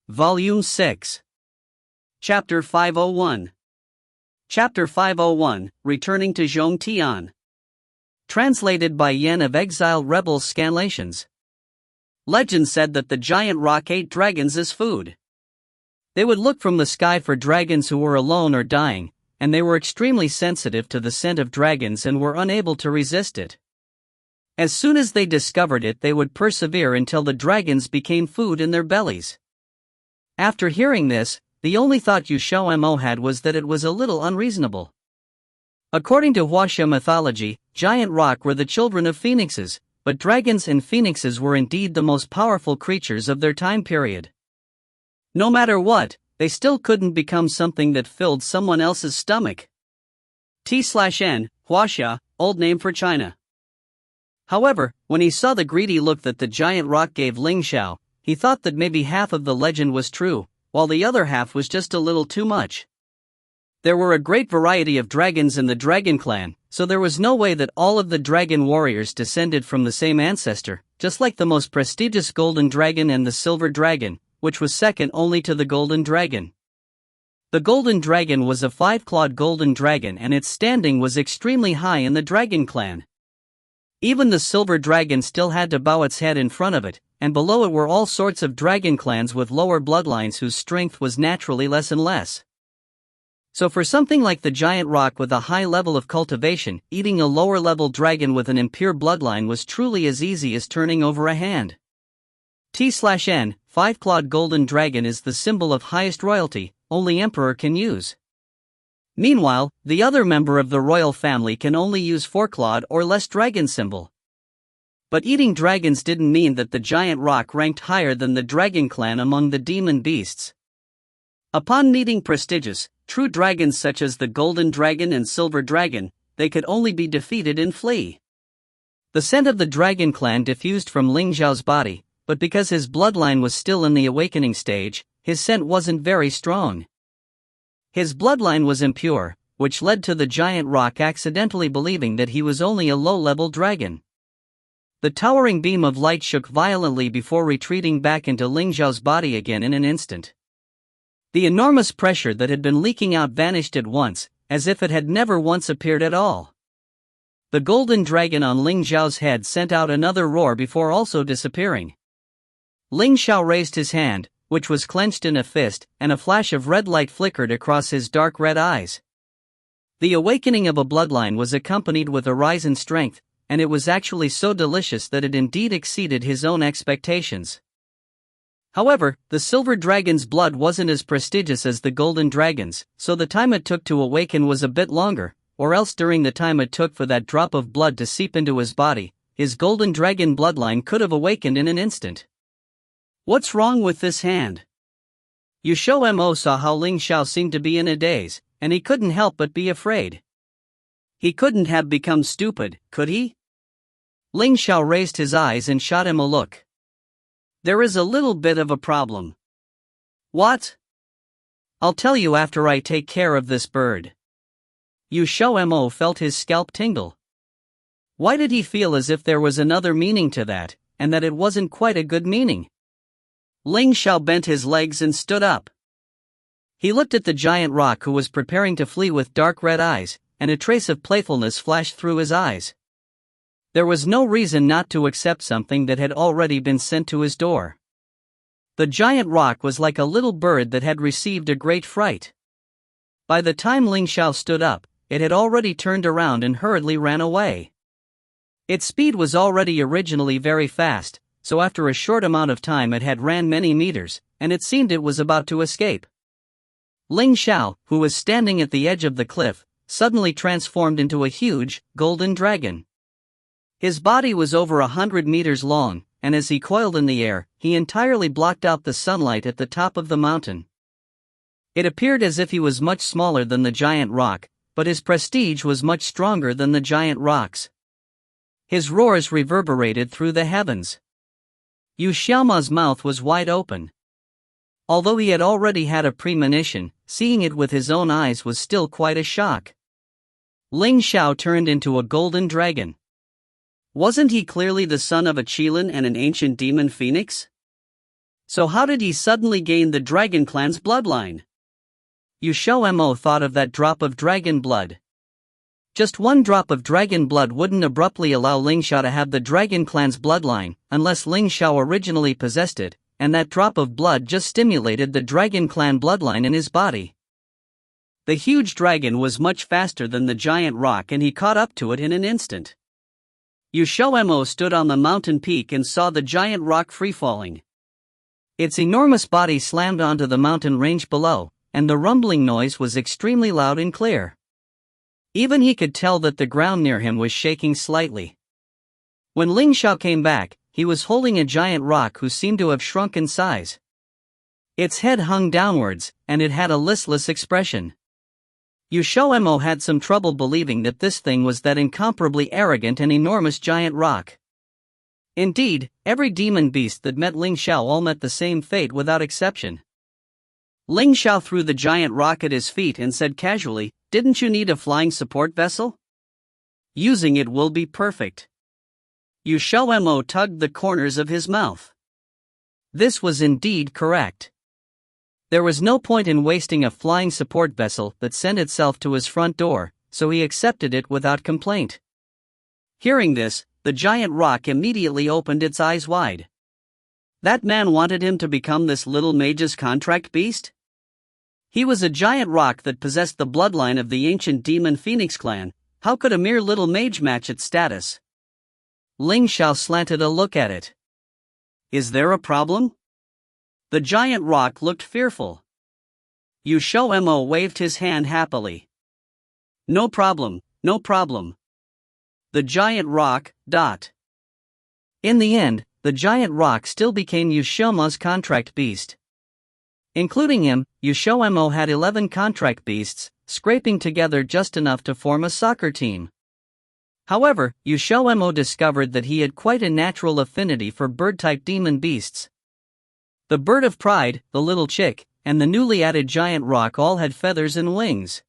Volume 6. Chapter 501. Chapter 501, Returning to Zhongtian. Translated by Yen of Exiled Rebels Scanlations. Legend said that the giant roc ate dragons as food. They would look from the sky for dragons who were alone or dying, and they were extremely sensitive to the scent of dragons and were unable to resist it. As soon as they discovered it, they would persevere until the dragons became food in their bellies. After hearing this, the only thought XiaoMo had was that it was a little unreasonable. According to Huaxia mythology, giant roc were the children of phoenixes, but dragons and phoenixes were indeed the most powerful creatures of their time period. No matter what, they still couldn't become something that filled someone else's stomach. T/N, Huaxia, old name for China. However, when he saw the greedy look that the giant roc gave Ling Xiao, he thought that maybe half of the legend was true, while the other half was just a little too much. There were a great variety of dragons in the dragon clan, so there was no way that all of the dragon warriors descended from the same ancestor, just like the most prestigious golden dragon and the silver dragon, which was second only to the golden dragon. The golden dragon was a 5-clawed golden dragon and its standing was extremely high in the dragon clan. Even the silver dragon still had to bow its head in front of it, and below it were all sorts of dragon clans with lower bloodlines whose strength was naturally less and less. So for something like the giant roc with a high level of cultivation, eating a lower level dragon with an impure bloodline was truly as easy as turning over a hand. T/N, 5-clawed golden dragon is the symbol of highest royalty, only emperor can use. Meanwhile, the other member of the royal family can only use 4-clawed or less dragon symbol. But eating dragons didn't mean that the giant roc ranked higher than the dragon clan among the demon beasts. Upon meeting prestigious, true dragons such as the golden dragon and silver dragon, they could only be defeated and flee. The scent of the dragon clan diffused from Ling Xiao's body, but because his bloodline was still in the awakening stage, his scent wasn't very strong. His bloodline was impure, which led to the giant roc accidentally believing that he was only a low-level dragon. The towering beam of light shook violently before retreating back into Ling Xiao's body again in an instant. The enormous pressure that had been leaking out vanished at once, as if it had never once appeared at all. The golden dragon on Ling Xiao's head sent out another roar before also disappearing. Ling Xiao raised his hand, which was clenched in a fist, and a flash of red light flickered across his dark red eyes. The awakening of a bloodline was accompanied with a rise in strength, and it was actually so delicious that it indeed exceeded his own expectations. However, the silver dragon's blood wasn't as prestigious as the golden dragon's, so the time it took to awaken was a bit longer, or else during the time it took for that drop of blood to seep into his body, his golden dragon bloodline could have awakened in an instant. What's wrong with this hand? XiaoMo saw how Ling Xiao seemed to be in a daze, and he couldn't help but be afraid. He couldn't have become stupid, could he? Ling Xiao raised his eyes and shot him a look. There is a little bit of a problem. What? I'll tell you after I take care of this bird. XiaoMo felt his scalp tingle. Why did he feel as if there was another meaning to that, and that it wasn't quite a good meaning? Ling Xiao bent his legs and stood up. He looked at the giant roc who was preparing to flee with dark red eyes, and a trace of playfulness flashed through his eyes. There was no reason not to accept something that had already been sent to his door. The giant roc was like a little bird that had received a great fright. By the time Ling Xiao stood up, it had already turned around and hurriedly ran away. Its speed was already originally very fast, so after a short amount of time it had ran many meters, and it seemed it was about to escape. Ling Xiao, who was standing at the edge of the cliff, suddenly transformed into a huge, golden dragon. His body was over 100 meters long, and as he coiled in the air, he entirely blocked out the sunlight at the top of the mountain. It appeared as if he was much smaller than the giant roc, but his prestige was much stronger than the giant roc's. His roars reverberated through the heavens. XiaoMo's mouth was wide open. Although he had already had a premonition, seeing it with his own eyes was still quite a shock. Ling Xiao turned into a golden dragon. Wasn't he clearly the son of a Qilin and an ancient demon phoenix? So how did he suddenly gain the dragon clan's bloodline? XiaoMo thought of that drop of dragon blood. Just one drop of dragon blood wouldn't abruptly allow Ling Xiao to have the dragon clan's bloodline, unless Ling Xiao originally possessed it, and that drop of blood just stimulated the dragon clan bloodline in his body. The huge dragon was much faster than the giant rock and he caught up to it in an instant. XiaoMo stood on the mountain peak and saw the giant rock free-falling. Its enormous body slammed onto the mountain range below, and the rumbling noise was extremely loud and clear. Even he could tell that the ground near him was shaking slightly. When Ling Xiao came back, he was holding a giant rock who seemed to have shrunk in size. Its head hung downwards, and it had a listless expression. XiaoMo had some trouble believing that this thing was that incomparably arrogant and enormous giant rock. Indeed, every demon beast that met Ling Xiao all met the same fate without exception. Ling Xiao threw the giant rock at his feet and said casually, "Didn't you need a flying support vessel? Using it will be perfect." XiaoMo tugged the corners of his mouth. This was indeed correct. There was no point in wasting a flying support vessel that sent itself to his front door, so he accepted it without complaint. Hearing this, the giant rock immediately opened its eyes wide. That man wanted him to become this little mage's contract beast? He was a giant rock that possessed the bloodline of the ancient demon Phoenix clan. How could a mere little mage match its status? Ling Xiao slanted a look at it. Is there a problem? The giant rock looked fearful. XiaoMo waved his hand happily. No problem, no problem. The giant rock, In the end, the giant rock still became XiaoMo's contract beast. Including him, XiaoMo had 11 contract beasts, scraping together just enough to form a soccer team. However, XiaoMo discovered that he had quite a natural affinity for bird-type demon beasts. The bird of pride, the little chick, and the newly added giant rock all had feathers and wings.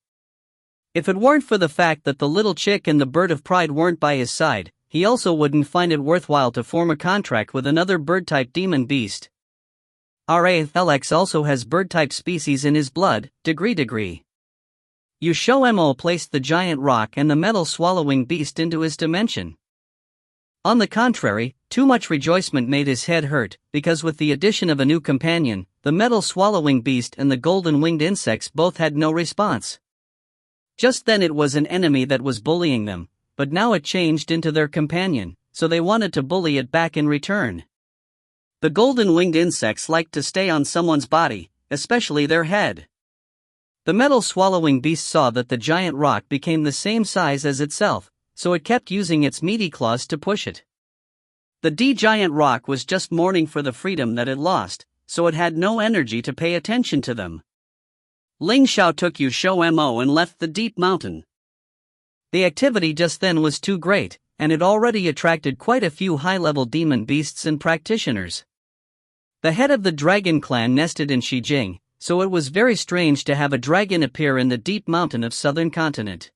If it weren't for the fact that the little chick and the bird of pride weren't by his side, he also wouldn't find it worthwhile to form a contract with another bird-type demon beast. RALX also has bird-type species in his blood, degree. XiaoMo placed the giant rock and the metal-swallowing beast into his dimension. On the contrary, too much rejoicement made his head hurt, because with the addition of a new companion, the metal-swallowing beast and the golden-winged insects both had no response. Just then it was an enemy that was bullying them, but now it changed into their companion, so they wanted to bully it back in return. The golden-winged insects liked to stay on someone's body, especially their head. The metal-swallowing beast saw that the giant rock became the same size as itself, so it kept using its meaty claws to push it. The giant rock was just mourning for the freedom that it lost, so it had no energy to pay attention to them. Ling Xiao took XiaoMo and left the deep mountain. The activity just then was too great, and it already attracted quite a few high-level demon beasts and practitioners. The head of the dragon clan nested in Xijing, so it was very strange to have a dragon appear in the deep mountain of southern continent.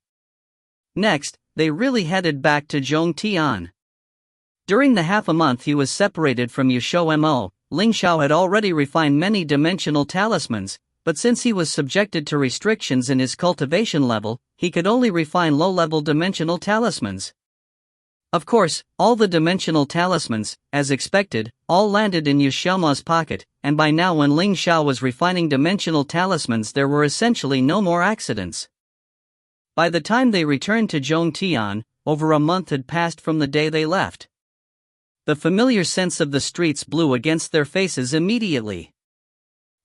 Next, they really headed back to Zhongtian. During the half a month he was separated from XiaoMo, Ling Xiao had already refined many dimensional talismans, but since he was subjected to restrictions in his cultivation level, he could only refine low-level dimensional talismans. Of course, all the dimensional talismans, as expected, all landed in XiaoMo's pocket, and by now when Ling Xiao was refining dimensional talismans there were essentially no more accidents. By the time they returned to Zhongtian, over a month had passed from the day they left. The familiar scents of the streets blew against their faces immediately.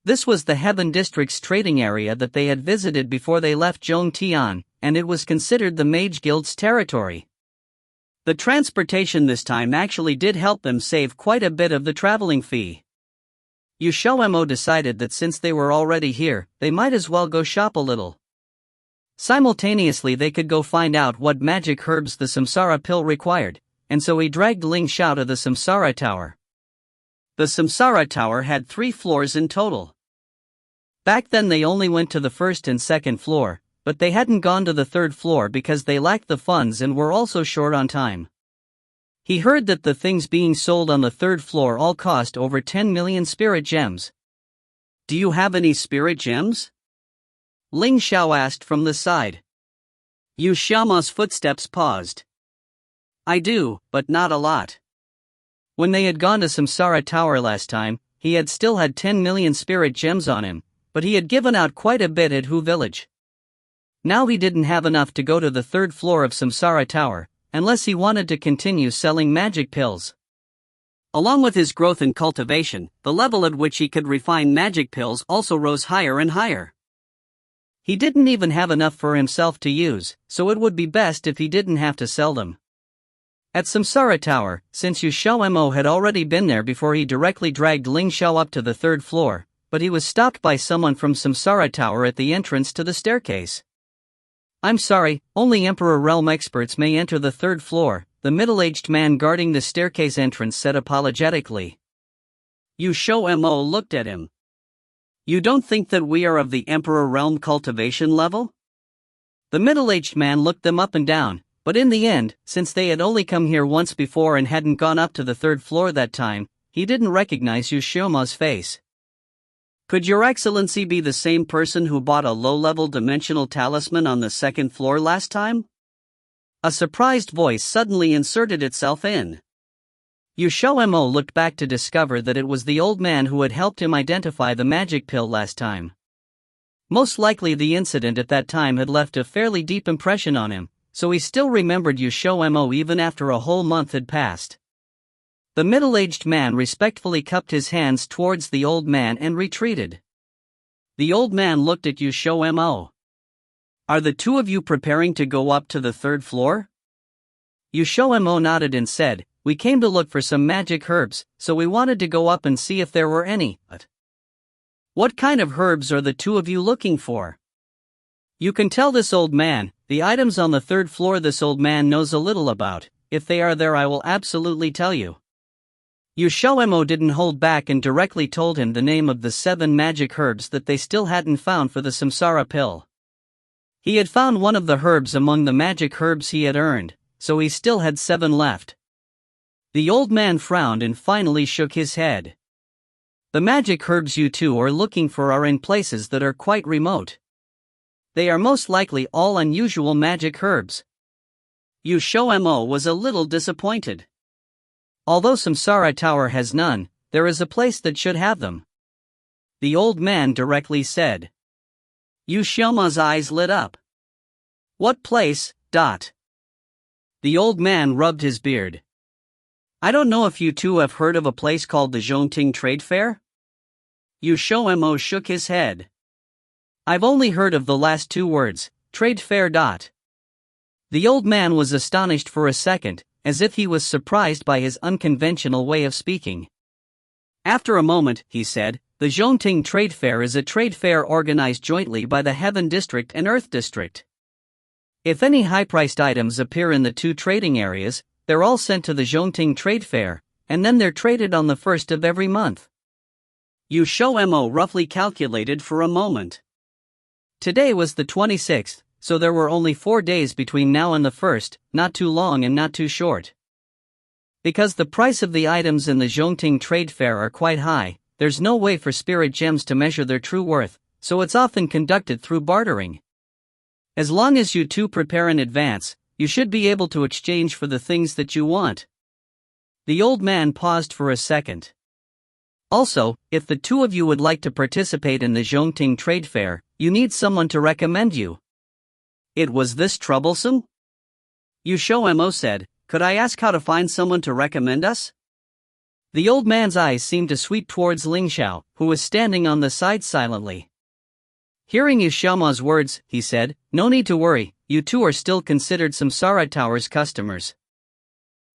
This was the Heaven District's trading area that they had visited before they left Zhongtian, and it was considered the Mage Guild's territory. The transportation this time actually did help them save quite a bit of the traveling fee. XiaoMo decided that since they were already here, they might as well go shop a little. Simultaneously they could go find out what magic herbs the Samsara pill required, and so he dragged Ling Xiao to the Samsara Tower. The Samsara Tower had 3 floors in total. Back then they only went to the first and second floor, but they hadn't gone to the third floor because they lacked the funds and were also short on time. He heard that the things being sold on the third floor all cost over 10 million spirit gems. Do you have any spirit gems? Ling Xiao asked from the side. XiaoMo's footsteps paused. I do, but not a lot. When they had gone to Samsara Tower last time, he had still had 10 million spirit gems on him, but he had given out quite a bit at Hu Village. Now he didn't have enough to go to the third floor of Samsara Tower, unless he wanted to continue selling magic pills. Along with his growth and cultivation, the level at which he could refine magic pills also rose higher and higher. He didn't even have enough for himself to use, so it would be best if he didn't have to sell them. At Samsara Tower, since XiaoMo had already been there before, he directly dragged Ling Xiao up to the third floor, but he was stopped by someone from Samsara Tower at the entrance to the staircase. I'm sorry, only Emperor Realm experts may enter the third floor, the middle-aged man guarding the staircase entrance said apologetically. XiaoMo looked at him. You don't think that we are of the Emperor Realm cultivation level? The middle-aged man looked them up and down, but in the end, since they had only come here once before and hadn't gone up to the third floor that time, he didn't recognize XiaoMo's face. Could Your Excellency be the same person who bought a low-level dimensional talisman on the second floor last time? A surprised voice suddenly inserted itself in. XiaoMo looked back to discover that it was the old man who had helped him identify the magic pill last time. Most likely the incident at that time had left a fairly deep impression on him, so he still remembered XiaoMo even after a whole month had passed. The middle-aged man respectfully cupped his hands towards the old man and retreated. The old man looked at XiaoMo. Are the two of you preparing to go up to the third floor? XiaoMo nodded and said, we came to look for some magic herbs, so we wanted to go up and see if there were any. But what kind of herbs are the two of you looking for? You can tell this old man, the items on the third floor this old man knows a little about. If they are there I will absolutely tell you. XiaoMo didn't hold back and directly told him the name of the 7 magic herbs that they still hadn't found for the Samsara pill. He had found one of the herbs among the magic herbs he had earned, so he still had 7 left. The old man frowned and finally shook his head. The magic herbs you two are looking for are in places that are quite remote. They are most likely all unusual magic herbs. XiaoMo was a little disappointed. Although Samsara Tower has none, there is a place that should have them. The old man directly said. XiaoMo's eyes lit up. What place? The old man rubbed his beard. I don't know if you two have heard of a place called the Zhongting Trade Fair? XiaoMo shook his head. I've only heard of the last 2 words, trade fair. The old man was astonished for a second, as if he was surprised by his unconventional way of speaking. After a moment, he said, the Zhongting Trade Fair is a trade fair organized jointly by the Heaven District and Earth District. If any high-priced items appear in the 2 trading areas, they're all sent to the Zhongting Trade Fair, and then they're traded on the 1st of every month. XiaoMo roughly calculated for a moment. Today was the 26th, so there were only 4 days between now and the 1st, not too long and not too short. Because the price of the items in the Zhongting Trade Fair are quite high, there's no way for spirit gems to measure their true worth, so it's often conducted through bartering. As long as you two prepare in advance, you should be able to exchange for the things that you want. The old man paused for a second. Also, if the two of you would like to participate in the Zhongting Trade Fair, you need someone to recommend you. It was this troublesome? XiaoMo said, could I ask how to find someone to recommend us? The old man's eyes seemed to sweep towards Ling Xiao, who was standing on the side silently. Hearing XiaoMo's words, he said, no need to worry, you two are still considered Samsara Tower's customers.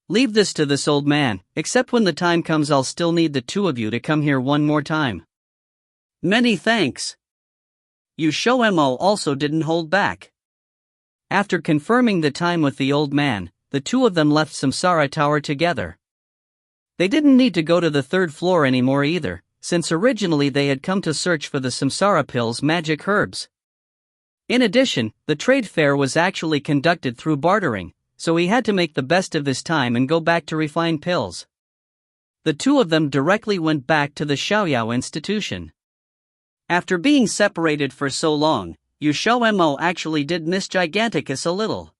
Leave this to this old man, except when the time comes I'll still need the two of you to come here one more time. Many thanks. XiaoMo also didn't hold back. After confirming the time with the old man, the two of them left Samsara Tower together. They didn't need to go to the 3rd floor anymore either, since originally they had come to search for the Samsara Pill's magic herbs. In addition, the trade fair was actually conducted through bartering, so he had to make the best of his time and go back to refine pills. The two of them directly went back to the Xiaoyao institution. After being separated for so long, XiaoMo actually did miss Giganticus a little.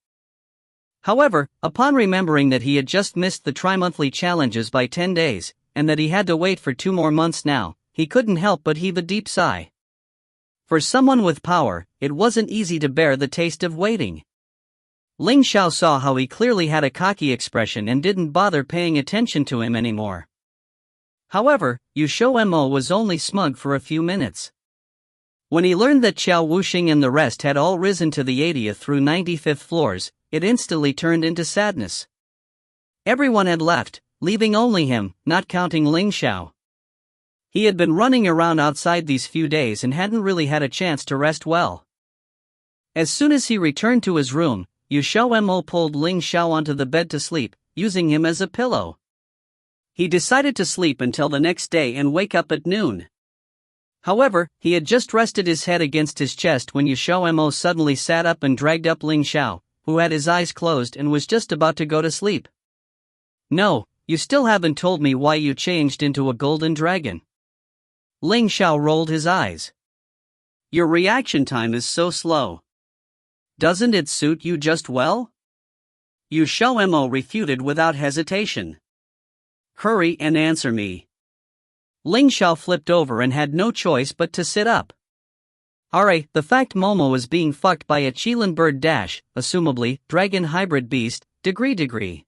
However, upon remembering that he had just missed the tri-monthly challenges by 10 days, and that he had to wait for 2 more months now, he couldn't help but heave a deep sigh. For someone with power, it wasn't easy to bear the taste of waiting. Ling Xiao saw how he clearly had a cocky expression and didn't bother paying attention to him anymore. However, XiaoMo was only smug for a few minutes. When he learned that Xiao Wuxing and the rest had all risen to the 80th through 95th floors, it instantly turned into sadness. Everyone had left, leaving only him, not counting Ling Xiao. He had been running around outside these few days and hadn't really had a chance to rest well. As soon as he returned to his room, XiaoMo pulled Ling Xiao onto the bed to sleep, using him as a pillow. He decided to sleep until the next day and wake up at noon. However, he had just rested his head against his chest when XiaoMo suddenly sat up and dragged up Ling Xiao, who had his eyes closed and was just about to go to sleep. "No, you still haven't told me why you changed into a golden dragon." Ling Xiao rolled his eyes. "Your reaction time is so slow. Doesn't it suit you just well?" XiaoMo refuted without hesitation. "Hurry and answer me." Ling Xiao flipped over and had no choice but to sit up. Alright, the fact Momo was being fucked by a Qilin bird dash, assumably, dragon hybrid beast, degree.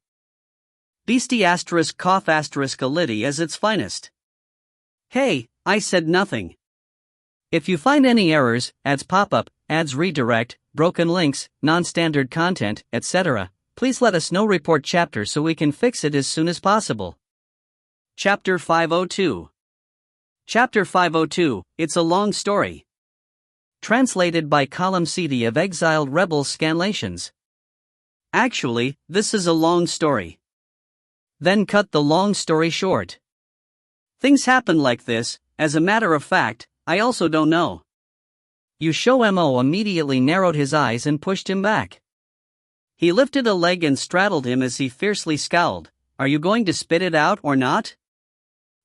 Beastie *** cough *** as its finest. Hey, I said nothing. If you find any errors, ads pop-up, ads redirect, broken links, non-standard content, etc., please let us know. Report chapter so we can fix it as soon as possible. Chapter 502. Chapter 502, It's a Long Story. Translated by Column CD of Exiled Rebels Scanlations. Actually, this is a long story. Then cut the long story short. Things happen like this. As a matter of fact, I also don't know. XiaoMo immediately narrowed his eyes and pushed him back. He lifted a leg and straddled him as he fiercely scowled. "Are you going to spit it out or not?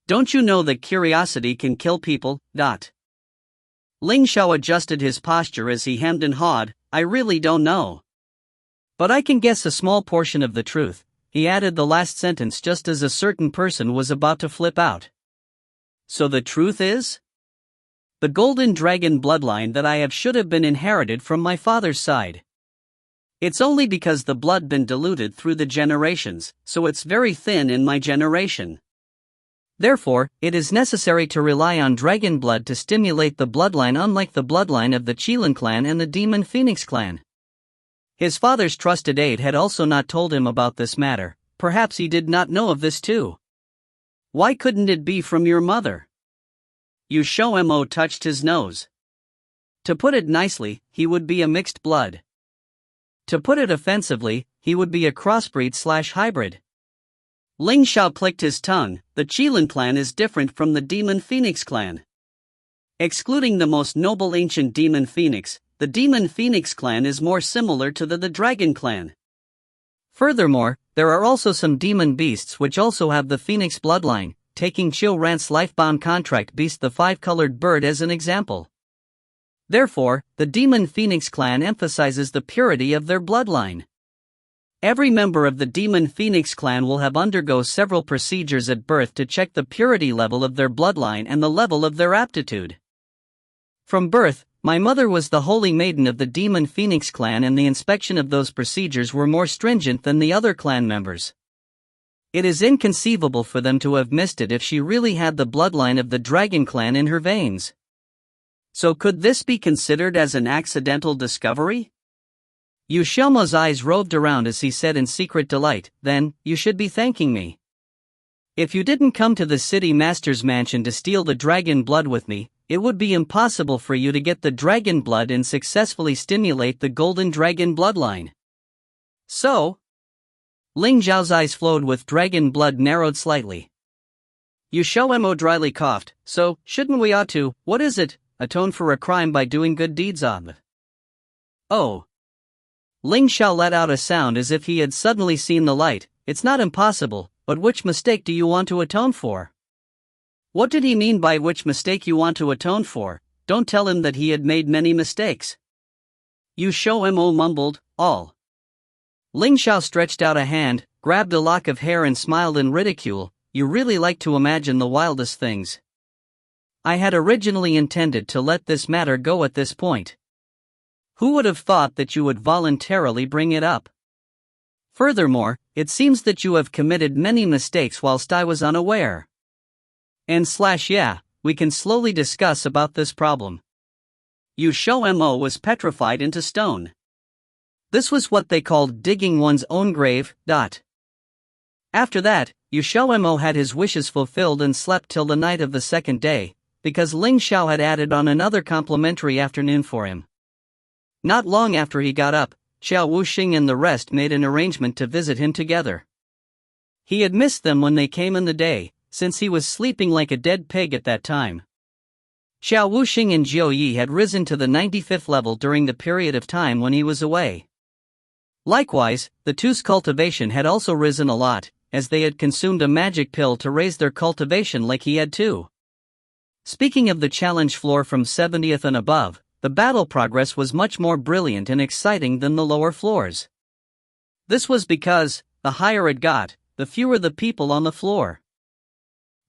Don't you know that curiosity can kill people?" Ling Xiao adjusted his posture as he hemmed and hawed. "I really don't know. But I can guess a small portion of the truth." He added the last sentence just as a certain person was about to flip out. "So the truth is? The golden dragon bloodline that I have should have been inherited from my father's side. It's only because the blood been diluted through the generations, so it's very thin in my generation. Therefore, it is necessary to rely on dragon blood to stimulate the bloodline, unlike the bloodline of the Qilin clan and the Demon Phoenix clan." His father's trusted aide had also not told him about this matter. Perhaps he did not know of this too. "Why couldn't it be from your mother?" XiaoMo touched his nose. "To put it nicely, he would be a mixed blood. To put it offensively, he would be a crossbreed/hybrid. Ling Xiao clicked his tongue. The Qilin clan is different from the Demon Phoenix clan. Excluding the most noble ancient Demon Phoenix, the Demon Phoenix clan is more similar to the Dragon clan. Furthermore, there are also some demon beasts which also have the Phoenix bloodline, taking Chiu Rant's lifebound contract beast, the 5-colored bird, as an example. Therefore, the Demon Phoenix clan emphasizes the purity of their bloodline. Every member of the Demon Phoenix clan will have undergo several procedures at birth to check the purity level of their bloodline and the level of their aptitude. From birth, my mother was the holy maiden of the Demon Phoenix clan, and the inspection of those procedures were more stringent than the other clan members. It is inconceivable for them to have missed it if she really had the bloodline of the Dragon clan in her veins. So could this be considered as an accidental discovery? XiaoMo's eyes roved around as he said in secret delight, "Then, you should be thanking me. If you didn't come to the city master's mansion to steal the dragon blood with me, it would be impossible for you to get the dragon blood and successfully stimulate the golden dragon bloodline." So? Ling Zhao's eyes flowed with dragon blood narrowed slightly. XiaoMo dryly coughed. "So, shouldn't we ought to, what is it, atone for a crime by doing good deeds of?" "Oh. Ling Xiao let out a sound as if he had suddenly seen the light. It's not impossible, but which mistake do you want to atone for? What did he mean by which mistake you want to atone for? Don't tell him that he had made many mistakes. XiaoMo mumbled, all. Ling Xiao stretched out a hand, grabbed a lock of hair and smiled in ridicule. You really like to imagine the wildest things. I had originally intended to let this matter go at this point. Who would have thought that you would voluntarily bring it up? Furthermore, it seems that you have committed many mistakes whilst I was unaware. Yeah, we can slowly discuss about this problem. XiaoMo was petrified into stone. This was what they called digging one's own grave. After that, XiaoMo had his wishes fulfilled and slept till the night of the second day, because Ling Xiao had added on another complimentary afternoon for him. Not long after he got up, Xiao Wuxing and the rest made an arrangement to visit him together. He had missed them when they came in the day, since he was sleeping like a dead pig at that time. Xiao Wuxing and Jiu Yi had risen to the 95th level during the period of time when he was away. Likewise, the two's cultivation had also risen a lot, as they had consumed a magic pill to raise their cultivation like he had too. Speaking of the challenge floor from 70th and above, the battle progress was much more brilliant and exciting than the lower floors. This was because, the higher it got, the fewer the people on the floor.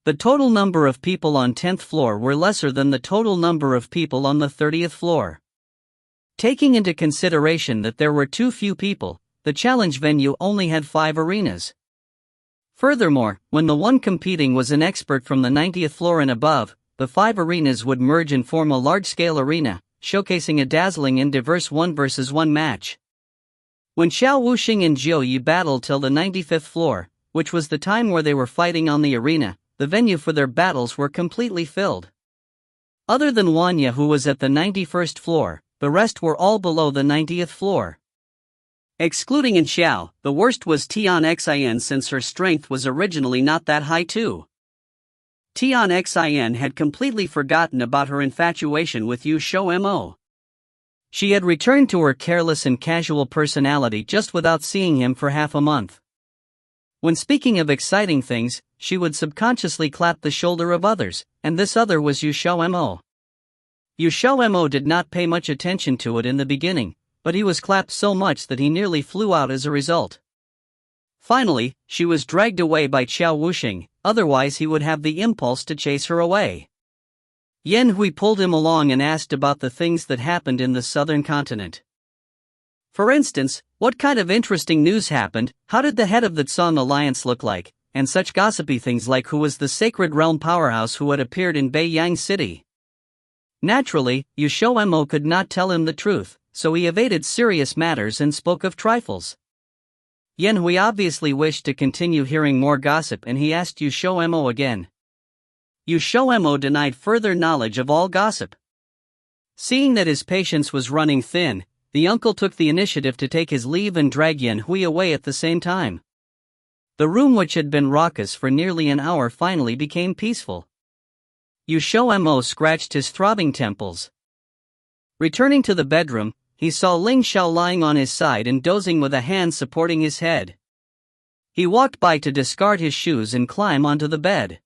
The total number of people on 10th floor were lesser than the total number of people on the 30th floor. Taking into consideration that there were too few people, the challenge venue only had 5 arenas. Furthermore, when the one competing was an expert from the 90th floor and above, the 5 arenas would merge and form a large-scale arena, showcasing a dazzling and diverse 1-versus-1 match. When Xiao Wuxing and Jiu Yi battled till the 95th floor, which was the time where they were fighting on the arena, the venue for their battles were completely filled. Other than Wanya, who was at the 91st floor, the rest were all below the 90th floor. Excluding in Xiao, the worst was Tian Xin since her strength was originally not that high too. Tian Xin had completely forgotten about her infatuation with XiaoMo. She had returned to her careless and casual personality just without seeing him for half a month. When speaking of exciting things, she would subconsciously clap the shoulder of others, and this other was XiaoMo. XiaoMo did not pay much attention to it in the beginning, but he was clapped so much that he nearly flew out as a result. Finally, she was dragged away by Xiao Wuxing, otherwise he would have the impulse to chase her away. Yan Hui pulled him along and asked about the things that happened in the southern continent. For instance, what kind of interesting news happened, how did the head of the Tsang Alliance look like, and such gossipy things like who was the Sacred Realm powerhouse who had appeared in Beiyang City. Naturally, XiaoMo could not tell him the truth, so he evaded serious matters and spoke of trifles. Yan Hui obviously wished to continue hearing more gossip and he asked XiaoMo again. XiaoMo denied further knowledge of all gossip. Seeing that his patience was running thin, the uncle took the initiative to take his leave and drag Yan Hui away at the same time. The room, which had been raucous for nearly an hour, finally became peaceful. XiaoMo scratched his throbbing temples. Returning to the bedroom, he saw Ling Xiao lying on his side and dozing with a hand supporting his head. He walked by to discard his shoes and climb onto the bed.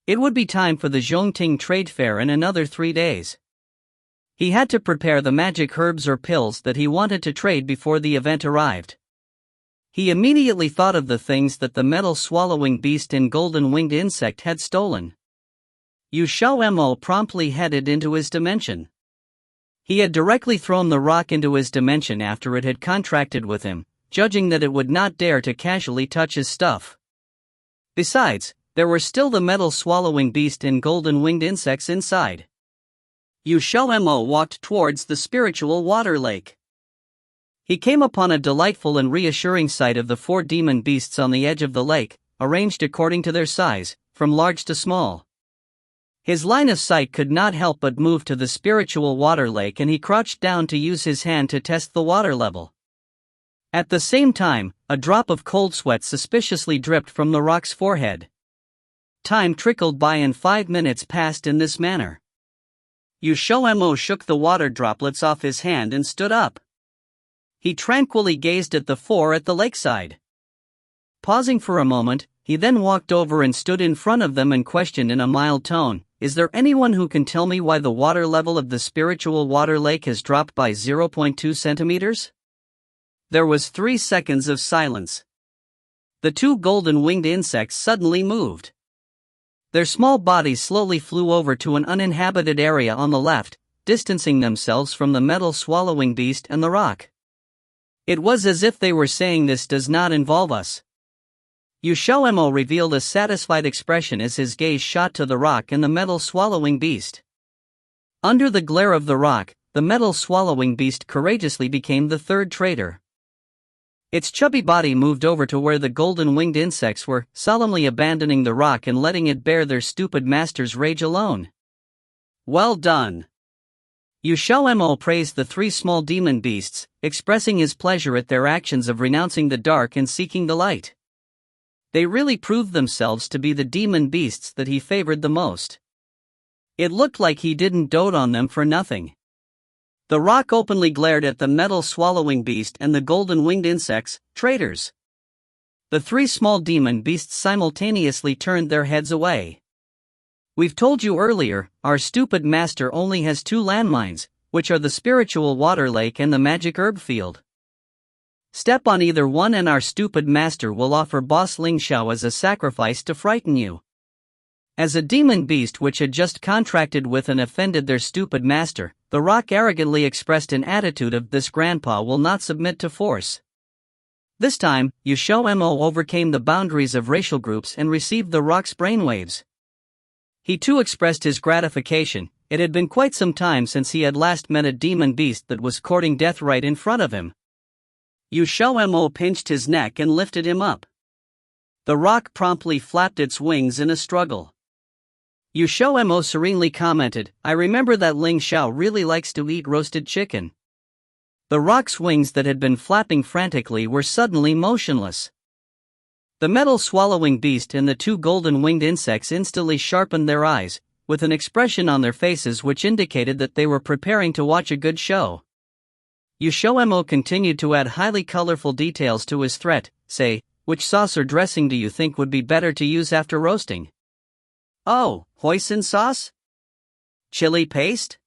It would be time for the Zhongting trade fair in another 3 days. He had to prepare the magic herbs or pills that he wanted to trade before the event arrived. He immediately thought of the things that the metal-swallowing beast and golden-winged insect had stolen. XiaoMo promptly headed into his dimension. He had directly thrown the rock into his dimension after it had contracted with him, judging that it would not dare to casually touch his stuff. Besides, there were still the metal-swallowing beast and golden-winged insects inside. XiaoMo walked towards the spiritual water lake. He came upon a delightful and reassuring sight of the 4 demon beasts on the edge of the lake, arranged according to their size, from large to small. His line of sight could not help but move to the spiritual water lake, and he crouched down to use his hand to test the water level. At the same time, a drop of cold sweat suspiciously dripped from the rock's forehead. Time trickled by and 5 minutes passed in this manner. XiaoMo shook the water droplets off his hand and stood up. He tranquilly gazed at the four at the lakeside. Pausing for a moment, he then walked over and stood in front of them and questioned in a mild tone, "Is there anyone who can tell me why the water level of the spiritual water lake has dropped by 0.2 centimeters? There was 3 seconds of silence. The two golden-winged insects suddenly moved. Their small bodies slowly flew over to an uninhabited area on the left, distancing themselves from the metal-swallowing beast and the rock. It was as if they were saying, "This does not involve us." XiaoMo revealed a satisfied expression as his gaze shot to the rock and the metal-swallowing beast. Under the glare of the rock, the metal-swallowing beast courageously became the third traitor. Its chubby body moved over to where the golden-winged insects were, solemnly abandoning the rock and letting it bear their stupid master's rage alone. "Well done." XiaoMo praised the 3 small demon beasts, expressing his pleasure at their actions of renouncing the dark and seeking the light. They really proved themselves to be the demon beasts that he favored the most. It looked like he didn't dote on them for nothing. The rock openly glared at the metal-swallowing beast and the golden-winged insects, traitors. The 3 small demon beasts simultaneously turned their heads away. "We've told you earlier, our stupid master only has 2 landmines, which are the spiritual water lake and the magic herb field. Step on either one and our stupid master will offer boss Ling Xiao as a sacrifice to frighten you." As a demon beast which had just contracted with and offended their stupid master, the rock arrogantly expressed an attitude of, "This grandpa will not submit to force." This time, XiaoMo overcame the boundaries of racial groups and received the rock's brainwaves. He too expressed his gratification. It had been quite some time since he had last met a demon beast that was courting death right in front of him. XiaoMo pinched his neck and lifted him up. The rock promptly flapped its wings in a struggle. XiaoMo serenely commented, "I remember that Ling Xiao really likes to eat roasted chicken." The rock's wings that had been flapping frantically were suddenly motionless. The metal-swallowing beast and the 2 golden-winged insects instantly sharpened their eyes, with an expression on their faces which indicated that they were preparing to watch a good show. XiaoMo continued to add highly colorful details to his threat, "Say, which sauce or dressing do you think would be better to use after roasting? Oh, hoisin sauce? Chili paste?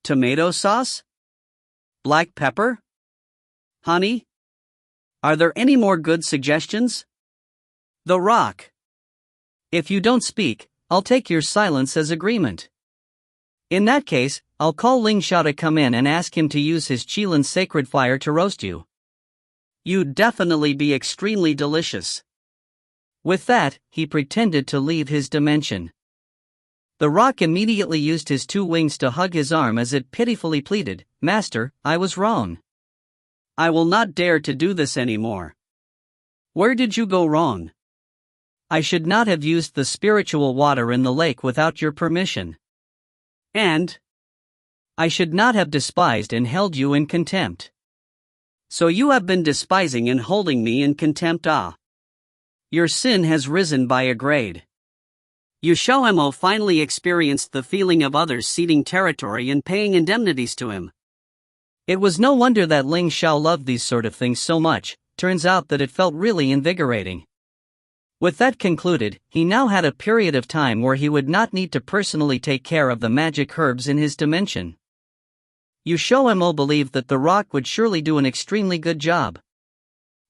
Tomato sauce? Black pepper? Honey? Are there any more good suggestions?" The rock. "If you don't speak, I'll take your silence as agreement. In that case, I'll call Ling Xiao to come in and ask him to use his Qilin's sacred fire to roast you. You'd definitely be extremely delicious." With that, he pretended to leave his dimension. The rock immediately used his 2 wings to hug his arm as it pitifully pleaded, "Master, I was wrong. I will not dare to do this anymore." "Where did you go wrong?" "I should not have used the spiritual water in the lake without your permission. And I should not have despised and held you in contempt." "So you have been despising and holding me in contempt, ah? Your sin has risen by a grade." XiaoMo finally experienced the feeling of others ceding territory and paying indemnities to him. It was no wonder that Ling Xiao loved these sort of things so much. Turns out that it felt really invigorating. With that concluded, he now had a period of time where he would not need to personally take care of the magic herbs in his dimension. XiaoMo believed that the rock would surely do an extremely good job.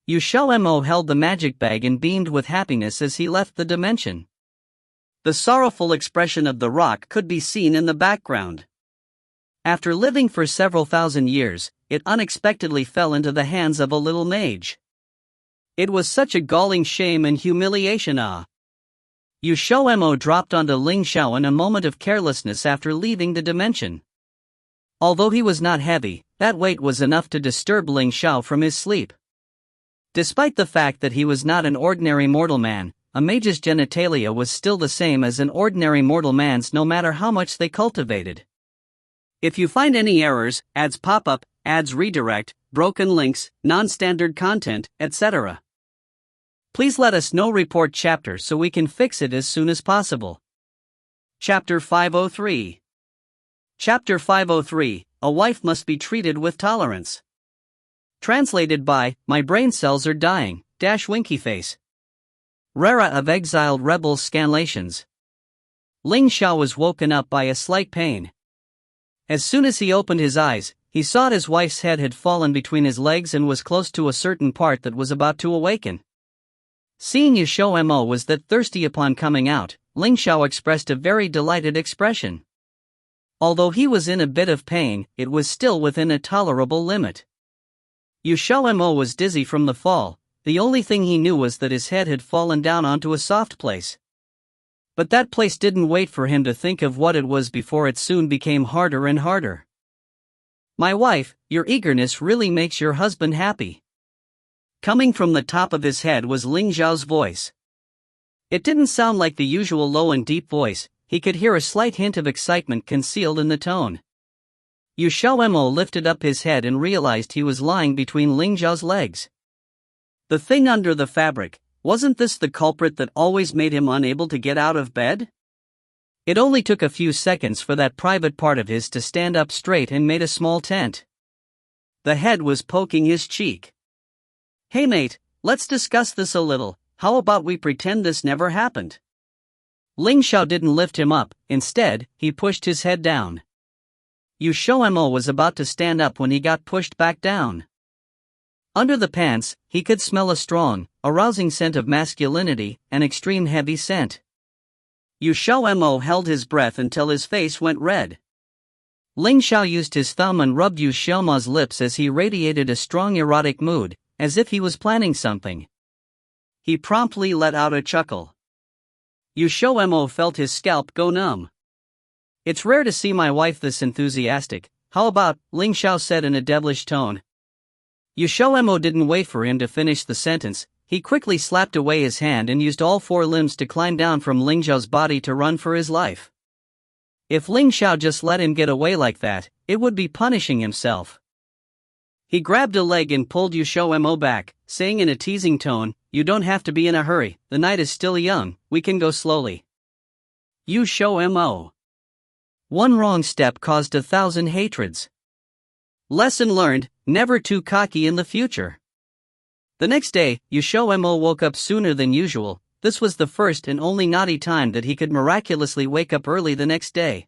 XiaoMo held the magic bag and beamed with happiness as he left the dimension. The sorrowful expression of the rock could be seen in the background. After living for several thousand years, it unexpectedly fell into the hands of a little mage. It was such a galling shame and humiliation, ah! XiaoMo dropped onto Ling Xiao in a moment of carelessness after leaving the dimension. Although he was not heavy, that weight was enough to disturb Ling Xiao from his sleep. Despite the fact that he was not an ordinary mortal man, a mage's genitalia was still the same as an ordinary mortal man's no matter how much they cultivated. If you find any errors, ads pop up, ads redirect, broken links, non-standard content, etc., please let us know. Report chapter so we can fix it as soon as possible. Chapter 503. Chapter 503, A wife must be treated with tolerance. Translated by, My brain cells are dying, winky face. Rara of exiled rebels scanlations. Ling Xiao was woken up by a slight pain. As soon as he opened his eyes, he saw his wife's head had fallen between his legs and was close to a certain part that was about to awaken. Seeing XiaoMo was that thirsty upon coming out, Ling Xiao expressed a very delighted expression. Although he was in a bit of pain, it was still within a tolerable limit. XiaoMo was dizzy from the fall. The only thing he knew was that his head had fallen down onto a soft place. But that place didn't wait for him to think of what it was before it soon became harder and harder. My wife, your eagerness really makes your husband happy. Coming from the top of his head was Ling Xiao's voice. It didn't sound like the usual low and deep voice. He could hear a slight hint of excitement concealed in the tone. XiaoMo lifted up his head and realized he was lying between Ling Xiao's legs. The thing under the fabric, wasn't this the culprit that always made him unable to get out of bed? It only took a few seconds for that private part of his to stand up straight and made a small tent. The head was poking his cheek. Hey mate, let's discuss this a little. How about we pretend this never happened? Ling Xiao didn't lift him up, instead, he pushed his head down. XiaoMo was about to stand up when he got pushed back down. Under the pants, he could smell a strong, arousing scent of masculinity, an extreme heavy scent. XiaoMo held his breath until his face went red. Ling Xiao used his thumb and rubbed XiaoMo's lips as he radiated a strong erotic mood, as if he was planning something. He promptly let out a chuckle. XiaoMo felt his scalp go numb. It's rare to see my wife this enthusiastic. How about, Ling Xiao said in a devilish tone. XiaoMo didn't wait for him to finish the sentence. He quickly slapped away his hand and used all four limbs to climb down from Ling Xiao's body to run for his life. If Ling Xiao just let him get away like that, it would be punishing himself. He grabbed a leg and pulled XiaoMo back, saying in a teasing tone, You don't have to be in a hurry, the night is still young, we can go slowly. XiaoMo. One wrong step caused 1,000 hatreds. Lesson learned, never too cocky in the future. The next day, XiaoMo woke up sooner than usual. This was the first and only naughty time that he could miraculously wake up early the next day.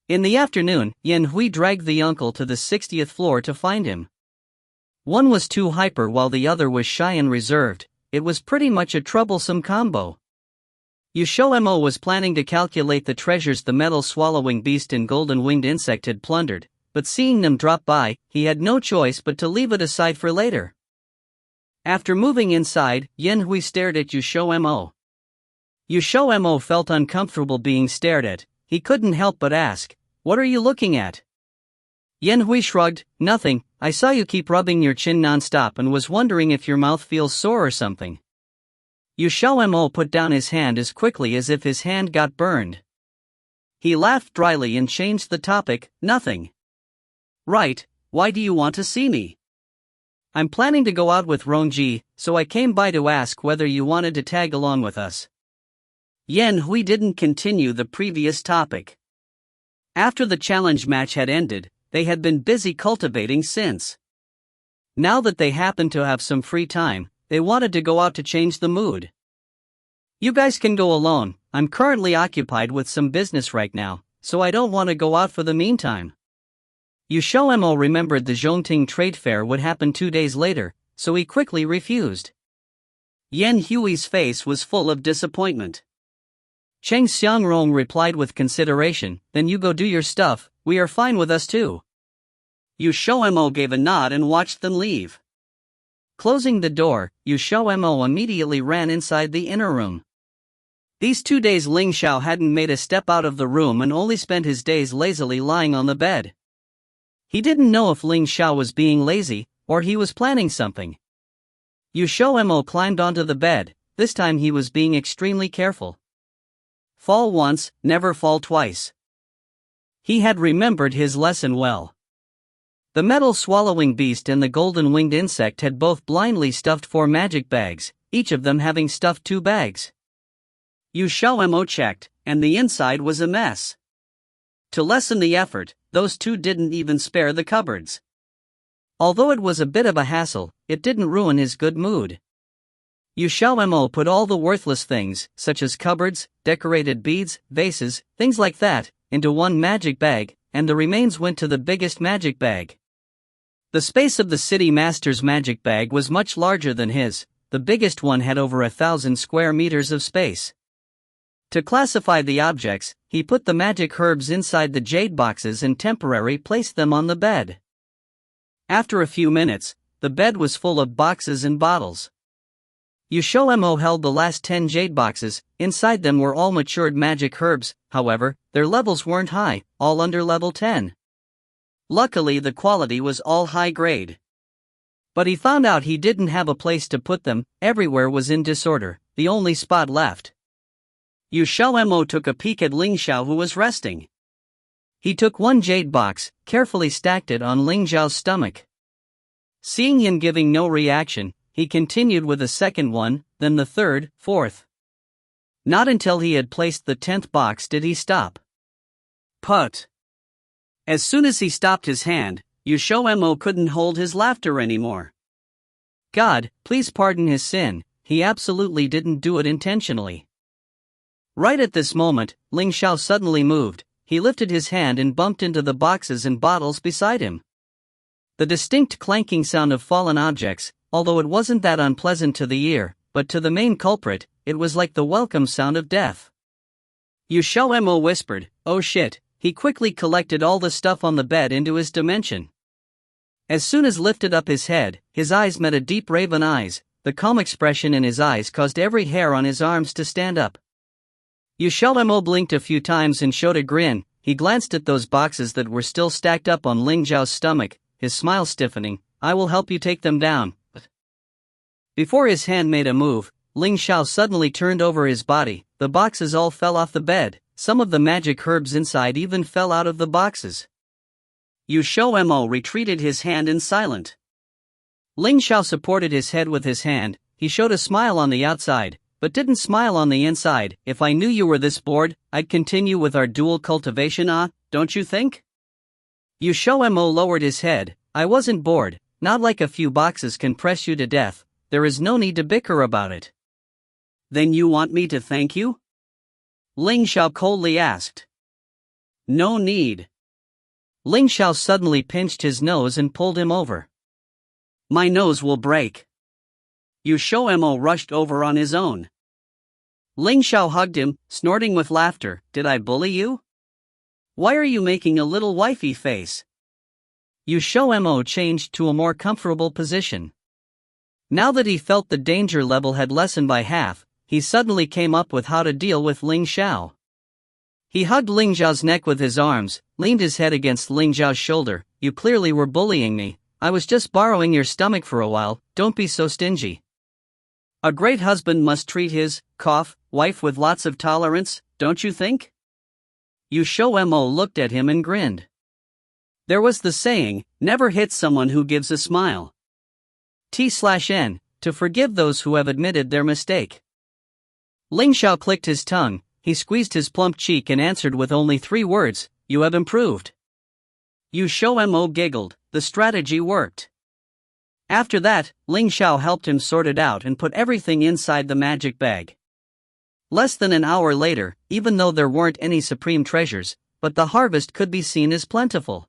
In the afternoon, Yan Hui dragged the uncle to the 60th floor to find him. One was too hyper while the other was shy and reserved. It was pretty much a troublesome combo. XiaoMo was planning to calculate the treasures the metal-swallowing beast and golden-winged insect had plundered, but seeing them drop by, he had no choice but to leave it aside for later. After moving inside, Yan Hui stared at XiaoMo. XiaoMo felt uncomfortable being stared at. He couldn't help but ask, What are you looking at? Yan Hui shrugged, Nothing, I saw you keep rubbing your chin non-stop and was wondering if your mouth feels sore or something. XiaoMo put down his hand as quickly as if his hand got burned. He laughed dryly and changed the topic, Nothing. Right, why do you want to see me? I'm planning to go out with Rongji, so I came by to ask whether you wanted to tag along with us. Yan Hui didn't continue the previous topic. After the challenge match had ended, they had been busy cultivating since. Now that they happened to have some free time, they wanted to go out to change the mood. You guys can go alone, I'm currently occupied with some business right now, so I don't want to go out for the meantime. XiaoMo remembered the Zhongting trade fair would happen 2 days later, so he quickly refused. Yan Hui's face was full of disappointment. Cheng Xiangrong replied with consideration, Then you go do your stuff, we are fine with us too. XiaoMo gave a nod and watched them leave. Closing the door, XiaoMo immediately ran inside the inner room. These 2 days Ling Xiao hadn't made a step out of the room and only spent his days lazily lying on the bed. He didn't know if Ling Xiao was being lazy, or he was planning something. XiaoMo climbed onto the bed, this time he was being extremely careful. Fall once, never fall twice. He had remembered his lesson well. The metal-swallowing beast and the golden-winged insect had both blindly stuffed 4 magic bags, each of them having stuffed 2 bags. XiaoMo checked, and the inside was a mess. To lessen the effort, those two didn't even spare the cupboards. Although it was a bit of a hassle, it didn't ruin his good mood. XiaoMo put all the worthless things, such as cupboards, decorated beads, vases, things like that, into one magic bag, and the remains went to the biggest magic bag. The space of the city master's magic bag was much larger than his. The biggest one had over 1,000 square meters of space. To classify the objects, he put the magic herbs inside the jade boxes and temporarily placed them on the bed. After a few minutes, the bed was full of boxes and bottles. XiaoMo held the last 10 jade boxes. Inside them were all matured magic herbs. However, their levels weren't high, all under level 10. Luckily, the quality was all high grade. But he found out he didn't have a place to put them. Everywhere was in disorder, the only spot left. XiaoMo took a peek at Ling Xiao, who was resting. He took one jade box, carefully stacked it on Ling Xiao's stomach. Seeing him giving no reaction, he continued with the second one, then the third, fourth. Not until he had placed the 10th box did he stop. Put. As soon as he stopped his hand, XiaoMo couldn't hold his laughter anymore. God, please pardon his sin, he absolutely didn't do it intentionally. Right at this moment, Ling Xiao suddenly moved. He lifted his hand and bumped into the boxes and bottles beside him. The distinct clanking sound of fallen objects, although it wasn't that unpleasant to the ear, but to the main culprit, it was like the welcome sound of death. XiaoMo whispered, "Oh shit." He quickly collected all the stuff on the bed into his dimension. As soon as lifted up his head, his eyes met a deep raven eyes. The calm expression in his eyes caused every hair on his arms to stand up. XiaoMo blinked a few times and showed a grin. He glanced at those boxes that were still stacked up on Ling Xiao's stomach, his smile stiffening. "I will help you take them down." Before his hand made a move, Ling Xiao suddenly turned over his body. The boxes all fell off the bed. Some of the magic herbs inside even fell out of the boxes. XiaoMo retreated his hand in silent. Ling Xiao supported his head with his hand. He showed a smile on the outside, but didn't smile on the inside. "If I knew you were this bored, I'd continue with our dual cultivation, don't you think?" XiaoMo lowered his head. "I wasn't bored, not like a few boxes can press you to death. There is no need to bicker about it." "Then you want me to thank you?" Ling Xiao coldly asked. "No need." Ling Xiao suddenly pinched his nose and pulled him over. "My nose will break." XiaoMo rushed over on his own. Ling Xiao hugged him, snorting with laughter. "Did I bully you? Why are you making a little wifey face?" XiaoMo changed to a more comfortable position. Now that he felt the danger level had lessened by half, he suddenly came up with how to deal with Ling Xiao. He hugged Ling Xiao's neck with his arms, leaned his head against Ling Xiao's shoulder. "You clearly were bullying me. I was just borrowing your stomach for a while, don't be so stingy. A great husband must treat his wife with lots of tolerance, don't you think?" XiaoMo looked at him and grinned. There was the saying, never hit someone who gives a smile. T/N, to forgive those who have admitted their mistake. Ling Xiao clicked his tongue. He squeezed his plump cheek and answered with only 3 words, "You have improved." XiaoMo giggled. The strategy worked. After that, Ling Xiao helped him sort it out and put everything inside the magic bag. Less than an hour later, even though there weren't any supreme treasures, but the harvest could be seen as plentiful.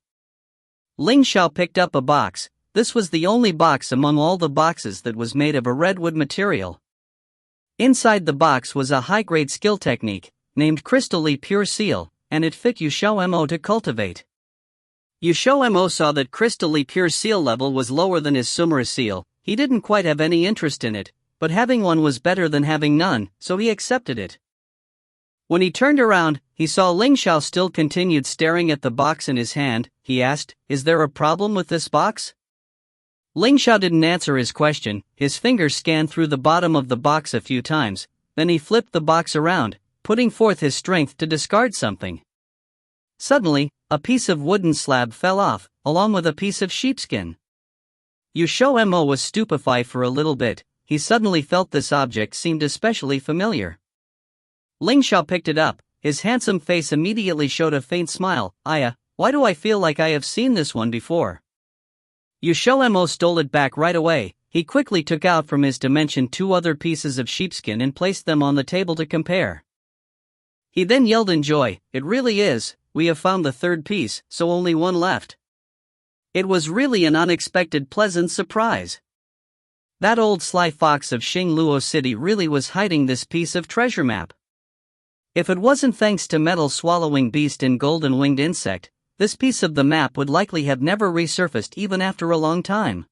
Ling Xiao picked up a box. This was the only box among all the boxes that was made of a redwood material. Inside the box was a high-grade skill technique, named Crystally Pure Seal, and it fit XiaoMo to cultivate. XiaoMo saw that Crystally Pure Seal level was lower than his Summer Seal. He didn't quite have any interest in it, but having one was better than having none, so he accepted it. When he turned around, he saw Ling Xiao still continued staring at the box in his hand. He asked, "Is there a problem with this box?" Ling Xiao didn't answer his question. His fingers scanned through the bottom of the box a few times, then he flipped the box around, putting forth his strength to discard something. Suddenly, a piece of wooden slab fell off, along with a piece of sheepskin. XiaoMo was stupefied for a little bit. He suddenly felt this object seemed especially familiar. Ling Xiao picked it up. His handsome face immediately showed a faint smile. Why do I feel like I have seen this one before?" XiaoMo stole it back right away. He quickly took out from his dimension 2 other pieces of sheepskin and placed them on the table to compare. He then yelled in joy, "It really is, we have found the 3rd piece, so only 1 left." It was really an unexpected pleasant surprise. That old sly fox of Xingluo City really was hiding this piece of treasure map. If it wasn't thanks to metal-swallowing beast and golden-winged insect, this piece of the map would likely have never resurfaced even after a long time.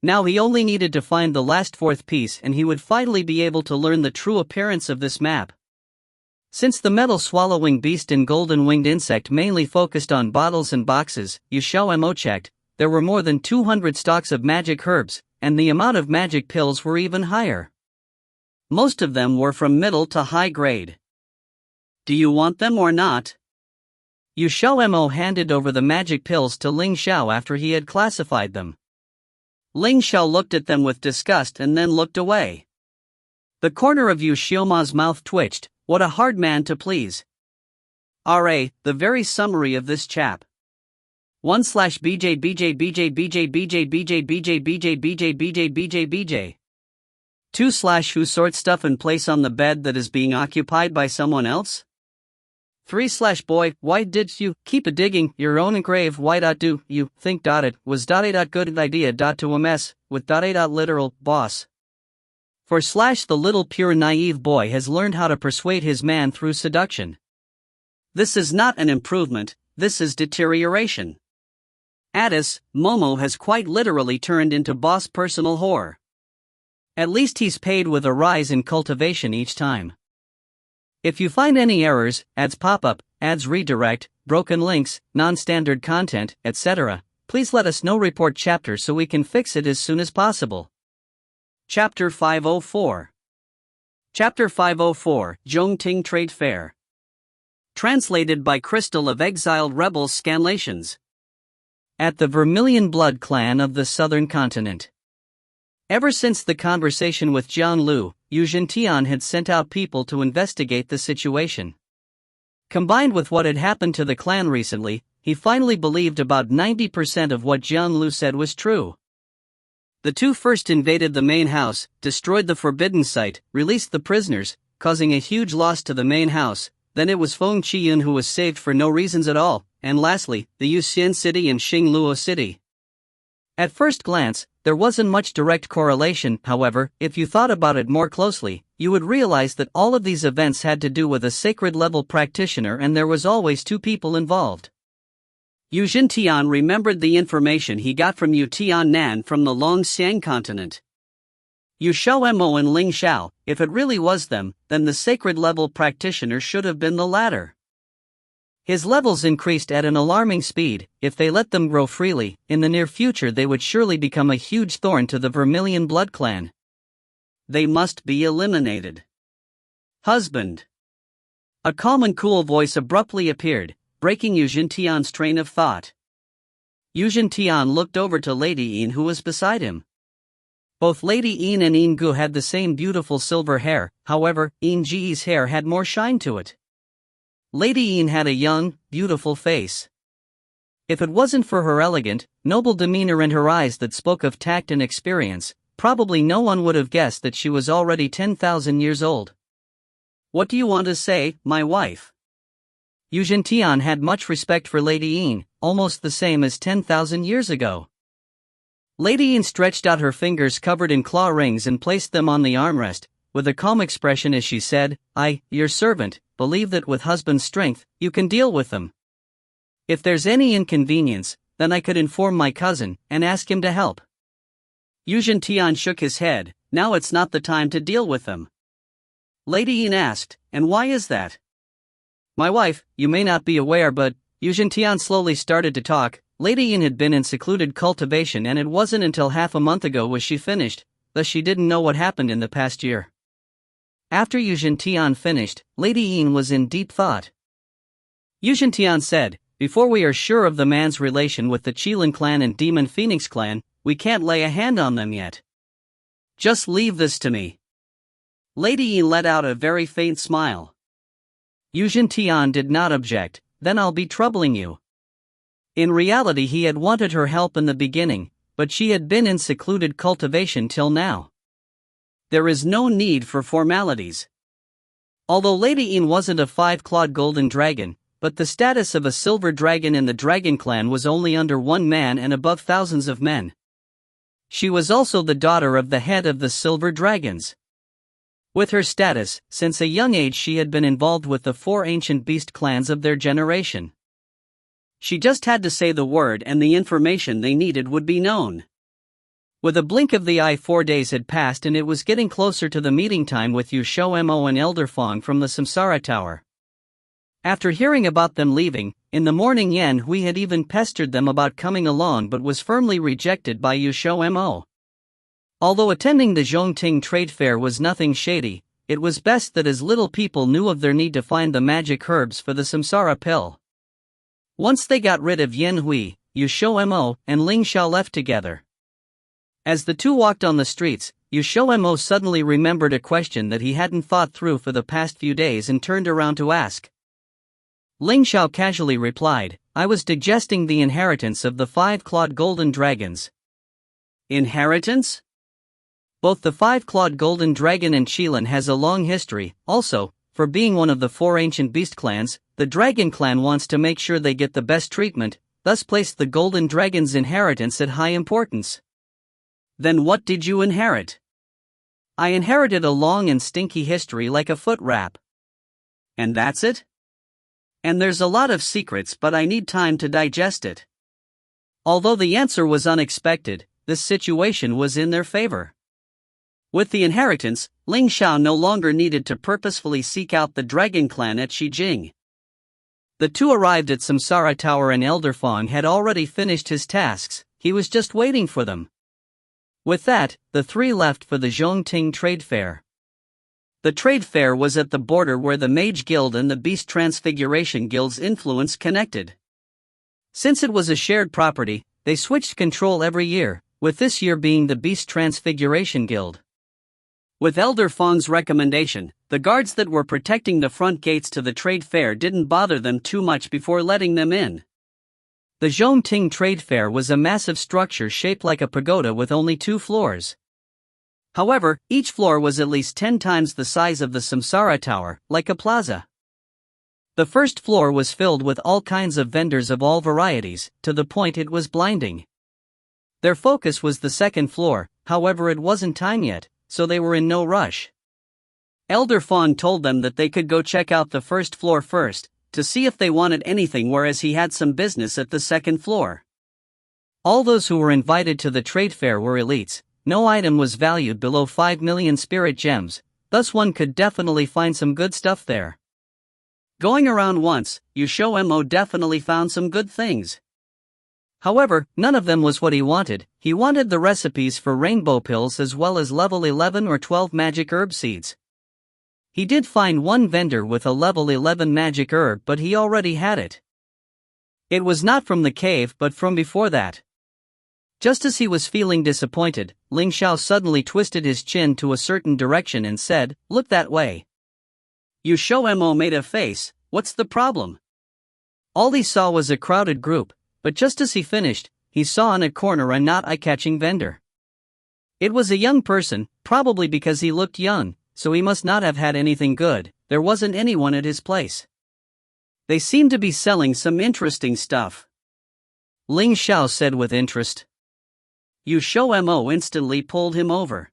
Now he only needed to find the last 4th piece and he would finally be able to learn the true appearance of this map. Since the metal-swallowing beast and golden-winged insect mainly focused on bottles and boxes, XiaoMo checked, there were more than 200 stalks of magic herbs, and the amount of magic pills were even higher. Most of them were from middle to high grade. "Do you want them or not?" XiaoMo handed over the magic pills to Ling Xiao after he had classified them. Ling Xiao looked at them with disgust and then looked away. The corner of XiaoMo's mouth twitched. What a hard man to please. The very summary of this chap. 1/BJ. 2/Who sorts stuff and place on the bed that is being occupied by someone else? 3/Boy, why did you keep a digging your own grave? Why do you think it was good idea to mess with literal boss? 4/ The little pure naive boy has learned how to persuade his man through seduction. This is not an improvement, this is deterioration. Addis, Momo has quite literally turned into boss personal whore. At least he's paid with a rise in cultivation each time. If you find any errors, ads pop up, ads redirect, broken links, non-standard content, etc., please let us know. Report chapter so we can fix it as soon as possible. Chapter 504. Chapter 504, Zhongting Trade Fair. Translated by Crystal of Exiled Rebels Scanlations. At the Vermilion Blood Clan of the Southern Continent. Ever since the conversation with Jian Lu, Yu Zhentian had sent out people to investigate the situation. Combined with what had happened to the clan recently, he finally believed about 90% of what Jian Lu said was true. The 2 first invaded the main house, destroyed the forbidden site, released the prisoners, causing a huge loss to the main house. Then it was Feng Qiyun who was saved for no reasons at all, and lastly, the Yuxian City and Xingluo City. At first glance, there wasn't much direct correlation. However, if you thought about it more closely, you would realize that all of these events had to do with a sacred-level practitioner and there was always 2 people involved. Yu Zhentian remembered the information he got from Yu Tiannan from the Longxiang continent. XiaoMo and Ling Xiao, if it really was them, then the sacred-level practitioner should have been the latter. His levels increased at an alarming speed. If they let them grow freely, in the near future they would surely become a huge thorn to the Vermilion Blood Clan. They must be eliminated. Husband. A calm and cool voice abruptly appeared, breaking Yu Zhentian's train of thought. Yu Zhentian looked over to Lady Yin who was beside him. Both Lady Yin and Yin Gu had the same beautiful silver hair, however, Yin Ji's hair had more shine to it. Lady Yin had a young, beautiful face. If it wasn't for her elegant, noble demeanor and her eyes that spoke of tact and experience, probably no one would have guessed that she was already 10,000 years old. What do you want to say, my wife? Yu Zhentian had much respect for Lady Yin, almost the same as 10,000 years ago. Lady Yin stretched out her fingers covered in claw rings and placed them on the armrest, with a calm expression as she said, "I, your servant, believe that with husband's strength, you can deal with them. If there's any inconvenience, then I could inform my cousin, and ask him to help." Yu Zhentian shook his head. "Now it's not the time to deal with them." Lady Yin asked, "And why is that?" "My wife, you may not be aware but," Yu Zhentian slowly started to talk, Lady Yin had been in secluded cultivation and it wasn't until half a month ago was she finished, thus she didn't know what happened in the past year. After Yu Zhentian finished, Lady Yin was in deep thought. Yu Zhentian said, "Before we are sure of the man's relation with the Qilin clan and Demon Phoenix clan, we can't lay a hand on them yet. Just leave this to me." Lady Yin let out a very faint smile. Yu Zhentian did not object. "Then I'll be troubling you." In reality, he had wanted her help in the beginning, but she had been in secluded cultivation till now. There is no need for formalities. Although Lady Yin wasn't a 5-clawed golden dragon, but the status of a silver dragon in the dragon clan was only under one man and above thousands of men. She was also the daughter of the head of the silver dragons. With her status, since a young age she had been involved with the 4 ancient beast clans of their generation. She just had to say the word and the information they needed would be known. With a blink of the eye 4 days had passed and it was getting closer to the meeting time with XiaoMo and Elder Fong from the Samsara Tower. After hearing about them leaving, in the morning Yan Hui had even pestered them about coming along but was firmly rejected by XiaoMo. Although attending the Zhongting trade fair was nothing shady, it was best that as little people knew of their need to find the magic herbs for the Samsara pill. Once they got rid of Yan Hui, XiaoMo and Ling Xiao left together. As the two walked on the streets, XiaoMo suddenly remembered a question that he hadn't thought through for the past few days and turned around to ask. Ling Xiao casually replied, "I was digesting the inheritance of the 5-clawed golden dragons." Inheritance? Both the 5-clawed golden dragon and Qilin has a long history. Also, for being one of the 4 ancient beast clans, the dragon clan wants to make sure they get the best treatment, thus placed the golden dragon's inheritance at high importance. Then what did you inherit? I inherited a long and stinky history like a foot wrap. And that's it? And there's a lot of secrets, but I need time to digest it. Although the answer was unexpected, this situation was in their favor. With the inheritance, Ling Xiao no longer needed to purposefully seek out the dragon clan at Xijing. The two arrived at Samsara Tower and Elder Fong had already finished his tasks, he was just waiting for them. With that, the three left for the Zhongting trade fair. The trade fair was at the border where the Mage Guild and the Beast Transfiguration Guild's influence connected. Since it was a shared property, they switched control every year, with this year being the Beast Transfiguration Guild. With Elder Fong's recommendation, the guards that were protecting the front gates to the trade fair didn't bother them too much before letting them in. The Zhongting trade fair was a massive structure shaped like a pagoda with only 2 floors. However, each floor was at least 10 times the size of the Samsara Tower, like a plaza. The first floor was filled with all kinds of vendors of all varieties, to the point it was blinding. Their focus was the second floor, however it wasn't time yet, so they were in no rush. Elder Fong told them that they could go check out the first floor first, to see if they wanted anything, whereas he had some business at the second floor. All those who were invited to the trade fair were elites. No item was valued below 5 million spirit gems, thus one could definitely find some good stuff there. Going around once, XiaoMo definitely found some good things. However, none of them was what he wanted. He wanted the recipes for rainbow pills as well as level 11 or 12 magic herb seeds. He did find one vendor with a level 11 magic herb, but he already had it. It was not from the cave but from before that. Just as he was feeling disappointed, Ling Xiao suddenly twisted his chin to a certain direction and said, "Look that way." XiaoMo made a face. "What's the problem?" All he saw was a crowded group, but just as he finished, he saw in a corner a not eye-catching vendor. It was a young person, probably because he looked young, so he must not have had anything good. There wasn't anyone at his place. They seemed to be selling some interesting stuff. Ling Xiao said with interest. XiaoMo instantly pulled him over.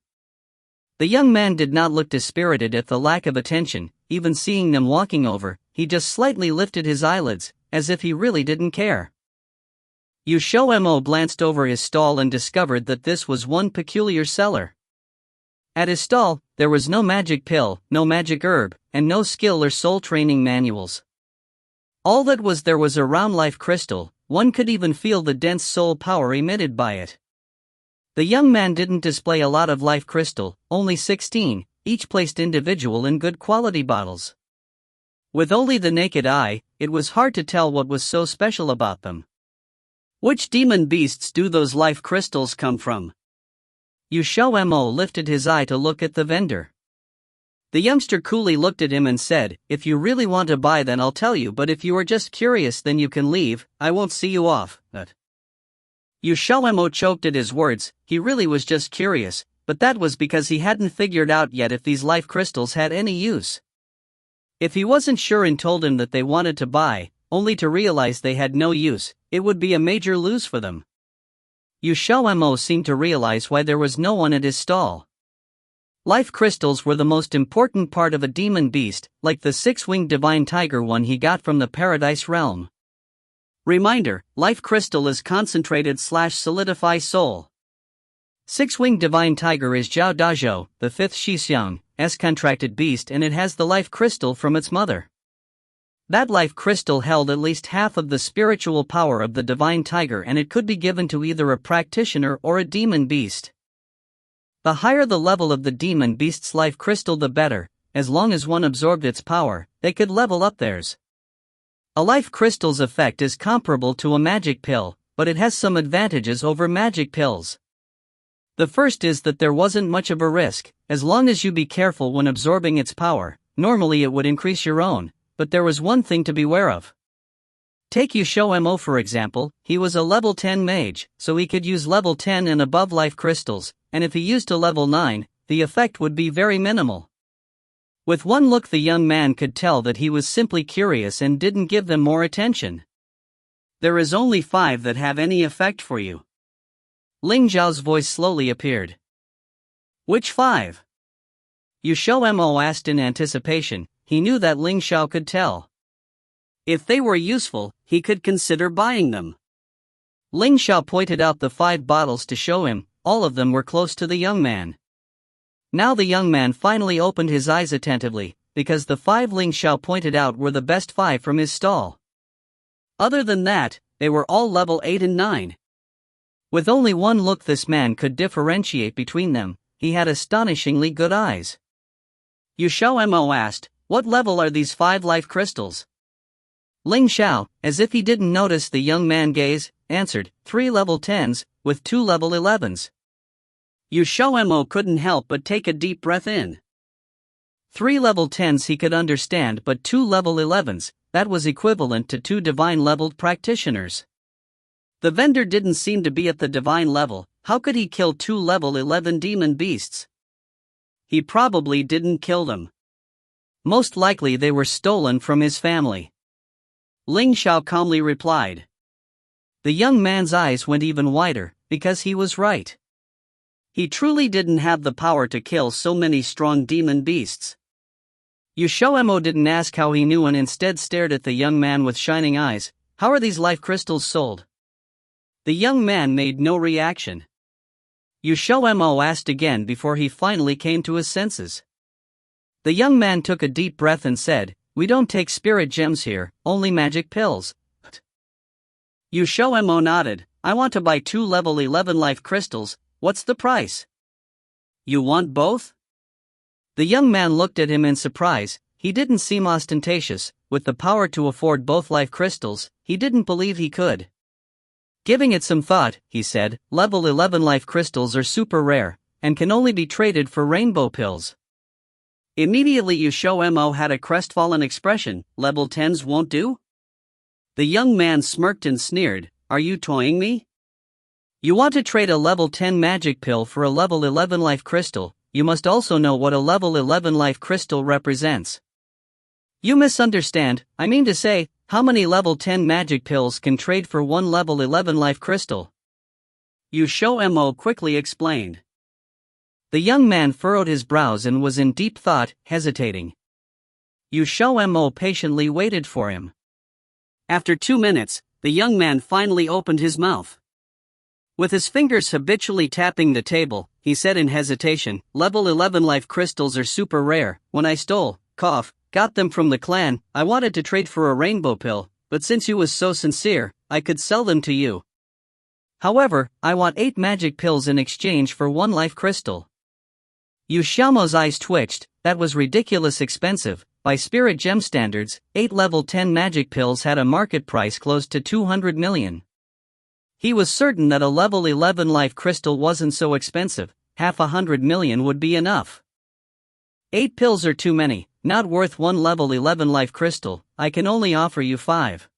The young man did not look dispirited at the lack of attention, even seeing them walking over, he just slightly lifted his eyelids, as if he really didn't care. XiaoMo glanced over his stall and discovered that this was one peculiar seller. At his stall, there was no magic pill, no magic herb, and no skill or soul training manuals. All that was there was a round life crystal, one could even feel the dense soul power emitted by it. The young man didn't display a lot of life crystal, only 16, each placed individual in good quality bottles. With only the naked eye, it was hard to tell what was so special about them. Which demon beasts do those life crystals come from? XiaoMo lifted his eye to look at the vendor. The youngster coolly looked at him and said, "If you really want to buy, then I'll tell you, but if you are just curious, then you can leave, I won't see you off." XiaoMo choked at his words. He really was just curious, but that was because he hadn't figured out yet if these life crystals had any use. If he wasn't sure and told him that they wanted to buy, only to realize they had no use, it would be a major lose for them. XiaoMo seemed to realize why there was no one at his stall. Life crystals were the most important part of a demon beast, like the six-winged divine tiger one he got from the paradise realm. Reminder: life crystal is concentrated/solidify soul. Six-winged divine tiger is Zhao Dazhou, the fifth Xiang's contracted beast, and it has the life crystal from its mother. That life crystal held at least half of the spiritual power of the divine tiger, and it could be given to either a practitioner or a demon beast. The higher the level of the demon beast's life crystal, the better. As long as one absorbed its power, they could level up theirs. A life crystal's effect is comparable to a magic pill, but it has some advantages over magic pills. The first is that there wasn't much of a risk. As long as you be careful when absorbing its power, normally it would increase your own, but there was one thing to beware of. Take XiaoMo for example. He was a level 10 mage, so he could use level 10 and above life crystals, and if he used a level 9, the effect would be very minimal. With one look, the young man could tell that he was simply curious and didn't give them more attention. "There is only 5 that have any effect for you." Ling Zhao's voice slowly appeared. "Which 5?" XiaoMo asked in anticipation. He knew that Ling Xiao could tell. If they were useful, he could consider buying them. Ling Xiao pointed out the 5 bottles to show him. All of them were close to the young man. Now the young man finally opened his eyes attentively, because the 5 Ling Xiao pointed out were the best 5 from his stall. Other than that, they were all level 8 and 9. With only one look, this man could differentiate between them. He had astonishingly good eyes. XiaoMo asked, "What level are these 5 life crystals?" Ling Xiao, as if he didn't notice the young man gaze, answered, 3 level 10s, with 2 level 11s. XiaoMo couldn't help but take a deep breath in. 3 level 10s he could understand, but 2 level 11s, that was equivalent to 2 divine-leveled practitioners. The vendor didn't seem to be at the divine level. How could he kill 2 level 11 demon beasts? He probably didn't kill them. Most likely they were stolen from his family. Ling Xiao calmly replied. The young man's eyes went even wider, because he was right. He truly didn't have the power to kill so many strong demon beasts. XiaoMo didn't ask how he knew and instead stared at the young man with shining eyes. "How are these life crystals sold?" The young man made no reaction. XiaoMo asked again before he finally came to his senses. The young man took a deep breath and said, "We don't take spirit gems here, only magic pills." XiaoMo nodded. "I want to buy 2 level 11 life crystals. What's the price?" "You want both?" The young man looked at him in surprise. He didn't seem ostentatious. With the power to afford both life crystals, he didn't believe he could. Giving it some thought, he said, "Level 11 life crystals are super rare, and can only be traded for rainbow pills." Immediately XiaoMo had a crestfallen expression. "Level 10s won't do?" The young man smirked and sneered. "Are you toying me? You want to trade a level 10 magic pill for a level 11 life crystal? You must also know what a level 11 life crystal represents." "You misunderstand. I mean to say, how many level 10 magic pills can trade for 1 level 11 life crystal?" XiaoMo quickly explained. The young man furrowed his brows and was in deep thought, hesitating. XiaoMo patiently waited for him. After 2 minutes, the young man finally opened his mouth. With his fingers habitually tapping the table, he said in hesitation, "Level 11 life crystals are super rare. When I got them from the clan, I wanted to trade for a rainbow pill, but since you was so sincere, I could sell them to you. However, I want 8 magic pills in exchange for 1 life crystal." XiaoMo's eyes twitched. That was ridiculous expensive. By spirit gem standards, 8 level 10 magic pills had a market price close to 200 million. He was certain that a level 11 life crystal wasn't so expensive. 100 million would be enough. 8 pills are too many, not worth one level 11 life crystal, I can only offer you 5.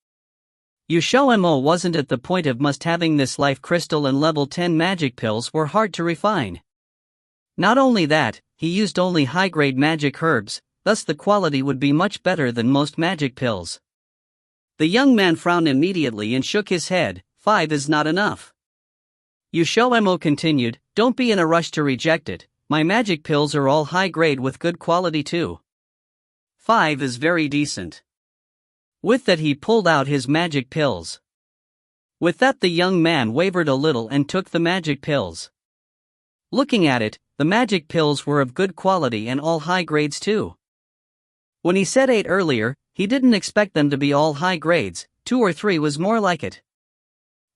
XiaoMo wasn't at the point of must having this life crystal, and level 10 magic pills were hard to refine. Not only that, he used only high-grade magic herbs, thus the quality would be much better than most magic pills. The young man frowned immediately and shook his head. 5 is not enough. XiaoMo continued, don't be in a rush to reject it, my magic pills are all high grade with good quality too. 5 is very decent. With that he pulled out his magic pills. With that the young man wavered a little and took the magic pills. Looking at it, the magic pills were of good quality and all high grades too. When he said 8 earlier, he didn't expect them to be all high grades, 2 or 3 was more like it.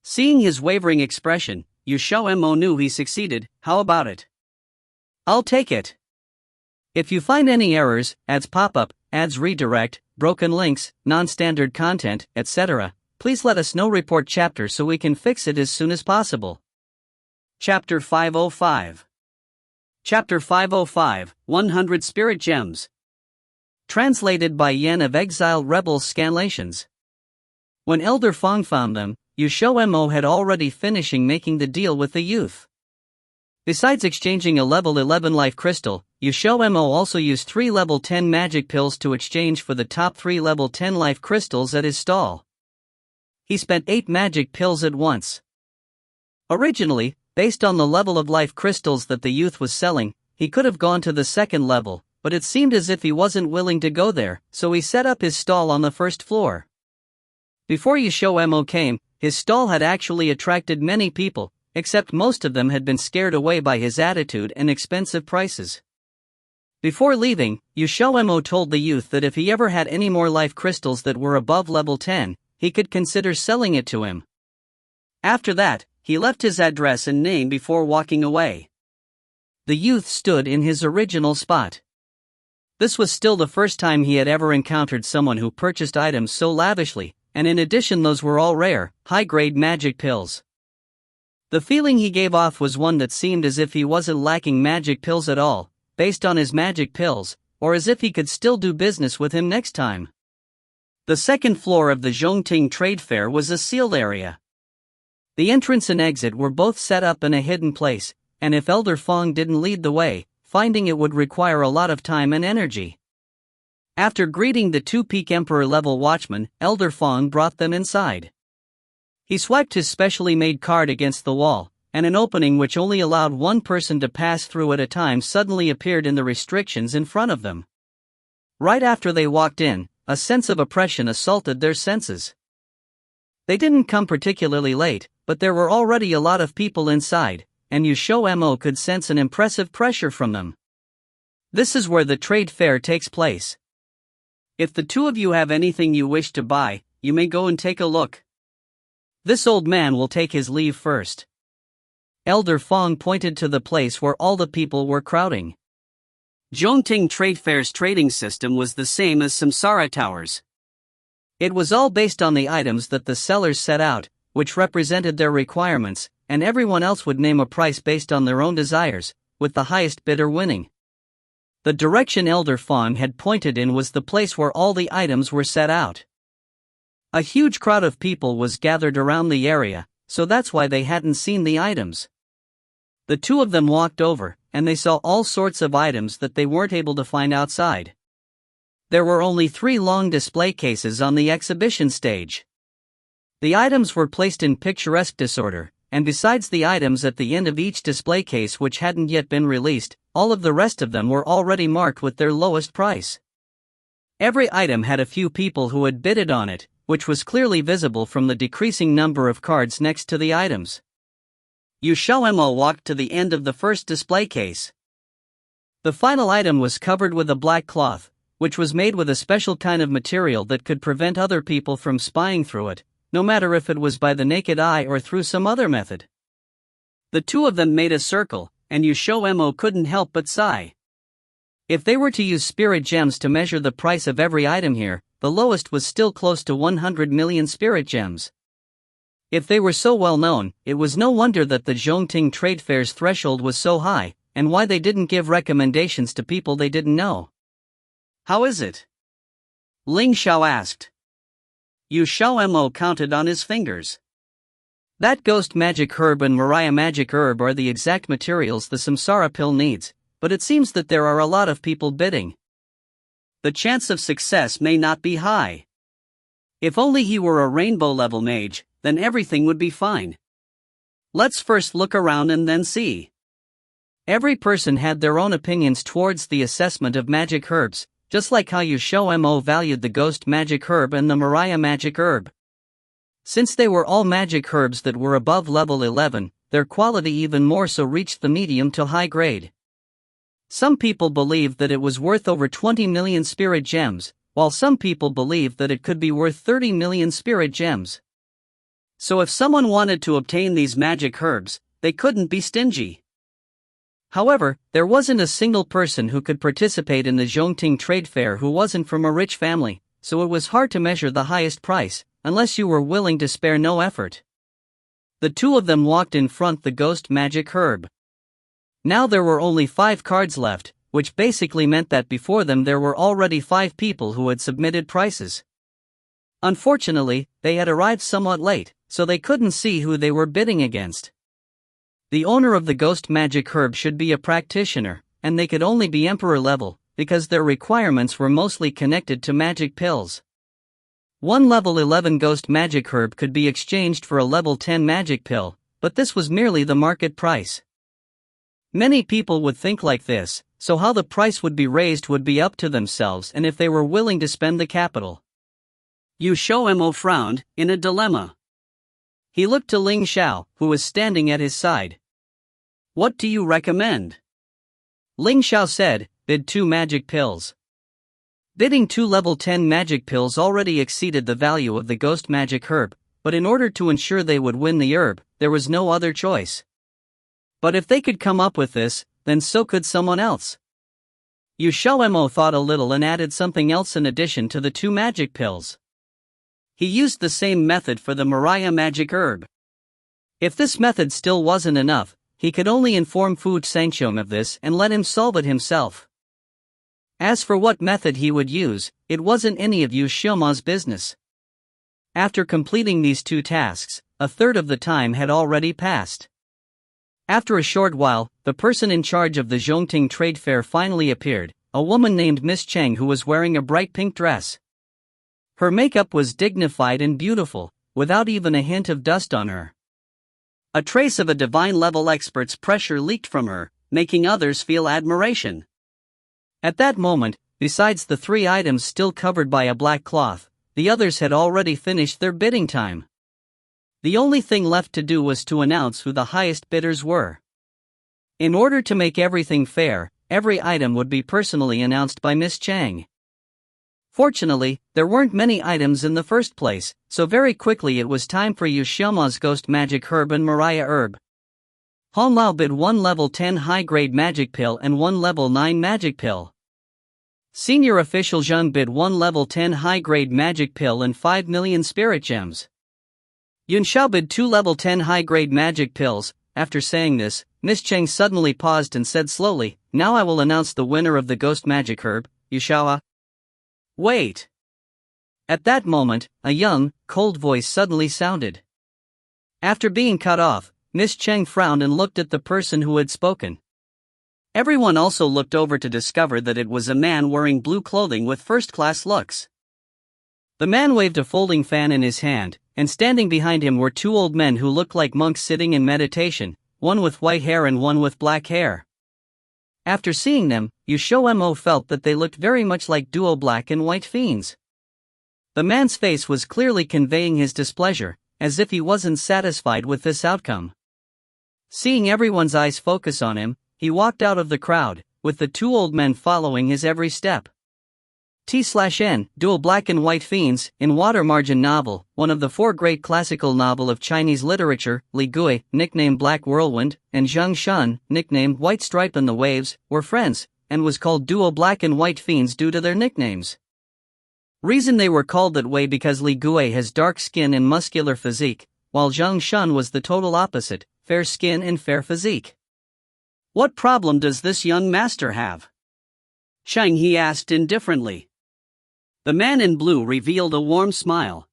Seeing his wavering expression, XiaoMo knew he succeeded. How about it? I'll take it. If you find any errors, ads pop up, ads redirect, broken links, non-standard content, etc., please let us know. Report chapter so we can fix it as soon as possible. Chapter 505. Chapter 505, 100 Spirit Gems. Translated by Yan of Exile Rebels Scanlations. When Elder Fong found them, XiaoMo had already finishing making the deal with the youth. Besides exchanging a level 11 life crystal, XiaoMo also used 3 level 10 magic pills to exchange for the top 3 level 10 life crystals at his stall. He spent 8 magic pills at once. Originally, based on the level of life crystals that the youth was selling, he could have gone to the second level, but it seemed as if he wasn't willing to go there, so he set up his stall on the first floor. Before XiaoMo came, his stall had actually attracted many people, except most of them had been scared away by his attitude and expensive prices. Before leaving, XiaoMo told the youth that if he ever had any more life crystals that were above level 10, he could consider selling it to him. After that, he left his address and name before walking away. The youth stood in his original spot. This was still the first time he had ever encountered someone who purchased items so lavishly, and in addition those were all rare, high-grade magic pills. The feeling he gave off was one that seemed as if he wasn't lacking magic pills at all, based on his magic pills, or as if he could still do business with him next time. The second floor of the Zhongting Trade Fair was a sealed area. The entrance and exit were both set up in a hidden place, and if Elder Fong didn't lead the way, finding it would require a lot of time and energy. After greeting the 2 Peak Emperor level watchmen, Elder Fong brought them inside. He swiped his specially made card against the wall, and an opening which only allowed one person to pass through at a time suddenly appeared in the restrictions in front of them. Right after they walked in, a sense of oppression assaulted their senses. They didn't come particularly late, but there were already a lot of people inside, and XiaoMo could sense an impressive pressure from them. This is where the trade fair takes place. If the 2 of you have anything you wish to buy, you may go and take a look. This old man will take his leave first. Elder Fong pointed to the place where all the people were crowding. Zhongting Trade Fair's trading system was the same as Samsara Towers. It was all based on the items that the sellers set out, which represented their requirements, and everyone else would name a price based on their own desires, with the highest bidder winning. The direction Elder Fong had pointed in was the place where all the items were set out. A huge crowd of people was gathered around the area, so that's why they hadn't seen the items. The 2 of them walked over, and they saw all sorts of items that they weren't able to find outside. There were only 3 long display cases on the exhibition stage. The items were placed in picturesque disorder, and besides the items at the end of each display case which hadn't yet been released, all of the rest of them were already marked with their lowest price. Every item had a few people who had bidded on it, which was clearly visible from the decreasing number of cards next to the items. XiaoMo walked to the end of the first display case. The final item was covered with a black cloth, which was made with a special kind of material that could prevent other people from spying through it, no matter if it was by the naked eye or through some other method. The 2 of them made a circle, and XiaoMo couldn't help but sigh. If they were to use spirit gems to measure the price of every item here, the lowest was still close to 100 million spirit gems. If they were so well known, it was no wonder that the Zhongting Trade Fair's threshold was so high, and why they didn't give recommendations to people they didn't know. How is it? Ling Xiao asked. XiaoMo counted on his fingers. That ghost magic herb and Mariah magic herb are the exact materials the samsara pill needs, but it seems that there are a lot of people bidding. The chance of success may not be high. If only he were a rainbow level mage, then everything would be fine. Let's first look around and then see. Every person had their own opinions towards the assessment of magic herbs, just like how XiaoMo valued the ghost magic herb and the Mariah magic herb. Since they were all magic herbs that were above level 11, their quality even more so reached the medium to high grade. Some people believed that it was worth over 20 million spirit gems, while some people believed that it could be worth 30 million spirit gems. So if someone wanted to obtain these magic herbs, they couldn't be stingy. However, there wasn't a single person who could participate in the Zhongting trade fair who wasn't from a rich family, so it was hard to measure the highest price, unless you were willing to spare no effort. The two of them walked in front the ghost magic herb. Now there were only 5 cards left, which basically meant that before them there were already 5 people who had submitted prices. Unfortunately, they had arrived somewhat late, so they couldn't see who they were bidding against. The owner of the ghost magic herb should be a practitioner, and they could only be emperor level, because their requirements were mostly connected to magic pills. One level 11 ghost magic herb could be exchanged for a level 10 magic pill, but this was merely the market price. Many people would think like this, so how the price would be raised would be up to themselves and if they were willing to spend the capital. XiaoMo frowned, in a dilemma. He looked to Ling Xiao, who was standing at his side. What do you recommend? Ling Xiao said, bid 2 magic pills. Bidding 2 level 10 magic pills already exceeded the value of the ghost magic herb, but in order to ensure they would win the herb, there was no other choice. But if they could come up with this, then so could someone else. XiaoMo thought a little and added something else in addition to the 2 magic pills. He used the same method for the Mariah magic herb. If this method still wasn't enough, he could only inform Fu Shangqiong of this and let him solve it himself. As for what method he would use, it wasn't any of XiaoMo's business. After completing these 2 tasks, a third of the time had already passed. After a short while, the person in charge of the Zhongting trade fair finally appeared, a woman named Miss Cheng who was wearing a bright pink dress. Her makeup was dignified and beautiful, without even a hint of dust on her. A trace of a divine-level expert's pressure leaked from her, making others feel admiration. At that moment, besides the 3 items still covered by a black cloth, the others had already finished their bidding time. The only thing left to do was to announce who the highest bidders were. In order to make everything fair, every item would be personally announced by Miss Chang. Fortunately, there weren't many items in the first place, so very quickly it was time for XiaoMo's ghost magic herb and Mariah herb. Han Lao bid 1 level 10 high-grade magic pill and 1 level 9 magic pill. Senior official Zheng bid 1 level 10 high-grade magic pill and 5 million spirit gems. Yun Xiao bid 2 level 10 high-grade magic pills. After saying this, Miss Cheng suddenly paused and said slowly, now I will announce the winner of the ghost magic herb, Xiao. Wait. At that moment, a young, cold voice suddenly sounded. After being cut off, Miss Cheng frowned and looked at the person who had spoken. Everyone also looked over to discover that it was a man wearing blue clothing with first-class looks. The man waved a folding fan in his hand, and standing behind him were 2 old men who looked like monks sitting in meditation, one with white hair and one with black hair. After seeing them, XiaoMo felt that they looked very much like duo black and white fiends. The man's face was clearly conveying his displeasure, as if he wasn't satisfied with this outcome. Seeing everyone's eyes focus on him, he walked out of the crowd, with the 2 old men following his every step. T/N, Dual Black and White Fiends, in Water Margin novel, one of the 4 great classical novel of Chinese literature, Li Gui, nicknamed Black Whirlwind, and Zhang Shun, nicknamed White Stripe and the Waves, were friends, and was called Dual Black and White Fiends due to their nicknames. Reason they were called that way because Li Gui has dark skin and muscular physique, while Zhang Shun was the total opposite, fair skin and fair physique. What problem does this young master have? Shang He asked indifferently. The man in blue revealed a warm smile.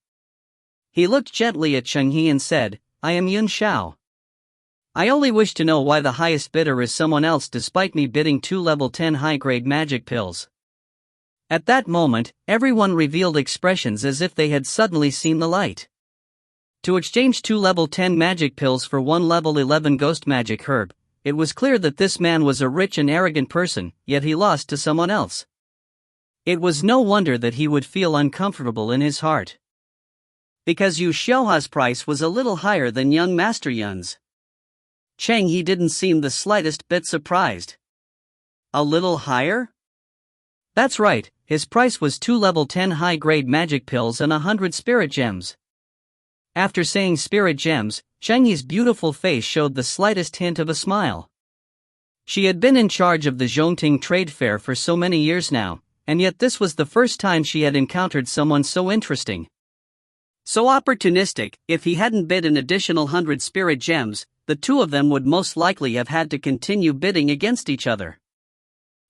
He looked gently at Shang He and said, I am Yun Xiao. I only wish to know why the highest bidder is someone else despite me bidding 2 level 10 high-grade magic pills. At that moment, everyone revealed expressions as if they had suddenly seen the light. To exchange 2 level 10 magic pills for 1 level 11 ghost magic herb, it was clear that this man was a rich and arrogant person, yet he lost to someone else. It was no wonder that he would feel uncomfortable in his heart. Because Yu Xiao's price was a little higher than young Master Yun's. Chang He didn't seem the slightest bit surprised. A little higher? That's right, his price was 2 level 10 high-grade magic pills and 100 spirit gems. After saying spirit gems, Chang He's beautiful face showed the slightest hint of a smile. She had been in charge of the Zhongting trade fair for so many years now, and yet this was the first time she had encountered someone so interesting. So opportunistic. If he hadn't bid an additional 100 spirit gems, the two of them would most likely have had to continue bidding against each other.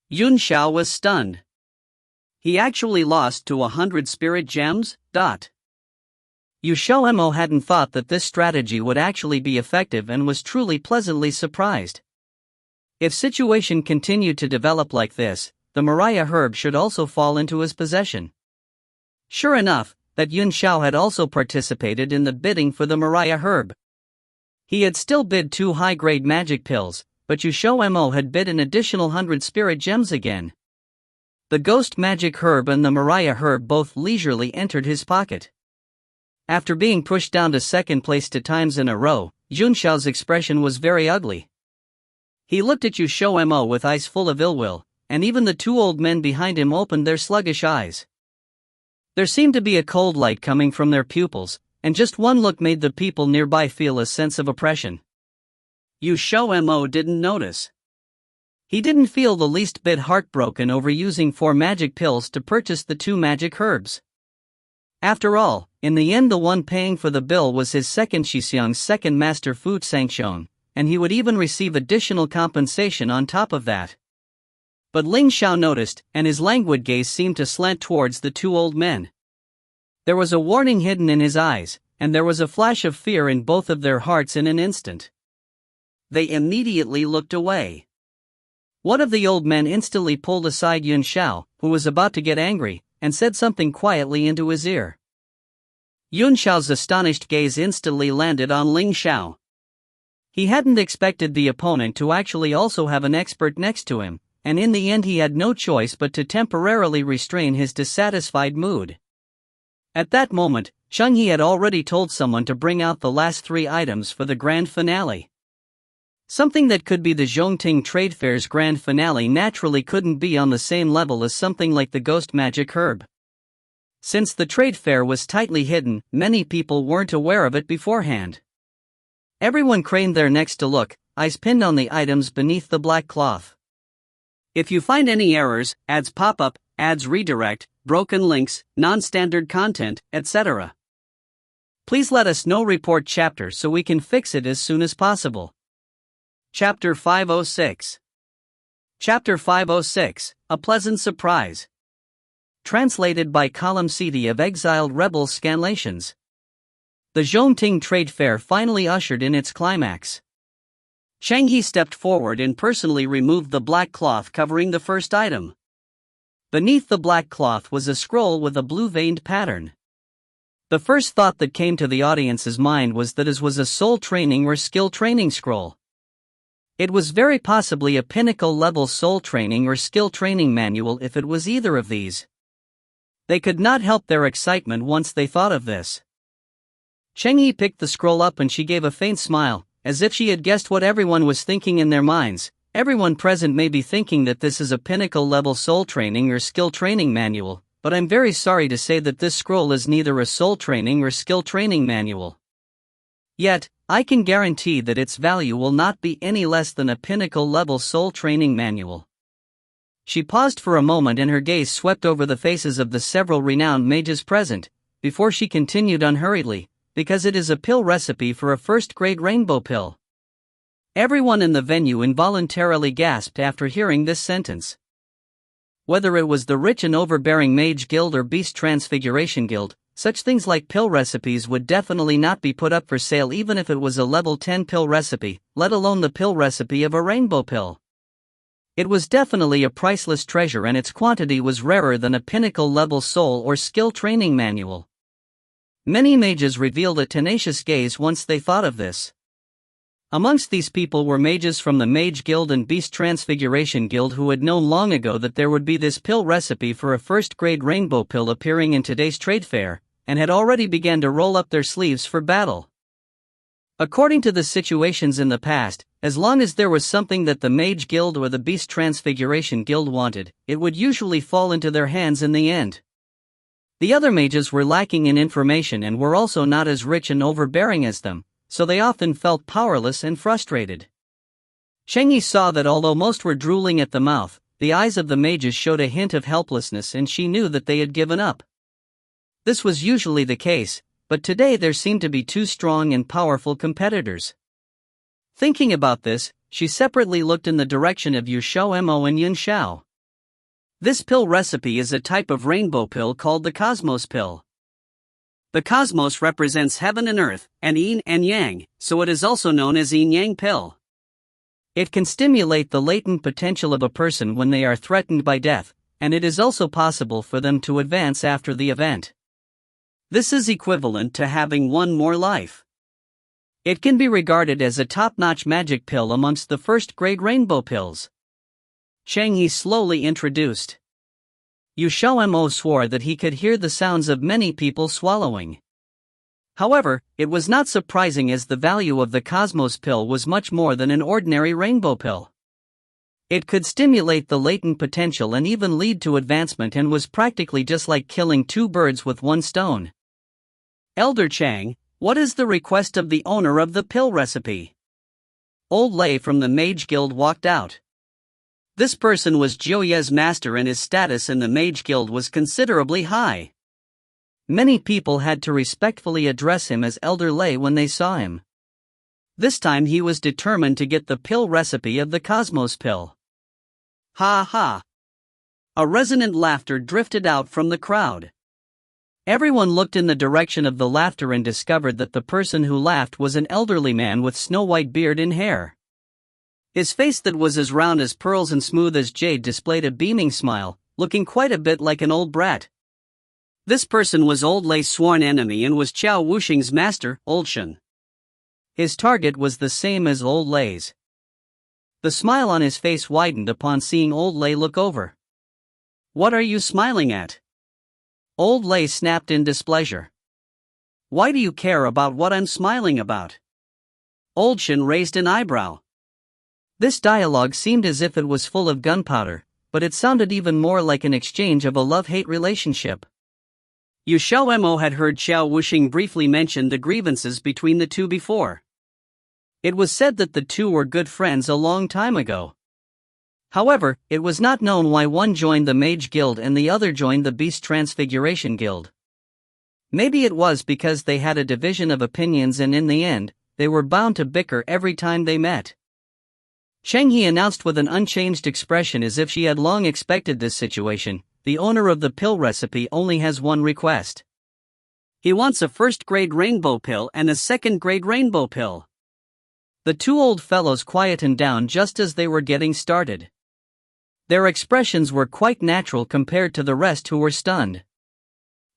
Yun Xiao was stunned. He actually lost to 100 spirit gems? XiaoMo hadn't thought that this strategy would actually be effective and was truly pleasantly surprised. If situation continued to develop like this, the Mariah herb should also fall into his possession. Sure enough, that Yun Xiao had also participated in the bidding for the Mariah herb. He had still bid 2 high-grade magic pills, but XiaoMo had bid an additional 100 spirit gems again. The ghost magic herb and the Mariah herb both leisurely entered his pocket. After being pushed down to second place 2 times in a row, Yun Xiao's expression was very ugly. He looked at XiaoMo with eyes full of ill will, and even the 2 old men behind him opened their sluggish eyes. There seemed to be a cold light coming from their pupils, and just one look made the people nearby feel a sense of oppression. XiaoMo didn't notice. He didn't feel the least bit heartbroken over using 4 magic pills to purchase the 2 magic herbs. After all, in the end the one paying for the bill was his second Xixiang's second master Fu Sangxiong, and he would even receive additional compensation on top of that. But Ling Xiao noticed, and his languid gaze seemed to slant towards the 2 old men. There was a warning hidden in his eyes, and there was a flash of fear in both of their hearts in an instant. They immediately looked away. One of the old men instantly pulled aside Yun Xiao, who was about to get angry, and said something quietly into his ear. Yun Xiao's astonished gaze instantly landed on Ling Xiao. He hadn't expected the opponent to actually also have an expert next to him, and in the end he had no choice but to temporarily restrain his dissatisfied mood. At that moment, Shang He had already told someone to bring out the last 3 items for the grand finale. Something that could be the Zhongting Trade Fair's grand finale naturally couldn't be on the same level as something like the ghost magic herb. Since the trade fair was tightly hidden, many people weren't aware of it beforehand. Everyone craned their necks to look, eyes pinned on the items beneath the black cloth. If you find any errors, ads pop up, ads redirect, broken links, non-standard content, etc., please let us know. Report chapter so we can fix it as soon as possible. Chapter 506. Chapter 506, A Pleasant Surprise. Translated by Column CD of Exiled Rebels Scanlations. The Zhongting Trade Fair finally ushered in its climax. Shang He stepped forward and personally removed the black cloth covering the first item. Beneath the black cloth was a scroll with a blue-veined pattern. The first thought that came to the audience's mind was that it was a soul training or skill training scroll. It was very possibly a pinnacle-level soul training or skill training manual if it was either of these. They could not help their excitement once they thought of this. Cheng Yi picked the scroll up and she gave a faint smile, as if she had guessed what everyone was thinking in their minds. Everyone present may be thinking that this is a pinnacle-level soul training or skill training manual, but I'm very sorry to say that this scroll is neither a soul training or skill training manual. Yet, I can guarantee that its value will not be any less than a pinnacle-level soul training manual. She paused for a moment and her gaze swept over the faces of the several renowned mages present, before she continued unhurriedly, because it is a pill recipe for a first-grade rainbow pill. Everyone in the venue involuntarily gasped after hearing this sentence. Whether it was the rich and overbearing Mage Guild or Beast Transfiguration Guild, such things like pill recipes would definitely not be put up for sale even if it was a level 10 pill recipe, let alone the pill recipe of a rainbow pill. It was definitely a priceless treasure, and its quantity was rarer than a pinnacle level soul or skill training manual. Many mages revealed a tenacious gaze once they thought of this. Amongst these people were mages from the Mage Guild and Beast Transfiguration Guild who had known long ago that there would be this pill recipe for a first-grade rainbow pill appearing in today's trade fair, and had already begun to roll up their sleeves for battle. According to the situations in the past, as long as there was something that the Mage Guild or the Beast Transfiguration Guild wanted, it would usually fall into their hands in the end. The other mages were lacking in information and were also not as rich and overbearing as them, so they often felt powerless and frustrated. Shengyi saw that although most were drooling at the mouth, the eyes of the mages showed a hint of helplessness, and she knew that they had given up. This was usually the case, but today there seemed to be two strong and powerful competitors. Thinking about this, she separately looked in the direction of XiaoMo and Xiao. This pill recipe is a type of rainbow pill called the Cosmos pill. The cosmos represents heaven and earth, and yin and yang, so it is also known as yin-yang pill. It can stimulate the latent potential of a person when they are threatened by death, and it is also possible for them to advance after the event. This is equivalent to having one more life. It can be regarded as a top-notch magic pill amongst the first-grade rainbow pills. Shengyi slowly introduced. XiaoMo swore that he could hear the sounds of many people swallowing. However, it was not surprising, as the value of the Cosmos pill was much more than an ordinary rainbow pill. It could stimulate the latent potential and even lead to advancement, and was practically just like killing two birds with one stone. Elder Chang, what is the request of the owner of the pill recipe? Old Lei from the Mage Guild walked out. This person was Jiuye's master, and his status in the Mage Guild was considerably high. Many people had to respectfully address him as Elder Lei when they saw him. This time he was determined to get the pill recipe of the Cosmos pill. Ha ha! A resonant laughter drifted out from the crowd. Everyone looked in the direction of the laughter and discovered that the person who laughed was an elderly man with snow-white beard and hair. His face, that was as round as pearls and smooth as jade, displayed a beaming smile, looking quite a bit like an old brat. This person was Old Lei's sworn enemy and was Qiao Wuxing's master, Old Shen. His target was the same as Old Lei's. The smile on his face widened upon seeing Old Lei look over. What are you smiling at? Old Lei snapped in displeasure. Why do you care about what I'm smiling about? Old Shen raised an eyebrow. This dialogue seemed as if it was full of gunpowder, but it sounded even more like an exchange of a love-hate relationship. XiaoMo had heard Qiao Wuxing briefly mention the grievances between the two before. It was said that the two were good friends a long time ago. However, it was not known why one joined the Mage Guild and the other joined the Beast Transfiguration Guild. Maybe it was because they had a division of opinions, and in the end, they were bound to bicker every time they met. Shengyi announced with an unchanged expression, as if she had long expected this situation, the owner of the pill recipe only has one request. He wants a first-grade rainbow pill and a second-grade rainbow pill. The two old fellows quietened down just as they were getting started. Their expressions were quite natural compared to the rest, who were stunned.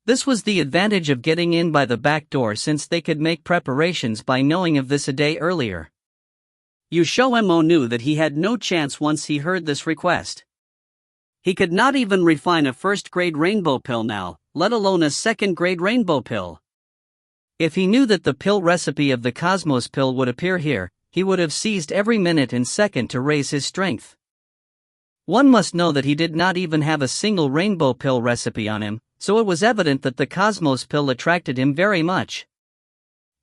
This was the advantage of getting in by the back door, since they could make preparations by knowing of this a day earlier. XiaoMo knew that he had no chance once he heard this request. He could not even refine a first-grade rainbow pill now, let alone a second-grade rainbow pill. If he knew that the pill recipe of the Cosmos pill would appear here, he would have seized every minute and second to raise his strength. One must know that he did not even have a single rainbow pill recipe on him, so it was evident that the Cosmos pill attracted him very much.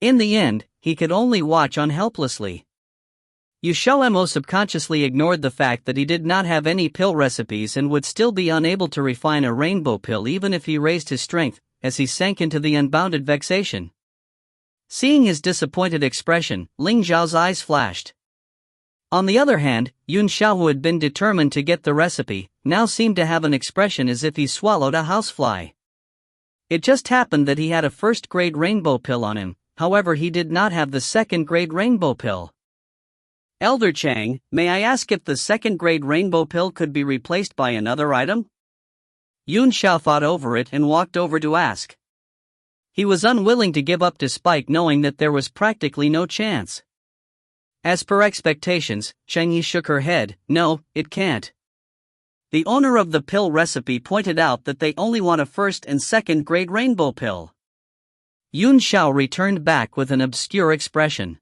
In the end, he could only watch on helplessly. XiaoMo subconsciously ignored the fact that he did not have any pill recipes and would still be unable to refine a rainbow pill even if he raised his strength, as he sank into the unbounded vexation. Seeing his disappointed expression, Ling Zhao's eyes flashed. On the other hand, Yun Xiao, who had been determined to get the recipe, now seemed to have an expression as if he swallowed a housefly. It just happened that he had a first-grade rainbow pill on him, however he did not have the second-grade rainbow pill. Elder Chang, may I ask if the second-grade rainbow pill could be replaced by another item? Yun Xiao thought over it and walked over to ask. He was unwilling to give up despite knowing that there was practically no chance. As per expectations, Cheng Yi shook her head. No, it can't. The owner of the pill recipe pointed out that they only want a first and second grade rainbow pill. Yun Xiao returned back with an obscure expression.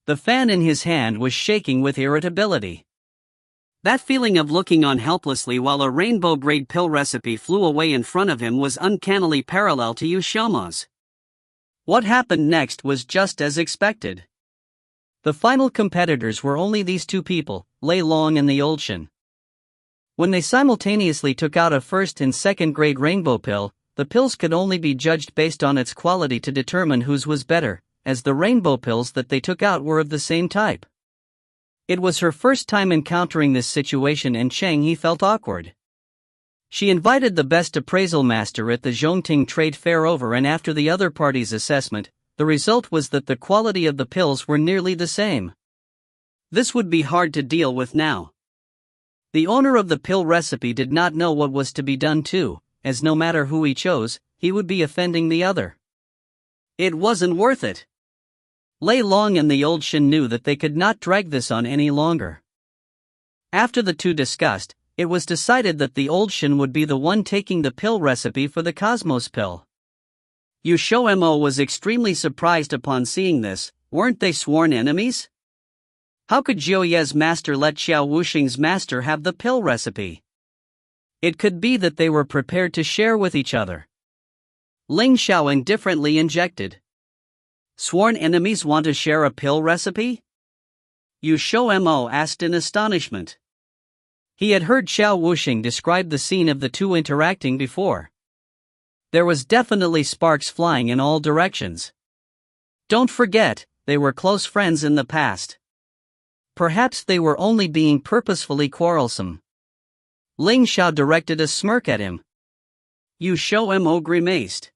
The fan in his hand was shaking with irritability. That feeling of looking on helplessly while a rainbow grade pill recipe flew away in front of him was uncannily parallel to XiaoMo's. What happened next was just as expected. The final competitors were only these two people, Lei Long and the old Shen. When they simultaneously took out a first and second grade rainbow pill, the pills could only be judged based on its quality to determine whose was better, as the rainbow pills that they took out were of the same type. It was her first time encountering this situation and Cheng Yi felt awkward. She invited the best appraisal master at the Zhongting Trade Fair over, and after the other party's assessment, the result was that the quality of the pills were nearly the same. This would be hard to deal with now. The owner of the pill recipe did not know what was to be done too, as no matter who he chose, he would be offending the other. It wasn't worth it. Lei Long and the old Shen knew that they could not drag this on any longer. After the two discussed, it was decided that the old Shen would be the one taking the pill recipe for the Cosmos pill. XiaoMo was extremely surprised upon seeing this. Weren't they sworn enemies? How could Zhou Ye's master let Xiao Wuxing's master have the pill recipe? It could be that they were prepared to share with each other. Ling Xiao indifferently injected. Sworn enemies want to share a pill recipe? XiaoMo asked in astonishment. He had heard Xiao Wuxing describe the scene of the two interacting before. There was definitely sparks flying in all directions. Don't forget, they were close friends in the past. Perhaps they were only being purposefully quarrelsome. Ling Xiao directed a smirk at him. XiaoMo grimaced.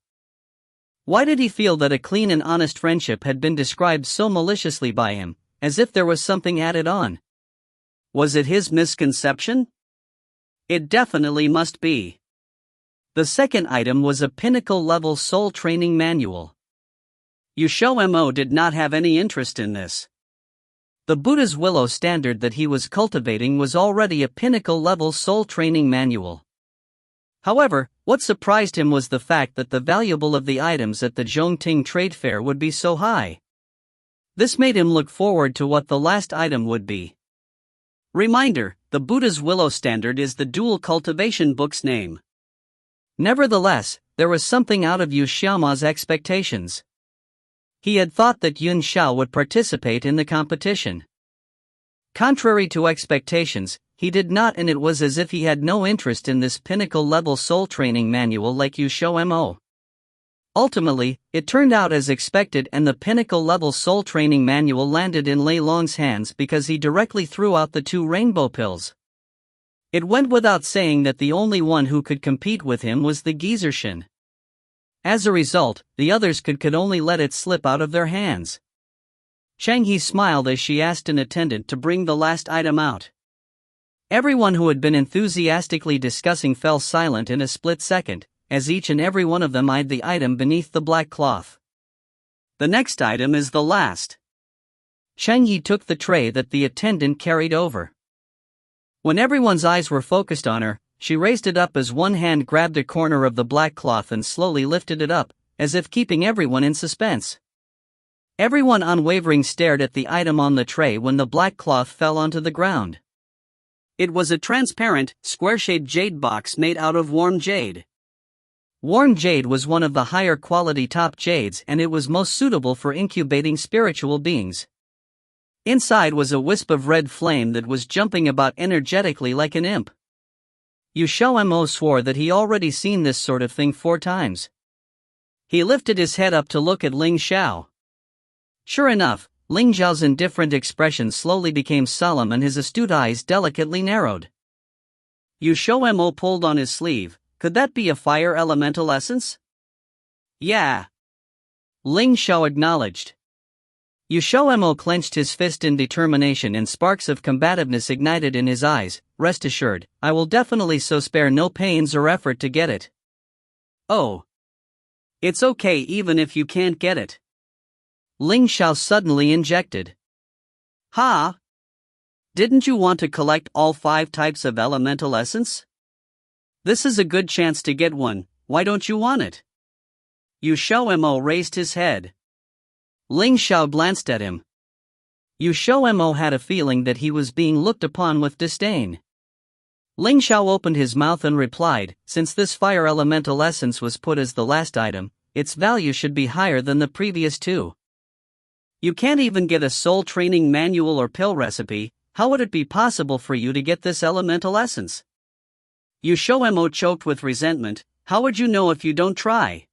Why did he feel that a clean and honest friendship had been described so maliciously by him, as if there was something added on? Was it his misconception? It definitely must be. The second item was a pinnacle-level soul training manual. XiaoMo did not have any interest in this. The Buddha's Willow standard that he was cultivating was already a pinnacle-level soul training manual. However, what surprised him was the fact that the valuable of the items at the Zhongting Trade Fair would be so high. This made him look forward to what the last item would be. Reminder, the Buddha's Willow standard is the dual cultivation book's name. Nevertheless, there was something out of XiaoMo's expectations. He had thought that Yun Xiao would participate in the competition. Contrary to expectations, he did not, and it was as if he had no interest in this pinnacle-level soul training manual like XiaoMo. Ultimately, it turned out as expected, and the pinnacle-level soul training manual landed in Lei Long's hands because he directly threw out the two rainbow pills. It went without saying that the only one who could compete with him was the geezer Shen. As a result, the others could only let it slip out of their hands. Cheng Yi smiled as she asked an attendant to bring the last item out. Everyone who had been enthusiastically discussing fell silent in a split second, as each and every one of them eyed the item beneath the black cloth. The next item is the last. Cheng Yi took the tray that the attendant carried over. When everyone's eyes were focused on her, she raised it up as one hand grabbed a corner of the black cloth and slowly lifted it up, as if keeping everyone in suspense. Everyone unwavering stared at the item on the tray when the black cloth fell onto the ground. It was a transparent, square-shaped jade box made out of warm jade. Warm jade was one of the higher quality top jades, and it was most suitable for incubating spiritual beings. Inside was a wisp of red flame that was jumping about energetically like an imp. XiaoMo swore that he already seen this sort of thing 4 times. He lifted his head up to look at Ling Xiao. Sure enough, Ling Xiao's indifferent expression slowly became solemn and his astute eyes delicately narrowed. XiaoMo pulled on his sleeve. Could that be a fire elemental essence? Yeah. Ling Xiao acknowledged. XiaoMo clenched his fist in determination and sparks of combativeness ignited in his eyes. Rest assured, I will definitely spare no pains or effort to get it. Oh. It's okay even if you can't get it. Ling Xiao suddenly injected. Ha! Didn't you want to collect all 5 types of elemental essence? This is a good chance to get one, why don't you want it? XiaoMo raised his head. Ling Xiao glanced at him. XiaoMo had a feeling that he was being looked upon with disdain. Ling Xiao opened his mouth and replied, since this fire elemental essence was put as the last item, its value should be higher than the previous 2. You can't even get a soul training manual or pill recipe, how would it be possible for you to get this elemental essence? XiaoMo choked with resentment. How would you know if you don't try?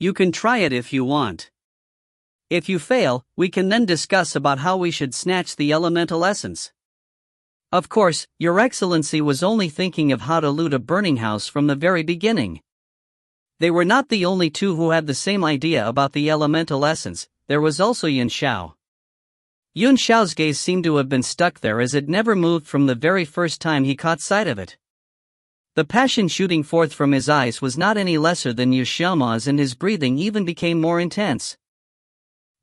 You can try it if you want. If you fail, we can then discuss about how we should snatch the elemental essence. Of course, Your Excellency was only thinking of how to loot a burning house from the very beginning. They were not the only 2 who had the same idea about the elemental essence. There was also Yun Xiao. Yun Xiao's gaze seemed to have been stuck there as it never moved from the very first time he caught sight of it. The passion shooting forth from his eyes was not any lesser than XiaoMo's, and his breathing even became more intense.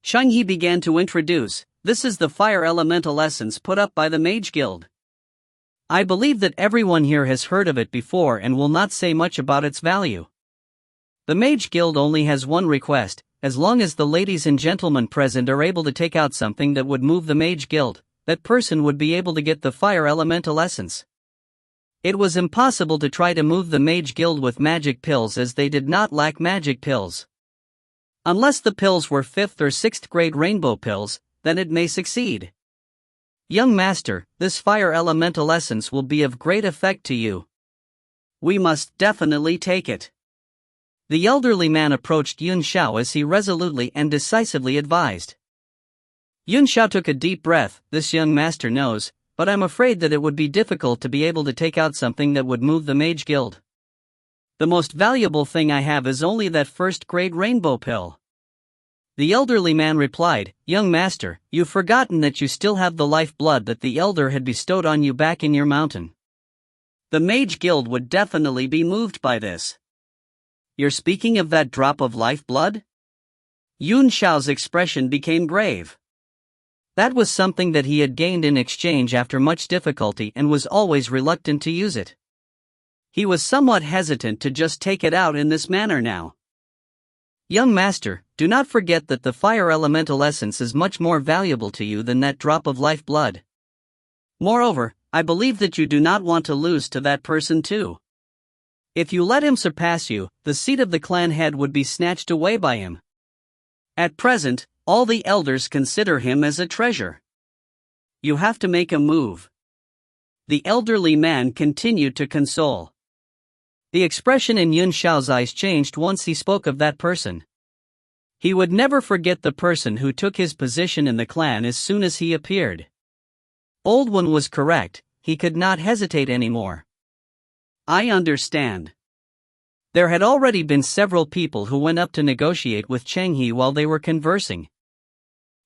Changhe began to introduce, this is the fire elemental essence put up by the Mage Guild. I believe that everyone here has heard of it before and will not say much about its value. The Mage Guild only has one request. As long as the ladies and gentlemen present are able to take out something that would move the Mage Guild, that person would be able to get the fire elemental essence. It was impossible to try to move the Mage Guild with magic pills as they did not lack magic pills. Unless the pills were 5th or 6th grade rainbow pills, then it may succeed. Young master, this fire elemental essence will be of great effect to you. We must definitely take it. The elderly man approached Yun Xiao as he resolutely and decisively advised. Yun Xiao took a deep breath. This young master knows, but I'm afraid that it would be difficult to be able to take out something that would move the Mage Guild. The most valuable thing I have is only that 1st grade rainbow pill. The elderly man replied, Young master, you've forgotten that you still have the life blood that the elder had bestowed on you back in your mountain. The Mage Guild would definitely be moved by this. You're speaking of that drop of life blood? Yun Xiao's expression became grave. That was something that he had gained in exchange after much difficulty and was always reluctant to use it. He was somewhat hesitant to just take it out in this manner now. Young master, do not forget that the fire elemental essence is much more valuable to you than that drop of life blood. Moreover, I believe that you do not want to lose to that person too. If you let him surpass you, the seat of the clan head would be snatched away by him. At present, all the elders consider him as a treasure. You have to make a move. The elderly man continued to console. The expression in Yun Xiao's eyes changed once he spoke of that person. He would never forget the person who took his position in the clan as soon as he appeared. Old One was correct, he could not hesitate anymore. I understand. There had already been several people who went up to negotiate with Changhe while they were conversing.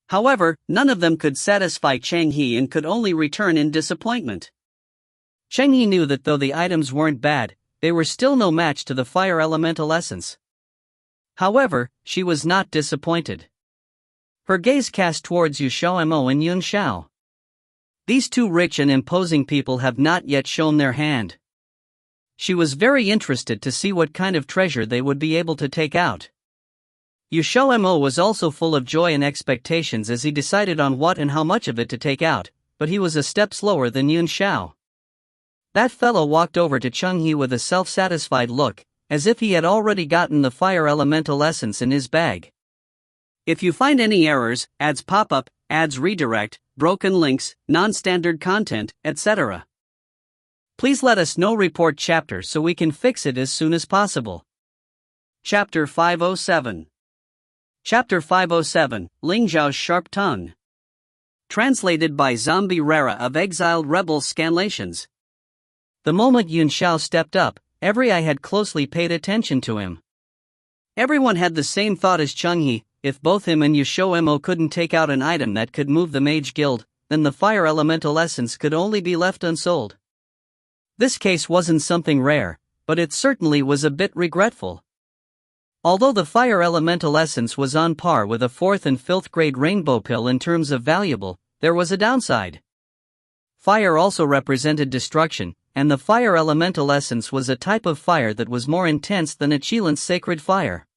However, none of them could satisfy Changhe and could only return in disappointment. Changhe knew that though the items weren't bad, they were still no match to the fire elemental essence. However, she was not disappointed. Her gaze cast towards XiaoMo and Yun Xiao. These 2 rich and imposing people have not yet shown their hand. She was very interested to see what kind of treasure they would be able to take out. XiaoMo was also full of joy and expectations as he decided on what and how much of it to take out, but he was a step slower than Yun Xiao. That fellow walked over to Changhe with a self-satisfied look, as if he had already gotten the fire elemental essence in his bag. If you find any errors, ads pop up, ads redirect, broken links, non-standard content, etc., please let us know. Report chapter so we can fix it as soon as possible. Chapter 507. Chapter 507, Ling Zhao's Sharp Tongue. Translated by Zombie Rara of Exiled Rebels Scanlations. The moment Yun Xiao stepped up, every eye had closely paid attention to him. Everyone had the same thought as Changhe: if both him and XiaoMo couldn't take out an item that could move the Mage Guild, then the fire elemental essence could only be left unsold. This case wasn't something rare, but it certainly was a bit regretful. Although the fire elemental essence was on par with a 4th and 5th grade rainbow pill in terms of valuable, there was a downside. Fire also represented destruction, and the fire elemental essence was a type of fire that was more intense than a Qilin sacred fire.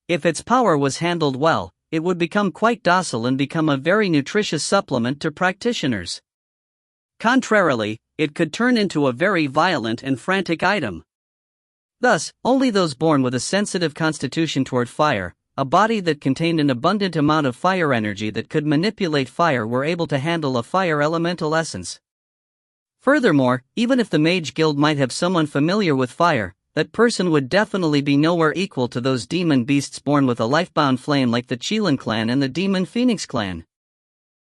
If its power was handled well, it would become quite docile and become a very nutritious supplement to practitioners. Contrarily, it could turn into a very violent and frantic item. Thus, only those born with a sensitive constitution toward fire, a body that contained an abundant amount of fire energy that could manipulate fire, were able to handle a fire elemental essence. Furthermore, even if the Mage Guild might have someone familiar with fire, that person would definitely be nowhere equal to those demon beasts born with a lifebound flame like the Qilin clan and the Demon Phoenix clan.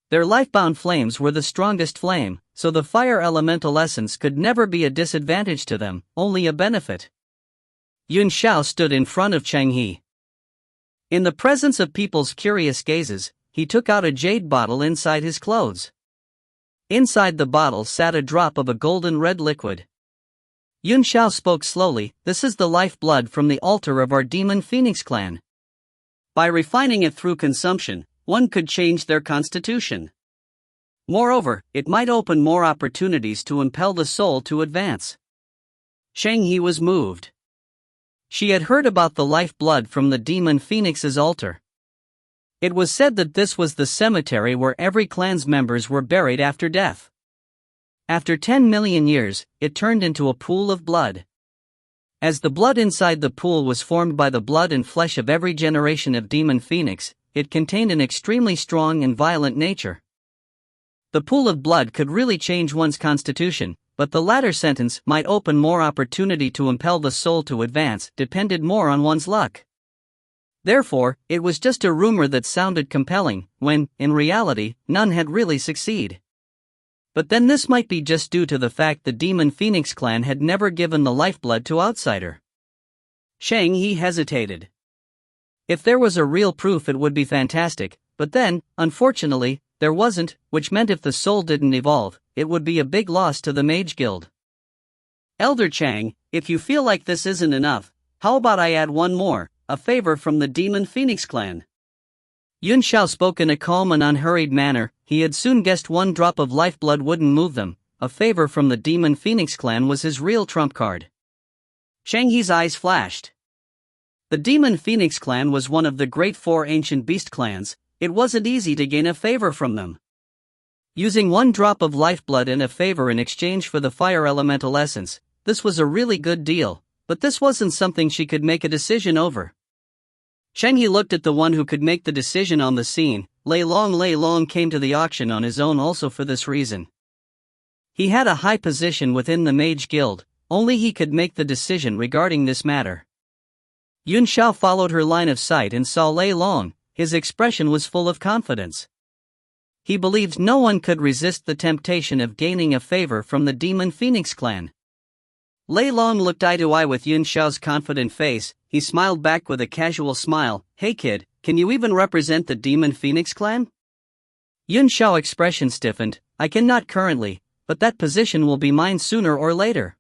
Their lifebound flames were the strongest flame, so the fire elemental essence could never be a disadvantage to them, only a benefit. Yun Xiao stood in front of Changhe. In the presence of people's curious gazes, he took out a jade bottle inside his clothes. Inside the bottle sat a drop of a golden red liquid. Yun Xiao spoke slowly: "This is the lifeblood from the altar of our Demon Phoenix clan. By refining it through consumption, one could change their constitution. Moreover, it might open more opportunities to impel the soul to advance." Changhe was moved. She had heard about the lifeblood from the Demon Phoenix's altar. It was said that this was the cemetery where every clan's members were buried after death. After 10 million years, it turned into a pool of blood. As the blood inside the pool was formed by the blood and flesh of every generation of Demon Phoenix, it contained an extremely strong and violent nature. The pool of blood could really change one's constitution, but the latter sentence might open more opportunity to impel the soul to advance, depended more on one's luck. Therefore, it was just a rumor that sounded compelling, when, in reality, none had really succeeded. But then this might be just due to the fact the Demon Phoenix clan had never given the lifeblood to outsider. Changhe hesitated. If there was a real proof, it would be fantastic, but then, unfortunately, there wasn't, which meant if the soul didn't evolve, it would be a big loss to the Mage Guild. "Elder Chang, if you feel like this isn't enough, how about I add one more, a favor from the Demon Phoenix clan?" Yun Xiao spoke in a calm and unhurried manner. He had soon guessed one drop of lifeblood wouldn't move them. A favor from the Demon Phoenix clan was his real trump card. Changhe's eyes flashed. The Demon Phoenix clan was one of the great 4 ancient beast clans. It wasn't easy to gain a favor from them. Using one drop of lifeblood and a favor in exchange for the fire elemental essence, this was a really good deal, but this wasn't something she could make a decision over. Changhe looked at the one who could make the decision on the scene. Lei Long came to the auction on his own also for this reason. He had a high position within the Mage Guild, only he could make the decision regarding this matter. Yun Xiao followed her line of sight and saw Lei Long. His expression was full of confidence. He believed no one could resist the temptation of gaining a favor from the Demon Phoenix clan. Lei Long looked eye to eye with Yun Xiao's confident face. He smiled back with a casual smile. "Hey kid, can you even represent the Demon Phoenix clan?" Yun Xiao's expression stiffened. "I cannot currently, but that position will be mine sooner or later.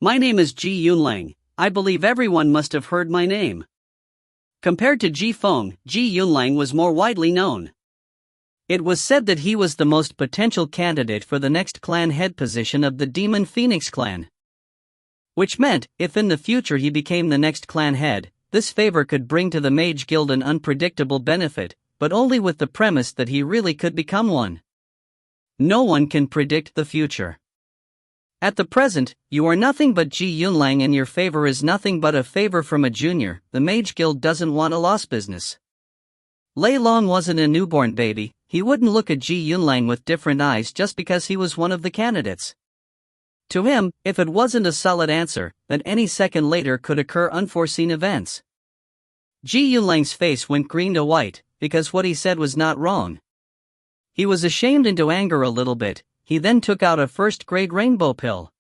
My name is Ji Yunlang. I believe everyone must have heard my name." Compared to Ji Feng, Ji Yunlang was more widely known. It was said that he was the most potential candidate for the next clan head position of the Demon Phoenix clan. Which meant, if in the future he became the next clan head, this favor could bring to the Mage Guild an unpredictable benefit, but only with the premise that he really could become one. No one can predict the future. At the present, you are nothing but Ji Yunlang and your favor is nothing but a favor from a junior. The Mage Guild doesn't want a lost business. Lei Long wasn't a newborn baby. He wouldn't look at Ji Yunlang with different eyes just because he was one of the candidates. To him, if it wasn't a solid answer, then any second later could occur unforeseen events. Ji Yunlang's face went green to white, because what he said was not wrong. He was ashamed into anger a little bit. He then took out a first-grade rainbow pill.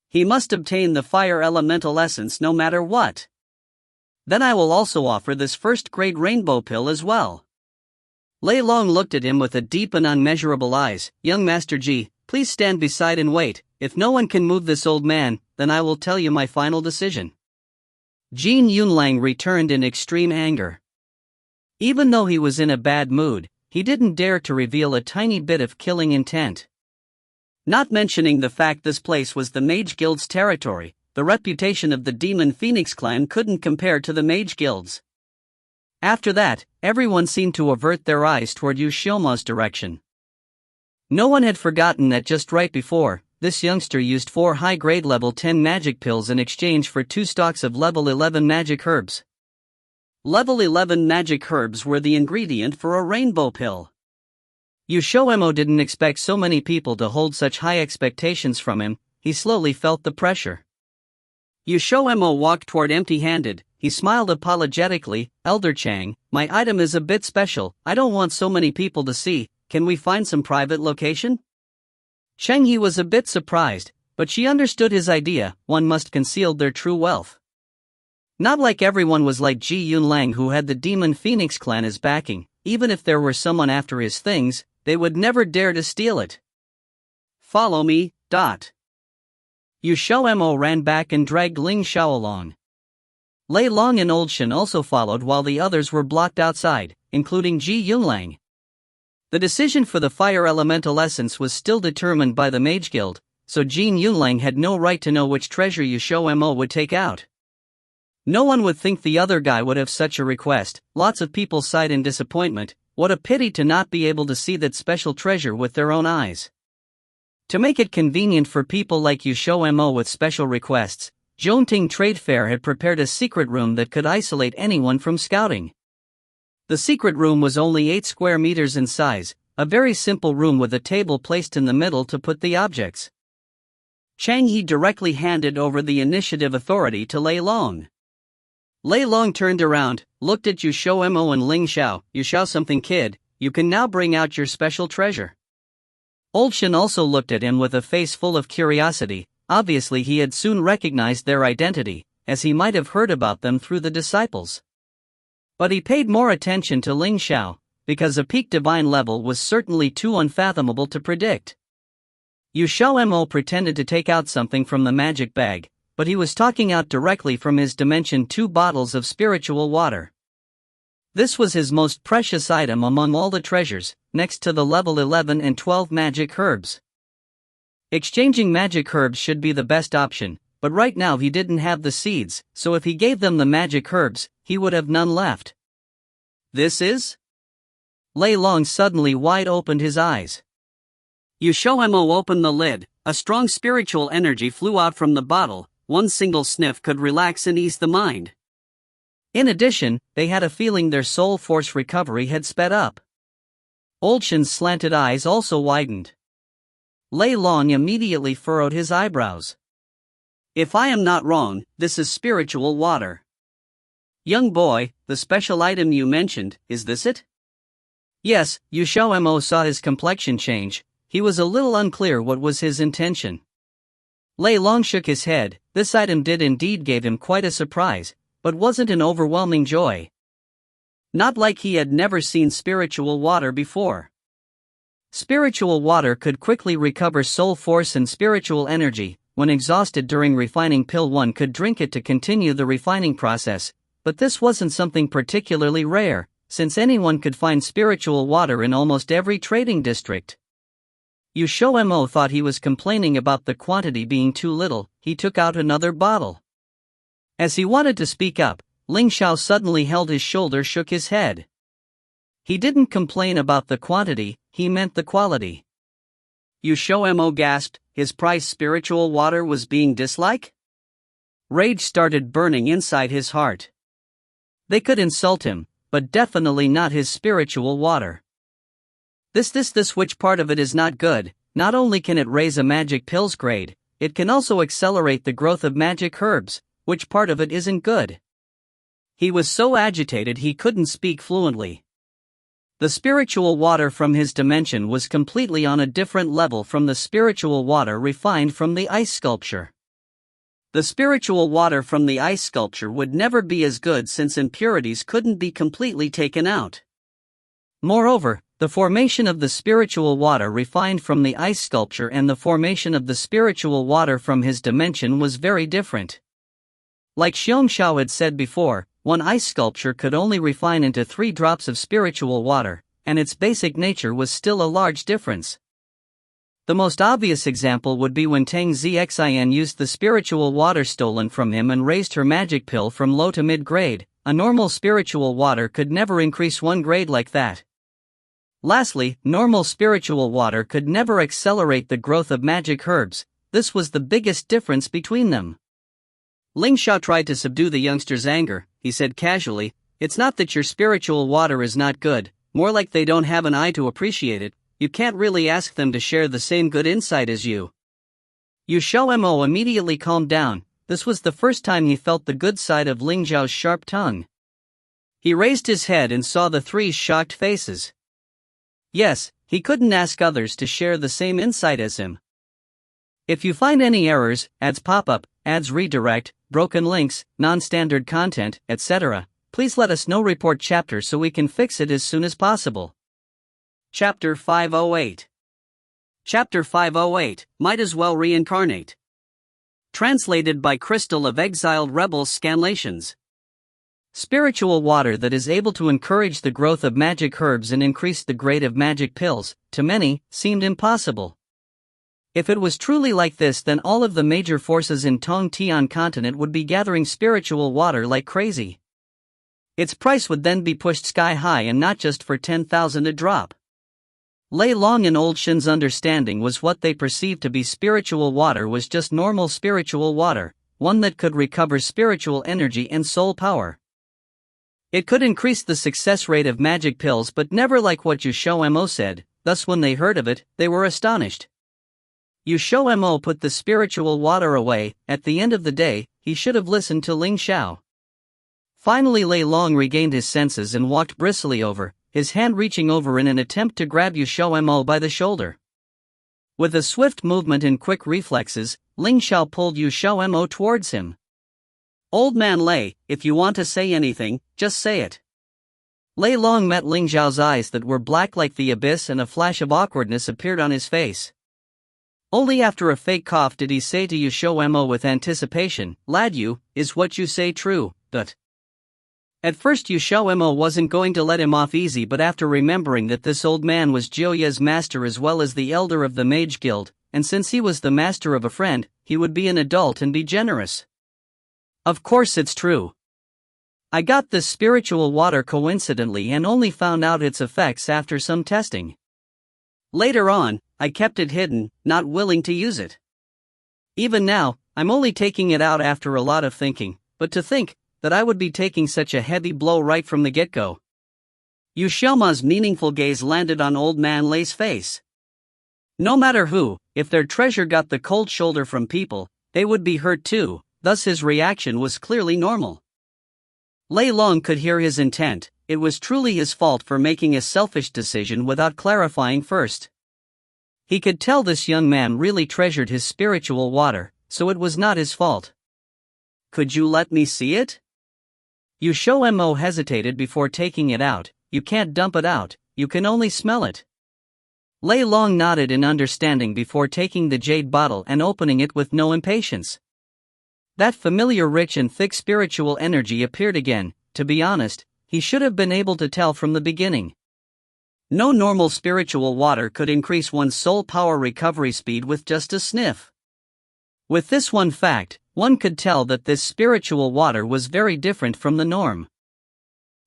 He must obtain the fire elemental essence no matter what. Then I will also offer this first-grade rainbow pill as well. Lei Long looked at him with a deep and unmeasurable eyes. Young Master Ji, please stand beside and wait. If no one can move this old man, then I will tell you my final decision. Jin Yunlang returned in extreme anger. Even though he was in a bad mood, he didn't dare to reveal a tiny bit of killing intent. Not mentioning the fact this place was the Mage Guild's territory, the reputation of the Demon Phoenix clan couldn't compare to the Mage Guild's. After that, everyone seemed to avert their eyes toward XiaoMo's direction. No one had forgotten that just right before, this youngster used 4 high-grade level 10 magic pills in exchange for 2 stalks of level 11 magic herbs. Level 11 magic herbs were the ingredient for a rainbow pill. XiaoMo didn't expect so many people to hold such high expectations from him. He slowly felt the pressure. XiaoMo walked toward empty-handed. He smiled apologetically. Elder Chang, my item is a bit special. I don't want so many people to see. Can we find some private location? Cheng He was a bit surprised, but she understood his idea. One must conceal their true wealth. Not like everyone was like Ji Yunlang, who had the Demon Phoenix clan as backing. Even if there were someone after his things, they would never dare to steal it. Follow me. XiaoMo ran back and dragged Ling Xiao along. Lei Long and Old Shen also followed while the others were blocked outside, including Ji Yunlang. The decision for the fire elemental essence was still determined by the Mage Guild, so Jin Yunlang had no right to know which treasure XiaoMo would take out. No one would think the other guy would have such a request. Lots of people sighed in disappointment. What a pity to not be able to see that special treasure with their own eyes. To make it convenient for people like XiaoMo with special requests, Zhongting Trade Fair had prepared a secret room that could isolate anyone from scouting. The secret room was only 8 square meters in size, a very simple room with a table placed in the middle to put the objects. Chang He directly handed over the initiative authority to Lei Long. Lei Long turned around, looked at XiaoMo and Ling Xiao. You Xiao something kid, you can now bring out your special treasure. Old Shen also looked at him with a face full of curiosity. Obviously he had soon recognized their identity, as he might have heard about them through the disciples. But he paid more attention to Ling Xiao, because a peak divine level was certainly too unfathomable to predict. XiaoMo pretended to take out something from the magic bag, but he was talking out directly from his dimension 2 bottles of spiritual water. This was his most precious item among all the treasures, next to the level 11 and 12 magic herbs. Exchanging magic herbs should be the best option, but right now he didn't have the seeds, so if he gave them the magic herbs, he would have none left. This is? Lei Long suddenly wide opened his eyes. XiaoMo opened the lid. A strong spiritual energy flew out from the bottle. One single sniff could relax and ease the mind. In addition, they had a feeling their soul force recovery had sped up. Old Shen's slanted eyes also widened. Lei Long immediately furrowed his eyebrows. If I am not wrong, this is spiritual water. Young boy, the special item you mentioned, is this it? Yes, XiaoMo saw his complexion change. He was a little unclear what was his intention. Lei Long shook his head. This item did indeed give him quite a surprise, but wasn't an overwhelming joy. Not like he had never seen spiritual water before. Spiritual water could quickly recover soul force and spiritual energy. When exhausted during refining pill, one could drink it to continue the refining process, but this wasn't something particularly rare, since anyone could find spiritual water in almost every trading district. XiaoMo thought he was complaining about the quantity being too little. He took out another bottle. As he wanted to speak up, Ling Xiao suddenly held his shoulder, shook his head. He didn't complain about the quantity, he meant the quality. XiaoMo gasped. His prized spiritual water was being disliked? Rage started burning inside his heart. They could insult him, but definitely not his spiritual water. This which part of it is not good? Not only can it raise a magic pill's grade, it can also accelerate the growth of magic herbs. Which part of it isn't good? He was so agitated he couldn't speak fluently. The spiritual water from his dimension was completely on a different level from the spiritual water refined from the ice sculpture. The spiritual water from the ice sculpture would never be as good since impurities couldn't be completely taken out. Moreover, the formation of the spiritual water refined from the ice sculpture and the formation of the spiritual water from his dimension was very different. Like Xiao had said before, one ice sculpture could only refine into 3 drops of spiritual water, and its basic nature was still a large difference. The most obvious example would be when Tang Xian used the spiritual water stolen from him and raised her magic pill from low to mid grade. A normal spiritual water could never increase 1 grade like that. Lastly, normal spiritual water could never accelerate the growth of magic herbs. This was the biggest difference between them. Ling Xiao tried to subdue the youngster's anger. He said casually, "It's not that your spiritual water is not good, more like they don't have an eye to appreciate it. You can't really ask them to share the same good insight as you." XiaoMo immediately calmed down. This was the first time he felt the good side of Ling Xiao's sharp tongue. He raised his head and saw the 3 shocked faces. Yes, he couldn't ask others to share the same insight as him. If you find any errors, ads pop up, ads redirect, broken links, non-standard content, etc., please let us know. Report chapter so we can fix it as soon as possible. Chapter 508. Chapter 508, Might as well reincarnate. Translated by Crystal of Exiled Rebels Scanlations. Spiritual water that is able to encourage the growth of magic herbs and increase the grade of magic pills, to many, seemed impossible. If it was truly like this, then all of the major forces in Tongtian continent would be gathering spiritual water like crazy. Its price would then be pushed sky high, and not just for 10,000 a drop. Lei Long and Old Shin's understanding was what they perceived to be spiritual water was just normal spiritual water, one that could recover spiritual energy and soul power. It could increase the success rate of magic pills, but never like what XiaoMo said. Thus when they heard of it, they were astonished. XiaoMo put the spiritual water away. At the end of the day, he should have listened to Ling Xiao. Finally Lei Long regained his senses and walked briskly over, his hand reaching over in an attempt to grab XiaoMo by the shoulder. With a swift movement and quick reflexes, Ling Xiao pulled XiaoMo towards him. "Old man Lei, if you want to say anything, just say it." Lei Long met Ling Xiao's eyes that were black like the abyss, and a flash of awkwardness appeared on his face. Only after a fake cough did he say to XiaoMo with anticipation, "Lad, is what you say true, but..." At first XiaoMo wasn't going to let him off easy, but after remembering that this old man was Jiuye's master as well as the elder of the Mage Guild, and since he was the master of a friend, he would be an adult and be generous. "Of course it's true. I got this spiritual water coincidentally and only found out its effects after some testing. Later on, I kept it hidden, not willing to use it. Even now, I'm only taking it out after a lot of thinking, but to think that I would be taking such a heavy blow right from the get-go." XiaoMo's meaningful gaze landed on Old Man Lei's face. No matter who, if their treasure got the cold shoulder from people, they would be hurt too, thus his reaction was clearly normal. Lei Long could hear his intent. It was truly his fault for making a selfish decision without clarifying first. He could tell this young man really treasured his spiritual water, so it was not his fault. "Could you let me see it?" XiaoMo hesitated before taking it out. "You can't dump it out, you can only smell it." Lei Long nodded in understanding before taking the jade bottle and opening it with no impatience. That familiar rich and thick spiritual energy appeared again. To be honest, he should have been able to tell from the beginning. No normal spiritual water could increase one's soul power recovery speed with just a sniff. With this one fact, one could tell that this spiritual water was very different from the norm.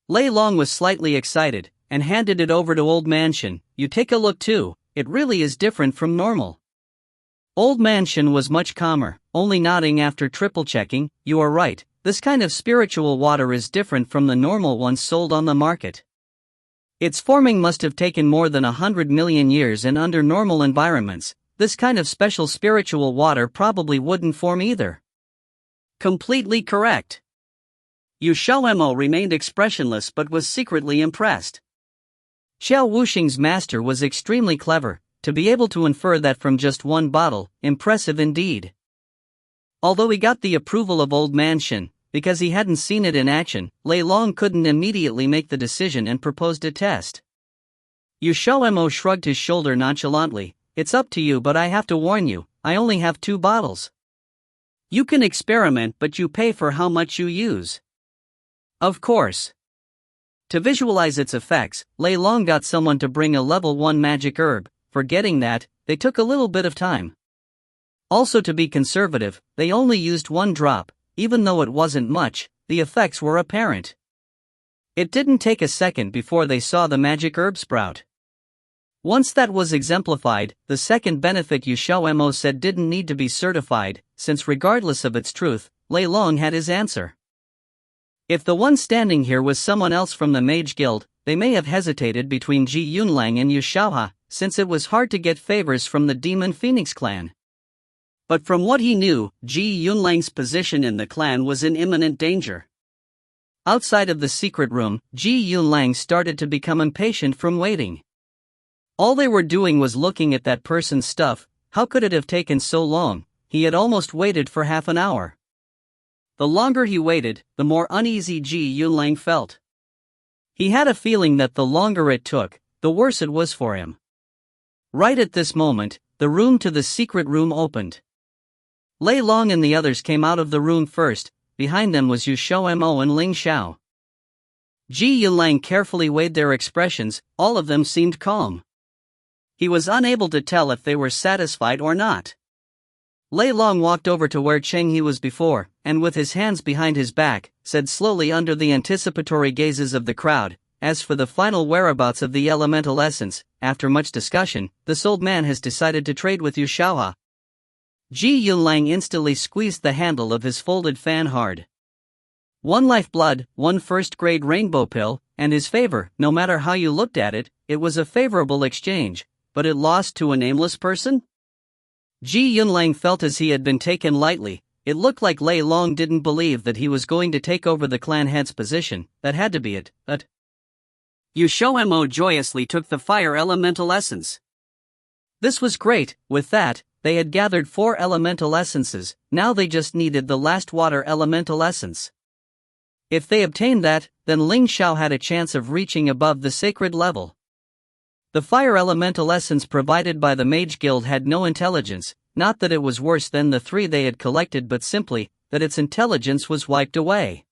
Lei Long was slightly excited, and handed it over to Old Man Shin. "You take a look too, it really is different from normal." Old Man Shin was much calmer, only nodding after triple checking. "You are right, this kind of spiritual water is different from the normal ones sold on the market. Its forming must have taken more than 100 million years, and under normal environments, this kind of special spiritual water probably wouldn't form either." "Completely correct. XiaoMo remained expressionless but was secretly impressed. Xiao Wuxing's master was extremely clever, to be able to infer that from just one bottle, impressive indeed. Although he got the approval of old man Shen, because he hadn't seen it in action, Lei Long couldn't immediately make the decision and proposed a test. XiaoMo shrugged his shoulder nonchalantly. It's up to you, but I have to warn you, I only have 2 bottles. You can experiment, but you pay for how much you use. Of course. To visualize its effects, Lei Long got someone to bring a level 1 magic herb. For getting that, they took a little bit of time. Also, to be conservative, they only used 1 drop. Even though it wasn't much, the effects were apparent. It didn't take a second before they saw the magic herb sprout. Once that was exemplified, the second benefit XiaoMo said didn't need to be certified, since regardless of its truth, Lei Long had his answer. If the one standing here was someone else from the Mage Guild, they may have hesitated between Ji Yunlang and Yu Shaohe, since it was hard to get favors from the Demon Phoenix clan. But from what he knew, Ji Yunlang's position in the clan was in imminent danger. Outside of the secret room, Ji Yunlang started to become impatient from waiting. All they were doing was looking at that person's stuff. How could it have taken so long? He had almost waited for half an hour. The longer he waited, the more uneasy Ji Yunlang felt. He had a feeling that the longer it took, the worse it was for him. Right at this moment, the room to the secret room opened. Lei Long and the others came out of the room first. Behind them was XiaoMo and Ling Xiao. Ji Yunlang carefully weighed their expressions. All of them seemed calm. He was unable to tell if they were satisfied or not. Lei Long walked over to where Cheng He was before, and with his hands behind his back, said slowly under the anticipatory gazes of the crowd, "As for the final whereabouts of the elemental essence, after much discussion, this old man has decided to trade with Yu Shaohe." Ji Yunlang instantly squeezed the handle of his folded fan hard. 1 lifeblood, 1 first-grade rainbow pill, and his favor. No matter how you looked at it, it was a favorable exchange, but it lost to a nameless person? Ji Yunlang felt as he had been taken lightly. It looked like Lei Long didn't believe that he was going to take over the clan head's position. That had to be it, but XiaoMo joyously took the fire elemental essence. This was great. With that, they had gathered 4 elemental essences. Now they just needed the last water elemental essence. If they obtained that, then Ling Xiao had a chance of reaching above the sacred level. The fire elemental essence provided by the Mage Guild had no intelligence, not that it was worse than the 3 they had collected, but simply that its intelligence was wiped away.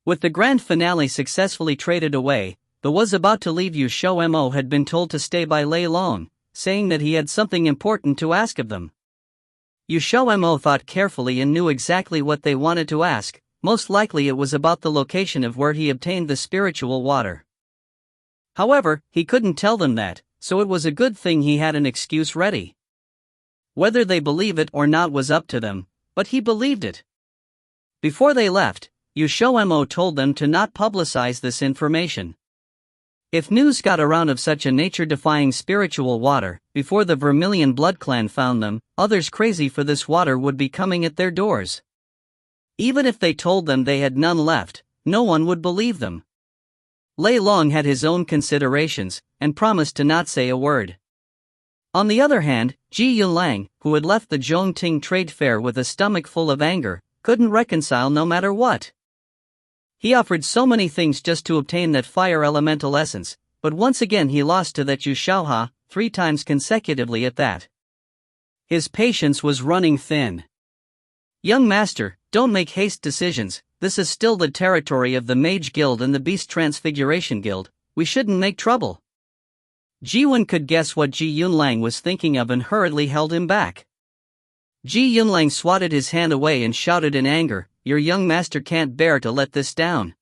With the grand finale successfully traded away, the was about to leave XiaoMo had been told to stay by Lei Long, saying that he had something important to ask of them. XiaoMo thought carefully and knew exactly what they wanted to ask. Most likely it was about the location of where he obtained the spiritual water. However, he couldn't tell them that, so it was a good thing he had an excuse ready. Whether they believe it or not was up to them, but he believed it. Before they left, XiaoMo told them to not publicize this information. If news got around of such a nature-defying spiritual water, before the Vermilion Blood Clan found them, others crazy for this water would be coming at their doors. Even if they told them they had none left, no one would believe them. Lei Long had his own considerations, and promised to not say a word. On the other hand, Ji Yunlang, who had left the Zhongting trade fair with a stomach full of anger, couldn't reconcile no matter what. He offered so many things just to obtain that fire elemental essence, but once again he lost to that Yu Shaohe, 3 times consecutively at that. His patience was running thin. "Young master, don't make haste decisions. This is still the territory of the Mage Guild and the Beast Transfiguration Guild. We shouldn't make trouble." Jiwen could guess what Ji Yunlang was thinking of and hurriedly held him back. Ji Yunlang swatted his hand away and shouted in anger, "Your young master can't bear to let this down.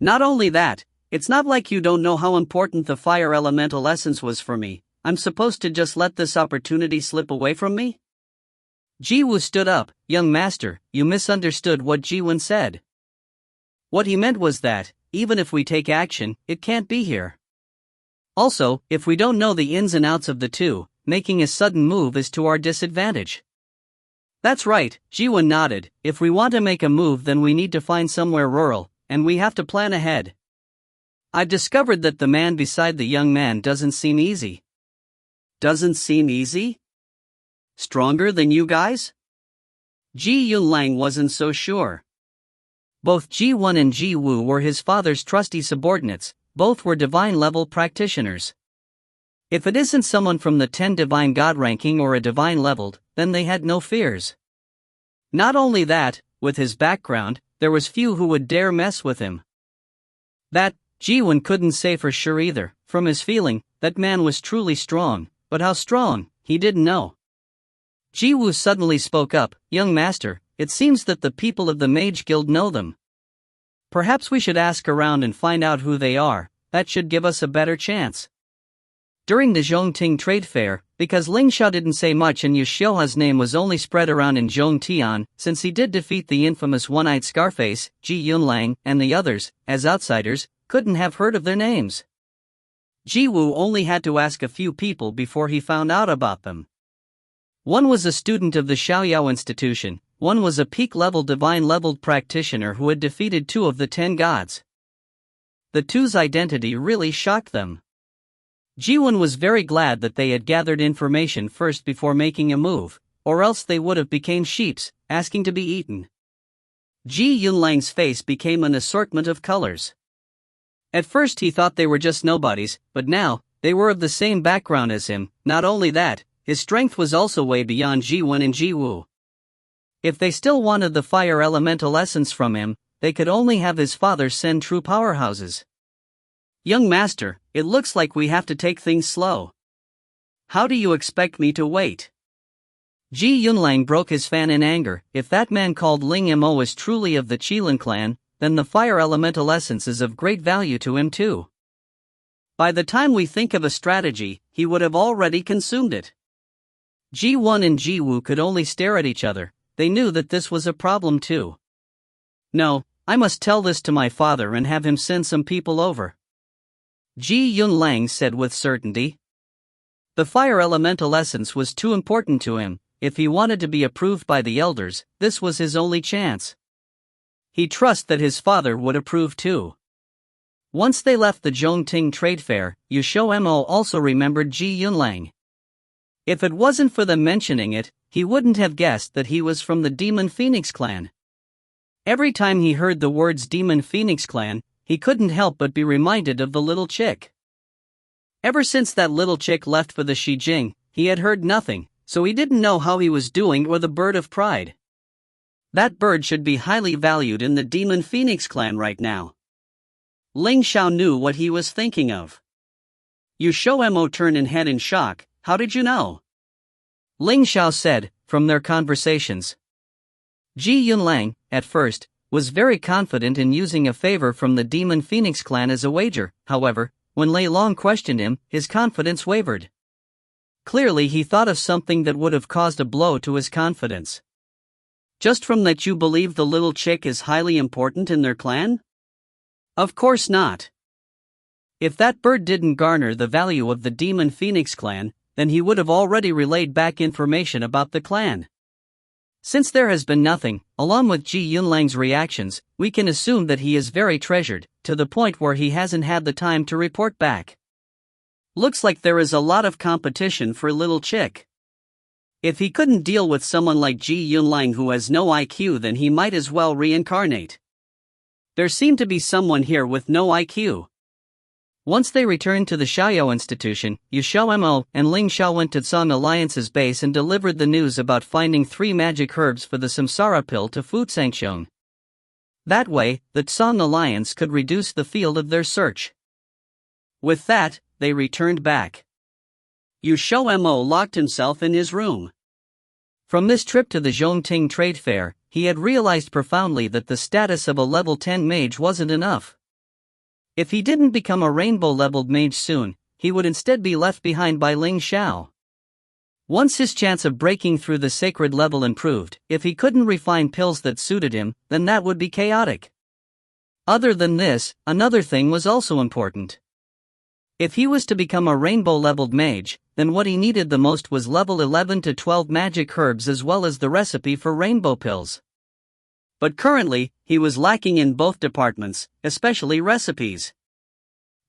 Not only that, it's not like you don't know how important the fire elemental essence was for me. I'm supposed to just let this opportunity slip away from me?" Jiwu stood up. "Young master, you misunderstood what Jiwen said. What he meant was that, even if we take action, it can't be here. Also, if we don't know the ins and outs of the two, making a sudden move is to our disadvantage." That's right, Jiwen nodded. If we want to make a move, then we need to find somewhere rural, and we have to plan ahead. I've discovered that the man beside the young man doesn't seem easy. Doesn't seem easy? Stronger than you guys? Ji Yunlang wasn't so sure. Both Ji Wen and Ji Wu were his father's trusty subordinates, both were divine-level practitioners. If it isn't someone from the 10 divine god ranking or a divine leveled, then they had no fears. Not only that, with his background, there was few who would dare mess with him. That, Ji Wen couldn't say for sure either. From his feeling, that man was truly strong, but how strong, he didn't know. Ji Wu suddenly spoke up, "Young master, it seems that the people of the Mage Guild know them. Perhaps we should ask around and find out who they are, that should give us a better chance." During the Zhongting trade fair, because Ling Xiao didn't say much and Xiao's name was only spread around in Zhongtian, since he did defeat the infamous one-eyed Scarface, Ji Yunlang, and the others, as outsiders, couldn't have heard of their names. Ji Wu only had to ask a few people before he found out about them. One was a student of the Xiaoyao institution, one was a peak-level divine-leveled practitioner who had defeated 2 of the 10 gods. The two's identity really shocked them. Jiwen was very glad that they had gathered information first before making a move, or else they would have become sheeps, asking to be eaten. Ji Yunlang's face became an assortment of colors. At first he thought they were just nobodies, but now, they were of the same background as him. Not only that, his strength was also way beyond Jiwen and Ji Wu. If they still wanted the fire elemental essence from him, they could only have his father send true powerhouses. "Young master, it looks like we have to take things slow. How do you expect me to wait?" Ji Yunlang broke his fan in anger. If that man called Ling Mo is truly of the Qilin clan, then the fire elemental essence is of great value to him too. By the time we think of a strategy, he would have already consumed it. Ji Wen and Ji Wu could only stare at each other. They knew that this was a problem too. "No, I must tell this to my father and have him send some people over," Ji Yunlang said with certainty. The fire elemental essence was too important to him. If he wanted to be approved by the elders, this was his only chance. He trusted that his father would approve too. Once they left the Zhongting trade fair, XiaoMo also remembered Ji Yunlang. If it wasn't for them mentioning it, he wouldn't have guessed that he was from the Demon Phoenix clan. Every time he heard the words Demon Phoenix clan, he couldn't help but be reminded of the little chick. Ever since that little chick left for the Shijing, he had heard nothing, so he didn't know how he was doing or the bird of pride. That bird should be highly valued in the Demon Phoenix clan right now. Ling Xiao knew what he was thinking of. XiaoMo turned and head in shock. "How did you know?" Ling Xiao said, "From their conversations." Ji Yunlang, at first, was very confident in using a favor from the Demon Phoenix clan as a wager. However, when Lei Long questioned him, his confidence wavered. Clearly he thought of something that would have caused a blow to his confidence. "Just from that you believe the little chick is highly important in their clan?" "Of course not. If that bird didn't garner the value of the Demon Phoenix clan, then he would have already relayed back information about the clan. Since there has been nothing, along with Ji Yunlang's reactions, we can assume that he is very treasured, to the point where he hasn't had the time to report back. Looks like there is a lot of competition for little chick. If he couldn't deal with someone like Ji Yunlang who has no IQ, then he might as well reincarnate. There seemed to be someone here with no IQ." Once they returned to the Xiaoyao institution, XiaoMo and Ling Xiao went to Song Alliance's base and delivered the news about finding 3 magic herbs for the Samsara pill to Fu Sangchong. That way, the Song Alliance could reduce the field of their search. With that, they returned back. XiaoMo locked himself in his room. From this trip to the Zhongting trade fair, he had realized profoundly that the status of a level 10 mage wasn't enough. If he didn't become a rainbow-leveled mage soon, he would instead be left behind by Ling Xiao. Once his chance of breaking through the sacred level improved, if he couldn't refine pills that suited him, then that would be chaotic. Other than this, another thing was also important. If he was to become a rainbow-leveled mage, then what he needed the most was level 11 to 12 magic herbs as well as the recipe for rainbow pills. But currently, he was lacking in both departments, especially recipes.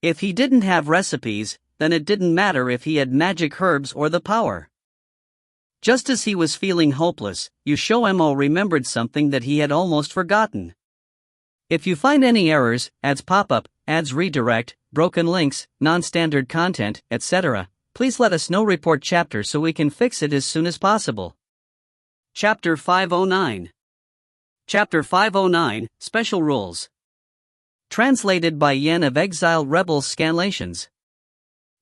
If he didn't have recipes, then it didn't matter if he had magic herbs or the power. Just as he was feeling hopeless, XiaoMo remembered something that he had almost forgotten. If you find any errors, ads pop up, ads redirect, broken links, non-standard content, etc., please let us know. Report chapter so we can fix it as soon as possible. Chapter 509. Chapter 509, Special Rules. Translated by Yen of Exile Rebels Scanlations.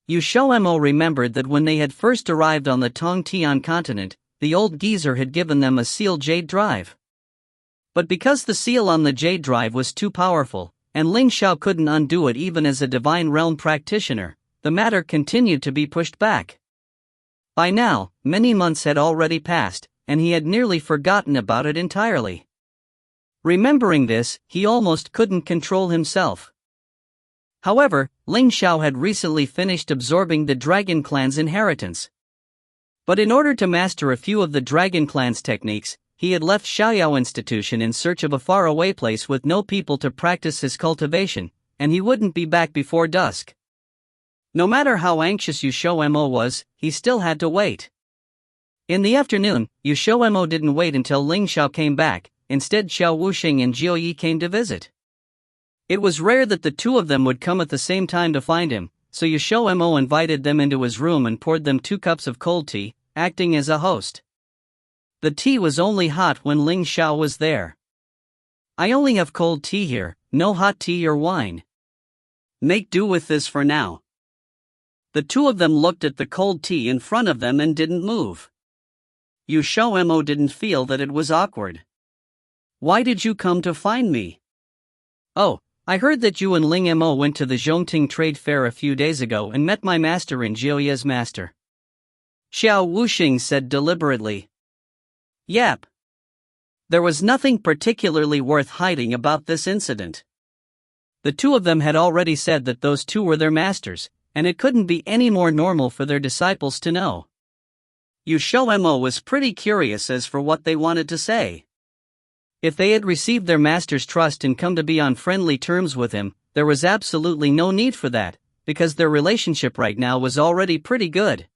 XiaoMo remembered that when they had first arrived on the Tongtian continent, the old geezer had given them a sealed jade drive. But because the seal on the jade drive was too powerful, and Ling Xiao couldn't undo it even as a divine realm practitioner, the matter continued to be pushed back. By now, many months had already passed, and he had nearly forgotten about it entirely. Remembering this, he almost couldn't control himself. However, Ling Xiao had recently finished absorbing the Dragon Clan's inheritance. But in order to master a few of the Dragon Clan's techniques, he had left Xiao Institution in search of a faraway place with no people to practice his cultivation, and he wouldn't be back before dusk. No matter how anxious XiaoMo was, he still had to wait. In the afternoon, XiaoMo didn't wait until Ling Xiao came back. Instead, Xiao Wuxing and Jiu Yi came to visit. It was rare that the two of them would come at the same time to find him, so XiaoMo invited them into his room and poured them 2 cups of cold tea, acting as a host. The tea was only hot when Ling Xiao was there. "I only have cold tea here, no hot tea or wine. Make do with this for now." The two of them looked at the cold tea in front of them and didn't move. XiaoMo didn't feel that it was awkward. "Why did you come to find me?" "Oh, I heard that you and Ling Mo went to the Zhongting trade fair a few days ago and met my master and Jiuye's master," Xiao Wuxing said deliberately. Yep. There was nothing particularly worth hiding about this incident. The two of them had already said that those two were their masters, and it couldn't be any more normal for their disciples to know. XiaoMo was pretty curious as for what they wanted to say. If they had received their master's trust and come to be on friendly terms with him, there was absolutely no need for that, because their relationship right now was already pretty good.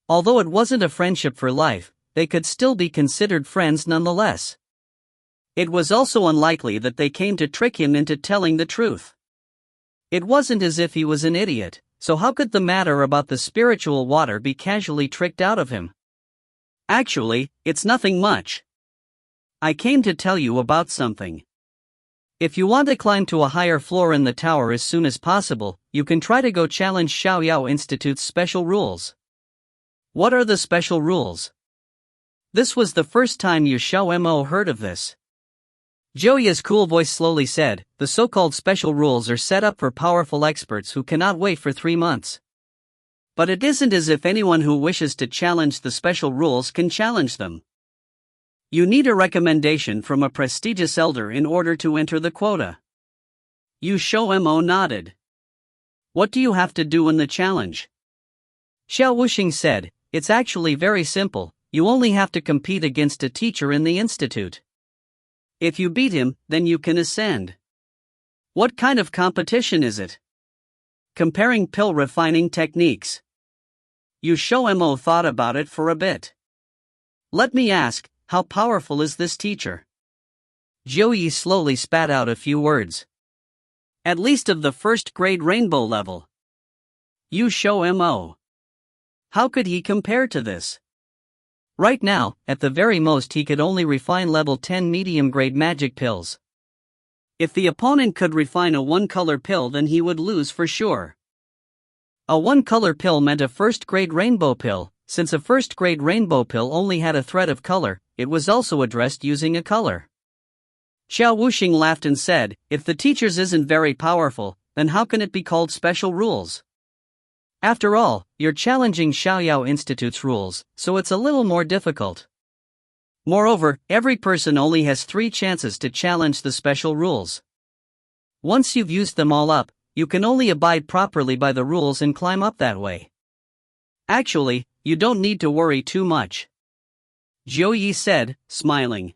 Although it wasn't a friendship for life, they could still be considered friends nonetheless. It was also unlikely that they came to trick him into telling the truth. It wasn't as if he was an idiot, so how could the matter about the spiritual water be casually tricked out of him? Actually, it's nothing much. I came to tell you about something. If you want to climb to a higher floor in the tower as soon as possible, you can try to go challenge Xiaoyao Institute's special rules. What are the special rules? This was the first time XiaoMo heard of this. Jiuye's cool voice slowly said, "The so-called special rules are set up for powerful experts who cannot wait for 3 months. But it isn't as if anyone who wishes to challenge the special rules can challenge them. You need a recommendation from a prestigious elder in order to enter the quota." XiaoMo nodded. "What do you have to do in the challenge?" Xiao Wuxing said, "It's actually very simple, you only have to compete against a teacher in the institute. If you beat him, then you can ascend." "What kind of competition is it?" "Comparing pill refining techniques." XiaoMo thought about it for a bit. "Let me ask, how powerful is this teacher?" Jiuye slowly spat out a few words. "At least of the first-grade rainbow level." XiaoMo. How could he compare to this? Right now, at the very most he could only refine level 10 medium-grade magic pills. If the opponent could refine a one-color pill, then he would lose for sure. A one-color pill meant a first-grade rainbow pill. Since a first-grade rainbow pill only had a thread of color, it was also addressed using a color. Xiao Wuxing laughed and said, "If the teacher's isn't very powerful, then how can it be called special rules? After all, you're challenging Xiaoyao Institute's rules, so it's a little more difficult. Moreover, every person only has 3 chances to challenge the special rules. Once you've used them all up, you can only abide properly by the rules and climb up that way. Actually, you don't need to worry too much, Xiao said, smiling.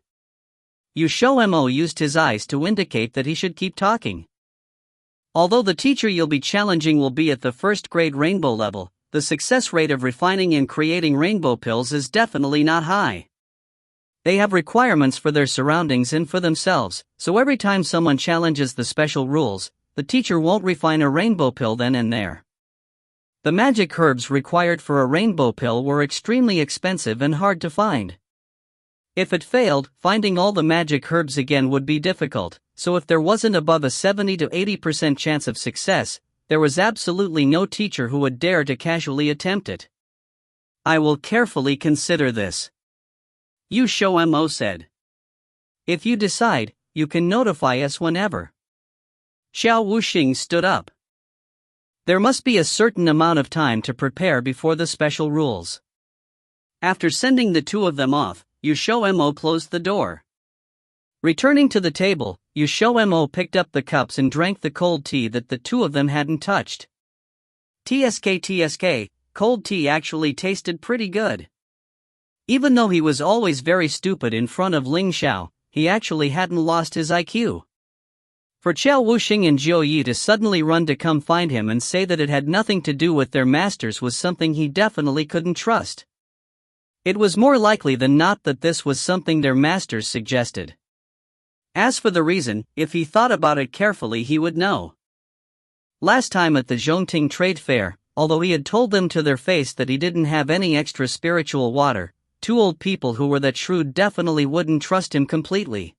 XiaoMo used his eyes to indicate that he should keep talking. Although the teacher you'll be challenging will be at the first grade rainbow level, the success rate of refining and creating rainbow pills is definitely not high. They have requirements for their surroundings and for themselves, so every time someone challenges the special rules, the teacher won't refine a rainbow pill then and there. The magic herbs required for a rainbow pill were extremely expensive and hard to find. If it failed, finding all the magic herbs again would be difficult, so if there wasn't above a 70 to 80% chance of success, there was absolutely no teacher who would dare to casually attempt it. I will carefully consider this, XiaoMo said. If you decide, you can notify us whenever. Xiao Wuxing stood up. There must be a certain amount of time to prepare before the special rules. After sending the two of them off, XiaoMo closed the door. Returning to the table, XiaoMo picked up the cups and drank the cold tea that the two of them hadn't touched. TSK, cold tea actually tasted pretty good. Even though he was always very stupid in front of Ling Xiao, he actually hadn't lost his IQ. For Xiao Wuxing and Xiao Yi to suddenly run to come find him and say that it had nothing to do with their masters was something he definitely couldn't trust. It was more likely than not that this was something their masters suggested. As for the reason, if he thought about it carefully he would know. Last time at the Zhongting Trade Fair, although he had told them to their face that he didn't have any extra spiritual water, two old people who were that shrewd definitely wouldn't trust him completely.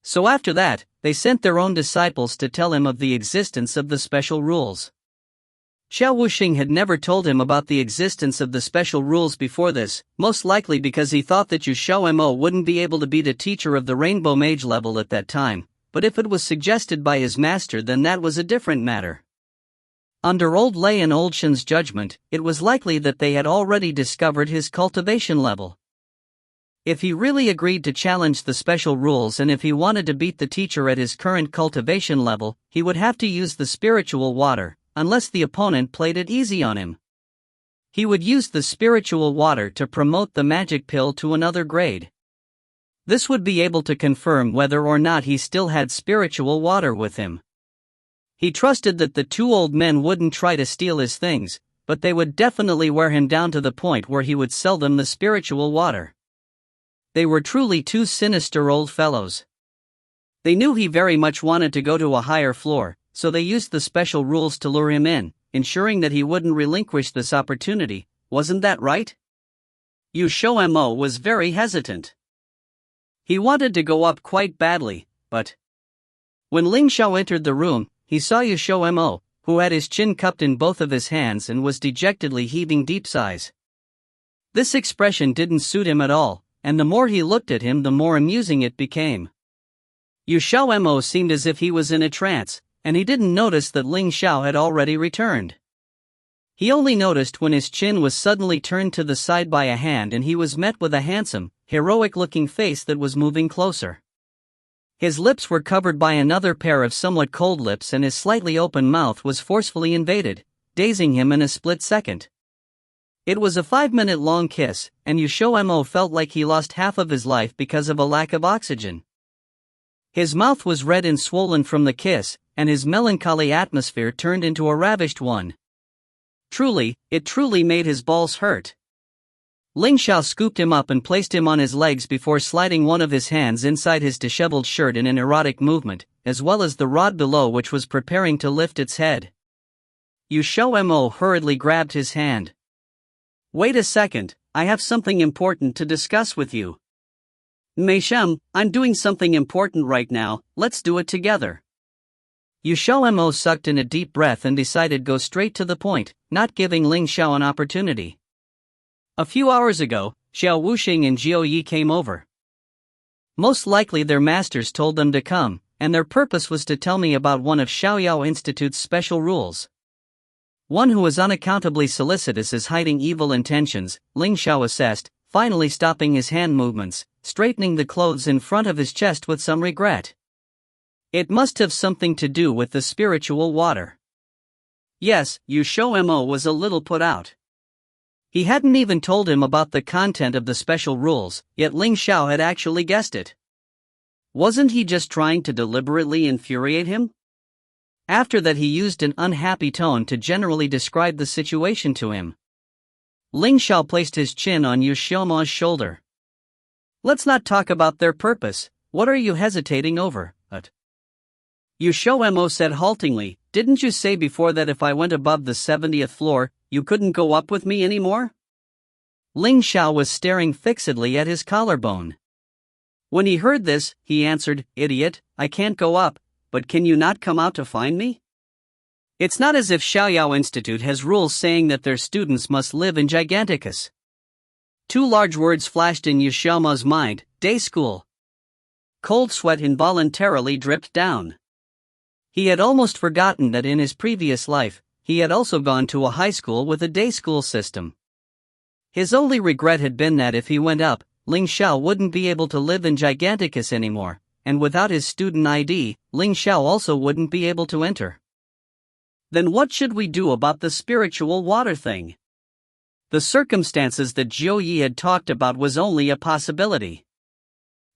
So after that, they sent their own disciples to tell him of the existence of the special rules. Xiao Wuxing had never told him about the existence of the special rules before this, most likely because he thought that XiaoMo wouldn't be able to beat a teacher of the Rainbow Mage level at that time, but if it was suggested by his master then that was a different matter. Under Old Lei and Old Shen's judgment, it was likely that they had already discovered his cultivation level. If he really agreed to challenge the special rules and if he wanted to beat the teacher at his current cultivation level, he would have to use the spiritual water, unless the opponent played it easy on him. He would use the spiritual water to promote the magic pill to another grade. This would be able to confirm whether or not he still had spiritual water with him. He trusted that the two old men wouldn't try to steal his things, but they would definitely wear him down to the point where he would sell them the spiritual water. They were truly two sinister old fellows. They knew he very much wanted to go to a higher floor, so they used the special rules to lure him in, ensuring that he wouldn't relinquish this opportunity. Wasn't that right? XiaoMo was very hesitant. He wanted to go up quite badly, but when Ling Xiao entered the room, he saw XiaoMo, who had his chin cupped in both of his hands and was dejectedly heaving deep sighs. This expression didn't suit him at all, and the more he looked at him the more amusing it became. XiaoMo seemed as if he was in a trance, and he didn't notice that Ling Xiao had already returned. He only noticed when his chin was suddenly turned to the side by a hand and he was met with a handsome, heroic-looking face that was moving closer. His lips were covered by another pair of somewhat cold lips and his slightly open mouth was forcefully invaded, dazing him in a split second. It was a 5-minute-long kiss, and XiaoMo felt like he lost half of his life because of a lack of oxygen. His mouth was red and swollen from the kiss, and his melancholy atmosphere turned into a ravished one. It truly made his balls hurt. Ling Xiao scooped him up and placed him on his legs before sliding one of his hands inside his disheveled shirt in an erotic movement, as well as the rod below which was preparing to lift its head. XiaoMo hurriedly grabbed his hand. Wait a second, I have something important to discuss with you. Mei Shem, I'm doing something important right now, let's do it together. XiaoMo sucked in a deep breath and decided go straight to the point, not giving Ling Xiao an opportunity. A few hours ago, Xiao Wuxing and Xiao Yi came over. Most likely their masters told them to come, and their purpose was to tell me about one of Xiaoyao Institute's special rules. One who is unaccountably solicitous is hiding evil intentions, Ling Xiao assessed, finally stopping his hand movements, straightening the clothes in front of his chest with some regret. It must have something to do with the spiritual water. Yes, XiaoMo was a little put out. He hadn't even told him about the content of the special rules, yet Ling Xiao had actually guessed it. Wasn't he just trying to deliberately infuriate him? After that, he used an unhappy tone to generally describe the situation to him. Ling Xiao placed his chin on XiaoMo's shoulder. Let's not talk about their purpose. What are you hesitating over? XiaoMo said haltingly, didn't you say before that if I went above the 70th floor, you couldn't go up with me anymore? Ling Xiao was staring fixedly at his collarbone. When he heard this, he answered, idiot, I can't go up, but can you not come out to find me? It's not as if Xiaoyao Institute has rules saying that their students must live in Giganticus. Two large words flashed in XiaoMo's mind, day school. Cold sweat involuntarily dripped down. He had almost forgotten that in his previous life, he had also gone to a high school with a day school system. His only regret had been that if he went up, Ling Xiao wouldn't be able to live in Giganticus anymore, and without his student ID, Ling Xiao also wouldn't be able to enter. Then what should we do about the spiritual water thing? The circumstances that Zhou Yi had talked about was only a possibility.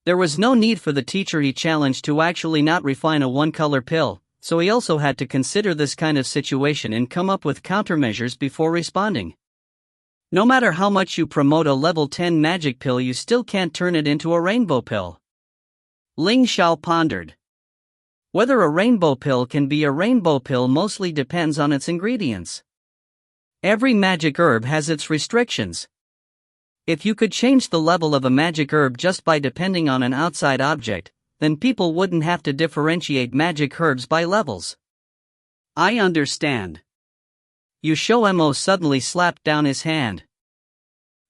There was no need for the teacher he challenged to actually not refine a one-color pill, so he also had to consider this kind of situation and come up with countermeasures before responding. No matter how much you promote a level 10 magic pill, you still can't turn it into a rainbow pill. Ling Xiao pondered. Whether a rainbow pill can be a rainbow pill mostly depends on its ingredients. Every magic herb has its restrictions. If you could change the level of a magic herb just by depending on an outside object, then people wouldn't have to differentiate magic herbs by levels. I understand. XiaoMo suddenly slapped down his hand.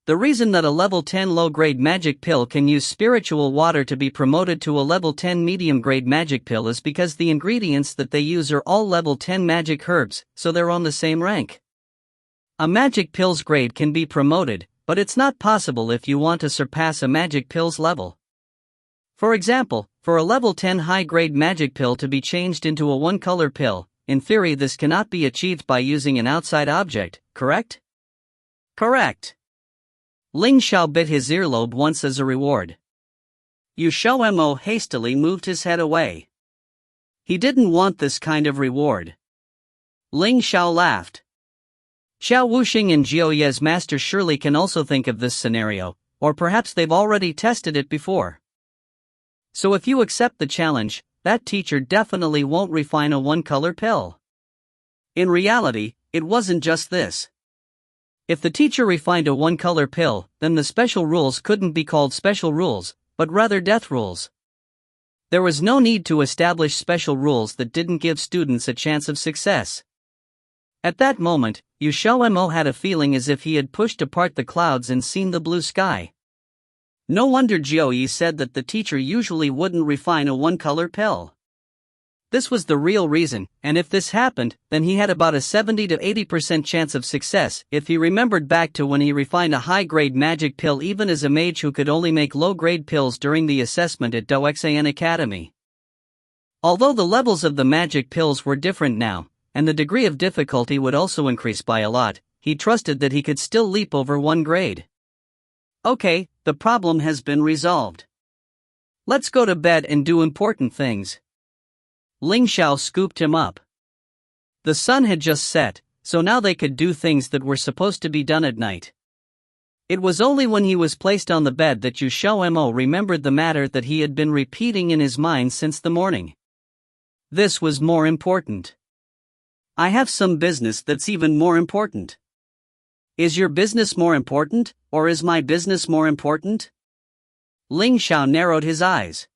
The reason that a level 10 low-grade magic pill can use spiritual water to be promoted to a level 10 medium-grade magic pill is because the ingredients that they use are all level 10 magic herbs, so they're on the same rank. A magic pill's grade can be promoted, but it's not possible if you want to surpass a magic pill's level. For example, for a level 10 high-grade magic pill to be changed into a one-color pill, in theory this cannot be achieved by using an outside object, correct? Correct. Ling Xiao bit his earlobe once as a reward. XiaoMo hastily moved his head away. He didn't want this kind of reward. Ling Xiao laughed. Xiao Wuxing and Zhou Ye's master surely can also think of this scenario, or perhaps they've already tested it before. So if you accept the challenge, that teacher definitely won't refine a one-color pill. In reality, it wasn't just this. If the teacher refined a one-color pill, then the special rules couldn't be called special rules, but rather death rules. There was no need to establish special rules that didn't give students a chance of success. At that moment, XiaoMo had a feeling as if he had pushed apart the clouds and seen the blue sky. No wonder Zhou Yi said that the teacher usually wouldn't refine a one-color pill. This was the real reason, and if this happened, then he had about a 70 to 80% chance of success if he remembered back to when he refined a high-grade magic pill even as a mage who could only make low-grade pills during the assessment at Douxian Academy. Although the levels of the magic pills were different now, and the degree of difficulty would also increase by a lot, he trusted that he could still leap over one grade. Okay, the problem has been resolved. Let's go to bed and do important things. Ling Xiao scooped him up. The sun had just set, so now they could do things that were supposed to be done at night. It was only when he was placed on the bed that XiaoMo remembered the matter that he had been repeating in his mind since the morning. This was more important. I have some business that's even more important. Is your business more important, or is my business more important? Ling Xiao narrowed his eyes.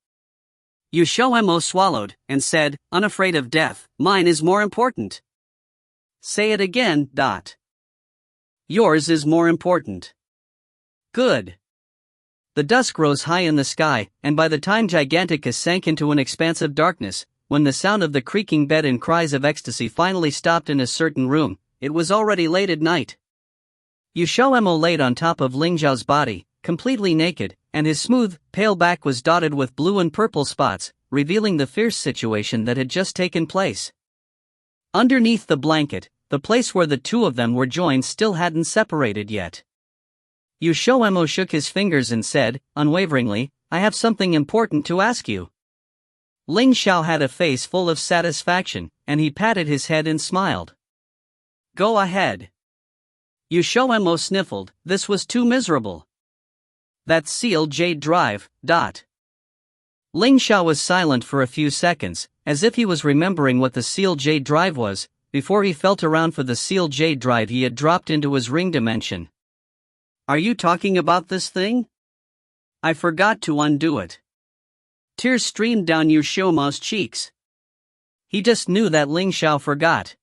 XiaoMo swallowed, and said, unafraid of death, mine is more important. Say it again. Yours is more important. Good. The dusk rose high in the sky, and by the time Giganticus sank into an expansive darkness, when the sound of the creaking bed and cries of ecstasy finally stopped in a certain room, it was already late at night. XiaoMo laid on top of Ling Xiao's body, completely naked, and his smooth, pale back was dotted with blue and purple spots, revealing the fierce situation that had just taken place. Underneath the blanket, the place where the two of them were joined still hadn't separated yet. XiaoMo shook his fingers and said, unwaveringly, I have something important to ask you. Ling Xiao had a face full of satisfaction, and he patted his head and smiled. Go ahead. XiaoMo sniffled, this was too miserable. That sealed jade drive, Ling Xiao was silent for a few seconds, as if he was remembering what the sealed jade drive was, before he felt around for the sealed jade drive he had dropped into his ring dimension. Are you talking about this thing? I forgot to undo it. Tears streamed down XiaoMo's cheeks. He just knew that Ling Xiao forgot.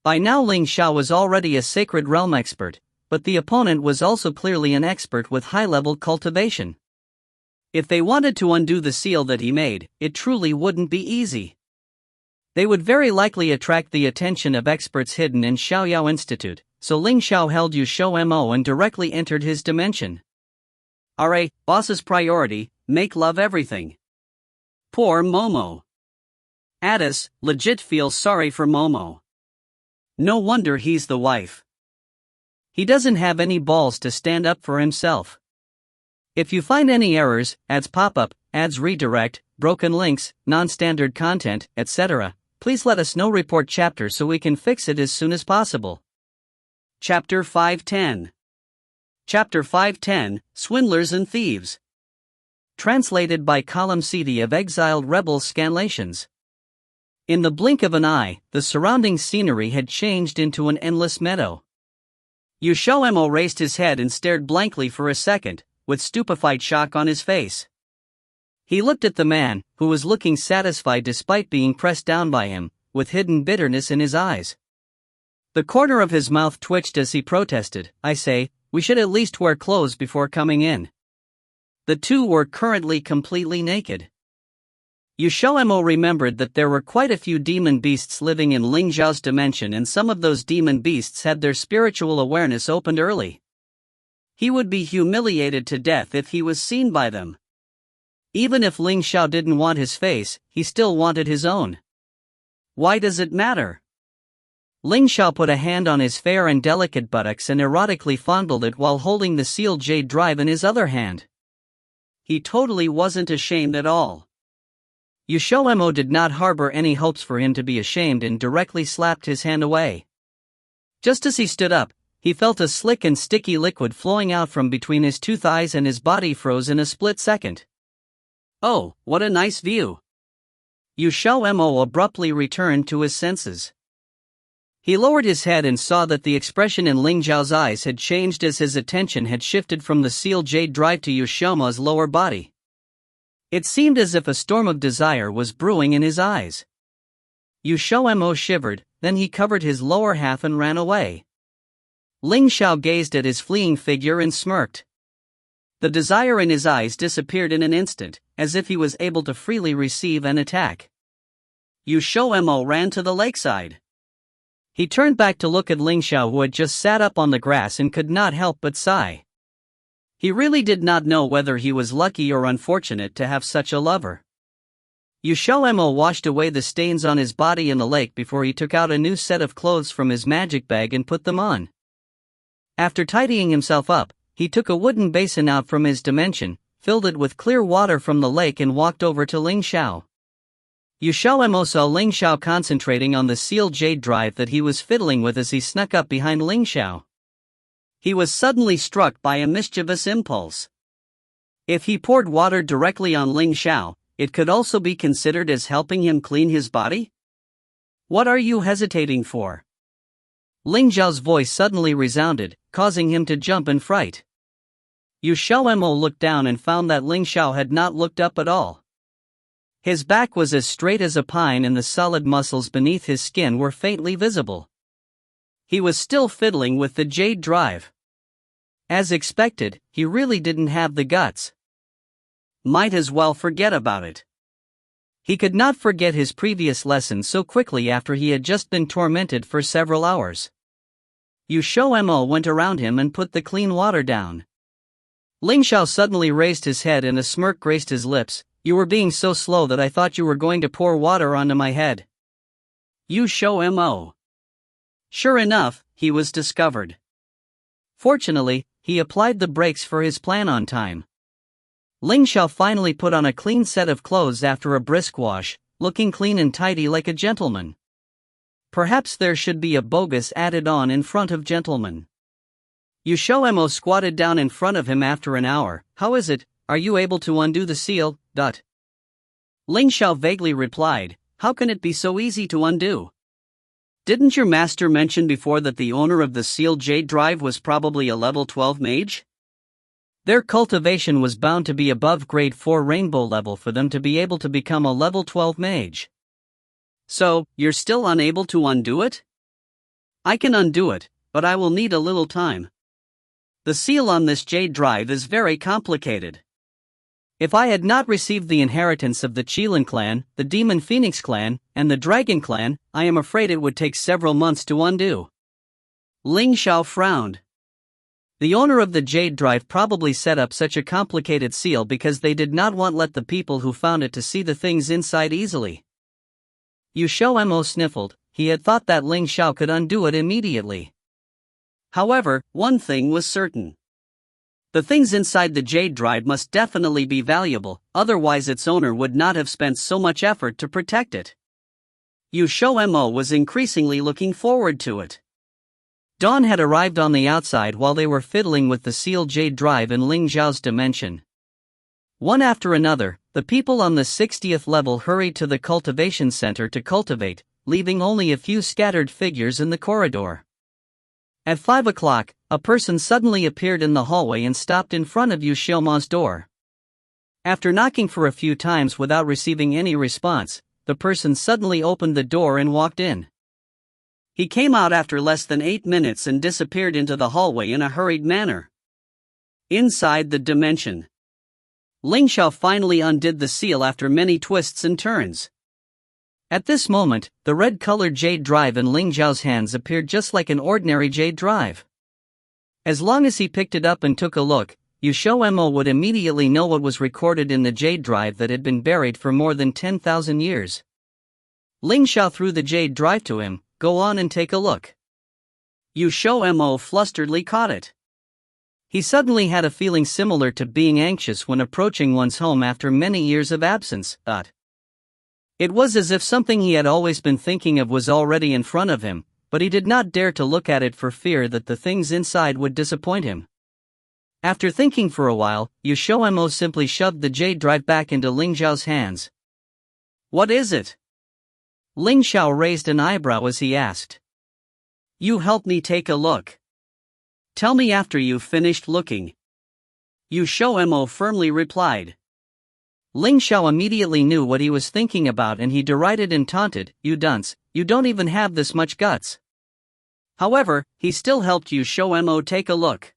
By now Ling Xiao was already a Sacred Realm expert, but the opponent was also clearly an expert with high-level cultivation. If they wanted to undo the seal that he made, it truly wouldn't be easy. They would very likely attract the attention of experts hidden in Xiaoyao Institute, so Ling Xiao held XiaoMo and directly entered his dimension. Alright, boss's priority, make love everything. Poor Momo. Addis, legit feels sorry for Momo. No wonder he's the wife. He doesn't have any balls to stand up for himself. If you find any errors, ads pop up, ads redirect, broken links, non-standard content, etc., please let us know. Report chapter so we can fix it as soon as possible. Chapter 510. Chapter 510, Swindlers and Thieves. Translated by Column CD of Exiled Rebels Scanlations. In the blink of an eye, the surrounding scenery had changed into an endless meadow. XiaoMo raised his head and stared blankly for a second, with stupefied shock on his face. He looked at the man, who was looking satisfied despite being pressed down by him, with hidden bitterness in his eyes. The corner of his mouth twitched as he protested, I say, we should at least wear clothes before coming in. The two were currently completely naked. XiaoMo remembered that there were quite a few demon beasts living in Ling Xiao's dimension, and some of those demon beasts had their spiritual awareness opened early. He would be humiliated to death if he was seen by them. Even if Ling Xiao didn't want his face, he still wanted his own. Why does it matter? Ling Xiao put a hand on his fair and delicate buttocks and erotically fondled it while holding the sealed jade drive in his other hand. He totally wasn't ashamed at all. XiaoMo did not harbor any hopes for him to be ashamed and directly slapped his hand away. Just as he stood up, he felt a slick and sticky liquid flowing out from between his two thighs and his body froze in a split second. Oh, what a nice view! XiaoMo abruptly returned to his senses. He lowered his head and saw that the expression in Ling Xiao's eyes had changed as his attention had shifted from the sealed jade drive to XiaoMo's lower body. It seemed as if a storm of desire was brewing in his eyes. XiaoMo shivered, then he covered his lower half and ran away. Ling Xiao gazed at his fleeing figure and smirked. The desire in his eyes disappeared in an instant, as if he was able to freely receive an attack. XiaoMo ran to the lakeside. He turned back to look at Ling Xiao, who had just sat up on the grass and could not help but sigh. He really did not know whether he was lucky or unfortunate to have such a lover. XiaoMo washed away the stains on his body in the lake before he took out a new set of clothes from his magic bag and put them on. After tidying himself up, he took a wooden basin out from his dimension, filled it with clear water from the lake and walked over to Ling Xiao. XiaoMo saw Ling Xiao concentrating on the sealed jade drive that he was fiddling with as he snuck up behind Ling Xiao. He was suddenly struck by a mischievous impulse. If he poured water directly on Ling Xiao, it could also be considered as helping him clean his body? What are you hesitating for? Ling Xiao's voice suddenly resounded, causing him to jump in fright. XiaoMo looked down and found that Ling Xiao had not looked up at all. His back was as straight as a pine and the solid muscles beneath his skin were faintly visible. He was still fiddling with the jade drive. As expected, he really didn't have the guts. Might as well forget about it. He could not forget his previous lesson so quickly after he had just been tormented for several hours. XiaoMo went around him and put the clean water down. Ling Xiao suddenly raised his head and a smirk graced his lips. You were being so slow that I thought you were going to pour water onto my head. XiaoMo. Sure enough, he was discovered. Fortunately, he applied the brakes for his plan on time. Ling Xiao finally put on a clean set of clothes after a brisk wash, looking clean and tidy like a gentleman. Perhaps there should be a bogus added on in front of gentleman. XiaoMo squatted down in front of him after an hour. How is it? Are you able to undo the seal? Ling Xiao vaguely replied, how can it be so easy to undo? Didn't your master mention before that the owner of the sealed jade drive was probably a level 12 mage? Their cultivation was bound to be above grade 4 rainbow level for them to be able to become a level 12 mage. So, you're still unable to undo it? I can undo it, but I will need a little time. The seal on this jade drive is very complicated. If I had not received the inheritance of the Qilin clan, the Demon Phoenix clan, and the Dragon clan, I am afraid it would take several months to undo. Ling Xiao frowned. The owner of the jade drive probably set up such a complicated seal because they did not want let the people who found it to see the things inside easily. XiaoMo sniffled. He had thought that Ling Xiao could undo it immediately. However, one thing was certain. The things inside the jade drive must definitely be valuable, otherwise its owner would not have spent so much effort to protect it. XiaoMo was increasingly looking forward to it. Dawn had arrived on the outside while they were fiddling with the sealed jade drive in Ling Xiao's dimension. One after another, the people on the 60th level hurried to the cultivation center to cultivate, leaving only a few scattered figures in the corridor. At 5 o'clock, a person suddenly appeared in the hallway and stopped in front of XiaoMo's door. After knocking for a few times without receiving any response, the person suddenly opened the door and walked in. He came out after less than 8 minutes and disappeared into the hallway in a hurried manner. Inside the dimension, Ling Xiao finally undid the seal after many twists and turns. At this moment, the red-colored jade drive in Ling Xiao's hands appeared just like an ordinary jade drive. As long as he picked it up and took a look, XiaoMo would immediately know what was recorded in the jade drive that had been buried for more than 10,000 years. Ling Xiao threw the jade drive to him. Go on and take a look. XiaoMo flusteredly caught it. He suddenly had a feeling similar to being anxious when approaching one's home after many years of absence. It was as if something he had always been thinking of was already in front of him, but he did not dare to look at it for fear that the things inside would disappoint him. After thinking for a while, XiaoMo simply shoved the jade drive back into Ling Xiao's hands. What is it? Ling Xiao raised an eyebrow as he asked. You help me take a look. Tell me after you've finished looking. XiaoMo firmly replied. Ling Xiao immediately knew what he was thinking about and he derided and taunted, you dunce, you don't even have this much guts. However, he still helped XiaoMo take a look.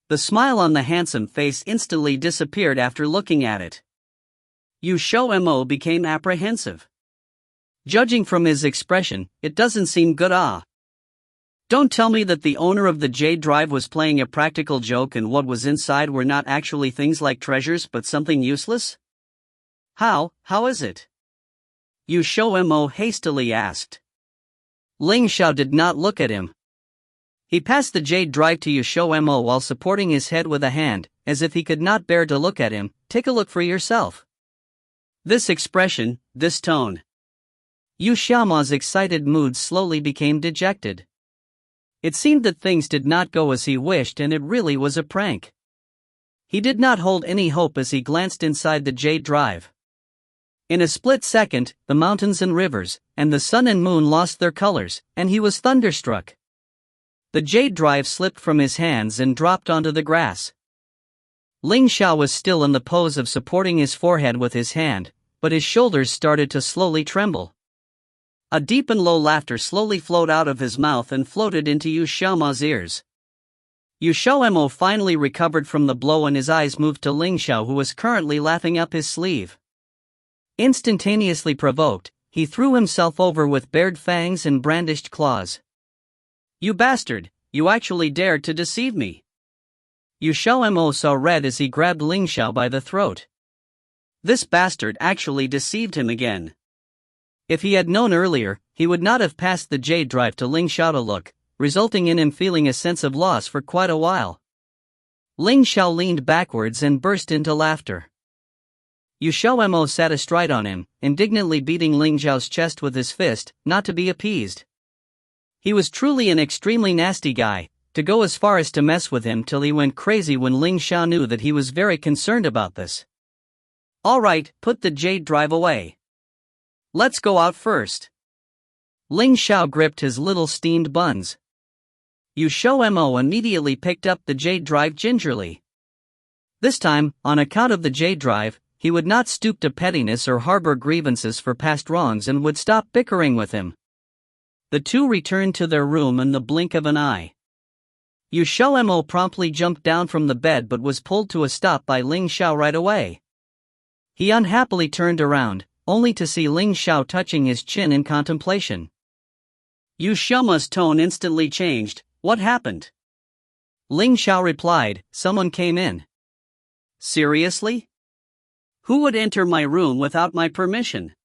The smile on the handsome face instantly disappeared after looking at it. XiaoMo became apprehensive. Judging from his expression, it doesn't seem good. Don't tell me that the owner of the jade drive was playing a practical joke and what was inside were not actually things like treasures but something useless? How is it? XiaoMo hastily asked. Ling Xiao did not look at him. He passed the jade drive to XiaoMo while supporting his head with a hand, as if he could not bear to look at him. Take a look for yourself. This expression, this tone. XiaoMo's excited mood slowly became dejected. It seemed that things did not go as he wished and it really was a prank. He did not hold any hope as he glanced inside the jade drive. In a split second, the mountains and rivers, and the sun and moon lost their colors, and he was thunderstruck. The jade drive slipped from his hands and dropped onto the grass. Ling Xiao was still in the pose of supporting his forehead with his hand, but his shoulders started to slowly tremble. A deep and low laughter slowly flowed out of his mouth and floated into XiaoMo's ears. XiaoMo finally recovered from the blow and his eyes moved to Ling Xiao who was currently laughing up his sleeve. Instantaneously provoked, he threw himself over with bared fangs and brandished claws. You bastard, you actually dared to deceive me. XiaoMo saw red as he grabbed Ling Xiao by the throat. This bastard actually deceived him again. If he had known earlier, he would not have passed the jade drive to Ling Xiao to look, resulting in him feeling a sense of loss for quite a while. Ling Xiao leaned backwards and burst into laughter. XiaoMo sat astride on him, indignantly beating Ling Xiao's chest with his fist, not to be appeased. He was truly an extremely nasty guy, to go as far as to mess with him till he went crazy when Ling Xiao knew that he was very concerned about this. "Alright, put the jade drive away. Let's go out first." Ling Xiao gripped his little steamed buns. XiaoMo immediately picked up the jade drive gingerly. This time, on account of the jade drive, he would not stoop to pettiness or harbor grievances for past wrongs and would stop bickering with him. The two returned to their room in the blink of an eye. XiaoMo promptly jumped down from the bed but was pulled to a stop by Ling Xiao right away. He unhappily turned around, only to see Ling Xiao touching his chin in contemplation. XiaoMo's tone instantly changed. "What happened?" Ling Xiao replied, "Someone came in." "Seriously? Who would enter my room without my permission?"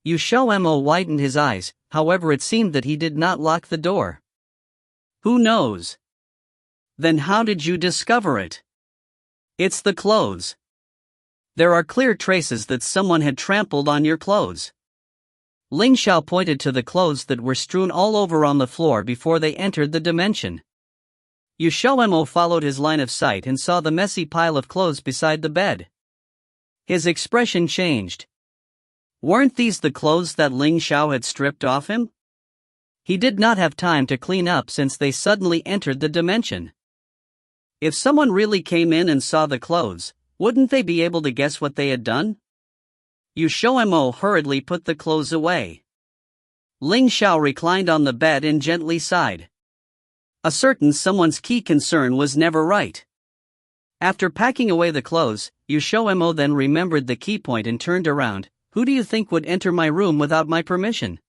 XiaoMo widened his eyes, however it seemed that he did not lock the door. "Who knows? Then how did you discover it?" "It's the clothes. There are clear traces that someone had trampled on your clothes." Ling Xiao pointed to the clothes that were strewn all over on the floor before they entered the dimension. XiaoMo followed his line of sight and saw the messy pile of clothes beside the bed. His expression changed. Weren't these the clothes that Ling Xiao had stripped off him? He did not have time to clean up since they suddenly entered the dimension. If someone really came in and saw the clothes, wouldn't they be able to guess what they had done? XiaoMo hurriedly put the clothes away. Ling Xiao reclined on the bed and gently sighed. A certain someone's key concern was never right. After packing away the clothes, XiaoMo then remembered the key point and turned around. "Who do you think would enter my room without my permission?"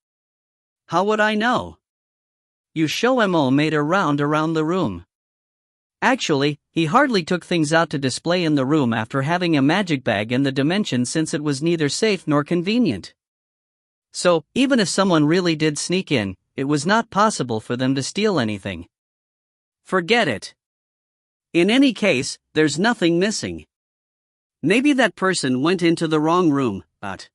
"How would I know?" XiaoMo made a round around the room. Actually, he hardly took things out to display in the room after having a magic bag in the dimension since it was neither safe nor convenient. So, even if someone really did sneak in, it was not possible for them to steal anything. Forget it. In any case, there's nothing missing. Maybe that person went into the wrong room, but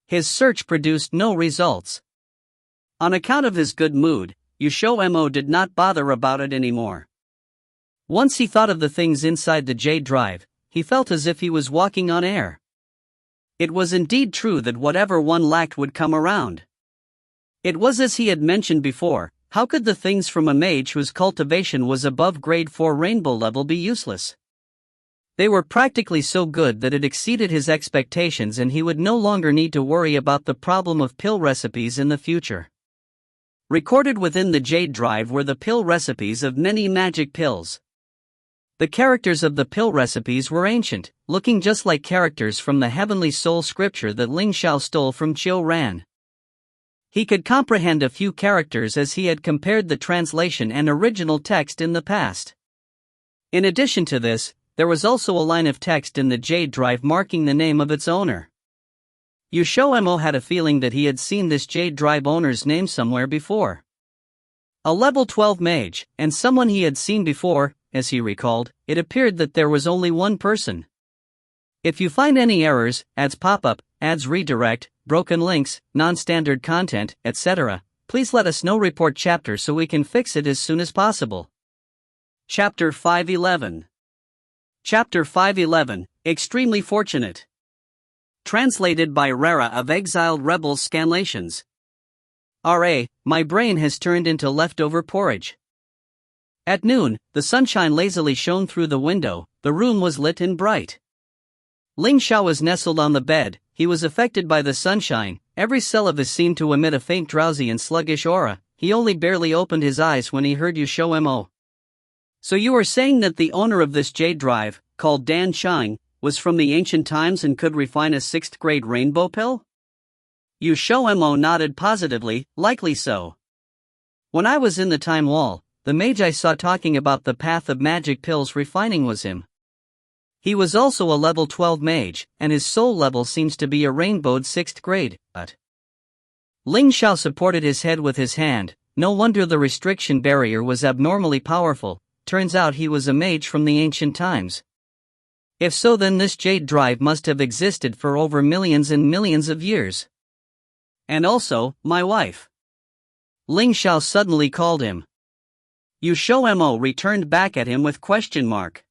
his search produced no results. On account of his good mood, XiaoMo did not bother about it anymore. Once he thought of the things inside the jade drive, he felt as if he was walking on air. It was indeed true that whatever one lacked would come around. It was as he had mentioned before, how could the things from a mage whose cultivation was above grade 4 rainbow level be useless? They were practically so good that it exceeded his expectations and he would no longer need to worry about the problem of pill recipes in the future. Recorded within the jade drive were the pill recipes of many magic pills. The characters of the pill recipes were ancient, looking just like characters from the Heavenly Soul scripture that Ling Xiao stole from Qiu Ran. He could comprehend a few characters as he had compared the translation and original text in the past. In addition to this, there was also a line of text in the jade drive marking the name of its owner. XiaoMo had a feeling that he had seen this jade drive owner's name somewhere before. A level 12 mage, and someone he had seen before. As he recalled, it appeared that there was only one person. If you find any errors, ads pop-up, ads redirect, broken links, non-standard content, etc., please let us know. Report chapter so we can fix it as soon as possible. Chapter 511. Chapter 511, Extremely Fortunate. Translated by Rara of Exiled Rebels Scanlations. R.A., my brain has turned into leftover porridge. At noon, the sunshine lazily shone through the window, the room was lit and bright. Ling Xiao was nestled on the bed, he was affected by the sunshine, every cell of his seemed to emit a faint drowsy and sluggish aura, he only barely opened his eyes when he heard XiaoMo. So you are saying that the owner of this jade drive, called Dan Shang, was from the ancient times and could refine a 6th grade rainbow pill? XiaoMo nodded positively, likely so. When I was in the time wall, the mage I saw talking about the path of magic pills refining was him. He was also a level 12 mage, and his soul level seems to be a rainbowed 6th grade, but Ling Xiao supported his head with his hand. No wonder the restriction barrier was abnormally powerful. Turns out he was a mage from the ancient times. If so, then this jade drive must have existed for over millions and millions of years. And also, my wife. Ling Xiao suddenly called him. XiaoMo returned back at him with question mark.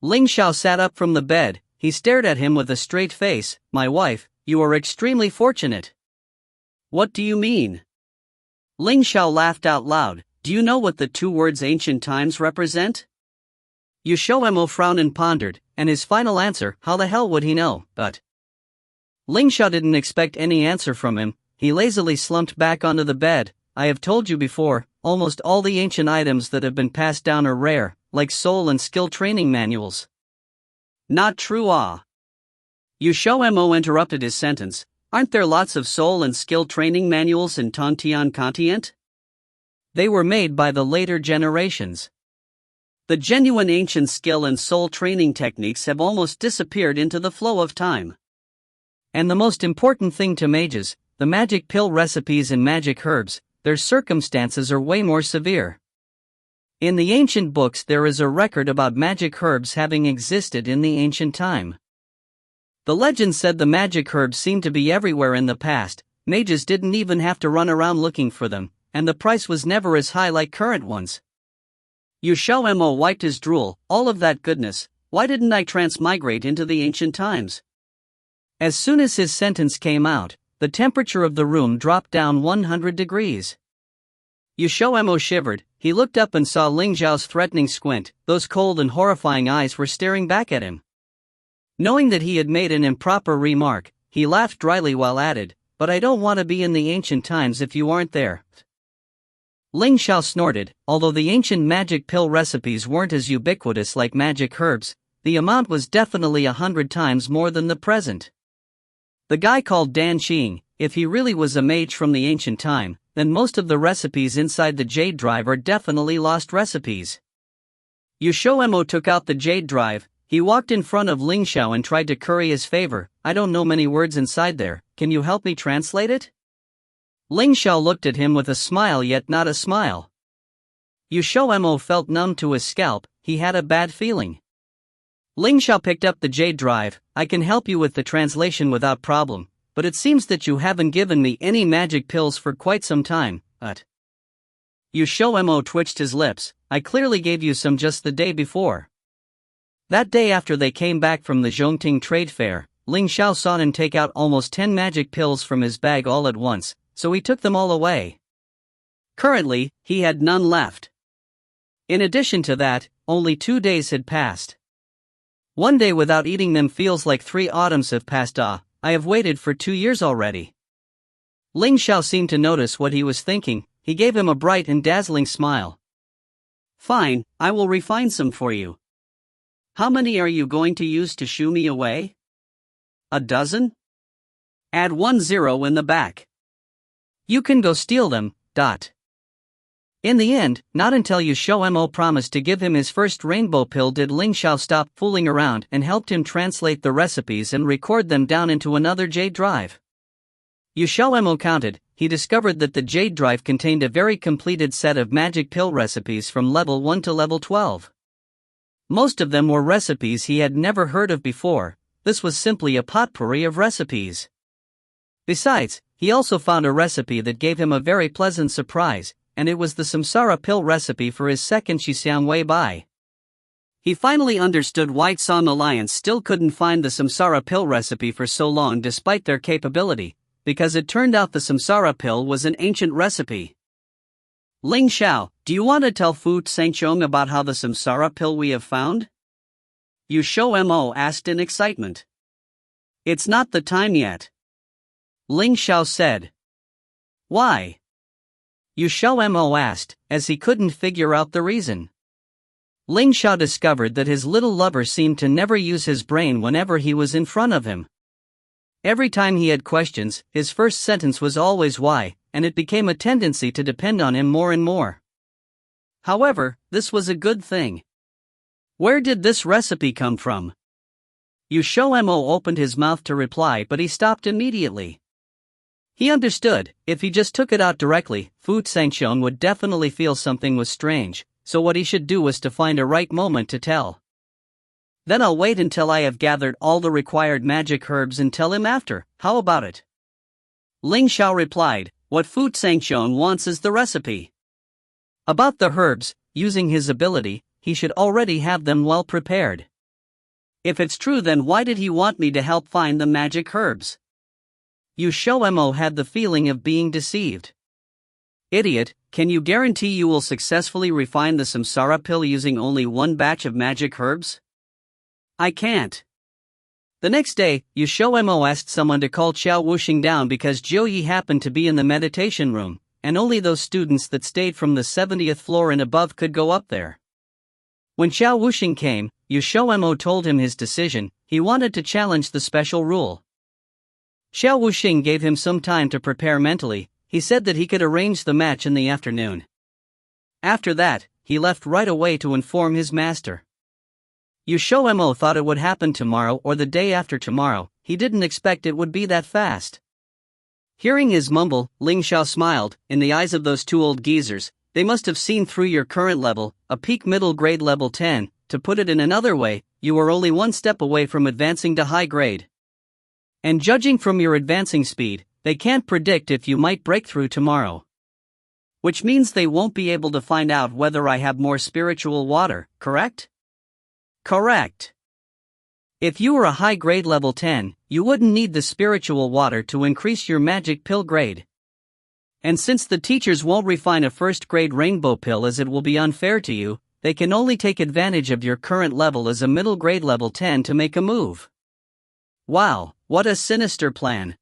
Ling Xiao sat up from the bed. He stared at him with a straight face. My wife, you are extremely fortunate. What do you mean? Ling Xiao laughed out loud. Do you know what the two words ancient times represent? XiaoMo frowned and pondered, and his final answer, how the hell would he know, but... Ling Xiao didn't expect any answer from him. He lazily slumped back onto the bed. I have told you before, almost all the ancient items that have been passed down are rare, like soul and skill training manuals. Not true, XiaoMo interrupted his sentence. Aren't there lots of soul and skill training manuals in Tontian continent? They were made by the later generations. The genuine ancient skill and soul training techniques have almost disappeared into the flow of time. And the most important thing to mages, the magic pill recipes and magic herbs, their circumstances are way more severe. In the ancient books there is a record about magic herbs having existed in the ancient time. The legend said the magic herbs seemed to be everywhere in the past. Mages didn't even have to run around looking for them, and the price was never as high like current ones. XiaoMo wiped his drool. All of that goodness, why didn't I transmigrate into the ancient times? As soon as his sentence came out, the temperature of the room dropped down 100 degrees. XiaoMo shivered. He looked up and saw Ling Xiao's threatening squint. Those cold and horrifying eyes were staring back at him. Knowing that he had made an improper remark, he laughed dryly while added, but I don't want to be in the ancient times if you aren't there. Ling Xiao snorted. Although the ancient magic pill recipes weren't as ubiquitous like magic herbs, the amount was definitely 100 times more than the present. The guy called Dan Qing, if he really was a mage from the ancient time, then most of the recipes inside the jade drive are definitely lost recipes. XiaoMo took out the jade drive. He walked in front of Ling Xiao and tried to curry his favor. I don't know many words inside there, can you help me translate it? Ling Xiao looked at him with a smile yet not a smile. XiaoMo felt numb to his scalp. He had a bad feeling. Ling Xiao picked up the jade drive. I can help you with the translation without problem, but it seems that you haven't given me any magic pills for quite some time, XiaoMo twitched his lips. I clearly gave you some just the day before. That day after they came back from the Zhongting trade fair, Ling Xiao saw him take out almost 10 magic pills from his bag all at once, so he took them all away. Currently, he had none left. In addition to that, only 2 days had passed. 1 day without eating them feels like 3 autumns have passed. I have waited for 2 years already. Ling Xiao seemed to notice what he was thinking. He gave him a bright and dazzling smile. Fine, I will refine some for you. How many are you going to use to shoo me away? A dozen? Add 1 0 in the back. You can go steal them. In the end, not until XiaoMo promised to give him his first rainbow pill did Ling Xiao stop fooling around and helped him translate the recipes and record them down into another jade drive. XiaoMo counted. He discovered that the jade drive contained a very completed set of magic pill recipes from level 1 to level 12. Most of them were recipes he had never heard of before. This was simply a potpourri of recipes. Besides, he also found a recipe that gave him a very pleasant surprise, and it was the samsara pill recipe for his second XiaoMo Bai. He finally understood why Song Alliance still couldn't find the samsara pill recipe for so long despite their capability, because it turned out the samsara pill was an ancient recipe. Ling Xiao, do you want to tell Fu Sengchong about how the samsara pill we have found? XiaoMo asked in excitement. It's not the time yet. Ling Xiao said. Why? XiaoMo asked, as he couldn't figure out the reason. Ling Xiao discovered that his little lover seemed to never use his brain whenever he was in front of him. Every time he had questions, his first sentence was always why, and it became a tendency to depend on him more and more. However, this was a good thing. Where did this recipe come from? XiaoMo opened his mouth to reply, but he stopped immediately. He understood, if he just took it out directly, Fu Sangxiong would definitely feel something was strange, so what he should do was to find a right moment to tell. Then I'll wait until I have gathered all the required magic herbs and tell him after, how about it? Ling Xiao replied, what Fu Sangxiong wants is the recipe. About the herbs, using his ability, he should already have them well prepared. If it's true, then why did he want me to help find the magic herbs? XiaoMo had the feeling of being deceived. Idiot, can you guarantee you will successfully refine the samsara pill using only one batch of magic herbs? I can't. The next day, XiaoMo asked someone to call Xiao Wuxing down because Zhou Yi happened to be in the meditation room, and only those students that stayed from the 70th floor and above could go up there. When Xiao Wuxing came, XiaoMo told him his decision. He wanted to challenge the special rule. Xiao Wuxing gave him some time to prepare mentally. He said that he could arrange the match in the afternoon. After that, he left right away to inform his master. XiaoMo thought it would happen tomorrow or the day after tomorrow. He didn't expect it would be that fast. Hearing his mumble, Ling Xiao smiled. In the eyes of those two old geezers, they must have seen through your current level, a peak middle grade level 10. To put it in another way, you are only one step away from advancing to high grade. And judging from your advancing speed, they can't predict if you might break through tomorrow. Which means they won't be able to find out whether I have more spiritual water, correct? Correct. If you were a high grade level 10, you wouldn't need the spiritual water to increase your magic pill grade. And since the teachers won't refine a first grade rainbow pill as it will be unfair to you, they can only take advantage of your current level as a middle grade level 10 to make a move. Wow, what a sinister plan.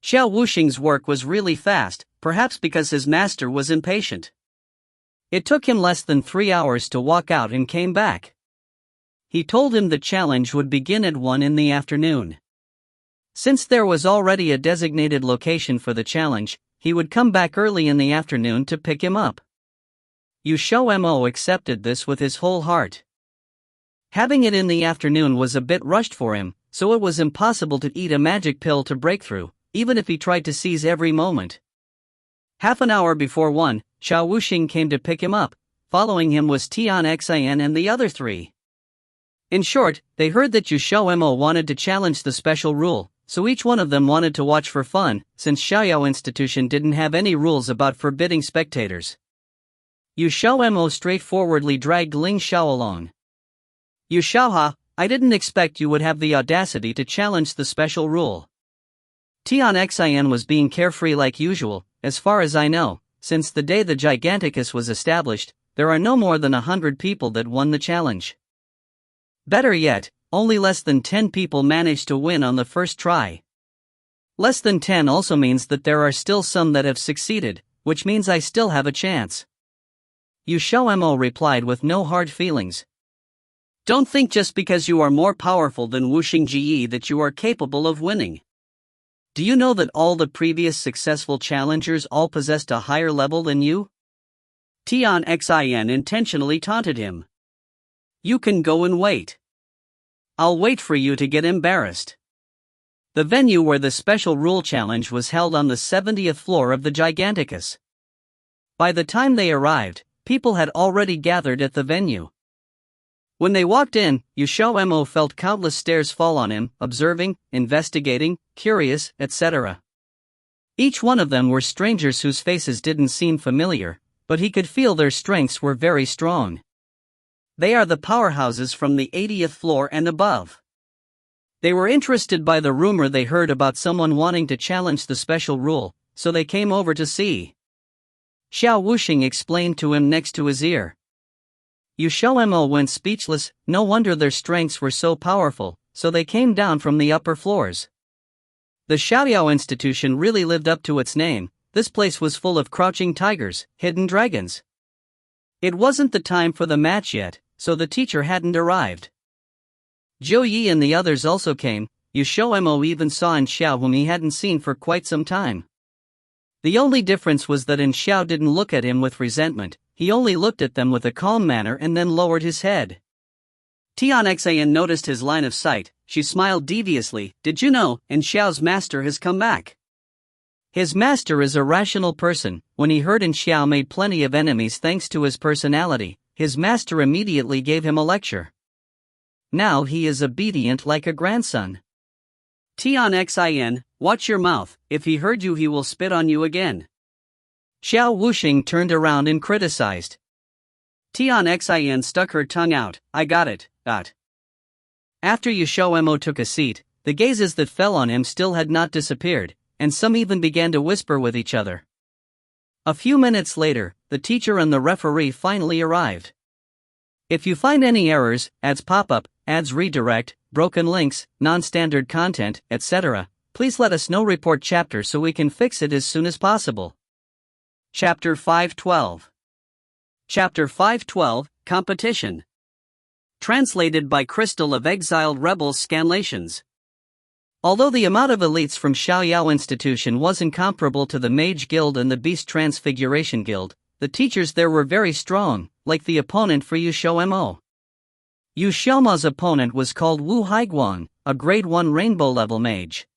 Xiao Wuxing's work was really fast, perhaps because his master was impatient. It took him less than 3 hours to walk out and came back. He told him the challenge would begin at 1 in the afternoon. Since there was already a designated location for the challenge, he would come back early in the afternoon to pick him up. XiaoMo accepted this with his whole heart. Having it in the afternoon was a bit rushed for him, so it was impossible to eat a magic pill to break through, even if he tried to seize every moment. Half an hour before 1, Xiao Wuxing came to pick him up. Following him was Tian Xin and the other three. In short, they heard that XiaoMo wanted to challenge the special rule, so each one of them wanted to watch for fun, since Xiao Institution didn't have any rules about forbidding spectators. XiaoMo straightforwardly dragged Ling Xiao along. Xiaoha, I didn't expect you would have the audacity to challenge the special rule. Tian Xin was being carefree like usual. As far as I know, since the day the Giganticus was established, there are no more than 100 people that won the challenge. Better yet, only less than 10 people managed to win on the first try. Less than 10 also means that there are still some that have succeeded, which means I still have a chance. XiaoMo replied with no hard feelings. Don't think just because you are more powerful than Wuxing Ji that you are capable of winning. Do you know that all the previous successful challengers all possessed a higher level than you? Tian Xin intentionally taunted him. You can go and wait. I'll wait for you to get embarrassed. The venue where the special rule challenge was held on the 70th floor of the Giganticus. By the time they arrived, people had already gathered at the venue. When they walked in, XiaoMo felt countless stares fall on him, observing, investigating, curious, etc. Each one of them were strangers whose faces didn't seem familiar, but he could feel their strengths were very strong. They are the powerhouses from the 80th floor and above. They were interested by the rumor they heard about someone wanting to challenge the special rule, so they came over to see. Xiao Wuxing explained to him next to his ear. XiaoMo went speechless. No wonder their strengths were so powerful, so they came down from the upper floors. The Xiao Institution really lived up to its name. This place was full of crouching tigers, hidden dragons. It wasn't the time for the match yet, so the teacher hadn't arrived. Zhou Yi and the others also came. XiaoMo even saw in Xiao whom he hadn't seen for quite some time. The only difference was that in Xiao didn't look at him with resentment. He only looked at them with a calm manner and then lowered his head. Tian Xin noticed his line of sight. She smiled deviously. Did you know, and Xiao's master has come back? His master is a rational person. When he heard Xiao made plenty of enemies thanks to his personality, his master immediately gave him a lecture. Now he is obedient like a grandson. Tian Xin, watch your mouth, if he heard you he will spit on you again. Xiao Wuxing turned around and criticized. Tian Xin stuck her tongue out. I got it. After XiaoMo took a seat, the gazes that fell on him still had not disappeared, and some even began to whisper with each other. A few minutes later, the teacher and the referee finally arrived. If you find any errors, ads pop-up, ads redirect, broken links, non-standard content, etc., please let us know. Report chapter so we can fix it as soon as possible. Chapter 512. Chapter 512, Competition. Translated by Crystal of Exiled Rebels Scanlations. Although the amount of elites from Xiaoyao Institution was incomparable to the Mage Guild and the Beast Transfiguration Guild, the teachers there were very strong, like the opponent for XiaoMo. XiaoMo's opponent was called Wu Haiguang, a grade 1 rainbow-level mage.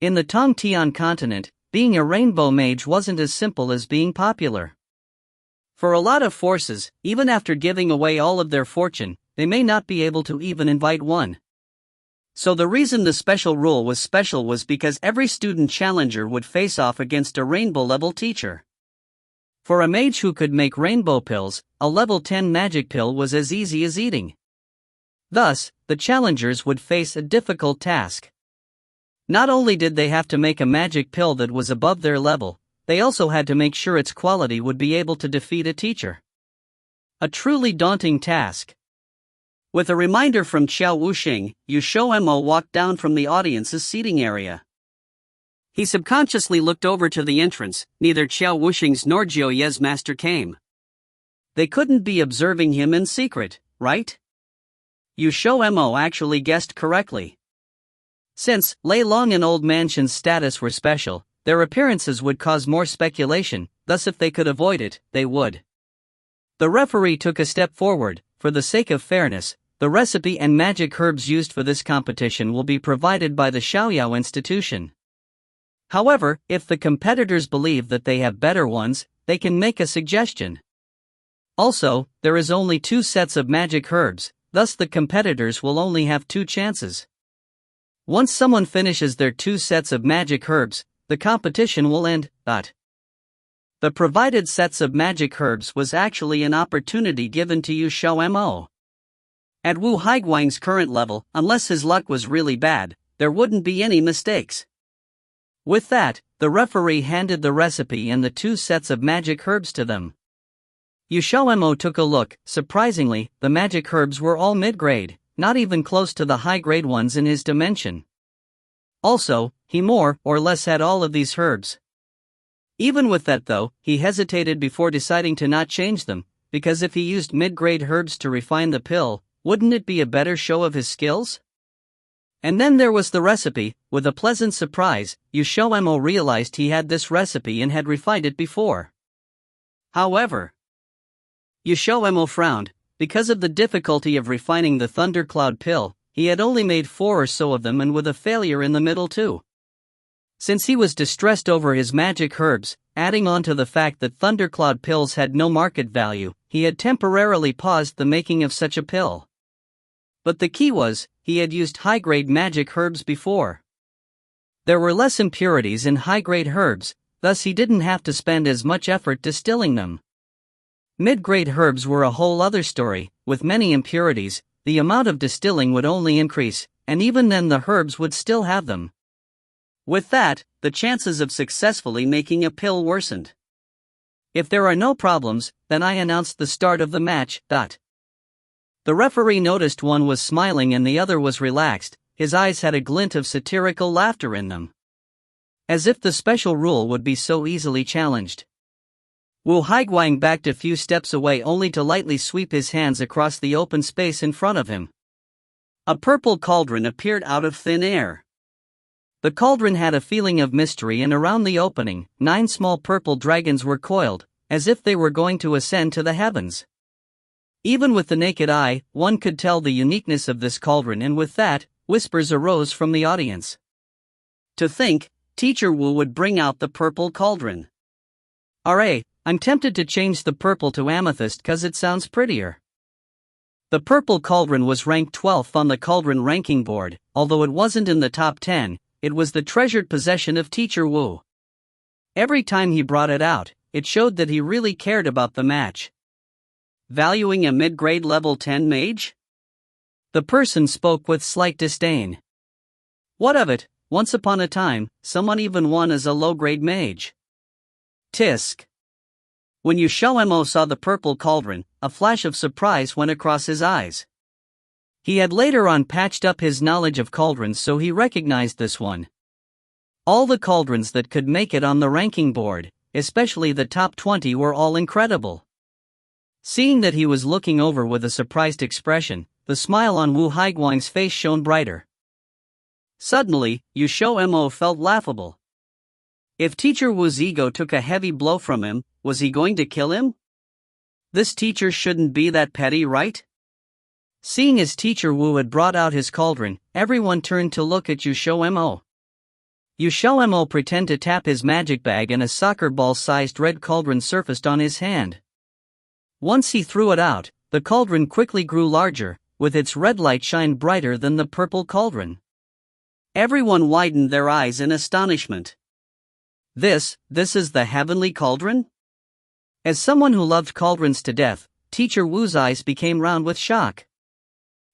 In the Tongtian continent, being a rainbow mage wasn't as simple as being popular. For a lot of forces, even after giving away all of their fortune, they may not be able to even invite one. So the reason the special rule was special was because every student challenger would face off against a rainbow-level teacher. For a mage who could make rainbow pills, a level 10 magic pill was as easy as eating. Thus, the challengers would face a difficult task. Not only did they have to make a magic pill that was above their level, they also had to make sure its quality would be able to defeat a teacher. A truly daunting task. With a reminder from Xiao Wuxing, XiaoMo walked down from the audience's seating area. He subconsciously looked over to the entrance. Neither Xiao Wuxing's nor Jiu Ye's master came. They couldn't be observing him in secret, right? XiaoMo actually guessed correctly. Since Lei Long and Old Mansion's status were special, their appearances would cause more speculation, thus if they could avoid it, they would. The referee took a step forward. For the sake of fairness, the recipe and magic herbs used for this competition will be provided by the Xiaoyao Institution. However, if the competitors believe that they have better ones, they can make a suggestion. Also, there is only 2 sets of magic herbs, thus the competitors will only have 2 chances. Once someone finishes their 2 sets of magic herbs, the competition will end. The provided sets of magic herbs was actually an opportunity given to XiaoMo. At Wu Haiguang's current level, unless his luck was really bad, there wouldn't be any mistakes. With that, the referee handed the recipe and the 2 sets of magic herbs to them. XiaoMo took a look. Surprisingly, the magic herbs were all mid-grade, not even close to the high-grade ones in his dimension. Also, he more or less had all of these herbs. Even with that though, he hesitated before deciding to not change them, because if he used mid-grade herbs to refine the pill, wouldn't it be a better show of his skills? And then there was the recipe. With a pleasant surprise, XiaoMo realized he had this recipe and had refined it before. However, XiaoMo frowned. Because of the difficulty of refining the Thundercloud pill, he had only made 4 or so of them and with a failure in the middle too. Since he was distressed over his magic herbs, adding on to the fact that Thundercloud pills had no market value, he had temporarily paused the making of such a pill. But the key was, he had used high-grade magic herbs before. There were less impurities in high-grade herbs, thus he didn't have to spend as much effort distilling them. Mid-grade herbs were a whole other story. With many impurities, the amount of distilling would only increase, and even then the herbs would still have them. With that, the chances of successfully making a pill worsened. If there are no problems, then I announced the start of the match. The referee noticed one was smiling and the other was relaxed. His eyes had a glint of satirical laughter in them. As if the special rule would be so easily challenged. Wu Haiguang backed a few steps away only to lightly sweep his hands across the open space in front of him. A purple cauldron appeared out of thin air. The cauldron had a feeling of mystery, and around the opening, 9 small purple dragons were coiled, as if they were going to ascend to the heavens. Even with the naked eye, one could tell the uniqueness of this cauldron, and with that, whispers arose from the audience. To think, Teacher Wu would bring out the purple cauldron. I'm tempted to change the purple to amethyst cause it sounds prettier. The purple cauldron was ranked 12th on the cauldron ranking board. Although it wasn't in the top 10, it was the treasured possession of Teacher Wu. Every time he brought it out, it showed that he really cared about the match. Valuing a mid-grade level 10 mage? The person spoke with slight disdain. What of it? Once upon a time, someone even won as a low-grade mage. Tisk. When XiaoMo saw the purple cauldron, a flash of surprise went across his eyes. He had later on patched up his knowledge of cauldrons, so he recognized this one. All the cauldrons that could make it on the ranking board, especially the top 20, were all incredible. Seeing that he was looking over with a surprised expression, the smile on Wu Haiguang's face shone brighter. Suddenly, XiaoMo felt laughable. If Teacher Wu's ego took a heavy blow from him, was he going to kill him? This teacher shouldn't be that petty, right? Seeing as Teacher Wu had brought out his cauldron, everyone turned to look at XiaoMo. XiaoMo pretended to tap his magic bag and a soccer ball-sized red cauldron surfaced on his hand. Once he threw it out, the cauldron quickly grew larger, with its red light shine brighter than the purple cauldron. Everyone widened their eyes in astonishment. This is the heavenly cauldron? As someone who loved cauldrons to death, Teacher Wu's eyes became round with shock.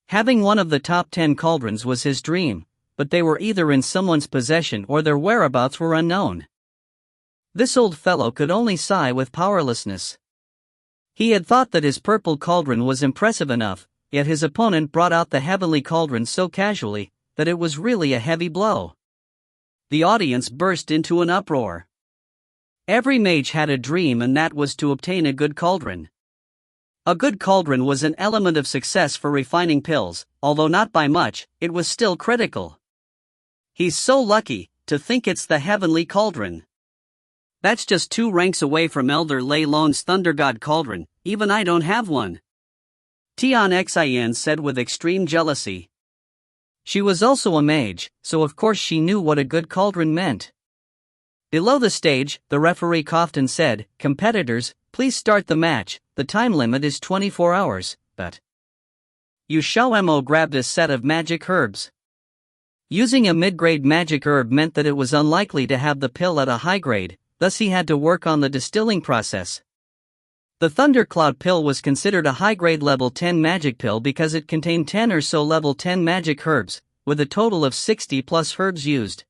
Having one of the top 10 cauldrons was his dream, but they were either in someone's possession or their whereabouts were unknown. This old fellow could only sigh with powerlessness. He had thought that his purple cauldron was impressive enough, yet his opponent brought out the heavenly cauldron so casually that it was really a heavy blow. The audience burst into an uproar. Every mage had a dream, and that was to obtain a good cauldron. A good cauldron was an element of success for refining pills, although not by much, it was still critical. He's so lucky to think it's the heavenly cauldron. That's just 2 ranks away from Elder Lei Long's Thunder God cauldron. Even I don't have one. Tian Xian said with extreme jealousy. She was also a mage, so of course she knew what a good cauldron meant. Below the stage, the referee coughed and said, "Competitors, please start the match. The time limit is 24 hours, but..." XiaoMo grabbed a set of magic herbs. Using a mid-grade magic herb meant that it was unlikely to have the pill at a high grade, thus he had to work on the distilling process. The Thundercloud pill was considered a high-grade level 10 magic pill because it contained 10 or so level 10 magic herbs, with a total of 60 plus herbs used.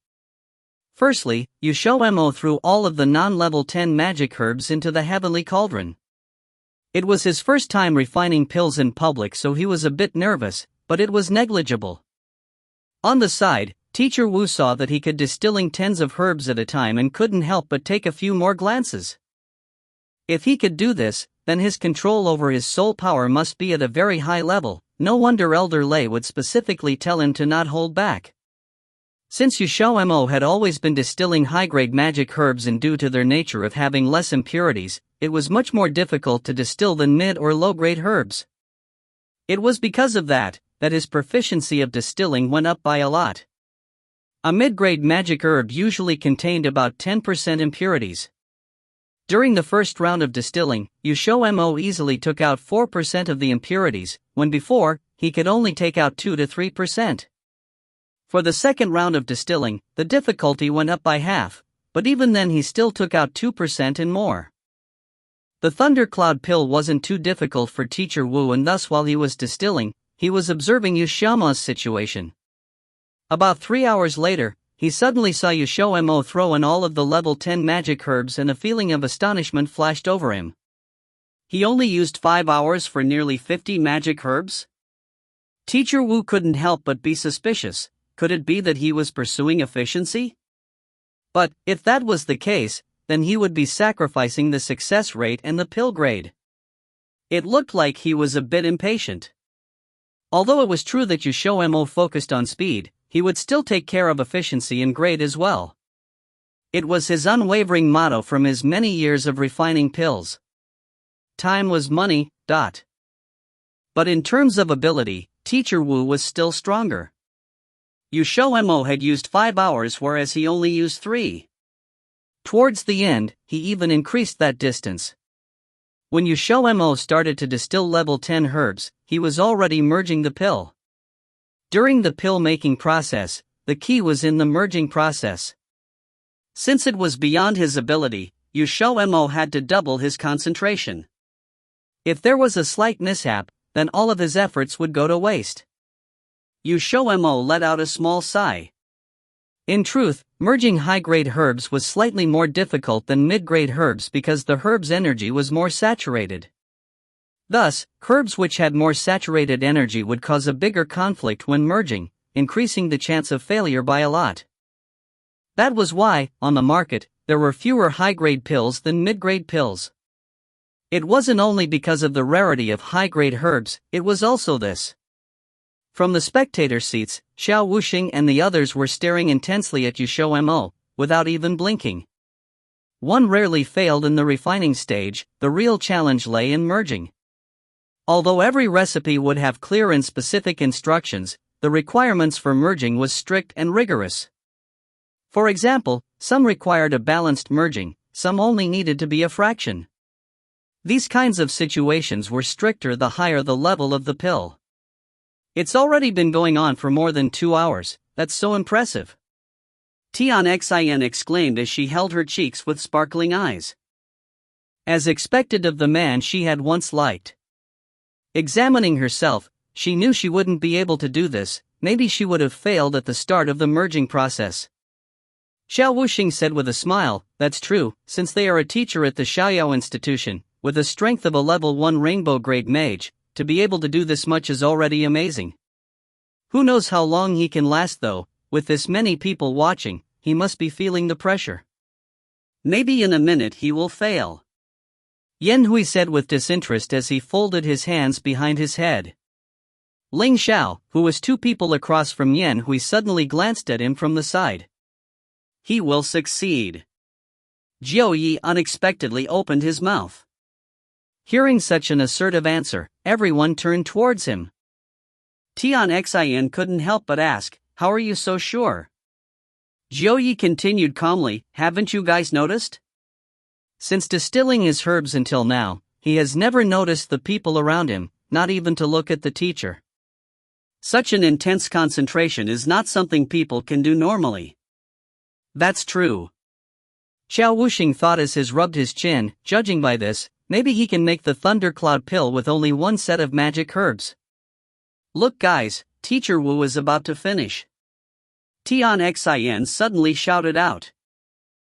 Firstly, XiaoMo threw all of the non-level 10 magic herbs into the heavenly cauldron. It was his first time refining pills in public, so he was a bit nervous, but it was negligible. On the side, Teacher Wu saw that he could distilling tens of herbs at a time and couldn't help but take a few more glances. If he could do this, then his control over his soul power must be at a very high level. No wonder Elder Lei would specifically tell him to not hold back. Since XiaoMo had always been distilling high-grade magic herbs, and due to their nature of having less impurities, it was much more difficult to distill than mid or low-grade herbs. It was because of that his proficiency of distilling went up by a lot. A mid-grade magic herb usually contained about 10% impurities. During the first round of distilling, XiaoMo easily took out 4% of the impurities, when before, he could only take out 2 to 3%. For the second round of distilling, the difficulty went up by half, but even then he still took out 2% and more. The Thundercloud pill wasn't too difficult for Teacher Wu, and thus while he was distilling, he was observing XiaoMo's situation. About 3 hours later, he suddenly saw XiaoMo throw in all of the level 10 magic herbs, and a feeling of astonishment flashed over him. He only used 5 hours for nearly 50 magic herbs? Teacher Wu couldn't help but be suspicious. Could it be that he was pursuing efficiency? But, if that was the case, then he would be sacrificing the success rate and the pill grade. It looked like he was a bit impatient. Although it was true that XiaoMo focused on speed, he would still take care of efficiency and grade as well. It was his unwavering motto from his many years of refining pills. Time was money. But in terms of ability, Teacher Wu was still stronger. XiaoMo had used 5 hours whereas he only used 3. Towards the end, he even increased that distance. When XiaoMo started to distill level 10 herbs, he was already merging the pill. During the pill-making process, the key was in the merging process. Since it was beyond his ability, XiaoMo had to double his concentration. If there was a slight mishap, then all of his efforts would go to waste. XiaoMo let out a small sigh. In truth, merging high-grade herbs was slightly more difficult than mid-grade herbs because the herb's energy was more saturated. Thus, herbs which had more saturated energy would cause a bigger conflict when merging, increasing the chance of failure by a lot. That was why, on the market, there were fewer high-grade pills than mid-grade pills. It wasn't only because of the rarity of high-grade herbs, it was also this. From the spectator seats, Xiao Wuxing and the others were staring intensely at XiaoMo, without even blinking. One rarely failed in the refining stage, the real challenge lay in merging. Although every recipe would have clear and specific instructions, the requirements for merging was strict and rigorous. For example, some required a balanced merging, some only needed to be a fraction. These kinds of situations were stricter the higher the level of the pill. It's already been going on for more than 2 hours, that's so impressive. Tian Xin exclaimed as she held her cheeks with sparkling eyes. As expected of the man she had once liked. Examining herself, she knew she wouldn't be able to do this, maybe she would have failed at the start of the merging process. Xiao Wuxing said with a smile, that's true, since they are a teacher at the Xiao institution, with the strength of a level 1 rainbow grade mage, to be able to do this much is already amazing. Who knows how long he can last though, with this many people watching, he must be feeling the pressure. Maybe in a minute he will fail. Yan Hui said with disinterest as he folded his hands behind his head. Ling Xiao, who was 2 people across from Yan Hui, suddenly glanced at him from the side. He will succeed. Jiao Yi unexpectedly opened his mouth. Hearing such an assertive answer, everyone turned towards him. Tian Xin couldn't help but ask, how are you so sure? Jiao Yi continued calmly, haven't you guys noticed? Since distilling his herbs until now, he has never noticed the people around him, not even to look at the teacher. Such an intense concentration is not something people can do normally. That's true. Xiao Wuxing thought as he rubbed his chin, judging by this, maybe he can make the thundercloud pill with only 1 set of magic herbs. Look guys, Teacher Wu is about to finish. Tian Xin suddenly shouted out.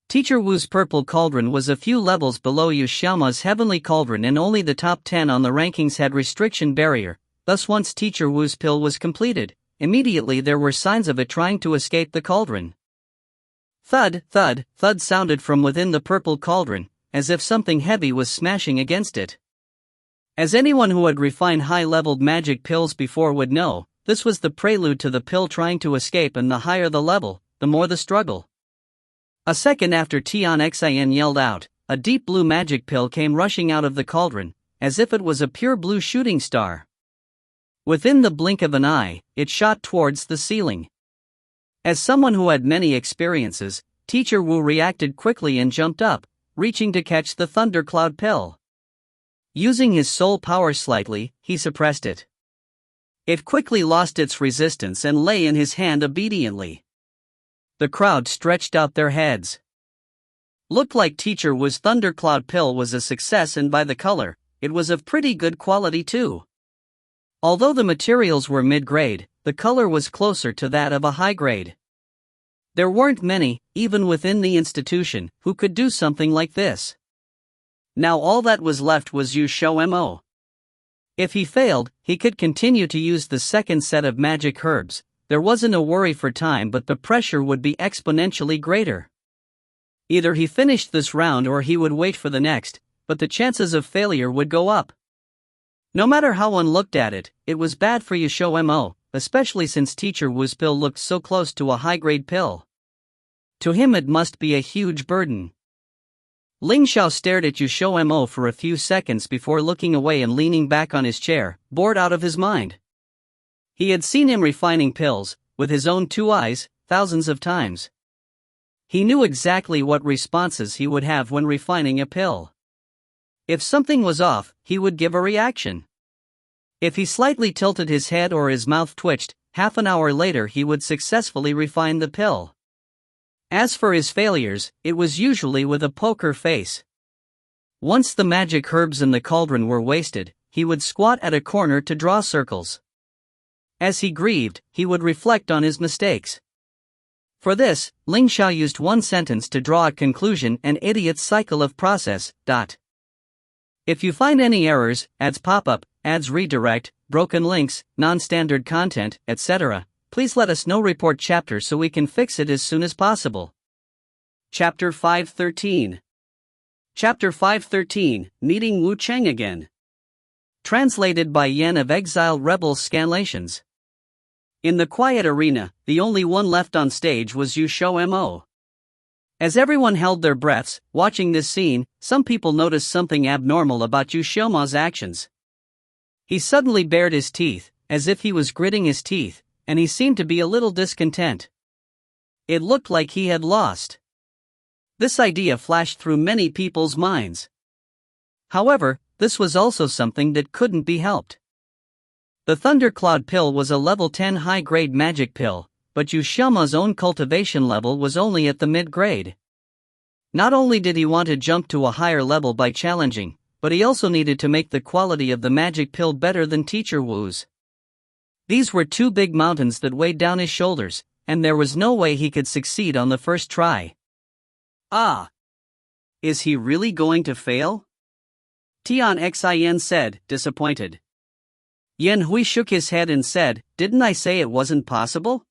Teacher Wu's purple cauldron was a few levels below XiaoMo's heavenly cauldron and only the top 10 on the rankings had restriction barrier, thus once Teacher Wu's pill was completed, immediately there were signs of it trying to escape the cauldron. Thud, thud, thud sounded from within the purple cauldron, as if something heavy was smashing against it. As anyone who had refined high-leveled magic pills before would know, this was the prelude to the pill trying to escape, and the higher the level, the more the struggle. A second after Tian Xin yelled out, a deep blue magic pill came rushing out of the cauldron, as if it was a pure blue shooting star. Within the blink of an eye, it shot towards the ceiling. As someone who had many experiences, Teacher Wu reacted quickly and jumped up, reaching to catch the thundercloud pill. Using his soul power slightly, he suppressed it. It quickly lost its resistance and lay in his hand obediently. The crowd stretched out their heads. Looked like Teacher Wu's thundercloud pill was a success, and by the color, it was of pretty good quality too. Although the materials were mid-grade, the color was closer to that of a high grade. There weren't many, even within the institution, who could do something like this. Now all that was left was XiaoMo. If he failed, he could continue to use the second set of magic herbs. There wasn't a worry for time, but the pressure would be exponentially greater. Either he finished this round or he would wait for the next, but the chances of failure would go up. No matter how one looked at it, it was bad for XiaoMo, especially since Teacher Wu's pill looked so close to a high-grade pill. To him it must be a huge burden. Ling Xiao stared at XiaoMo for a few seconds before looking away and leaning back on his chair, bored out of his mind. He had seen him refining pills, with his own 2 eyes, thousands of times. He knew exactly what responses he would have when refining a pill. If something was off, he would give a reaction. If he slightly tilted his head or his mouth twitched, half an hour later he would successfully refine the pill. As for his failures, it was usually with a poker face. Once the magic herbs in the cauldron were wasted, he would squat at a corner to draw circles. As he grieved, he would reflect on his mistakes. For this, Ling Xiao used one sentence to draw a conclusion: an idiot's cycle of process. If you find any errors, ads pop up, ads redirect, broken links, non-standard content, etc., please let us know. Report chapter so we can fix it as soon as possible. Chapter 513. Chapter 513, Meeting Wu Cheng Again. Translated by Yan of Exile Rebel Scanlations. In the quiet arena, the only one left on stage was XiaoMo. As everyone held their breaths, watching this scene, some people noticed something abnormal about XiaoMo's actions. He suddenly bared his teeth, as if he was gritting his teeth, and he seemed to be a little discontent. It looked like he had lost. This idea flashed through many people's minds. However, this was also something that couldn't be helped. The Thundercloud pill was a level 10 high-grade magic pill, but XiaoMo's own cultivation level was only at the mid-grade. Not only did he want to jump to a higher level by challenging, but he also needed to make the quality of the magic pill better than Teacher Wu's. These were 2 big mountains that weighed down his shoulders, and there was no way he could succeed on the first try. Ah! Is he really going to fail? Tian Xin said, disappointed. Yan Hui shook his head and said, "Didn't I say it wasn't possible?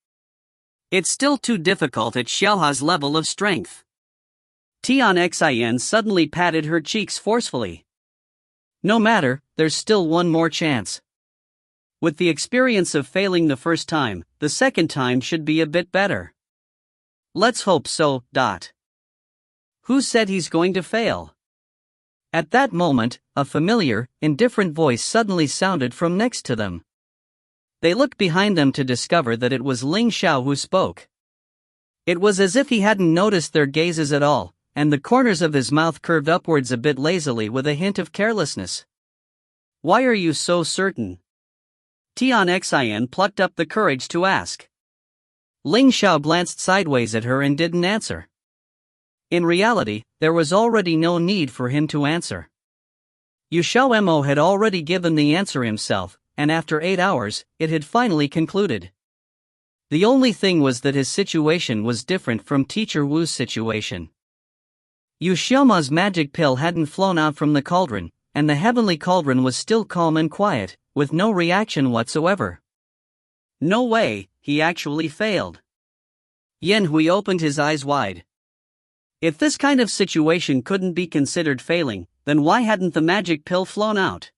It's still too difficult at Xiaoha's level of strength." Tian Xin suddenly patted her cheeks forcefully. "No matter, there's still one more chance. With the experience of failing the first time, the second time should be a bit better. Let's hope so. Who said he's going to fail?" At that moment, a familiar, indifferent voice suddenly sounded from next to them. They looked behind them to discover that it was Ling Xiao who spoke. It was as if he hadn't noticed their gazes at all, and the corners of his mouth curved upwards a bit lazily with a hint of carelessness. "Why are you so certain?" Tian Xin plucked up the courage to ask. Ling Xiao glanced sideways at her and didn't answer. In reality, there was already no need for him to answer. XiaoMo had already given the answer himself, and after 8 hours, it had finally concluded. The only thing was that his situation was different from Teacher Wu's situation. XiaoMo's magic pill hadn't flown out from the cauldron, and the heavenly cauldron was still calm and quiet, with no reaction whatsoever. No way, he actually failed. Yan Hui opened his eyes wide. If this kind of situation couldn't be considered failing, then why hadn't the magic pill flown out?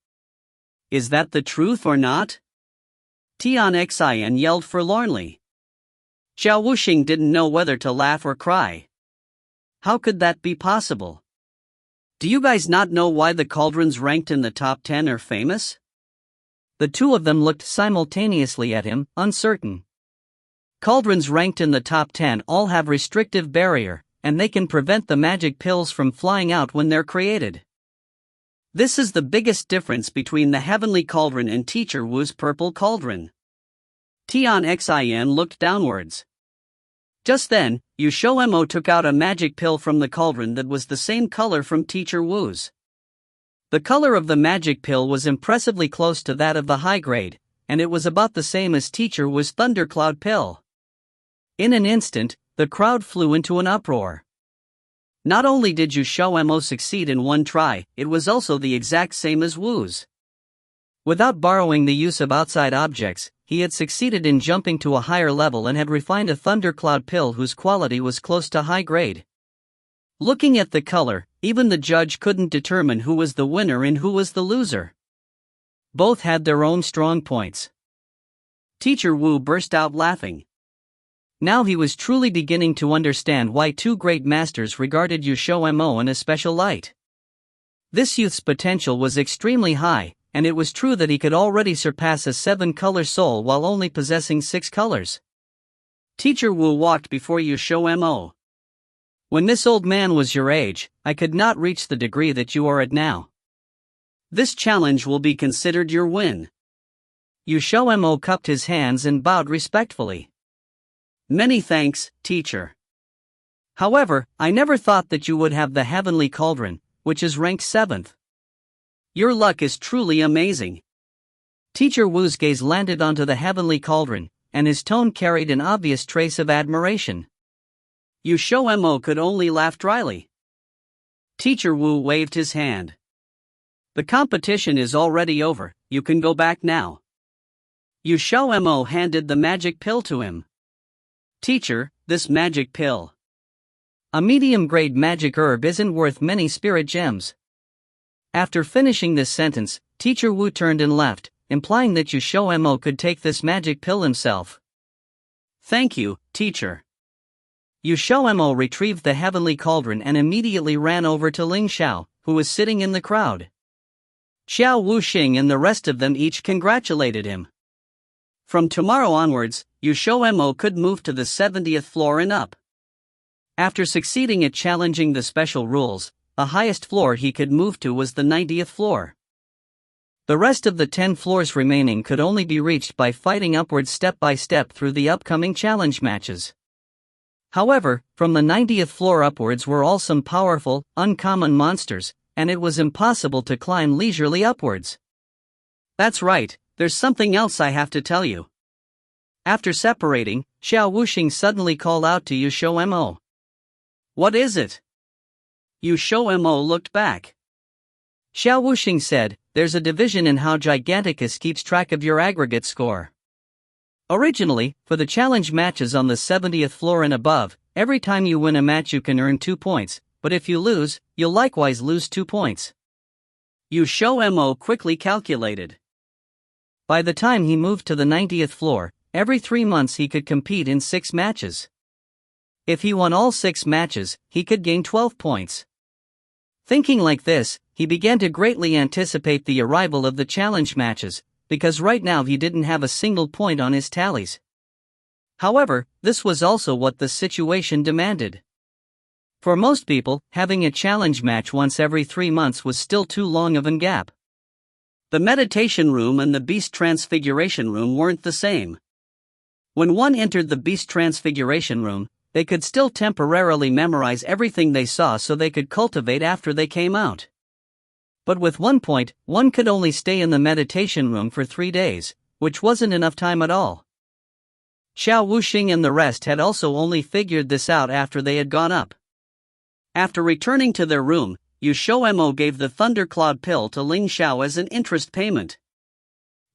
Is that the truth or not? Tian Xin yelled forlornly. Xiao Wuxing didn't know whether to laugh or cry. How could that be possible? Do you guys not know why the cauldrons ranked in the top 10 are famous? The 2 of them looked simultaneously at him, uncertain. Cauldrons ranked in the top 10 all have restrictive barrier, and they can prevent the magic pills from flying out when they're created. This is the biggest difference between the heavenly cauldron and Teacher Wu's purple cauldron. Tian Xin looked downwards. Just then, XiaoMo took out a magic pill from the cauldron that was the same color from Teacher Wu's. The color of the magic pill was impressively close to that of the high grade, and it was about the same as Teacher Wu's Thundercloud pill. In an instant, the crowd flew into an uproar. Not only did XiaoMo succeed in one try, it was also the exact same as Wu's. Without borrowing the use of outside objects, he had succeeded in jumping to a higher level and had refined a Thundercloud pill whose quality was close to high grade. Looking at the color, even the judge couldn't determine who was the winner and who was the loser. Both had their own strong points. Teacher Wu burst out laughing. Now he was truly beginning to understand why 2 great masters regarded XiaoMo in a special light. This youth's potential was extremely high, and it was true that he could already surpass a 7-color soul while only possessing 6 colors. Teacher Wu walked before XiaoMo. When this old man was your age, I could not reach the degree that you are at now. This challenge will be considered your win. XiaoMo cupped his hands and bowed respectfully. Many thanks, teacher. However, I never thought that you would have the Heavenly Cauldron, which is ranked 7th. Your luck is truly amazing. Teacher Wu's gaze landed onto the Heavenly Cauldron, and his tone carried an obvious trace of admiration. XiaoMo could only laugh dryly. Teacher Wu waved his hand. The competition is already over, you can go back now. XiaoMo handed the magic pill to him. Teacher, this magic pill. A medium-grade magic herb isn't worth many spirit gems. After finishing this sentence, Teacher Wu turned and left, implying that XiaoMo could take this magic pill himself. Thank you, teacher. XiaoMo retrieved the Heavenly Cauldron and immediately ran over to Ling Xiao, who was sitting in the crowd. Xiao Wuxing and the rest of them each congratulated him. From tomorrow onwards, XiaoMo could move to the 70th floor and up. After succeeding at challenging the special rules, the highest floor he could move to was the 90th floor. The rest of the 10 floors remaining could only be reached by fighting upwards step by step through the upcoming challenge matches. However, from the 90th floor upwards were all some powerful, uncommon monsters, and it was impossible to climb leisurely upwards. That's right, there's something else I have to tell you. After separating, Xiao Wuxing suddenly called out to XiaoMo. What is it? XiaoMo looked back. Xiao Wuxing said, there's a division in how Giganticus keeps track of your aggregate score. Originally, for the challenge matches on the 70th floor and above, every time you win a match you can earn 2 points, but if you lose, you'll likewise lose 2 points. XiaoMo quickly calculated. By the time he moved to the 90th floor, every 3 months he could compete in 6 matches. If he won all 6 matches, he could gain 12 points. Thinking like this, he began to greatly anticipate the arrival of the challenge matches, because right now he didn't have a single point on his tallies. However, this was also what the situation demanded. For most people, having a challenge match once every 3 months was still too long of a gap. The meditation room and the beast transfiguration room weren't the same. When one entered the beast transfiguration room, they could still temporarily memorize everything they saw so they could cultivate after they came out. But with 1 point, one could only stay in the meditation room for 3 days, which wasn't enough time at all. Xiao Wuxing and the rest had also only figured this out after they had gone up. After returning to their room, XiaoMo gave the Thundercloud pill to Ling Xiao as an interest payment.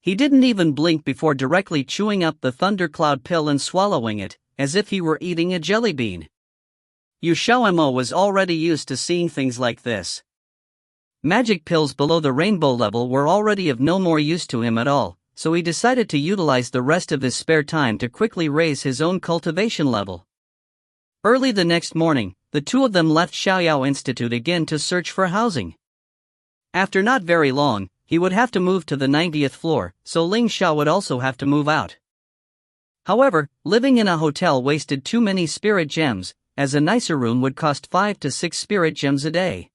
He didn't even blink before directly chewing up the Thundercloud pill and swallowing it, as if he were eating a jelly bean. XiaoMo was already used to seeing things like this. Magic pills below the rainbow level were already of no more use to him at all, so he decided to utilize the rest of his spare time to quickly raise his own cultivation level. Early the next morning, the two of them left Xiaoyao Institute again to search for housing. After not very long, he would have to move to the 90th floor, so Ling Xiao would also have to move out. However, living in a hotel wasted too many spirit gems, as a nicer room would cost 5 to 6 spirit gems a day.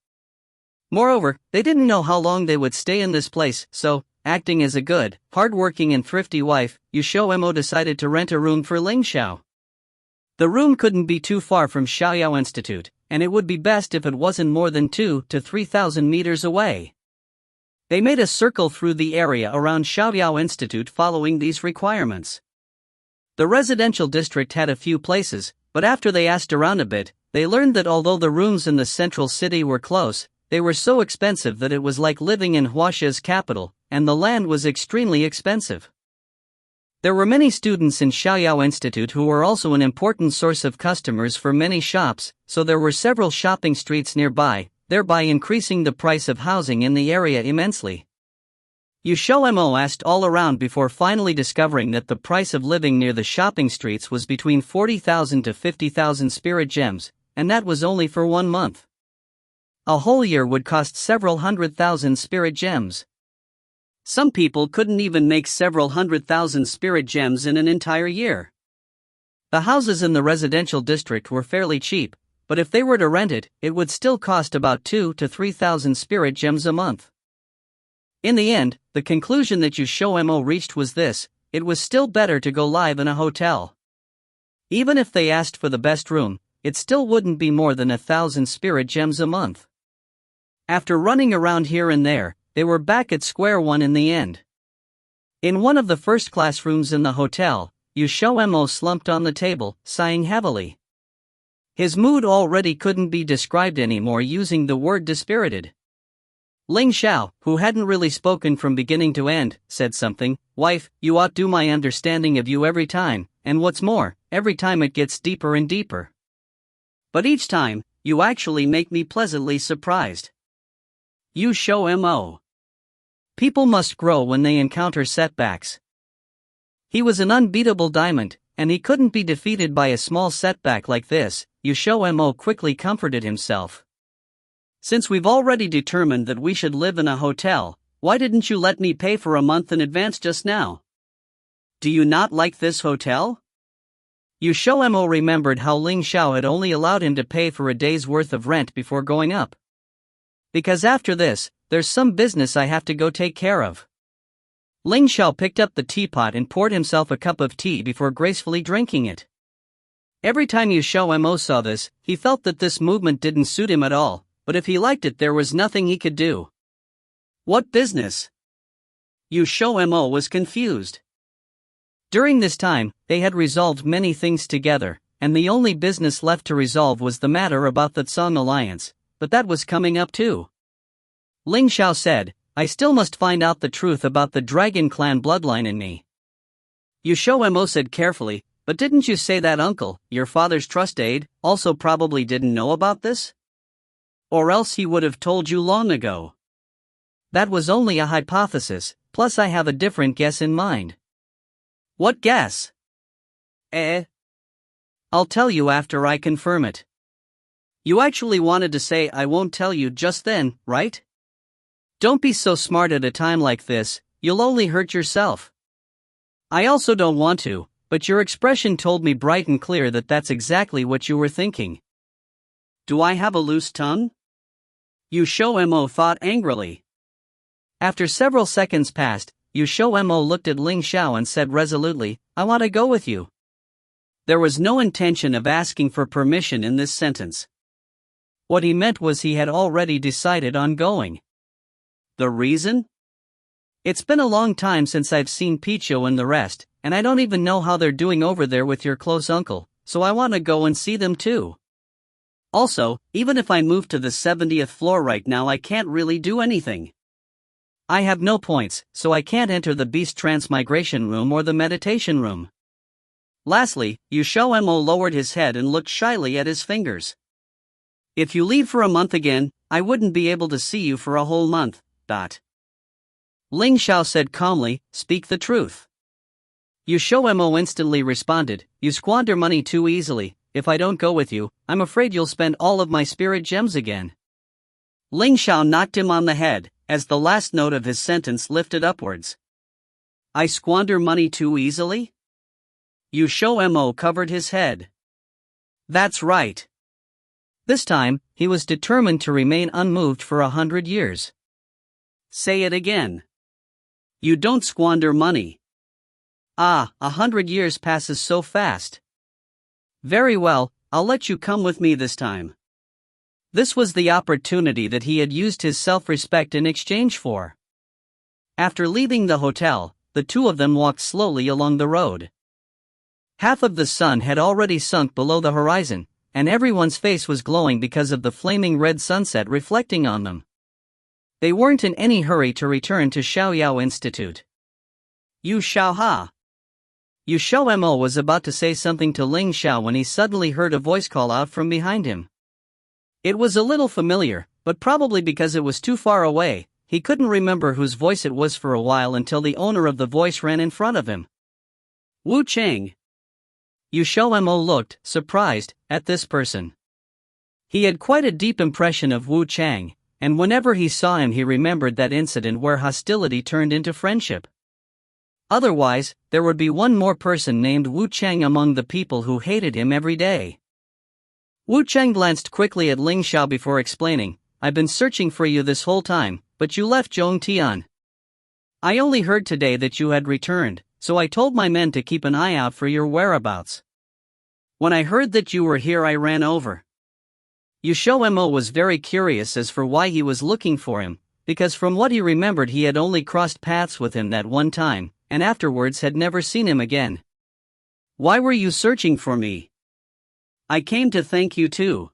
Moreover, they didn't know how long they would stay in this place, so, acting as a good, hard-working and thrifty wife, XiaoMo decided to rent a room for Ling Xiao. The room couldn't be too far from Xiaoyao Institute, and it would be best if it wasn't more than 2,000 to 3,000 meters away. They made a circle through the area around Xiaoyao Institute following these requirements. The residential district had a few places, but after they asked around a bit, they learned that although the rooms in the central city were close, they were so expensive that it was like living in Huaxia's capital, and the land was extremely expensive. There were many students in Xiaoyao Institute who were also an important source of customers for many shops, so there were several shopping streets nearby, thereby increasing the price of housing in the area immensely. XiaoMo asked all around before finally discovering that the price of living near the shopping streets was between 40,000 to 50,000 spirit gems, and that was only for 1 month. A whole year would cost several 100,000 spirit gems. Some people couldn't even make several 100,000 spirit gems in an entire year. The houses in the residential district were fairly cheap, but if they were to rent it, it would still cost about 2,000 to 3,000 spirit gems a month. In the end, the conclusion that XiaoMo reached was this: it was still better to go live in a hotel. Even if they asked for the best room, it still wouldn't be more than 1,000 spirit gems a month. After running around here and there, they were back at square one in the end. In one of the first-class rooms in the hotel, XiaoMo slumped on the table, sighing heavily. His mood already couldn't be described anymore using the word dispirited. Ling Xiao, who hadn't really spoken from beginning to end, said something. "Wife, you outdo my understanding of you every time, and what's more, every time it gets deeper and deeper. But each time, you actually make me pleasantly surprised." XiaoMo. People must grow when they encounter setbacks. He was an unbeatable diamond, and he couldn't be defeated by a small setback like this. XiaoMo quickly comforted himself. "Since we've already determined that we should live in a hotel, why didn't you let me pay for a month in advance just now? Do you not like this hotel?" XiaoMo remembered how Ling Xiao had only allowed him to pay for a day's worth of rent before going up. "Because after this, there's some business I have to go take care of." Ling Xiao picked up the teapot and poured himself a cup of tea before gracefully drinking it. Every time XiaoMo saw this, he felt that this movement didn't suit him at all, but if he liked it there was nothing he could do. "What business?" XiaoMo was confused. During this time, they had resolved many things together, and the only business left to resolve was the matter about the Tsang alliance, but that was coming up too. Ling Xiao said, "I still must find out the truth about the Dragon Clan bloodline in me." XiaoMo said carefully, "But didn't you say that uncle, your father's trust aide, also probably didn't know about this? Or else he would have told you long ago." "That was only a hypothesis, plus I have a different guess in mind." "What guess?" "I'll tell you after I confirm it." "You actually wanted to say I won't tell you just then, right? Don't be so smart at a time like this, you'll only hurt yourself." "I also don't want to, but your expression told me bright and clear that that's exactly what you were thinking." "Do I have a loose tongue?" XiaoMo thought angrily. After several seconds passed, XiaoMo looked at Ling Xiao and said resolutely, "I want to go with you." There was no intention of asking for permission in this sentence. What he meant was he had already decided on going. The reason? "It's been a long time since I've seen Picho and the rest, and I don't even know how they're doing over there with your close uncle, so I want to go and see them too. Also, even if I move to the 70th floor right now I can't really do anything. I have no points, so I can't enter the beast transmigration room or the meditation room." Lastly, XiaoMo lowered his head and looked shyly at his fingers. "If you leave for a month again, I wouldn't be able to see you for a whole month. Ling Xiao said calmly, "Speak the truth." XiaoMo instantly responded, "You squander money too easily. If I don't go with you, I'm afraid you'll spend all of my spirit gems again." Ling Xiao knocked him on the head, as the last note of his sentence lifted upwards. "I squander money too easily?" XiaoMo covered his head. "That's right." This time, he was determined to remain unmoved for 100 years. "Say it again." "You don't squander money." "Ah, 100 years passes so fast." "Very well, I'll let you come with me this time." This was the opportunity that he had used his self-respect in exchange for. After leaving the hotel, the two of them walked slowly along the road. Half of the sun had already sunk below the horizon, and everyone's face was glowing because of the flaming red sunset reflecting on them. They weren't in any hurry to return to Xiaoyao Institute. "You Xiaoha." XiaoMo was about to say something to Ling Xiao when he suddenly heard a voice call out from behind him. It was a little familiar, but probably because it was too far away, he couldn't remember whose voice it was for a while until the owner of the voice ran in front of him. "Wu Cheng." XiaoMo looked, surprised, at this person. He had quite a deep impression of Wu Chang, and whenever he saw him he remembered that incident where hostility turned into friendship. Otherwise, there would be one more person named Wu Cheng among the people who hated him every day. Wu Cheng glanced quickly at Ling Xiao before explaining, "I've been searching for you this whole time, but you left Zhongtian. I only heard today that you had returned, so I told my men to keep an eye out for your whereabouts. When I heard that you were here, I ran over." XiaoMo was very curious as for why he was looking for him, because from what he remembered he had only crossed paths with him that one time, and afterwards had never seen him again. "Why were you searching for me?" "I came to thank you too."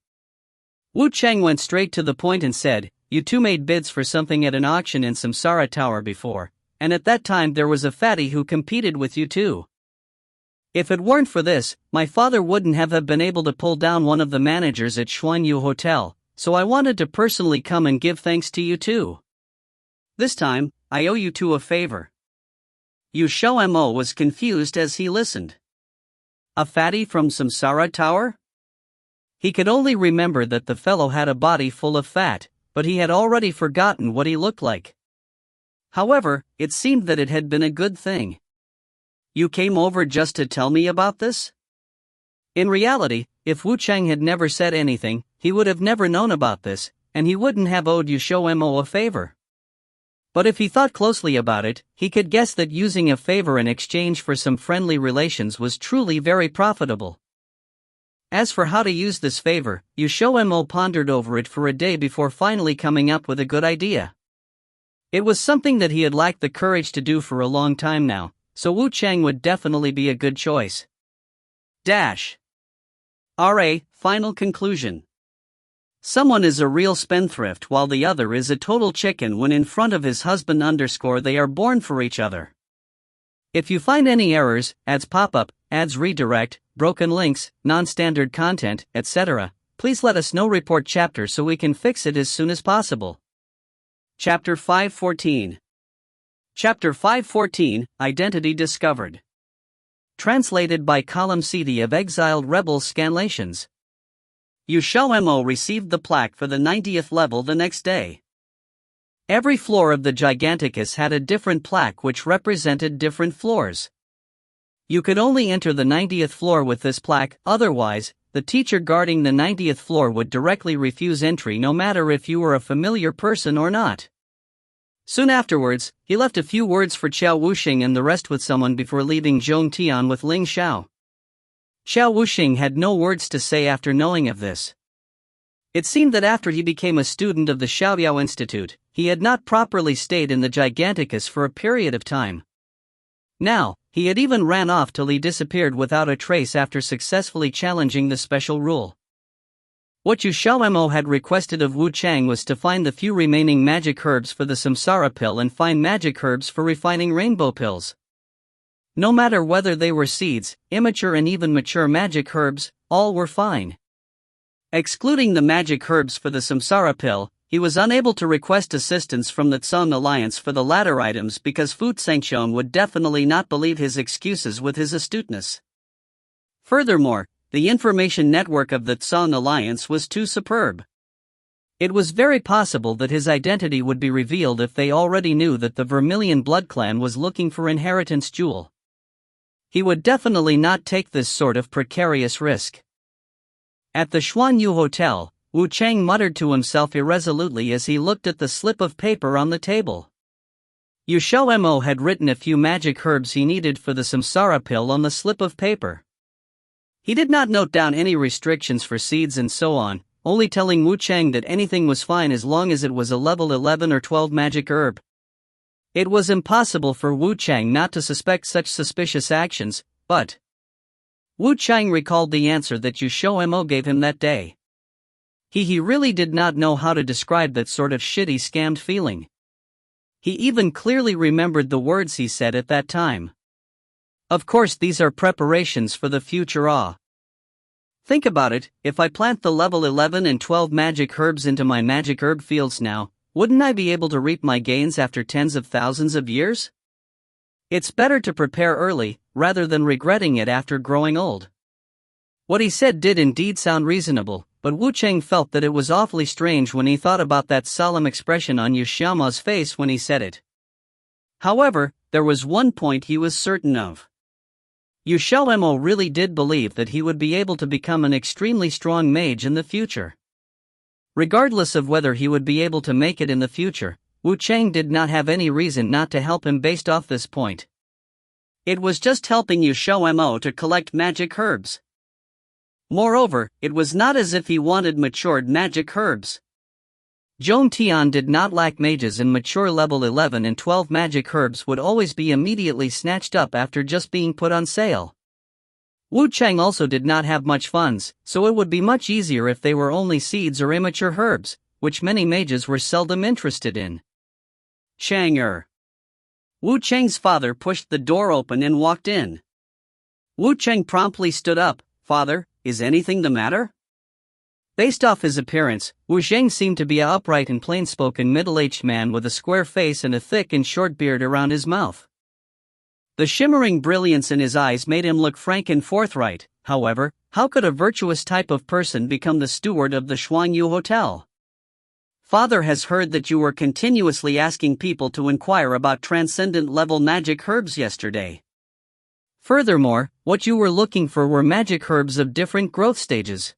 Wu Cheng went straight to the point and said, "You two made bids for something at an auction in Samsara Tower before, and at that time there was a fatty who competed with you too. If it weren't for this, my father wouldn't have been able to pull down one of the managers at XiaoMo Hotel, so I wanted to personally come and give thanks to you too. This time, I owe you two a favor." XiaoMo was confused as he listened. A fatty from Samsara Tower? He could only remember that the fellow had a body full of fat, but he had already forgotten what he looked like. However, it seemed that it had been a good thing. "You came over just to tell me about this?" In reality, if Wu Cheng had never said anything, he would have never known about this, and he wouldn't have owed XiaoMo a favor. But if he thought closely about it, he could guess that using a favor in exchange for some friendly relations was truly very profitable. As for how to use this favor, XiaoMo pondered over it for a day before finally coming up with a good idea. It was something that he had lacked the courage to do for a long time now, so Wu Cheng would definitely be a good choice. Final conclusion. Someone is a real spendthrift while the other is a total chicken when in front of his husband _ they are born for each other. If you find any errors, ads pop up, ads redirect, broken links, non-standard content, etc., please let us know. Report chapter so we can fix it as soon as possible. Chapter 514. Chapter 514, Identity Discovered. Translated by Column CD of Exiled Rebels Scanlations. XiaoMo received the plaque for the 90th level the next day. Every floor of the Giganticus had a different plaque which represented different floors. You could only enter the 90th floor with this plaque, otherwise, the teacher guarding the 90th floor would directly refuse entry no matter if you were a familiar person or not. Soon afterwards, he left a few words for Xiao Wuxing and the rest with someone before leaving Zhongtian with Ling Xiao. Xiao Wuxing had no words to say after knowing of this. It seemed that after he became a student of the Xiaoyao Institute, he had not properly stayed in the Giganticus for a period of time. Now, he had even ran off till he disappeared without a trace after successfully challenging the special rule. What XiaoMo had requested of Wu Cheng was to find the few remaining magic herbs for the Samsara pill and find magic herbs for refining rainbow pills. No matter whether they were seeds, immature and even mature magic herbs, all were fine. Excluding the magic herbs for the Samsara pill, he was unable to request assistance from the Tsang Alliance for the latter items because Fu Tsengxiong would definitely not believe his excuses with his astuteness. Furthermore, the information network of the Tsang Alliance was too superb. It was very possible that his identity would be revealed if they already knew that the Vermilion Blood Clan was looking for Inheritance Jewel. He would definitely not take this sort of precarious risk. At the XiaoMo Hotel, Wu Cheng muttered to himself irresolutely as he looked at the slip of paper on the table. XiaoMo had written a few magic herbs he needed for the Samsara pill on the slip of paper. He did not note down any restrictions for seeds and so on, only telling Wu Cheng that anything was fine as long as it was a level 11 or 12 magic herb. It was impossible for Wu Cheng not to suspect such suspicious actions, but Wu Cheng recalled the answer that XiaoMo gave him that day. He really did not know how to describe that sort of shitty scammed feeling. He even clearly remembered the words he said at that time. Of course, these are preparations for the future. Think about it, if I plant the level 11 and 12 magic herbs into my magic herb fields now, wouldn't I be able to reap my gains after tens of thousands of years? It's better to prepare early, rather than regretting it after growing old. What he said did indeed sound reasonable, but Wu Cheng felt that it was awfully strange when he thought about that solemn expression on XiaoMo's face when he said it. However, there was one point he was certain of. XiaoMo really did believe that he would be able to become an extremely strong mage in the future. Regardless of whether he would be able to make it in the future, Wu Chang did not have any reason not to help him based off this point. It was just helping XiaoMo to collect magic herbs. Moreover, it was not as if he wanted matured magic herbs. Zhong Tian did not lack mages, and mature level 11 and 12 magic herbs would always be immediately snatched up after just being put on sale. Wu Chang also did not have much funds, so it would be much easier if they were only seeds or immature herbs, which many mages were seldom interested in. Chang-er. Wu Chang's father pushed the door open and walked in. Wu Chang promptly stood up. "Father, is anything the matter?" Based off his appearance, Wu Zheng seemed to be an upright and plain-spoken middle-aged man with a square face and a thick and short beard around his mouth. The shimmering brilliance in his eyes made him look frank and forthright. However, how could a virtuous type of person become the steward of the Shuangyu Hotel? "Father has heard that you were continuously asking people to inquire about transcendent-level magic herbs yesterday. Furthermore, what you were looking for were magic herbs of different growth stages.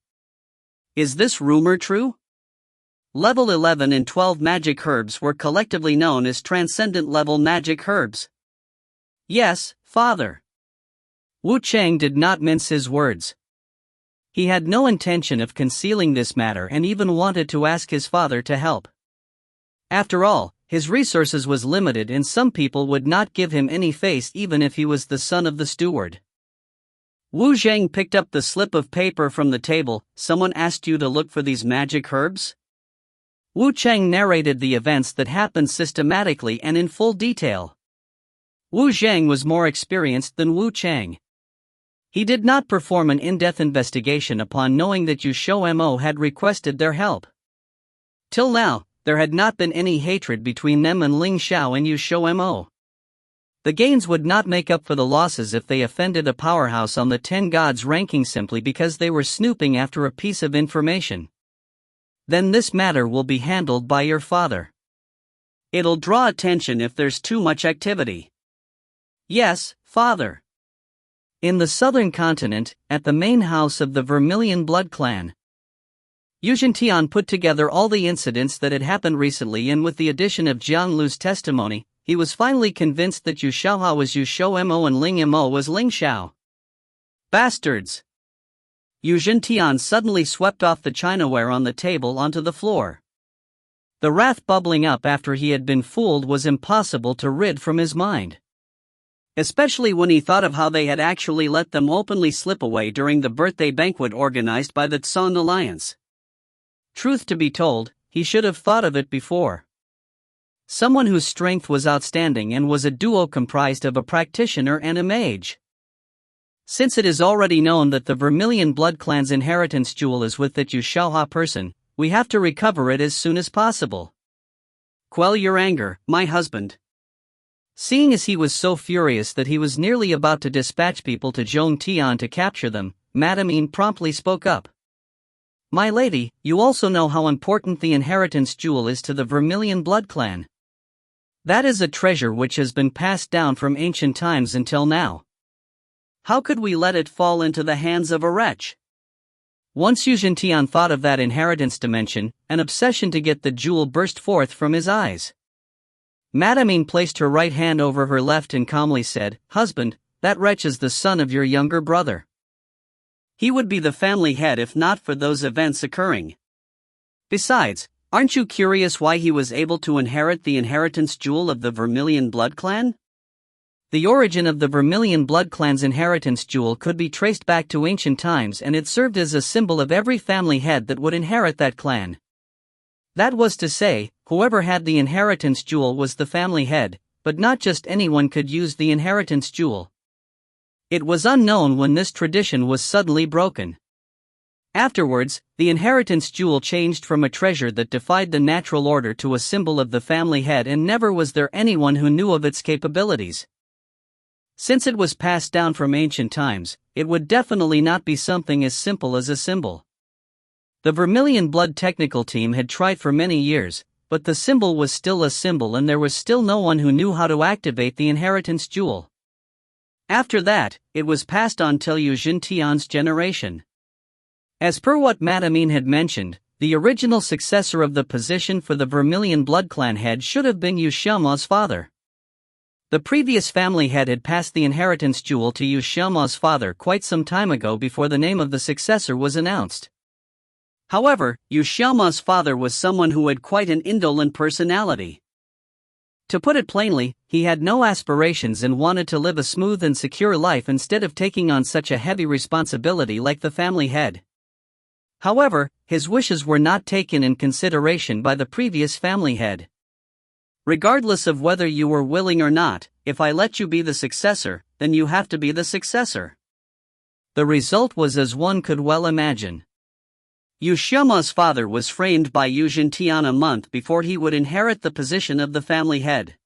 Is this rumor true?" Level 11 and 12 magic herbs were collectively known as transcendent-level magic herbs. "Yes, father." Wu Chang did not mince his words. He had no intention of concealing this matter and even wanted to ask his father to help. After all, his resources was limited and some people would not give him any face even if he was the son of the steward. Wu Zheng picked up the slip of paper from the table. "Someone asked you to look for these magic herbs?" Wu Chang narrated the events that happened systematically and in full detail. Wu Zheng was more experienced than Wu Chang. He did not perform an in-depth investigation upon knowing that XiaoMo had requested their help. Till now, there had not been any hatred between them and Ling Xiao and XiaoMo. The gains would not make up for the losses if they offended a powerhouse on the 10 gods ranking simply because they were snooping after a piece of information. Then this matter will be handled by your father. It'll draw attention if there's too much activity. Yes, father. In the southern continent, at the main house of the Vermilion Blood Clan, Yuzhen put together all the incidents that had happened recently, and with the addition of Jiang Lu's testimony, he was finally convinced that Yu Xiaohao was Yu XiaoMo and Ling Mo was Ling Xiao. Bastards! Yuzhen suddenly swept off the chinaware on the table onto the floor. The wrath bubbling up after he had been fooled was impossible to rid from his mind. Especially when he thought of how they had actually let them openly slip away during the birthday banquet organized by the Tsang Alliance. Truth to be told, he should have thought of it before. Someone whose strength was outstanding and was a duo comprised of a practitioner and a mage. Since it is already known that the Vermilion Blood Clan's inheritance jewel is with that Yu Xiaohao person, we have to recover it as soon as possible. Quell your anger, my husband. Seeing as he was so furious that he was nearly about to dispatch people to Zhong Tian to capture them, Madame Yin promptly spoke up. My lady, you also know how important the inheritance jewel is to the Vermilion Blood Clan. That is a treasure which has been passed down from ancient times until now. How could we let it fall into the hands of a wretch? Once Yuzhen Tian thought of that inheritance dimension, an obsession to get the jewel burst forth from his eyes. Madame Yin placed her right hand over her left and calmly said, Husband, that wretch is the son of your younger brother. He would be the family head if not for those events occurring. Besides, aren't you curious why he was able to inherit the inheritance jewel of the Vermilion Blood Clan? The origin of the Vermilion Blood Clan's inheritance jewel could be traced back to ancient times, and it served as a symbol of every family head that would inherit that clan. That was to say, whoever had the inheritance jewel was the family head, but not just anyone could use the inheritance jewel. It was unknown when this tradition was suddenly broken. Afterwards, the inheritance jewel changed from a treasure that defied the natural order to a symbol of the family head, and never was there anyone who knew of its capabilities. Since it was passed down from ancient times, it would definitely not be something as simple as a symbol. The Vermilion Blood technical team had tried for many years, but the symbol was still a symbol and there was still no one who knew how to activate the inheritance jewel. After that, it was passed on till Yu Xintian's generation. As per what Madamine had mentioned, the original successor of the position for the Vermilion Blood Clan head should have been Yu Xiaomo's father. The previous family head had passed the inheritance jewel to Yu Xiaomo's father quite some time ago before the name of the successor was announced. However, Yu Xiaomo's father was someone who had quite an indolent personality. To put it plainly, he had no aspirations and wanted to live a smooth and secure life instead of taking on such a heavy responsibility like the family head. However, his wishes were not taken in consideration by the previous family head. Regardless of whether you were willing or not, if I let you be the successor, then you have to be the successor. The result was as one could well imagine. Yu Xiaomo's father was framed by Yu Xintian a month before he would inherit the position of the family head.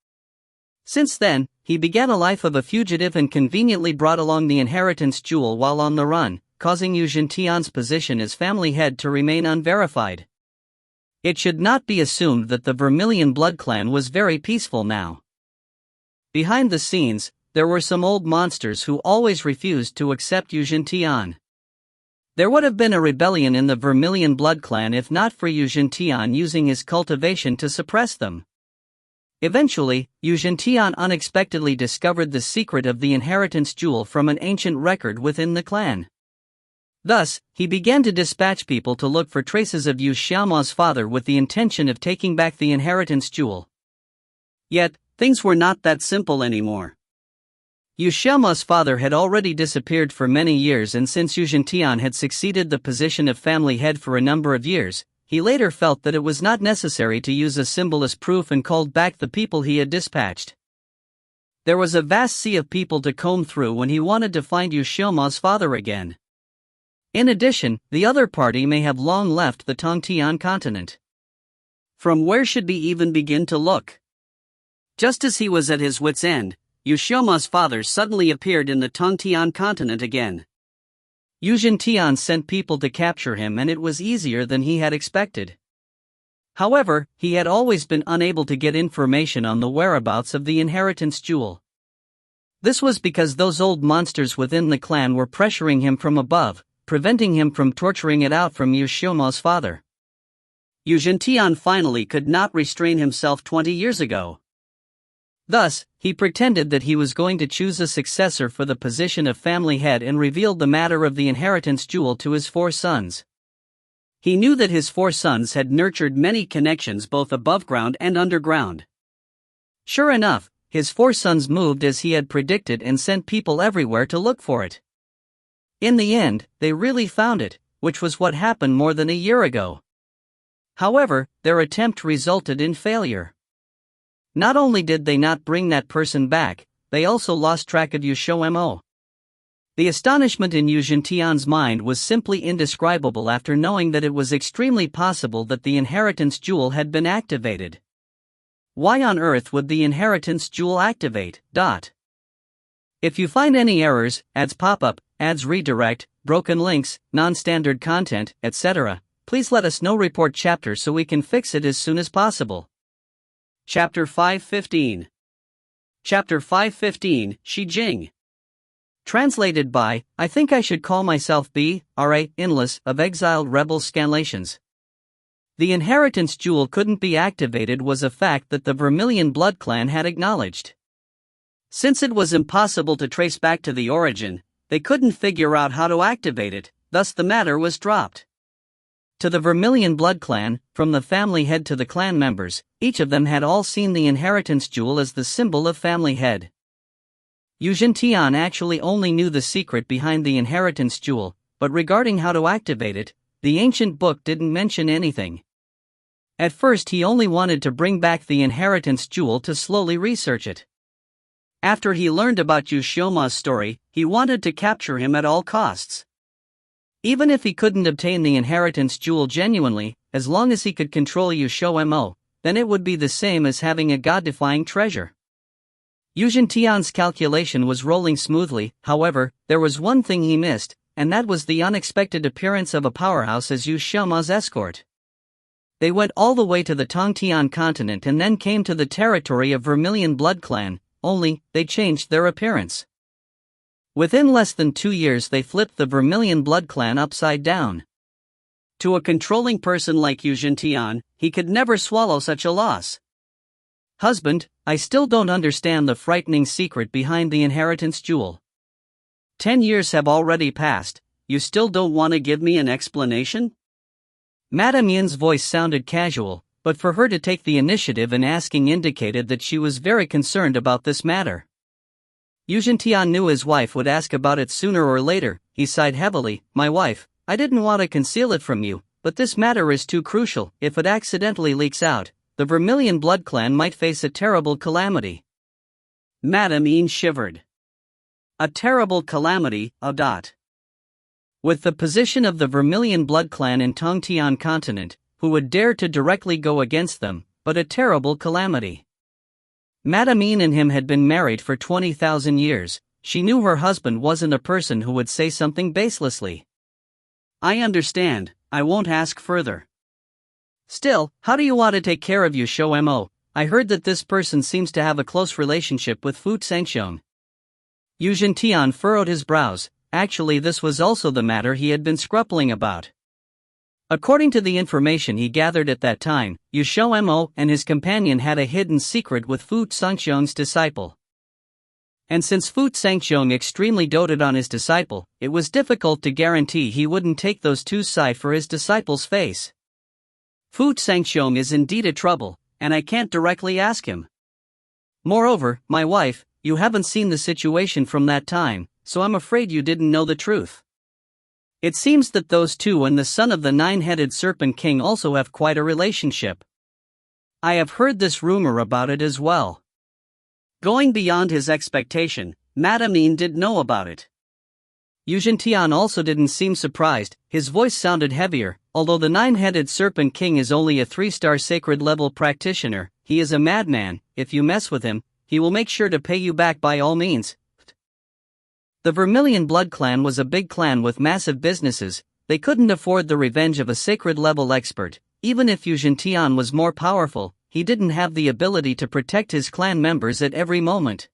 Since then, he began a life of a fugitive and conveniently brought along the inheritance jewel while on the run, causing Yu Xintian's position as family head to remain unverified. It should not be assumed that the Vermilion Blood Clan was very peaceful now. Behind the scenes, there were some old monsters who always refused to accept Yu Xintian. There would have been a rebellion in the Vermilion Blood Clan if not for Yu Xintian using his cultivation to suppress them. Eventually, Yu Xintian unexpectedly discovered the secret of the inheritance jewel from an ancient record within the clan. Thus, he began to dispatch people to look for traces of Yu Xiaomo's father with the intention of taking back the inheritance jewel. Yet, things were not that simple anymore. Yu Xiaomo's father had already disappeared for many years, and since Yu Xintian had succeeded the position of family head for a number of years, he later felt that it was not necessary to use a symbol as proof and called back the people he had dispatched. There was a vast sea of people to comb through when he wanted to find Yu Xiaomo's father again. In addition, the other party may have long left the Tongtian continent. From where should we even begin to look? Just as he was at his wit's end, Yu Xiaomo's father suddenly appeared in the Tongtian continent again. Yu Xintian sent people to capture him, and it was easier than he had expected. However, he had always been unable to get information on the whereabouts of the inheritance jewel. This was because those old monsters within the clan were pressuring him from above, preventing him from torturing it out from Yu Xiaomo's father. Yu Xintian finally could not restrain himself 20 years ago. Thus, he pretended that he was going to choose a successor for the position of family head and revealed the matter of the inheritance jewel to his 4 sons. He knew that his 4 sons had nurtured many connections both above ground and underground. Sure enough, his 4 sons moved as he had predicted and sent people everywhere to look for it. In the end, they really found it, which was what happened more than a year ago. However, their attempt resulted in failure. Not only did they not bring that person back, they also lost track of XiaoMo. The astonishment in Yu Xintian's mind was simply indescribable after knowing that it was extremely possible that the inheritance jewel had been activated. Why on earth would the inheritance jewel activate? If you find any errors, ads pop-up, ads redirect, broken links, non-standard content, etc., please let us know. Report chapter so we can fix it as soon as possible. Chapter 515. Chapter 515, Shi Jing. Translated by, I think I should call myself B.R.A. Inless of Exiled Rebel Scanlations. The inheritance jewel couldn't be activated was a fact that the Vermilion Blood Clan had acknowledged. Since it was impossible to trace back to the origin, they couldn't figure out how to activate it, thus the matter was dropped. To the Vermilion Blood Clan, from the family head to the clan members, each of them had all seen the inheritance jewel as the symbol of family head. Yu Xintian actually only knew the secret behind the inheritance jewel, but regarding how to activate it, the ancient book didn't mention anything. At first he only wanted to bring back the inheritance jewel to slowly research it. After he learned about Yu Xiaomo's story, he wanted to capture him at all costs. Even if he couldn't obtain the inheritance jewel genuinely, as long as he could control Yu Xiaomo, then it would be the same as having a god-defying treasure. Yu Xintian's calculation was rolling smoothly. However, there was one thing he missed, and that was the unexpected appearance of a powerhouse as Yu Xiaomo's escort. They went all the way to the Tongtian continent and then came to the territory of Vermilion Blood Clan, only, they changed their appearance. Within less than 2 years they flipped the Vermilion Blood Clan upside down. To a controlling person like Yu Zhentian, he could never swallow such a loss. Husband, I still don't understand the frightening secret behind the inheritance jewel. 10 years have already passed, you still don't want to give me an explanation? Madame Yin's voice sounded casual, but for her to take the initiative in asking indicated that she was very concerned about this matter. Yu Zhentian knew his wife would ask about it sooner or later. He sighed heavily. My wife, I didn't want to conceal it from you, but this matter is too crucial. If it accidentally leaks out, the Vermilion Blood Clan might face a terrible calamity. Madame Yin shivered. A terrible calamity, With the position of the Vermilion Blood Clan in Tongtian continent, who would dare to directly go against them, but a terrible calamity. Madame Yin and him had been married for 20,000 years, she knew her husband wasn't a person who would say something baselessly. I understand, I won't ask further. Still, how do you want to take care of XiaoMo? I heard that this person seems to have a close relationship with Fu Zhengxiong. Yu Zhentian furrowed his brows. Actually, this was also the matter he had been scrupling about. According to the information he gathered at that time, XiaoMo and his companion had a hidden secret with Fu Zhengxiong's disciple. And since Fu Zhengxiong extremely doted on his disciple, it was difficult to guarantee he wouldn't take those two's side for his disciple's face. Fu Zhengxiong is indeed a trouble, and I can't directly ask him. Moreover, my wife, you haven't seen the situation from that time, so I'm afraid you didn't know the truth. It seems that those two and the son of the nine-headed serpent king also have quite a relationship. I have heard this rumor about it as well. Going beyond his expectation, Madame Yin did know about it. Yu Zhentian also didn't seem surprised, his voice sounded heavier. Although the nine-headed serpent king is only a 3-star sacred level practitioner, he is a madman. If you mess with him, he will make sure to pay you back by all means. The Vermilion Blood Clan was a big clan with massive businesses. They couldn't afford the revenge of a sacred level expert. Even if Yu Zhentian was more powerful, he didn't have the ability to protect his clan members at every moment.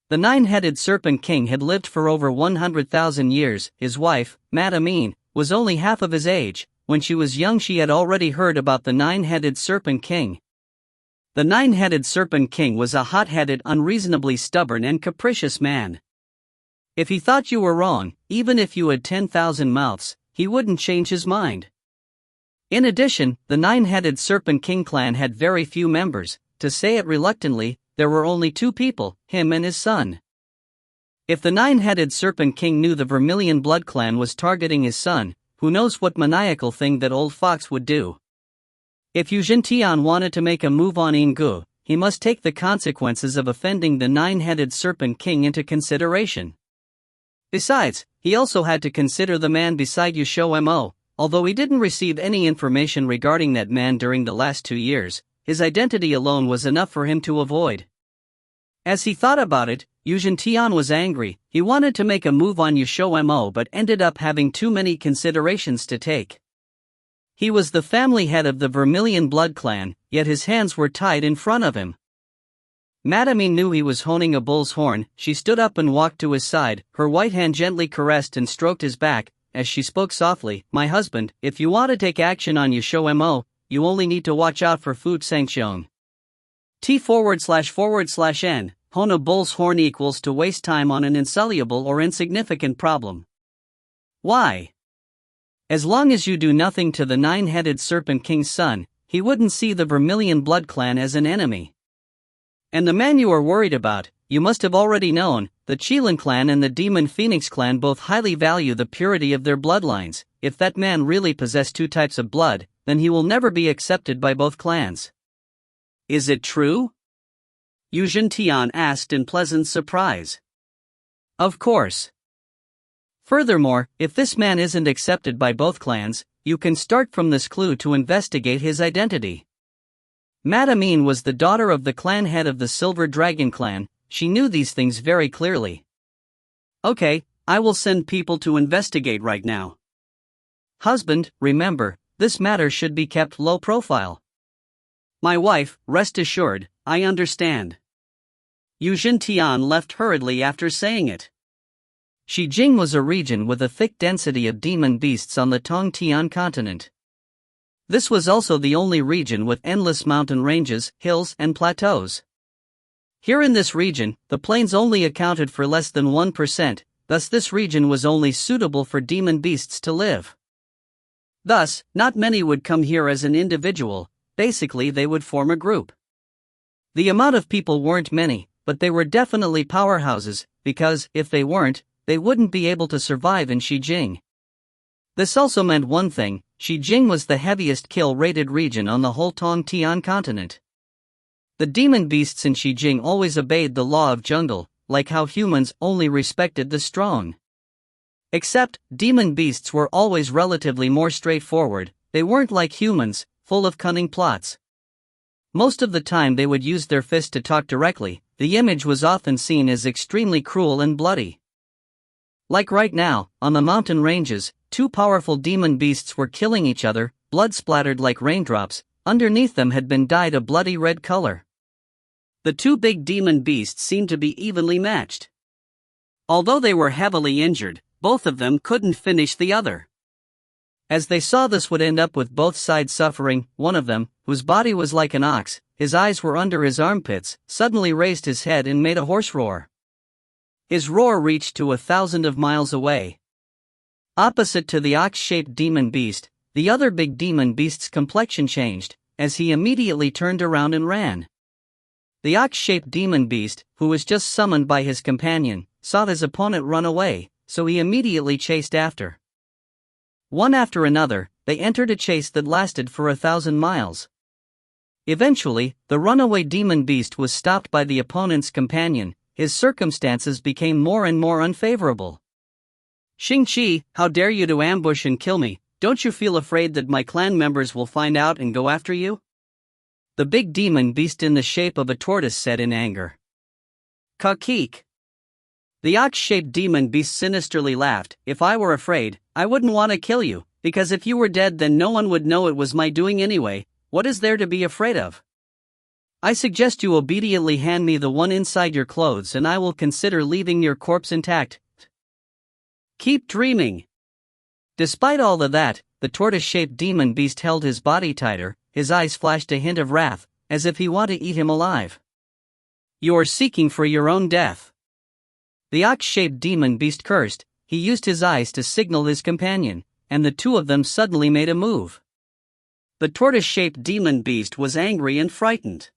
The nine-headed serpent king had lived for over 100,000 years. His wife, Madame Yin, was only half of his age. When she was young she had already heard about the nine-headed serpent king. The nine-headed serpent king was a hot-headed, unreasonably stubborn and capricious man. If he thought you were wrong, even if you had 10,000 mouths, he wouldn't change his mind. In addition, the nine-headed serpent king clan had very few members. To say it reluctantly, there were only 2 people, him and his son. If the nine-headed serpent king knew the Vermilion Blood Clan was targeting his son, who knows what maniacal thing that old fox would do. If Yu Zhentian wanted to make a move on Yinggu, he must take the consequences of offending the nine-headed serpent king into consideration. Besides, he also had to consider the man beside XiaoMo. Although he didn't receive any information regarding that man during the last 2 years, his identity alone was enough for him to avoid. As he thought about it, Yu Zhentian was angry. He wanted to make a move on XiaoMo but ended up having too many considerations to take. He was the family head of the Vermilion Blood Clan, yet his hands were tied in front of him. Madame Yin knew he was honing a bull's horn. She stood up and walked to his side. Her white hand gently caressed and stroked his back, as she spoke softly. My husband, if you want to take action on XiaoMo, you only need to watch out for Fu Zhengxiong. T//N, hone a bull's horn equals to waste time on an insoluble or insignificant problem. Why? As long as you do nothing to the nine-headed serpent king's son, he wouldn't see the Vermilion Blood Clan as an enemy. And the man you are worried about, you must have already known, the Qilin clan and the Demon Phoenix clan both highly value the purity of their bloodlines. If that man really possessed 2 types of blood, then he will never be accepted by both clans. Is it true? Yu Zhentian asked in pleasant surprise. Of course. Furthermore, if this man isn't accepted by both clans, you can start from this clue to investigate his identity. Madame Yin was the daughter of the clan head of the Silver Dragon clan. She knew these things very clearly. Okay, I will send people to investigate right now. Husband, remember, this matter should be kept low profile. My wife, rest assured, I understand. Yuzhen Tian left hurriedly after saying it. Xijing was a region with a thick density of demon beasts on the Tongtian continent. This was also the only region with endless mountain ranges, hills, and plateaus. Here in this region, the plains only accounted for less than 1%, thus this region was only suitable for demon beasts to live. Thus, not many would come here as an individual, basically they would form a group. The amount of people weren't many, but they were definitely powerhouses, because, if they weren't, they wouldn't be able to survive in Xijing. This also meant one thing: Xijing was the heaviest kill-rated region on the whole Tongtian continent. The demon beasts in Xijing always obeyed the law of jungle, like how humans only respected the strong. Except, demon beasts were always relatively more straightforward. They weren't like humans, full of cunning plots. Most of the time they would use their fist to talk directly. The image was often seen as extremely cruel and bloody. Like right now, on the mountain ranges, two powerful demon beasts were killing each other, blood splattered like raindrops. Underneath them had been dyed a bloody red color. The two big demon beasts seemed to be evenly matched. Although they were heavily injured, both of them couldn't finish the other. As they saw this would end up with both sides suffering, one of them, whose body was like an ox, his eyes were under his armpits, suddenly raised his head and made a hoarse roar. His roar reached to 1,000 of miles away. Opposite to the ox-shaped demon beast, the other big demon beast's complexion changed, as he immediately turned around and ran. The ox-shaped demon beast, who was just summoned by his companion, saw his opponent run away, so he immediately chased after. One after another, they entered a chase that lasted for 1,000 miles. Eventually, the runaway demon beast was stopped by the opponent's companion. His circumstances became more and more unfavorable. Xingqi, how dare you to ambush and kill me? Don't you feel afraid that my clan members will find out and go after you? The big demon beast in the shape of a tortoise said in anger. Kakik. The ox-shaped demon beast sinisterly laughed. If I were afraid, I wouldn't want to kill you, because if you were dead then no one would know it was my doing anyway. What is there to be afraid of? I suggest you obediently hand me the one inside your clothes and I will consider leaving your corpse intact. Keep dreaming. Despite all of that, the tortoise-shaped demon beast held his body tighter. His eyes flashed a hint of wrath, as if he wanted to eat him alive. You are seeking for your own death. The ox-shaped demon beast cursed. He used his eyes to signal his companion, and the two of them suddenly made a move. The tortoise-shaped demon beast was angry and frightened.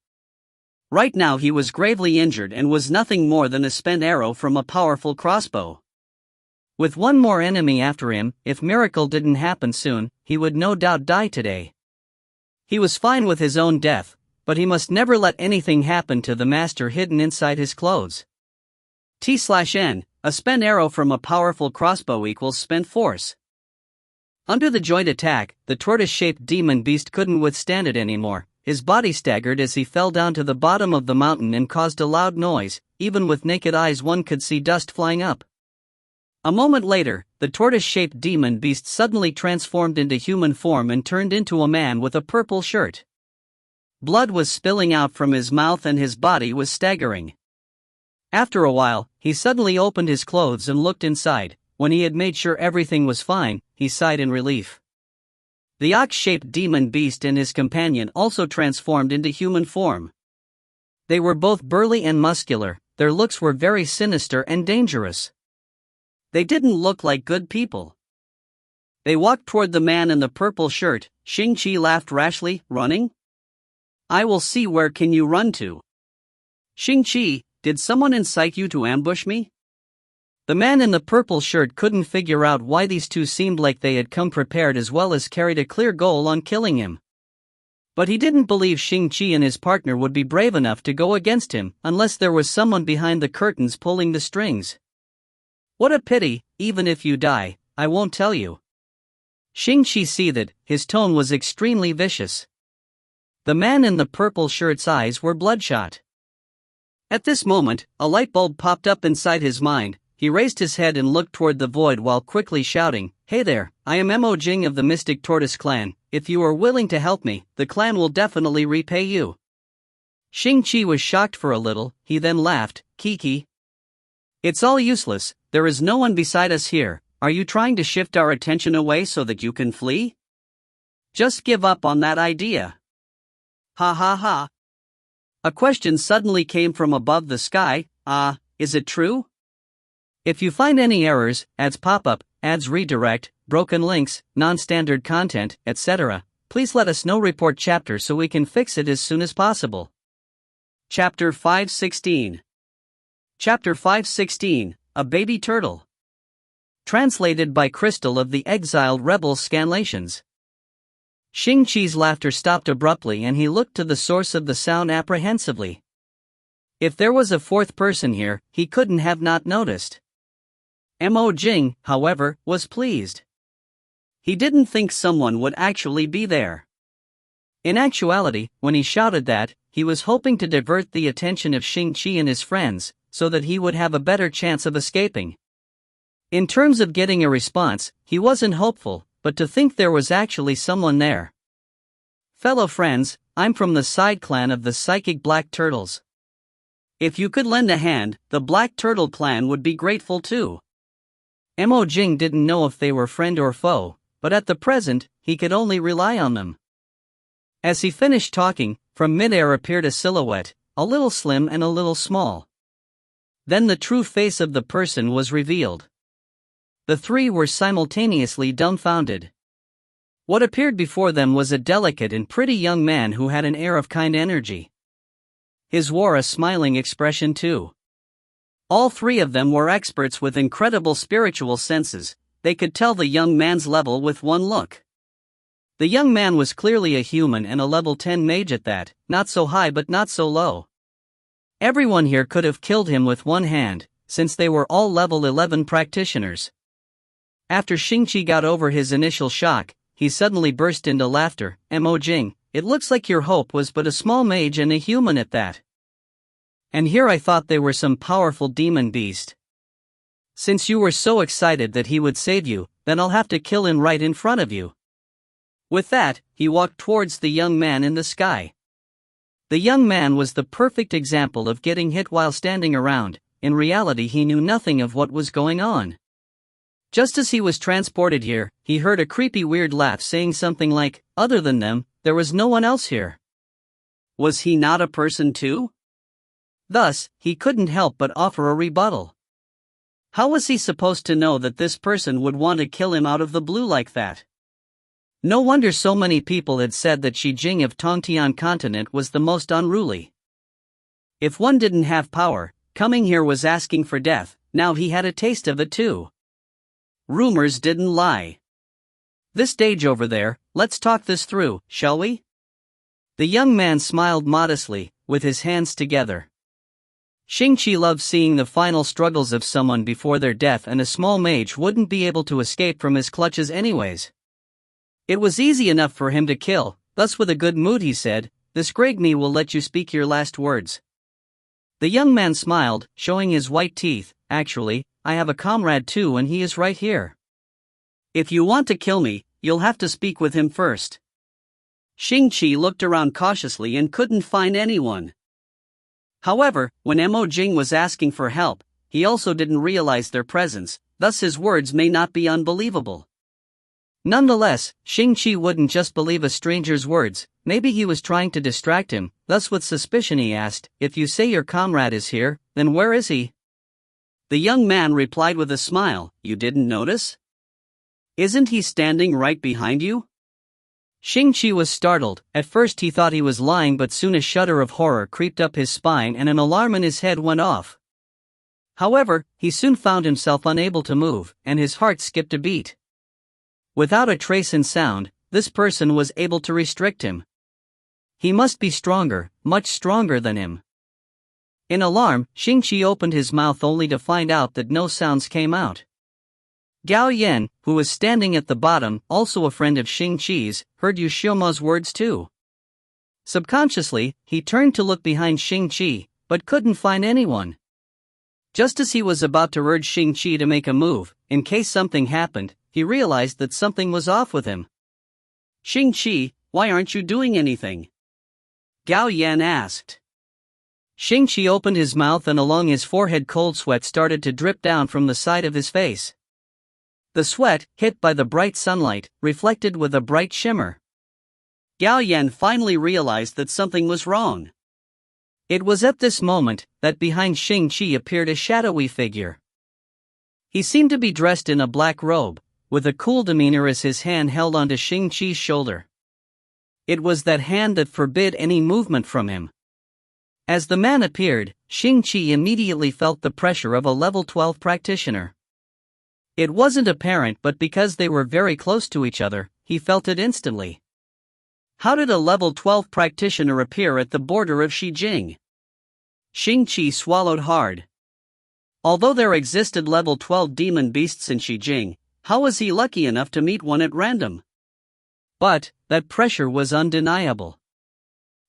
Right now he was gravely injured and was nothing more than a spent arrow from a powerful crossbow. With one more enemy after him, if miracle didn't happen soon, he would no doubt die today. He was fine with his own death, but he must never let anything happen to the master hidden inside his clothes. T/N, a spent arrow from a powerful crossbow equals spent force. Under the joint attack, the tortoise-shaped demon beast couldn't withstand it anymore. His body staggered as he fell down to the bottom of the mountain and caused a loud noise. Even with naked eyes one could see dust flying up. A moment later, the tortoise-shaped demon beast suddenly transformed into human form and turned into a man with a purple shirt. Blood was spilling out from his mouth and his body was staggering. After a while, he suddenly opened his clothes and looked inside. When he had made sure everything was fine, he sighed in relief. The ox-shaped demon beast and his companion also transformed into human form. They were both burly and muscular. Their looks were very sinister and dangerous. They didn't look like good people. They walked toward the man in the purple shirt. Xingqi laughed rashly. Running? I will see where can you run to. Xingqi, did someone incite you to ambush me? The man in the purple shirt couldn't figure out why these two seemed like they had come prepared as well as carried a clear goal on killing him. But he didn't believe Xingqi and his partner would be brave enough to go against him unless there was someone behind the curtains pulling the strings. What a pity, even if you die, I won't tell you. Xingqi seethed, his tone was extremely vicious. The man in the purple shirt's eyes were bloodshot. At this moment, a light bulb popped up inside his mind. He raised his head and looked toward the void while quickly shouting, Hey there, I am Mo Jing of the Mystic Tortoise clan. If you are willing to help me, the clan will definitely repay you. Xing-Chi was shocked for a little, he then laughed, Kiki. It's all useless, there is no one beside us here, are you trying to shift our attention away so that you can flee? Just give up on that idea. Ha ha ha. A question suddenly came from above the sky, is it true? If you find any errors, ads pop up, ads redirect, broken links, non-standard content, etc., please let us know. Report chapter so we can fix it as soon as possible. Chapter 516. Chapter 516, A Baby Turtle. Translated by Crystal of the Exiled Rebel Scanlations. Xing-Chi's laughter stopped abruptly and he looked to the source of the sound apprehensively. If there was a fourth person here, he couldn't have not noticed. Mo Jing, however, was pleased. He didn't think someone would actually be there. In actuality, when he shouted that, he was hoping to divert the attention of Xing-Chi and his friends, so that he would have a better chance of escaping. In terms of getting a response, he wasn't hopeful, but to think there was actually someone there. Fellow friends, I'm from the side clan of the Psychic Black Turtles. If you could lend a hand, the Black Turtle clan would be grateful too. Mo Jing didn't know if they were friend or foe, but at the present, he could only rely on them. As he finished talking, from midair appeared a silhouette, a little slim and a little small. Then the true face of the person was revealed. The three were simultaneously dumbfounded. What appeared before them was a delicate and pretty young man who had an air of kind energy. His wore a smiling expression too. All three of them were experts with incredible spiritual senses, they could tell the young man's level with one look. The young man was clearly a human and a level 10 mage at that, not so high but not so low. Everyone here could have killed him with one hand, since they were all level 11 practitioners. After Xing-Chi got over his initial shock, he suddenly burst into laughter. Mo Jing, it looks like your hope was but a small mage and a human at that. And here I thought they were some powerful demon beast. Since you were so excited that he would save you, then I'll have to kill him right in front of you. With that, he walked towards the young man in the sky. The young man was the perfect example of getting hit while standing around. In reality he knew nothing of what was going on. Just as he was transported here, he heard a creepy weird laugh saying something like, other than them, there was no one else here. Was he not a person too? Thus, he couldn't help but offer a rebuttal. How was he supposed to know that this person would want to kill him out of the blue like that? No wonder so many people had said that Shi Jing of Tongtian continent was the most unruly. If one didn't have power, coming here was asking for death, now he had a taste of it too. Rumors didn't lie. This stage over there, let's talk this through, shall we? The young man smiled modestly, with his hands together. Xing-Chi loved seeing the final struggles of someone before their death, and a small mage wouldn't be able to escape from his clutches anyways. It was easy enough for him to kill, thus with a good mood he said, this Grigme will let you speak your last words. The young man smiled, showing his white teeth, actually, I have a comrade too and he is right here. If you want to kill me, you'll have to speak with him first. Xing-Chi looked around cautiously and couldn't find anyone. However, when Mo Jing was asking for help, he also didn't realize their presence, thus his words may not be unbelievable. Nonetheless, Xing-Chi wouldn't just believe a stranger's words, maybe he was trying to distract him, thus with suspicion he asked, if you say your comrade is here, then where is he? The young man replied with a smile, you didn't notice? Isn't he standing right behind you? Xing-Chi was startled, at first he thought he was lying but soon a shudder of horror creeped up his spine and an alarm in his head went off. However, he soon found himself unable to move, and his heart skipped a beat. Without a trace in sound, this person was able to restrict him. He must be stronger, much stronger than him. In alarm, Xing-Chi opened his mouth only to find out that no sounds came out. Gao Yan, who was standing at the bottom, also a friend of Xing-Chi's, heard XiaoMo's words too. Subconsciously, he turned to look behind Xing-Chi, but couldn't find anyone. Just as he was about to urge Xing-Chi to make a move, in case something happened, he realized that something was off with him. "Xingqi, why aren't you doing anything?" Gao Yan asked. Xingqi opened his mouth and along his forehead cold sweat started to drip down from the side of his face. The sweat, hit by the bright sunlight, reflected with a bright shimmer. Gao Yan finally realized that something was wrong. It was at this moment that behind Xingqi appeared a shadowy figure. He seemed to be dressed in a black robe, with a cool demeanor as his hand held onto Xingqi's shoulder. It was that hand that forbid any movement from him. As the man appeared, Xingqi immediately felt the pressure of a level 12 practitioner. It wasn't apparent, but because they were very close to each other, he felt it instantly. How did a level 12 practitioner appear at the border of Xijing? Xingqi swallowed hard. Although there existed level 12 demon beasts in Xijing, how was he lucky enough to meet one at random? But that pressure was undeniable.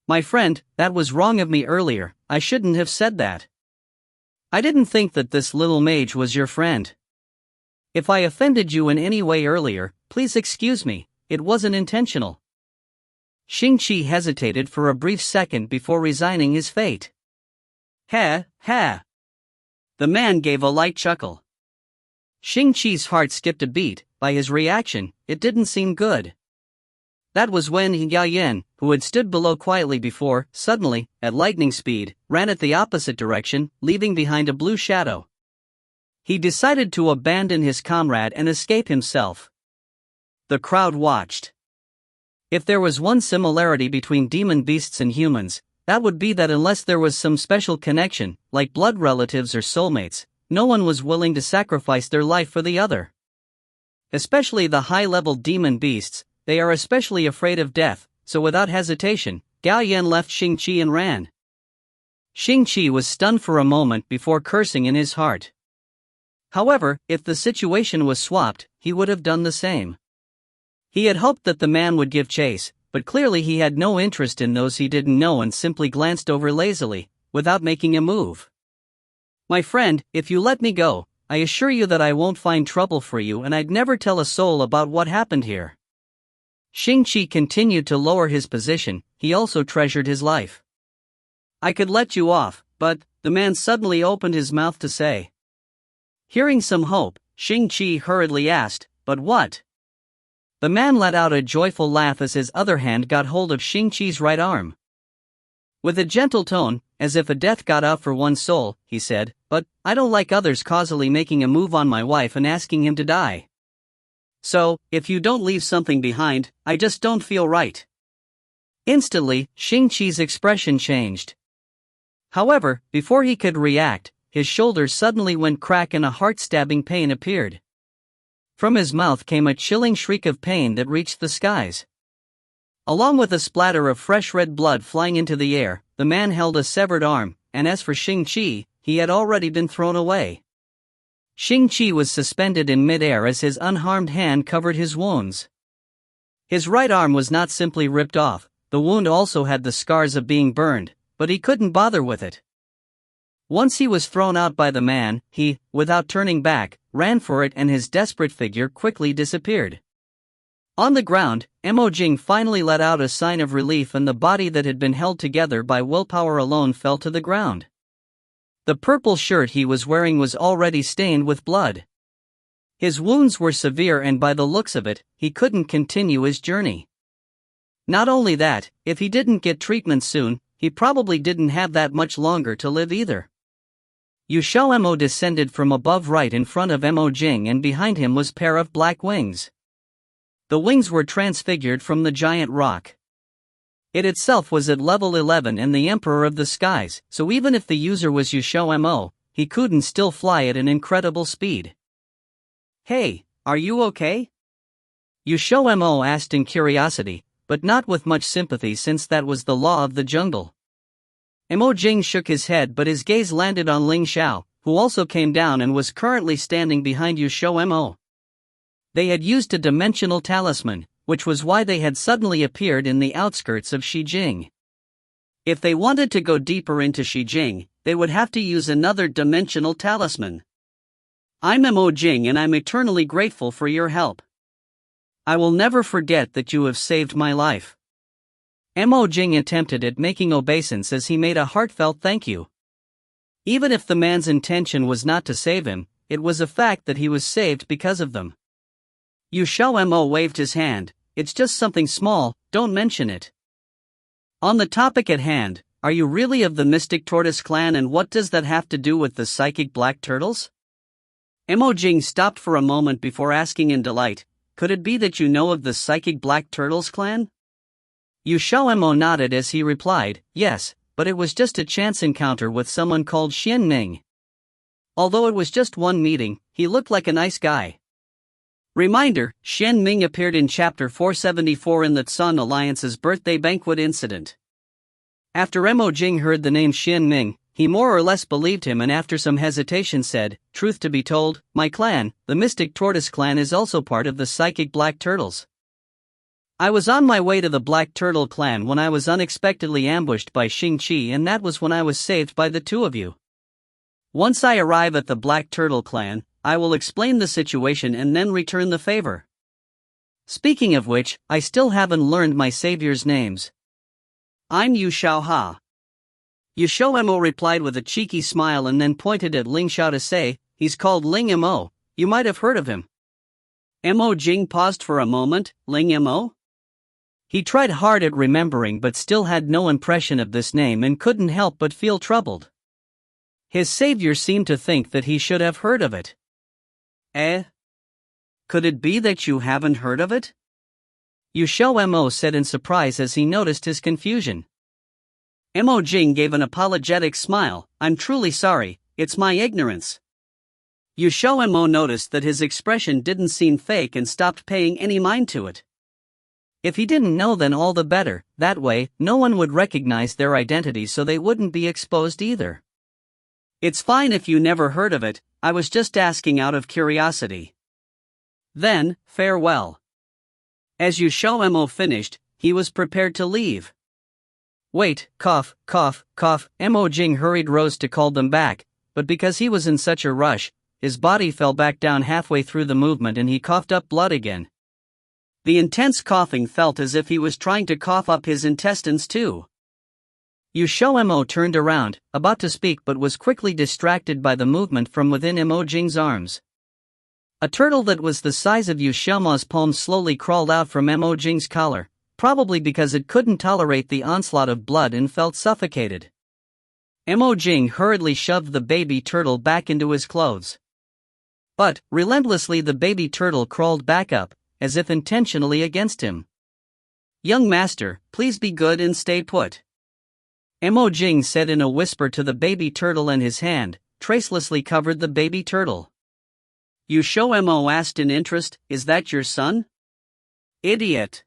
"My friend, that was wrong of me earlier, I shouldn't have said that. I didn't think that this little mage was your friend. If I offended you in any way earlier, please excuse me, it wasn't intentional." Xingqi hesitated for a brief second before resigning his fate. "Ha, ha." The man gave a light chuckle. Xingqi's heart skipped a beat. By his reaction, it didn't seem good. That was when Gao Yan, who had stood below quietly before, suddenly, at lightning speed, ran at the opposite direction, leaving behind a blue shadow. He decided to abandon his comrade and escape himself. The crowd watched. If there was one similarity between demon beasts and humans, that would be that unless there was some special connection, like blood relatives or soulmates, no one was willing to sacrifice their life for the other. Especially the high-level demon beasts, they are especially afraid of death, so without hesitation, Gao Yan left Xingqi and ran. Xingqi was stunned for a moment before cursing in his heart. However, if the situation was swapped, he would have done the same. He had hoped that the man would give chase, but clearly he had no interest in those he didn't know and simply glanced over lazily, without making a move. "My friend, if you let me go, I assure you that I won't find trouble for you and I'd never tell a soul about what happened here." Xingqi continued to lower his position, he also treasured his life. "I could let you off, but," the man suddenly opened his mouth to say. Hearing some hope, Xingqi hurriedly asked, "But what?" The man let out a joyful laugh as his other hand got hold of Xingqi's right arm. With a gentle tone, as if a death got out for one's soul, he said, "But I don't like others causally making a move on my wife and asking him to die. So, if you don't leave something behind, I just don't feel right." Instantly, Xingqi's expression changed. However, before he could react, his shoulders suddenly went crack and a heart-stabbing pain appeared. From his mouth came a chilling shriek of pain that reached the skies. Along with a splatter of fresh red blood flying into the air, the man held a severed arm, and as for Xingqi, he had already been thrown away. Xingqi was suspended in mid-air as his unharmed hand covered his wounds. His right arm was not simply ripped off, the wound also had the scars of being burned, but he couldn't bother with it. Once he was thrown out by the man, he, without turning back, ran for it and his desperate figure quickly disappeared. On the ground, Emojing finally let out a sign of relief and the body that had been held together by willpower alone fell to the ground. The purple shirt he was wearing was already stained with blood. His wounds were severe and by the looks of it, he couldn't continue his journey. Not only that, if he didn't get treatment soon, he probably didn't have that much longer to live either. XiaoMo descended from above right in front of Emojing and behind him was a pair of black wings. The wings were transfigured from the giant rock. It itself was at level 11 and the Emperor of the Skies, so even if the user was XiaoMo, he couldn't still fly at an incredible speed. "Hey, are you okay?" XiaoMo asked in curiosity, but not with much sympathy since that was the law of the jungle. Emojing shook his head but his gaze landed on Ling Xiao, who also came down and was currently standing behind XiaoMo. They had used a dimensional talisman, which was why they had suddenly appeared in the outskirts of Xijing. If they wanted to go deeper into Xijing, they would have to use another dimensional talisman. I'm Mo Jing and I'm eternally grateful for your help. I will never forget that you have saved my life. Mo Jing attempted at making obeisance as he made a heartfelt thank you. Even if the man's intention was not to save him, it was a fact that he was saved because of them. XiaoMo waved his hand. It's just something small, don't mention it. On the topic at hand, are you really of the Mystic Tortoise clan, and what does that have to do with the psychic black turtles? Mo Jing stopped for a moment before asking in delight, could it be that you know of the psychic black turtles clan? XiaoMo nodded as he replied, yes, but it was just a chance encounter with someone called Ling. Although it was just one meeting, he looked like a nice guy. Reminder, Ling appeared in Chapter 474 in the Tsun Alliance's birthday banquet incident. After Mo Jing heard the name Ling, he more or less believed him and after some hesitation said, truth to be told, my clan, the Mystic Tortoise clan, is also part of the psychic black turtles. I was on my way to the Black Turtle clan when I was unexpectedly ambushed by Xing, and that was when I was saved by the two of you. Once I arrive at the Black Turtle clan, I will explain the situation and then return the favor. Speaking of which, I still haven't learned my savior's names. I'm Yu Xiao. XiaoMo replied with a cheeky smile and then pointed at Ling Xiao to say, he's called Ling Mo, you might have heard of him. Mo Jing paused for a moment, Ling Mo? He tried hard at remembering but still had no impression of this name and couldn't help but feel troubled. His savior seemed to think that he should have heard of it. Could it be that you haven't heard of it? XiaoMo said in surprise as he noticed his confusion. Mo Jing gave an apologetic smile, I'm truly sorry, it's my ignorance. XiaoMo noticed that his expression didn't seem fake and stopped paying any mind to it. If he didn't know, then all the better, that way, no one would recognize their identity so they wouldn't be exposed either. It's fine if you never heard of it, I was just asking out of curiosity. Then, farewell. As XiaoMo finished, he was prepared to leave. Wait, cough, cough, cough. Mo Jing hurried rose to call them back, but because he was in such a rush, his body fell back down halfway through the movement and he coughed up blood again. The intense coughing felt as if he was trying to cough up his intestines too. XiaoMo turned around, about to speak but was quickly distracted by the movement from within Mo Jing's arms. A turtle that was the size of XiaoMo's palm slowly crawled out from Mo Jing's collar, probably because it couldn't tolerate the onslaught of blood and felt suffocated. Mo Jing hurriedly shoved the baby turtle back into his clothes. But, relentlessly the baby turtle crawled back up, as if intentionally against him. Young master, please be good and stay put. Mo Jing said in a whisper to the baby turtle, and his hand tracelessly covered the baby turtle. XiaoMo asked in interest, is that your son? Idiot.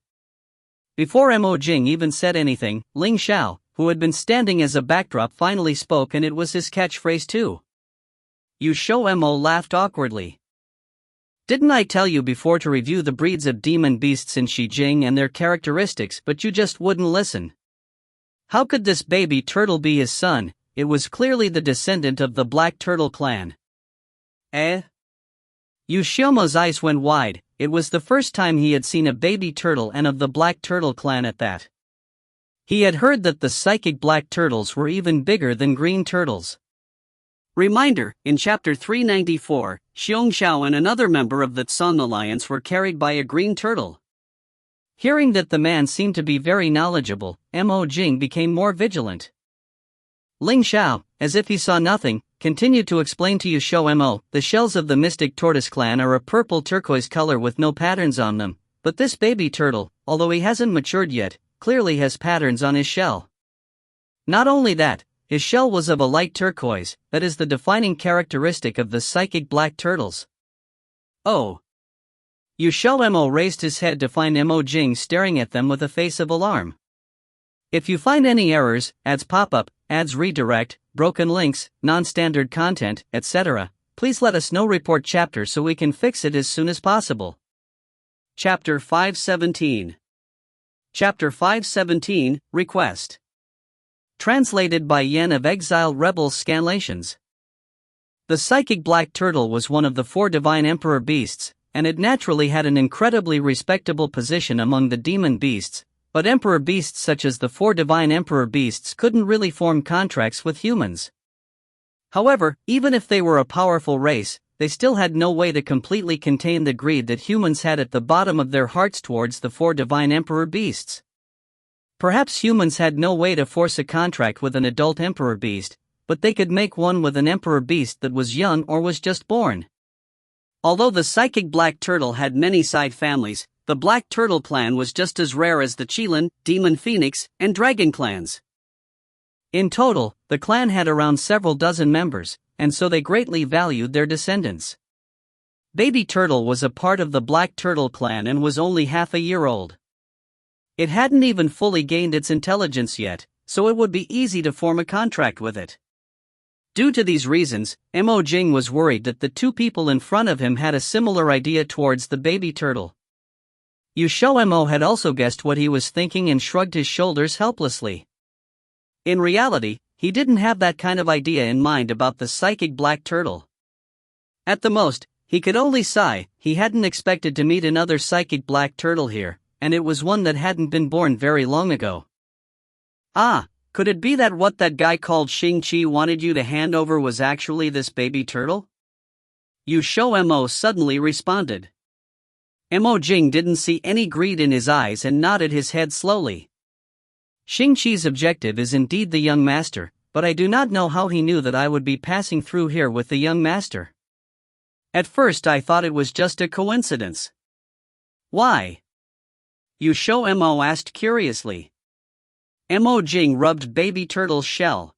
Before Mo Jing even said anything, Ling Xiao, who had been standing as a backdrop, finally spoke, and it was his catchphrase too. XiaoMo laughed awkwardly. Didn't I tell you before to review the breeds of demon beasts in Xijing and their characteristics, but you just wouldn't listen? How could this baby turtle be his son? It was clearly the descendant of the Black Turtle clan. XiaoMo's eyes went wide. It was the first time he had seen a baby turtle, and of the Black Turtle clan at that. He had heard that the psychic black turtles were even bigger than green turtles. Reminder, in Chapter 394, Xiao and another member of the Tsun Alliance were carried by a green turtle. Hearing that the man seemed to be very knowledgeable, Mo Jing became more vigilant. Ling Xiao, as if he saw nothing, continued to explain to XiaoMo, the shells of the Mystic Tortoise clan are a purple turquoise color with no patterns on them, but this baby turtle, although he hasn't matured yet, clearly has patterns on his shell. Not only that, his shell was of a light turquoise, that is the defining characteristic of the psychic black turtles. Oh. XiaoMo raised his head to find Mo Jing staring at them with a face of alarm. If you find any errors, ads pop up, ads redirect, broken links, non-standard content, etc., please let us know. Report chapter so we can fix it as soon as possible. Chapter 517. Chapter 517, Request. Translated by Yen of Exile Rebels Scanlations. The psychic black turtle was one of the 4 divine emperor beasts, and it naturally had an incredibly respectable position among the demon beasts, but emperor beasts such as the 4 divine emperor beasts couldn't really form contracts with humans. However, even if they were a powerful race, they still had no way to completely contain the greed that humans had at the bottom of their hearts towards the 4 divine emperor beasts. Perhaps humans had no way to force a contract with an adult emperor beast, but they could make one with an emperor beast that was young or was just born. Although the psychic black turtle had many side families, the black turtle clan was just as rare as the Qilin, demon phoenix, and dragon clans. In total, the clan had around several dozen members, and so they greatly valued their descendants. Baby Turtle was a part of the black turtle clan and was only half a year old. It hadn't even fully gained its intelligence yet, so it would be easy to form a contract with it. Due to these reasons, Mo Jing was worried that the 2 people in front of him had a similar idea towards the baby turtle. XiaoMo had also guessed what he was thinking and shrugged his shoulders helplessly. In reality, he didn't have that kind of idea in mind about the psychic black turtle. At the most, he could only sigh. He hadn't expected to meet another psychic black turtle here, and it was one that hadn't been born very long ago. Ah, could it be that what that guy called Xing wanted you to hand over was actually this baby turtle? XiaoMo suddenly responded. Mo Jing didn't see any greed in his eyes and nodded his head slowly. Xingqi's objective is indeed the young master, but I do not know how he knew that I would be passing through here with the young master. At first I thought it was just a coincidence. Why? XiaoMo asked curiously. Mo Jing rubbed baby turtle's shell.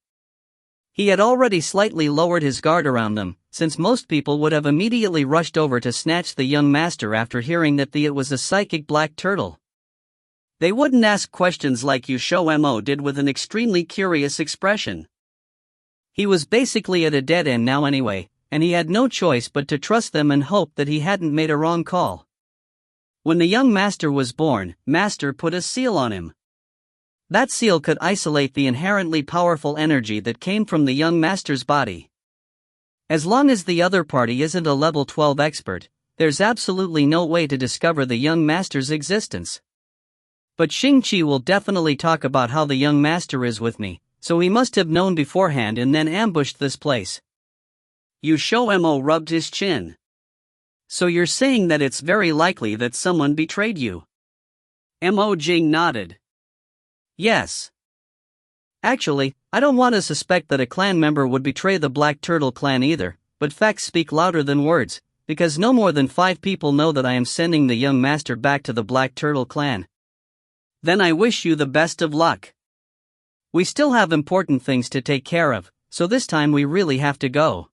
He had already slightly lowered his guard around them, since most people would have immediately rushed over to snatch the young master after hearing that it was a psychic black turtle. They wouldn't ask questions like XiaoMo did with an extremely curious expression. He was basically at a dead end now anyway, and he had no choice but to trust them and hope that he hadn't made a wrong call. When the young master was born, Master put a seal on him. That seal could isolate the inherently powerful energy that came from the young master's body. As long as the other party isn't a level 12 expert, there's absolutely no way to discover the young master's existence. But Xingqi will definitely talk about how the young master is with me, so he must have known beforehand and then ambushed this place. XiaoMo rubbed his chin. So you're saying that it's very likely that someone betrayed you? Mo Jing nodded. Yes. Actually, I don't want to suspect that a clan member would betray the Black Turtle clan either, but facts speak louder than words, because no more than 5 people know that I am sending the young master back to the Black Turtle clan. Then I wish you the best of luck. We still have important things to take care of, so this time we really have to go.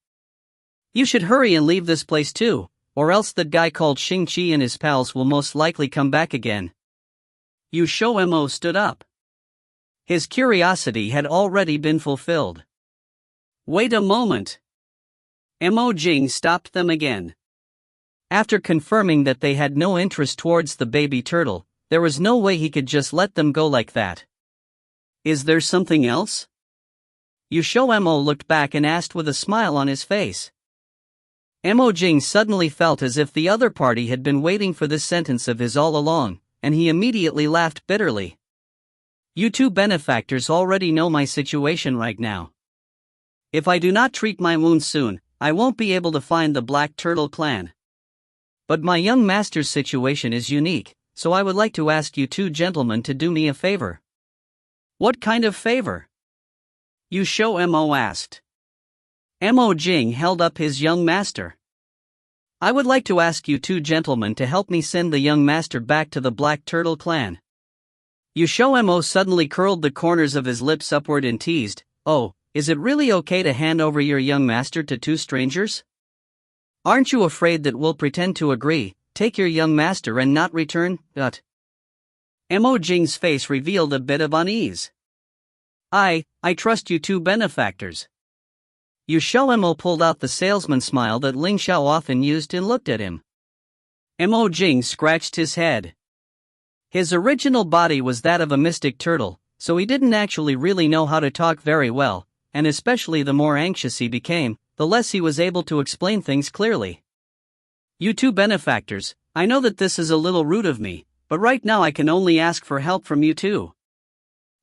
You should hurry and leave this place too, or else that guy called Xingqi and his pals will most likely come back again. XiaoMo stood up. His curiosity had already been fulfilled. Wait a moment. Mo Jing stopped them again. After confirming that they had no interest towards the baby turtle, there was no way he could just let them go like that. Is there something else? XiaoMo looked back and asked with a smile on his face. Mo Jing suddenly felt as if the other party had been waiting for this sentence of his all along, and he immediately laughed bitterly. You 2 benefactors already know my situation right now. If I do not treat my wounds soon, I won't be able to find the Black Turtle clan. But my young master's situation is unique, so I would like to ask you 2 gentlemen to do me a favor. What kind of favor? XiaoMo asked. Mo Jing held up his young master. I would like to ask you 2 gentlemen to help me send the young master back to the Black Turtle clan. XiaoMo suddenly curled the corners of his lips upward and teased, Oh, is it really okay to hand over your young master to 2 strangers? Aren't you afraid that we'll pretend to agree, take your young master and not return? Mo Jing's face revealed a bit of unease. I trust you 2 benefactors. XiaoMo pulled out the salesman smile that Ling Xiao often used and looked at him. Mo Jing scratched his head. His original body was that of a mystic turtle, so he didn't actually really know how to talk very well, and especially the more anxious he became, the less he was able to explain things clearly. You two benefactors, I know that this is a little rude of me, but right now I can only ask for help from you two.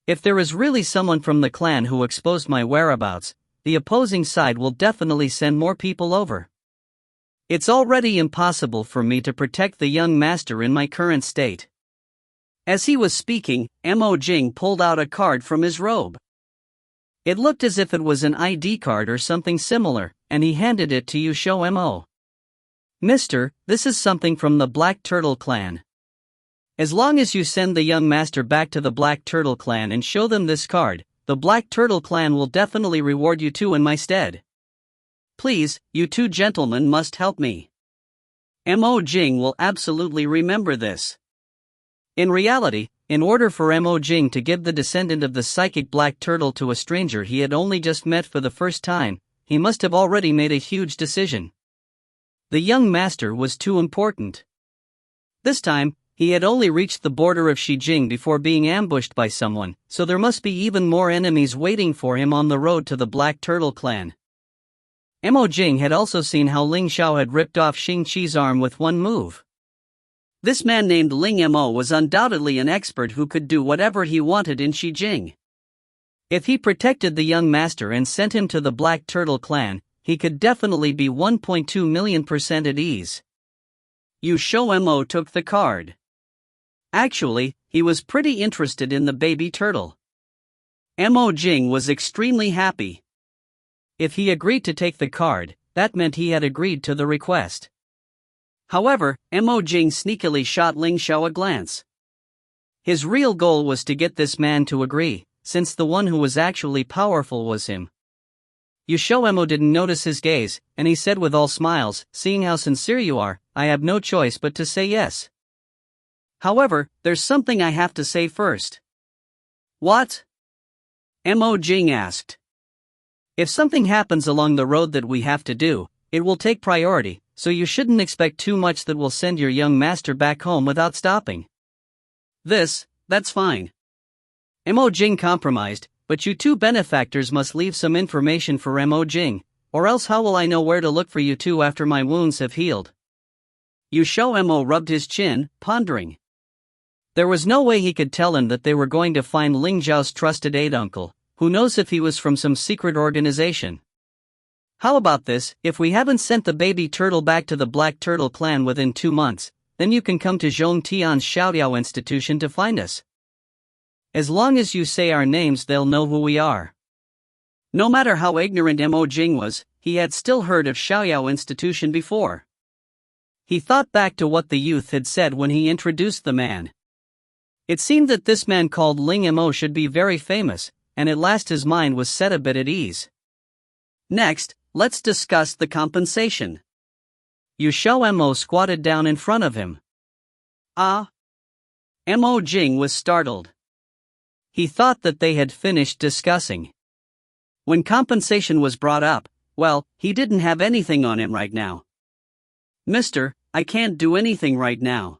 If there is really someone from the clan who exposed my whereabouts, the opposing side will definitely send more people over. It's already impossible for me to protect the young master in my current state. As he was speaking, Mo Jing pulled out a card from his robe. It looked as if it was an ID card or something similar, and he handed it to XiaoMo. Mister, this is something from the Black Turtle Clan. As long as you send the young master back to the Black Turtle Clan and show them this card, the Black Turtle Clan will definitely reward you two in my stead. Please, you two gentlemen must help me. Mo Jing will absolutely remember this. In reality, in order for Mo Jing to give the descendant of the psychic black turtle to a stranger he had only just met for the first time, he must have already made a huge decision. The young master was too important. This time, he had only reached the border of Xijing before being ambushed by someone, so there must be even more enemies waiting for him on the road to the Black Turtle Clan. Mo Jing had also seen how Ling Xiao had ripped off Xing Qi's arm with one move. This man named Ling Mo was undoubtedly an expert who could do whatever he wanted in Xijing. If he protected the young master and sent him to the Black Turtle Clan, he could definitely be 1.2 million% at ease. XiaoMo took the card. Actually, he was pretty interested in the baby turtle. Mo Jing was extremely happy. If he agreed to take the card, that meant he had agreed to the request. However, Mo Jing sneakily shot Ling Xiao a glance. His real goal was to get this man to agree, since the one who was actually powerful was him. XiaoMo didn't notice his gaze, and he said with all smiles, "Seeing how sincere you are, I have no choice but to say yes. However, there's something I have to say first." What? Mo Jing asked. If something happens along the road that we have to do, it will take priority, so you shouldn't expect too much that will send your young master back home without stopping. That's fine. Mo Jing compromised, but you two benefactors must leave some information for Mo Jing, or else how will I know where to look for you two after my wounds have healed? XiaoMo rubbed his chin, pondering. There was no way he could tell him that they were going to find Ling Zhao's trusted aide uncle, who knows if he was from some secret organization. How about this, if we haven't sent the baby turtle back to the Black Turtle Clan within 2 months, then you can come to Zhongtian's Xiaodiao institution to find us. As long as you say our names they'll know who we are. No matter how ignorant Mo Jing was, he had still heard of Xiaodiao institution before. He thought back to what the youth had said when he introduced the man. It seemed that this man called Ling Mo should be very famous, and at last his mind was set a bit at ease. Next, let's discuss the compensation. XiaoMo squatted down in front of him. Mo Jing was startled. He thought that they had finished discussing. When compensation was brought up, well, he didn't have anything on him right now. Mister, I can't do anything right now.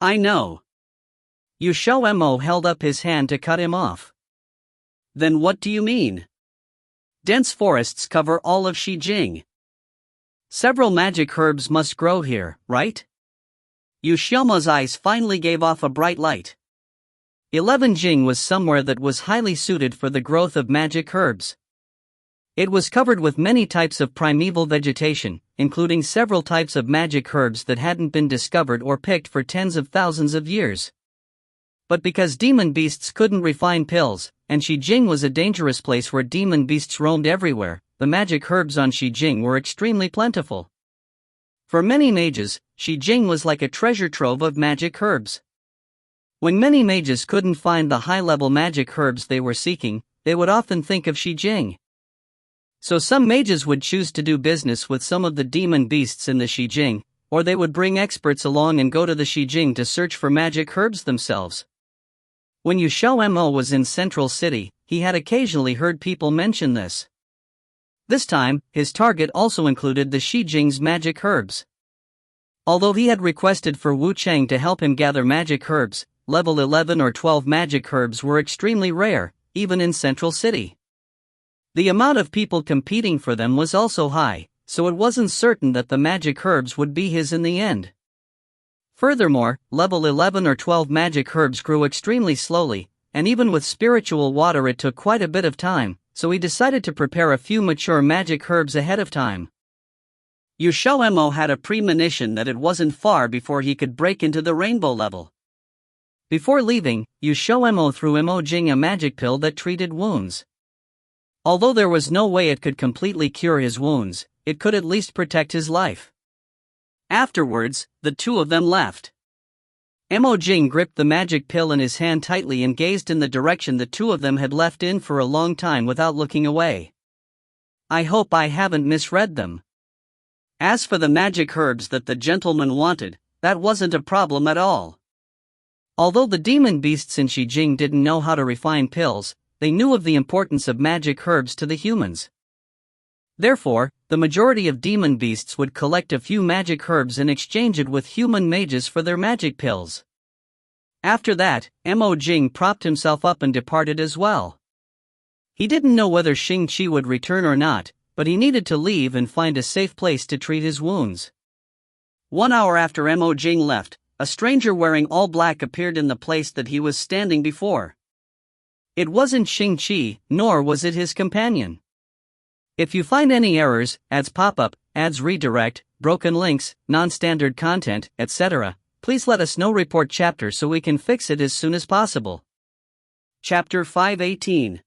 I know. XiaoMo held up his hand to cut him off. Then what do you mean? Dense forests cover all of Xijing. Several magic herbs must grow here, right? XiaoMo's eyes finally gave off a bright light. 11 Jing was somewhere that was highly suited for the growth of magic herbs. It was covered with many types of primeval vegetation, including several types of magic herbs that hadn't been discovered or picked for tens of thousands of years. But because demon beasts couldn't refine pills, and Xijing was a dangerous place where demon beasts roamed everywhere, the magic herbs on Xijing were extremely plentiful. For many mages, Xijing was like a treasure trove of magic herbs. When many mages couldn't find the high-level magic herbs they were seeking, they would often think of Xijing. So some mages would choose to do business with some of the demon beasts in the Xijing, or they would bring experts along and go to the Xijing to search for magic herbs themselves. When XiaoMo was in Central City, he had occasionally heard people mention this. This time, his target also included the Xijing's magic herbs. Although he had requested for Wu Cheng to help him gather magic herbs, level 11 or 12 magic herbs were extremely rare, even in Central City. The amount of people competing for them was also high, so it wasn't certain that the magic herbs would be his in the end. Furthermore, level 11 or 12 magic herbs grew extremely slowly, and even with spiritual water it took quite a bit of time, so he decided to prepare a few mature magic herbs ahead of time. XiaoMo had a premonition that it wasn't far before he could break into the rainbow level. Before leaving, XiaoMo threw Jing a magic pill that treated wounds. Although there was no way it could completely cure his wounds, it could at least protect his life. Afterwards, the two of them left. Jing gripped the magic pill in his hand tightly and gazed in the direction the two of them had left in for a long time without looking away. I hope I haven't misread them. As for the magic herbs that the gentleman wanted, that wasn't a problem at all. Although the demon beasts in Jing didn't know how to refine pills, they knew of the importance of magic herbs to the humans. Therefore, the majority of demon beasts would collect a few magic herbs and exchange it with human mages for their magic pills. After that, Jing propped himself up and departed as well. He didn't know whether Xing-Chi would return or not, but he needed to leave and find a safe place to treat his wounds. 1 hour after Jing left, a stranger wearing all black appeared in the place that he was standing before. It wasn't Xing-Chi, nor was it his companion. If you find any errors, ads pop-up, ads redirect, broken links, non-standard content, etc., please let us know. Report chapter so we can fix it as soon as possible. Chapter 518.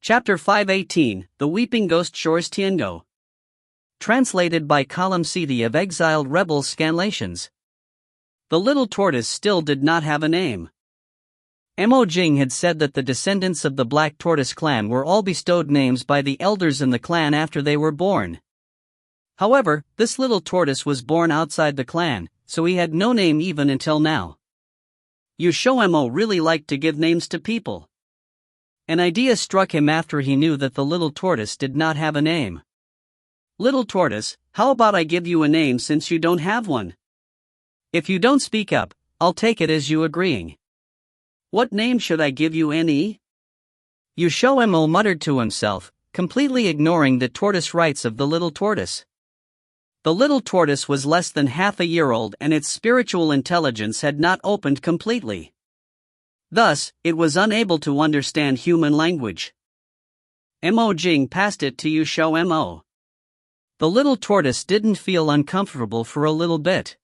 Chapter 518, The Weeping Ghost Shores Tiango. Translated by Column CD of Exiled Rebels Scanlations. The little tortoise still did not have a name. Jing had said that the descendants of the Black Tortoise clan were all bestowed names by the elders in the clan after they were born. However, this little tortoise was born outside the clan, so he had no name even until now. XiaoMo really liked to give names to people. An idea struck him after he knew that the little tortoise did not have a name. Little tortoise, how about I give you a name since you don't have one? If you don't speak up, I'll take it as you agreeing. What name should I give you, Annie? XiaoMo muttered to himself, completely ignoring the tortoise rights of the little tortoise. The little tortoise was less than half a year old and its spiritual intelligence had not opened completely. Thus, it was unable to understand human language. Jing passed it to XiaoMo. The little tortoise didn't feel uncomfortable for a little bit.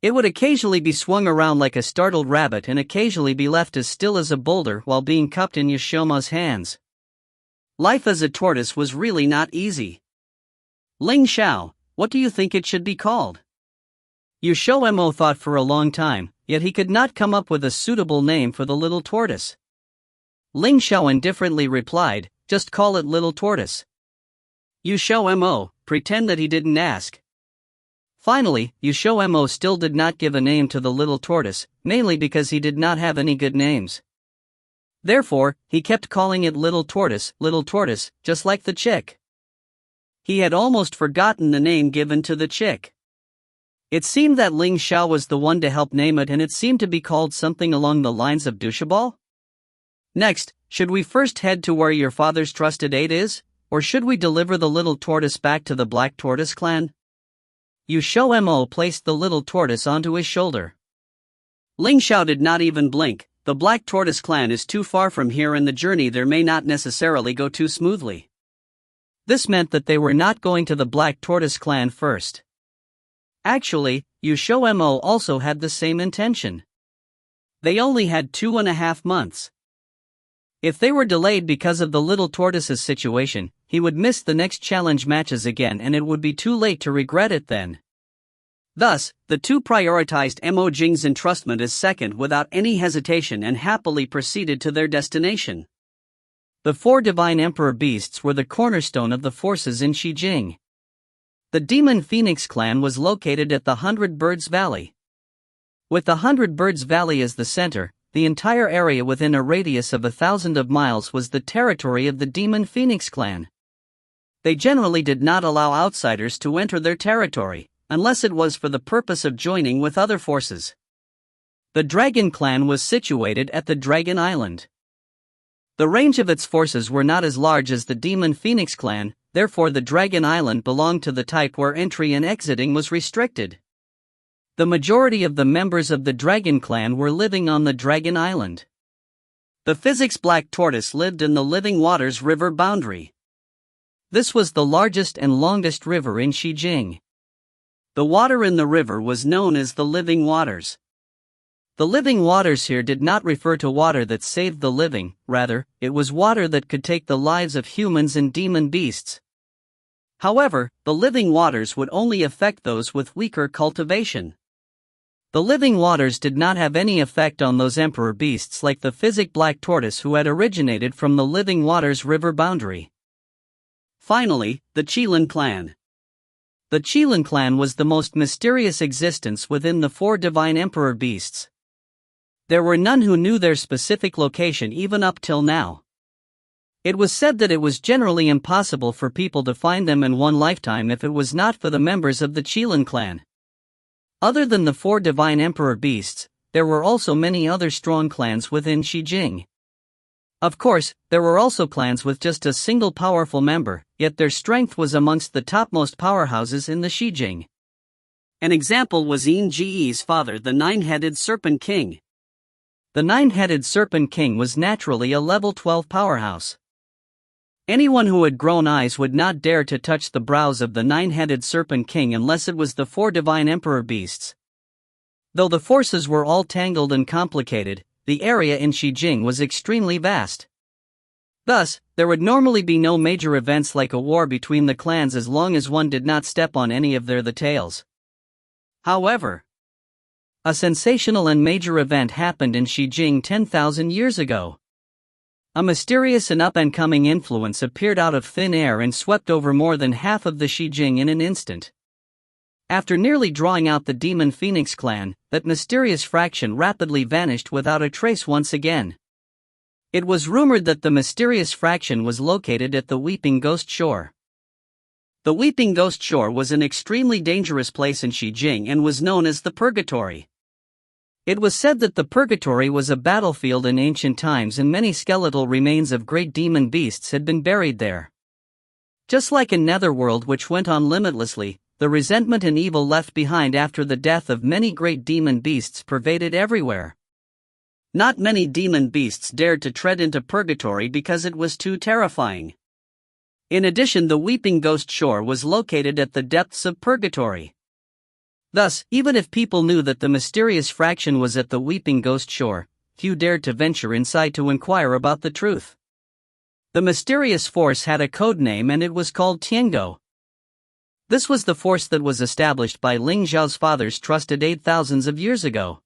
It would occasionally be swung around like a startled rabbit and occasionally be left as still as a boulder while being cupped in XiaoMo's hands. Life as a tortoise was really not easy. Ling Xiao, what do you think it should be called? XiaoMo thought for a long time, yet he could not come up with a suitable name for the little tortoise. Ling Xiao indifferently replied, just call it Little Tortoise. XiaoMo, pretend that he didn't ask. Finally, XiaoMo still did not give a name to the little tortoise, mainly because he did not have any good names. Therefore, he kept calling it Little Tortoise, just like the chick. He had almost forgotten the name given to the chick. It seemed that Ling Xiao was the one to help name it, and it seemed to be called something along the lines of doucheball. Next, should we first head to where your father's trusted aide is, or should we deliver the little tortoise back to the Black Tortoise clan? XiaoMo placed the little tortoise onto his shoulder. Ling Xiao did not even blink. The Black Tortoise clan is too far from here and the journey there may not necessarily go too smoothly. This meant that they were not going to the Black Tortoise clan first. Actually, XiaoMo also had the same intention. They only had 2.5 months. If they were delayed because of the little tortoise's situation, he would miss the next challenge matches again and it would be too late to regret it then. Thus, the two prioritized Jing's entrustment as second without any hesitation and happily proceeded to their destination. The 4 divine emperor beasts were the cornerstone of the forces in Xijing. The Demon Phoenix clan was located at the 100 Birds Valley. With the 100 Birds Valley as the center, the entire area within a radius of 1,000 miles was the territory of the Demon Phoenix clan. They generally did not allow outsiders to enter their territory, unless it was for the purpose of joining with other forces. The Dragon clan was situated at the Dragon Island. The range of its forces were not as large as the Demon Phoenix clan, therefore the Dragon Island belonged to the type where entry and exiting was restricted. The majority of the members of the Dragon clan were living on the Dragon Island. The Physics Black Tortoise lived in the Living Waters River boundary. This was the largest and longest river in Xijing. The water in the river was known as the Living Waters. The living waters here did not refer to water that saved the living, rather, it was water that could take the lives of humans and demon beasts. However, the living waters would only affect those with weaker cultivation. The living waters did not have any effect on those emperor beasts like the Physic Black Tortoise who had originated from the Living Waters river boundary. Finally, the Qilin clan. The Qilin clan was the most mysterious existence within the four divine emperor beasts. There were none who knew their specific location even up till now. It was said that it was generally impossible for people to find them in one lifetime if it was not for the members of the Qilin clan. Other than the four divine emperor beasts, there were also many other strong clans within Xijing. Of course, there were also clans with just a single powerful member, yet their strength was amongst the topmost powerhouses in the Xijing. An example was Yin Ji's father, the Nine-Headed Serpent King. The Nine-Headed Serpent King was naturally a level 12 powerhouse. Anyone who had grown eyes would not dare to touch the brows of the Nine-Headed Serpent King unless it was the four divine emperor beasts. Though the forces were all tangled and complicated, the area in Xijing was extremely vast. Thus, there would normally be no major events like a war between the clans as long as one did not step on any of their tails. However, a sensational and major event happened in Xijing 10,000 years ago. A mysterious and up-and-coming influence appeared out of thin air and swept over more than half of the Xijing in an instant. After nearly drawing out the Demon Phoenix clan, that mysterious fraction rapidly vanished without a trace once again. It was rumored that the mysterious fraction was located at the Weeping Ghost Shore. The Weeping Ghost Shore was an extremely dangerous place in Xijing and was known as the Purgatory. It was said that the Purgatory was a battlefield in ancient times and many skeletal remains of great demon beasts had been buried there. Just like a netherworld which went on limitlessly, the resentment and evil left behind after the death of many great demon beasts pervaded everywhere. Not many demon beasts dared to tread into Purgatory because it was too terrifying. In addition, the Weeping Ghost Shore was located at the depths of Purgatory. Thus, even if people knew that the mysterious fraction was at the Weeping Ghost Shore, few dared to venture inside to inquire about the truth. The mysterious force had a code name and it was called Tiango. This was the force that was established by Ling Xiao's father's trusted aide thousands of years ago.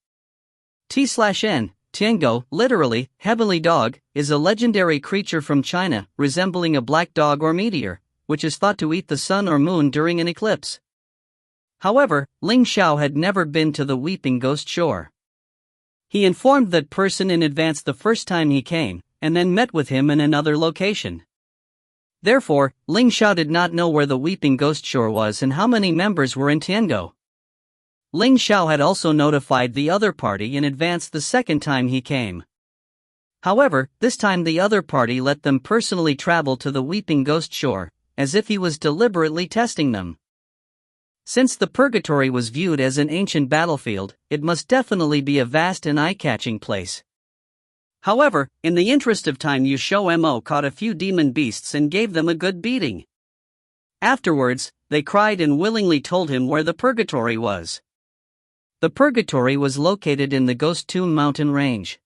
T/N, Tiango, literally, heavenly dog, is a legendary creature from China, resembling a black dog or meteor, which is thought to eat the sun or moon during an eclipse. However, Ling Xiao had never been to the Weeping Ghost Shore. He informed that person in advance the first time he came, and then met with him in another location. Therefore, Ling Xiao did not know where the Weeping Ghost Shore was and how many members were in Tiango. Ling Xiao had also notified the other party in advance the second time he came. However, this time the other party let them personally travel to the Weeping Ghost Shore, as if he was deliberately testing them. Since the Purgatory was viewed as an ancient battlefield, it must definitely be a vast and eye-catching place. However, in the interest of time, XiaoMo caught a few demon beasts and gave them a good beating. Afterwards, they cried and willingly told him where the Purgatory was. The Purgatory was located in the Ghost Tomb Mountain Range.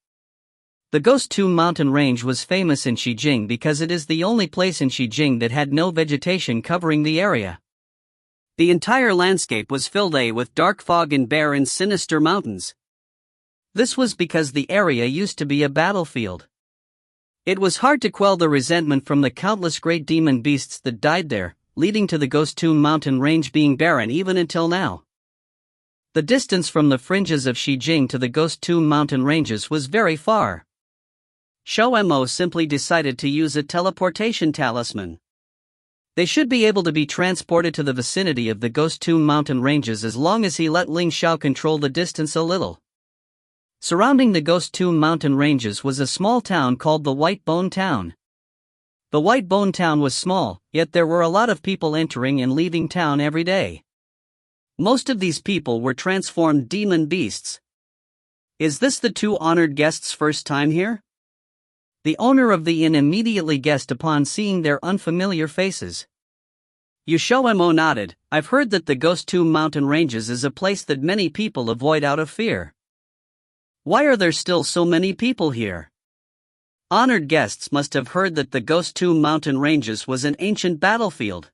The Ghost Tomb Mountain Range was famous in Xijing because it is the only place in Xijing that had no vegetation covering the area. The entire landscape was filled with dark fog and bare and sinister mountains. This was because the area used to be a battlefield. It was hard to quell the resentment from the countless great demon beasts that died there, leading to the Ghost Tomb Mountain Range being barren even until now. The distance from the fringes of Xijing to the Ghost Tomb Mountain Ranges was very far. XiaoMo simply decided to use a teleportation talisman. They should be able to be transported to the vicinity of the Ghost Tomb Mountain Ranges as long as he let Ling Xiao control the distance a little. Surrounding the Ghost Tomb mountain ranges was a small town called the White Bone Town. The White Bone Town was small, yet there were a lot of people entering and leaving town every day. Most of these people were transformed demon beasts. Is this the two honored guests' first time here? The owner of the inn immediately guessed upon seeing their unfamiliar faces. XiaoMo nodded. I've heard that the Ghost Tomb mountain ranges is a place that many people avoid out of fear. Why are there still so many people here? Honored guests must have heard that the Ghost Tomb mountain ranges was an ancient battlefield.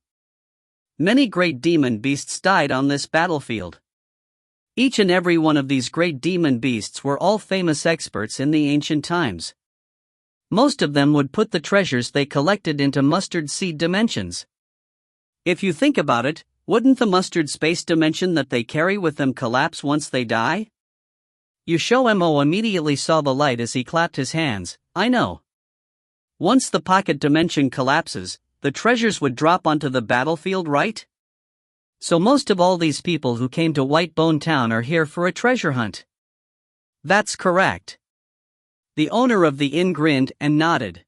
Many great demon beasts died on this battlefield. Each and every one of these great demon beasts were all famous experts in the ancient times. Most of them would put the treasures they collected into mustard seed dimensions. If you think about it, wouldn't the mustard space dimension that they carry with them collapse once they die? XiaoMo immediately saw the light as he clapped his hands. I know. Once the pocket dimension collapses, the treasures would drop onto the battlefield, right? So most of all these people who came to White Bone Town are here for a treasure hunt. That's correct. The owner of the inn grinned and nodded.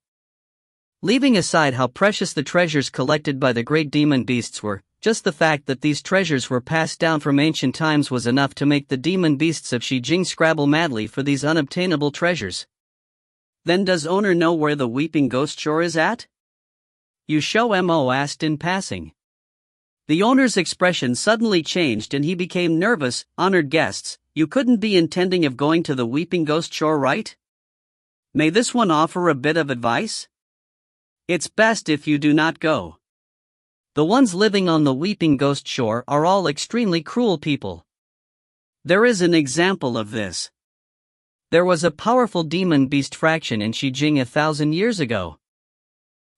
Leaving aside how precious the treasures collected by the great demon beasts were, just the fact that these treasures were passed down from ancient times was enough to make the demon beasts of Xijing scrabble madly for these unobtainable treasures. Then does owner know where the Weeping Ghost Shore is at? XiaoMo asked in passing. The owner's expression suddenly changed and he became nervous. Honored guests, you couldn't be intending of going to the Weeping Ghost Shore, right? May this one offer a bit of advice? It's best if you do not go. The ones living on the Weeping Ghost Shore are all extremely cruel people. There is an example of this. There was a powerful demon beast fraction in Xijing 1,000 years ago.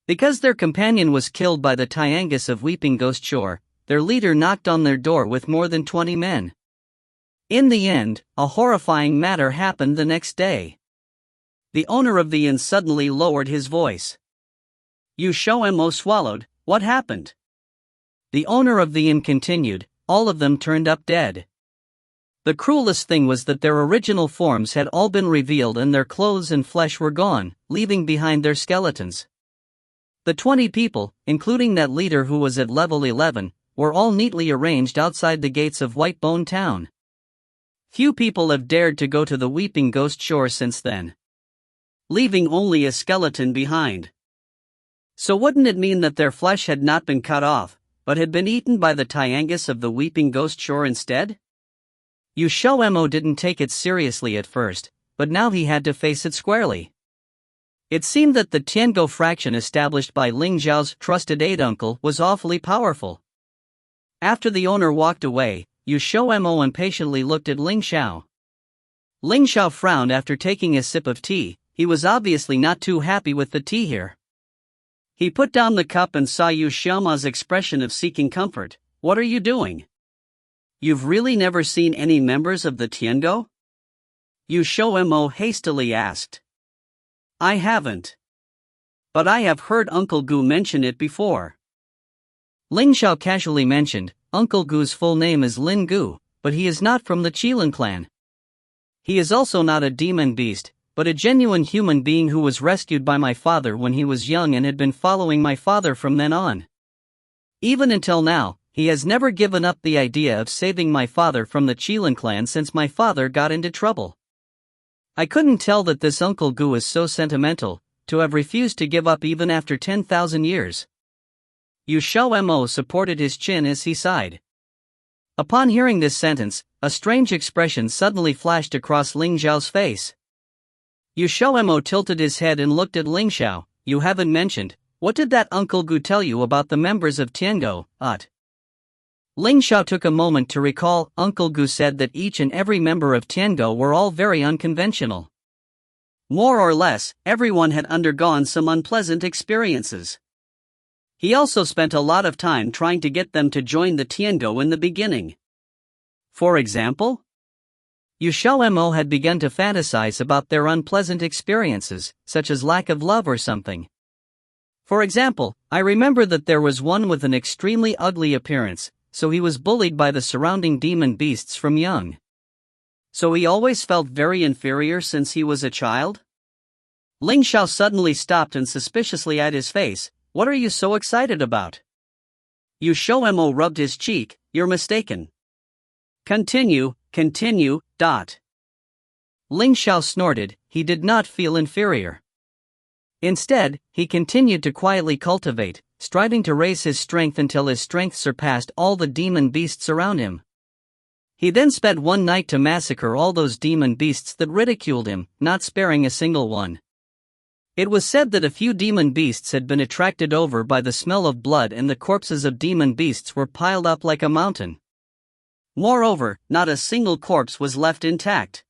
Because their companion was killed by the Tiangus of Weeping Ghost Shore, their leader knocked on their door with more than 20 men. In the end, a horrifying matter happened the next day. The owner of the inn suddenly lowered his voice. XiaoMo swallowed. What happened? The owner of the inn continued. All of them turned up dead. The cruelest thing was that their original forms had all been revealed and their clothes and flesh were gone, leaving behind their skeletons. The 20 people, including that leader who was at level 11, were all neatly arranged outside the gates of White Bone Town. Few people have dared to go to the Weeping Ghost Shore since then, leaving only a skeleton behind. So wouldn't it mean that their flesh had not been cut off, but had been eaten by the Tiangus of the Weeping Ghost Shore instead? XiaoMo didn't take it seriously at first, but now he had to face it squarely. It seemed that the Tiango fraction established by Ling Xiao's trusted aide uncle was awfully powerful. After the owner walked away, XiaoMo impatiently looked at Ling Xiao. Ling Xiao frowned after taking a sip of tea. He was obviously not too happy with the tea here. He put down the cup and saw XiaoMo's expression of seeking comfort. What are you doing? You've really never seen any members of the Tiango? XiaoMo hastily asked. I haven't. But I have heard Uncle Gu mention it before. Ling Xiao casually mentioned, Uncle Gu's full name is Lin Gu, but he is not from the Qilin clan. He is also not a demon beast, but a genuine human being who was rescued by my father when he was young and had been following my father from then on. Even until now, he has never given up the idea of saving my father from the Qilin clan since my father got into trouble. I couldn't tell that this Uncle Gu is so sentimental, to have refused to give up even after 10,000 years. XiaoMo supported his chin as he sighed. Upon hearing this sentence, a strange expression suddenly flashed across Ling Xiao's face. XiaoMo tilted his head and looked at Ling Xiao. You haven't mentioned, what did that Uncle Gu tell you about the members of Tiango, Ut? Ling Xiao took a moment to recall. Uncle Gu said that each and every member of Tiango were all very unconventional. More or less, everyone had undergone some unpleasant experiences. He also spent a lot of time trying to get them to join the Tiango in the beginning. For example, XiaoMo had begun to fantasize about their unpleasant experiences, such as lack of love or something. For example, I remember that there was one with an extremely ugly appearance, so he was bullied by the surrounding demon beasts from young. So he always felt very inferior since he was a child? Ling Xiao suddenly stopped and suspiciously eyed his face. What are you so excited about? XiaoMo rubbed his cheek. You're mistaken. Continue. Ling Xiao snorted. He did not feel inferior. Instead, he continued to quietly cultivate, striving to raise his strength until his strength surpassed all the demon beasts around him. He then spent one night to massacre all those demon beasts that ridiculed him, not sparing a single one. It was said that a few demon beasts had been attracted over by the smell of blood, and the corpses of demon beasts were piled up like a mountain. Moreover, not a single corpse was left intact.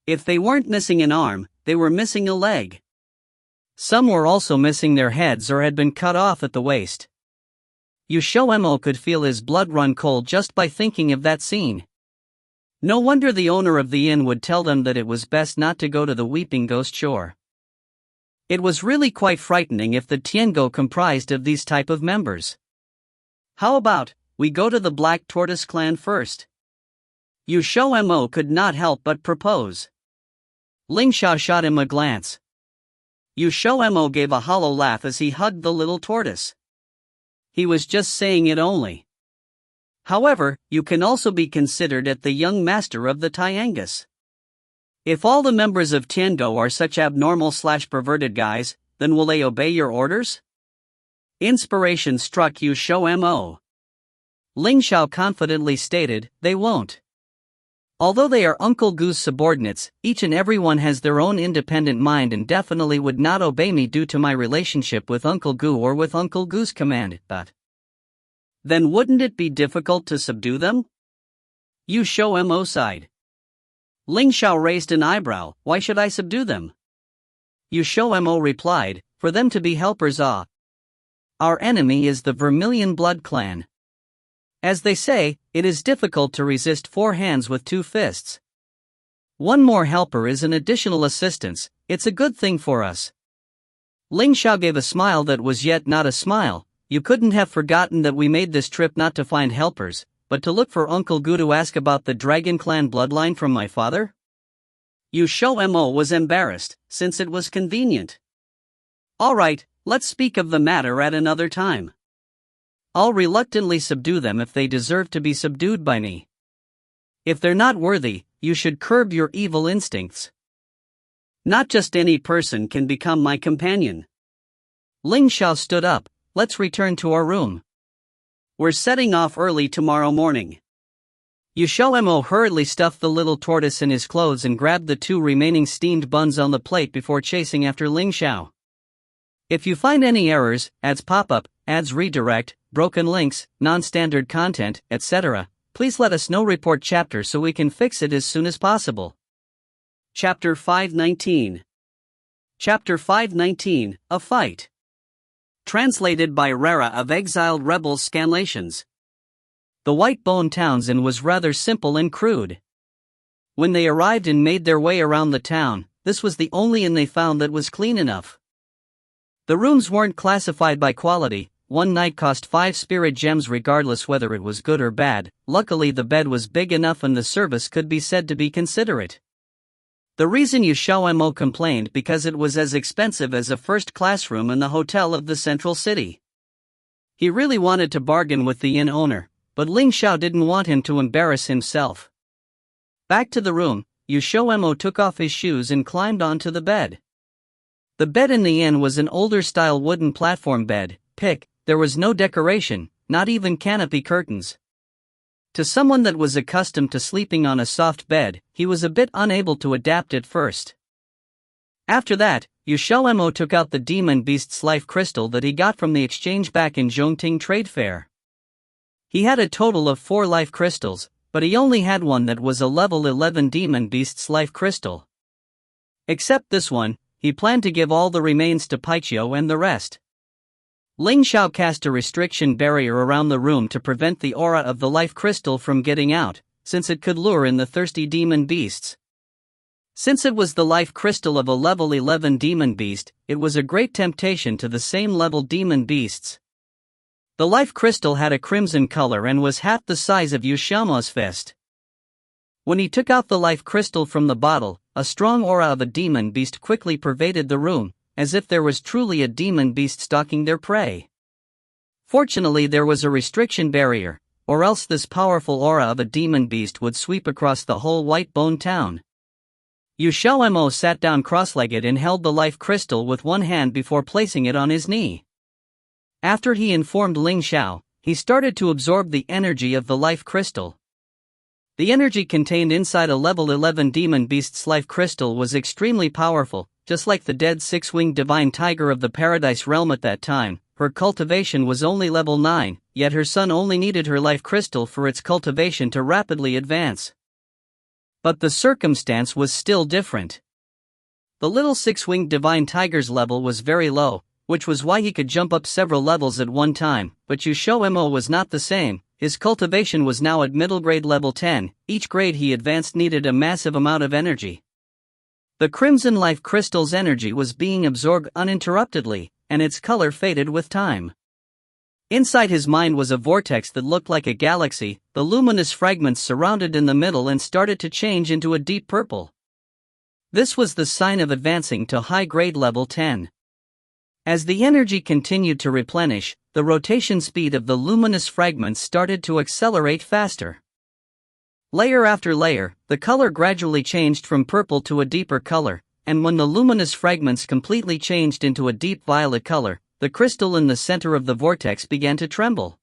If they weren't missing an arm, they were missing a leg. Some were also missing their heads or had been cut off at the waist. XiaoMo could feel his blood run cold just by thinking of that scene. No wonder the owner of the inn would tell them that it was best not to go to the Weeping Ghost Shore. It was really quite frightening if the Tiango comprised of these type of members. How about, we go to the Black Tortoise clan first? XiaoMo could not help but propose. Ling Xiao shot him a glance. XiaoMo gave a hollow laugh as he hugged the little tortoise. He was just saying it only. However, you can also be considered as the young master of the Tiangus. If all the members of Tiango are such abnormal/perverted guys, then will they obey your orders? Inspiration struck XiaoMo. Ling Xiao confidently stated, they won't. Although they are Uncle Gu's subordinates, each and every one has their own independent mind and definitely would not obey me due to my relationship with Uncle Gu or with Uncle Gu's command, but then wouldn't it be difficult to subdue them? XiaoMo sighed. Ling Xiao raised an eyebrow. Why should I subdue them? XiaoMo replied, for them to be helpers. Our enemy is the Vermilion Blood Clan. As they say, it is difficult to resist 4 hands with 2 fists. One more helper is an additional assistance. It's a good thing for us. Ling Xiao gave a smile that was yet not a smile. You couldn't have forgotten that we made this trip not to find helpers, but to look for Uncle Gu to ask about the Dragon Clan bloodline from my father? XiaoMo was embarrassed, since it was convenient. Alright, let's speak of the matter at another time. I'll reluctantly subdue them if they deserve to be subdued by me. If they're not worthy, you should curb your evil instincts. Not just any person can become my companion. Ling Xiao stood up. Let's return to our room. We're setting off early tomorrow morning. XiaoMo hurriedly stuffed the little tortoise in his clothes and grabbed the 2 remaining steamed buns on the plate before chasing after Ling Xiao. If you find any errors, ads pop up, ads redirect, broken links, non-standard content, etc., please let us know. Report chapter so we can fix it as soon as possible. Chapter 519. Chapter 519, A Fight. Translated by Rara of Exiled Rebels Scanlations. The White Bone Town's inn was rather simple and crude. When they arrived and made their way around the town, this was the only inn they found that was clean enough. The rooms weren't classified by quality. One night cost 5 spirit gems regardless whether it was good or bad. Luckily the bed was big enough and the service could be said to be considerate. The reason XiaoMo complained because it was as expensive as a first-class room in the hotel of the central city. He really wanted to bargain with the inn owner, but Ling Xiao didn't want him to embarrass himself. Back to the room, XiaoMo took off his shoes and climbed onto the bed. The bed in the inn was an older-style wooden platform bed. There was no decoration, not even canopy curtains. To someone that was accustomed to sleeping on a soft bed, he was a bit unable to adapt at first. After that, XiaoMo took out the demon beast's life crystal that he got from the exchange back in Zhongting Trade Fair. He had a total of 4 life crystals, but he only had one that was a level 11 demon beast's life crystal. Except this one, he planned to give all the remains to Paichio and the rest. Ling Xiao cast a restriction barrier around the room to prevent the aura of the life crystal from getting out, since it could lure in the thirsty demon beasts. Since it was the life crystal of a level 11 demon beast, it was a great temptation to the same level demon beasts. The life crystal had a crimson color and was half the size of XiaoMo's fist. When he took out the life crystal from the bottle, a strong aura of a demon beast quickly pervaded the room, as if there was truly a demon beast stalking their prey. Fortunately, there was a restriction barrier, or else this powerful aura of a demon beast would sweep across the whole White Bone town. XiaoMo sat down cross-legged and held the life crystal with one hand before placing it on his knee. After he informed Ling Xiao, he started to absorb the energy of the life crystal. The energy contained inside a level 11 demon beast's life crystal was extremely powerful, just like the dead six-winged divine tiger of the paradise realm at that time. Her cultivation was only level 9, yet her son only needed her life crystal for its cultivation to rapidly advance. But the circumstance was still different. The little six-winged divine tiger's level was very low, which was why he could jump up several levels at one time, but XiaoMo was not the same. His cultivation was now at middle grade level 10, each grade he advanced needed a massive amount of energy. The Crimson Life Crystal's energy was being absorbed uninterruptedly, and its color faded with time. Inside his mind was a vortex that looked like a galaxy. The luminous fragments surrounded in the middle and started to change into a deep purple. This was the sign of advancing to high grade level 10. As the energy continued to replenish, the rotation speed of the luminous fragments started to accelerate faster. Layer after layer, the color gradually changed from purple to a deeper color, and when the luminous fragments completely changed into a deep violet color, the crystal in the center of the vortex began to tremble.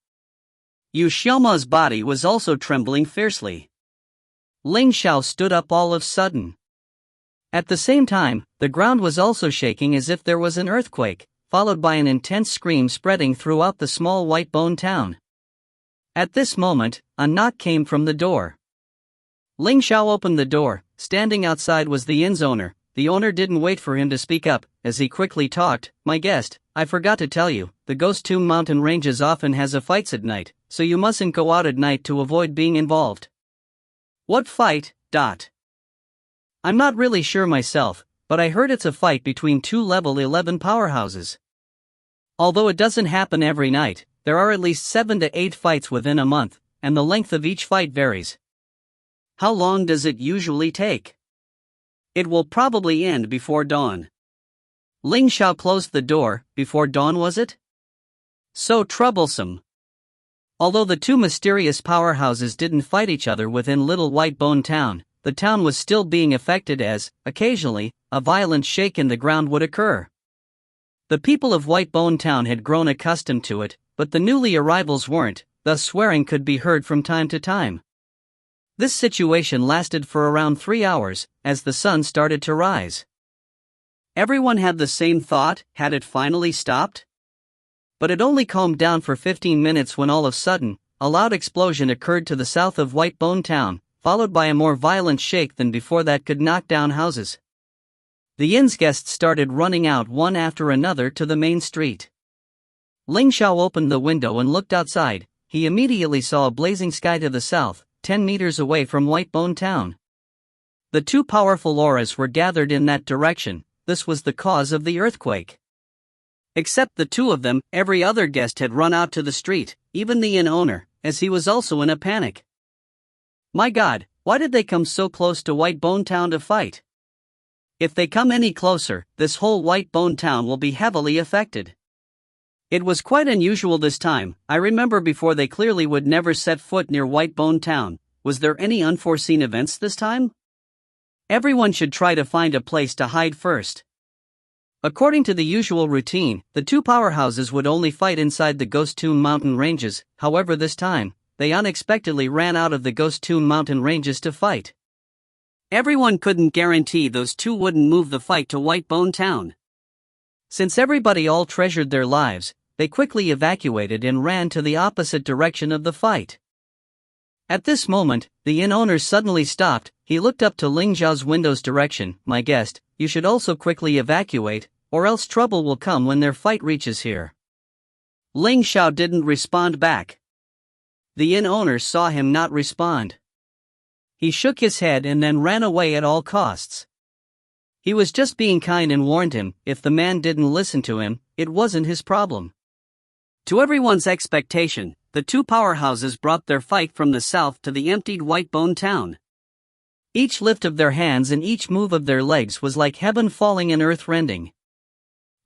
XiaoMo's body was also trembling fiercely. Ling Xiao stood up all of a sudden. At the same time, the ground was also shaking as if there was an earthquake, followed by an intense scream spreading throughout the small White Bone town. At this moment, a knock came from the door. Ling Xiao opened the door. Standing outside was the inn's owner. The owner didn't wait for him to speak up, as he quickly talked. "My guest, I forgot to tell you, the Ghost Tomb Mountain Ranges often has a fights at night, so you mustn't go out at night to avoid being involved." "What fight? I'm not really sure myself, but I heard it's a fight between two level 11 powerhouses. Although it doesn't happen every night, there are at least 7 to 8 fights within a month, and the length of each fight varies." "How long does it usually take?" "It will probably end before dawn." Ling Xiao closed the door. Before dawn, was it? So troublesome. Although the two mysterious powerhouses didn't fight each other within Little White Bone Town, the town was still being affected as, occasionally, a violent shake in the ground would occur. The people of White Bone Town had grown accustomed to it, but the newly arrivals weren't, thus swearing could be heard from time to time. This situation lasted for around 3 hours, as the sun started to rise. Everyone had the same thought: had it finally stopped? But it only calmed down for 15 minutes when all of a sudden, a loud explosion occurred to the south of White Bone Town, followed by a more violent shake than before that could knock down houses. The inn's guests started running out one after another to the main street. Ling Xiao opened the window and looked outside. He immediately saw a blazing sky to the south, 10 meters away from White Bone Town. The two powerful auras were gathered in that direction. This was the cause of the earthquake. Except the two of them, every other guest had run out to the street, even the inn owner, as he was also in a panic. My God, why did they come so close to White Bone Town to fight? If they come any closer, this whole White Bone Town will be heavily affected. It was quite unusual this time. I remember before they clearly would never set foot near White Bone Town. Was there any unforeseen events this time? Everyone should try to find a place to hide first. According to the usual routine, the two powerhouses would only fight inside the Ghost Tomb Mountain Ranges. However, this time, they unexpectedly ran out of the Ghost Tomb Mountain Ranges to fight. Everyone couldn't guarantee those two wouldn't move the fight to White Bone Town. Since everybody all treasured their lives, they quickly evacuated and ran to the opposite direction of the fight. At this moment, the inn owner suddenly stopped. He looked up to Ling Xiao's window's direction. My guest, you should also quickly evacuate, or else trouble will come when their fight reaches here. Ling Xiao didn't respond back. The inn owner saw him not respond. He shook his head and then ran away at all costs. He was just being kind and warned him. If the man didn't listen to him, it wasn't his problem. To everyone's expectation, the two powerhouses brought their fight from the south to the emptied White Bone Town. Each lift of their hands and each move of their legs was like heaven falling and earth rending.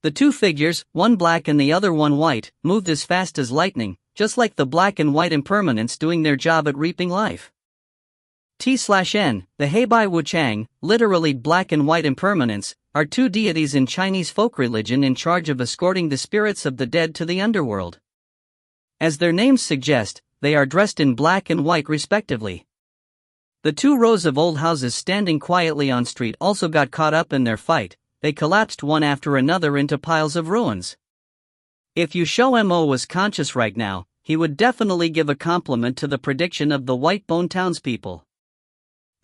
The two figures, one black and the other one white, moved as fast as lightning, just like the black and white impermanents doing their job at reaping life. T/N, the Heibai Wuchang, literally black and white impermanents, are two deities in Chinese folk religion in charge of escorting the spirits of the dead to the underworld. As their names suggest, they are dressed in black and white respectively. The two rows of old houses standing quietly on street also got caught up in their fight. They collapsed one after another into piles of ruins. If XiaoMo was conscious right now, he would definitely give a compliment to the prediction of the white bone townspeople.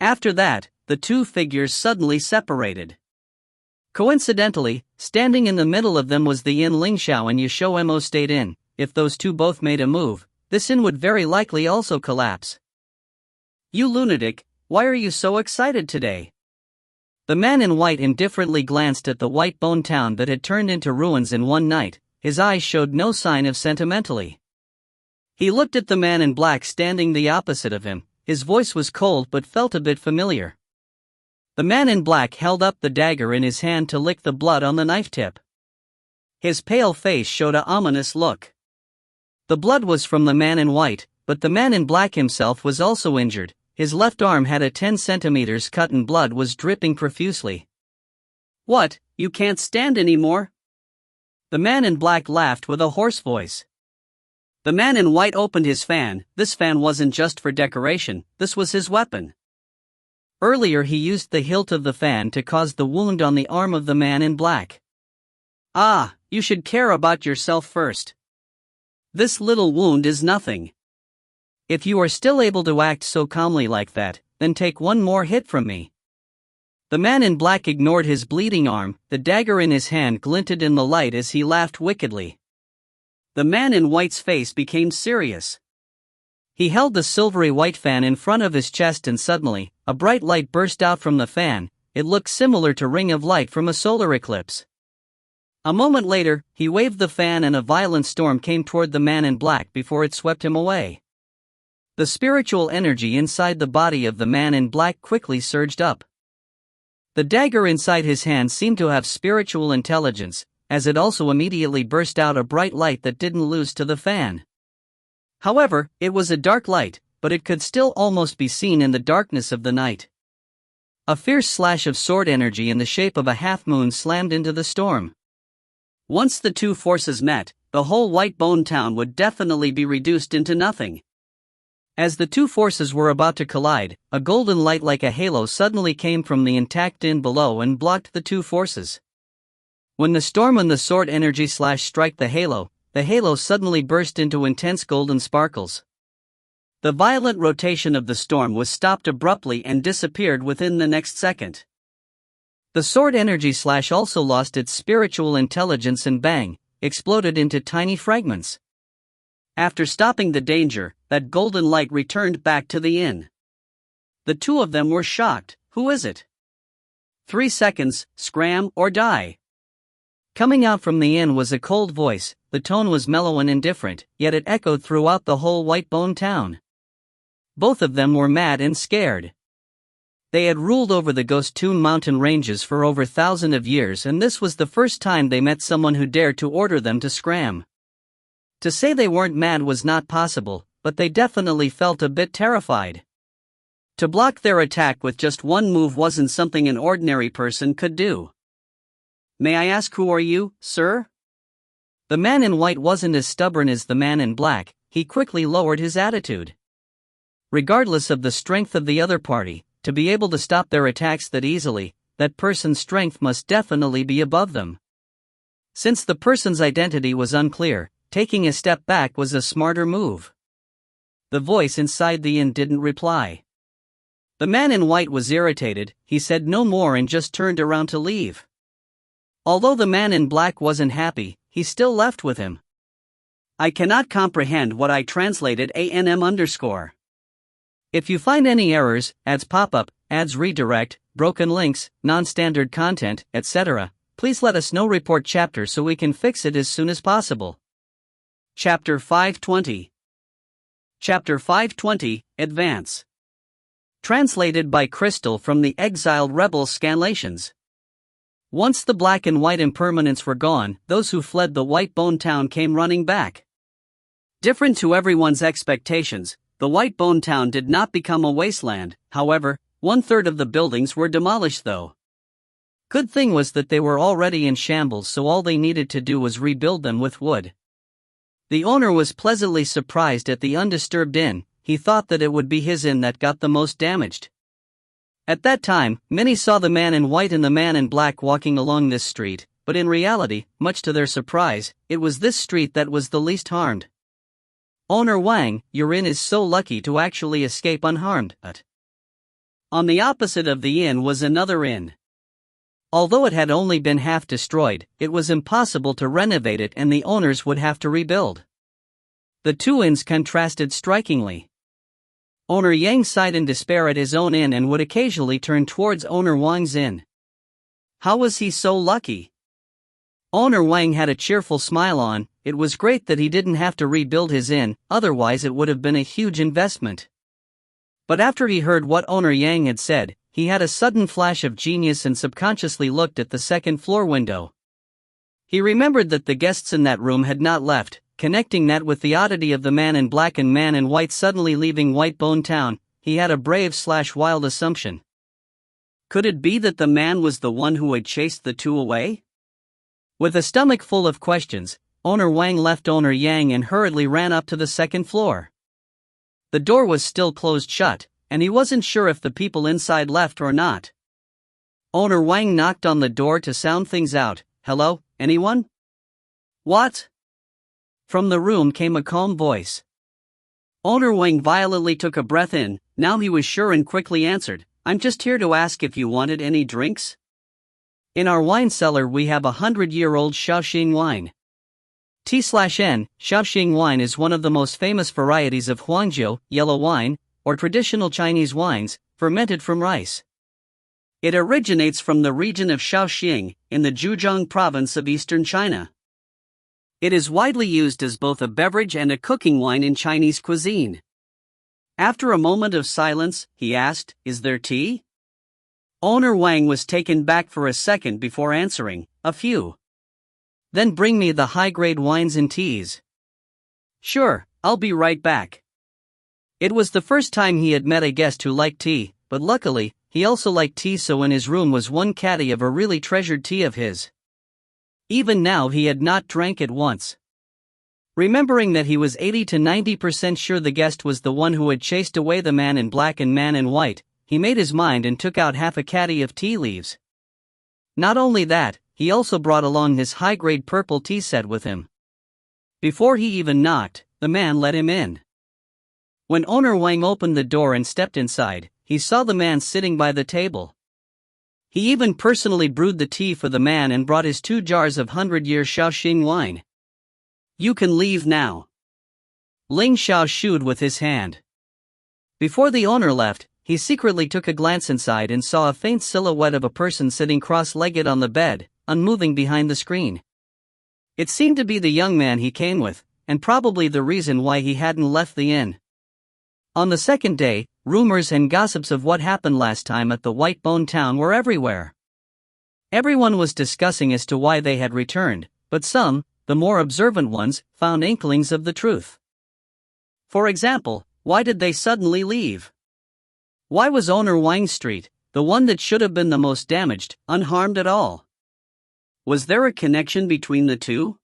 After that, the two figures suddenly separated. Coincidentally, standing in the middle of them was the inn Ling Xiao and XiaoMo stayed in. If those two both made a move, this inn would very likely also collapse. "You lunatic, why are you so excited today?" The man in white indifferently glanced at the white bone town that had turned into ruins in one night. His eyes showed no sign of sentimentality. He looked at the man in black standing the opposite of him. His voice was cold but felt a bit familiar. The man in black held up the dagger in his hand to lick the blood on the knife tip. His pale face showed an ominous look. The blood was from the man in white, but the man in black himself was also injured. His left arm had a 10 centimeters cut and blood was dripping profusely. "What, you can't stand anymore?" The man in black laughed with a hoarse voice. The man in white opened his fan. This fan wasn't just for decoration, this was his weapon. Earlier he used the hilt of the fan to cause the wound on the arm of the man in black. "Ah, you should care about yourself first. This little wound is nothing. If you are still able to act so calmly like that, then take one more hit from me." The man in black ignored his bleeding arm. The dagger in his hand glinted in the light as he laughed wickedly. The man in white's face became serious. He held the silvery white fan in front of his chest and suddenly, a bright light burst out from the fan. It looked similar to a ring of light from a solar eclipse. A moment later, he waved the fan and a violent storm came toward the man in black before it swept him away. The spiritual energy inside the body of the man in black quickly surged up. The dagger inside his hand seemed to have spiritual intelligence, as it also immediately burst out a bright light that didn't lose to the fan. However, it was a dark light, but it could still almost be seen in the darkness of the night. A fierce slash of sword energy in the shape of a half-moon slammed into the storm. Once the two forces met, the whole white bone town would definitely be reduced into nothing. As the two forces were about to collide, a golden light like a halo suddenly came from the intact inn below and blocked the two forces. When the storm and the sword energy struck the halo suddenly burst into intense golden sparkles. The violent rotation of the storm was stopped abruptly and disappeared within the next second. The sword energy also lost its spiritual intelligence and bang, exploded into tiny fragments. After stopping the danger, that golden light returned back to the inn. The two of them were shocked. "Who is it?" 3 seconds, scram or die. Coming out from the inn was a cold voice. The tone was mellow and indifferent, yet it echoed throughout the whole white bone town. Both of them were mad and scared. They had ruled over the Ghost Toon mountain ranges for over 1,000 of years, and this was the first time they met someone who dared to order them to scram. To say they weren't mad was not possible, but they definitely felt a bit terrified. To block their attack with just one move wasn't something an ordinary person could do. "May I ask who are you, sir?" The man in white wasn't as stubborn as the man in black. He quickly lowered his attitude. Regardless of the strength of the other party, to be able to stop their attacks that easily, that person's strength must definitely be above them. Since the person's identity was unclear, taking a step back was a smarter move. The voice inside the inn didn't reply. The man in white was irritated. He said no more and just turned around to leave. Although the man in black wasn't happy, he still left with him. I cannot comprehend what I translated ANM_. If you find any errors, ads pop up, ads redirect, broken links, non-standard content, etc., please let us know. Report chapter so we can fix it as soon as possible. Chapter 520. Chapter 520, Advance. Translated by Crystal from the Exiled Rebel Scanlations. Once the black and white impermanents were gone, those who fled the white bone town came running back. Different to everyone's expectations, the white bone town did not become a wasteland. However, 1/3 of the buildings were demolished though. Good thing was that they were already in shambles, so all they needed to do was rebuild them with wood. The owner was pleasantly surprised at the undisturbed inn. He thought that it would be his inn that got the most damaged. At that time, many saw the man in white and the man in black walking along this street, but in reality, much to their surprise, it was this street that was the least harmed. Owner Wang, your inn is so lucky to actually escape unharmed. On the opposite of the inn was another inn. Although it had only been half destroyed, it was impossible to renovate it and the owners would have to rebuild. The two inns contrasted strikingly. Owner Yang sighed in despair at his own inn and would occasionally turn towards Owner Wang's inn. How was he so lucky? Owner Wang had a cheerful smile on. It was great that he didn't have to rebuild his inn, otherwise it would have been a huge investment. But after he heard what Owner Yang had said, he had a sudden flash of genius and subconsciously looked at the second-floor window. He remembered that the guests in that room had not left. Connecting that with the oddity of the man in black and man in white suddenly leaving White Bone Town, he had a brave/wild assumption. Could it be that the man was the one who had chased the two away? With a stomach full of questions, Owner Wang left Owner Yang and hurriedly ran up to the second floor. The door was still closed shut, and he wasn't sure if the people inside left or not. Owner Wang knocked on the door to sound things out. Hello, anyone? What? From the room came a calm voice. Owner Wang violently took a breath in. Now he was sure and quickly answered, I'm just here to ask if you wanted any drinks. In our wine cellar we have 100-year-old Shaoxing wine. T/N, Shaoxing wine is one of the most famous varieties of Huangjiu, yellow wine, or traditional Chinese wines, fermented from rice. It originates from the region of Shaoxing, in the Zhejiang province of eastern China. It is widely used as both a beverage and a cooking wine in Chinese cuisine. After a moment of silence, he asked, Is there tea? Owner Wang was taken back for a second before answering, A few. Then bring me the high-grade wines and teas. Sure, I'll be right back. It was the first time he had met a guest who liked tea, but luckily, he also liked tea, so in his room was one caddy of a really treasured tea of his. Even now he had not drank it once. Remembering that he was 80 to 90% sure the guest was the one who had chased away the man in black and man in white, he made his mind and took out half a caddy of tea leaves. Not only that, he also brought along his high-grade purple tea set with him. Before he even knocked, the man let him in. When Owner Wang opened the door and stepped inside, he saw the man sitting by the table. He even personally brewed the tea for the man and brought his 2 jars of 100-year Shaoxing wine. You can leave now. Ling Xiao shooed with his hand. Before the owner left, he secretly took a glance inside and saw a faint silhouette of a person sitting cross-legged on the bed, unmoving behind the screen. It seemed to be the young man he came with, and probably the reason why he hadn't left the inn. On the second day, rumors and gossips of what happened last time at the White Bone Town were everywhere. Everyone was discussing as to why they had returned, but some, the more observant ones, found inklings of the truth. For example, why did they suddenly leave? Why was Owner Wang Street, the one that should have been the most damaged, unharmed at all? Was there a connection between the two?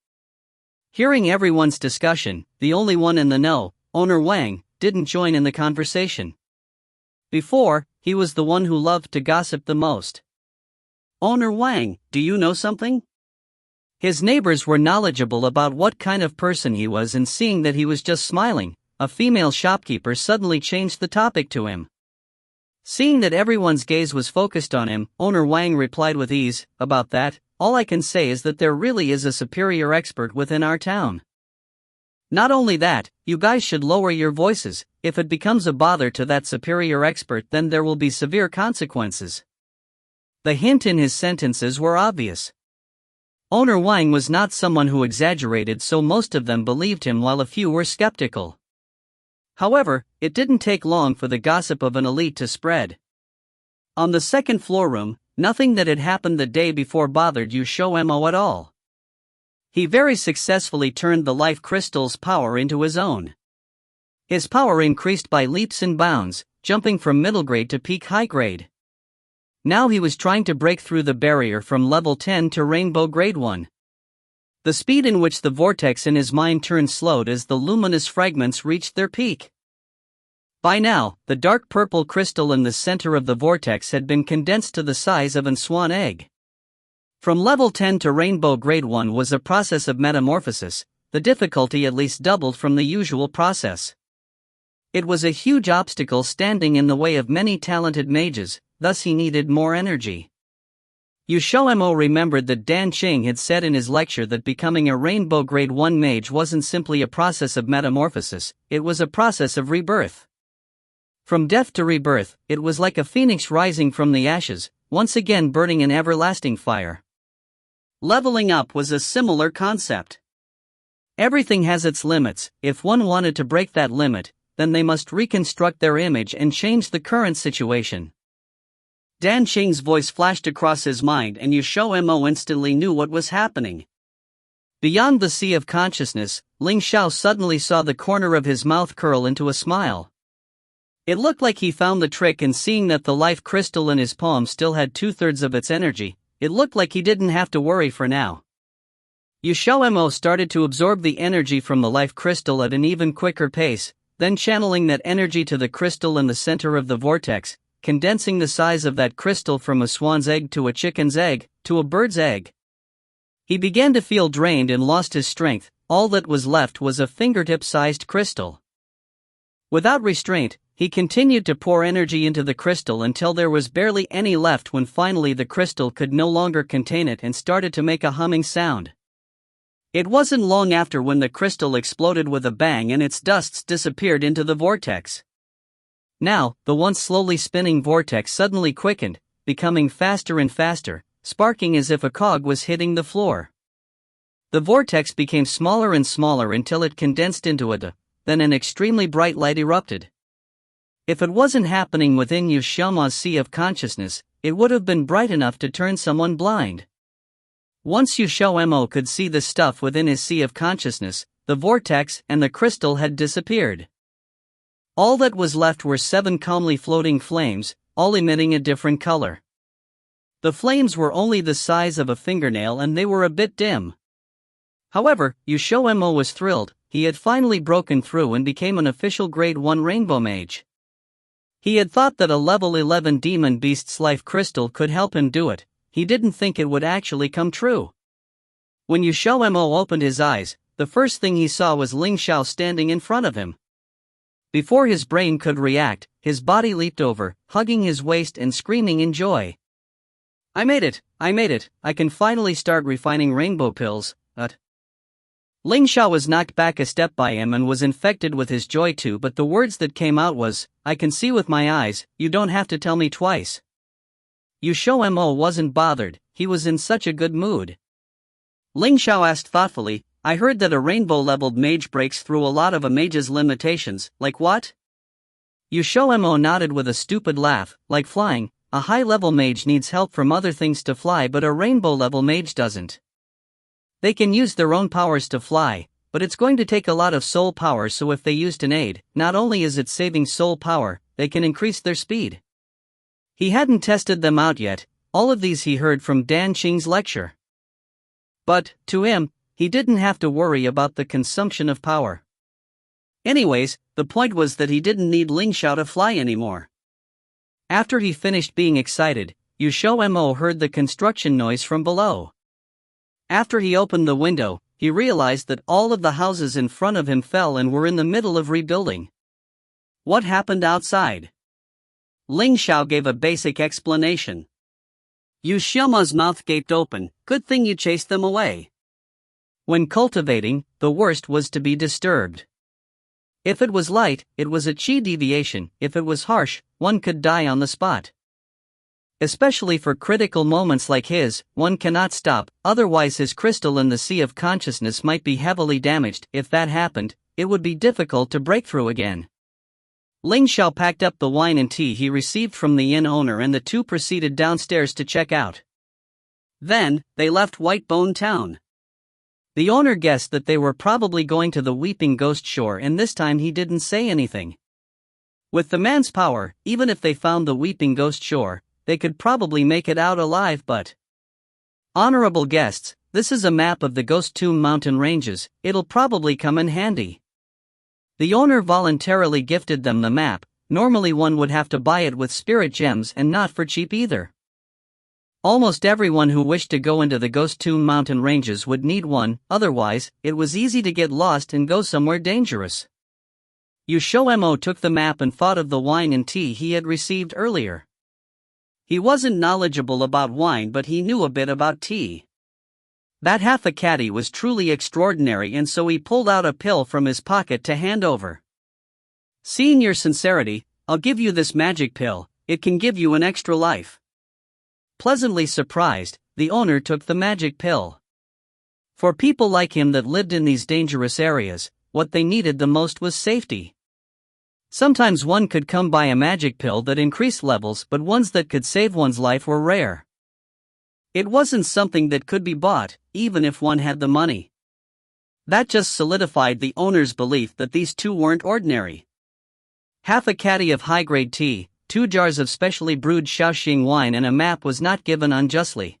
Hearing everyone's discussion, the only one in the know, Owner Wang, didn't join in the conversation. Before, he was the one who loved to gossip the most. Owner Wang, do you know something? His neighbors were knowledgeable about what kind of person he was, and seeing that he was just smiling, a female shopkeeper suddenly changed the topic to him. Seeing that everyone's gaze was focused on him, Owner Wang replied with ease, About that, all I can say is that there really is a superior expert within our town. Not only that, you guys should lower your voices. If it becomes a bother to that superior expert, then there will be severe consequences. The hint in his sentences were obvious. Owner Wang was not someone who exaggerated, so most of them believed him while a few were skeptical. However, it didn't take long for the gossip of an elite to spread. On the second floor room, nothing that had happened the day before bothered XiaoMo at all. He very successfully turned the life crystal's power into his own. His power increased by leaps and bounds, jumping from middle grade to peak high grade. Now he was trying to break through the barrier from level 10 to rainbow grade 1. The speed in which the vortex in his mind turned slowed as the luminous fragments reached their peak. By now, the dark purple crystal in the center of the vortex had been condensed to the size of an swan egg. From level 10 to rainbow grade 1 was a process of metamorphosis, the difficulty at least doubled from the usual process. It was a huge obstacle standing in the way of many talented mages, thus he needed more energy. XiaoMo remembered that Dan Qing had said in his lecture that becoming a rainbow grade 1 mage wasn't simply a process of metamorphosis, it was a process of rebirth. From death to rebirth, it was like a phoenix rising from the ashes, once again burning in everlasting fire. Leveling up was a similar concept. Everything has its limits. If one wanted to break that limit, then they must reconstruct their image and change the current situation. Dan Qing's voice flashed across his mind and XiaoMo instantly knew what was happening. Beyond the sea of consciousness, Ling Xiao suddenly saw the corner of his mouth curl into a smile. It looked like he found the trick, and seeing that the life crystal in his palm still had 2/3 of its energy, it looked like he didn't have to worry for now. XiaoMo started to absorb the energy from the life crystal at an even quicker pace, then channeling that energy to the crystal in the center of the vortex, condensing the size of that crystal from a swan's egg to a chicken's egg, to a bird's egg. He began to feel drained and lost his strength. All that was left was a fingertip-sized crystal. Without restraint, he continued to pour energy into the crystal until there was barely any left, when finally the crystal could no longer contain it and started to make a humming sound. It wasn't long after when the crystal exploded with a bang and its dusts disappeared into the vortex. Now, the once slowly spinning vortex suddenly quickened, becoming faster and faster, sparking as if a cog was hitting the floor. The vortex became smaller and smaller until it condensed into then an extremely bright light erupted. If it wasn't happening within XiaoMo's sea of consciousness, it would have been bright enough to turn someone blind. Once XiaoMo could see the stuff within his sea of consciousness, the vortex and the crystal had disappeared. All that was left were 7 calmly floating flames, all emitting a different color. The flames were only the size of a fingernail and they were a bit dim. However, XiaoMo was thrilled. He had finally broken through and became an official grade 1 rainbow mage. He had thought that a level 11 demon beast's life crystal could help him do it. He didn't think it would actually come true. When XiaoMo opened his eyes, the first thing he saw was Ling Xiao standing in front of him. Before his brain could react, his body leaped over, hugging his waist and screaming in joy. I made it! I can finally start refining rainbow pills. Ling Xiao was knocked back a step by him and was infected with his joy too, but the words that came out was, I can see with my eyes, you don't have to tell me twice. XiaoMo wasn't bothered, he was in such a good mood. Ling Xiao asked thoughtfully, I heard that a rainbow-leveled mage breaks through a lot of a mage's limitations, like what? XiaoMo nodded with a stupid laugh, like flying. A high-level mage needs help from other things to fly, but a rainbow-level mage doesn't. They can use their own powers to fly, but it's going to take a lot of soul power, so if they used an aid, not only is it saving soul power, they can increase their speed. He hadn't tested them out yet. All of these he heard from Dan Qing's lecture. But, to him, he didn't have to worry about the consumption of power. Anyways, the point was that he didn't need Ling Xiao to fly anymore. After he finished being excited, XiaoMo heard the construction noise from below. After he opened the window, he realized that all of the houses in front of him fell and were in the middle of rebuilding. What happened outside? Ling Xiao gave a basic explanation. XiaoMo's mouth gaped open. Good thing you chased them away. When cultivating, the worst was to be disturbed. If it was light, it was a chi deviation. If it was harsh, one could die on the spot. Especially for critical moments like his, one cannot stop, otherwise his crystal in the sea of consciousness might be heavily damaged. If that happened, it would be difficult to break through again. Ling Xiao packed up the wine and tea he received from the inn owner and the two proceeded downstairs to check out. Then, they left Whitebone Town. The owner guessed that they were probably going to the Weeping Ghost Shore, and this time he didn't say anything. With the man's power, even if they found the Weeping Ghost Shore, they could probably make it out alive, but... Honorable guests, this is a map of the Ghost Tomb mountain ranges, it'll probably come in handy. The owner voluntarily gifted them the map. Normally one would have to buy it with spirit gems and not for cheap either. Almost everyone who wished to go into the Ghost Tomb mountain ranges would need one, otherwise, it was easy to get lost and go somewhere dangerous. XiaoMo took the map and thought of the wine and tea he had received earlier. He wasn't knowledgeable about wine, but he knew a bit about tea. That half a caddy was truly extraordinary, and so he pulled out a pill from his pocket to hand over. Seeing your sincerity, I'll give you this magic pill, it can give you an extra life. Pleasantly surprised, the owner took the magic pill. For people like him that lived in these dangerous areas, what they needed the most was safety. Sometimes one could come by a magic pill that increased levels, but ones that could save one's life were rare. It wasn't something that could be bought, even if one had the money. That just solidified the owner's belief that these two weren't ordinary. Half a caddy of high-grade tea, 2 jars of specially brewed Shaoxing wine and a map was not given unjustly.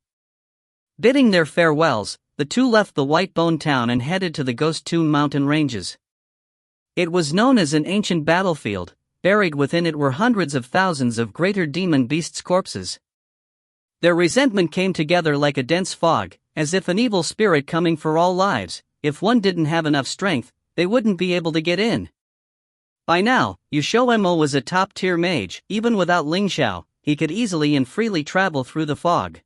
Bidding their farewells, the two left the Whitebone Town and headed to the Ghost Tomb mountain ranges. It was known as an ancient battlefield. Buried within it were hundreds of thousands of greater demon beasts' corpses. Their resentment came together like a dense fog, as if an evil spirit coming for all lives. If one didn't have enough strength, they wouldn't be able to get in. By now, XiaoMo was a top-tier mage. Even without Ling Xiao, he could easily and freely travel through the fog.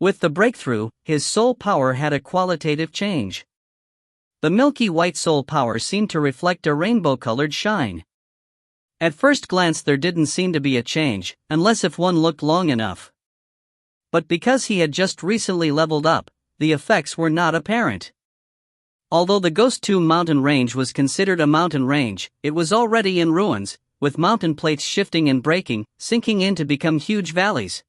With the breakthrough, his soul power had a qualitative change. The milky white soul power seemed to reflect a rainbow-colored shine. At first glance there didn't seem to be a change, unless if one looked long enough. But because he had just recently leveled up, the effects were not apparent. Although the Ghost Tomb mountain range was considered a mountain range, it was already in ruins, with mountain plates shifting and breaking, sinking in to become huge valleys.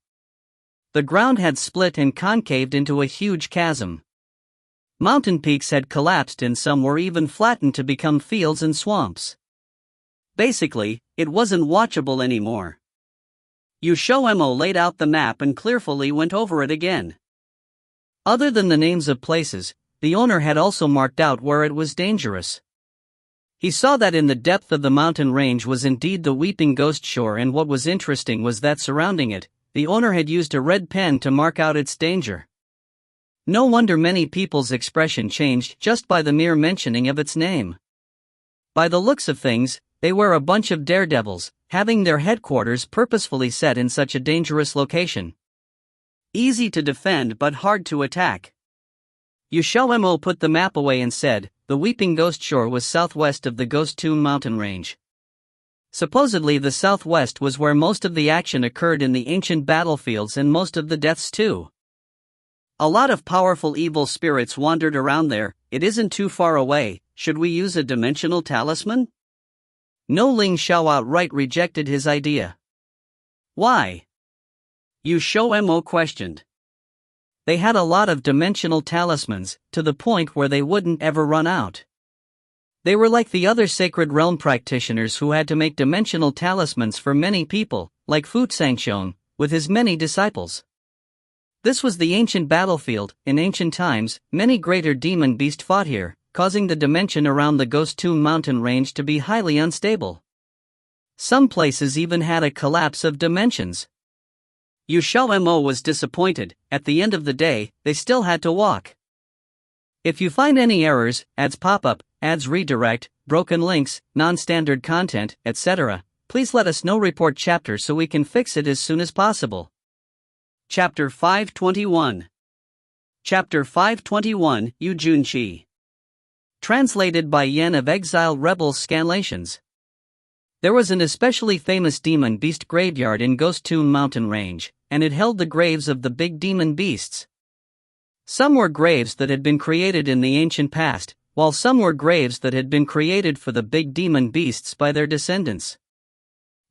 The ground had split and concaved into a huge chasm. Mountain peaks had collapsed and some were even flattened to become fields and swamps. Basically, it wasn't watchable anymore. XiaoMo laid out the map and carefully went over it again. Other than the names of places, the owner had also marked out where it was dangerous. He saw that in the depth of the mountain range was indeed the Weeping Ghost Shore, and what was interesting was that surrounding it, the owner had used a red pen to mark out its danger. No wonder many people's expression changed just by the mere mentioning of its name. By the looks of things, they were a bunch of daredevils, having their headquarters purposefully set in such a dangerous location. Easy to defend but hard to attack. XiaoMo put the map away and said, the Weeping Ghost Shore was southwest of the Ghost Tomb mountain range. Supposedly the southwest was where most of the action occurred in the ancient battlefields and most of the deaths too. A lot of powerful evil spirits wandered around there. It isn't too far away. Should we use a dimensional talisman? No, Ling Xiao outright rejected his idea. Why? XiaoMo questioned. They had a lot of dimensional talismans, to the point where they wouldn't ever run out. They were like the other Sacred Realm practitioners who had to make dimensional talismans for many people, like Fu Sangxiong, with his many disciples. This was the ancient battlefield. In ancient times, many greater demon beasts fought here, causing the dimension around the Ghost Tomb mountain range to be highly unstable. Some places even had a collapse of dimensions. XiaoMo was disappointed. At the end of the day, they still had to walk. If you find any errors, ads pop up, ads redirect, broken links, non-standard content, etc., please let us know. Report chapter so we can fix it as soon as possible. Chapter 521. Chapter 521, Yu Junqi. Translated by Yen of Exile Rebels Scanlations. There was an especially famous demon beast graveyard in Ghost Tomb mountain range, and it held the graves of the big demon beasts. Some were graves that had been created in the ancient past, while some were graves that had been created for the big demon beasts by their descendants.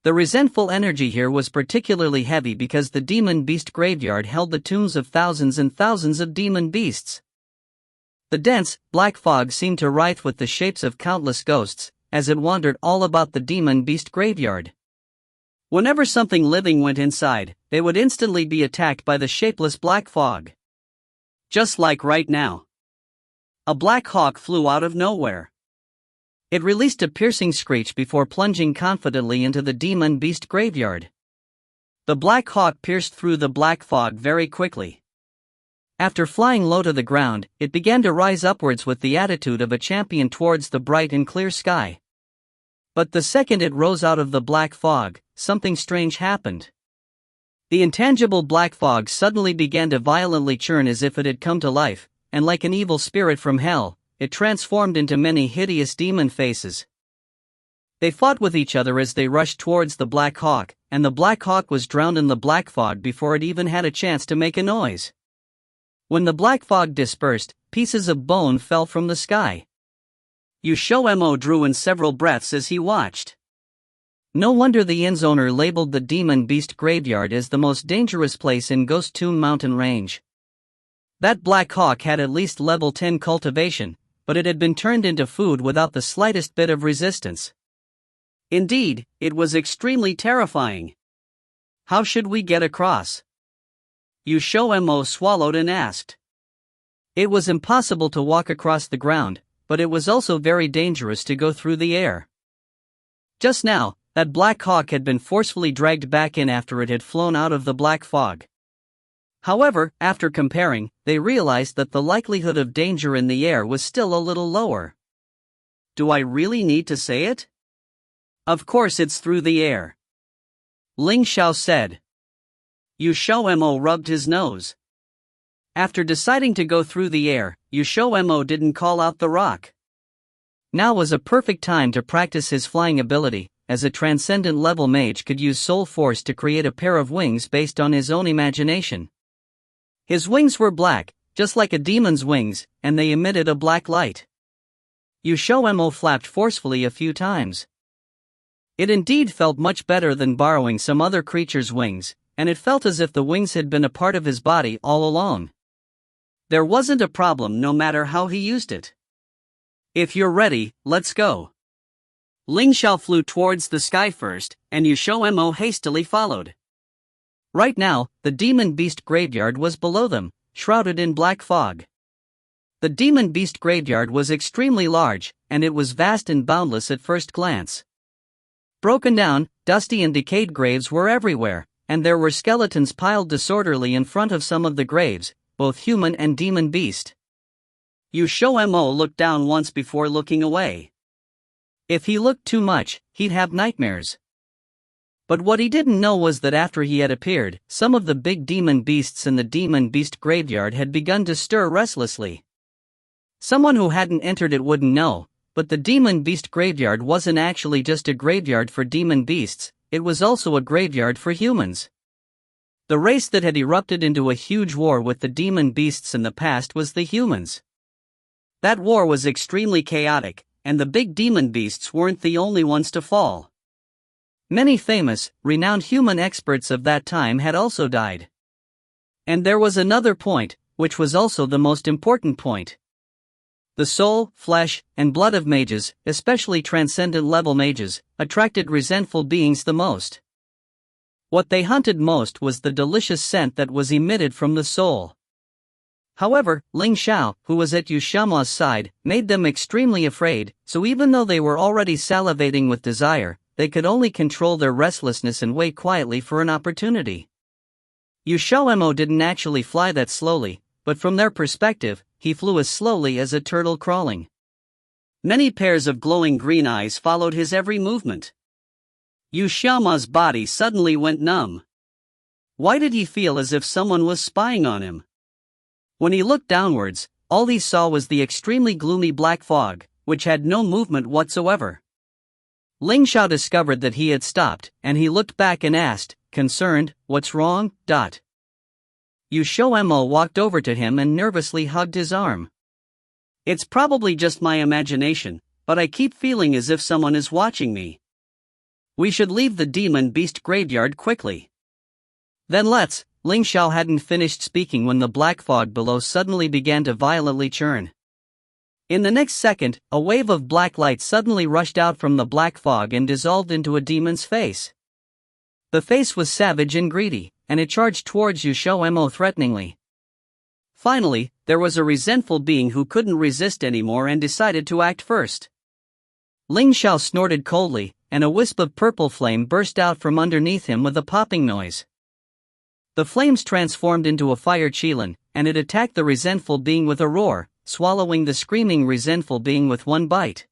The resentful energy here was particularly heavy because the demon beast graveyard held the tombs of thousands and thousands of demon beasts. The dense, black fog seemed to writhe with the shapes of countless ghosts, as it wandered all about the demon beast graveyard. Whenever something living went inside, they would instantly be attacked by the shapeless black fog. Just like right now. A black hawk flew out of nowhere. It released a piercing screech before plunging confidently into the demon beast graveyard. The black hawk pierced through the black fog very quickly. After flying low to the ground, it began to rise upwards with the attitude of a champion towards the bright and clear sky. But the second it rose out of the black fog, something strange happened. The intangible black fog suddenly began to violently churn as if it had come to life, and like an evil spirit from hell, it transformed into many hideous demon faces. They fought with each other as they rushed towards the Black Hawk, and the Black Hawk was drowned in the black fog before it even had a chance to make a noise. When the black fog dispersed, pieces of bone fell from the sky. XiaoMo drew in several breaths as he watched. No wonder the inn's owner labeled the Demon Beast Graveyard as the most dangerous place in Ghost Tomb Mountain Range. That Black Hawk had at least level 10 cultivation, but it had been turned into food without the slightest bit of resistance. Indeed, it was extremely terrifying. How should we get across? XiaoMo swallowed and asked. It was impossible to walk across the ground, but it was also very dangerous to go through the air. Just now, that Black Hawk had been forcefully dragged back in after it had flown out of the black fog. However, after comparing, they realized that the likelihood of danger in the air was still a little lower. Do I really need to say it? Of course it's through the air. Ling Xiao said. XiaoMo rubbed his nose. After deciding to go through the air, XiaoMo didn't call out the rock. Now was a perfect time to practice his flying ability, as a transcendent level mage could use soul force to create a pair of wings based on his own imagination. His wings were black, just like a demon's wings, and they emitted a black light. XiaoMo flapped forcefully a few times. It indeed felt much better than borrowing some other creature's wings, and it felt as if the wings had been a part of his body all along. There wasn't a problem no matter how he used it. If you're ready, let's go. Ling Xiao flew towards the sky first, and XiaoMo hastily followed. Right now, the Demon Beast Graveyard was below them, shrouded in black fog. The Demon Beast Graveyard was extremely large, and it was vast and boundless at first glance. Broken down, dusty and decayed graves were everywhere, and there were skeletons piled disorderly in front of some of the graves, both human and demon beast. XiaoMo looked down once before looking away. If he looked too much, he'd have nightmares. But what he didn't know was that after he had appeared, some of the big demon beasts in the Demon Beast Graveyard had begun to stir restlessly. Someone who hadn't entered it wouldn't know, but the Demon Beast Graveyard wasn't actually just a graveyard for demon beasts, it was also a graveyard for humans. The race that had erupted into a huge war with the demon beasts in the past was the humans. That war was extremely chaotic, and the big demon beasts weren't the only ones to fall. Many famous, renowned human experts of that time had also died. And there was another point, which was also the most important point. The soul, flesh, and blood of mages, especially transcendent level mages, attracted resentful beings the most. What they hunted most was the delicious scent that was emitted from the soul. However, Ling Xiao, who was at XiaoMo's side, made them extremely afraid, so even though they were already salivating with desire, they could only control their restlessness and wait quietly for an opportunity. XiaoMo didn't actually fly that slowly, but from their perspective, he flew as slowly as a turtle crawling. Many pairs of glowing green eyes followed his every movement. XiaoMo's body suddenly went numb. Why did he feel as if someone was spying on him? When he looked downwards, all he saw was the extremely gloomy black fog, which had no movement whatsoever. Ling Xiao discovered that he had stopped, and he looked back and asked, concerned, "What's wrong?" XiaoMo walked over to him and nervously hugged his arm. It's probably just my imagination, but I keep feeling as if someone is watching me. We should leave the demon beast graveyard quickly. Then let's. Ling Xiao hadn't finished speaking when the black fog below suddenly began to violently churn. In the next second, a wave of black light suddenly rushed out from the black fog and dissolved into a demon's face. The face was savage and greedy, and it charged towards XiaoMo threateningly. Finally, there was a resentful being who couldn't resist anymore and decided to act first. Ling Xiao snorted coldly, and a wisp of purple flame burst out from underneath him with a popping noise. The flames transformed into a fire qilin, and it attacked the resentful being with a roar, swallowing the screaming resentful being with one bite.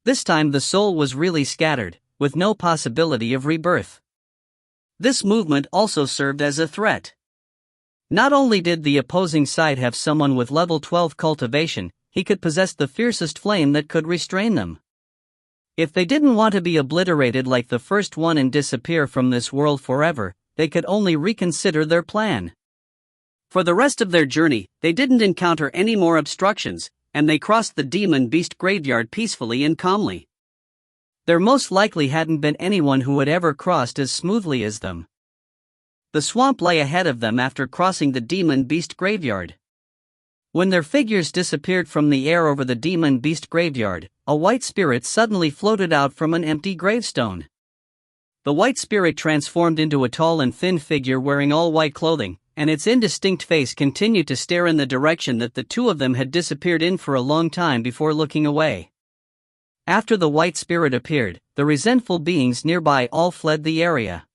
This time the soul was really scattered, with no possibility of rebirth. This movement also served as a threat. Not only did the opposing side have someone with level 12 cultivation, he could possess the fiercest flame that could restrain them. If they didn't want to be obliterated like the first one and disappear from this world forever, they could only reconsider their plan. For the rest of their journey, they didn't encounter any more obstructions, and they crossed the demon beast graveyard peacefully and calmly. There most likely hadn't been anyone who had ever crossed as smoothly as them. The swamp lay ahead of them after crossing the demon beast graveyard. When their figures disappeared from the air over the demon beast graveyard, a white spirit suddenly floated out from an empty gravestone. The white spirit transformed into a tall and thin figure wearing all white clothing, and its indistinct face continued to stare in the direction that the two of them had disappeared in for a long time before looking away. After the white spirit appeared, the resentful beings nearby all fled the area.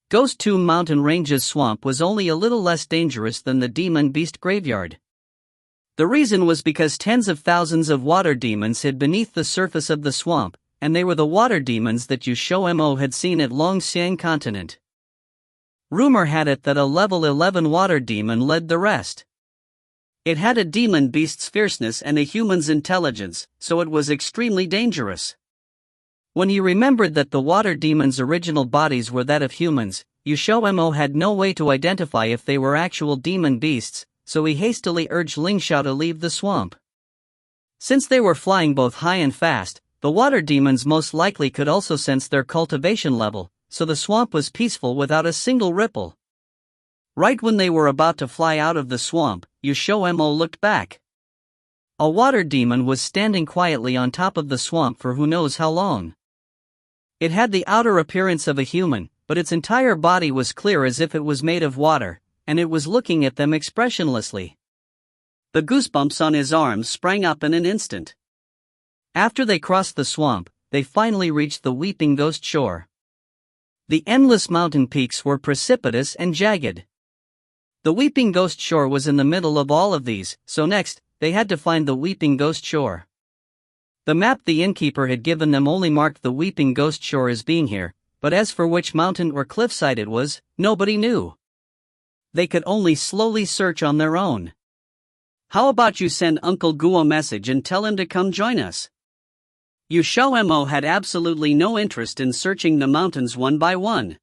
Ghost Tomb Mountain Range's swamp was only a little less dangerous than the demon beast graveyard. The reason was because tens of thousands of water demons hid beneath the surface of the swamp, and they were the water demons that XiaoMo had seen at Longxiang Continent. Rumor had it that a level 11 water demon led the rest. It had a demon beast's fierceness and a human's intelligence, so it was extremely dangerous. When he remembered that the water demon's original bodies were that of humans, XiaoMo had no way to identify if they were actual demon beasts, so he hastily urged Ling Xiao to leave the swamp. Since they were flying both high and fast, the water demons most likely could also sense their cultivation level, so the swamp was peaceful without a single ripple. Right when they were about to fly out of the swamp, XiaoMo looked back. A water demon was standing quietly on top of the swamp for who knows how long. It had the outer appearance of a human, but its entire body was clear as if it was made of water, and it was looking at them expressionlessly. The goosebumps on his arms sprang up in an instant. After they crossed the swamp, they finally reached the Weeping Ghost Shore. The endless mountain peaks were precipitous and jagged. The Weeping Ghost Shore was in the middle of all of these, so next, they had to find the Weeping Ghost Shore. The map the innkeeper had given them only marked the Weeping Ghost Shore as being here, but as for which mountain or cliffside it was, nobody knew. They could only slowly search on their own. How about you send Uncle Guo a message and tell him to come join us? XiaoMo had absolutely no interest in searching the mountains one by one.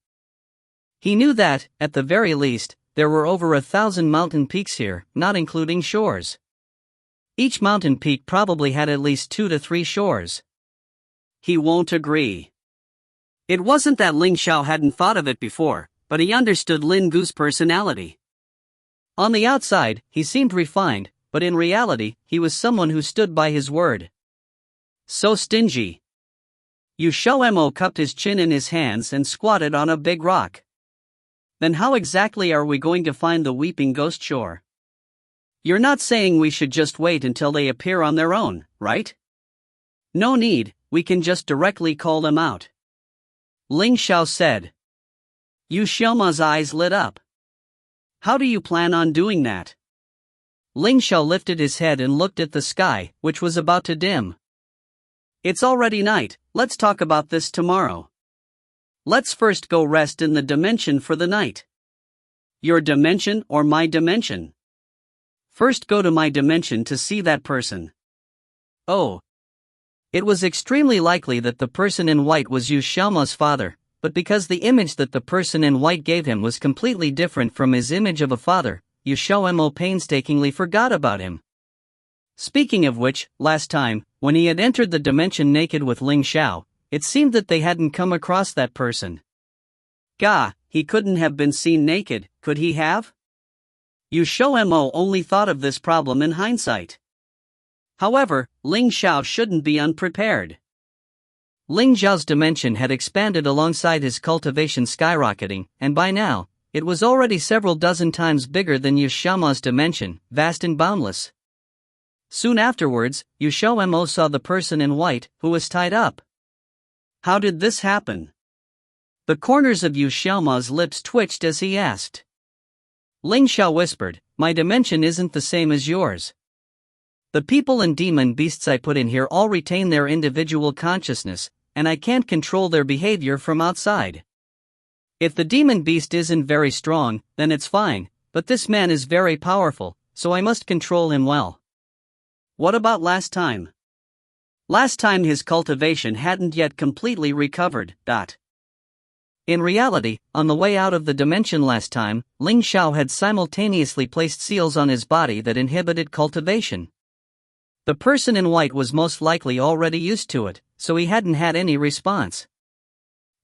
He knew that, at the very least, there were over 1,000 mountain peaks here, not including shores. Each mountain peak probably had at least 2 to 3 shores. He won't agree. It wasn't that Ling Xiao hadn't thought of it before, but he understood Lin Gu's personality. On the outside, he seemed refined, but in reality, he was someone who stood by his word. So stingy. XiaoMo cupped his chin in his hands and squatted on a big rock. Then how exactly are we going to find the Weeping Ghost Shore? You're not saying we should just wait until they appear on their own, right? No need, we can just directly call them out. Ling Xiao said. XiaoMo's eyes lit up. How do you plan on doing that? Ling Xiao lifted his head and looked at the sky, which was about to dim. It's already night, let's talk about this tomorrow. Let's first go rest in the dimension for the night. Your dimension or my dimension? First go to my dimension to see that person. Oh. It was extremely likely that the person in white was XiaoMo's father, but because the image that the person in white gave him was completely different from his image of a father, XiaoMo painstakingly forgot about him. Speaking of which, last time, when he had entered the dimension naked with Ling Xiao, it seemed that they hadn't come across that person. Gah, he couldn't have been seen naked, could he have? XiaoMo only thought of this problem in hindsight. However, Ling Xiao shouldn't be unprepared. Ling Xiao's dimension had expanded alongside his cultivation skyrocketing, and by now, it was already several dozen times bigger than XiaoMo's dimension, vast and boundless. Soon afterwards, XiaoMo saw the person in white, who was tied up. How did this happen? The corners of XiaoMo's lips twitched as he asked. Ling Xiao whispered, "My dimension isn't the same as yours. The people and demon beasts I put in here all retain their individual consciousness, and I can't control their behavior from outside. If the demon beast isn't very strong, then it's fine, but this man is very powerful, so I must control him well." What about last time? Last time his cultivation hadn't yet completely recovered. In reality, on the way out of the dimension last time, Ling Xiao had simultaneously placed seals on his body that inhibited cultivation. The person in white was most likely already used to it, so he hadn't had any response.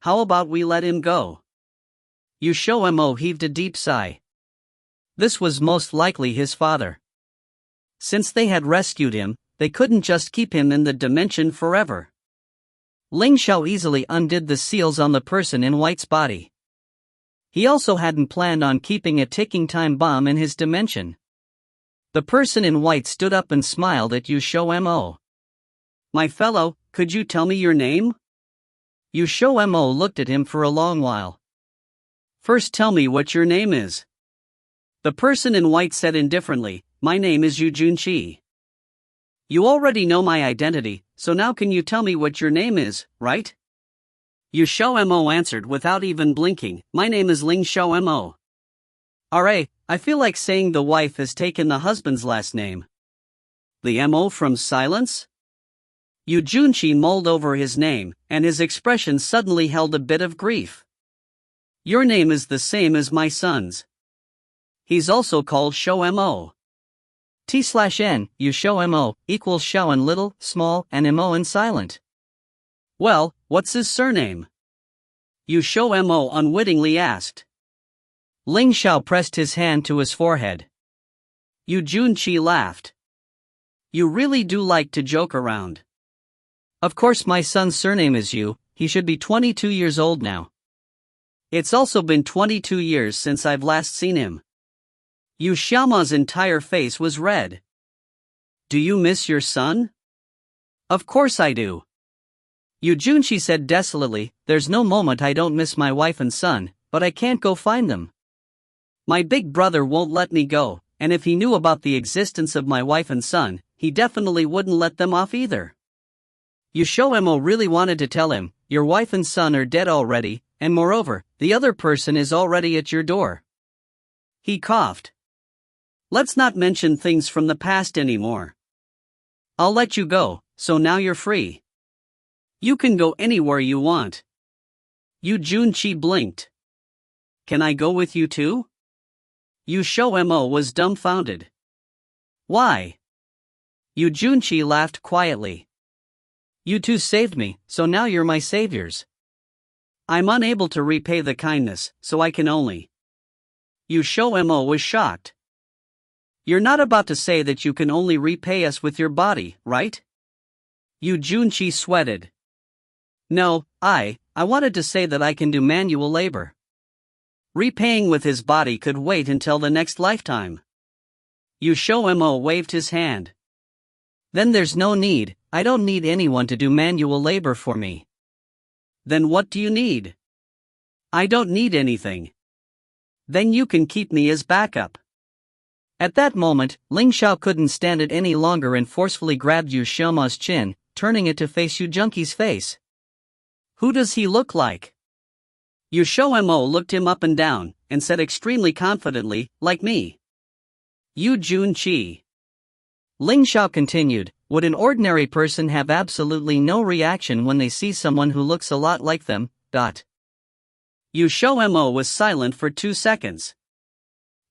How about we let him go? XiaoMo heaved a deep sigh. This was most likely his father. Since they had rescued him, they couldn't just keep him in the dimension forever. Ling Xiao easily undid the seals on the person in white's body. He also hadn't planned on keeping a ticking time bomb in his dimension. The person in white stood up and smiled at XiaoMo. "My fellow, could you tell me your name?" XiaoMo looked at him for a long while. "First tell me what your name is." The person in white said indifferently, "My name is Yu Junqi." "You already know my identity, so now can you tell me what your name is, right?" XiaoMo answered without even blinking, "My name is Ling XiaoMo." "Alright, I feel like saying the wife has taken the husband's last name." "The MO from silence?" Yu Junqi mulled over his name, and his expression suddenly held a bit of grief. "Your name is the same as my son's. He's also called XiaoMo. T/N, XiaoMo, equals Xiao in little, small, and Mo in silent." "Well, what's his surname?" XiaoMo unwittingly asked. Ling Xiao pressed his hand to his forehead. Yu Junqi laughed. "You really do like to joke around." "Of course my son's surname is Yu, he should be 22 years old now." "It's also been 22 years since I've last seen him." XiaoMo's entire face was red. "Do you miss your son?" "Of course I do." Yu Junqi said desolately, "There's no moment I don't miss my wife and son, but I can't go find them. My big brother won't let me go, and if he knew about the existence of my wife and son, he definitely wouldn't let them off either." XiaoMo really wanted to tell him, "Your wife and son are dead already, and moreover, the other person is already at your door." He coughed. "Let's not mention things from the past anymore. I'll let you go, so now you're free. You can go anywhere you want." Yu Junqi blinked. "Can I go with you too?" XiaoMo was dumbfounded. "Why?" Yu Junqi laughed quietly. "You two saved me, so now you're my saviors." "I'm unable to repay the kindness, so I can only." XiaoMo was shocked. "You're not about to say that you can only repay us with your body, right?" Yu Junqi sweated. "No, I wanted to say that I can do manual labor. Repaying with his body could wait until the next lifetime." XiaoMo waved his hand. "Then there's no need, I don't need anyone to do manual labor for me." "Then what do you need?" "I don't need anything." "Then you can keep me as backup." At that moment, Ling Xiao couldn't stand it any longer and forcefully grabbed XiaoMo's chin, turning it to face Yu Junqi's face. "Who does he look like?" XiaoMo looked him up and down, and said extremely confidently, "Like me." Yu Junqi. Ling Xiao continued, "Would an ordinary person have absolutely no reaction when they see someone who looks a lot like them?" XiaoMo was silent for 2 seconds.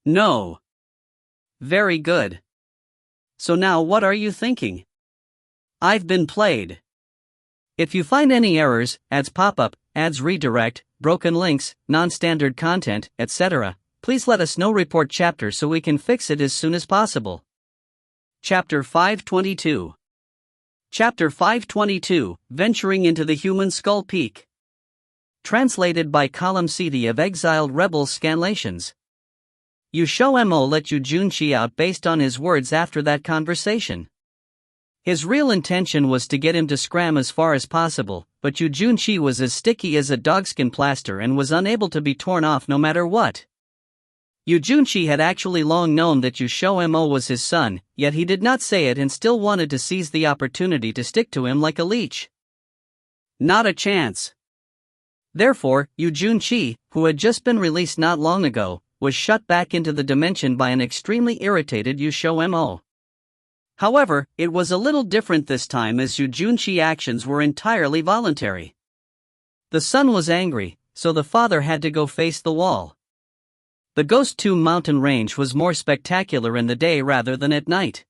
"No." "Very good. So now what are you thinking? I've been played. If you find any errors, ads pop up, ads redirect, broken links, non-standard content, etc., please let us know. Report chapter so we can fix it as soon as possible. Chapter 522. Chapter 522, Venturing into the Human Skull Peak. Translated by Column CD of Exiled Rebels Scanlations. XiaoMo let Yu Junqi out based on his words after that conversation. His real intention was to get him to scram as far as possible, but Yu Junqi was as sticky as a dogskin plaster and was unable to be torn off no matter what. Yu Junqi had actually long known that XiaoMo was his son, yet he did not say it and still wanted to seize the opportunity to stick to him like a leech. Not a chance. Therefore, Yu Junqi, who had just been released not long ago, was shut back into the dimension by an extremely irritated XiaoMo. However, it was a little different this time as Yu Junqi's actions were entirely voluntary. The son was angry, so the father had to go face the wall. The Ghost Tomb mountain range was more spectacular in the day rather than at night.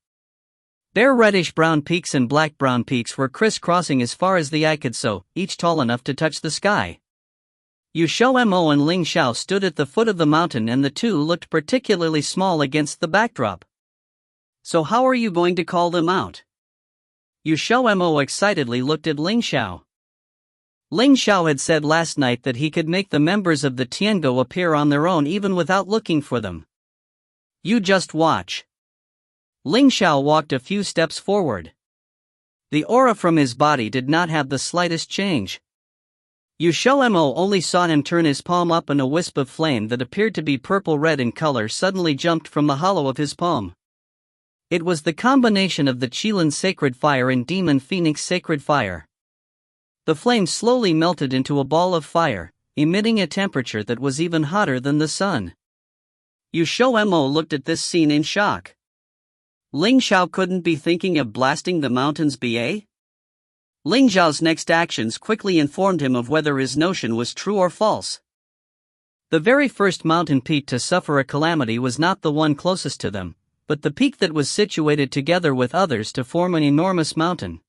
Bare reddish-brown peaks and black-brown peaks were crisscrossing as far as the eye could see, each tall enough to touch the sky. XiaoMo and Ling Xiao stood at the foot of the mountain and the two looked particularly small against the backdrop. So how are you going to call them out? XiaoMo excitedly looked at Ling Xiao. Ling Xiao had said last night that he could make the members of the Tiango appear on their own even without looking for them. You just watch. Ling Xiao walked a few steps forward. The aura from his body did not have the slightest change. XiaoMo only saw him turn his palm up and a wisp of flame that appeared to be purple-red in color suddenly jumped from the hollow of his palm. It was the combination of the Qilin Sacred Fire and Demon Phoenix Sacred Fire. The flame slowly melted into a ball of fire, emitting a temperature that was even hotter than the sun. XiaoMo looked at this scene in shock. Ling Xiao couldn't be thinking of blasting the mountains ba? Ling Xiao's next actions quickly informed him of whether his notion was true or false. The very first mountain peak to suffer a calamity was not the one closest to them, but the peak that was situated together with others to form an enormous mountain.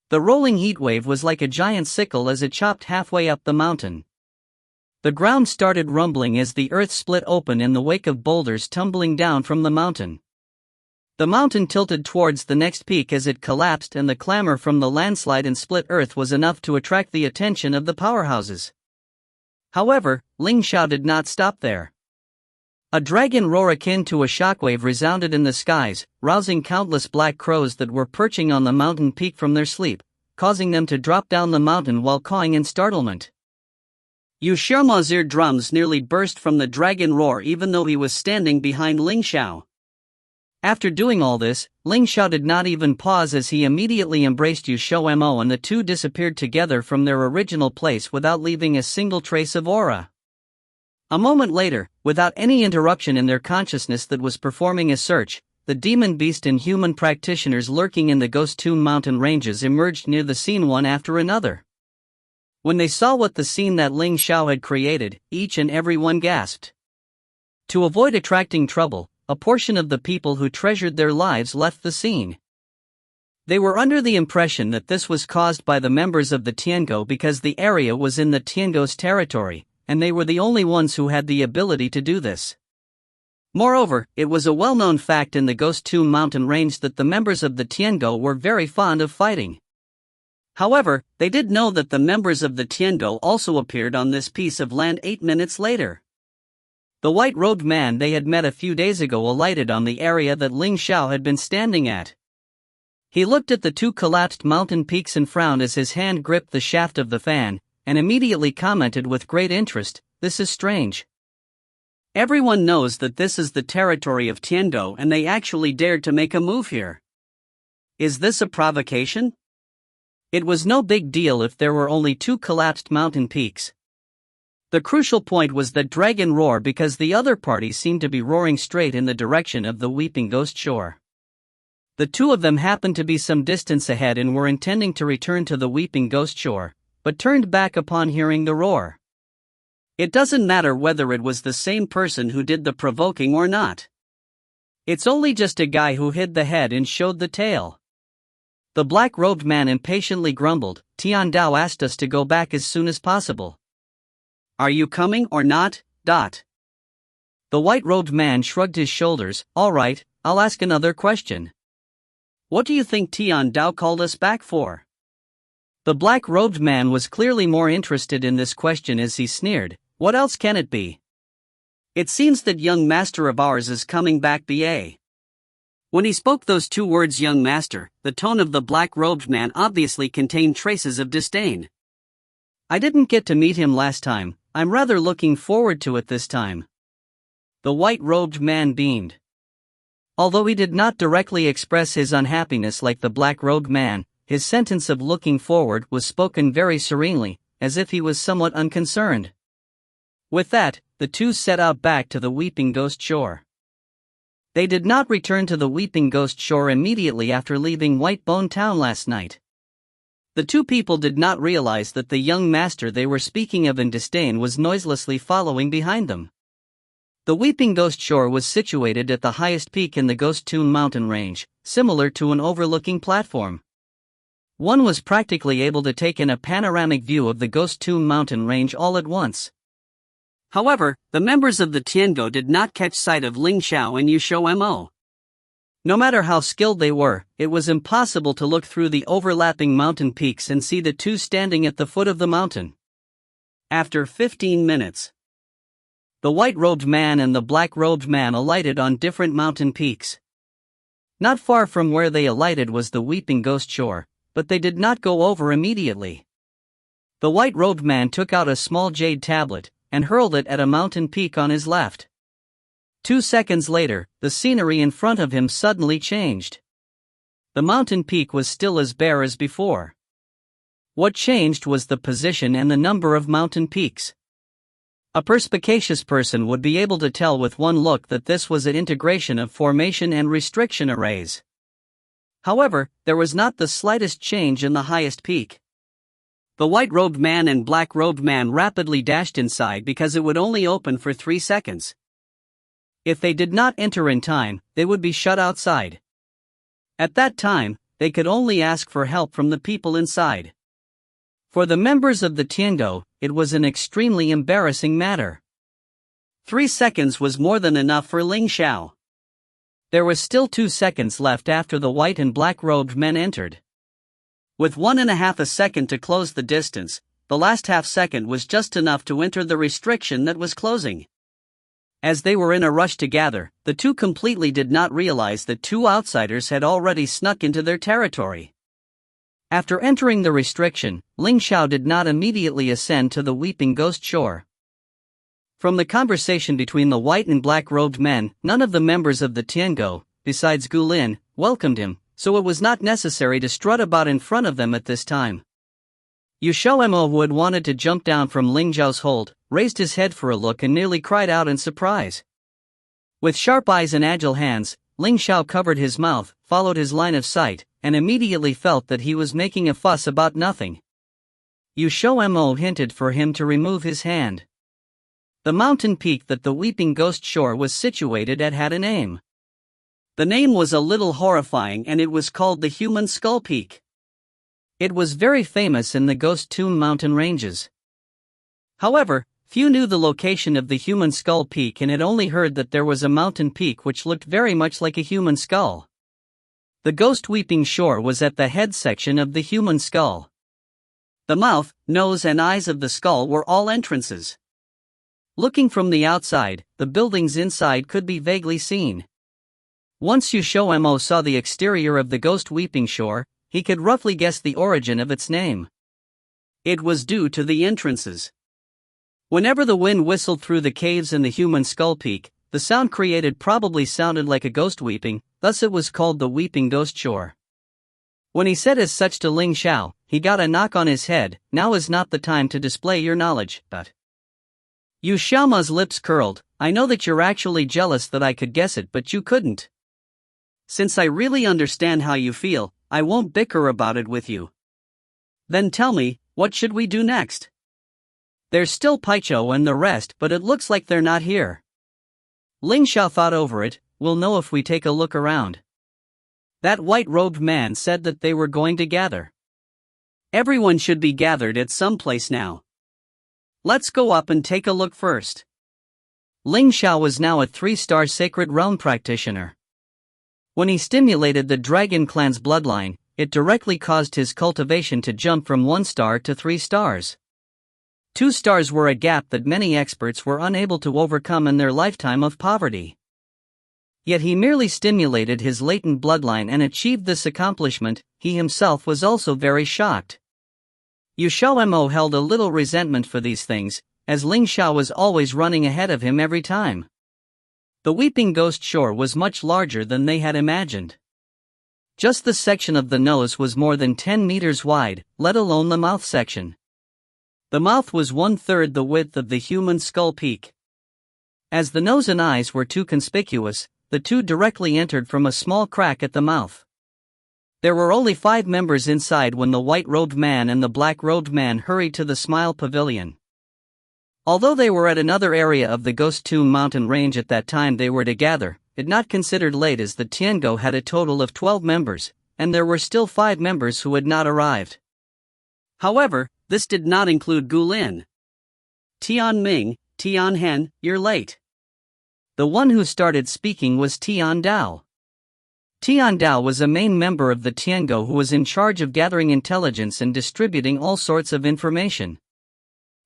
The rolling heatwave was like a giant sickle as it chopped halfway up the mountain. The ground started rumbling as the earth split open in the wake of boulders tumbling down from the mountain. The mountain tilted towards the next peak as it collapsed, and the clamor from the landslide and split earth was enough to attract the attention of the powerhouses. However, Ling Xiao did not stop there. A dragon roar akin to a shockwave resounded in the skies, rousing countless black crows that were perching on the mountain peak from their sleep, causing them to drop down the mountain while cawing in startlement. XiaoMo's eardrums nearly burst from the dragon roar even though he was standing behind Ling Xiao. After doing all this, Ling Xiao did not even pause as he immediately embraced XiaoMo and the two disappeared together from their original place without leaving a single trace of aura. A moment later, without any interruption in their consciousness that was performing a search, the demon beast and human practitioners lurking in the Ghost Tomb mountain ranges emerged near the scene one after another. When they saw what the scene that Ling Xiao had created, each and every one gasped. To avoid attracting trouble, a portion of the people who treasured their lives left the scene. They were under the impression that this was caused by the members of the Tiango because the area was in the Tiango's territory, and they were the only ones who had the ability to do this. Moreover, it was a well-known fact in the Ghost Tomb mountain range that the members of the Tiango were very fond of fighting. However, they did know that the members of the Tiango also appeared on this piece of land 8 minutes later. The white-robed man they had met a few days ago alighted on the area that Ling Xiao had been standing at. He looked at the two collapsed mountain peaks and frowned as his hand gripped the shaft of the fan, and immediately commented with great interest, "This is strange. Everyone knows that this is the territory of Tiango and they actually dared to make a move here. Is this a provocation? It was no big deal if there were only two collapsed mountain peaks. The crucial point was that dragon roar because the other party seemed to be roaring straight in the direction of the Weeping Ghost Shore. The two of them happened to be some distance ahead and were intending to return to the Weeping Ghost Shore, but turned back upon hearing the roar. It doesn't matter whether it was the same person who did the provoking or not. It's only just a guy who hid the head and showed the tail. The black-robed man impatiently grumbled. Tian Dao asked us to go back as soon as possible. Are you coming or not? The white-robed man shrugged his shoulders. All right, I'll ask another question. What do you think Tian Dao called us back for? The black-robed man was clearly more interested in this question as he sneered. What else can it be? It seems that young master of ours is coming back ba. When he spoke those two words young master, the tone of the black-robed man obviously contained traces of disdain. I didn't get to meet him last time, I'm rather looking forward to it this time. The white-robed man beamed. Although he did not directly express his unhappiness like the black-robed man, his sentence of looking forward was spoken very serenely, as if he was somewhat unconcerned. With that, the two set out back to the Weeping Ghost Shore. They did not return to the Weeping Ghost Shore immediately after leaving White Bone Town last night. The two people did not realize that the young master they were speaking of in disdain was noiselessly following behind them. The Weeping Ghost Shore was situated at the highest peak in the Ghost Toon mountain range, similar to an overlooking platform. One was practically able to take in a panoramic view of the Ghost Toon mountain range all at once. However, the members of the Tiango did not catch sight of Ling Xiao and XiaoMo. No matter how skilled they were, it was impossible to look through the overlapping mountain peaks and see the two standing at the foot of the mountain. After 15 minutes, the white-robed man and the black-robed man alighted on different mountain peaks. Not far from where they alighted was the Weeping Ghost Shore, but they did not go over immediately. The white-robed man took out a small jade tablet and hurled it at a mountain peak on his left. 2 seconds later, the scenery in front of him suddenly changed. The mountain peak was still as bare as before. What changed was the position and the number of mountain peaks. A perspicacious person would be able to tell with one look that this was an integration of formation and restriction arrays. However, there was not the slightest change in the highest peak. The white-robed man and black-robed man rapidly dashed inside because it would only open for 3 seconds. If they did not enter in time, they would be shut outside. At that time, they could only ask for help from the people inside. For the members of the Tiango, it was an extremely embarrassing matter. 3 seconds was more than enough for Ling Xiao. There was still 2 seconds left after the white and black-robed men entered. With 1.5 seconds to close the distance, the last half second was just enough to enter the restriction that was closing. As they were in a rush to gather, the two completely did not realize that 2 outsiders had already snuck into their territory. After entering the restriction, Ling Xiao did not immediately ascend to the Weeping Ghost Shore. From the conversation between the white and black-robed men, none of the members of the Tiango, besides Gu Lin, welcomed him, so it was not necessary to strut about in front of them at this time. XiaoMo, who had wanted to jump down from Ling Xiao's hold, raised his head for a look and nearly cried out in surprise. With sharp eyes and agile hands, Ling Xiao covered his mouth, followed his line of sight, and immediately felt that he was making a fuss about nothing. XiaoMo hinted for him to remove his hand. The mountain peak that the Weeping Ghost Shore was situated at had a name. The name was a little horrifying and it was called the Human Skull Peak. It was very famous in the Ghost Toon mountain ranges. However, few knew the location of the Human Skull Peak and had only heard that there was a mountain peak which looked very much like a human skull. The Ghost Weeping Shore was at the head section of the human skull. The mouth, nose and eyes of the skull were all entrances. Looking from the outside, the buildings inside could be vaguely seen. Once XiaoMo saw the exterior of the Ghost Weeping Shore, he could roughly guess the origin of its name. It was due to the entrances. Whenever the wind whistled through the caves in the Human Skull Peak, the sound created probably sounded like a ghost weeping, thus it was called the Weeping Ghost Shore. When he said as such to Ling Xiao, he got a knock on his head. Now is not the time to display your knowledge, but... XiaoMo's lips curled. I know that you're actually jealous that I could guess it, but you couldn't. Since I really understand how you feel, I won't bicker about it with you. Then tell me, what should we do next? There's still Paicho and the rest, but it looks like they're not here. Ling Xiao thought over it. we'll know if we take a look around. That white-robed man said that they were going to gather. Everyone should be gathered at some place now. Let's go up and take a look first. Ling Xiao was now a 3-star Sacred Realm practitioner. When he stimulated the Dragon Clan's bloodline, it directly caused his cultivation to jump from 1 star to 3 stars. 2 stars were a gap that many experts were unable to overcome in their lifetime of poverty. Yet he merely stimulated his latent bloodline and achieved this accomplishment. He himself was also very shocked. XiaoMo held a little resentment for these things, as Ling Xiao was always running ahead of him every time. The Weeping Ghost Shore was much larger than they had imagined. Just the section of the nose was more than 10 meters wide, let alone the mouth section. The mouth was 1/3 the width of the human skull peak. As the nose and eyes were too conspicuous, the two directly entered from a small crack at the mouth. There were only 5 members inside when the white-robed man and the black-robed man hurried to the Smile Pavilion. Although they were at another area of the Ghost Tomb mountain range at that time they were to gather, it not considered late as the Tiango had a total of 12 members, and there were still 5 members who had not arrived. However, this did not include Gulin. Tianming, Tianhen, you're late. The one who started speaking was Tian Dao. Tian Dao was a main member of the Tiango who was in charge of gathering intelligence and distributing all sorts of information.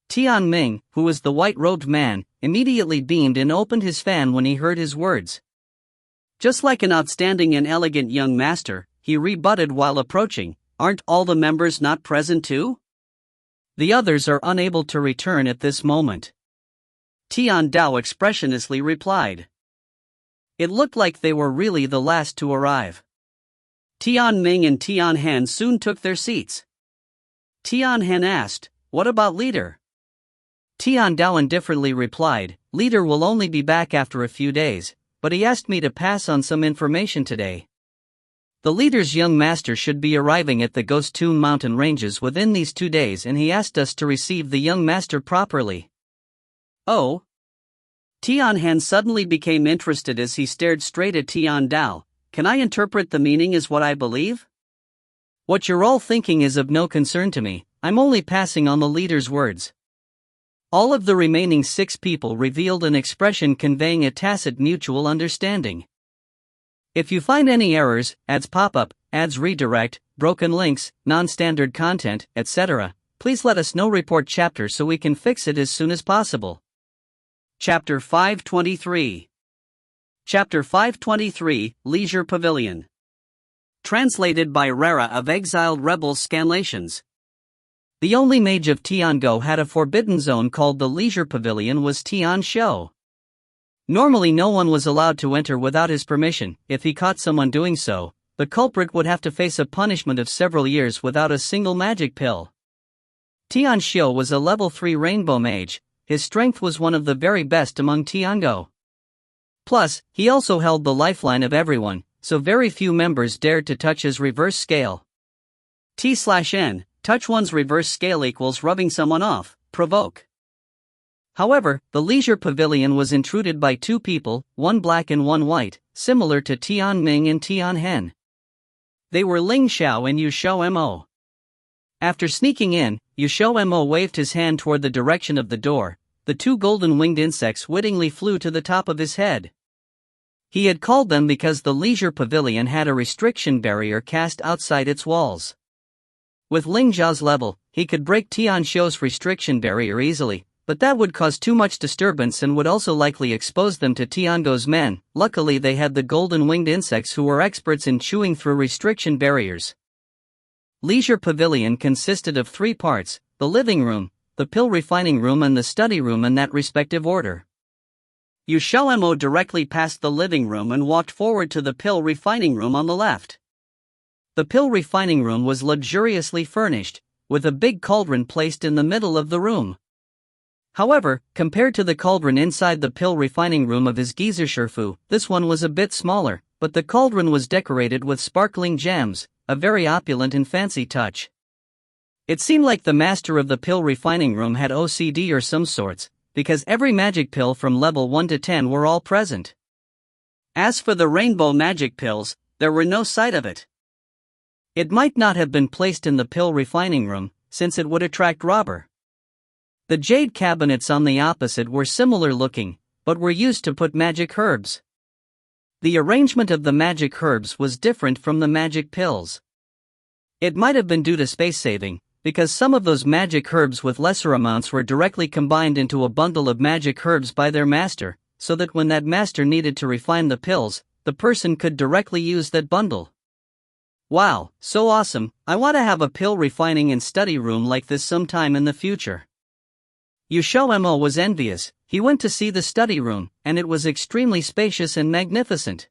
Tian Ming, who was the white-robed man, immediately beamed and opened his fan when he heard his words. Just like an outstanding and elegant young master, he rebutted while approaching, "Aren't all the members not present too? The others are unable to return at this moment." Tian Dao expressionlessly replied. It looked like they were really the last to arrive. Tian Ming and Tian Han soon took their seats. Tian Han asked, "What about leader?" Tian Dao indifferently replied, "Leader will only be back after a few days, but he asked me to pass on some information today. The leader's young master should be arriving at the Ghost Tomb mountain ranges within these 2 days and he asked us to receive the young master properly." Oh? Tian Han suddenly became interested as he stared straight at Tian Dao. "Can I interpret the meaning as what I believe? What you're all thinking is of no concern to me, I'm only passing on the leader's words." All of the remaining 6 people revealed an expression conveying a tacit mutual understanding. If you find any errors, ads pop up, ads redirect, broken links, non-standard content, etc., please let us know. Report chapter so we can fix it as soon as possible. Chapter 523. Chapter 523, Leisure Pavilion. Translated by Rara of Exiled Rebels Scanlations. The only mage of Tiango had a forbidden zone called the Leisure Pavilion was Tian Xiao. Normally no one was allowed to enter without his permission. If he caught someone doing so, the culprit would have to face a punishment of several years without a single magic pill. Tian Xiao was a level 3 rainbow mage. His strength was one of the very best among Tiango. Plus, he also held the lifeline of everyone, so very few members dared to touch his reverse scale. T/N, touch one's reverse scale equals rubbing someone off, provoke. However, the Leisure Pavilion was intruded by 2 people, one black and one white, similar to Tian Ming and Tian Hen. They were Ling Xiao and XiaoMo. After sneaking in, XiaoMo waved his hand toward the direction of the door. The 2 golden-winged insects wittingly flew to the top of his head. He had called them because the Leisure Pavilion had a restriction barrier cast outside its walls. With Ling Xiao's level, he could break Tian Xiao's restriction barrier easily, but that would cause too much disturbance and would also likely expose them to Tiango's men. Luckily they had the golden-winged insects who were experts in chewing through restriction barriers. Leisure Pavilion consisted of 3 parts, the living room, the pill refining room and the study room in that respective order. XiaoMo directly passed the living room and walked forward to the pill refining room on the left. The pill refining room was luxuriously furnished, with a big cauldron placed in the middle of the room. However, compared to the cauldron inside the pill refining room of his Geyser, this one was a bit smaller, but the cauldron was decorated with sparkling gems, a very opulent and fancy touch. It seemed like the master of the pill refining room had OCD or some sorts, because every magic pill from level 1 to 10 were all present. As for the rainbow magic pills, there were no sight of it. It might not have been placed in the pill refining room, since it would attract robber. The jade cabinets on the opposite were similar looking, but were used to put magic herbs. The arrangement of the magic herbs was different from the magic pills. It might have been due to space saving, because some of those magic herbs with lesser amounts were directly combined into a bundle of magic herbs by their master, so that when that master needed to refine the pills, the person could directly use that bundle. Wow, so awesome! I want to have a pill refining and study room like this sometime in the future. XiaoMo was envious. He went to see the study room, and it was extremely spacious and magnificent.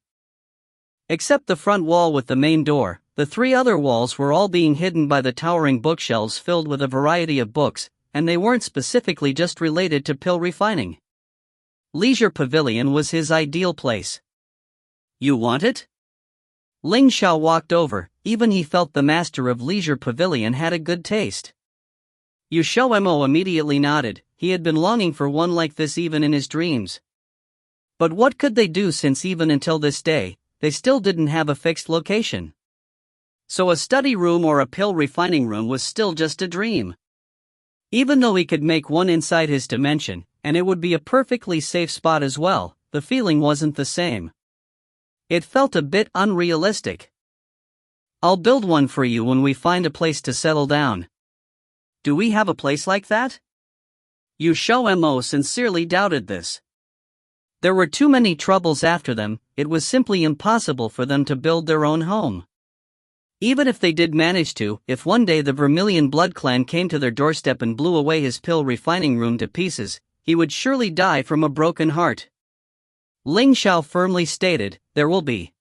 Except the front wall with the main door, the three other walls were all being hidden by the towering bookshelves filled with a variety of books, and they weren't specifically just related to pill refining. Leisure Pavilion was his ideal place. You want it? Ling Xiao walked over. Even he felt the master of Leisure Pavilion had a good taste. XiaoMo immediately nodded. He had been longing for one like this even in his dreams. But what could they do, since even until this day, they still didn't have a fixed location? So a study room or a pill refining room was still just a dream. Even though he could make one inside his dimension, and it would be a perfectly safe spot as well, the feeling wasn't the same. It felt a bit unrealistic. I'll build one for you when we find a place to settle down. Do we have a place like that? XiaoMo sincerely doubted this. There were too many troubles after them. It was simply impossible for them to build their own home. Even if they did manage to, if one day the Vermilion Blood Clan came to their doorstep and blew away his pill refining room to pieces, he would surely die from a broken heart. Ling Xiao firmly stated, "There will be."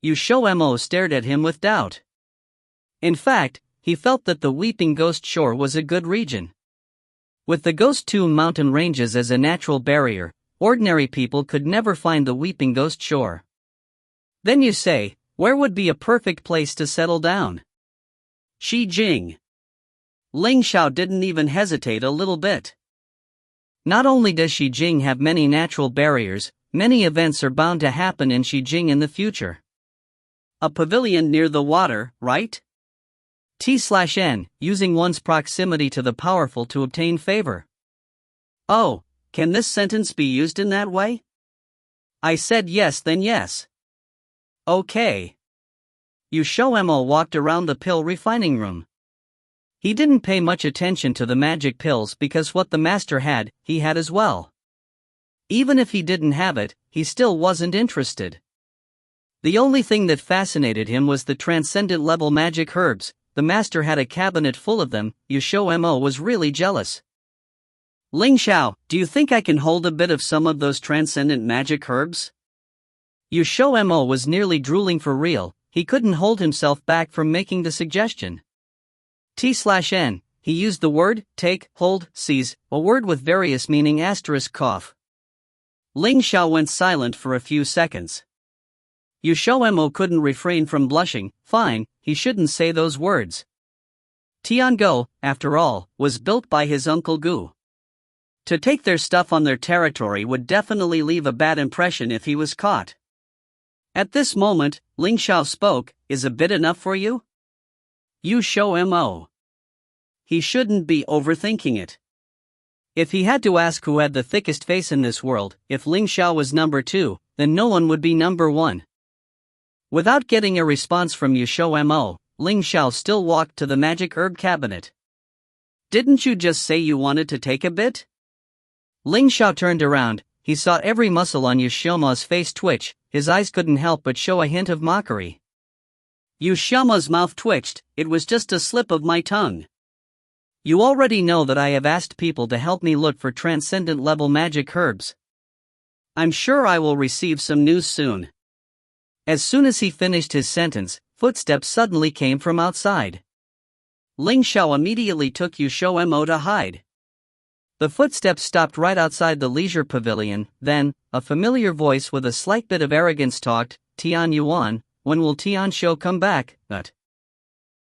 XiaoMo stared at him with doubt. In fact, he felt that the Weeping Ghost Shore was a good region. With the Ghost Tomb mountain ranges as a natural barrier, ordinary people could never find the Weeping Ghost Shore. Then you say, where would be a perfect place to settle down? Xijing. Ling Xiao didn't even hesitate a little bit. Not only does Xijing have many natural barriers, many events are bound to happen in Xijing in the future. A pavilion near the water, right? T/N, using one's proximity to the powerful to obtain favor. Oh, can this sentence be used in that way? I said yes, then yes. Okay. XiaoMo walked around the pill refining room. He didn't pay much attention to the magic pills because what the master had, he had as well. Even if he didn't have it, he still wasn't interested. The only thing that fascinated him was the transcendent level magic herbs. The master had a cabinet full of them. XiaoMo was really jealous. Ling Xiao, do you think I can hold a bit of some of those transcendent magic herbs? XiaoMo was nearly drooling for real. He couldn't hold himself back from making the suggestion. T/N, he used the word, take, hold, seize, a word with various meaning *cough. Ling Xiao went silent for a few seconds. XiaoMo couldn't refrain from blushing. Fine, he shouldn't say those words. Tiango, after all, was built by his Uncle Gu. To take their stuff on their territory would definitely leave a bad impression if he was caught. At this moment, Ling Xiao spoke, "Is a bit enough for you?" XiaoMo. He shouldn't be overthinking it. If he had to ask who had the thickest face in this world, if Ling Xiao was number 2, then no one would be number 1. Without getting a response from XiaoMo, Ling Xiao still walked to the magic herb cabinet. Didn't you just say you wanted to take a bit? Ling Xiao turned around. He saw every muscle on XiaoMo's face twitch. His eyes couldn't help but show a hint of mockery. XiaoMo's mouth twitched. "It was just a slip of my tongue. You already know that I have asked people to help me look for transcendent level magic herbs. I'm sure I will receive some news soon." As soon as he finished his sentence, footsteps suddenly came from outside. Ling Xiao immediately took XiaoMo to hide. The footsteps stopped right outside the leisure pavilion. Then, a familiar voice with a slight bit of arrogance talked, "Tian Yuan, when will Tian Shou come back?"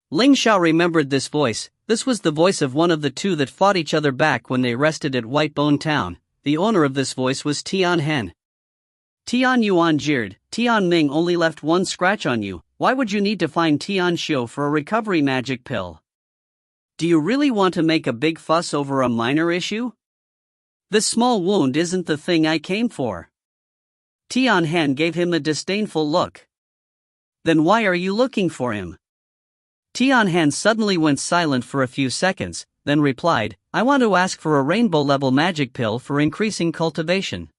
Ling Xiao remembered this voice. This was the voice of one of the two that fought each other back when they rested at Whitebone Town. The owner of this voice was Tian Hen. Tian Yuan jeered, Tian Ming only left one scratch on you, why would you need to find Tian Xiao for a recovery magic pill? Do you really want to make a big fuss over a minor issue? This small wound isn't the thing I came for. Tian Han gave him a disdainful look. Then why are you looking for him? Tian Han suddenly went silent for a few seconds, then replied, I want to ask for a rainbow-level magic pill for increasing cultivation.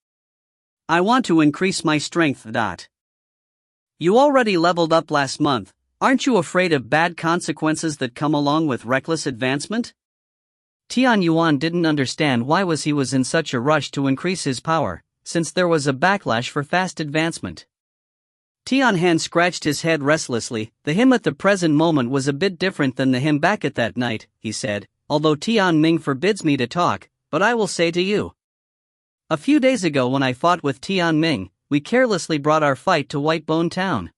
I want to increase my strength. You already leveled up last month, aren't you afraid of bad consequences that come along with reckless advancement? Tian Yuan didn't understand why he was in such a rush to increase his power, since there was a backlash for fast advancement. Tian Han scratched his head restlessly. The him at the present moment was a bit different than the him back at that night, he said, although Tian Ming forbids me to talk, but I will say to you. A few days ago when I fought with Tian Ming, we carelessly brought our fight to Whitebone Town.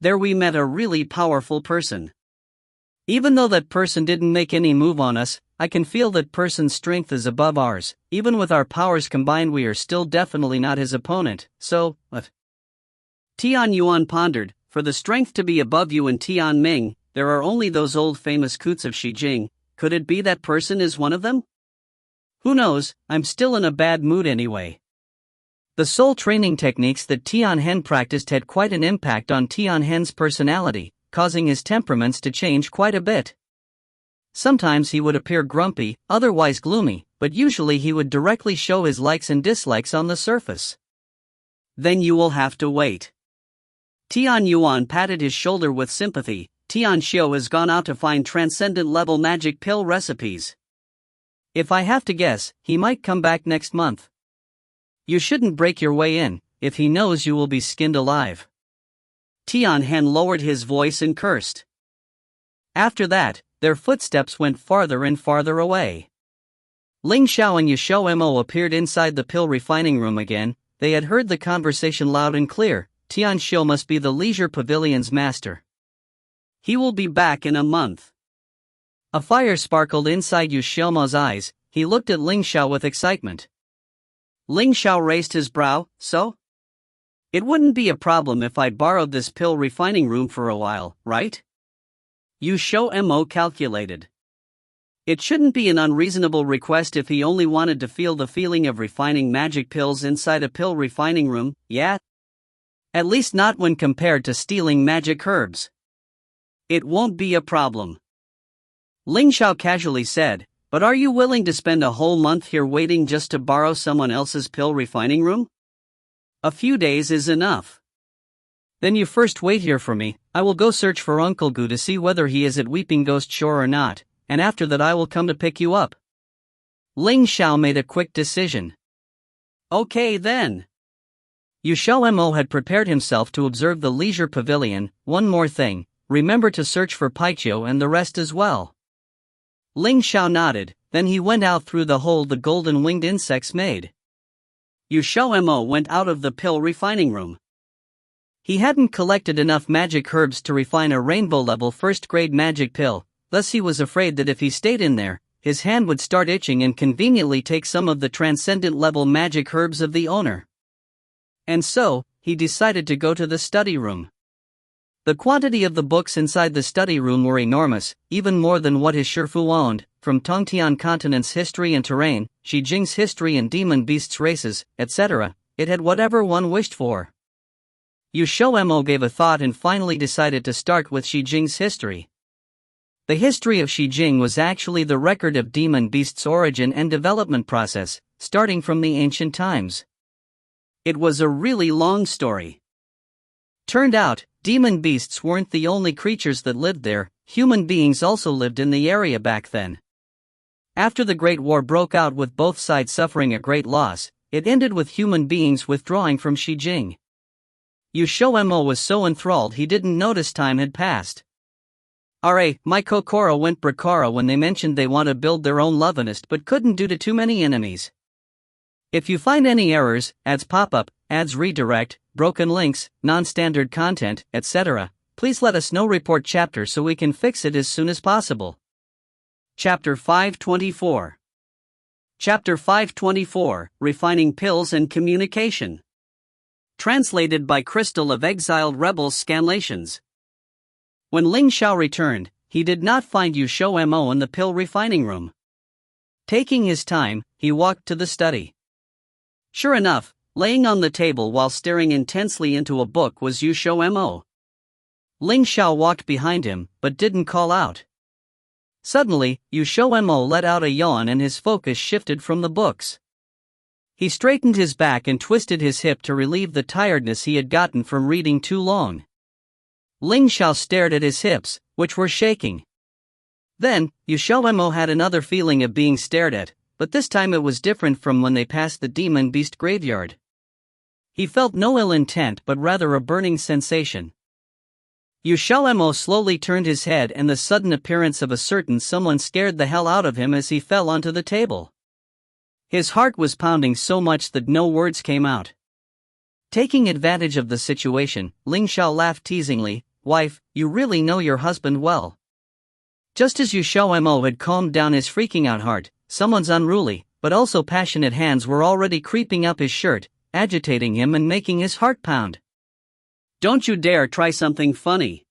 There we met a really powerful person. Even though that person didn't make any move on us, I can feel that person's strength is above ours. Even with our powers combined we are still definitely not his opponent, so, what? Tian Yuan pondered, for the strength to be above you and Tian Ming, there are only those old famous coots of Xijing, could it be that person is one of them? Who knows, I'm still in a bad mood anyway. The soul training techniques that Tian Han practiced had quite an impact on Tian Han's personality, causing his temperaments to change quite a bit. Sometimes he would appear grumpy, otherwise gloomy, but usually he would directly show his likes and dislikes on the surface. Then you will have to wait. Tian Yuan patted his shoulder with sympathy. Tian Xiao has gone out to find transcendent-level magic pill recipes. If I have to guess, he might come back next month. You shouldn't break your way in, if he knows you will be skinned alive. Tian Han lowered his voice and cursed. After that, their footsteps went farther and farther away. Ling Xiao and XiaoMo appeared inside the pill refining room again. They had heard the conversation loud and clear. Tian Xiao must be the leisure pavilion's master. He will be back in a month. A fire sparkled inside XiaoMo's eyes. He looked at Ling Xiao with excitement. Ling Xiao raised his brow, so? It wouldn't be a problem if I borrowed this pill refining room for a while, right? XiaoMo calculated. It shouldn't be an unreasonable request if he only wanted to feel the feeling of refining magic pills inside a pill refining room, yeah? At least not when compared to stealing magic herbs. It won't be a problem. Ling Xiao casually said, but are you willing to spend a whole month here waiting just to borrow someone else's pill refining room? A few days is enough. Then you first wait here for me. I will go search for Uncle Gu to see whether he is at Weeping Ghost Shore or not, and after that I will come to pick you up. Ling Xiao made a quick decision. Okay then. XiaoMo had prepared himself to observe the leisure pavilion. One more thing, remember to search for Paiqiu and the rest as well. Ling Xiao nodded, then he went out through the hole the golden winged insects made. XiaoMo went out of the pill refining room. He hadn't collected enough magic herbs to refine a rainbow-level first-grade magic pill, thus he was afraid that if he stayed in there, his hand would start itching and conveniently take some of the transcendent-level magic herbs of the owner. And so, he decided to go to the study room. The quantity of the books inside the study room were enormous, even more than what his Shifu owned, from Tongtian Continent's history and terrain, Xijing's history and demon beasts races, etc. It had whatever one wished for. XiaoMo gave a thought and finally decided to start with Xijing's history. The history of Xijing was actually the record of demon beasts' origin and development process, starting from the ancient times. It was a really long story. Turned out, demon beasts weren't the only creatures that lived there, human beings also lived in the area back then. After the Great War broke out with both sides suffering a great loss, it ended with human beings withdrawing from Xijing. XiaoMo was so enthralled he didn't notice time had passed. My Kokoro went Brakara when they mentioned they want to build their own Lovinist but couldn't due to too many enemies. If you find any errors, ads pop up, ads redirect, broken links, non-standard content, etc., please let us know. Report chapter so we can fix it as soon as possible. Chapter 524. Chapter 524, Refining Pills and Communication. Translated by Crystal of Exiled Rebels Scanlations. When Ling Xiao returned, he did not find XiaoMo in the pill refining room. Taking his time, he walked to the study. Sure enough, laying on the table while staring intensely into a book was XiaoMo. Ling Xiao walked behind him, but didn't call out. Suddenly, XiaoMo let out a yawn and his focus shifted from the books. He straightened his back and twisted his hip to relieve the tiredness he had gotten from reading too long. Ling Xiao stared at his hips, which were shaking. Then, XiaoMo had another feeling of being stared at, but this time it was different from when they passed the demon beast graveyard. He felt no ill intent but rather a burning sensation. XiaoMo slowly turned his head and the sudden appearance of a certain someone scared the hell out of him as he fell onto the table. His heart was pounding so much that no words came out. Taking advantage of the situation, Ling Xiao laughed teasingly, "Wife, you really know your husband well." Just as XiaoMo had calmed down his freaking out heart, someone's unruly, but also passionate hands were already creeping up his shirt, agitating him and making his heart pound. "Don't you dare try something funny."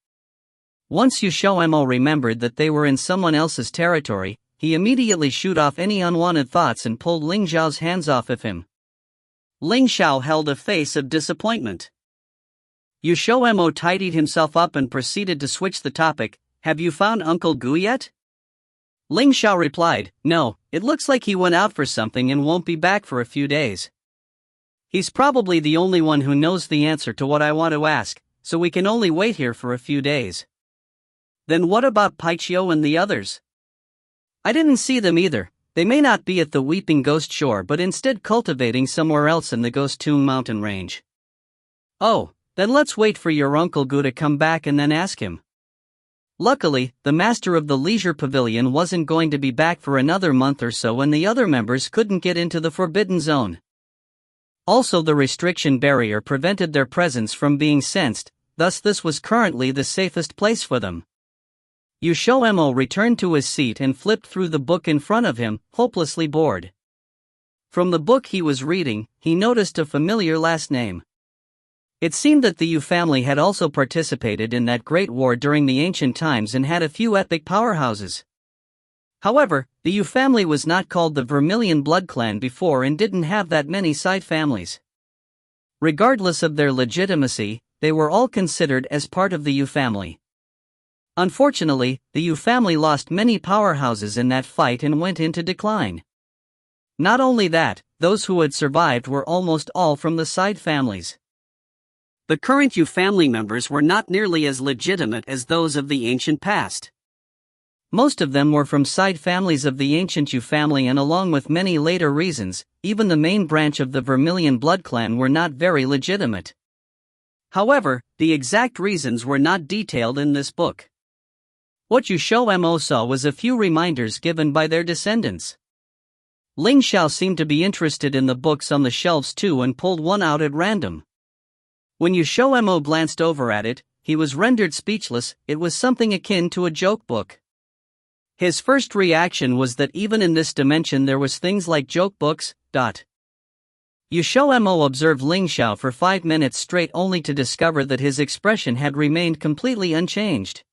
Once XiaoMo remembered that they were in someone else's territory, he immediately shooed off any unwanted thoughts and pulled Ling Xiao's hands off of him. Ling Xiao held a face of disappointment. XiaoMo tidied himself up and proceeded to switch the topic. "Have you found Uncle Gu yet?" Ling Xiao replied, "No, it looks like he went out for something and won't be back for a few days. He's probably the only one who knows the answer to what I want to ask, so we can only wait here for a few days." "Then what about Paichio and the others?" "I didn't see them either. They may not be at the Weeping Ghost Shore but instead cultivating somewhere else in the Ghost Tomb mountain range." "Oh, then let's wait for your Uncle Gu to come back and then ask him." Luckily, the master of the leisure pavilion wasn't going to be back for another month or so and the other members couldn't get into the forbidden zone. Also, the restriction barrier prevented their presence from being sensed, thus this was currently the safest place for them. XiaoMo returned to his seat and flipped through the book in front of him, hopelessly bored. From the book he was reading, he noticed a familiar last name. It seemed that the Yu family had also participated in that great war during the ancient times and had a few epic powerhouses. However, the Yu family was not called the Vermilion Blood Clan before and didn't have that many side families. Regardless of their legitimacy, they were all considered as part of the Yu family. Unfortunately, the Yu family lost many powerhouses in that fight and went into decline. Not only that, those who had survived were almost all from the side families. The current Yu family members were not nearly as legitimate as those of the ancient past. Most of them were from side families of the ancient Yu family and along with many later reasons, even the main branch of the Vermilion Blood Clan were not very legitimate. However, the exact reasons were not detailed in this book. What XiaoMo saw was a few reminders given by their descendants. Ling Xiao seemed to be interested in the books on the shelves too and pulled one out at random. When XiaoMo glanced over at it, he was rendered speechless. It was something akin to a joke book. His first reaction was that even in this dimension there was things like joke books. XiaoMo observed Ling Xiao for 5 minutes straight only to discover that his expression had remained completely unchanged.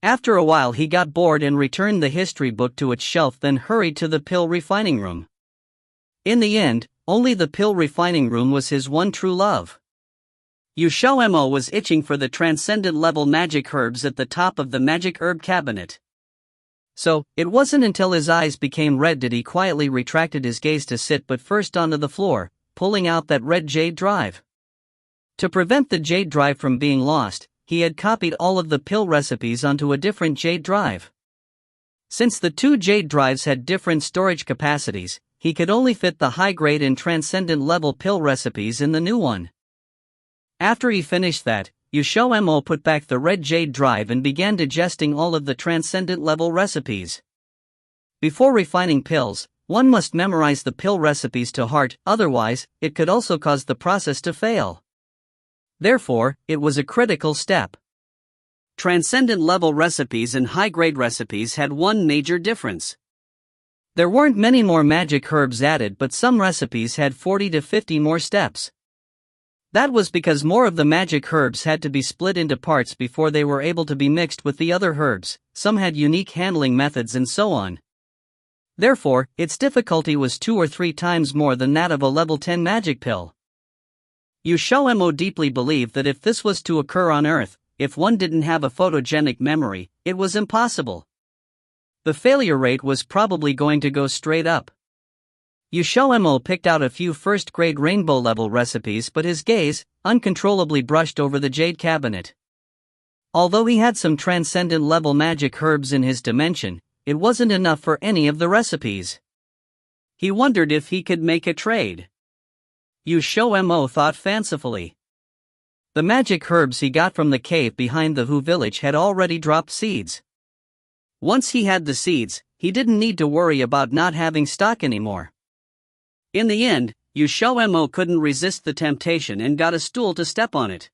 After a while he got bored and returned the history book to its shelf, then hurried to the pill refining room. In the end, only the pill refining room was his one true love. XiaoMo was itching for the transcendent level magic herbs at the top of the magic herb cabinet. So, it wasn't until his eyes became red did he quietly retracted his gaze to sit but first onto the floor, pulling out that red jade drive. To prevent the jade drive from being lost, he had copied all of the pill recipes onto a different jade drive. Since the two jade drives had different storage capacities, he could only fit the high-grade and transcendent level pill recipes in the new one. After he finished that, XiaoMo put back the red jade drive and began digesting all of the transcendent level recipes. Before refining pills, one must memorize the pill recipes to heart, otherwise, it could also cause the process to fail. Therefore, it was a critical step. Transcendent level recipes and high-grade recipes had one major difference. There weren't many more magic herbs added, but some recipes had 40 to 50 more steps. That was because more of the magic herbs had to be split into parts before they were able to be mixed with the other herbs, some had unique handling methods and so on. Therefore, its difficulty was 2 or 3 times more than that of a level 10 magic pill. XiaoMo deeply believed that if this was to occur on Earth, if one didn't have a photogenic memory, it was impossible. The failure rate was probably going to go straight up. XiaoMo picked out a few first-grade rainbow-level recipes, but his gaze uncontrollably brushed over the jade cabinet. Although he had some transcendent-level magic herbs in his dimension, it wasn't enough for any of the recipes. He wondered if he could make a trade. XiaoMo thought fancifully. The magic herbs he got from the cave behind the Hu village had already dropped seeds. Once he had the seeds, he didn't need to worry about not having stock anymore. In the end, XiaoMo couldn't resist the temptation and got a stool to step on it.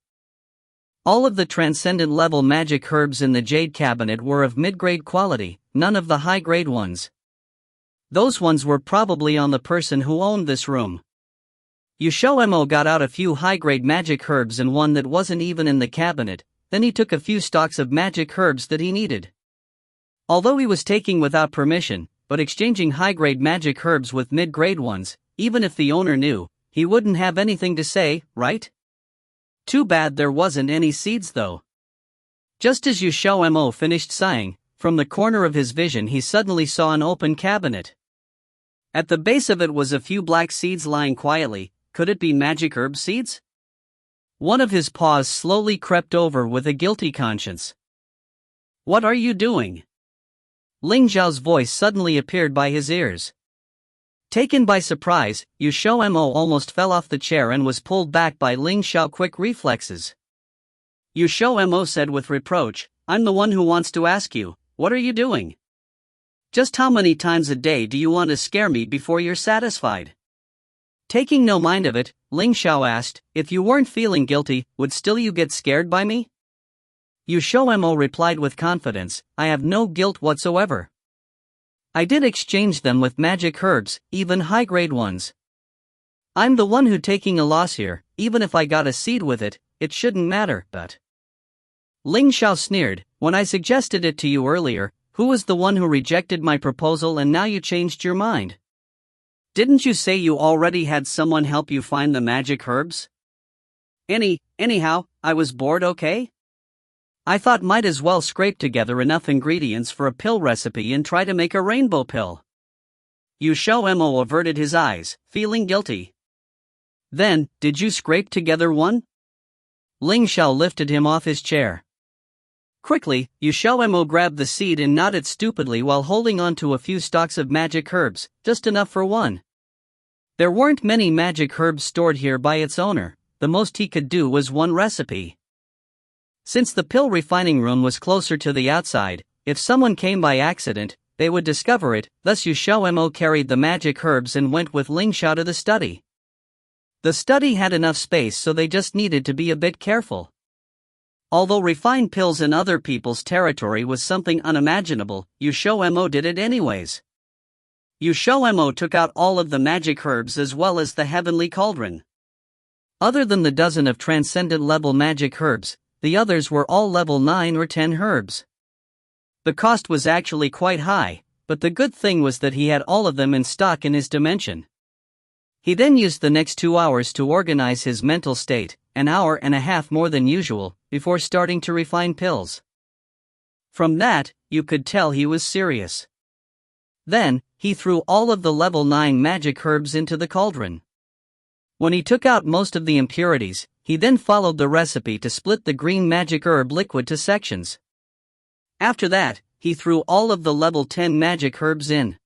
All of the transcendent-level magic herbs in the jade cabinet were of mid-grade quality, none of the high-grade ones. Those ones were probably on the person who owned this room. XiaoMo got out a few high-grade magic herbs and one that wasn't even in the cabinet, then he took a few stalks of magic herbs that he needed. Although he was taking without permission, but exchanging high-grade magic herbs with mid-grade ones, even if the owner knew, he wouldn't have anything to say, right? Too bad there wasn't any seeds though. Just as XiaoMo finished sighing, from the corner of his vision he suddenly saw an open cabinet. At the base of it was a few black seeds lying quietly. Could it be magic herb seeds? One of his paws slowly crept over with a guilty conscience. What are you doing? Ling Xiao's voice suddenly appeared by his ears. Taken by surprise, XiaoMo almost fell off the chair and was pulled back by Ling Xiao's quick reflexes. XiaoMo said with reproach, I'm the one who wants to ask you, what are you doing? Just how many times a day do you want to scare me before you're satisfied? Taking no mind of it, Ling Xiao asked, if you weren't feeling guilty, would still you get scared by me? XiaoMo replied with confidence, I have no guilt whatsoever. I did exchange them with magic herbs, even high-grade ones. I'm the one who taking a loss here, even if I got a seed with it, it shouldn't matter, but... Ling Xiao sneered, when I suggested it to you earlier, who was the one who rejected my proposal and now you changed your mind? Didn't you say you already had someone help you find the magic herbs? Anyhow, I was bored, okay? I thought might as well scrape together enough ingredients for a pill recipe and try to make a rainbow pill. XiaoMo averted his eyes, feeling guilty. Then, did you scrape together one? Ling Xiao lifted him off his chair. Quickly, XiaoMo grabbed the seed and nodded stupidly while holding on to a few stalks of magic herbs, just enough for one. There weren't many magic herbs stored here by its owner, the most he could do was one recipe. Since the pill refining room was closer to the outside, if someone came by accident, they would discover it, thus XiaoMo carried the magic herbs and went with Ling Xiao to the study. The study had enough space so they just needed to be a bit careful. Although refined pills in other people's territory was something unimaginable, XiaoMo did it anyways. XiaoMo took out all of the magic herbs as well as the heavenly cauldron. Other than the dozen of transcendent level magic herbs, the others were all level 9 or 10 herbs. The cost was actually quite high, but the good thing was that he had all of them in stock in his dimension. He then used the next 2 hours to organize his mental state, an hour and a half more than usual, before starting to refine pills. From that, you could tell he was serious. Then, he threw all of the level 9 magic herbs into the cauldron. When he took out most of the impurities, he then followed the recipe to split the green magic herb liquid to sections. After that, he threw all of the level 10 magic herbs in.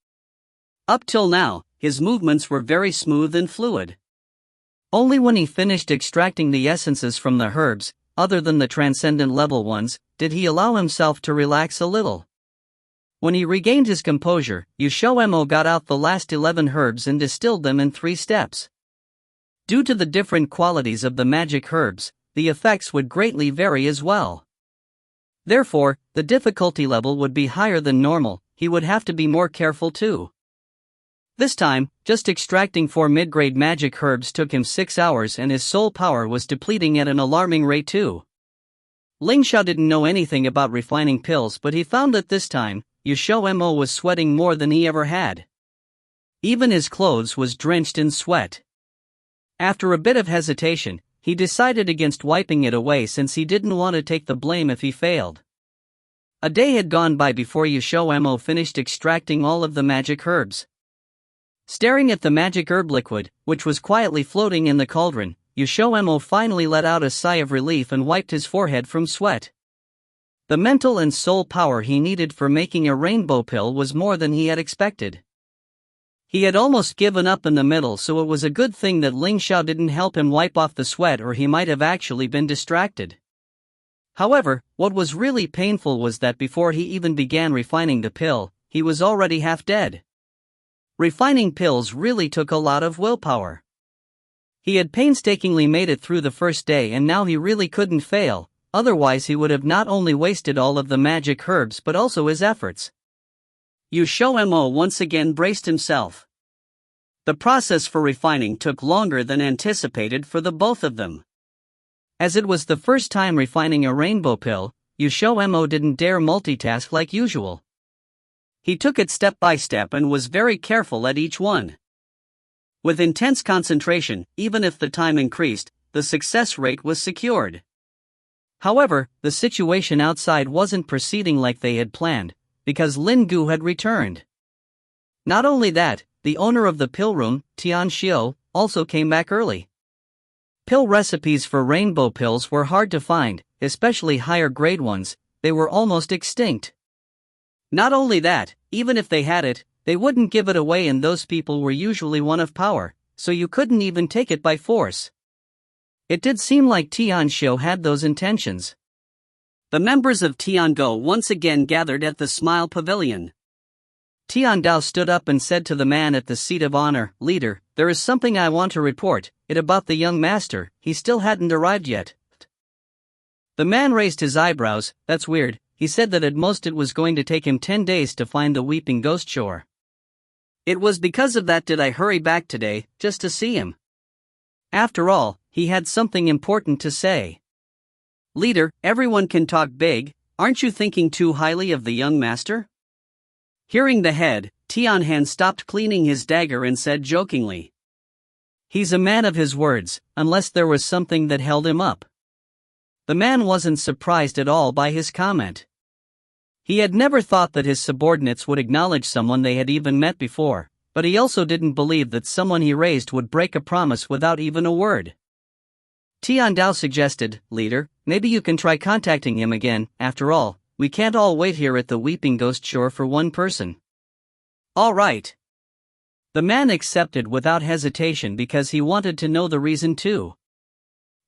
Up till now, his movements were very smooth and fluid. Only when he finished extracting the essences from the herbs, other than the transcendent level ones, did he allow himself to relax a little. When he regained his composure, XiaoMo got out the last 11 herbs and distilled them in 3 steps. Due to the different qualities of the magic herbs, the effects would greatly vary as well. Therefore, the difficulty level would be higher than normal, he would have to be more careful too. This time, just extracting 4 mid-grade magic herbs took him 6 hours and his soul power was depleting at an alarming rate too. Ling Xiao didn't know anything about refining pills, but he found that this time, XiaoMo was sweating more than he ever had. Even his clothes was drenched in sweat. After a bit of hesitation, he decided against wiping it away since he didn't want to take the blame if he failed. A day had gone by before XiaoMo finished extracting all of the magic herbs. Staring at the magic herb liquid, which was quietly floating in the cauldron, XiaoMo finally let out a sigh of relief and wiped his forehead from sweat. The mental and soul power he needed for making a rainbow pill was more than he had expected. He had almost given up in the middle, so it was a good thing that Ling Xiao didn't help him wipe off the sweat, or he might have actually been distracted. However, what was really painful was that before he even began refining the pill, he was already half dead. Refining pills really took a lot of willpower. He had painstakingly made it through the first day and now he really couldn't fail, otherwise he would have not only wasted all of the magic herbs but also his efforts. XiaoMo once again braced himself. The process for refining took longer than anticipated for the both of them. As it was the first time refining a rainbow pill, XiaoMo didn't dare multitask like usual. He took it step by step and was very careful at each one. With intense concentration, even if the time increased, the success rate was secured. However, the situation outside wasn't proceeding like they had planned, because Lin Gu had returned. Not only that, the owner of the pill room, Xiao, also came back early. Pill recipes for rainbow pills were hard to find, especially higher grade ones. They were almost extinct. Not only that, even if they had it, they wouldn't give it away, and those people were usually one of power, so you couldn't even take it by force. It did seem like Xiao had those intentions. The members of Tiangou once again gathered at the Smile Pavilion. Tiandao stood up and said to the man at the seat of honor, "Leader, there is something I want to report, it about the young master, he still hadn't arrived yet." The man raised his eyebrows. "That's weird, he said that at most it was going to take him 10 days to find the Weeping Ghost Shore. It was because of that did I hurry back today, just to see him. After all, he had something important to say." "Leader, everyone can talk big, aren't you thinking too highly of the young master?" Hearing the head, Tianhan stopped cleaning his dagger and said jokingly, "He's a man of his words, unless there was something that held him up." The man wasn't surprised at all by his comment. He had never thought that his subordinates would acknowledge someone they had even met before, but he also didn't believe that someone he raised would break a promise without even a word. Tiandao suggested, "Leader, maybe you can try contacting him again, after all, we can't all wait here at the Weeping Ghost Shore for one person." "All right." The man accepted without hesitation because he wanted to know the reason too.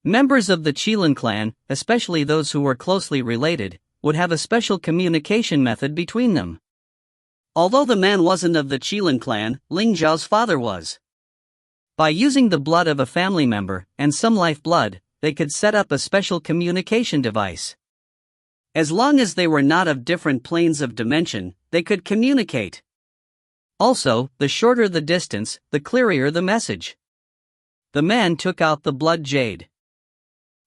Members of the Qilin clan, especially those who were closely related, would have a special communication method between them. Although the man wasn't of the Qilin clan, Ling Zhao's father was. By using the blood of a family member, and some lifeblood, they could set up a special communication device. As long as they were not of different planes of dimension, they could communicate. Also, the shorter the distance, the clearer the message. The man took out the blood jade.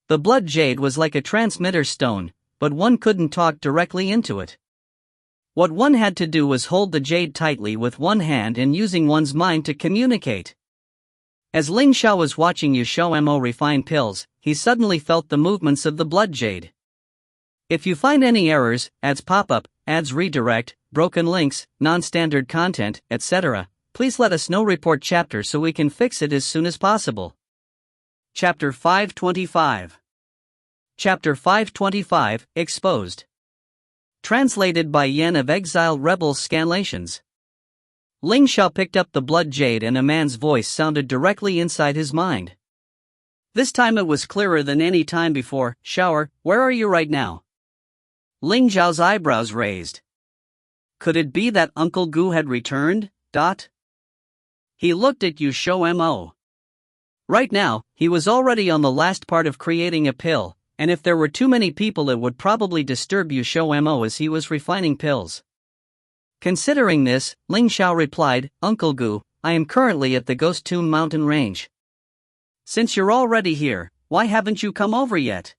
The blood jade was like a transmitter stone, but one couldn't talk directly into it. What one had to do was hold the jade tightly with one hand and using one's mind to communicate. As Ling Xiao was watching XiaoMo refine pills, he suddenly felt the movements of the blood jade. If you find any errors, ads pop up, ads redirect, broken links, non-standard content, etc., please let us know. Report chapter so we can fix it as soon as possible. Chapter 525. Chapter 525, Exposed. Translated by Yen of Exile Rebels Scanlations. Ling Xiao picked up the blood jade and a man's voice sounded directly inside his mind. This time it was clearer than any time before. "Shower, where are you right now?" Ling Zhao's eyebrows raised. Could it be that Uncle Gu had returned? He looked at XiaoMo. Right now, he was already on the last part of creating a pill, and if there were too many people it would probably disturb XiaoMo as he was refining pills. Considering this, Ling Xiao replied, "Uncle Gu, I am currently at the Ghost Tomb mountain range. Since you're already here, why haven't you come over yet?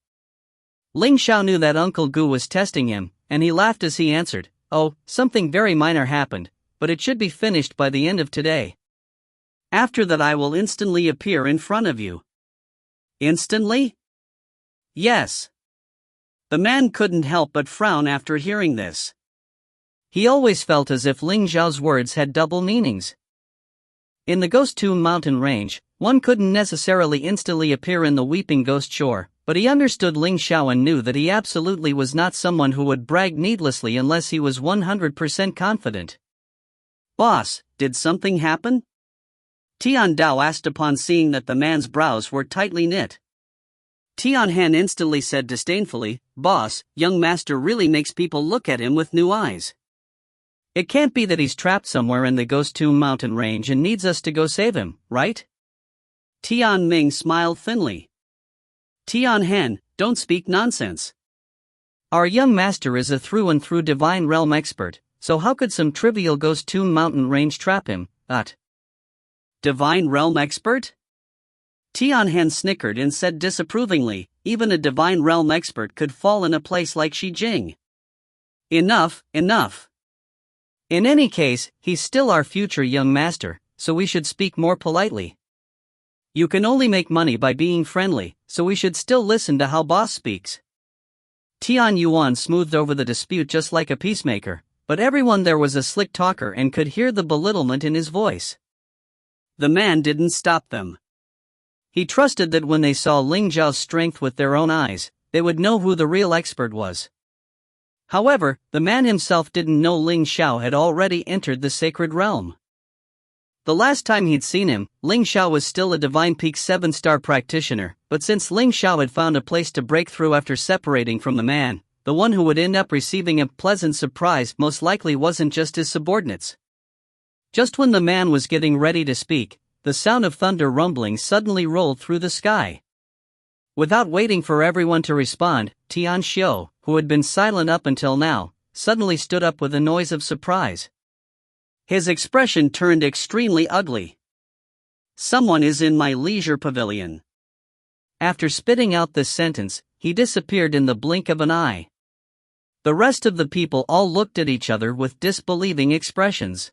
Ling Xiao knew that Uncle Gu was testing him, and he laughed as he answered, "Oh, something very minor happened, but it should be finished by the end of today. After that I will instantly appear in front of you." Instantly? Yes. The man couldn't help but frown after hearing this. He always felt as if Ling Xiao's words had double meanings. In the Ghost Tomb mountain range, one couldn't necessarily instantly appear in the Weeping Ghost Shore, but he understood Ling Xiao and knew that he absolutely was not someone who would brag needlessly unless he was 100% confident. "Boss, did something happen?" Tian Dao asked upon seeing that the man's brows were tightly knit. Tian Han instantly said disdainfully, "Boss, young master really makes people look at him with new eyes. It can't be that he's trapped somewhere in the Ghost Tomb mountain range and needs us to go save him, right?" Tian Ming smiled thinly. "Tian Han, don't speak nonsense. Our young master is a through and through divine realm expert, so how could some trivial Ghost Tomb mountain range trap him, Divine realm expert?" Tian Han snickered and said disapprovingly, "Even a divine realm expert could fall in a place like Xijing. Enough. In any case, he's still our future young master, so we should speak more politely. You can only make money by being friendly, so we should still listen to how boss speaks." Tian Yuan smoothed over the dispute just like a peacemaker, but everyone there was a slick talker and could hear the belittlement in his voice. The man didn't stop them. He trusted that when they saw Ling Zhao's strength with their own eyes, they would know who the real expert was. However, the man himself didn't know Ling Xiao had already entered the sacred realm. The last time he'd seen him, Ling Xiao was still a Divine Peak 7-star practitioner, but since Ling Xiao had found a place to break through after separating from the man, the one who would end up receiving a pleasant surprise most likely wasn't just his subordinates. Just when the man was getting ready to speak, the sound of thunder rumbling suddenly rolled through the sky. Without waiting for everyone to respond, Tian Xiu, who had been silent up until now, suddenly stood up with a noise of surprise. His expression turned extremely ugly. "Someone is in my leisure pavilion." After spitting out this sentence, he disappeared in the blink of an eye. The rest of the people all looked at each other with disbelieving expressions.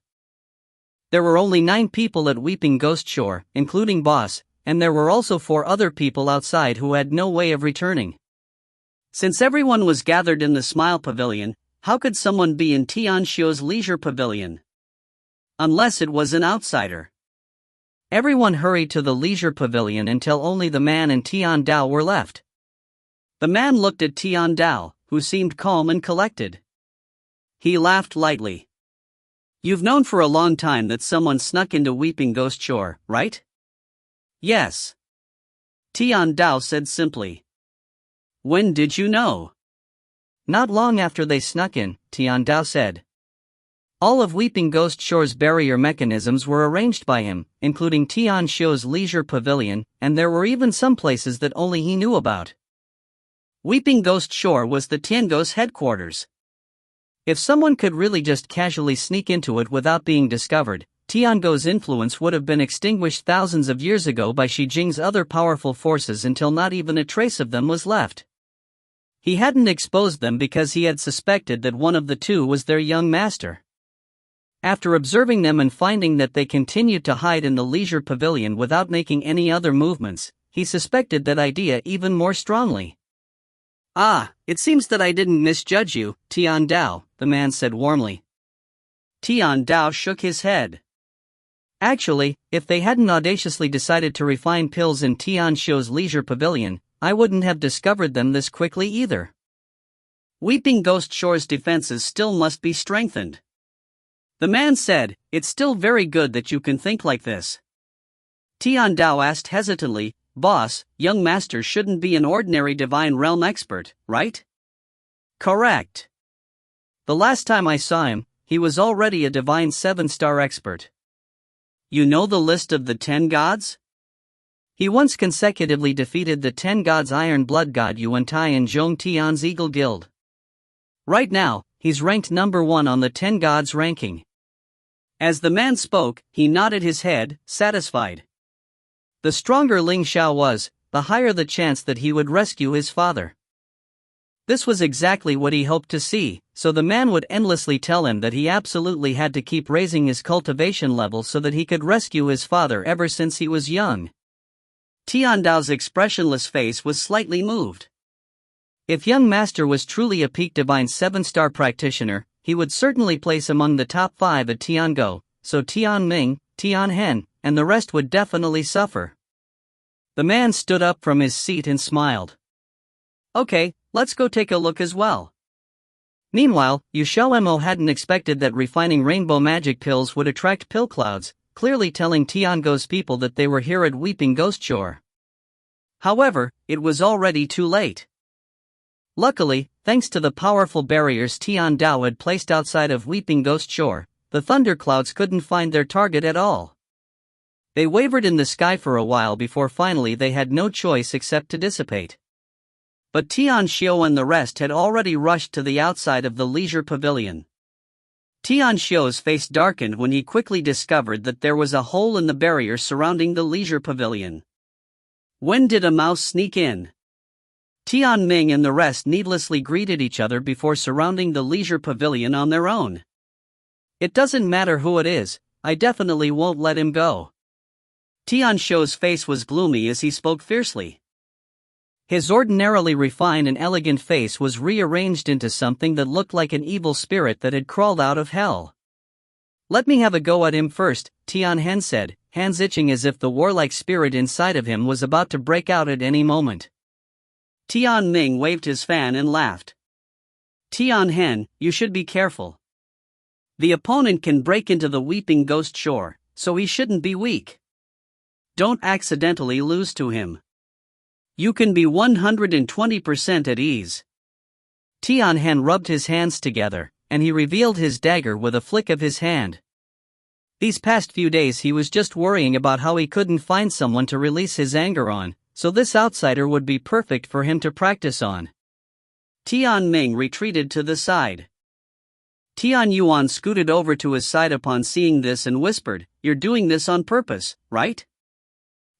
There were only 9 people at Weeping Ghost Shore, including Boss, and there were also 4 other people outside who had no way of returning. Since everyone was gathered in the Smile Pavilion, how could someone be in Tian Xiu's leisure pavilion? Unless it was an outsider. Everyone hurried to the leisure pavilion until only the man and Tian Dao were left. The man looked at Tian Dao, who seemed calm and collected. He laughed lightly. "You've known for a long time that someone snuck into Weeping Ghost Shore, right?" "Yes," Tian Dao said simply. "When did you know?" "Not long after they snuck in," Tian Dao said. All of Weeping Ghost Shore's barrier mechanisms were arranged by him, including Tian Xiu's leisure pavilion, and there were even some places that only he knew about. Weeping Ghost Shore was the Tiango's headquarters. If someone could really just casually sneak into it without being discovered, Tiango's influence would have been extinguished thousands of years ago by Xijing's other powerful forces until not even a trace of them was left. He hadn't exposed them because he had suspected that one of the two was their young master. After observing them and finding that they continued to hide in the leisure pavilion without making any other movements, he suspected that idea even more strongly. "Ah, it seems that I didn't misjudge you, Tian Dao," the man said warmly. Tian Dao shook his head. "Actually, if they hadn't audaciously decided to refine pills in Tian Xiu's leisure pavilion, I wouldn't have discovered them this quickly either. Weeping Ghost Shore's defenses still must be strengthened." The man said, "It's still very good that you can think like this." Tian Dao asked hesitantly, "Boss, young master shouldn't be an ordinary divine realm expert, right?" "Correct. The last time I saw him, he was already a divine 7-star expert." "You know the list of the 10 gods?" "He once consecutively defeated the 10 gods Iron Blood God Yuan Tai and Zhong Tian's Eagle Guild. Right now, he's ranked number 1 on the 10 gods ranking." As the man spoke, he nodded his head, satisfied. The stronger Ling Xiao was, the higher the chance that he would rescue his father. This was exactly what he hoped to see, so the man would endlessly tell him that he absolutely had to keep raising his cultivation level so that he could rescue his father ever since he was young. Tian Dao's expressionless face was slightly moved. If young master was truly a peak divine 7-star practitioner, he would certainly place among the top 5 at Tiango, so Tian Ming, Tian Hen, and the rest would definitely suffer. The man stood up from his seat and smiled. Okay, let's go take a look as well. Meanwhile, XiaoMo hadn't expected that refining rainbow magic pills would attract pill clouds, clearly telling Tiango's people that they were here at Weeping Ghost Shore. However, it was already too late. Luckily, thanks to the powerful barriers Tian Dao had placed outside of Weeping Ghost Shore, the thunderclouds couldn't find their target at all. They wavered in the sky for a while before finally they had no choice except to dissipate. But Tian Xiao and the rest had already rushed to the outside of the leisure pavilion. Tian Xiao's face darkened when he quickly discovered that there was a hole in the barrier surrounding the leisure pavilion. When did a mouse sneak in? Tian Ming and the rest needlessly greeted each other before surrounding the leisure pavilion on their own. It doesn't matter who it is, I definitely won't let him go. Tian Xiao's face was gloomy as he spoke fiercely. His ordinarily refined and elegant face was rearranged into something that looked like an evil spirit that had crawled out of hell. Let me have a go at him first, Tian Hen said, hands itching as if the warlike spirit inside of him was about to break out at any moment. Tian Ming waved his fan and laughed. Tian Hen, you should be careful. The opponent can break into the Weeping Ghost Shore, so he shouldn't be weak. Don't accidentally lose to him. You can be 120% at ease. Tian Hen rubbed his hands together, and he revealed his dagger with a flick of his hand. These past few days he was just worrying about how he couldn't find someone to release his anger on, so this outsider would be perfect for him to practice on. Tian Ming retreated to the side. Tian Yuan scooted over to his side upon seeing this and whispered, "You're doing this on purpose, right?"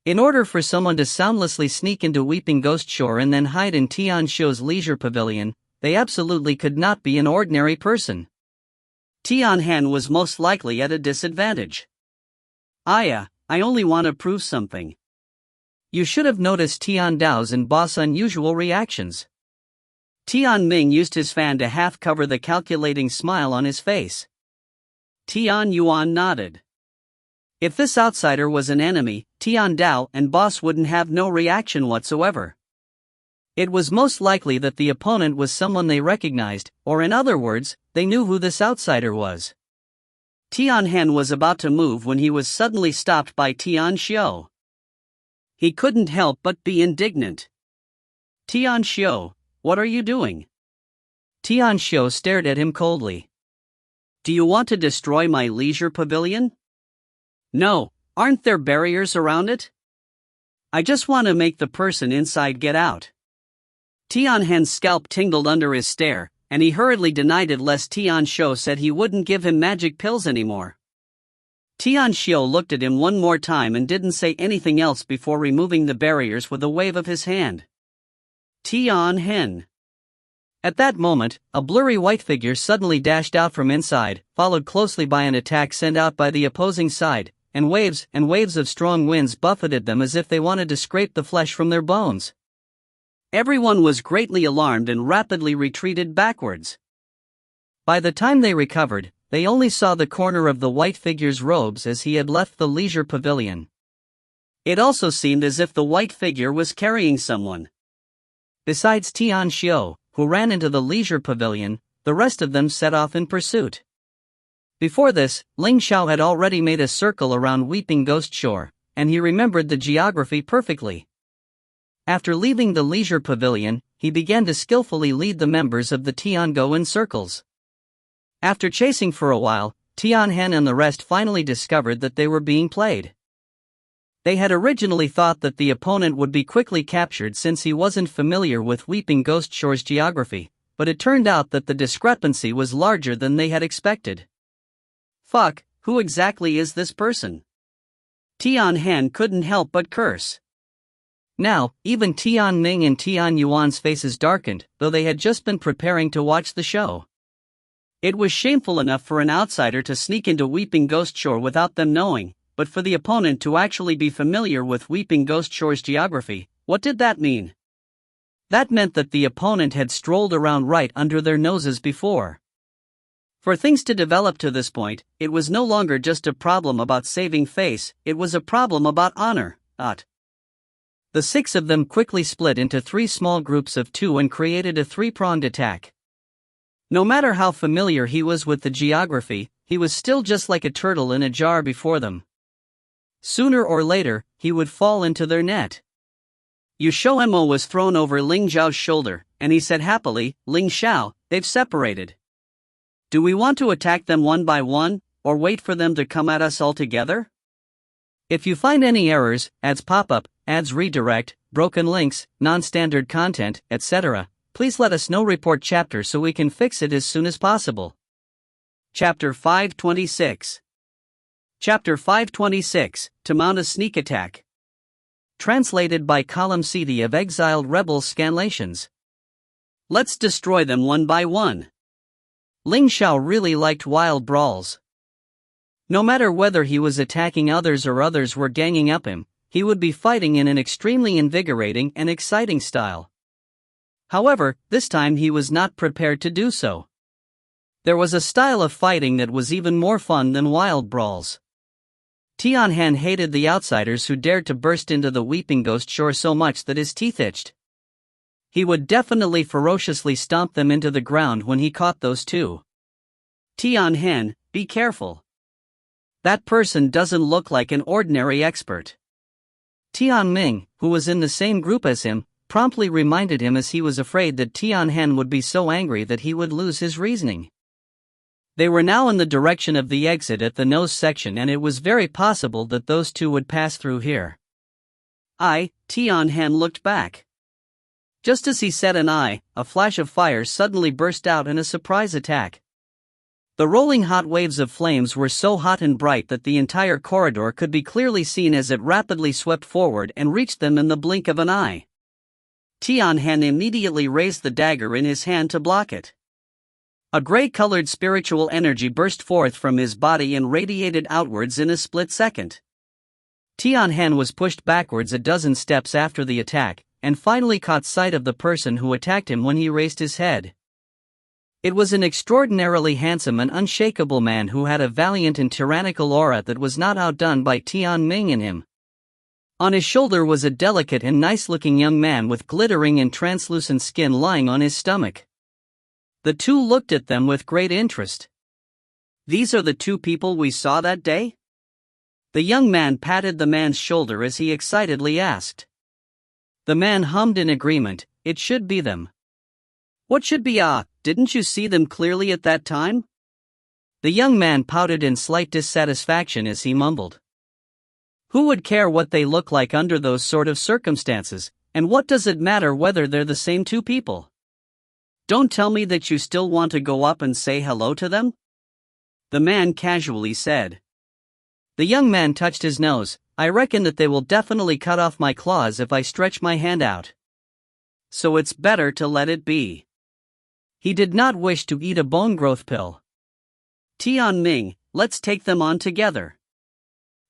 In order for someone to soundlessly sneak into Weeping Ghost Shore and then hide in Tian Xiao's leisure pavilion, they absolutely could not be an ordinary person. Tian Han was most likely at a disadvantage. I only want to prove something. You should have noticed Tian Dao's and Boss' unusual reactions. Tian Ming used his fan to half cover the calculating smile on his face. Tian Yuan nodded. If this outsider was an enemy, Tian Dao and Boss wouldn't have no reaction whatsoever. It was most likely that the opponent was someone they recognized, or in other words, they knew who this outsider was. Tian Han was about to move when he was suddenly stopped by Tian Xiao. He couldn't help but be indignant. Tian Xiao, what are you doing? Tian Xiao stared at him coldly. Do you want to destroy my leisure pavilion? No, aren't there barriers around it? I just want to make the person inside get out. Tian Han's scalp tingled under his stare, and he hurriedly denied it lest Tian Xiao said he wouldn't give him magic pills anymore. Tian Xiao looked at him one more time and didn't say anything else before removing the barriers with a wave of his hand. Tian Hen. At that moment, a blurry white figure suddenly dashed out from inside, followed closely by an attack sent out by the opposing side, and waves of strong winds buffeted them as if they wanted to scrape the flesh from their bones. Everyone was greatly alarmed and rapidly retreated backwards. By the time they recovered, they only saw the corner of the white figure's robes as he had left the leisure pavilion. It also seemed as if the white figure was carrying someone. Besides Tian Xiao, who ran into the leisure pavilion, the rest of them set off in pursuit. Before this, Ling Xiao had already made a circle around Weeping Ghost Shore, and he remembered the geography perfectly. After leaving the leisure pavilion, he began to skillfully lead the members of the Tiango in circles. After chasing for a while, Tian Han and the rest finally discovered that they were being played. They had originally thought that the opponent would be quickly captured since he wasn't familiar with Weeping Ghost Shore's geography, but it turned out that the discrepancy was larger than they had expected. Fuck, who exactly is this person? Tianhan couldn't help but curse. Now, even Tianming and Tian Yuan's faces darkened, though they had just been preparing to watch the show. It was shameful enough for an outsider to sneak into Weeping Ghost Shore without them knowing, but for the opponent to actually be familiar with Weeping Ghost Shore's geography, what did that mean? That meant that the opponent had strolled around right under their noses before. For things to develop to this point, it was no longer just a problem about saving face, it was a problem about honor. The six of them quickly split into three small groups of two and created a three-pronged attack. No matter how familiar he was with the geography, he was still just like a turtle in a jar before them. Sooner or later, he would fall into their net. XiaoMo was thrown over Ling Xiao's shoulder, and he said happily, "Ling Xiao, they've separated. Do we want to attack them one by one, or wait for them to come at us all together? If you find any errors, ads pop up, ads redirect, broken links, non-standard content, etc., please let us know. Report chapter so we can fix it as soon as possible." Chapter 526. Chapter 526, To Mount a Sneak Attack. Translated by Column CD of Exiled Rebels Scanlations. Let's destroy them one by one. Ling Xiao really liked wild brawls. No matter whether he was attacking others or others were ganging up him, he would be fighting in an extremely invigorating and exciting style. However, this time he was not prepared to do so. There was a style of fighting that was even more fun than wild brawls. Tianhan hated the outsiders who dared to burst into the Weeping Ghost Shore so much that his teeth itched. He would definitely ferociously stomp them into the ground when he caught those two. Tianhan, be careful. That person doesn't look like an ordinary expert. Tianming, who was in the same group as him, promptly reminded him as he was afraid that Tianhan would be so angry that he would lose his reasoning. They were now in the direction of the exit at the nose section, and it was very possible that those two would pass through here. Tianhan looked back. Just as he said a flash of fire suddenly burst out in a surprise attack. The rolling hot waves of flames were so hot and bright that the entire corridor could be clearly seen as it rapidly swept forward and reached them in the blink of an eye. Tianhan immediately raised the dagger in his hand to block it. A gray-colored spiritual energy burst forth from his body and radiated outwards in a split second. Tianhan was pushed backwards a dozen steps after the attack, and finally caught sight of the person who attacked him when he raised his head. It was an extraordinarily handsome and unshakable man who had a valiant and tyrannical aura that was not outdone by Tianming and him. On his shoulder was a delicate and nice-looking young man with glittering and translucent skin lying on his stomach. The two looked at them with great interest. "These are the two people we saw that day?" The young man patted the man's shoulder as he excitedly asked. The man hummed in agreement, "It should be them." "What should be didn't you see them clearly at that time?" The young man pouted in slight dissatisfaction as he mumbled. "Who would care what they look like under those sort of circumstances, and what does it matter whether they're the same two people? Don't tell me that you still want to go up and say hello to them?" The man casually said. The young man touched his nose. "I reckon that they will definitely cut off my claws if I stretch my hand out. So it's better to let it be." He did not wish to eat a bone growth pill. "Tianming, let's take them on together."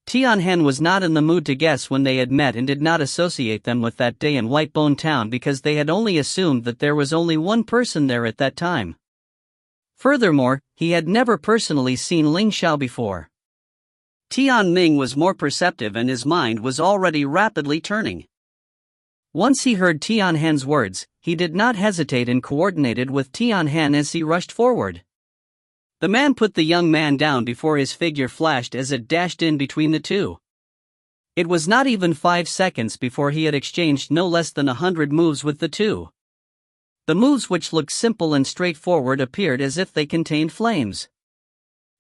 Tianhan was not in the mood to guess when they had met and did not associate them with that day in Whitebone Town because they had only assumed that there was only one person there at that time. Furthermore, he had never personally seen Ling Xiao before. Tianming was more perceptive and his mind was already rapidly turning. Once he heard Tianhan's words, he did not hesitate and coordinated with Tianhan as he rushed forward. The man put the young man down before his figure flashed as it dashed in between the two. It was not even 5 seconds before he had exchanged no less than 100 moves with the two. The moves, which looked simple and straightforward, appeared as if they contained flames.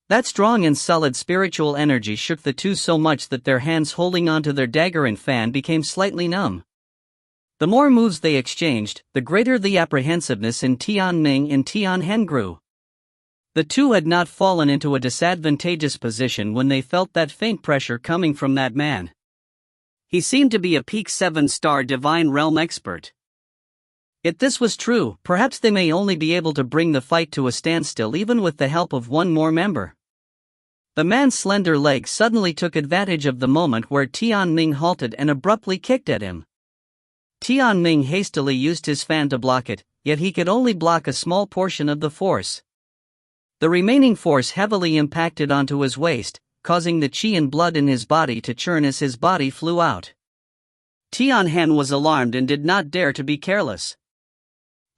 That strong and solid spiritual energy shook the two so much that their hands holding onto their dagger and fan became slightly numb. The more moves they exchanged, the greater the apprehensiveness in Tianming and Tianhan grew. The two had not fallen into a disadvantageous position when they felt that faint pressure coming from that man. He seemed to be a peak 7-star divine realm expert. If this was true, perhaps they may only be able to bring the fight to a standstill even with the help of one more member. The man's slender leg suddenly took advantage of the moment where Tianming halted and abruptly kicked at him. Tianming hastily used his fan to block it, yet he could only block a small portion of the force. The remaining force heavily impacted onto his waist, causing the qi and blood in his body to churn as his body flew out. Tianhan was alarmed and did not dare to be careless.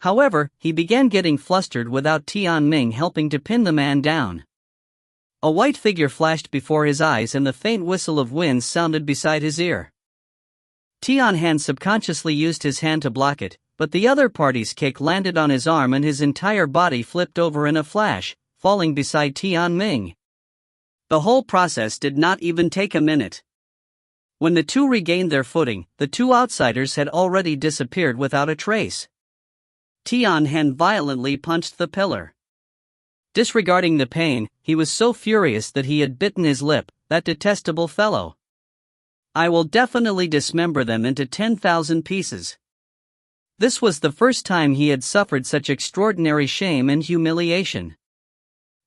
However, he began getting flustered without Tianming helping to pin the man down. A white figure flashed before his eyes and the faint whistle of wind sounded beside his ear. Tianhan subconsciously used his hand to block it, but the other party's kick landed on his arm and his entire body flipped over in a flash, falling beside Tianming. The whole process did not even take a minute. When the two regained their footing, the two outsiders had already disappeared without a trace. Tianhan violently punched the pillar. Disregarding the pain, he was so furious that he had bitten his lip, that detestable fellow. I will definitely dismember them into 10,000 pieces. This was the first time he had suffered such extraordinary shame and humiliation.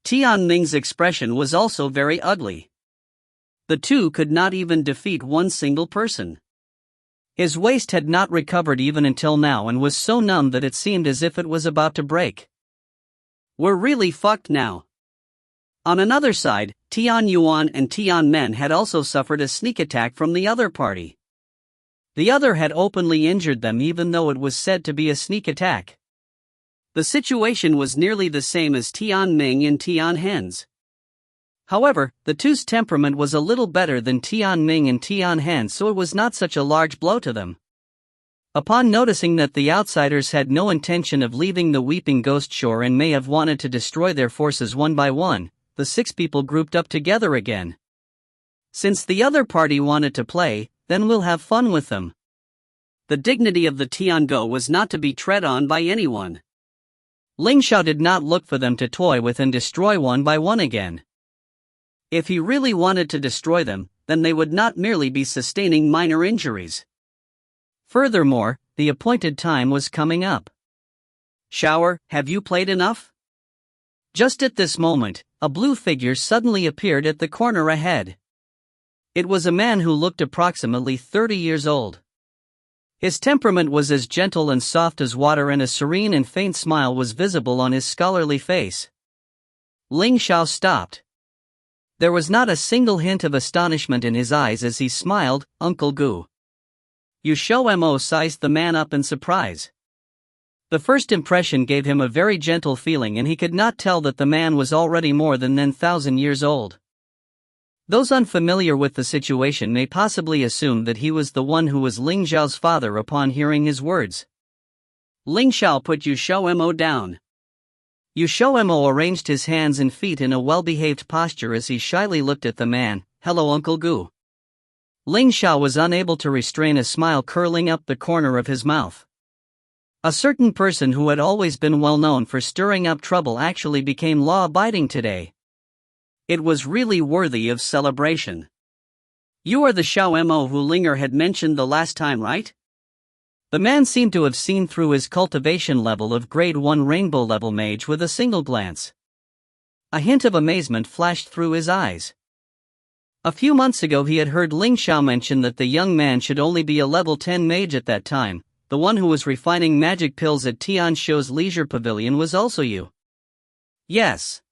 Tianming's expression was also very ugly. The two could not even defeat one single person. His waist had not recovered even until now and was so numb that it seemed as if it was about to break. We're really fucked now. On another side, Tian Yuan and Tian Men had also suffered a sneak attack from the other party. The other had openly injured them even though it was said to be a sneak attack. The situation was nearly the same as Tian Ming and Tian Hen's. However, the two's temperament was a little better than Tian Ming and Tian Hen, so it was not such a large blow to them. Upon noticing that the outsiders had no intention of leaving the Weeping Ghost Shore and may have wanted to destroy their forces one by one, the 6 people grouped up together again. Since the other party wanted to play, then we'll have fun with them. The dignity of the Tiango was not to be tread on by anyone. Ling Xiao did not look for them to toy with and destroy one by one again. If he really wanted to destroy them, then they would not merely be sustaining minor injuries. Furthermore, the appointed time was coming up. Shower, have you played enough? Just at this moment, a blue figure suddenly appeared at the corner ahead. It was a man who looked approximately 30 years old. His temperament was as gentle and soft as water and a serene and faint smile was visible on his scholarly face. Ling Xiao stopped. There was not a single hint of astonishment in his eyes as he smiled. Uncle Gu. XiaoMo sized the man up in surprise. The first impression gave him a very gentle feeling and he could not tell that the man was already more than 10,000 years old. Those unfamiliar with the situation may possibly assume that he was the one who was Ling Xiao's father upon hearing his words. Ling Xiao put XiaoMo down. XiaoMo arranged his hands and feet in a well-behaved posture as he shyly looked at the man. Hello, Uncle Gu. Ling Xiao was unable to restrain a smile curling up the corner of his mouth. A certain person who had always been well known for stirring up trouble actually became law-abiding today. It was really worthy of celebration. You are the XiaoMo who Linger had mentioned the last time, right? The man seemed to have seen through his cultivation level of grade 1 rainbow level mage with a single glance. A hint of amazement flashed through his eyes. A few months ago he had heard Ling Xiao mention that the young man should only be a level 10 mage at that time. The one who was refining magic pills at Tian Shou's leisure pavilion was also you. Yes.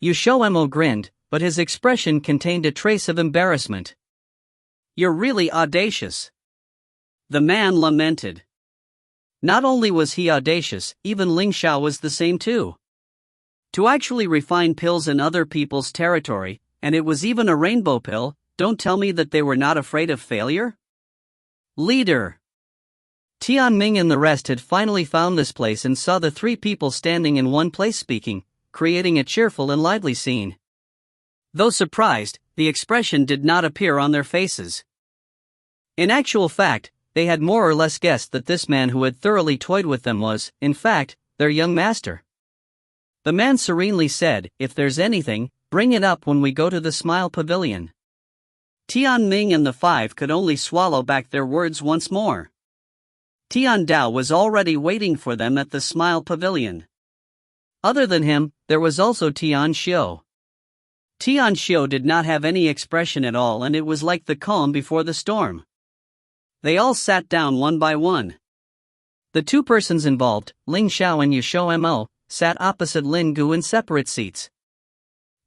XiaoMo grinned, but his expression contained a trace of embarrassment. You're really audacious. The man lamented. Not only was he audacious, even Ling Xiao was the same too. To actually refine pills in other people's territory, and it was even a rainbow pill, don't tell me that they were not afraid of failure? Leader. Tianming and the rest had finally found this place and saw the 3 people standing in one place speaking, creating a cheerful and lively scene. Though surprised, the expression did not appear on their faces. In actual fact, they had more or less guessed that this man who had thoroughly toyed with them was, in fact, their young master. The man serenely said, "If there's anything, bring it up when we go to the Smile Pavilion." Tianming and the five could only swallow back their words once more. Tian Dao was already waiting for them at the Smile Pavilion. Other than him, there was also Tian Xiao. Tian Xiao did not have any expression at all, and it was like the calm before the storm. They all sat down one by one. The two persons involved, Ling Xiao and XiaoMo, sat opposite Lin Gu in separate seats.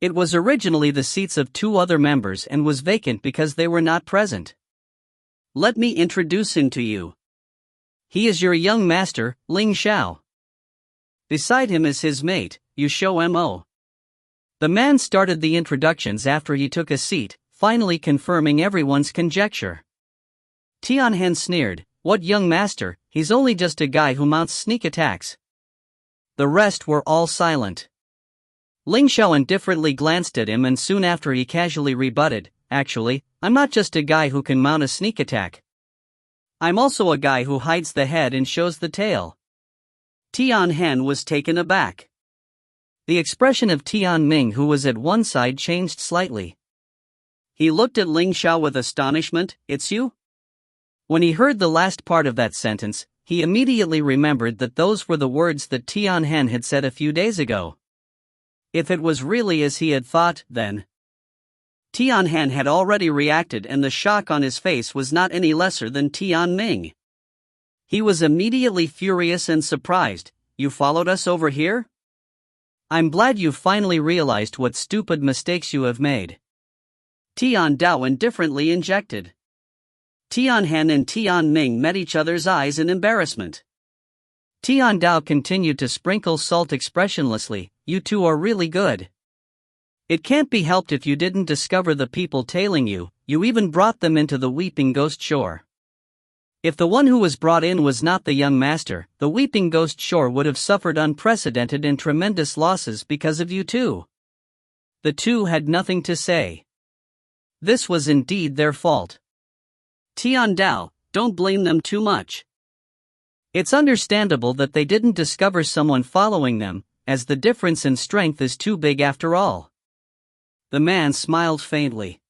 It was originally the seats of two other members and was vacant because they were not present. "Let me introduce him to you. He is your young master, Ling Xiao. Beside him is his mate, XiaoMo." The man started the introductions after he took a seat, finally confirming everyone's conjecture. Tianhen sneered, "What young master? He's only just a guy who mounts sneak attacks." The rest were all silent. Ling Xiao indifferently glanced at him, and soon after he casually rebutted, "Actually, I'm not just a guy who can mount a sneak attack. I'm also a guy who hides the head and shows the tail." Tianhen was taken aback. The expression of Tianming, who was at one side, changed slightly. He looked at Ling Xiao with astonishment. "It's you?" When he heard the last part of that sentence, he immediately remembered that those were the words that Tianhen had said a few days ago. If it was really as he had thought, then Tianhen had already reacted, and the shock on his face was not any lesser than Tianming. He was immediately furious and surprised. "You followed us over here? I'm glad you finally realized what stupid mistakes you have made." Tian Dao indifferently injected. Tianhen and Tianming met each other's eyes in embarrassment. Tian Dao continued to sprinkle salt expressionlessly. "You two are really good. It can't be helped if you didn't discover the people tailing you, you even brought them into the Weeping Ghost Shore. If the one who was brought in was not the young master, the Weeping Ghost Shore would have suffered unprecedented and tremendous losses because of you two." The two had nothing to say. This was indeed their fault. "Tian Dao, don't blame them too much. It's understandable that they didn't discover someone following them, as the difference in strength is too big after all." The man smiled faintly.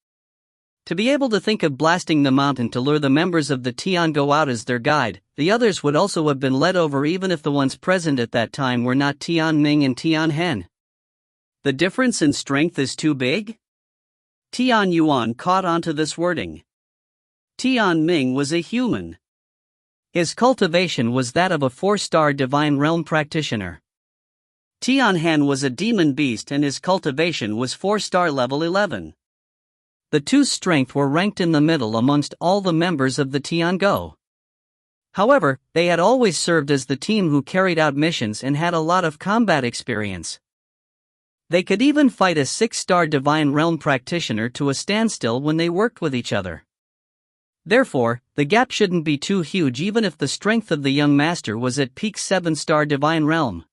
To be able to think of blasting the mountain to lure the members of the Tiango out as their guide, the others would also have been led over even if the ones present at that time were not Tianming and Tianhen. The difference in strength is too big? Tian Yuan caught onto this wording. Tianming was a human. His cultivation was that of a 4-star divine realm practitioner. Tianhen was a demon beast and his cultivation was 4-star level 11. The two's strength were ranked in the middle amongst all the members of the Tiango. However, they had always served as the team who carried out missions and had a lot of combat experience. They could even fight a 6-star divine realm practitioner to a standstill when they worked with each other. Therefore, the gap shouldn't be too huge even if the strength of the young master was at peak 7-star divine realm.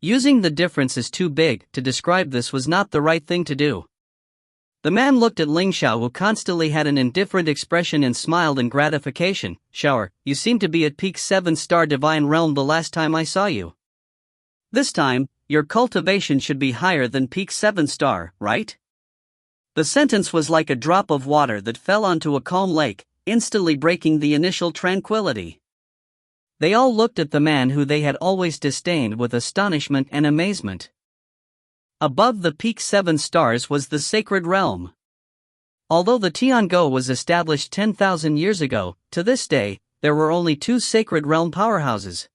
Using the difference as too big to describe this was not the right thing to do. The man looked at Ling Xiao, who constantly had an indifferent expression, and smiled in gratification. "Xiao, you seem to be at peak 7-star divine realm the last time I saw you. This time, your cultivation should be higher than peak 7-star, right?" The sentence was like a drop of water that fell onto a calm lake, instantly breaking the initial tranquility. They all looked at the man who they had always disdained with astonishment and amazement. Above the peak 7 stars was the sacred realm. Although the Tiango was established 10,000 years ago, to this day, there were only 2 sacred realm powerhouses.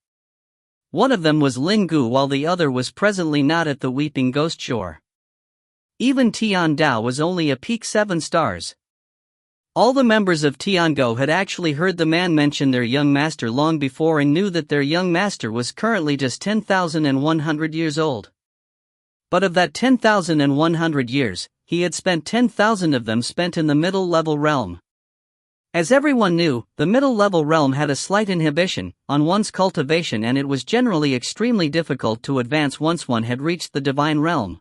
One of them was Ling Gu, while the other was presently not at the Weeping Ghost Shore. Even Tian Dao was only a peak 7 stars. All the members of Tiango had actually heard the man mention their young master long before and knew that their young master was currently just 10,100 years old. But of that 10,100 years, he had spent 10,000 of them spent in the middle-level realm. As everyone knew, the middle-level realm had a slight inhibition on one's cultivation, and it was generally extremely difficult to advance once one had reached the divine realm.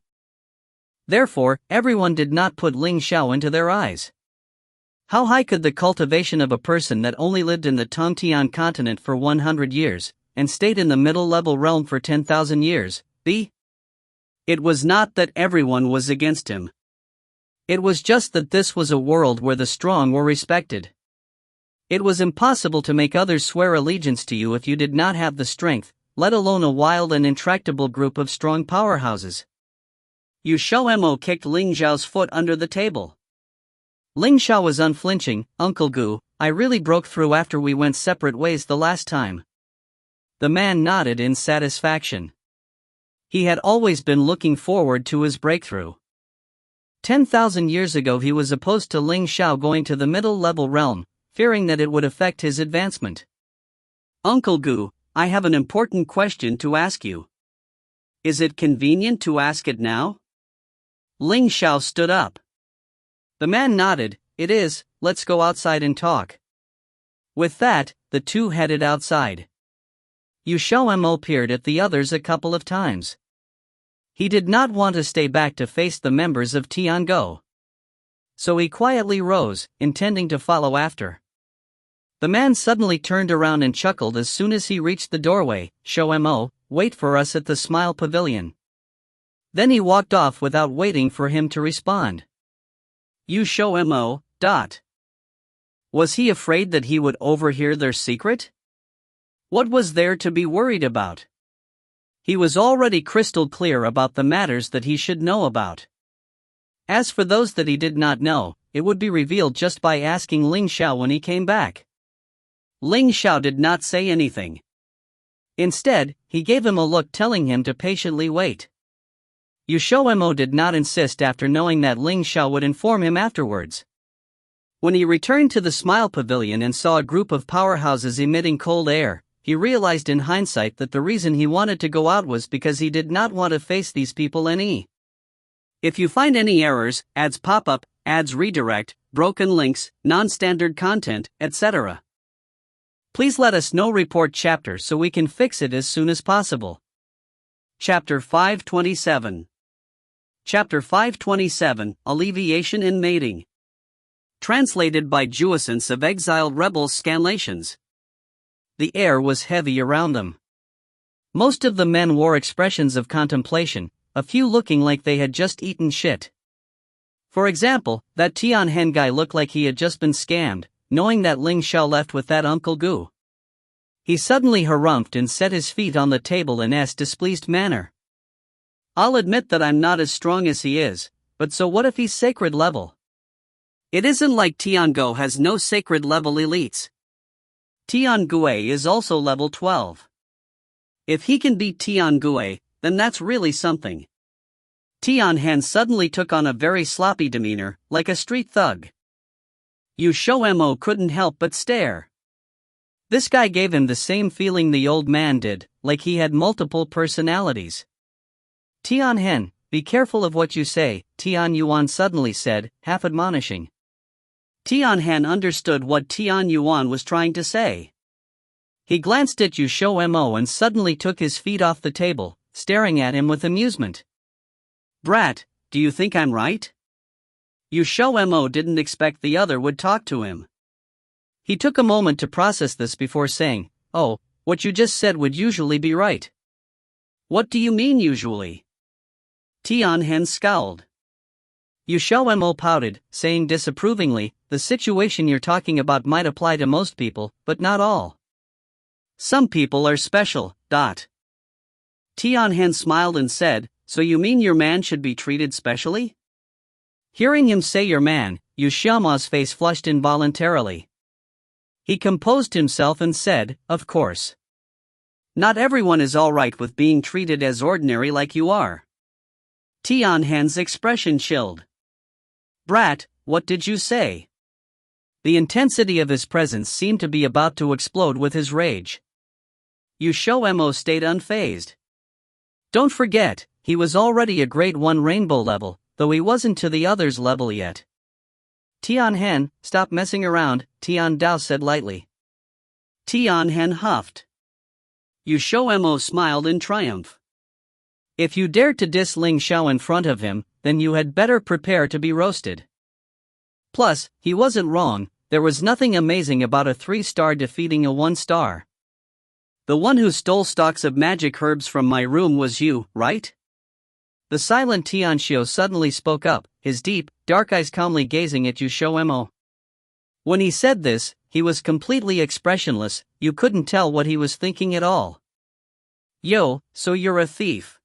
Therefore, everyone did not put Ling Xiao into their eyes. How high could the cultivation of a person that only lived in the Tongtian continent for 100 years, and stayed in the middle-level realm for 10,000 years, be? It was not that everyone was against him. It was just that this was a world where the strong were respected. It was impossible to make others swear allegiance to you if you did not have the strength, let alone a wild and intractable group of strong powerhouses. XiaoMo kicked Ling Xiao's foot under the table. Ling Xiao was unflinching. Uncle Gu, I really broke through after we went separate ways the last time. The man nodded in satisfaction. He had always been looking forward to his breakthrough. 10,000 years ago he was opposed to Ling Xiao going to the middle-level realm, fearing that it would affect his advancement. Uncle Gu, I have an important question to ask you. Is it convenient to ask it now? Ling Xiao stood up. The man nodded. It is. Let's go outside and talk. With that, the two headed outside. XiaoMo peered at the others a couple of times. He did not want to stay back to face the members of Tiango. So he quietly rose, intending to follow after. The man suddenly turned around and chuckled as soon as he reached the doorway. XiaoMo, wait for us at the Smile Pavilion. Then he walked off without waiting for him to respond. XiaoMo. Was he afraid that he would overhear their secret? What was there to be worried about? He was already crystal clear about the matters that he should know about. As for those that he did not know, it would be revealed just by asking Ling Xiao when he came back. Ling Xiao did not say anything. Instead, he gave him a look telling him to patiently wait. XiaoMo did not insist after knowing that Ling Xiao would inform him afterwards. When he returned to the Smile Pavilion and saw a group of powerhouses emitting cold air, he realized in hindsight that the reason he wanted to go out was because he did not want to face these people any. If you find any errors, ads pop up, ads redirect, broken links, non-standard content, etc., please let us know. Report chapter so we can fix it as soon as possible. Chapter 527. Chapter 527, Alleviation in Mating. Translated by Juessence of Exiled Rebels Scanlations. The air was heavy around them. Most of the men wore expressions of contemplation, a few looking like they had just eaten shit. For example, that Tianhen guy looked like he had just been scammed, knowing that Ling Xiao left with that Uncle Gu. He suddenly harumphed and set his feet on the table in a displeased manner. I'll admit that I'm not as strong as he is, but so what if he's sacred level? It isn't like Tiango has no sacred level elites. Tiangue is also level 12. If he can beat Tiangue, then that's really something. Tianhan suddenly took on a very sloppy demeanor, like a street thug. XiaoMo couldn't help but stare. This guy gave him the same feeling the old man did, like he had multiple personalities. Tianhen, be careful of what you say, Tian Yuan suddenly said, half admonishing. Tianhan understood what Tian Yuan was trying to say. He glanced at XiaoMo and suddenly took his feet off the table, staring at him with amusement. Brat, do you think I'm right? XiaoMo didn't expect the other would talk to him. He took a moment to process this before saying, oh, what you just said would usually be right. What do you mean usually? Tianhen scowled. XiaoMo pouted, saying disapprovingly, the situation you're talking about might apply to most people, but not all. Some people are special. Tianhen smiled and said, so you mean your man should be treated specially? Hearing him say your man, XiaoMo's face flushed involuntarily. He composed himself and said, of course. Not everyone is alright with being treated as ordinary like you are. Tianhen's expression chilled. Brat, what did you say? The intensity of his presence seemed to be about to explode with his rage. XiaoMo stayed unfazed. Don't forget, he was already a grade 1 rainbow level, though he wasn't to the others' level yet. Tianhen, stop messing around, Tian Dao said lightly. Tianhen huffed. XiaoMo smiled in triumph. If you dare to diss Ling Xiao in front of him, then you had better prepare to be roasted. Plus, he wasn't wrong, there was nothing amazing about a 3-star defeating a 1-star. The one who stole stalks of magic herbs from my room was you, right? The silent Tianxiu suddenly spoke up, his deep, dark eyes calmly gazing at XiaoMo. When he said this, he was completely expressionless, you couldn't tell what he was thinking at all. Yo, so you're a thief.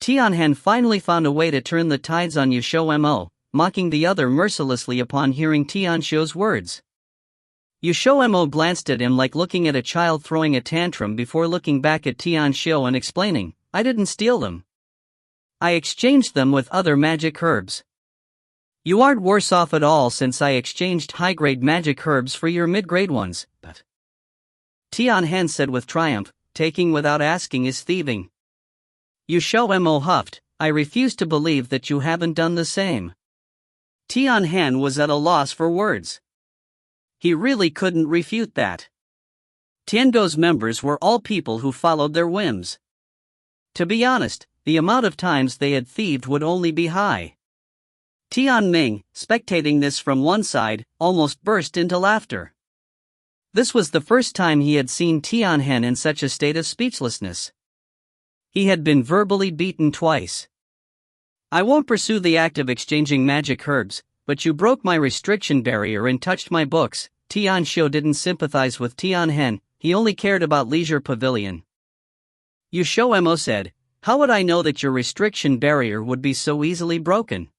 Tianhan finally found a way to turn the tides on XiaoMo, mocking the other mercilessly upon hearing Tianxiu's words. XiaoMo glanced at him like looking at a child throwing a tantrum before looking back at Tianxiu and explaining, I didn't steal them. I exchanged them with other magic herbs. You aren't worse off at all since I exchanged high-grade magic herbs for your mid-grade ones, but Tianhan said with triumph, taking without asking is thieving. XiaoMo huffed, I refuse to believe that you haven't done the same. Tianhan was at a loss for words. He really couldn't refute that. Tiango's members were all people who followed their whims. To be honest, the amount of times they had thieved would only be high. Tian Ming, spectating this from one side, almost burst into laughter. This was the first time he had seen Tianhan in such a state of speechlessness. He had been verbally beaten twice. I won't pursue the act of exchanging magic herbs, but you broke my restriction barrier and touched my books. Tianxiu didn't sympathize with Tianhan, he only cared about Leisure Pavilion. XiaoMo said, how would I know that your restriction barrier would be so easily broken?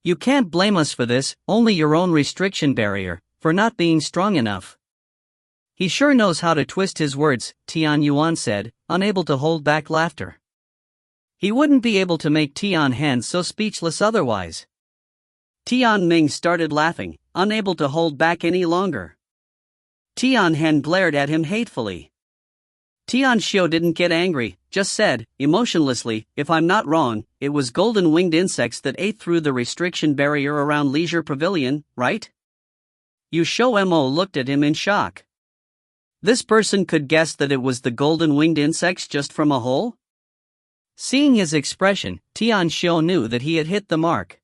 You can't blame us for this, only your own restriction barrier, for not being strong enough. He sure knows how to twist his words, Tian Yuan said, unable to hold back laughter. He wouldn't be able to make Tianhan so speechless otherwise. Tian Ming started laughing, unable to hold back any longer. Tianhan glared at him hatefully. Tianxiu didn't get angry, just said, emotionlessly, if I'm not wrong, it was golden-winged insects that ate through the restriction barrier around Leisure Pavilion, right? XiaoMo looked at him in shock. This person could guess that it was the golden-winged insects just from a hole? Seeing his expression, Tianxiu knew that he had hit the mark.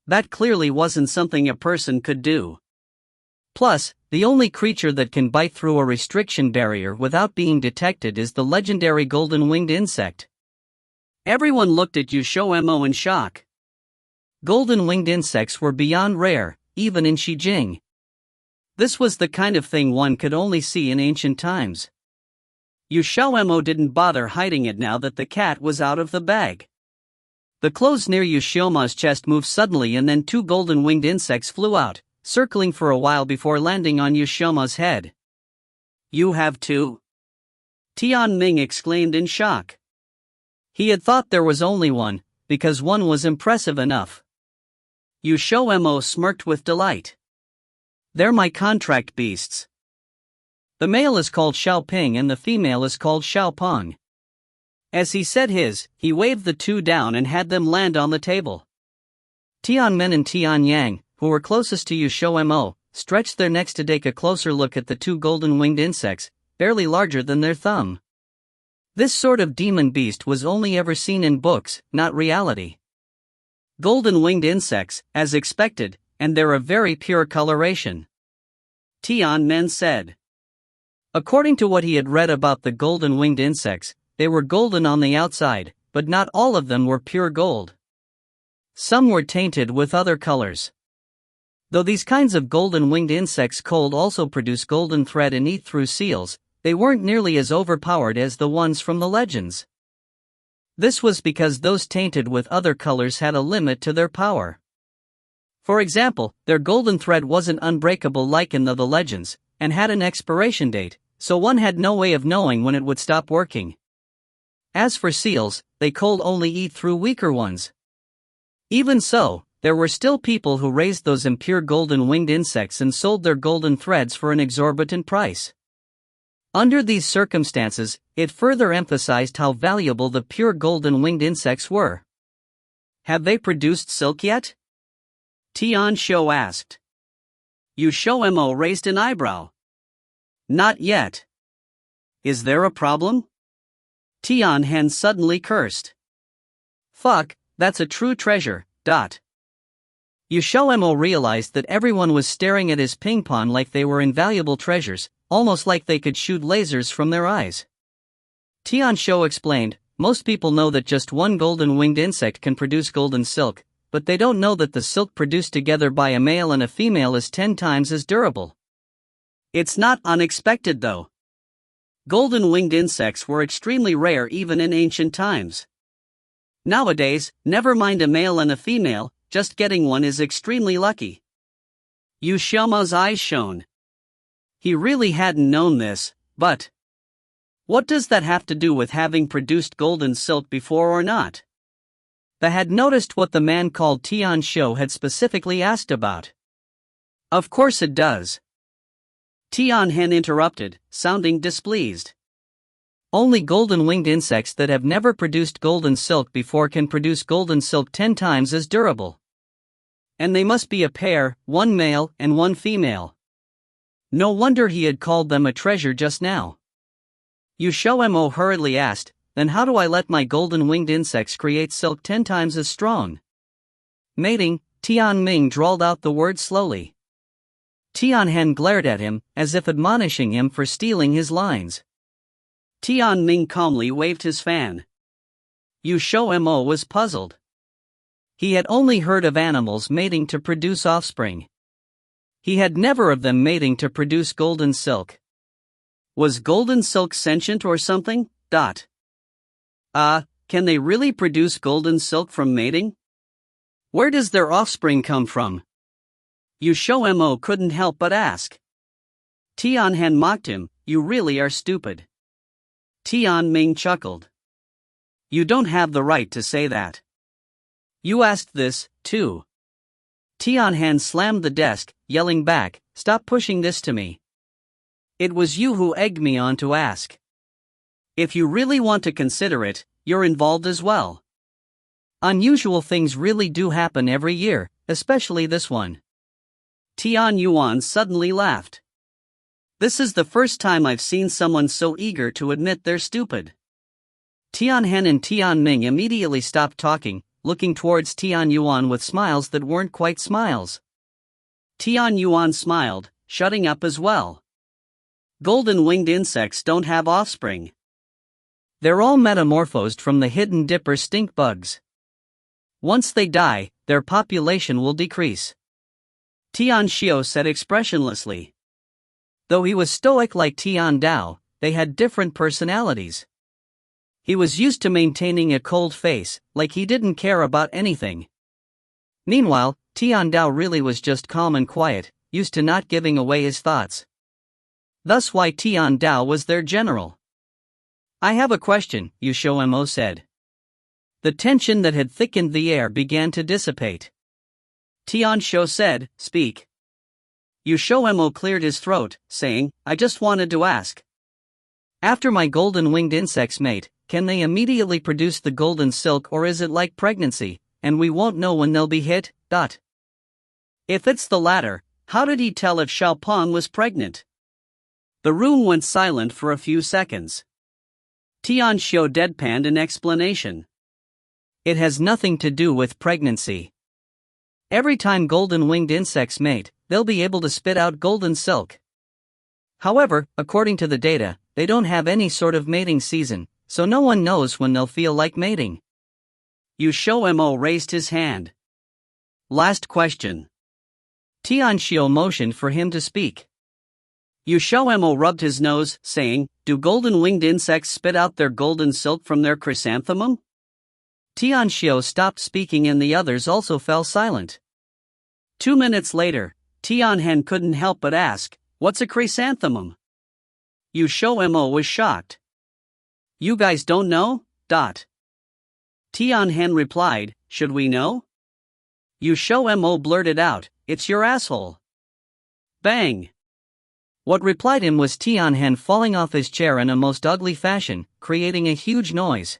That clearly wasn't something a person could do. Plus, the only creature that can bite through a restriction barrier without being detected is the legendary golden-winged insect. Everyone looked at XiaoMo in shock. Golden-winged insects were beyond rare, even in Xijing. This was the kind of thing one could only see in ancient times. XiaoMo didn't bother hiding it now that the cat was out of the bag. The clothes near XiaoMo's chest moved suddenly and then two golden-winged insects flew out, circling for a while before landing on XiaoMo's head. You have two? Tian Ming exclaimed in shock. He had thought there was only one, because one was impressive enough. XiaoMo smirked with delight. They're my contract beasts. The male is called Xiaoping and the female is called Xiaopeng. As he said his, he waved the two down and had them land on the table. Tianmen and Tianyang, who were closest to XiaoMo, stretched their necks to take a closer look at the two golden-winged insects, barely larger than their thumb. This sort of demon beast was only ever seen in books, not reality. Golden-winged insects, as expected, and they're of very pure coloration. Tianmen said. According to what he had read about the golden-winged insects, they were golden on the outside, but not all of them were pure gold. Some were tainted with other colors. Though these kinds of golden-winged insects cold also produce golden thread and eat through seals, they weren't nearly as overpowered as the ones from the legends. This was because those tainted with other colors had a limit to their power. For example, their golden thread wasn't unbreakable like in the legends, and had an expiration date, so one had no way of knowing when it would stop working. As for seals, they could only eat through weaker ones. Even so, there were still people who raised those impure golden-winged insects and sold their golden threads for an exorbitant price. Under these circumstances, it further emphasized how valuable the pure golden-winged insects were. Have they produced silk yet? Tianxiu asked. XiaoMo raised an eyebrow. Not yet. Is there a problem? Tianhan suddenly cursed. Fuck, that's a true treasure, XiaoMo realized that everyone was staring at his ping pong like they were invaluable treasures, almost like they could shoot lasers from their eyes. Tianxiu explained, most people know that just one golden-winged insect can produce golden silk, but they don't know that the silk produced together by a male and a female is 10 times as durable. It's not unexpected though. Golden-winged insects were extremely rare even in ancient times. Nowadays, never mind a male and a female, just getting one is extremely lucky. XiaoMo's eyes shone. He really hadn't known this, but what does that have to do with having produced golden silk before or not? They had noticed what the man called Tian Xiao had specifically asked about. Of course it does. Tian Hen interrupted, sounding displeased. Only golden-winged insects that have never produced golden silk before can produce golden silk 10 times as durable. And they must be a pair, one male and one female. No wonder he had called them a treasure just now. XiaoMo hurriedly asked, then how do I let my golden-winged insects create silk 10 times as strong? Mating, Tian Ming drawled out the word slowly. Tian Hen glared at him, as if admonishing him for stealing his lines. Tian Ming calmly waved his fan. XiaoMo was puzzled. He had only heard of animals mating to produce offspring. He had never of them mating to produce golden silk. Was golden silk sentient or something? Can they really produce golden silk from mating? Where does their offspring come from? XiaoMo couldn't help but ask. Tian Hen mocked him, you really are stupid. Tian Ming chuckled. You don't have the right to say that. You asked this, too. Tian Hen slammed the desk, yelling back, stop pushing this to me. It was you who egged me on to ask. If you really want to consider it, you're involved as well. Unusual things really do happen every year, especially this one. Tian Yuan suddenly laughed. This is the first time I've seen someone so eager to admit they're stupid. Tian Hen and Tian Ming immediately stopped talking, looking towards Tian Yuan with smiles that weren't quite smiles. Tian Yuan smiled, shutting up as well. Golden-winged insects don't have offspring. They're all metamorphosed from the hidden dipper stink bugs. Once they die, their population will decrease. Tian Xiao said expressionlessly. Though he was stoic like Tian Dao, they had different personalities. He was used to maintaining a cold face, like he didn't care about anything. Meanwhile, Tian Dao really was just calm and quiet, used to not giving away his thoughts. Thus why Tian Dao was their general. I have a question, XiaoMo said. The tension that had thickened the air began to dissipate. Tian Xiao said, speak. XiaoMo cleared his throat, saying, I just wanted to ask. After my golden-winged insects mate, can they immediately produce the golden silk or is it like pregnancy, and we won't know when they'll be hit? If it's the latter, how did he tell if Xiaopong was pregnant? The room went silent for a few seconds. Tian Xiao deadpanned an explanation. It has nothing to do with pregnancy. Every time golden-winged insects mate, they'll be able to spit out golden silk. However, according to the data, they don't have any sort of mating season, so no one knows when they'll feel like mating. XiaoMo raised his hand. Last question. Tian Xiao motioned for him to speak. XiaoMo rubbed his nose, saying, do golden-winged insects spit out their golden silk from their chrysanthemum? Tian Xiao stopped speaking and the others also fell silent. 2 minutes later, Tian Hen couldn't help but ask, what's a chrysanthemum? XiaoMo was shocked. You guys don't know? Tian Hen replied, should we know? XiaoMo blurted out, it's your asshole. Bang! What replied him was Tian Hen falling off his chair in a most ugly fashion, creating a huge noise.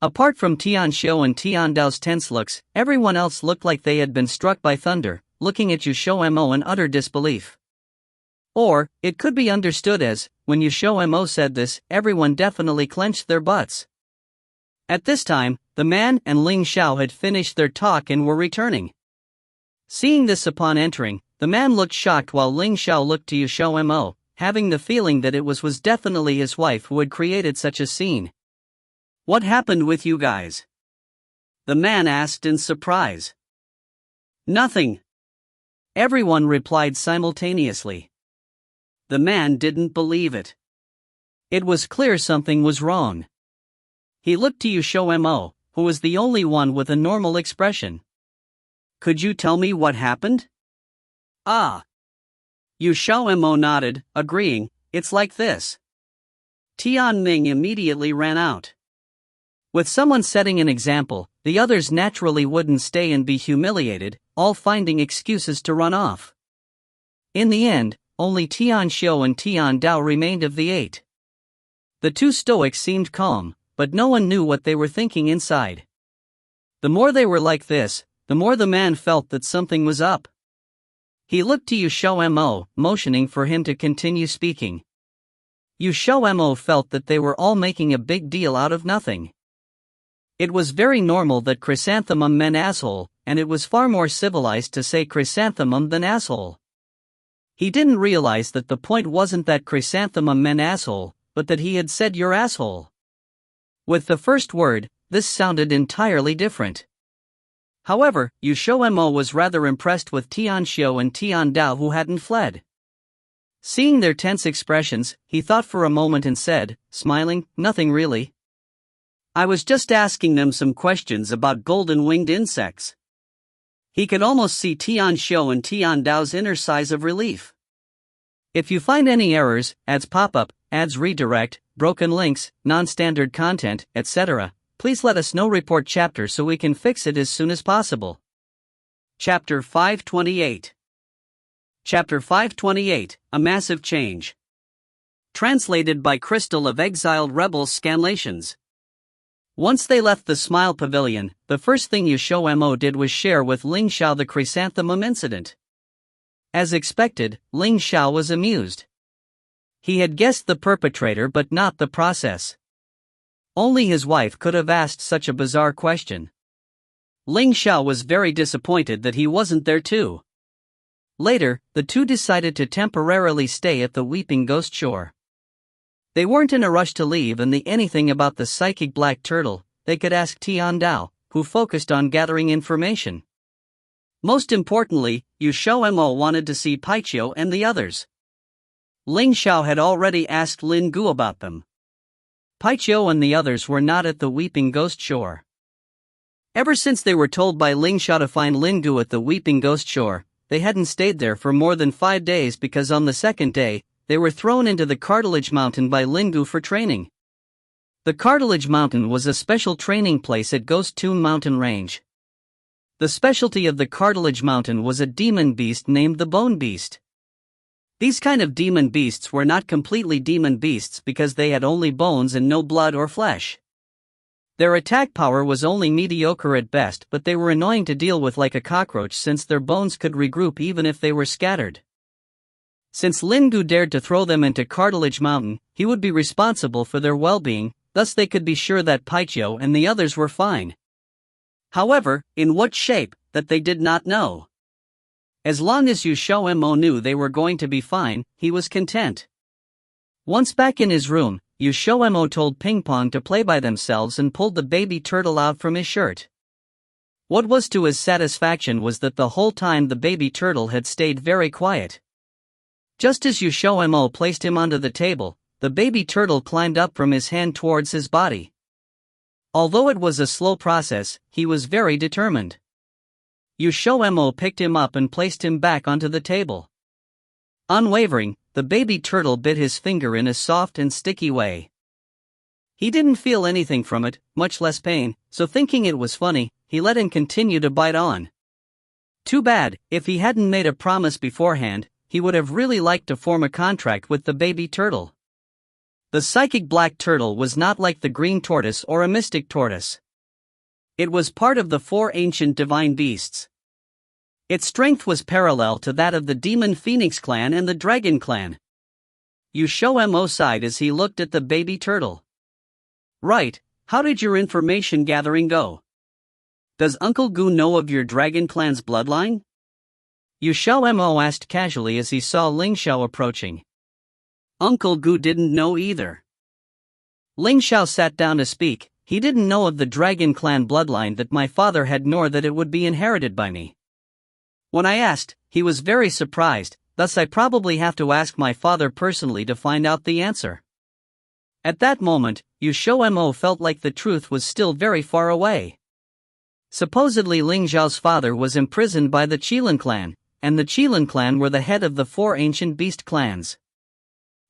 Apart from Tian Xiao and Tian Dao's tense looks, everyone else looked like they had been struck by thunder, looking at XiaoMo in utter disbelief. Or, it could be understood as, when XiaoMo said this, everyone definitely clenched their butts. At this time, the man and Ling Xiao had finished their talk and were returning. Seeing this upon entering, the man looked shocked while Ling Xiao looked to XiaoMo, having the feeling that it was definitely his wife who had created such a scene. What happened with you guys? The man asked in surprise. Nothing. Everyone replied simultaneously. The man didn't believe it. It was clear something was wrong. He looked to XiaoMo, who was the only one with a normal expression. Could you tell me what happened? Ah. XiaoMo nodded, agreeing, it's like this. Tianming immediately ran out. With someone setting an example, the others naturally wouldn't stay and be humiliated, all finding excuses to run off. In the end, only Tian Xiao and Tian Dao remained of the 8. The two stoics seemed calm, but no one knew what they were thinking inside. The more they were like this, the more the man felt that something was up. He looked to XiaoMo, motioning for him to continue speaking. XiaoMo felt that they were all making a big deal out of nothing. It was very normal that chrysanthemum meant asshole, and it was far more civilized to say chrysanthemum than asshole. He didn't realize that the point wasn't that chrysanthemum meant asshole, but that he had said your asshole. With the first word, this sounded entirely different. However, XiaoMo was rather impressed with Tian Xiao and Tian Dao who hadn't fled. Seeing their tense expressions, he thought for a moment and said, smiling, nothing really. I was just asking them some questions about golden-winged insects. He could almost see Tian Xiao and Tian Dao's inner sighs of relief. If you find any errors, ads pop up, ads redirect, broken links, non-standard content, etc., please let us know. Report chapter so we can fix it as soon as possible. Chapter 528. Chapter 528, A Massive Change. Translated by Crystal of Exiled Rebels Scanlations. Once they left the Smile Pavilion, the first thing XiaoMo did was share with Ling Xiao the chrysanthemum incident. As expected, Ling Xiao was amused. He had guessed the perpetrator but not the process. Only his wife could have asked such a bizarre question. Ling Xiao was very disappointed that he wasn't there too. Later, the two decided to temporarily stay at the Weeping Ghost Shore. They weren't in a rush to leave, and anything about the psychic black turtle, they could ask Tian Dao, who focused on gathering information. Most importantly, XiaoMo wanted to see Paiqiu and the others. Ling Xiao had already asked Lin Gu about them. Paiqiu and the others were not at the Weeping Ghost Shore. Ever since they were told by Ling Xiao to find Lin Gu at the Weeping Ghost Shore, they hadn't stayed there for more than 5 days because on the second day, they were thrown into the Cartilage Mountain by Lin Gu for training. The Cartilage Mountain was a special training place at Ghost Tomb Mountain Range. The specialty of the Cartilage Mountain was a demon beast named the Bone Beast. These kind of demon beasts were not completely demon beasts because they had only bones and no blood or flesh. Their attack power was only mediocre at best, but they were annoying to deal with like a cockroach since their bones could regroup even if they were scattered. Since Lin Gu dared to throw them into Cartilage Mountain, he would be responsible for their well-being, thus they could be sure that Paiqiu and the others were fine. However, in what shape, that they did not know. As long as XiaoMo knew they were going to be fine, he was content. Once back in his room, XiaoMo told Ping Pong to play by themselves and pulled the baby turtle out from his shirt. What was to his satisfaction was that the whole time the baby turtle had stayed very quiet. Just as XiaoMo placed him onto the table, the baby turtle climbed up from his hand towards his body. Although it was a slow process, he was very determined. XiaoMo picked him up and placed him back onto the table. Unwavering, the baby turtle bit his finger in a soft and sticky way. He didn't feel anything from it, much less pain, so thinking it was funny, he let him continue to bite on. Too bad, if he hadn't made a promise beforehand, he would have really liked to form a contract with the baby turtle. The psychic black turtle was not like the green tortoise or a mystic tortoise. It was part of the 4 ancient divine beasts. Its strength was parallel to that of the demon phoenix clan and the dragon clan. XiaoMo sighed as he looked at the baby turtle. Right, how did your information gathering go? Does Uncle Gu know of your dragon clan's bloodline? XiaoMo asked casually as he saw Ling Xiao approaching. Uncle Gu didn't know either. Ling Xiao sat down to speak, he didn't know of the dragon clan bloodline that my father had nor that it would be inherited by me. When I asked, he was very surprised, thus I probably have to ask my father personally to find out the answer. At that moment, XiaoMo felt like the truth was still very far away. Supposedly Ling Zhao's father was imprisoned by the Qilin clan, and the Qilin clan were the head of the 4 ancient beast clans.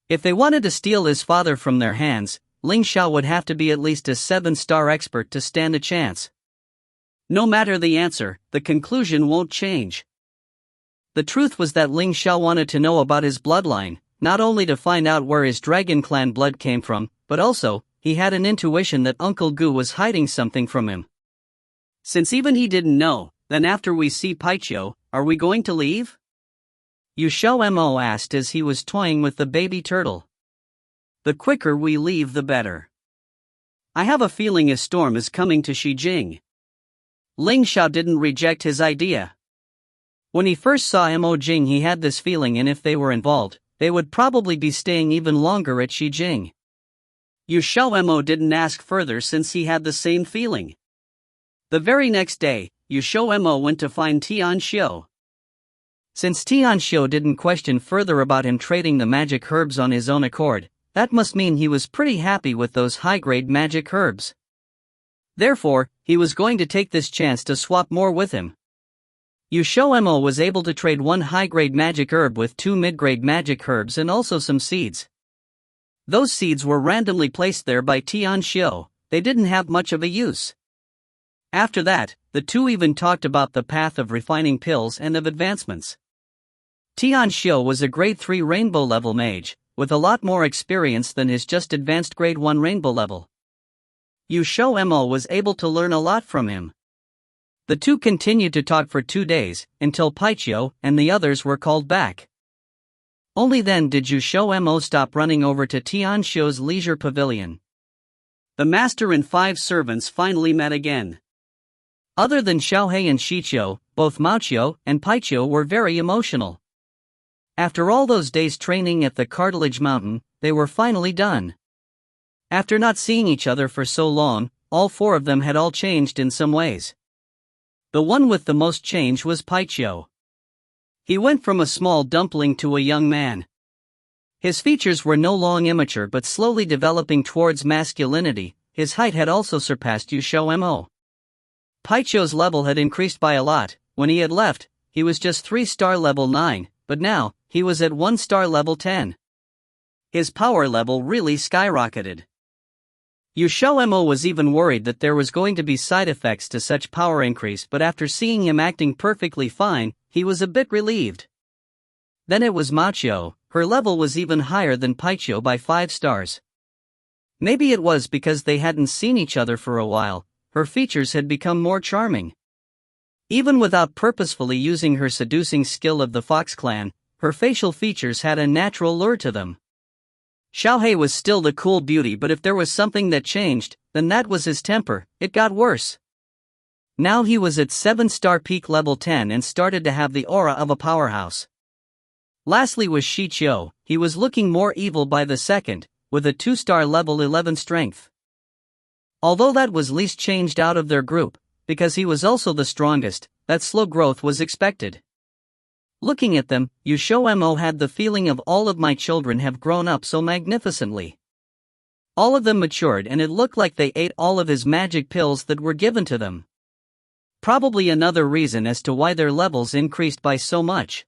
If they wanted to steal his father from their hands, Ling Xiao would have to be at least a 7-star expert to stand a chance. No matter the answer, the conclusion won't change. The truth was that Ling Xiao wanted to know about his bloodline, not only to find out where his dragon clan blood came from, but also, he had an intuition that Uncle Gu was hiding something from him. Since even he didn't know, then after we see Paiqiu, are we going to leave? XiaoMo asked as he was toying with the baby turtle. The quicker we leave the better. I have a feeling a storm is coming to Xijing. Ling Xiao didn't reject his idea. When he first saw Mo Jing he had this feeling, and if they were involved, they would probably be staying even longer at Xijing. XiaoMo didn't ask further since he had the same feeling. The very next day, XiaoMo went to find Tianxiu. Since Tianxiu didn't question further about him trading the magic herbs on his own accord, that must mean he was pretty happy with those high-grade magic herbs. Therefore, he was going to take this chance to swap more with him. XiaoMo was able to trade 1 high-grade magic herb with 2 mid-grade magic herbs and also some seeds. Those seeds were randomly placed there by Tianxiu, they didn't have much of a use. After that, the two even talked about the path of refining pills and of advancements. Tianxiu was a grade 3 rainbow level mage, with a lot more experience than his just advanced grade 1 rainbow level. XiaoMo was able to learn a lot from him. The two continued to talk for 2 days, until Paiqiu and the others were called back. Only then did XiaoMo stop running over to Tianxiu's leisure pavilion. The master and 5 servants finally met again. Other than Xiaohe and Xiqiu, both Maoqiu and Paiqiu were very emotional. After all those days training at the Cartilage Mountain, they were finally done. After not seeing each other for so long, all 4 of them had all changed in some ways. The one with the most change was Paiqiu. He went from a small dumpling to a young man. His features were no longer immature but slowly developing towards masculinity. His height had also surpassed XiaoMo. Paiqiu's level had increased by a lot. When he had left, he was just 3-star level 9, but now, he was at 1-star level 10. His power level really skyrocketed. XiaoMo was even worried that there was going to be side effects to such power increase, but after seeing him acting perfectly fine, he was a bit relieved. Then it was Maoqiu. Her level was even higher than Paiqiu by 5 stars. Maybe it was because they hadn't seen each other for a while, her features had become more charming. Even without purposefully using her seducing skill of the Fox clan, her facial features had a natural lure to them. Xiaohe was still the cool beauty, but if there was something that changed, then that was his temper. It got worse. Now he was at 7-star peak level 10 and started to have the aura of a powerhouse. Lastly was Xiqiu. He was looking more evil by the second, with a 2-star level 11 strength. Although that was least changed out of their group, because he was also the strongest, that slow growth was expected. Looking at them, XiaoMo had the feeling of all of my children have grown up so magnificently. All of them matured and it looked like they ate all of his magic pills that were given to them. Probably another reason as to why their levels increased by so much.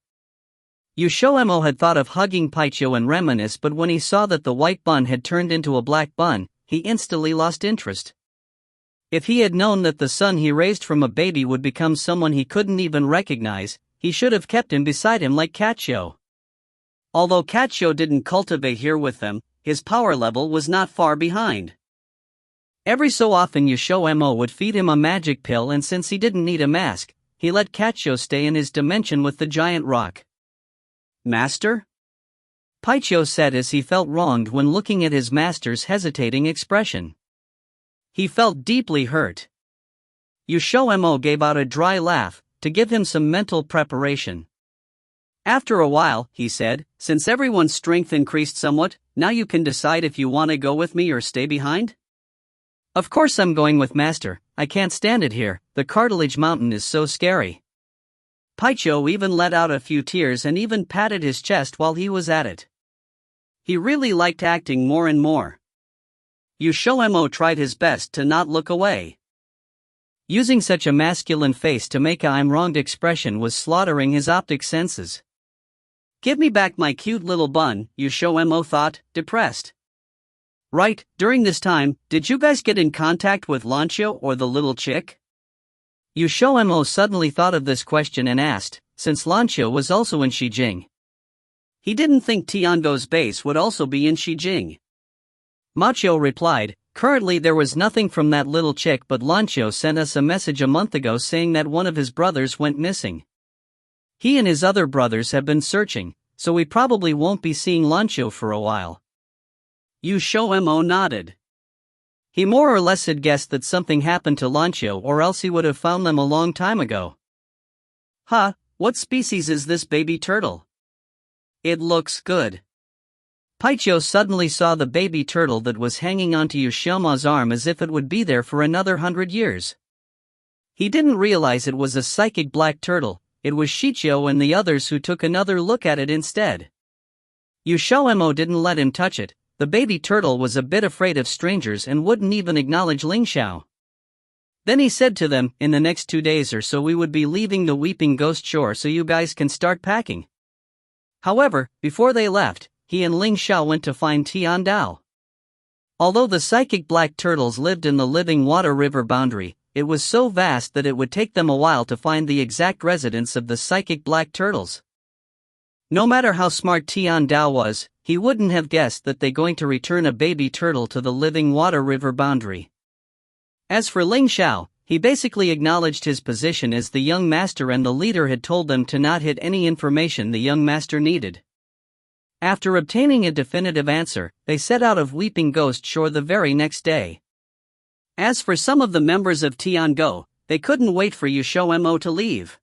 XiaoMo had thought of hugging Paiqiu and reminisce, but when he saw that the white bun had turned into a black bun, he instantly lost interest. If he had known that the son he raised from a baby would become someone he couldn't even recognize, he should have kept him beside him like Xiao. Although Xiao didn't cultivate here with them, his power level was not far behind. Every so often XiaoMo would feed him a magic pill, and since he didn't need a mask, he let Xiao stay in his dimension with the giant rock. Master? Paiqiu said as he felt wronged when looking at his master's hesitating expression. He felt deeply hurt. XiaoMo gave out a dry laugh, to give him some mental preparation. After a while, he said, since everyone's strength increased somewhat, now you can decide if you want to go with me or stay behind? Of course I'm going with Master, I can't stand it here, the cartilage mountain is so scary. Paicho even let out a few tears and even patted his chest while he was at it. He really liked acting more and more. XiaoMo tried his best to not look away. Using such a masculine face to make a "I'm wronged" expression was slaughtering his optic senses. Give me back my cute little bun, XiaoMo thought, depressed. Right, during this time, did you guys get in contact with Lancio or the little chick? XiaoMo suddenly thought of this question and asked, since Lancio was also in Xijing. He didn't think Tiango's base would also be in Xijing. Macho replied, currently there was nothing from that little chick, but Lancio sent us a message a month ago saying that one of his brothers went missing. He and his other brothers have been searching, so we probably won't be seeing Lancio for a while. XiaoMo nodded. He more or less had guessed that something happened to Lancio, or else he would have found them a long time ago. Huh, what species is this baby turtle? It looks good. Paicho suddenly saw the baby turtle that was hanging onto XiaoMo's arm as if it would be there for another 100 years. He didn't realize it was a psychic black turtle, it was Xiao and the others who took another look at it instead. XiaoMo didn't let him touch it. The baby turtle was a bit afraid of strangers and wouldn't even acknowledge Ling Xiao. Then he said to them, in the next 2 days or so we would be leaving the Weeping Ghost Shore so you guys can start packing. However, before they left, he and Ling Xiao went to find Tian Dao. Although the psychic black turtles lived in the living water river boundary, it was so vast that it would take them a while to find the exact residence of the psychic black turtles. No matter how smart Tian Dao was, he wouldn't have guessed that they're going to return a baby turtle to the living water river boundary. As for Ling Xiao, he basically acknowledged his position as the young master, and the leader had told them to not hid any information the young master needed. After obtaining a definitive answer, they set out of Weeping Ghost Shore the very next day. As for some of the members of Tiango, they couldn't wait for XiaoMo to leave.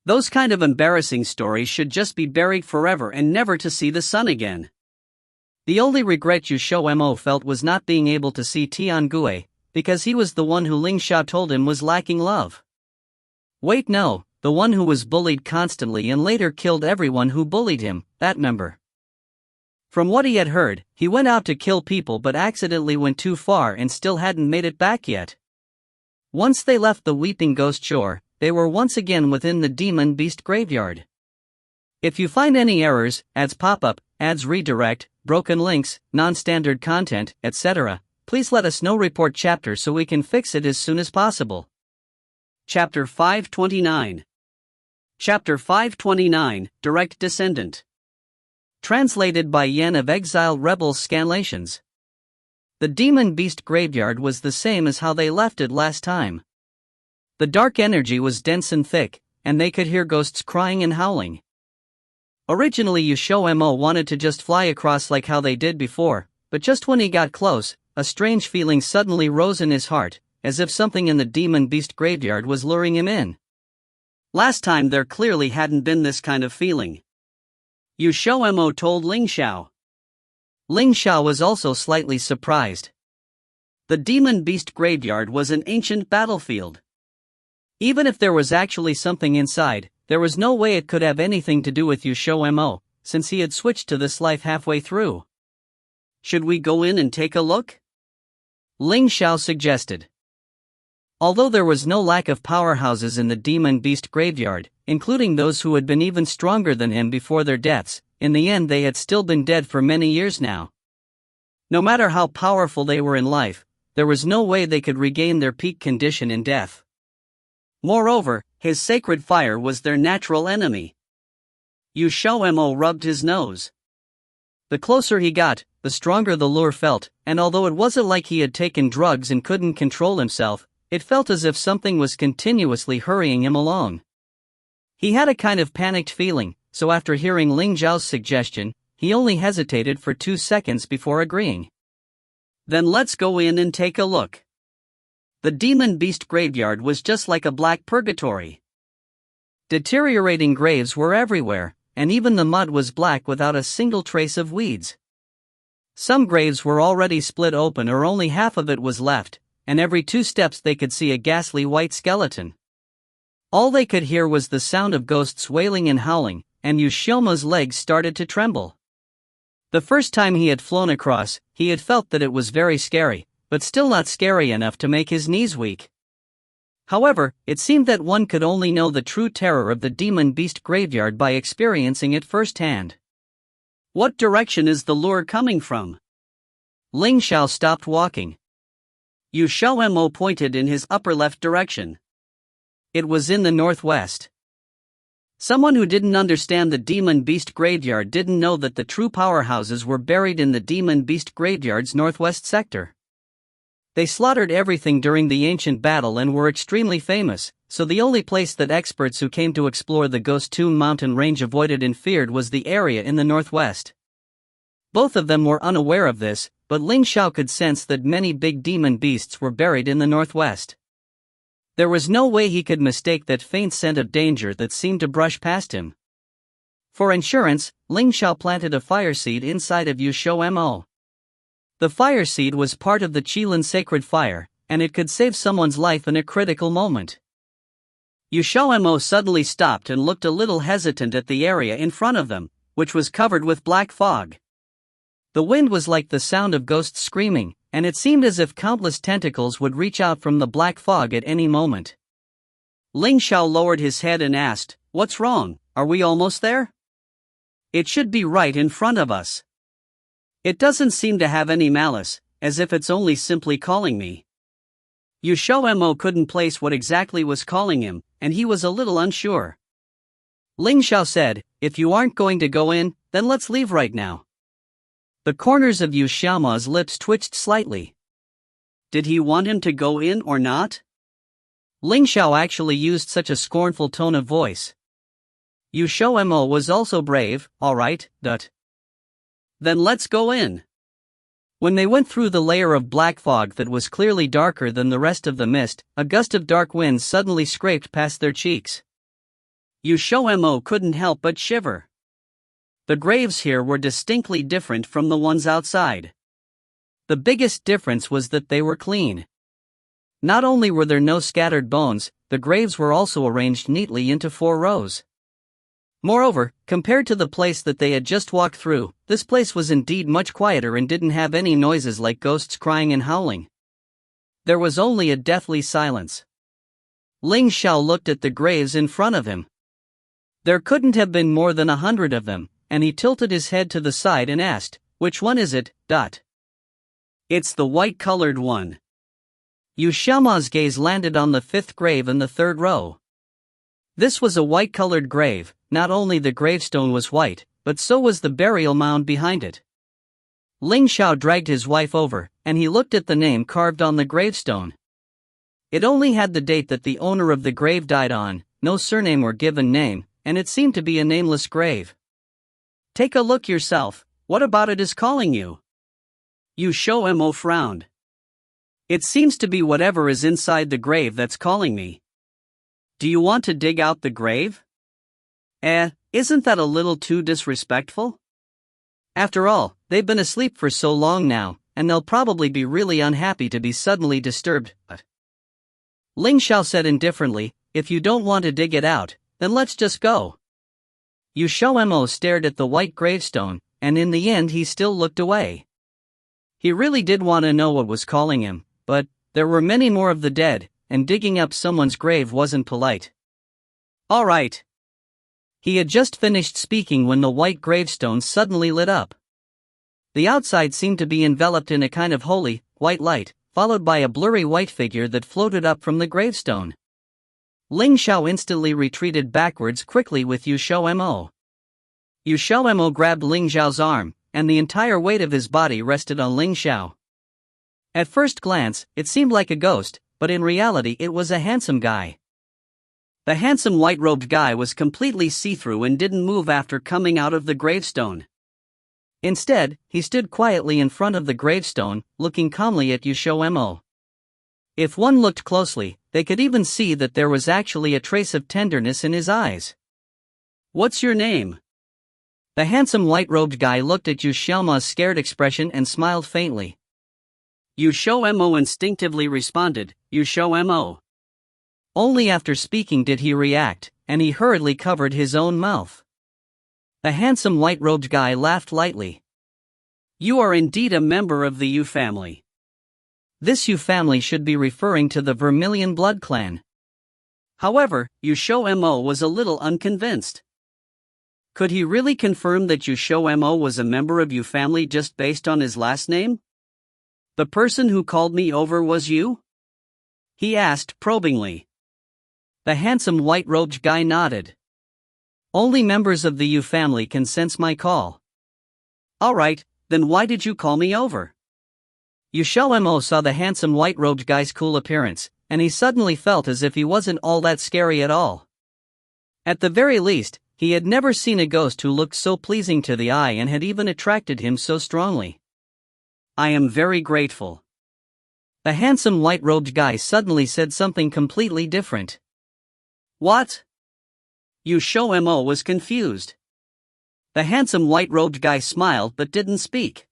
Those kind of embarrassing stories should just be buried forever and never to see the sun again. The only regret XiaoMo felt was not being able to see Tiangue, because he was the one who Ling Xiao told him was lacking love. Wait, no, the one who was bullied constantly and later killed everyone who bullied him, that member. From what he had heard, he went out to kill people but accidentally went too far and still hadn't made it back yet. Once they left the Weeping Ghost Shore, they were once again within the Demon Beast Graveyard. If you find any errors, ads pop up, ads redirect, broken links, non-standard content, etc., please let us know. Report chapter so we can fix it as soon as possible. Chapter 529. Chapter 529, Direct Descendant. Translated by Yan of Exile Rebels Scanlations. The Demon Beast Graveyard was the same as how they left it last time. The dark energy was dense and thick, and they could hear ghosts crying and howling. Originally XiaoMo wanted to just fly across like how they did before, but just when he got close, a strange feeling suddenly rose in his heart, as if something in the Demon Beast Graveyard was luring him in. Last time there clearly hadn't been this kind of feeling. XiaoMo told Ling Xiao. Ling Xiao was also slightly surprised. The Demon Beast Graveyard was an ancient battlefield. Even if there was actually something inside, there was no way it could have anything to do with XiaoMo, since he had switched to this life halfway through. Should we go in and take a look? Ling Xiao suggested. Although there was no lack of powerhouses in the Demon Beast Graveyard, including those who had been even stronger than him before their deaths, in the end they had still been dead for many years now. No matter how powerful they were in life, there was no way they could regain their peak condition in death. Moreover, his sacred fire was their natural enemy. XiaoMo rubbed his nose. The closer he got, the stronger the lure felt, and although it wasn't like he had taken drugs and couldn't control himself, it felt as if something was continuously hurrying him along. He had a kind of panicked feeling, so after hearing Ling Zhao's suggestion, he only hesitated for 2 seconds before agreeing. Then let's go in and take a look. The Demon Beast Graveyard was just like a black purgatory. Deteriorating graves were everywhere, and even the mud was black without a single trace of weeds. Some graves were already split open or only half of it was left, and every 2 steps they could see a ghastly white skeleton. All they could hear was the sound of ghosts wailing and howling, and XiaoMo's legs started to tremble. The first time he had flown across, he had felt that it was very scary, but still not scary enough to make his knees weak. However, it seemed that one could only know the true terror of the demon beast graveyard by experiencing it firsthand. What direction is the lure coming from? Ling Xiao stopped walking. XiaoMo pointed in his upper left direction. It was in the northwest. Someone who didn't understand the demon beast graveyard didn't know that the true powerhouses were buried in the demon beast graveyard's northwest sector. They slaughtered everything during the ancient battle and were extremely famous, so the only place that experts who came to explore the Ghost Tomb mountain range avoided and feared was the area in the northwest. Both of them were unaware of this, but Ling Xiao could sense that many big demon beasts were buried in the northwest. There was no way he could mistake that faint scent of danger that seemed to brush past him. For insurance, Ling Xiao planted a fire seed inside of XiaoMo. The fire seed was part of the Qilin sacred fire, and it could save someone's life in a critical moment. XiaoMo suddenly stopped and looked a little hesitant at the area in front of them, which was covered with black fog. The wind was like the sound of ghosts screaming, and it seemed as if countless tentacles would reach out from the black fog at any moment. Ling Xiao lowered his head and asked, "What's wrong? Are we almost there?" "It should be right in front of us. It doesn't seem to have any malice, as if it's only simply calling me." XiaoMo couldn't place what exactly was calling him, and he was a little unsure. Ling Xiao said, "If you aren't going to go in, then let's leave right now." The corners of XiaoMo's lips twitched slightly. Did he want him to go in or not? Ling Xiao actually used such a scornful tone of voice. XiaoMo was also brave. "All right, then let's go in." When they went through the layer of black fog that was clearly darker than the rest of the mist, a gust of dark wind suddenly scraped past their cheeks. XiaoMo couldn't help but shiver. The graves here were distinctly different from the ones outside. The biggest difference was that they were clean. Not only were there no scattered bones, the graves were also arranged neatly into 4 rows. Moreover, compared to the place that they had just walked through, this place was indeed much quieter and didn't have any noises like ghosts crying and howling. There was only a deathly silence. Ling Xiao looked at the graves in front of him. There couldn't have been more than 100 of them, and he tilted his head to the side and asked, "Which one is it?" "It's the white-colored one." XiaoMo's gaze landed on the 5th grave in the 3rd row. This was a white-colored grave. Not only the gravestone was white, but so was the burial mound behind it. Ling Xiao dragged his wife over, and he looked at the name carved on the gravestone. It only had the date that the owner of the grave died on, no surname or given name, and it seemed to be a nameless grave. "Take a look yourself. What about it is calling you?" XiaoMo frowned. "It seems to be whatever is inside the grave that's calling me. Do you want to dig out the grave? Isn't that a little too disrespectful? After all, they've been asleep for so long now, and they'll probably be really unhappy to be suddenly disturbed." Ling Xiao said indifferently, "If you don't want to dig it out, then let's just go." XiaoMo stared at the white gravestone, and in the end he still looked away. He really did want to know what was calling him, but there were many more of the dead, and digging up someone's grave wasn't polite. "All right." He had just finished speaking when the white gravestone suddenly lit up. The outside seemed to be enveloped in a kind of holy, white light, followed by a blurry white figure that floated up from the gravestone. Ling Xiao instantly retreated backwards quickly with XiaoMo. XiaoMo grabbed Ling Xiao's arm, and the entire weight of his body rested on Ling Xiao. At first glance, it seemed like a ghost, but in reality it was a handsome guy. The handsome white-robed guy was completely see-through and didn't move after coming out of the gravestone. Instead, he stood quietly in front of the gravestone, looking calmly at XiaoMo. If one looked closely, they could even see that there was actually a trace of tenderness in his eyes. "What's your name?" The handsome white-robed guy looked at XiaoMo's scared expression and smiled faintly. XiaoMo instinctively responded, XiaoMo. Only after speaking did he react, and he hurriedly covered his own mouth. The handsome white-robed guy laughed lightly. You are indeed a member of the Yu family. This Yu family should be referring to the Vermilion blood clan. However, XiaoMo was a little unconvinced. Could he really confirm that XiaoMo was a member of Yu family just based on his last name? The person who called me over was you? He asked probingly. The handsome white-robed guy nodded. Only members of the Yu family can sense my call. Alright, then why did you call me over? XiaoMo saw the handsome white-robed guy's cool appearance, and he suddenly felt as if he wasn't all that scary at all. At the very least, he had never seen a ghost who looked so pleasing to the eye and had even attracted him so strongly. I am very grateful. The handsome white-robed guy suddenly said something completely different. What? XiaoMo was confused. The handsome white-robed guy smiled but didn't speak.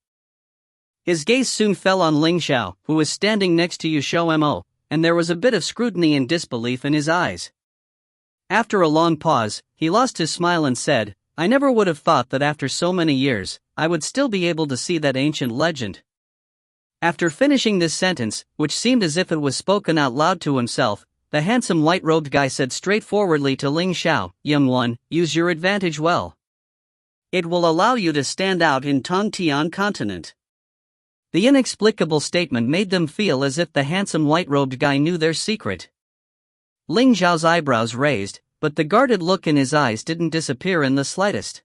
His gaze soon fell on Ling Xiao, who was standing next to XiaoMo, and there was a bit of scrutiny and disbelief in his eyes. After a long pause, he lost his smile and said, I never would have thought that after so many years, I would still be able to see that ancient legend. After finishing this sentence, which seemed as if it was spoken out loud to himself, the handsome white-robed guy said straightforwardly to Ling Xiao, Young one, use your advantage well. It will allow you to stand out in Tongtian continent. The inexplicable statement made them feel as if the handsome white-robed guy knew their secret. Ling Xiao's eyebrows raised, but the guarded look in his eyes didn't disappear in the slightest.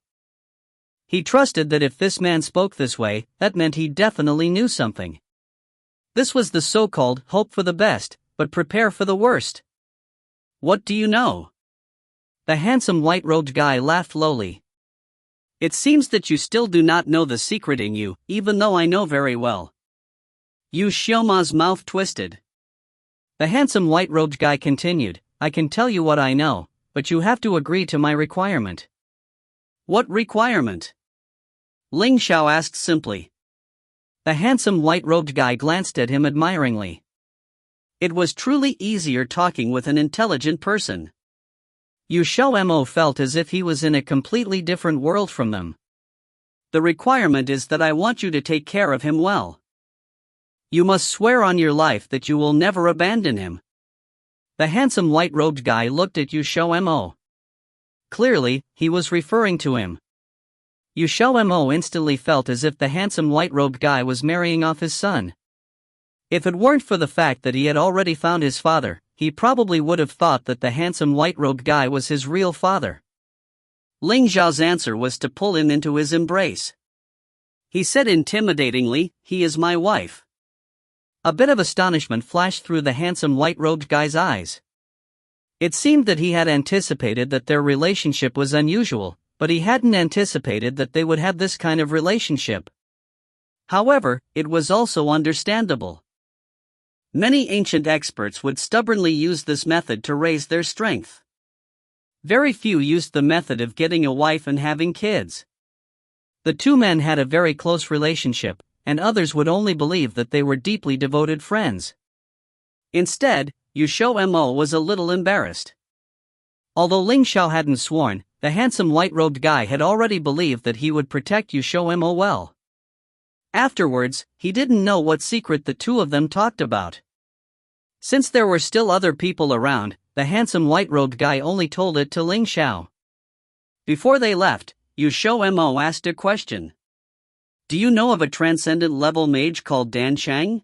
He trusted that if this man spoke this way, that meant he definitely knew something. This was the so-called hope for the best, but prepare for the worst. What do you know? The handsome white-robed guy laughed lowly. It seems that you still do not know the secret in you, even though I know very well. XiaoMo's mouth twisted. The handsome white-robed guy continued, I can tell you what I know, but you have to agree to my requirement. What requirement? Ling Xiao asked simply. The handsome white-robed guy glanced at him admiringly. It was truly easier talking with an intelligent person. XiaoMo felt as if he was in a completely different world from them. The requirement is that I want you to take care of him well. You must swear on your life that you will never abandon him. The handsome white-robed guy looked at XiaoMo. Clearly, he was referring to him. XiaoMo instantly felt as if the handsome white-robed guy was marrying off his son. If it weren't for the fact that he had already found his father, he probably would have thought that the handsome white-robed guy was his real father. Ling Xiao's answer was to pull him into his embrace. He said intimidatingly, he is my wife. A bit of astonishment flashed through the handsome white-robed guy's eyes. It seemed that he had anticipated that their relationship was unusual, but he hadn't anticipated that they would have this kind of relationship. However, it was also understandable. Many ancient experts would stubbornly use this method to raise their strength. Very few used the method of getting a wife and having kids. The two men had a very close relationship, and others would only believe that they were deeply devoted friends. Instead, XiaoMo was a little embarrassed. Although Ling Xiao hadn't sworn, the handsome white-robed guy had already believed that he would protect XiaoMo well. Afterwards, he didn't know what secret the two of them talked about. Since there were still other people around, the handsome white-robed guy only told it to Ling Xiao. Before they left, XiaoMo asked a question. Do you know of a transcendent-level mage called Dan Chang?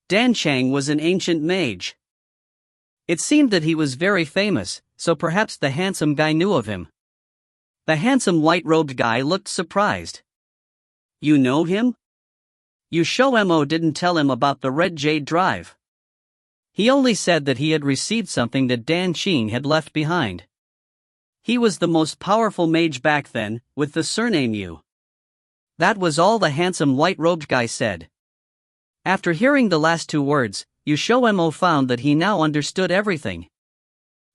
Dan Chang was an ancient mage. It seemed that he was very famous, so perhaps the handsome guy knew of him. The handsome white-robed guy looked surprised. You know him? XiaoMo didn't tell him about the Red Jade Drive. He only said that he had received something that Dan Chang had left behind. He was the most powerful mage back then, with the surname Yu. That was all the handsome white-robed guy said. After hearing the last two words, XiaoMo found that he now understood everything.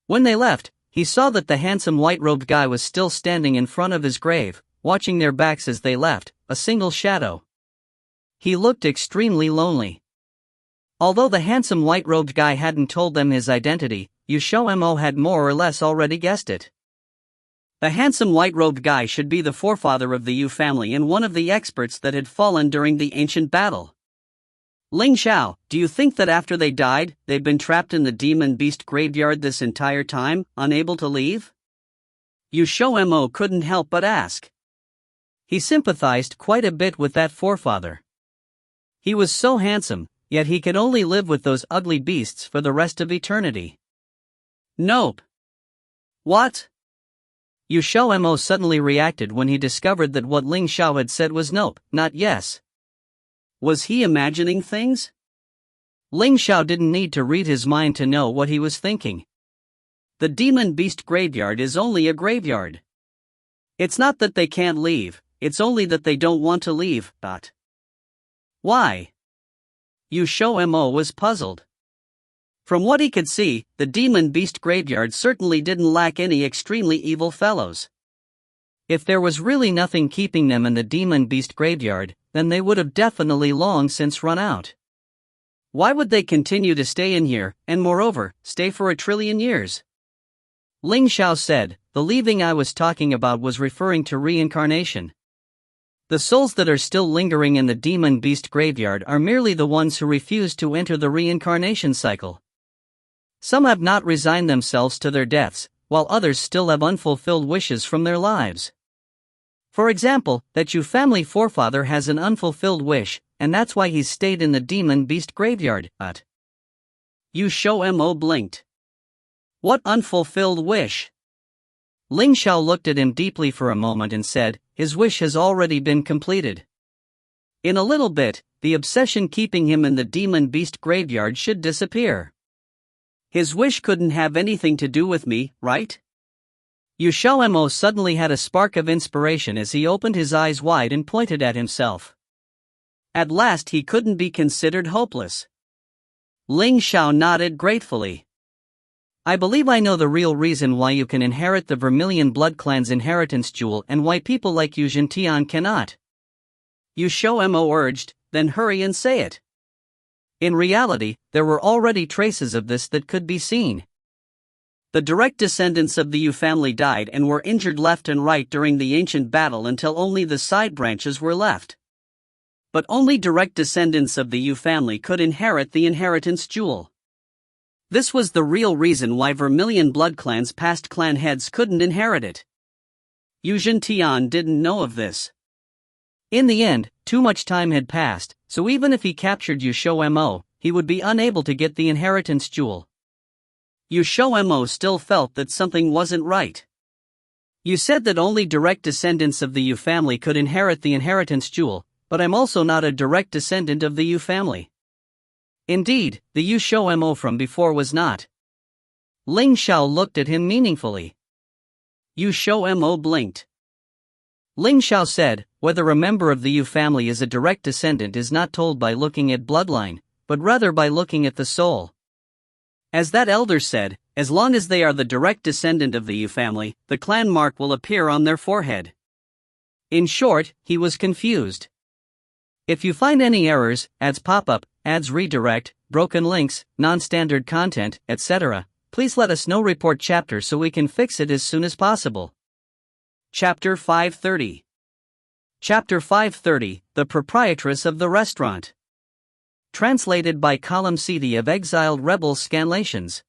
When they left, he saw that the handsome white-robed guy was still standing in front of his grave, watching their backs as they left, a single shadow. He looked extremely lonely. Although the handsome white-robed guy hadn't told them his identity, XiaoMo had more or less already guessed it. The handsome white-robed guy should be the forefather of the Yu family and one of the experts that had fallen during the ancient battle. Ling Xiao, do you think that after they died, they'd been trapped in the demon beast graveyard this entire time, unable to leave? XiaoMo couldn't help but ask. He sympathized quite a bit with that forefather. He was so handsome, yet he could only live with those ugly beasts for the rest of eternity. Nope. What? XiaoMo suddenly reacted when he discovered that what Ling Xiao had said was nope, not yes. Was he imagining things? Ling Xiao didn't need to read his mind to know what he was thinking. The demon beast graveyard is only a graveyard. It's not that they can't leave, it's only that they don't want to leave. Why? XiaoMo was puzzled. From what he could see, the demon beast graveyard certainly didn't lack any extremely evil fellows. If there was really nothing keeping them in the demon beast graveyard, then they would have definitely long since run out. Why would they continue to stay in here, and moreover, stay for 1,000,000,000,000 years? Ling Xiao said, the leaving I was talking about was referring to reincarnation. The souls that are still lingering in the demon beast graveyard are merely the ones who refuse to enter the reincarnation cycle. Some have not resigned themselves to their deaths, while others still have unfulfilled wishes from their lives. For example, that Yu family forefather has an unfulfilled wish, and that's why he's stayed in the demon beast graveyard. XiaoMo blinked. What unfulfilled wish? Ling Xiao looked at him deeply for a moment and said, his wish has already been completed. In a little bit, the obsession keeping him in the demon beast graveyard should disappear. His wish couldn't have anything to do with me, right? XiaoMo suddenly had a spark of inspiration as he opened his eyes wide and pointed at himself. At last he couldn't be considered hopeless. Ling Xiao nodded gratefully. I believe I know the real reason why you can inherit the Vermilion Blood Clan's inheritance jewel and why people like you Tian cannot. XiaoMo urged, then hurry and say it. In reality, there were already traces of this that could be seen. The direct descendants of the Yu family died and were injured left and right during the ancient battle until only the side branches were left. But only direct descendants of the Yu family could inherit the inheritance jewel. This was the real reason why Vermilion Blood Clan's past clan heads couldn't inherit it. Tian didn't know of this. In the end, too much time had passed, so even if he captured XiaoMo, he would be unable to get the inheritance jewel. XiaoMo still felt that something wasn't right. You said that only direct descendants of the Yu family could inherit the inheritance jewel, but I'm also not a direct descendant of the Yu family. Indeed, the XiaoMo from before was not. Ling Xiao looked at him meaningfully. XiaoMo blinked. Ling Xiao said, whether a member of the Yu family is a direct descendant is not told by looking at bloodline, but rather by looking at the soul. As that elder said, as long as they are the direct descendant of the Yu family, the clan mark will appear on their forehead. In short, he was confused. If you find any errors, ads pop-up, ads redirect, broken links, non-standard content, etc., please let us know. Report chapter so we can fix it as soon as possible. Chapter 530. Chapter 530, The Proprietress of the Restaurant. Translated by Column CD of Exiled Rebels Scanlations.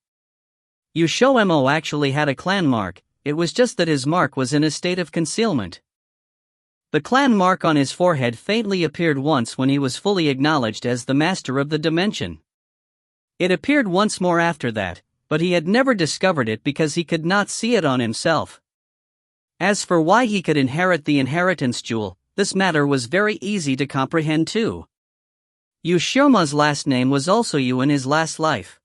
XiaoMo actually had a clan mark, it was just that his mark was in a state of concealment. The clan mark on his forehead faintly appeared once when he was fully acknowledged as the master of the dimension. It appeared once more after that, but he had never discovered it because he could not see it on himself. As for why he could inherit the inheritance jewel, this matter was very easy to comprehend too. XiaoMo's last name was also Yu in his last life.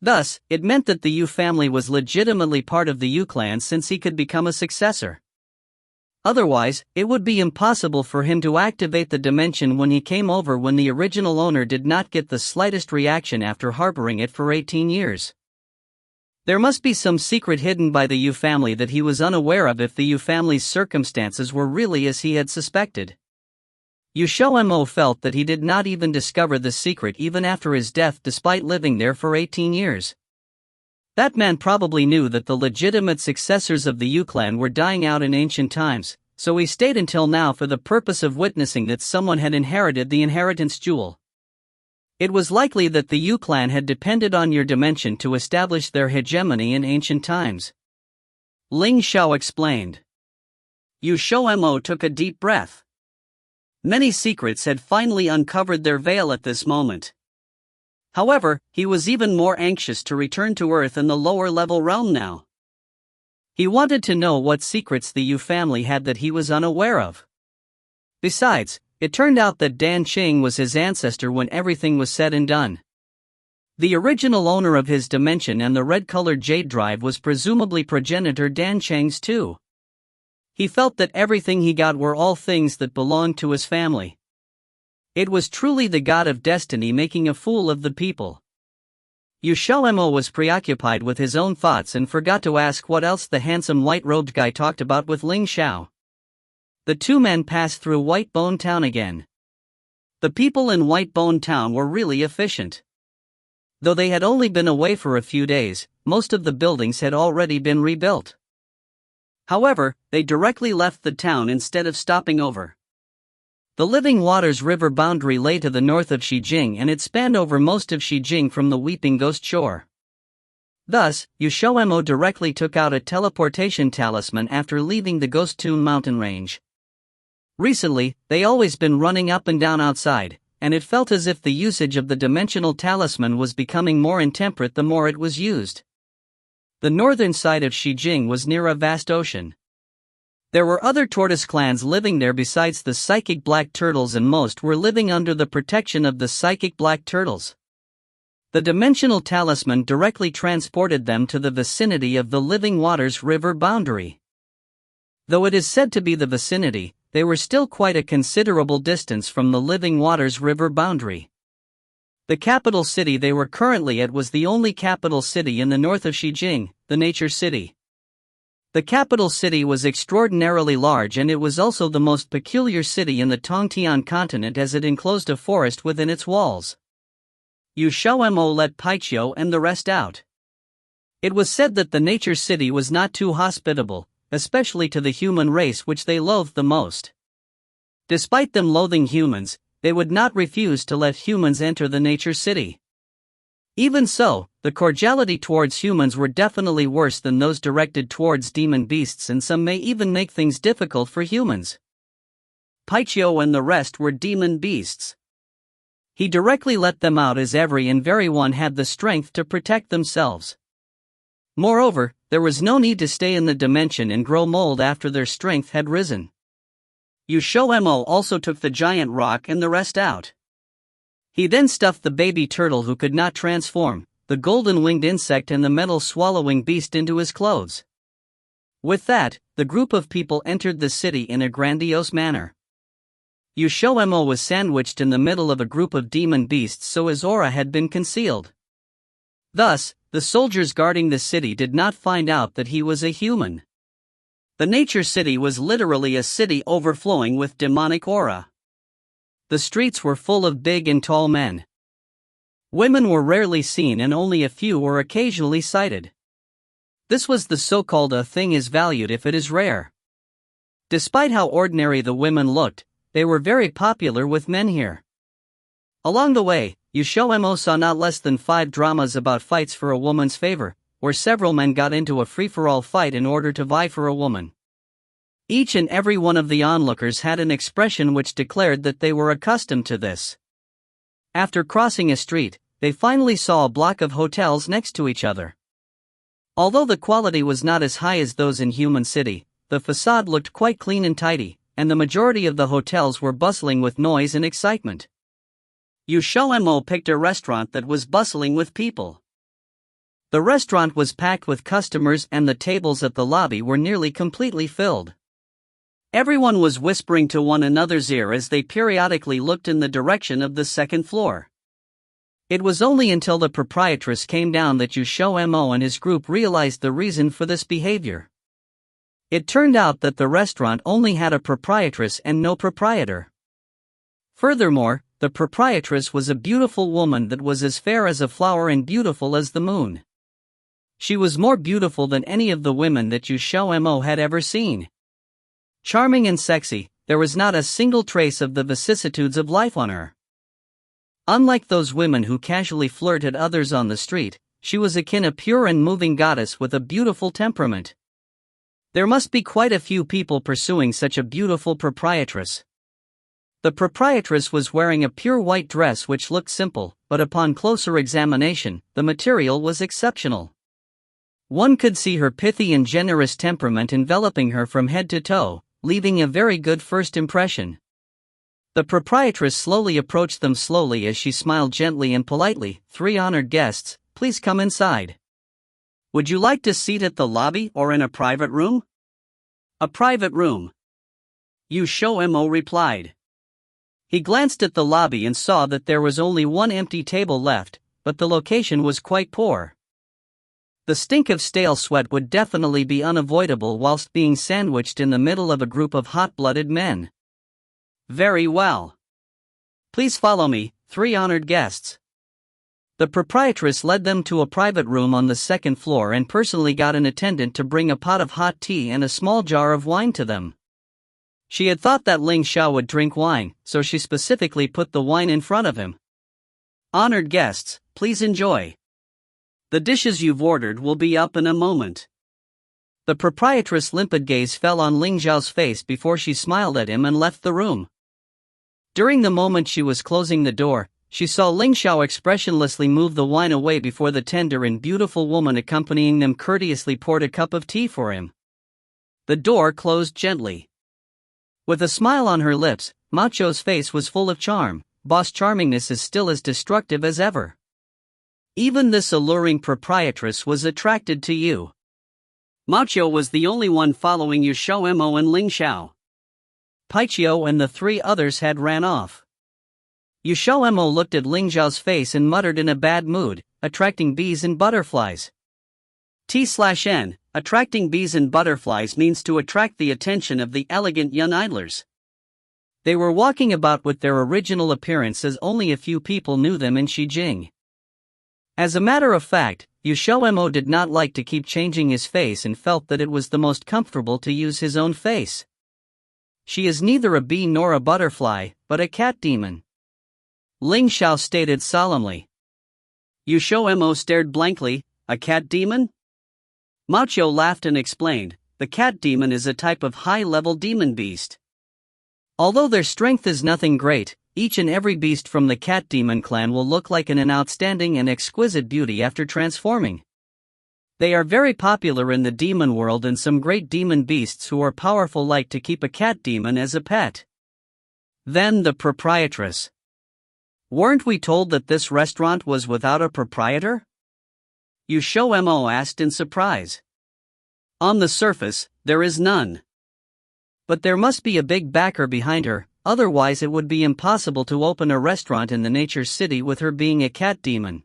Thus, it meant that the Yu family was legitimately part of the Yu clan since he could become a successor. Otherwise, it would be impossible for him to activate the dimension when he came over when the original owner did not get the slightest reaction after harboring it for 18 years. There must be some secret hidden by the Yu family that he was unaware of if the Yu family's circumstances were really as he had suspected. XiaoMo felt that he did not even discover the secret even after his death despite living there for 18 years. That man probably knew that the legitimate successors of the Yu clan were dying out in ancient times, so he stayed until now for the purpose of witnessing that someone had inherited the inheritance jewel. It was likely that the Yu clan had depended on your dimension to establish their hegemony in ancient times. Ling Xiao explained. XiaoMo took a deep breath. Many secrets had finally uncovered their veil at this moment. However, he was even more anxious to return to Earth in the lower-level realm now. He wanted to know what secrets the Yu family had that he was unaware of. Besides, it turned out that Dan Qing was his ancestor when everything was said and done. The original owner of his dimension and the red-colored jade drive was presumably progenitor Dan Cheng's too. He felt that everything he got were all things that belonged to his family. It was truly the god of destiny making a fool of the people. XiaoMo was preoccupied with his own thoughts and forgot to ask what else the handsome white-robed guy talked about with Ling Xiao. The two men passed through White Bone Town again. The people in White Bone Town were really efficient. Though they had only been away for a few days, most of the buildings had already been rebuilt. However, they directly left the town instead of stopping over. The Living Waters River boundary lay to the north of Xijing and it spanned over most of Xijing from the Weeping Ghost Shore. Thus, XiaoMo directly took out a teleportation talisman after leaving the Ghost Tomb mountain range. Recently, they always been running up and down outside, and it felt as if the usage of the dimensional talisman was becoming more intemperate the more it was used. The northern side of Xijing was near a vast ocean. There were other tortoise clans living there besides the psychic black turtles, and most were living under the protection of the psychic black turtles. The dimensional talisman directly transported them to the vicinity of the Living Waters River boundary. Though it is said to be the vicinity, they were still quite a considerable distance from the Living Waters River boundary. The capital city they were currently at was the only capital city in the north of Xijing, the Nature City. The capital city was extraordinarily large, and it was also the most peculiar city in the Tongtian continent as it enclosed a forest within its walls. XiaoMo let Paiqiu and the rest out. It was said that the Nature City was not too hospitable, especially to the human race which they loathed the most. Despite them loathing humans, they would not refuse to let humans enter the Nature City. Even so, the cordiality towards humans were definitely worse than those directed towards demon beasts, and some may even make things difficult for humans. Paiqiu and the rest were demon beasts. He directly let them out as every and very one had the strength to protect themselves. Moreover, there was no need to stay in the dimension and grow mold after their strength had risen. XiaoMo also took the giant rock and the rest out. He then stuffed the baby turtle who could not transform, the golden-winged insect and the metal-swallowing beast into his clothes. With that, the group of people entered the city in a grandiose manner. XiaoMo was sandwiched in the middle of a group of demon beasts, so his aura had been concealed. Thus, the soldiers guarding the city did not find out that he was a human. The Nature City was literally a city overflowing with demonic aura. The streets were full of big and tall men. Women were rarely seen and only a few were occasionally sighted. This was the so-called "a thing is valued if it is rare." Despite how ordinary the women looked, they were very popular with men here. Along the way, XiaoMo saw not less than 5 dramas about fights for a woman's favor, where several men got into a free-for-all fight in order to vie for a woman. Each and every one of the onlookers had an expression which declared that they were accustomed to this. After crossing a street, they finally saw a block of hotels next to each other. Although the quality was not as high as those in Human City, the facade looked quite clean and tidy, and the majority of the hotels were bustling with noise and excitement. XiaoMo picked a restaurant that was bustling with people. The restaurant was packed with customers and the tables at the lobby were nearly completely filled. Everyone was whispering to one another's ear as they periodically looked in the direction of the second floor. It was only until the proprietress came down that XiaoMo and his group realized the reason for this behavior. It turned out that the restaurant only had a proprietress and no proprietor. Furthermore, the proprietress was a beautiful woman that was as fair as a flower and beautiful as the moon. She was more beautiful than any of the women that XiaoMo had ever seen. Charming and sexy, there was not a single trace of the vicissitudes of life on her. Unlike those women who casually flirt at others on the street, she was akin a pure and moving goddess with a beautiful temperament. There must be quite a few people pursuing such a beautiful proprietress. The proprietress was wearing a pure white dress which looked simple, but upon closer examination, the material was exceptional. One could see her pithy and generous temperament enveloping her from head to toe, leaving a very good first impression. The proprietress slowly approached them slowly as she smiled gently and politely. "3 honored guests, please come inside. Would you like to seat at the lobby or in a private room?" "A private room," XiaoMo replied. He glanced at the lobby and saw that there was only one empty table left, but the location was quite poor. The stink of stale sweat would definitely be unavoidable whilst being sandwiched in the middle of a group of hot-blooded men. "Very well. Please follow me, 3 honored guests." The proprietress led them to a private room on the second floor and personally got an attendant to bring a pot of hot tea and a small jar of wine to them. She had thought that Ling Xiao would drink wine, so she specifically put the wine in front of him. "Honored guests, please enjoy. The dishes you've ordered will be up in a moment." The proprietress' limpid gaze fell on Ling Xiao's face before she smiled at him and left the room. During the moment she was closing the door, she saw Ling Xiao expressionlessly move the wine away before the tender and beautiful woman accompanying them courteously poured a cup of tea for him. The door closed gently. With a smile on her lips, Macho's face was full of charm. Boss charmingness is still as destructive as ever. Even this alluring proprietress was attracted to you. Macho was the only one following XiaoMo and Ling Xiao. Paichio and the 3 others had ran off. XiaoMo looked at Ling Xiao's face and muttered in a bad mood, "Attracting bees and butterflies." T/N, attracting bees and butterflies means to attract the attention of the elegant young idlers. They were walking about with their original appearance as only a few people knew them in Xijing. As a matter of fact, XiaoMo did not like to keep changing his face and felt that it was the most comfortable to use his own face. "She is neither a bee nor a butterfly, but a cat demon," Ling Xiao stated solemnly. XiaoMo stared blankly. "A cat demon?" Macho laughed and explained, "The cat demon is a type of high-level demon beast. Although their strength is nothing great, each and every beast from the cat demon clan will look like an outstanding and exquisite beauty after transforming. They are very popular in the demon world, and some great demon beasts who are powerful like to keep a cat demon as a pet." Then the proprietress. "Weren't we told that this restaurant was without a proprietor?" XiaoMo asked in surprise. "On the surface, there is none. But there must be a big backer behind her, otherwise it would be impossible to open a restaurant in the Nature City with her being a cat demon.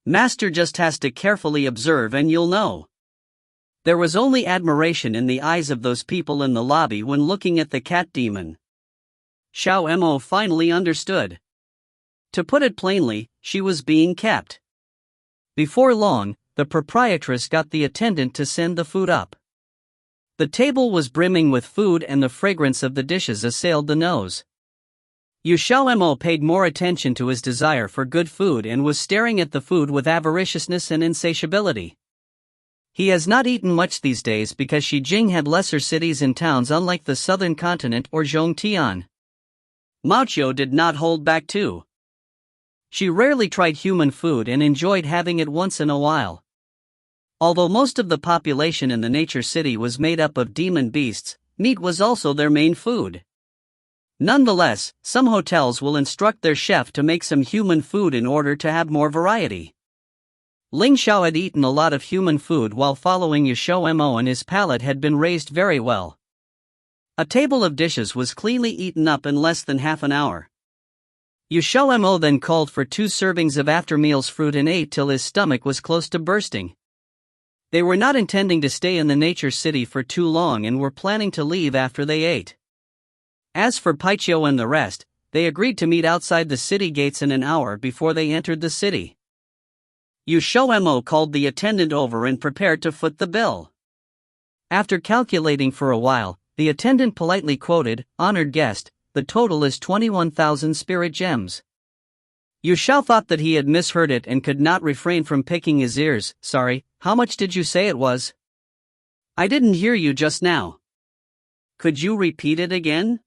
Master just has to carefully observe and you'll know." There was only admiration in the eyes of those people in the lobby when looking at the cat demon. XiaoMo finally understood. To put it plainly, she was being kept. Before long, the proprietress got the attendant to send the food up. The table was brimming with food and the fragrance of the dishes assailed the nose. XiaoMo paid more attention to his desire for good food and was staring at the food with avariciousness and insatiability. He has not eaten much these days because Xijing had lesser cities and towns unlike the southern continent or Zhongtian. Macho did not hold back too. She rarely tried human food and enjoyed having it once in a while. Although most of the population in the Nature City was made up of demon beasts, meat was also their main food. Nonetheless, some hotels will instruct their chef to make some human food in order to have more variety. Ling Xiao had eaten a lot of human food while following XiaoMo, and his palate had been raised very well. A table of dishes was cleanly eaten up in less than half an hour. XiaoMo then called for 2 servings of after-meals fruit and ate till his stomach was close to bursting. They were not intending to stay in the nature city for too long and were planning to leave after they ate. As for Paiqiu and the rest, they agreed to meet outside the city gates in an hour before they entered the city. XiaoMo called the attendant over and prepared to foot the bill. After calculating for a while, the attendant politely quoted, "Honored guest, the total is 21,000 spirit gems." Xiao thought that he had misheard it and could not refrain from picking his ears. "Sorry, how much did you say it was? I didn't hear you just now. Could you repeat it again?"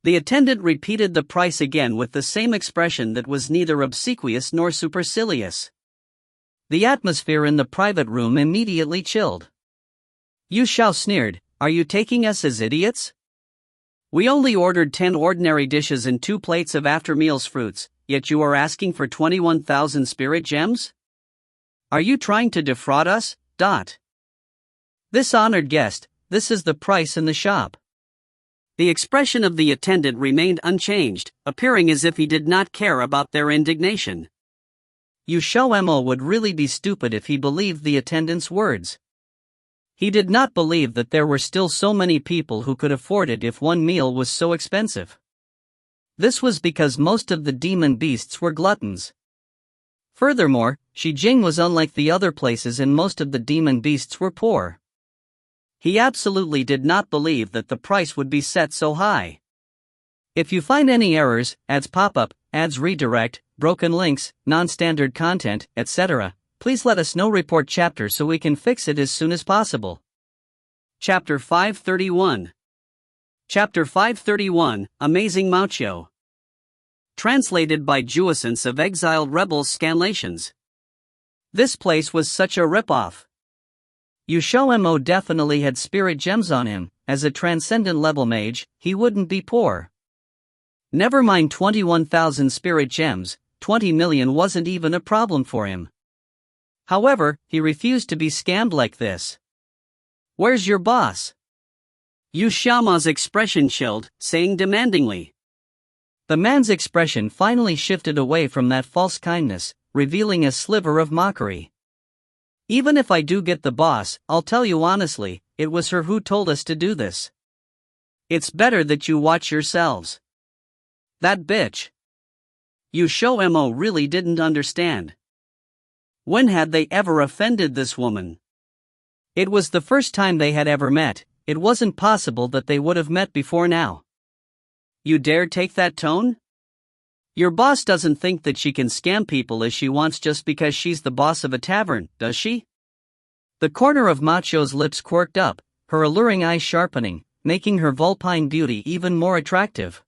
The attendant repeated the price again with the same expression that was neither obsequious nor supercilious. The atmosphere in the private room immediately chilled. Xiao sneered, "Are you taking us as idiots? We only ordered 10 ordinary dishes and 2 plates of after-meals fruits, yet you are asking for 21,000 spirit gems? Are you trying to defraud us? This honored guest, this is the price in the shop." The expression of the attendant remained unchanged, appearing as if he did not care about their indignation. XiaoMo would really be stupid if he believed the attendant's words. He did not believe that there were still so many people who could afford it if one meal was so expensive. This was because most of the demon beasts were gluttons. Furthermore, Xijing was unlike the other places and most of the demon beasts were poor. He absolutely did not believe that the price would be set so high. If you find any errors, ads pop up, ads redirect, broken links, non-standard content, etc., please let us know. Report chapter so we can fix it as soon as possible. Chapter 531. Chapter 531, Amazing Mouchio. Translated by Juessence of Exiled Rebels Scanlations. This place was such a rip-off. XiaoMo definitely had spirit gems on him. As a transcendent level mage, he wouldn't be poor. Never mind 21,000 spirit gems, 20 million wasn't even a problem for him. However, he refused to be scammed like this. "Where's your boss?" XiaoMo's expression chilled, saying demandingly. The man's expression finally shifted away from that false kindness, revealing a sliver of mockery. "Even if I do get the boss, I'll tell you honestly, it was her who told us to do this. It's better that you watch yourselves." That bitch. XiaoMo really didn't understand. When had they ever offended this woman? It was the first time they had ever met. It wasn't possible that they would have met before now. "You dare take that tone? Your boss doesn't think that she can scam people as she wants just because she's the boss of a tavern, does she?" The corner of Macho's lips quirked up, her alluring eyes sharpening, making her vulpine beauty even more attractive.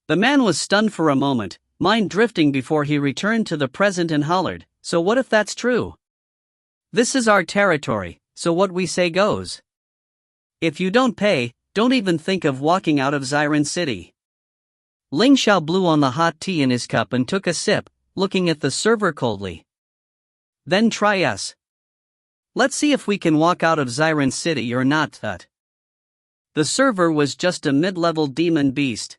The man was stunned for a moment, mind drifting before he returned to the present and hollered, "So what if that's true? This is our territory, so what we say goes. If you don't pay, don't even think of walking out of Xiren City." Ling Xiao blew on the hot tea in his cup and took a sip, looking at the server coldly. "Then try us. Let's see if we can walk out of Xiren City or not." The server was just a mid-level demon beast.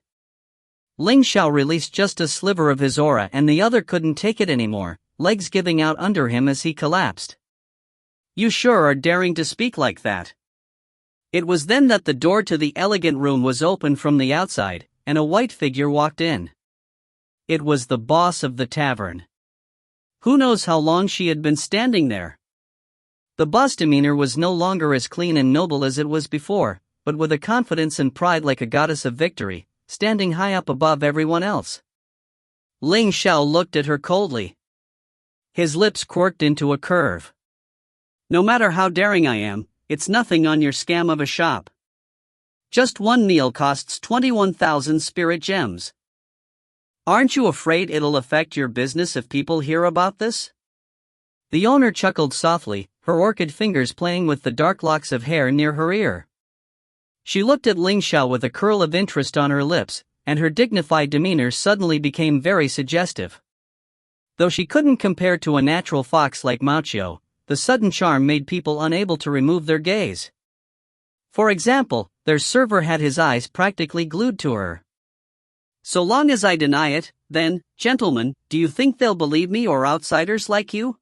Ling Xiao released just a sliver of his aura and the other couldn't take it anymore, legs giving out under him as he collapsed. "You sure are daring to speak like that." It was then that the door to the elegant room was opened from the outside, and a white figure walked in. It was the boss of the tavern. Who knows how long she had been standing there? The boss demeanor was no longer as clean and noble as it was before, but with a confidence and pride like a goddess of victory, standing high up above everyone else. Ling Xiao looked at her coldly. His lips quirked into a curve. "No matter how daring I am, it's nothing on your scam of a shop. Just one meal costs 21,000 spirit gems. Aren't you afraid it'll affect your business if people hear about this?" The owner chuckled softly, her orchid fingers playing with the dark locks of hair near her ear. She looked at Ling Xiao with a curl of interest on her lips, and her dignified demeanor suddenly became very suggestive. Though she couldn't compare to a natural fox like Mouchio, the sudden charm made people unable to remove their gaze. For example, their server had his eyes practically glued to her. So long as I deny it, then, gentlemen, do you think they'll believe me or outsiders like you?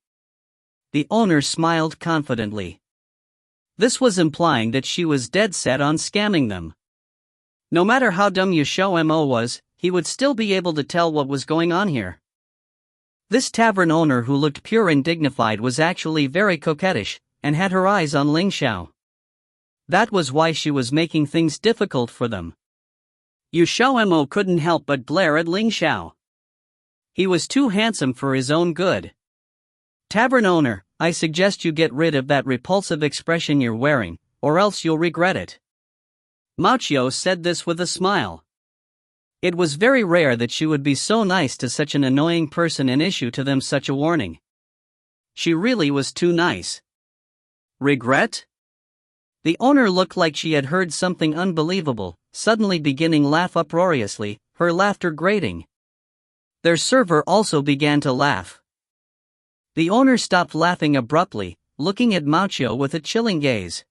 The owner smiled confidently. This was implying that she was dead set on scamming them. No matter how dumb XiaoMo was, he would still be able to tell what was going on here. This tavern owner who looked pure and dignified was actually very coquettish, and had her eyes on Ling Xiao. That was why she was making things difficult for them. XiaoMo couldn't help but glare at Ling Xiao. He was too handsome for his own good. Tavern owner, I suggest you get rid of that repulsive expression you're wearing, or else you'll regret it. Mao Xiao said this with a smile. It was very rare that she would be so nice to such an annoying person and issue to them such a warning. She really was too nice. Regret? The owner looked like she had heard something unbelievable, suddenly beginning laugh uproariously, her laughter grating. Their server also began to laugh. The owner stopped laughing abruptly, looking at Mao Xiao with a chilling gaze.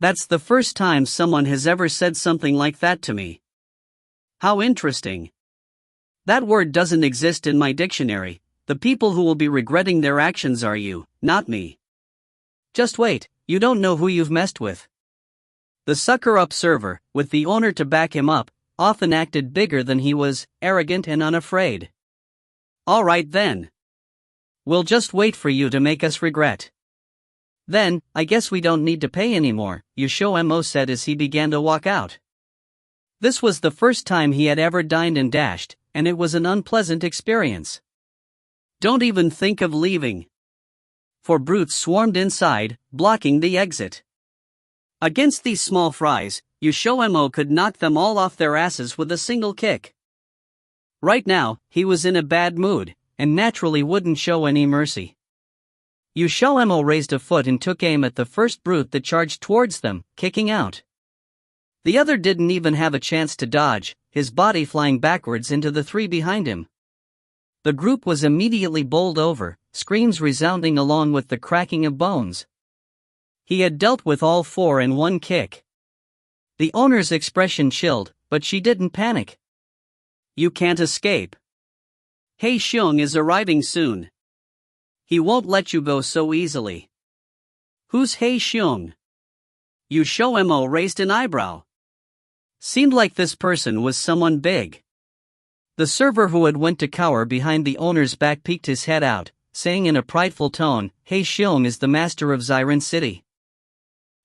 That's the first time someone has ever said something like that to me. How interesting. That word doesn't exist in my dictionary. The people who will be regretting their actions are you, not me. Just wait, you don't know who you've messed with. The sucker-up server, with the owner to back him up, often acted bigger than he was, arrogant and unafraid. All right then. We'll just wait for you to make us regret. Then, I guess we don't need to pay anymore, XiaoMo said as he began to walk out. This was the first time he had ever dined and dashed, and it was an unpleasant experience. Don't even think of leaving. For brutes swarmed inside, blocking the exit. Against these small fries, XiaoMo could knock them all off their asses with a single kick. Right now, he was in a bad mood, and naturally wouldn't show any mercy. XiaoMo raised a foot and took aim at the first brute that charged towards them, kicking out. The other didn't even have a chance to dodge, his body flying backwards into the three behind him. The group was immediately bowled over, screams resounding along with the cracking of bones. He had dealt with all four in one kick. The owner's expression chilled, but she didn't panic. You can't escape. He Xiong is arriving soon. He won't let you go so easily. Who's He Xiong? XiaoMo raised an eyebrow. Seemed like this person was someone big. The server who had went to cower behind the owner's back peeked his head out, saying in a prideful tone, He Xiong is the master of Xiren City.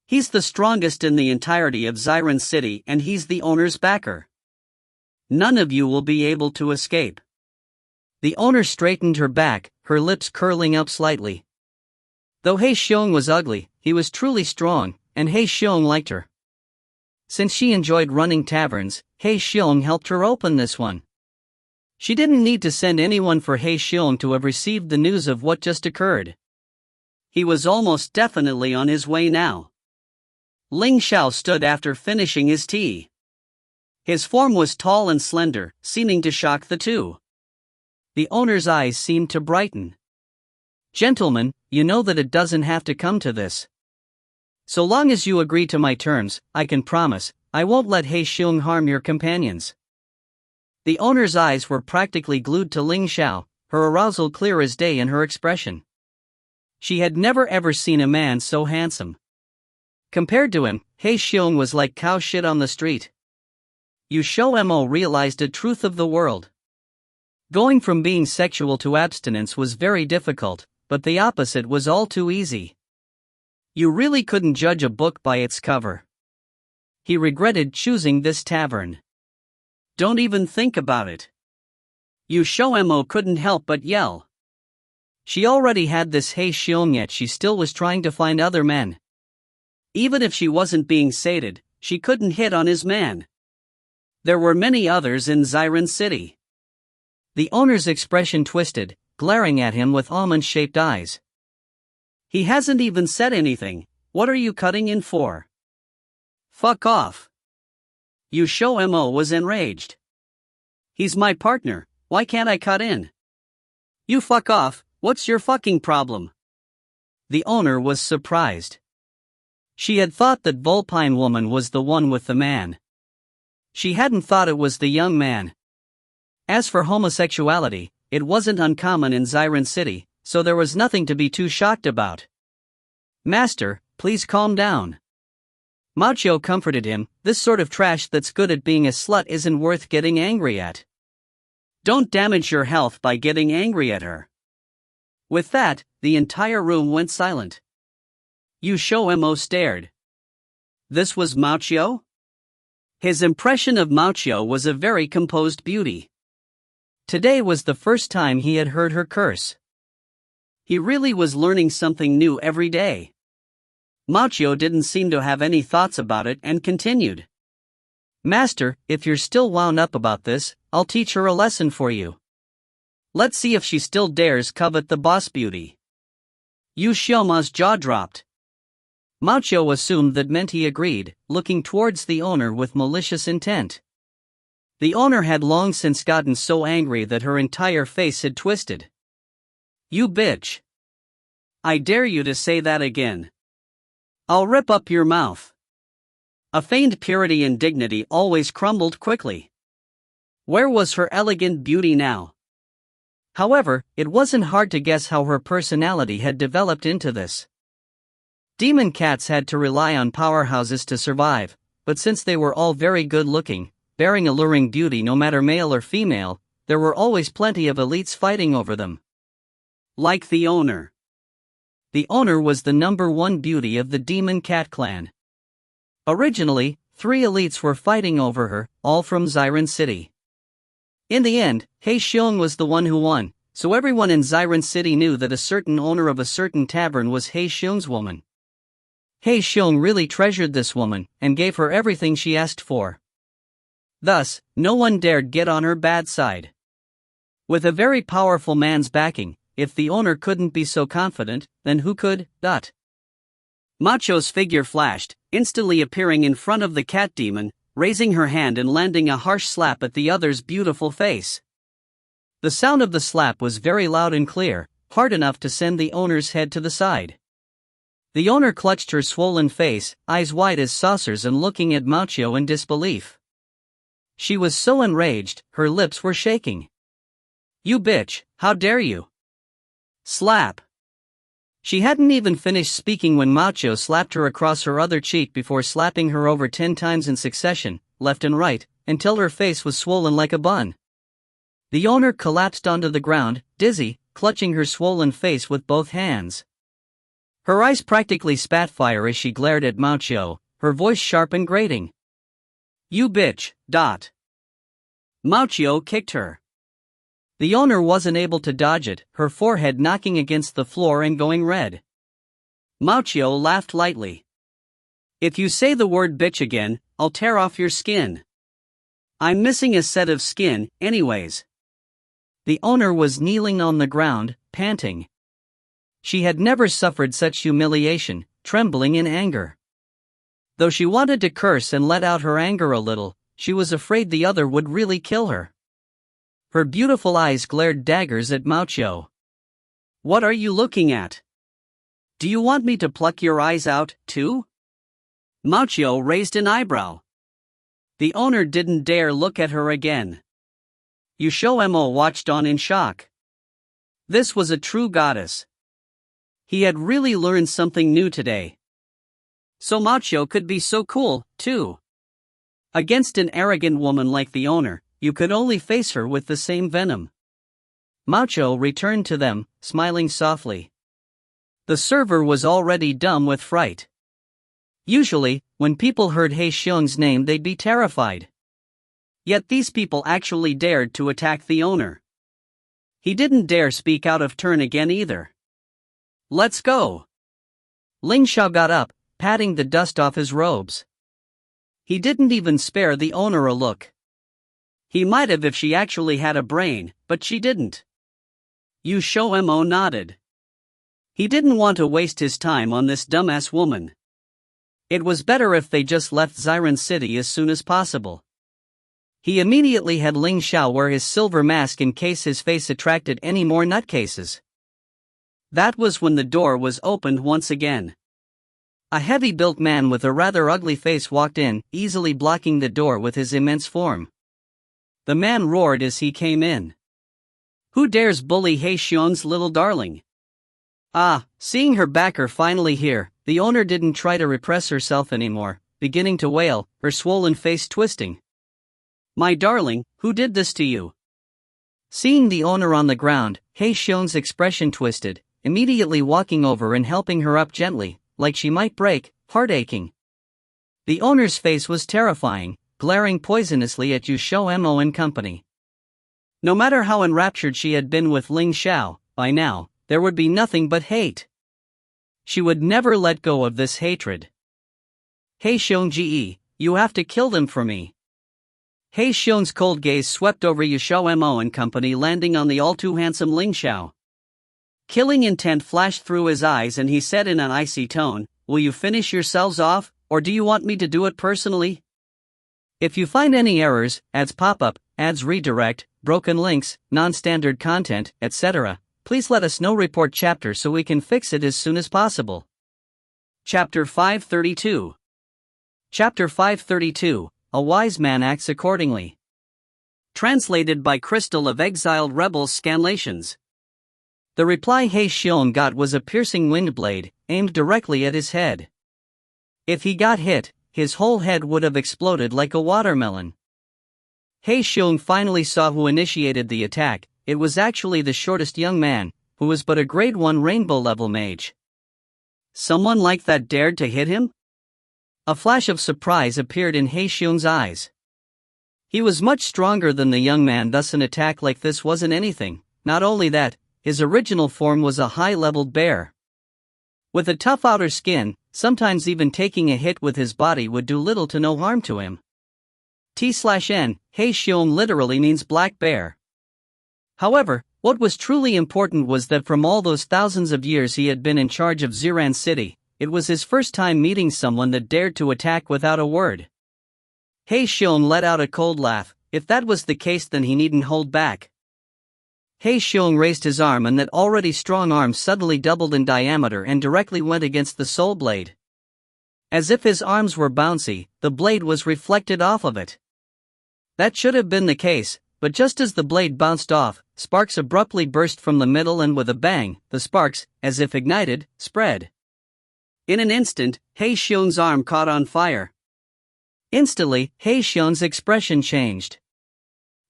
He's the strongest in the entirety of Xiren City and he's the owner's backer. None of you will be able to escape. The owner straightened her back, her lips curling up slightly. Though He Xiong was ugly, he was truly strong, and He Xiong liked her. Since she enjoyed running taverns, He Xiong helped her open this one. She didn't need to send anyone for He Xiong to have received the news of what just occurred. He was almost definitely on his way now. Ling Xiao stood after finishing his tea. His form was tall and slender, seeming to shock the two. The owner's eyes seemed to brighten. Gentlemen, you know that it doesn't have to come to this. So long as you agree to my terms, I can promise, I won't let He Xiong harm your companions. The owner's eyes were practically glued to Ling Xiao, her arousal clear as day in her expression. She had never ever seen a man so handsome. Compared to him, He Xiong was like cow shit on the street. XiaoMo realized a truth of the world. Going from being sexual to abstinence was very difficult, but the opposite was all too easy. You really couldn't judge a book by its cover. He regretted choosing this tavern. Don't even think about it. XiaoMo couldn't help but yell. She already had this He Xiong, yet she still was trying to find other men. Even if she wasn't being sated, she couldn't hit on his man. There were many others in Xiren City. The owner's expression twisted, glaring at him with almond-shaped eyes. He hasn't even said anything, what are you cutting in for? Fuck off. XiaoMo was enraged. He's my partner, why can't I cut in? You fuck off, what's your fucking problem? The owner was surprised. She had thought that Vulpine woman was the one with the man. She hadn't thought it was the young man. As for homosexuality, it wasn't uncommon in Xiren City, so there was nothing to be too shocked about. "Master, please calm down." Mao Xiao comforted him. "This sort of trash that's good at being a slut isn't worth getting angry at. Don't damage your health by getting angry at her." With that, the entire room went silent. XiaoMo stared. This was Mao Xiao? His impression of Mao Xiao was a very composed beauty. Today was the first time he had heard her curse. He really was learning something new every day. Mao Xiao didn't seem to have any thoughts about it and continued. "Master, if you're still wound up about this, I'll teach her a lesson for you. Let's see if she still dares covet the boss beauty." XiaoMo's jaw dropped. Mao Xiao assumed that meant he agreed, looking towards the owner with malicious intent. The owner had long since gotten so angry that her entire face had twisted. "You bitch! I dare you to say that again. I'll rip up your mouth." A feigned purity and dignity always crumbled quickly. Where was her elegant beauty now? However, it wasn't hard to guess how her personality had developed into this. Demon cats had to rely on powerhouses to survive, but since they were all very good-looking, bearing alluring beauty no matter male or female, there were always plenty of elites fighting over them. Like the owner. The owner was the #1 beauty of the Demon Cat clan. Originally, 3 elites were fighting over her, all from Xiren City. In the end, Xiong was the one who won, so everyone in Xiren City knew that a certain owner of a certain tavern was Xiong's woman. Xiong really treasured this woman, and gave her everything she asked for. Thus, no one dared get on her bad side. With a very powerful man's backing, if the owner couldn't be so confident, then who could? Macho's figure flashed, instantly appearing in front of the cat demon, raising her hand and landing a harsh slap at the other's beautiful face. The sound of the slap was very loud and clear, hard enough to send the owner's head to the side. The owner clutched her swollen face, eyes wide as saucers and looking at Mao Xiao in disbelief. She was so enraged, her lips were shaking. "You bitch, how dare you!" Slap! She hadn't even finished speaking when Mao Xiao slapped her across her other cheek before slapping her over 10 times in succession, left and right, until her face was swollen like a bun. The owner collapsed onto the ground, dizzy, clutching her swollen face with both hands. Her eyes practically spat fire as she glared at Mao Xiao, her voice sharp and grating. "You bitch, dot." Mao Xiao kicked her. The owner wasn't able to dodge it, her forehead knocking against the floor and going red. Mao Xiao laughed lightly. "If you say the word bitch again, I'll tear off your skin. I'm missing a set of skin, anyways." The owner was kneeling on the ground, panting. She had never suffered such humiliation, trembling in anger. Though she wanted to curse and let out her anger a little, she was afraid the other would really kill her. Her beautiful eyes glared daggers at Mao Xiao. "What are you looking at? Do you want me to pluck your eyes out, too?" Mao Xiao raised an eyebrow. The owner didn't dare look at her again. XiaoMo watched on in shock. This was a true goddess. He had really learned something new today. So Mao Xiao could be so cool, too. Against an arrogant woman like the owner, you could only face her with the same venom. Mao Xiao returned to them, smiling softly. The server was already dumb with fright. Usually, when people heard Xiong's name they'd be terrified. Yet these people actually dared to attack the owner. He didn't dare speak out of turn again either. "Let's go." Ling Xiao got up, patting the dust off his robes. He didn't even spare the owner a look. He might have if she actually had a brain, but she didn't. XiaoMo nodded. He didn't want to waste his time on this dumbass woman. It was better if they just left Xiren City as soon as possible. He immediately had Ling Xiao wear his silver mask in case his face attracted any more nutcases. That was when the door was opened once again. A heavy-built man with a rather ugly face walked in, easily blocking the door with his immense form. The man roared as he came in. "Who dares bully He Xiong's little darling?" Seeing her backer finally here, the owner didn't try to repress herself anymore, beginning to wail, her swollen face twisting. "My darling, who did this to you?" Seeing the owner on the ground, He Xiong's expression twisted, immediately walking over and helping her up gently, like she might break, heart aching. The owner's face was terrifying, glaring poisonously at XiaoMo and company. No matter how enraptured she had been with Ling Xiao, by now, there would be nothing but hate. She would never let go of this hatred. "He Xiong, you have to kill them for me." He Xiong's cold gaze swept over XiaoMo and company, landing on the all-too-handsome Ling Xiao. Killing intent flashed through his eyes and he said in an icy tone, "Will you finish yourselves off, or do you want me to do it personally? If you find any errors, ads pop up, ads redirect, broken links, non-standard content, etc., please let us know. Report chapter so we can fix it as soon as possible." Chapter 532. Chapter 532, A Wise Man Acts Accordingly. Translated by Crystal of Exiled Rebels Scanlations. The reply He Xiong got was a piercing wind blade, aimed directly at his head. If he got hit, his whole head would have exploded like a watermelon. He Xiong finally saw who initiated the attack. It was actually the shortest young man, who was but a grade 1 rainbow-level mage. Someone like that dared to hit him? A flash of surprise appeared in He Xiong's eyes. He was much stronger than the young man, thus an attack like this wasn't anything. Not only that, his original form was a high-leveled bear. With a tough outer skin, sometimes even taking a hit with his body would do little to no harm to him. T/N, He Xiong literally means black bear. However, what was truly important was that from all those thousands of years he had been in charge of Xiran City, it was his first time meeting someone that dared to attack without a word. He Xiong let out a cold laugh. If that was the case, then he needn't hold back. He Xiong raised his arm and that already strong arm suddenly doubled in diameter and directly went against the soul blade. As if his arms were bouncy, the blade was reflected off of it. That should have been the case, but just as the blade bounced off, sparks abruptly burst from the middle and with a bang, the sparks, as if ignited, spread. In an instant, He Xiong's arm caught on fire. Instantly, He Xiong's expression changed.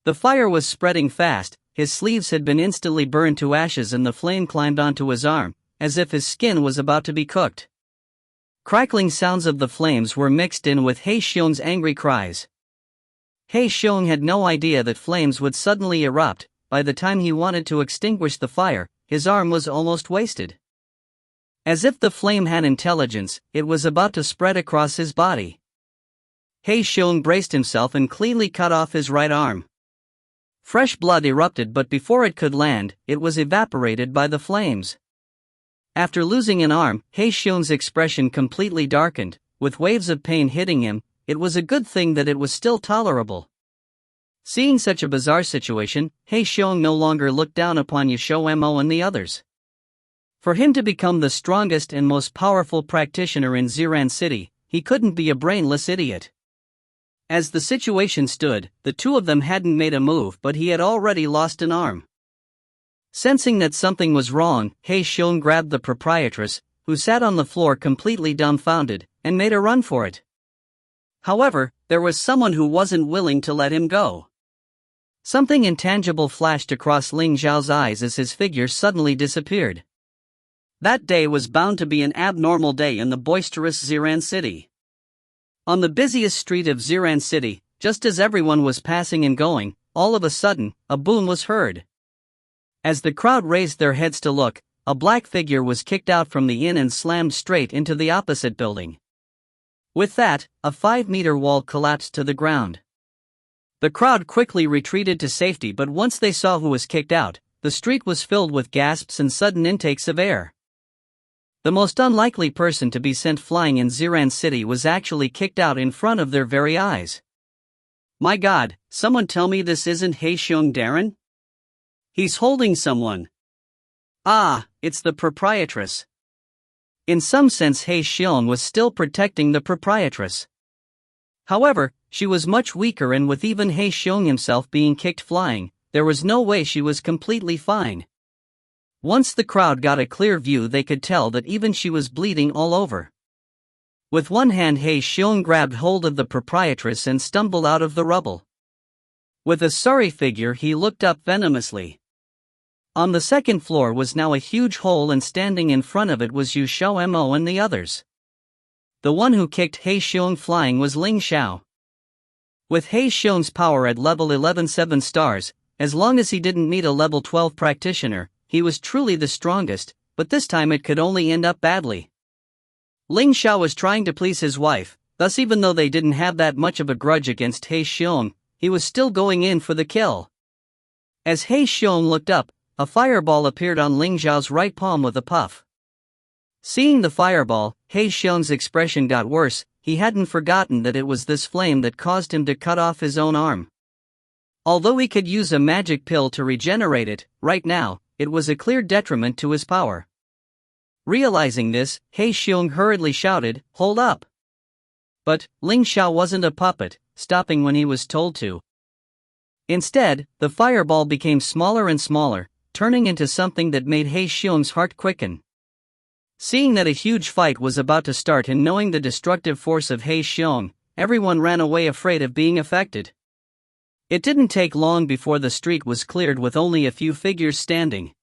The fire was spreading fast. His sleeves had been instantly burned to ashes and the flame climbed onto his arm, as if his skin was about to be cooked. Crackling sounds of the flames were mixed in with He Xiong's angry cries. He Xiong had no idea that flames would suddenly erupt. By the time he wanted to extinguish the fire, his arm was almost wasted. As if the flame had intelligence, it was about to spread across his body. He Xiong braced himself and cleanly cut off his right arm. Fresh blood erupted, but before it could land, it was evaporated by the flames. After losing an arm, He Xiong's expression completely darkened, with waves of pain hitting him. It was a good thing that it was still tolerable. Seeing such a bizarre situation, He Xiong no longer looked down upon XiaoMo and the others. For him to become the strongest and most powerful practitioner in Xiran City, he couldn't be a brainless idiot. As the situation stood, the two of them hadn't made a move, but he had already lost an arm. Sensing that something was wrong, He Xiong grabbed the proprietress, who sat on the floor completely dumbfounded, and made a run for it. However, there was someone who wasn't willing to let him go. Something intangible flashed across Ling Xiao's eyes as his figure suddenly disappeared. That day was bound to be an abnormal day in the boisterous Xiran City. On the busiest street of Xiran City, just as everyone was passing and going, all of a sudden, a boom was heard. As the crowd raised their heads to look, a black figure was kicked out from the inn and slammed straight into the opposite building. With that, a 5-meter wall collapsed to the ground. The crowd quickly retreated to safety, but once they saw who was kicked out, the street was filled with gasps and sudden intakes of air. The most unlikely person to be sent flying in Xiran City was actually kicked out in front of their very eyes. My God, someone tell me this isn't He Xiong Darren? He's holding someone. Ah, it's the proprietress. In some sense, He Xiong was still protecting the proprietress. However, she was much weaker, and with even He Xiong himself being kicked flying, there was no way she was completely fine. Once the crowd got a clear view, they could tell that even she was bleeding all over. With one hand, He Xiong grabbed hold of the proprietress and stumbled out of the rubble. With a sorry figure, he looked up venomously. On the second floor was now a huge hole, and standing in front of it was XiaoMo and the others. The one who kicked He Xiong flying was Ling Xiao. With He Xiong's power at level 11 7 stars, as long as he didn't meet a level 12 practitioner, he was truly the strongest, but this time it could only end up badly. Ling Xiao was trying to please his wife, thus even though they didn't have that much of a grudge against He Xiong, he was still going in for the kill. As He Xiong looked up, a fireball appeared on Ling Xiao's right palm with a puff. Seeing the fireball, He Xiong's expression got worse. He hadn't forgotten that it was this flame that caused him to cut off his own arm. Although he could use a magic pill to regenerate it, right now, it was a clear detriment to his power. Realizing this, He Xiong hurriedly shouted, "Hold up!" But Ling Xiao wasn't a puppet, stopping when he was told to. Instead, the fireball became smaller and smaller, turning into something that made He Xiong's heart quicken. Seeing that a huge fight was about to start and knowing the destructive force of He Xiong, everyone ran away afraid of being affected. It didn't take long before the street was cleared with only a few figures standing.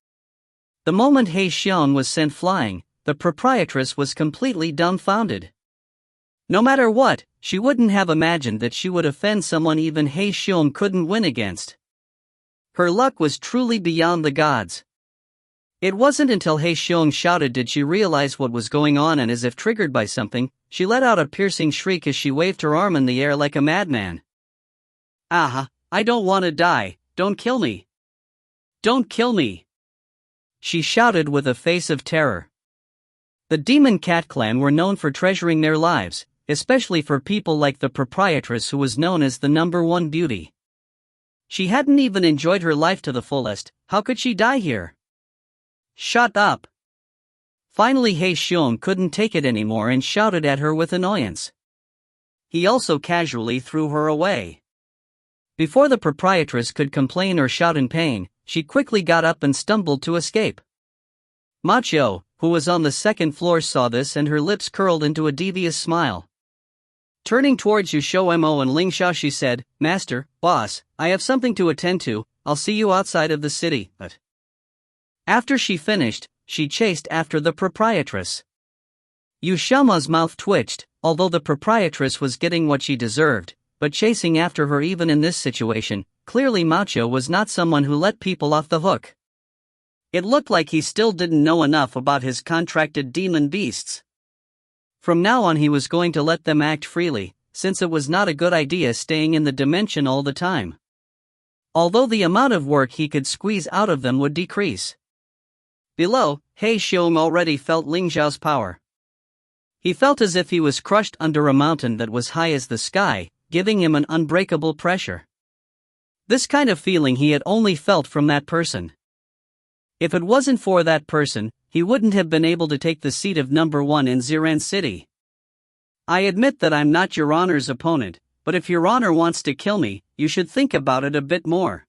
The moment He Xiong was sent flying, the proprietress was completely dumbfounded. No matter what, she wouldn't have imagined that she would offend someone even He Xiong couldn't win against. Her luck was truly beyond the gods. It wasn't until He Xiong shouted did she realize what was going on, and as if triggered by something, she let out a piercing shriek as she waved her arm in the air like a madman. "Ah, I don't want to die, don't kill me. Don't kill me," she shouted with a face of terror. The Demon Cat clan were known for treasuring their lives, especially for people like the proprietress, who was known as the #1 beauty. She hadn't even enjoyed her life to the fullest. How could she die here? "Shut up!" Finally, He Xiong couldn't take it anymore and shouted at her with annoyance. He also casually threw her away. Before the proprietress could complain or shout in pain, she quickly got up and stumbled to escape. Macho, who was on the second floor, saw this, and her lips curled into a devious smile. Turning towards XiaoMo and Ling Xiao, she said, "Master, boss, I have something to attend to. I'll see you outside of the city." But after she finished, she chased after the proprietress. XiaoMo's mouth twitched, although the proprietress was getting what she deserved, but chasing after her even in this situation, clearly Macho was not someone who let people off the hook. It looked like he still didn't know enough about his contracted demon beasts. From now on he was going to let them act freely, since it was not a good idea staying in the dimension all the time. Although the amount of work he could squeeze out of them would decrease. Below, He Xiong already felt Ling Xiao's power. He felt as if he was crushed under a mountain that was high as the sky, giving him an unbreakable pressure. This kind of feeling he had only felt from that person. If it wasn't for that person, he wouldn't have been able to take the seat of #1 in Ziran City. "I admit that I'm not Your Honor's opponent, but if Your Honor wants to kill me, you should think about it a bit more.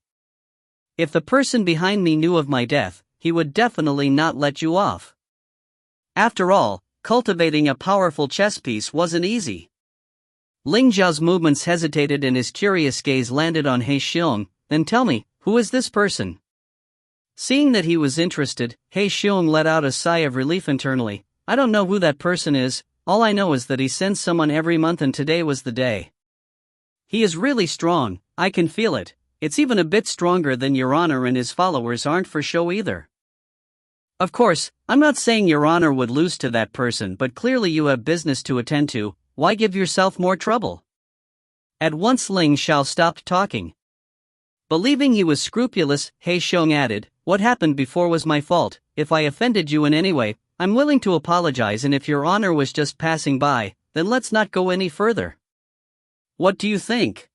If the person behind me knew of my death, he would definitely not let you off. After all, cultivating a powerful chess piece wasn't easy." Ling Xiao's movements hesitated and his curious gaze landed on He Xiong. "Then tell me, who is this person?" Seeing that he was interested, He Xiong let out a sigh of relief internally. "I don't know who that person is, all I know is that he sends someone every month and today was the day. He is really strong, I can feel it. It's even a bit stronger than Your Honor, and his followers aren't for show either. Of course, I'm not saying Your Honor would lose to that person, but clearly you have business to attend to. Why give yourself more trouble?" At once Ling Xiao stopped talking. Believing he was scrupulous, He Xiong added, "What happened before was my fault. If I offended you in any way, I'm willing to apologize, and if Your Honor was just passing by, then let's not go any further. What do you think?"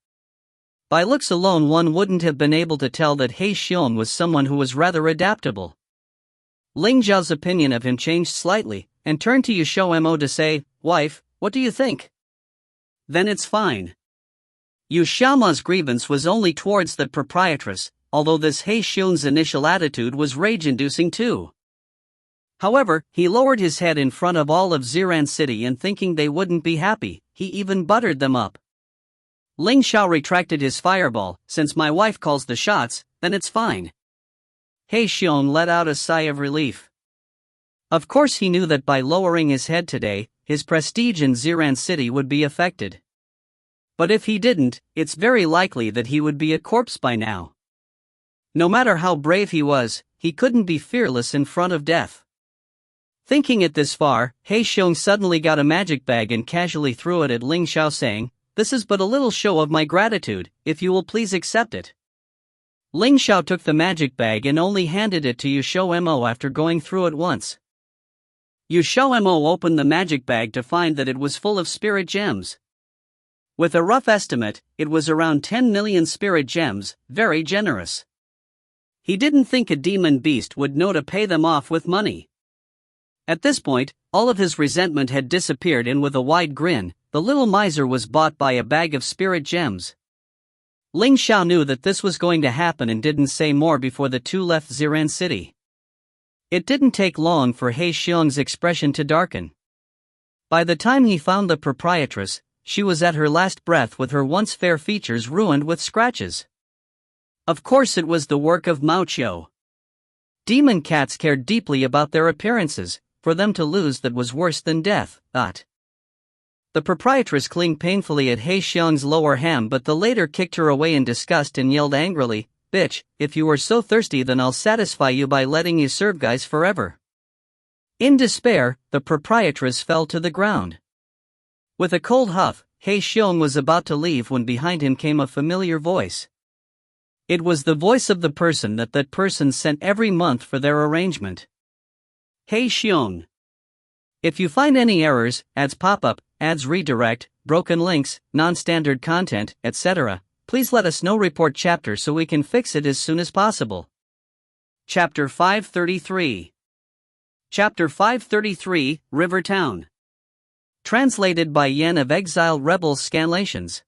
By looks alone one wouldn't have been able to tell that He Xiong was someone who was rather adaptable. Ling Zhao's opinion of him changed slightly, and turned to XiaoMo to say, "Wife, what do you think?" "Then it's fine." XiaoMo's grievance was only towards the proprietress, although this He Xiong's initial attitude was rage-inducing too. However, he lowered his head in front of all of Xiran City, and thinking they wouldn't be happy, he even buttered them up. Ling Xiao retracted his fireball. "Since my wife calls the shots, then it's fine." He Xiong let out a sigh of relief. Of course he knew that by lowering his head today, his prestige in Xiran City would be affected. But if he didn't, it's very likely that he would be a corpse by now. No matter how brave he was, he couldn't be fearless in front of death. Thinking it this far, He Xiong suddenly got a magic bag and casually threw it at Ling Xiao, saying, "This is but a little show of my gratitude, if you will please accept it." Ling Xiao took the magic bag and only handed it to XiaoMo after going through it once. XiaoMo opened the magic bag to find that it was full of spirit gems. With a rough estimate, it was around 10 million spirit gems, very generous. He didn't think a demon beast would know to pay them off with money. At this point, all of his resentment had disappeared, and with a wide grin, the little miser was bought by a bag of spirit gems. Ling Xiao knew that this was going to happen and didn't say more before the two left Xiran City. It didn't take long for He Xiong's expression to darken. By the time he found the proprietress, she was at her last breath with her once fair features ruined with scratches. Of course it was the work of Mao Qiao. Demon cats cared deeply about their appearances. For them to lose that was worse than death. The proprietress clinged painfully at He Xiong's lower ham, but the latter kicked her away in disgust and yelled angrily, "Bitch, if you are so thirsty, then I'll satisfy you by letting you serve guys forever." In despair, the proprietress fell to the ground. With a cold huff, He Xiong was about to leave when behind him came a familiar voice. It was the voice of the person that person sent every month for their arrangement. He Xiong. If you find any errors, ads pop up, ads redirect, broken links, non-standard content, etc., please let us know. Report chapter so we can fix it as soon as possible. Chapter 533. Chapter 533, River Town. Translated by Yan of Exile Rebels Scanlations.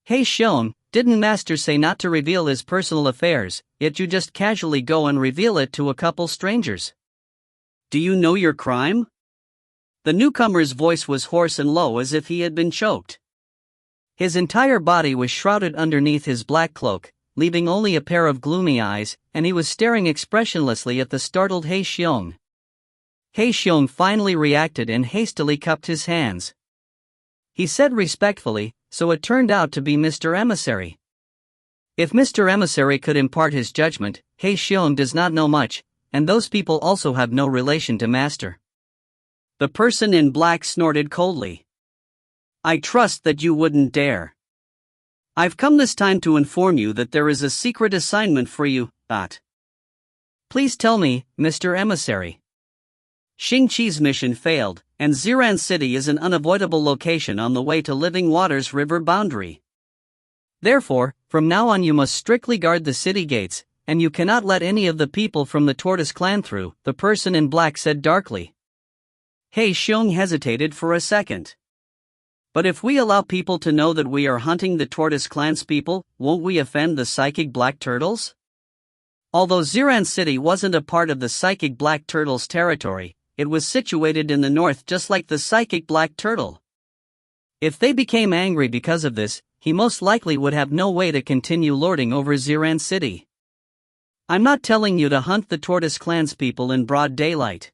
He Xiong, didn't Master say not to reveal his personal affairs, yet you just casually go and reveal it to a couple strangers? Do you know your crime? The newcomer's voice was hoarse and low as if he had been choked. His entire body was shrouded underneath his black cloak, leaving only a pair of gloomy eyes, and he was staring expressionlessly at the startled He Xiong. He Xiong finally reacted and hastily cupped his hands. He said respectfully, "So it turned out to be Mr. Emissary." If Mr. Emissary could impart his judgment, He Xiong does not know much, and those people also have no relation to Master. The person in black snorted coldly. "I trust that you wouldn't dare. I've come this time to inform you that there is a secret assignment for you, Please tell me, Mr. Emissary." Xing Qi's mission failed, and Xiran City is an unavoidable location on the way to Living Water's river boundary. Therefore, from now on you must strictly guard the city gates, and you cannot let any of the people from the Tortoise clan through, the person in black said darkly. He Xiong hesitated for a second. "But if we allow people to know that we are hunting the Tortoise clan's people, won't we offend the psychic black turtles?" Although Xiran City wasn't a part of the psychic black turtle's territory, it was situated in the north just like the psychic black turtle. If they became angry because of this, he most likely would have no way to continue lording over Xiran City. "I'm not telling you to hunt the Tortoise clan's people in broad daylight.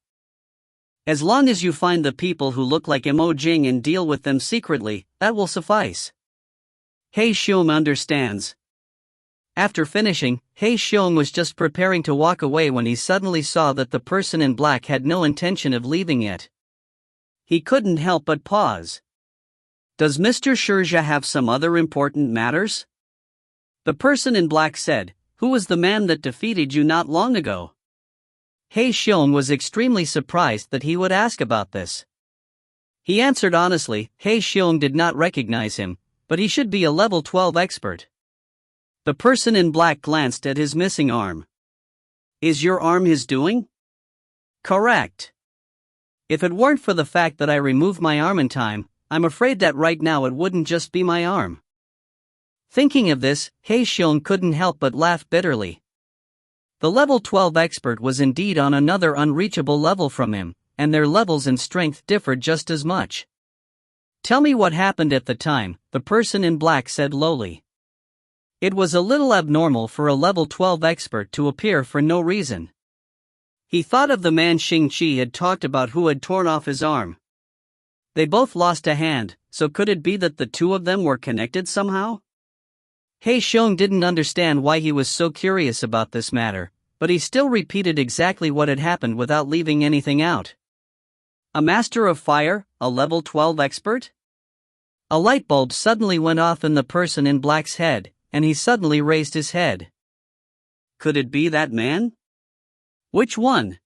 As long as you find the people who look like Emo Jing and deal with them secretly, that will suffice." He Xiong understands. After finishing, He Xiong was just preparing to walk away when he suddenly saw that the person in black had no intention of leaving yet. He couldn't help but pause. "Does Mr. Shurja have some other important matters?" The person in black said, "Who was the man that defeated you not long ago?" He Xiong was extremely surprised that he would ask about this. He answered honestly, He Xiong did not recognize him, but he should be a level 12 expert. The person in black glanced at his missing arm. "Is your arm his doing?" "Correct." If it weren't for the fact that I removed my arm in time, I'm afraid that right now it wouldn't just be my arm. Thinking of this, Xiong couldn't help but laugh bitterly. The level 12 expert was indeed on another unreachable level from him, and their levels in strength differed just as much. Tell me what happened at the time, the person in black said lowly. It was a little abnormal for a level 12 expert to appear for no reason. He thought of the man Xing-Chi had talked about who had torn off his arm. They both lost a hand, so could it be that the two of them were connected somehow? Xiong didn't understand why he was so curious about this matter, but he still repeated exactly what had happened without leaving anything out. A master of fire, a level 12 expert? A light bulb suddenly went off in the person in black's head, and he suddenly raised his head. Could it be that man? Which one?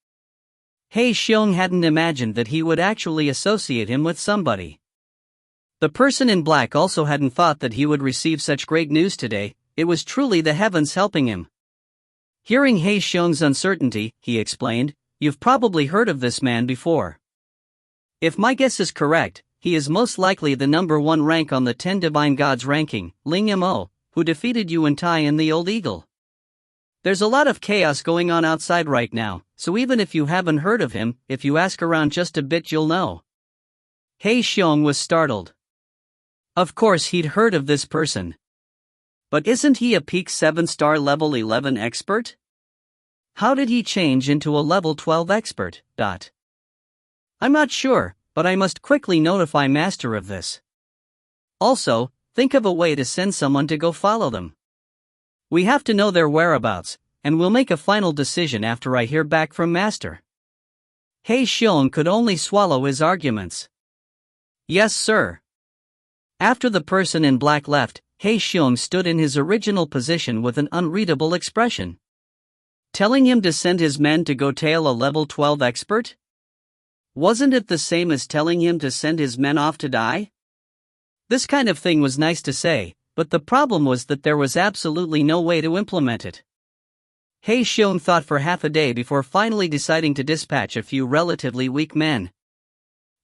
Xiong hadn't imagined that he would actually associate him with somebody. The person in black also hadn't thought that he would receive such great news today. It was truly the heavens helping him. Hearing Xiong's uncertainty, he explained, "You've probably heard of this man before. If my guess is correct, he is most likely the number 1 rank on the 10 Divine Gods ranking, Ling Mo, who defeated you and Tai in the Old Eagle. There's a lot of chaos going on outside right now, so even if you haven't heard of him, if you ask around just a bit you'll know." Xiong was startled. Of course he'd heard of this person. But isn't he a peak 7-star level 11 expert? How did he change into a level 12 expert? I'm not sure, but I must quickly notify Master of this. Also, think of a way to send someone to go follow them. We have to know their whereabouts, and we'll make a final decision after I hear back from Master. Xiong could only swallow his arguments. Yes, sir. After the person in black left, Xiong stood in his original position with an unreadable expression. Telling him to send his men to go tail a level 12 expert? Wasn't it the same as telling him to send his men off to die? This kind of thing was nice to say, but the problem was that there was absolutely no way to implement it. Xiong thought for half a day before finally deciding to dispatch a few relatively weak men.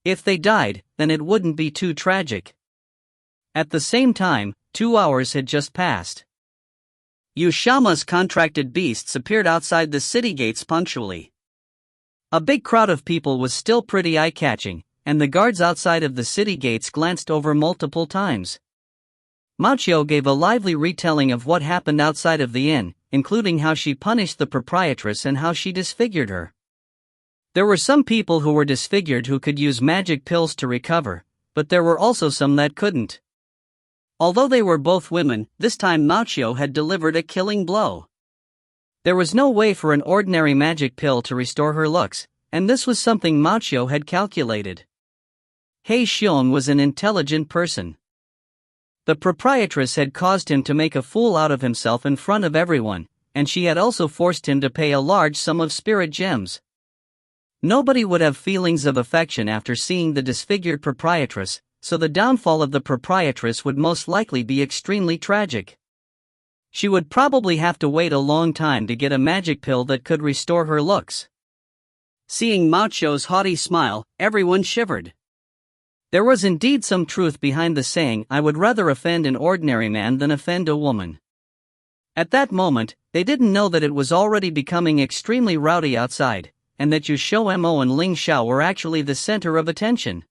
If they died, then it wouldn't be too tragic. At the same time, 2 hours had just passed. Yushama's contracted beasts appeared outside the city gates punctually. A big crowd of people was still pretty eye-catching, and the guards outside of the city gates glanced over multiple times. Mao gave a lively retelling of what happened outside of the inn, including how she punished the proprietress and how she disfigured her. There were some people who were disfigured who could use magic pills to recover, but there were also some that couldn't. Although they were both women, this time Mao had delivered a killing blow. There was no way for an ordinary magic pill to restore her looks, and this was something Mao had calculated. Xiong was an intelligent person. The proprietress had caused him to make a fool out of himself in front of everyone, and she had also forced him to pay a large sum of spirit gems. Nobody would have feelings of affection after seeing the disfigured proprietress, so the downfall of the proprietress would most likely be extremely tragic. She would probably have to wait a long time to get a magic pill that could restore her looks. Seeing Mao's haughty smile, everyone shivered. There was indeed some truth behind the saying, "I would rather offend an ordinary man than offend a woman." At that moment, they didn't know that it was already becoming extremely rowdy outside, and that XiaoMo and Ling Xiao were actually the center of attention.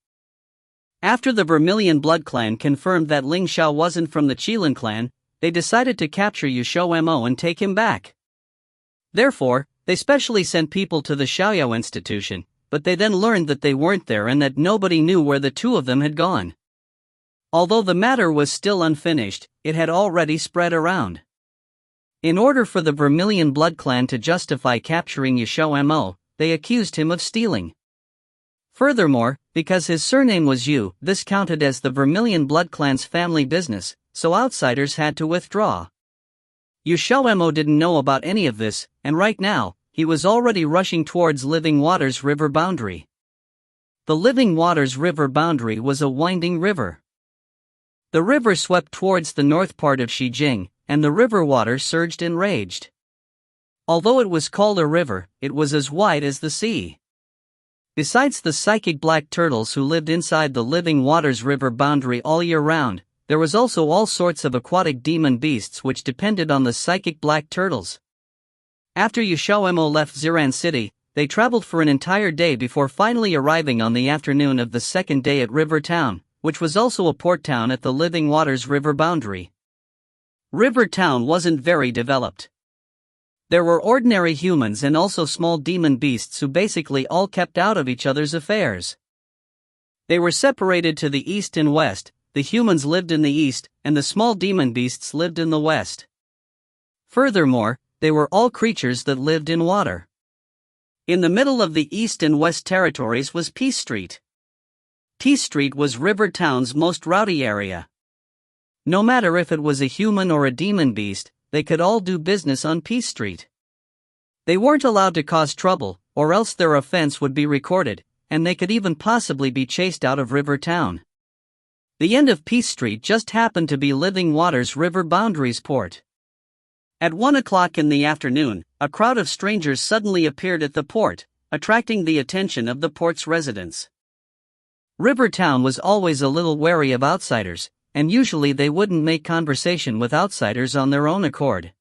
After the Vermilion Blood Clan confirmed that Ling Xiao wasn't from the Qilin clan, they decided to capture XiaoMo and take him back. Therefore, they specially sent people to the Xiao institution, but they then learned that they weren't there and that nobody knew where the two of them had gone. Although the matter was still unfinished, it had already spread around. In order for the Vermilion Blood Clan to justify capturing XiaoMo, they accused him of stealing. Furthermore, because his surname was Yu, this counted as the Vermilion Blood Clan's family business, so outsiders had to withdraw. XiaoMo didn't know about any of this, and right now, he was already rushing towards Living Waters River boundary. The Living Waters River boundary was a winding river. The river swept towards the north part of Xijing, and the river water surged and raged. Although it was called a river, it was as wide as the sea. Besides the psychic black turtles who lived inside the living waters river boundary all year round, there was also all sorts of aquatic demon beasts which depended on the psychic black turtles. After XiaoMo left Ziran City, they traveled for an entire day before finally arriving on the afternoon of the second day at River Town, which was also a port town at the living waters river boundary. River Town wasn't very developed. There were ordinary humans and also small demon beasts who basically all kept out of each other's affairs. They were separated to the east and west. The humans lived in the east, and the small demon beasts lived in the west. Furthermore, they were all creatures that lived in water. In the middle of the east and west territories was Peace Street. Peace Street was River Town's most rowdy area. No matter if it was a human or a demon beast, they could all do business on Peace Street. They weren't allowed to cause trouble, or else their offense would be recorded, and they could even possibly be chased out of River Town. The end of Peace Street just happened to be Living Waters River Boundaries Port. At 1 o'clock in the afternoon, a crowd of strangers suddenly appeared at the port, attracting the attention of the port's residents. River Town was always a little wary of outsiders, and usually they wouldn't make conversation with outsiders on their own accord.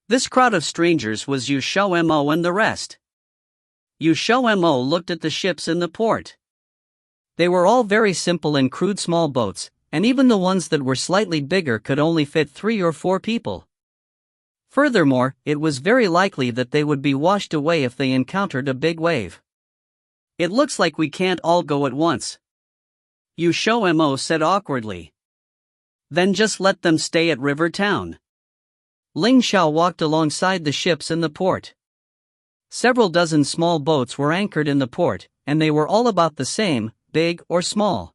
This crowd of strangers was XiaoMo and the rest. XiaoMo looked at the ships in the port. They were all very simple and crude small boats, and even the ones that were slightly bigger could only fit 3 or 4 people. Furthermore, it was very likely that they would be washed away if they encountered a big wave. "It looks like we can't all go at once," XiaoMo said awkwardly. "Then just let them stay at River Town." Ling Xiao walked alongside the ships in the port. Several dozen small boats were anchored in the port, and they were all about the same, big or small.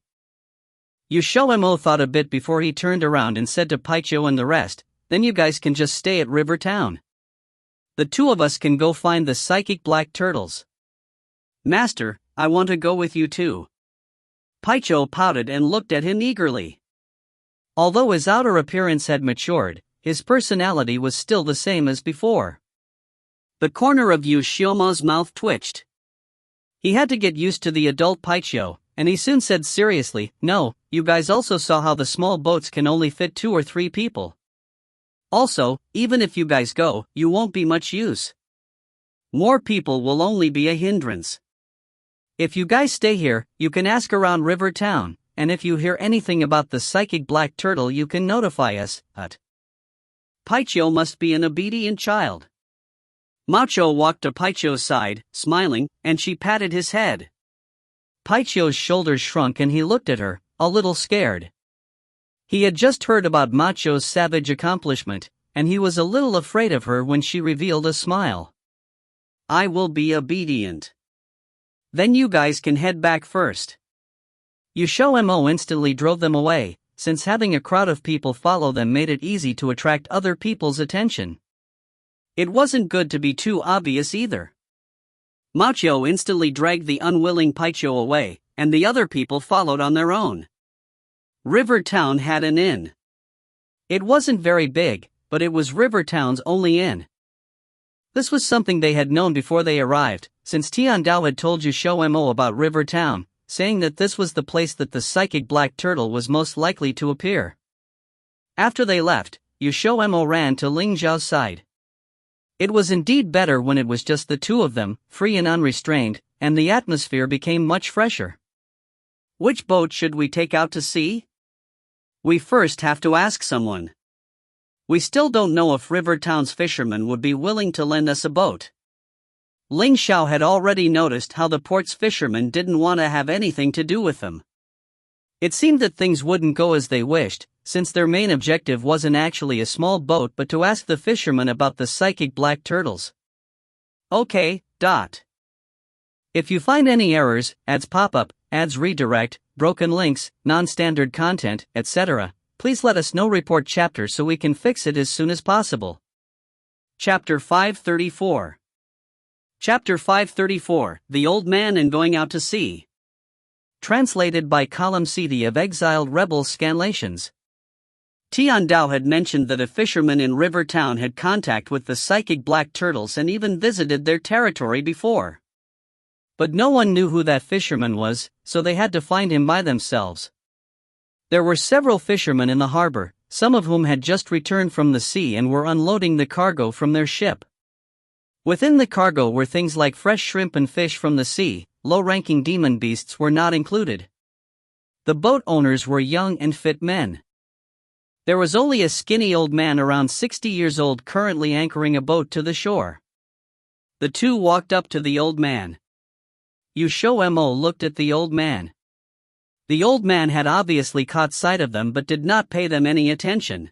XiaoMo thought a bit before he turned around and said to Paiqiu and the rest, "Then you guys can just stay at River Town. The 2 of us can go find the psychic black turtles." "Master, I want to go with you too." Paiqiu pouted and looked at him eagerly. Although his outer appearance had matured, his personality was still the same as before. The corner of XiaoMo's mouth twitched. He had to get used to the adult Paiqiu, and he soon said seriously, "No, you guys also saw how the small boats can only fit 2 or 3 people. Also, even if you guys go, you won't be much use. More people will only be a hindrance. If you guys stay here, you can ask around River Town, and if you hear anything about the psychic black turtle you can notify us." Paiqiu must be an obedient child. Macho walked to Paiqiu's side, smiling, and she patted his head. Paiqiu's shoulders shrunk and he looked at her, a little scared. He had just heard about Macho's savage accomplishment, and he was a little afraid of her when she revealed a smile. "I will be obedient. Then you guys can head back first." XiaoMo instantly drove them away, since having a crowd of people follow them made it easy to attract other people's attention. It wasn't good to be too obvious either. Macho instantly dragged the unwilling Paiqiu away, and the other people followed on their own. River Town had an inn. It wasn't very big, but it was River Town's only inn. This was something they had known before they arrived, since Tiandao had told XiaoMo about River Town, saying that this was the place that the psychic black turtle was most likely to appear. After they left, XiaoMo ran to Ling Xiao's side. It was indeed better when it was just the 2 of them, free and unrestrained, and the atmosphere became much fresher. "Which boat should we take out to sea?" "We first have to ask someone. We still don't know if River Town's fishermen would be willing to lend us a boat." Ling Xiao had already noticed how the port's fishermen didn't want to have anything to do with them. It seemed that things wouldn't go as they wished, since their main objective wasn't actually a small boat but to ask the fishermen about the psychic black turtles. "Okay. If you find any errors, ads pop up, ads redirect, broken links, non-standard content, etc., please let us know. Report chapter so we can fix it as soon as possible." Chapter 534. Chapter 534, The Old Man and Going Out to Sea. Translated by Column CD of Exiled Rebel Scanlations. Tiandao had mentioned that a fisherman in River Town had contact with the psychic black turtles and even visited their territory before. But no one knew who that fisherman was, so they had to find him by themselves. There were several fishermen in the harbor, some of whom had just returned from the sea and were unloading the cargo from their ship. Within the cargo were things like fresh shrimp and fish from the sea. Low-ranking demon beasts were not included. The boat owners were young and fit men. There was only a skinny old man around 60 years old currently anchoring a boat to the shore. The two walked up to the old man. XiaoMo looked at the old man. The old man had obviously caught sight of them but did not pay them any attention.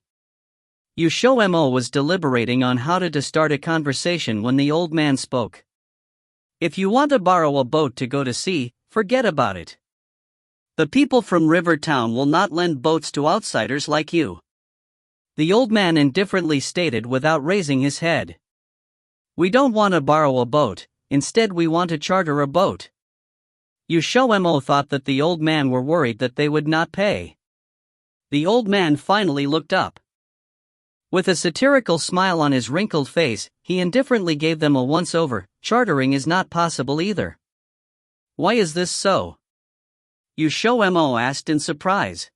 XiaoMo was deliberating on how to start a conversation when the old man spoke. If you want to borrow a boat to go to sea, forget about it. The people from River Town will not lend boats to outsiders like you. The old man indifferently stated without raising his head. We don't want to borrow a boat, instead we want to charter a boat. XiaoMo thought that the old man were worried that they would not pay. The old man finally looked up. With a satirical smile on his wrinkled face, he indifferently gave them a once-over. Chartering is not possible either. Why is this so? XiaoMo asked in surprise.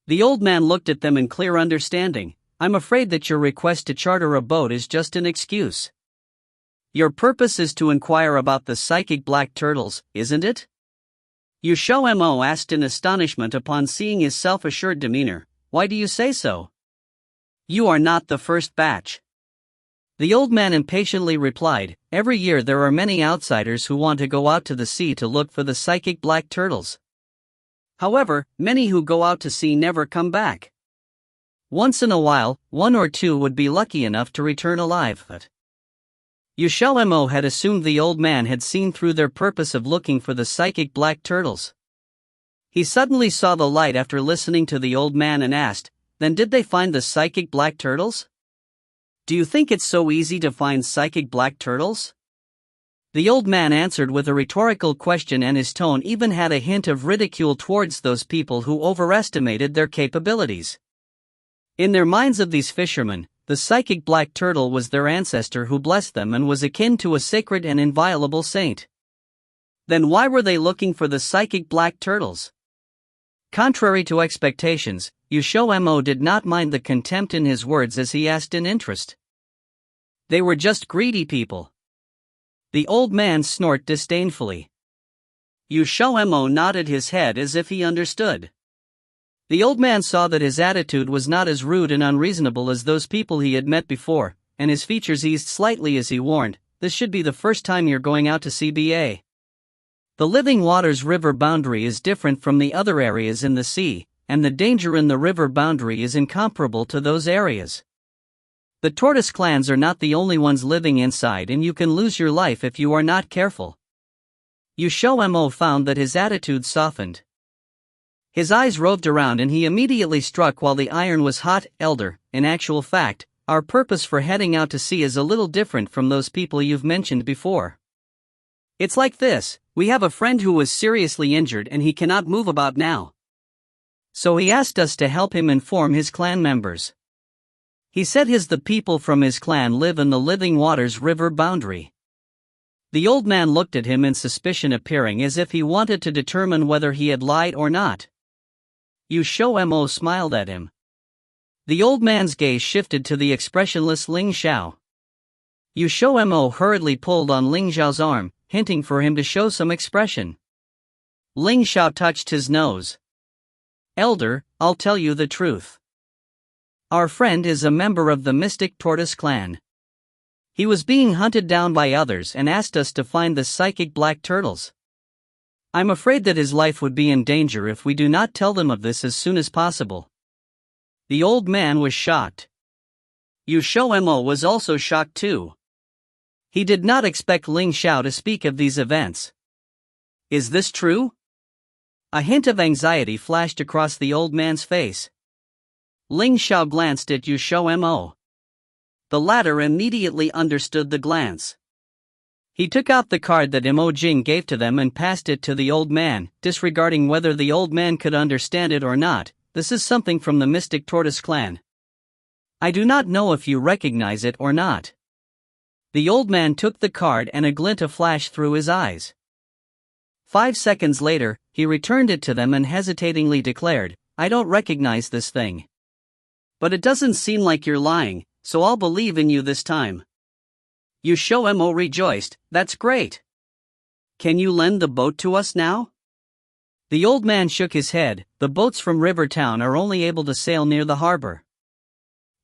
The old man looked at them in clear understanding. I'm afraid that your request to charter a boat is just an excuse. Your purpose is to inquire about the psychic black turtles, isn't it? XiaoMo asked in astonishment upon seeing his self-assured demeanor. Why do you say so? You are not the first batch. The old man impatiently replied, every year there are many outsiders who want to go out to the sea to look for the psychic black turtles. However, many who go out to sea never come back. Once in a while, one or two would be lucky enough to return alive. But XiaoMo had assumed the old man had seen through their purpose of looking for the psychic black turtles. He suddenly saw the light after listening to the old man and asked, then did they find the psychic black turtles? Do you think it's so easy to find psychic black turtles? The old man answered with a rhetorical question, and his tone even had a hint of ridicule towards those people who overestimated their capabilities. In their minds of these fishermen, the psychic black turtle was their ancestor who blessed them and was akin to a sacred and inviolable saint. Then why were they looking for the psychic black turtles? Contrary to expectations, XiaoMo did not mind the contempt in his words as he asked in interest. They were just greedy people. The old man snorted disdainfully. XiaoMo nodded his head as if he understood. The old man saw that his attitude was not as rude and unreasonable as those people he had met before, and his features eased slightly as he warned, this should be the first time you're going out to CBA. The living waters river boundary is different from the other areas in the sea, and the danger in the river boundary is incomparable to those areas. The tortoise clans are not the only ones living inside, and you can lose your life if you are not careful. XiaoMo found that his attitude softened. His eyes roved around and he immediately struck while the iron was hot. Elder, in actual fact, our purpose for heading out to sea is a little different from those people you've mentioned before. It's like this, we have a friend who was seriously injured and he cannot move about now. So he asked us to help him inform his clan members. He said the people from his clan live in the Living Waters river boundary. The old man looked at him in suspicion, appearing as if he wanted to determine whether he had lied or not. XiaoMo smiled at him. The old man's gaze shifted to the expressionless Ling Xiao. XiaoMo hurriedly pulled on Ling Xiao's arm, hinting for him to show some expression. Ling Xiao touched his nose. Elder, I'll tell you the truth. Our friend is a member of the Mystic Tortoise clan. He was being hunted down by others and asked us to find the psychic black turtles. I'm afraid that his life would be in danger if we do not tell them of this as soon as possible. The old man was shocked. XiaoMo was also shocked too. He did not expect Ling Xiao to speak of these events. Is this true? A hint of anxiety flashed across the old man's face. Ling Xiao glanced at XiaoMo. The latter immediately understood the glance. He took out the card that Mo Jing gave to them and passed it to the old man, disregarding whether the old man could understand it or not. This is something from the Mystic Tortoise clan. I do not know if you recognize it or not. The old man took the card and a glint flashed through his eyes. 5 seconds later, he returned it to them and hesitatingly declared, "I don't recognize this thing. But it doesn't seem like you're lying, so I'll believe in you this time." XiaoMo rejoiced, "That's great. Can you lend the boat to us now?" The old man shook his head. "The boats from River Town are only able to sail near the harbor.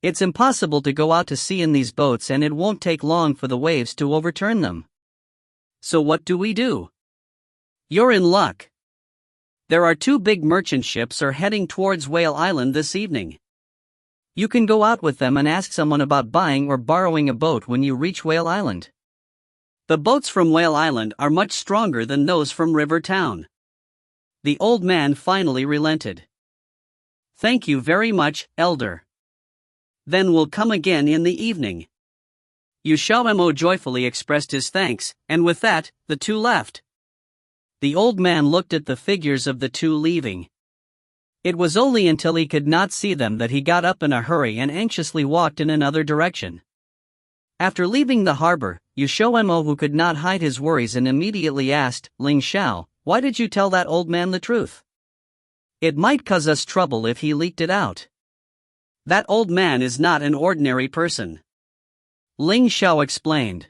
It's impossible to go out to sea in these boats, and it won't take long for the waves to overturn them. So what do we do?" "You're in luck. There are 2 big merchant ships are heading towards Whale Island this evening. You can go out with them and ask someone about buying or borrowing a boat when you reach Whale Island. The boats from Whale Island are much stronger than those from River Town." The old man finally relented. "Thank you very much, elder. Then we'll come again in the evening." XiaoMo joyfully expressed his thanks, and with that, the 2 left. The old man looked at the figures of the 2 leaving. It was only until he could not see them that he got up in a hurry and anxiously walked in another direction. After leaving the harbor, XiaoMo, who could not hide his worries, and immediately asked, "Ling Xiao, why did you tell that old man the truth? It might cause us trouble if he leaked it out." "That old man is not an ordinary person," Ling Xiao explained.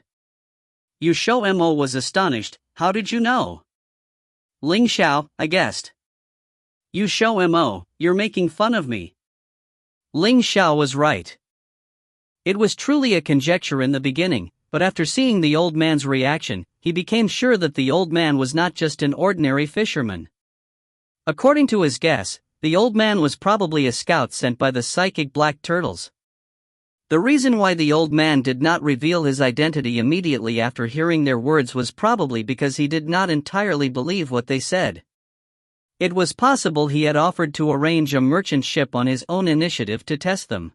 XiaoMo was astonished. "How did you know?" "Ling Xiao, I guessed." XiaoMo, you're making fun of me." Ling Xiao was right. It was truly a conjecture in the beginning, but after seeing the old man's reaction, he became sure that the old man was not just an ordinary fisherman. According to his guess, the old man was probably a scout sent by the psychic black turtles. The reason why the old man did not reveal his identity immediately after hearing their words was probably because he did not entirely believe what they said. It was possible he had offered to arrange a merchant ship on his own initiative to test them.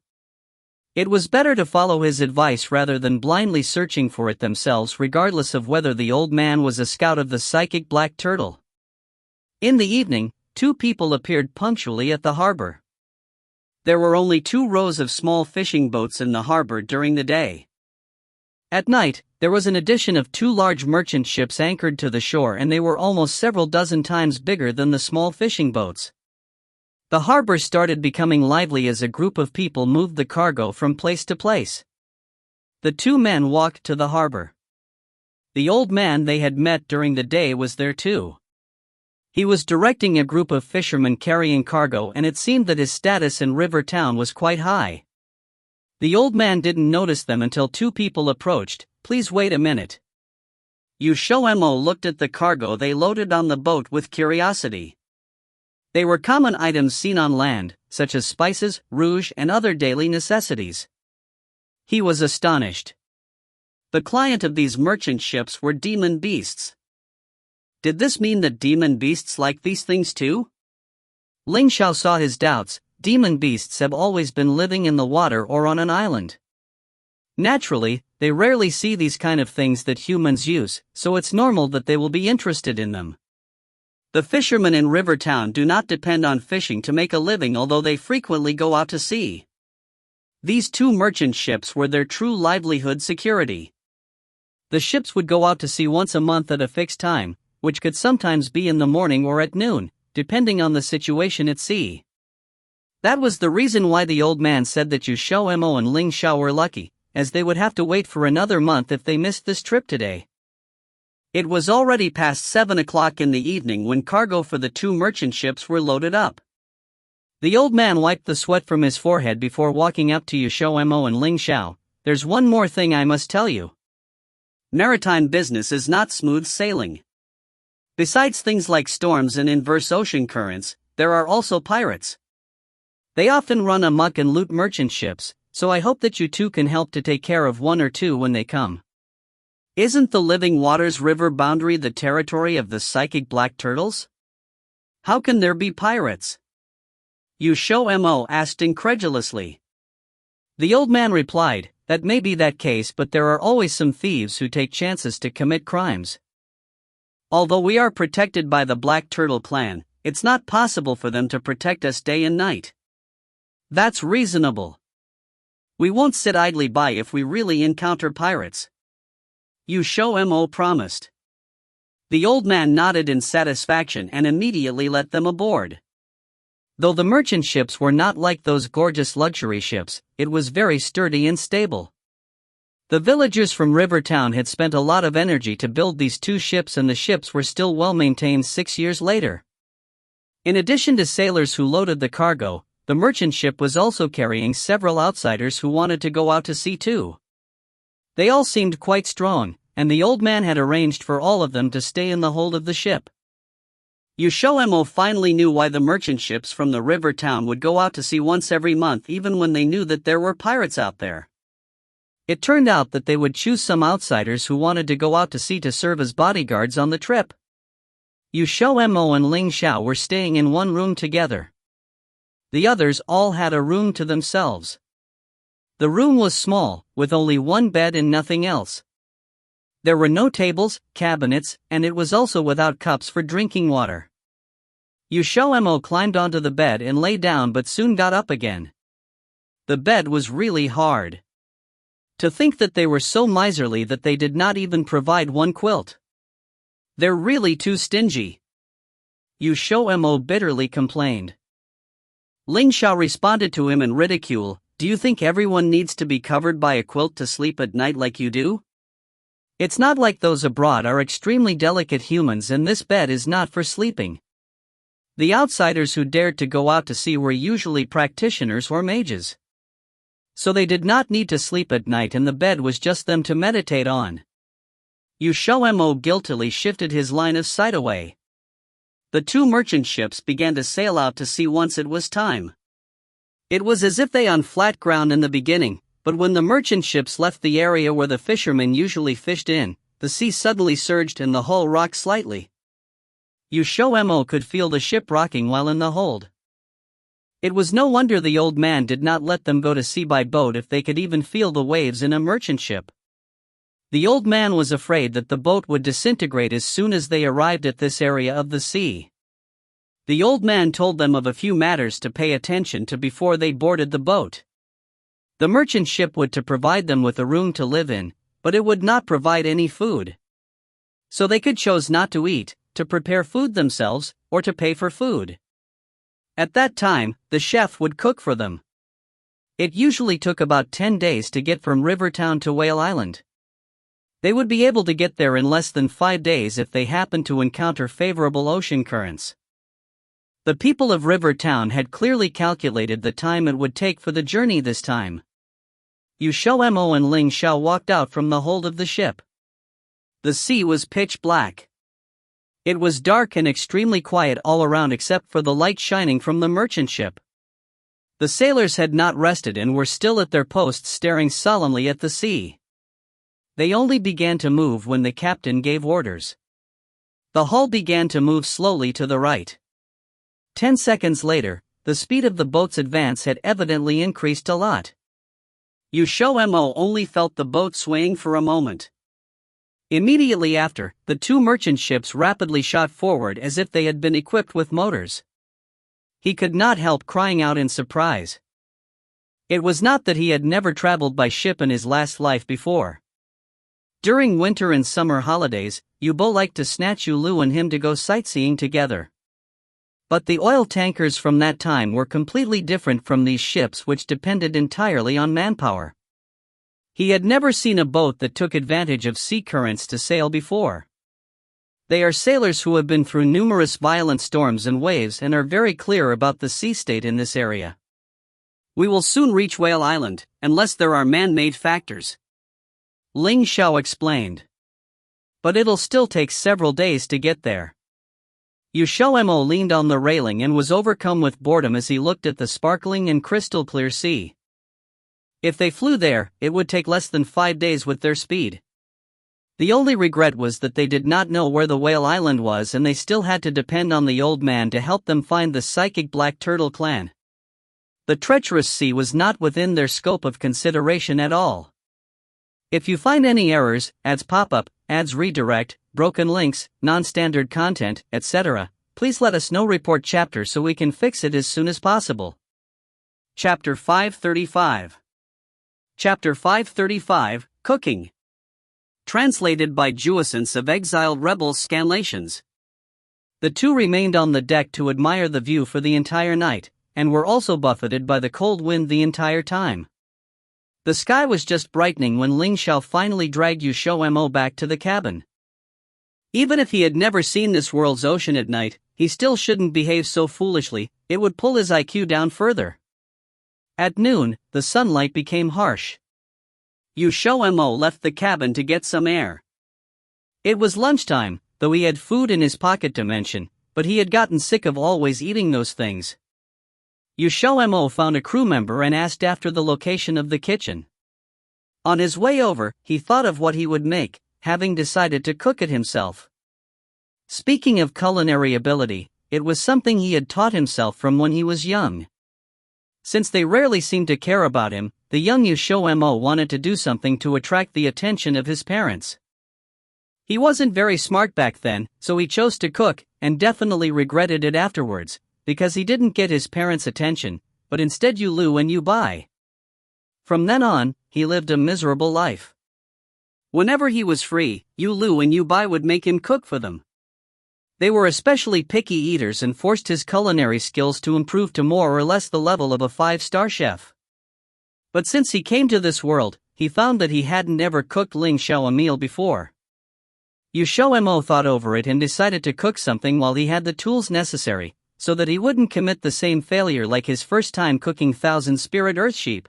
It was better to follow his advice rather than blindly searching for it themselves, regardless of whether the old man was a scout of the psychic black turtle. In the evening, 2 people appeared punctually at the harbor. There were only 2 rows of small fishing boats in the harbor during the day. At night, there was an addition of 2 large merchant ships anchored to the shore, and they were almost several dozen times bigger than the small fishing boats. The harbor started becoming lively as a group of people moved the cargo from place to place. The 2 men walked to the harbor. The old man they had met during the day was there too. He was directing a group of fishermen carrying cargo, and it seemed that his status in River Town was quite high. The old man didn't notice them until 2 people approached. "Please wait a minute." XiaoMo looked at the cargo they loaded on the boat with curiosity. They were common items seen on land, such as spices, rouge, and other daily necessities. He was astonished. The client of these merchant ships were demon beasts. Did this mean that demon beasts like these things too? Ling Xiao saw his doubts. Demon beasts have always been living in the water or on an island. Naturally, they rarely see these kind of things that humans use, so it's normal that they will be interested in them. The fishermen in River Town do not depend on fishing to make a living, although they frequently go out to sea. These 2 merchant ships were their true livelihood security. The ships would go out to sea once a month at a fixed time, which could sometimes be in the morning or at noon, depending on the situation at sea. That was the reason why the old man said that XiaoMo and Ling Xiao were lucky, as they would have to wait for another month if they missed this trip today. It was already past 7 o'clock in the evening when cargo for the 2 merchant ships were loaded up. The old man wiped the sweat from his forehead before walking up to XiaoMo and Ling Xiao. "There's one more thing I must tell you. Maritime business is not smooth sailing. Besides things like storms and inverse ocean currents, there are also pirates. They often run amok and loot merchant ships, so I hope that you 2 can help to take care of 1 or 2 when they come." "Isn't the Living Waters River boundary the territory of the psychic black turtles? How can there be pirates?" XiaoMo asked incredulously. The old man replied, "That may be that case, but there are always some thieves who take chances to commit crimes. Although we are protected by the Black Turtle clan, it's not possible for them to protect us day and night. That's reasonable. We won't sit idly by if we really encounter pirates," XiaoMo promised. The old man nodded in satisfaction and immediately let them aboard. Though the merchant ships were not like those gorgeous luxury ships, it was very sturdy and stable. The villagers from River Town had spent a lot of energy to build these two ships, and the ships were still well maintained 6 years later. In addition to sailors who loaded the cargo, the merchant ship was also carrying several outsiders who wanted to go out to sea too. They all seemed quite strong, and the old man had arranged for all of them to stay in the hold of the ship. XiaoMo finally knew why the merchant ships from the river town would go out to sea once every month, even when they knew that there were pirates out there. It turned out that they would choose some outsiders who wanted to go out to sea to serve as bodyguards on the trip. XiaoMo and Ling Xiao were staying in one room together. The others all had a room to themselves. The room was small, with only one bed and nothing else. There were no tables, cabinets, and it was also without cups for drinking water. XiaoMo climbed onto the bed and lay down, but soon got up again. The bed was really hard. To think that they were so miserly that they did not even provide one quilt. They're really too stingy. XiaoMo bitterly complained. Ling Xiao responded to him in ridicule, "Do you think everyone needs to be covered by a quilt to sleep at night like you do? It's not like those abroad are extremely delicate humans, and this bed is not for sleeping." The outsiders who dared to go out to sea were usually practitioners or mages. So they did not need to sleep at night, and the bed was just them to meditate on. XiaoMo guiltily shifted his line of sight away. The two merchant ships began to sail out to sea once it was time. It was as if they on flat ground in the beginning, but when the merchant ships left the area where the fishermen usually fished in, the sea suddenly surged and the hull rocked slightly. XiaoMo could feel the ship rocking while in the hold. It was no wonder the old man did not let them go to sea by boat if they could even feel the waves in a merchant ship. The old man was afraid that the boat would disintegrate as soon as they arrived at this area of the sea. The old man told them of a few matters to pay attention to before they boarded the boat. The merchant ship would to provide them with a room to live in, but it would not provide any food. So they could choose not to eat, to prepare food themselves, or to pay for food. At that time, the chef would cook for them. It usually took about 10 days to get from Rivertown to Whale Island. They would be able to get there in less than 5 days if they happened to encounter favorable ocean currents. The people of Rivertown had clearly calculated the time it would take for the journey this time. XiaoMo and Ling Xiao walked out from the hold of the ship. The sea was pitch black. It was dark and extremely quiet all around except for the light shining from the merchant ship. The sailors had not rested and were still at their posts staring solemnly at the sea. They only began to move when the captain gave orders. The hull began to move slowly to the right. 10 seconds later, the speed of the boat's advance had evidently increased a lot. XiaoMo only felt the boat swaying for a moment. Immediately after, the two merchant ships rapidly shot forward as if they had been equipped with motors. He could not help crying out in surprise. It was not that he had never traveled by ship in his last life before. During winter and summer holidays, Yubo liked to snatch Yulu and him to go sightseeing together. But the oil tankers from that time were completely different from these ships, which depended entirely on manpower. He had never seen a boat that took advantage of sea currents to sail before. They are sailors who have been through numerous violent storms and waves and are very clear about the sea state in this area. "We will soon reach Whale Island, unless there are man-made factors," Ling Xiao explained. "But it'll still take several days to get there." XiaoMo leaned on the railing and was overcome with boredom as he looked at the sparkling and crystal-clear sea. If they flew there, it would take less than 5 days with their speed. The only regret was that they did not know where the Whale Island was, and they still had to depend on the old man to help them find the psychic Black Turtle clan. The treacherous sea was not within their scope of consideration at all. If you find any errors, ads pop up, ads redirect, broken links, non-standard content, etc., please let us know. Report chapter so we can fix it as soon as possible. Chapter 535. Chapter 535, Cooking. Translated by Jouissance of Exiled Rebels Scanlations. The two remained on the deck to admire the view for the entire night, and were also buffeted by the cold wind the entire time. The sky was just brightening when Ling Xiao finally dragged XiaoMo back to the cabin. Even if he had never seen this world's ocean at night, he still shouldn't behave so foolishly, it would pull his IQ down further. At noon, the sunlight became harsh. XiaoMo left the cabin to get some air. It was lunchtime, though he had food in his pocket to mention, but he had gotten sick of always eating those things. XiaoMo found a crew member and asked after the location of the kitchen. On his way over, he thought of what he would make, having decided to cook it himself. Speaking of culinary ability, it was something he had taught himself from when he was young. Since they rarely seemed to care about him, the young XiaoMo wanted to do something to attract the attention of his parents. He wasn't very smart back then, so he chose to cook, and definitely regretted it afterwards, because he didn't get his parents' attention, but instead you lu and you buy. From then on, he lived a miserable life. Whenever he was free, you lu and you buy would make him cook for them. They were especially picky eaters and forced his culinary skills to improve to more or less the level of a 5-star chef. But since he came to this world, he found that he hadn't ever cooked Ling Xiao a meal before. XiaoMo thought over it and decided to cook something while he had the tools necessary, so that he wouldn't commit the same failure like his first time cooking Thousand Spirit Earth Sheep.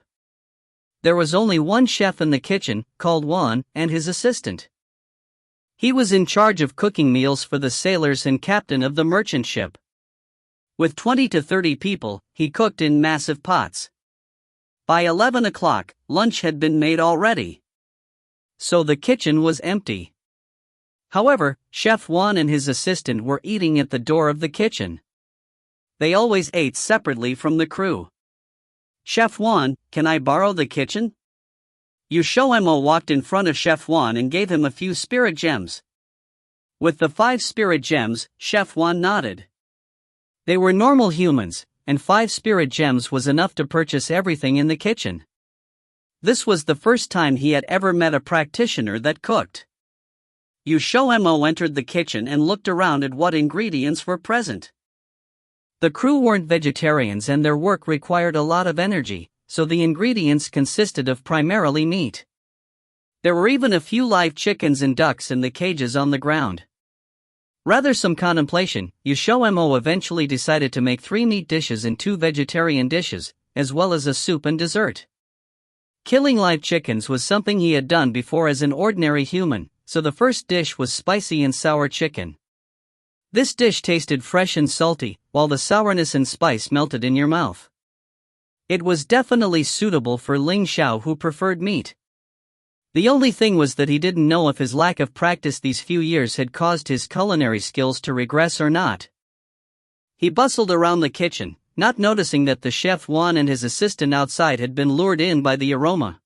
There was only one chef in the kitchen, called Wan, and his assistant. He was in charge of cooking meals for the sailors and captain of the merchant ship. With 20 to 30 people, he cooked in massive pots. By 11 o'clock, lunch had been made already. So the kitchen was empty. However, Chef Wan and his assistant were eating at the door of the kitchen. They always ate separately from the crew. "Chef Wan, can I borrow the kitchen?" XiaoMo walked in front of Chef Wan and gave him a few spirit gems. With the 5 spirit gems, Chef Wan nodded. They were normal humans, and 5 spirit gems was enough to purchase everything in the kitchen. This was the first time he had ever met a practitioner that cooked. XiaoMo entered the kitchen and looked around at what ingredients were present. The crew weren't vegetarians and their work required a lot of energy, so the ingredients consisted of primarily meat. There were even a few live chickens and ducks in the cages on the ground. Rather some contemplation, XiaoMo eventually decided to make 3 meat dishes and 2 vegetarian dishes, as well as a soup and dessert. Killing live chickens was something he had done before as an ordinary human, so the first dish was spicy and sour chicken. This dish tasted fresh and salty, while the sourness and spice melted in your mouth. It was definitely suitable for Ling Xiao, who preferred meat. The only thing was that he didn't know if his lack of practice these few years had caused his culinary skills to regress or not. He bustled around the kitchen, not noticing that the chef Wan and his assistant outside had been lured in by the aroma.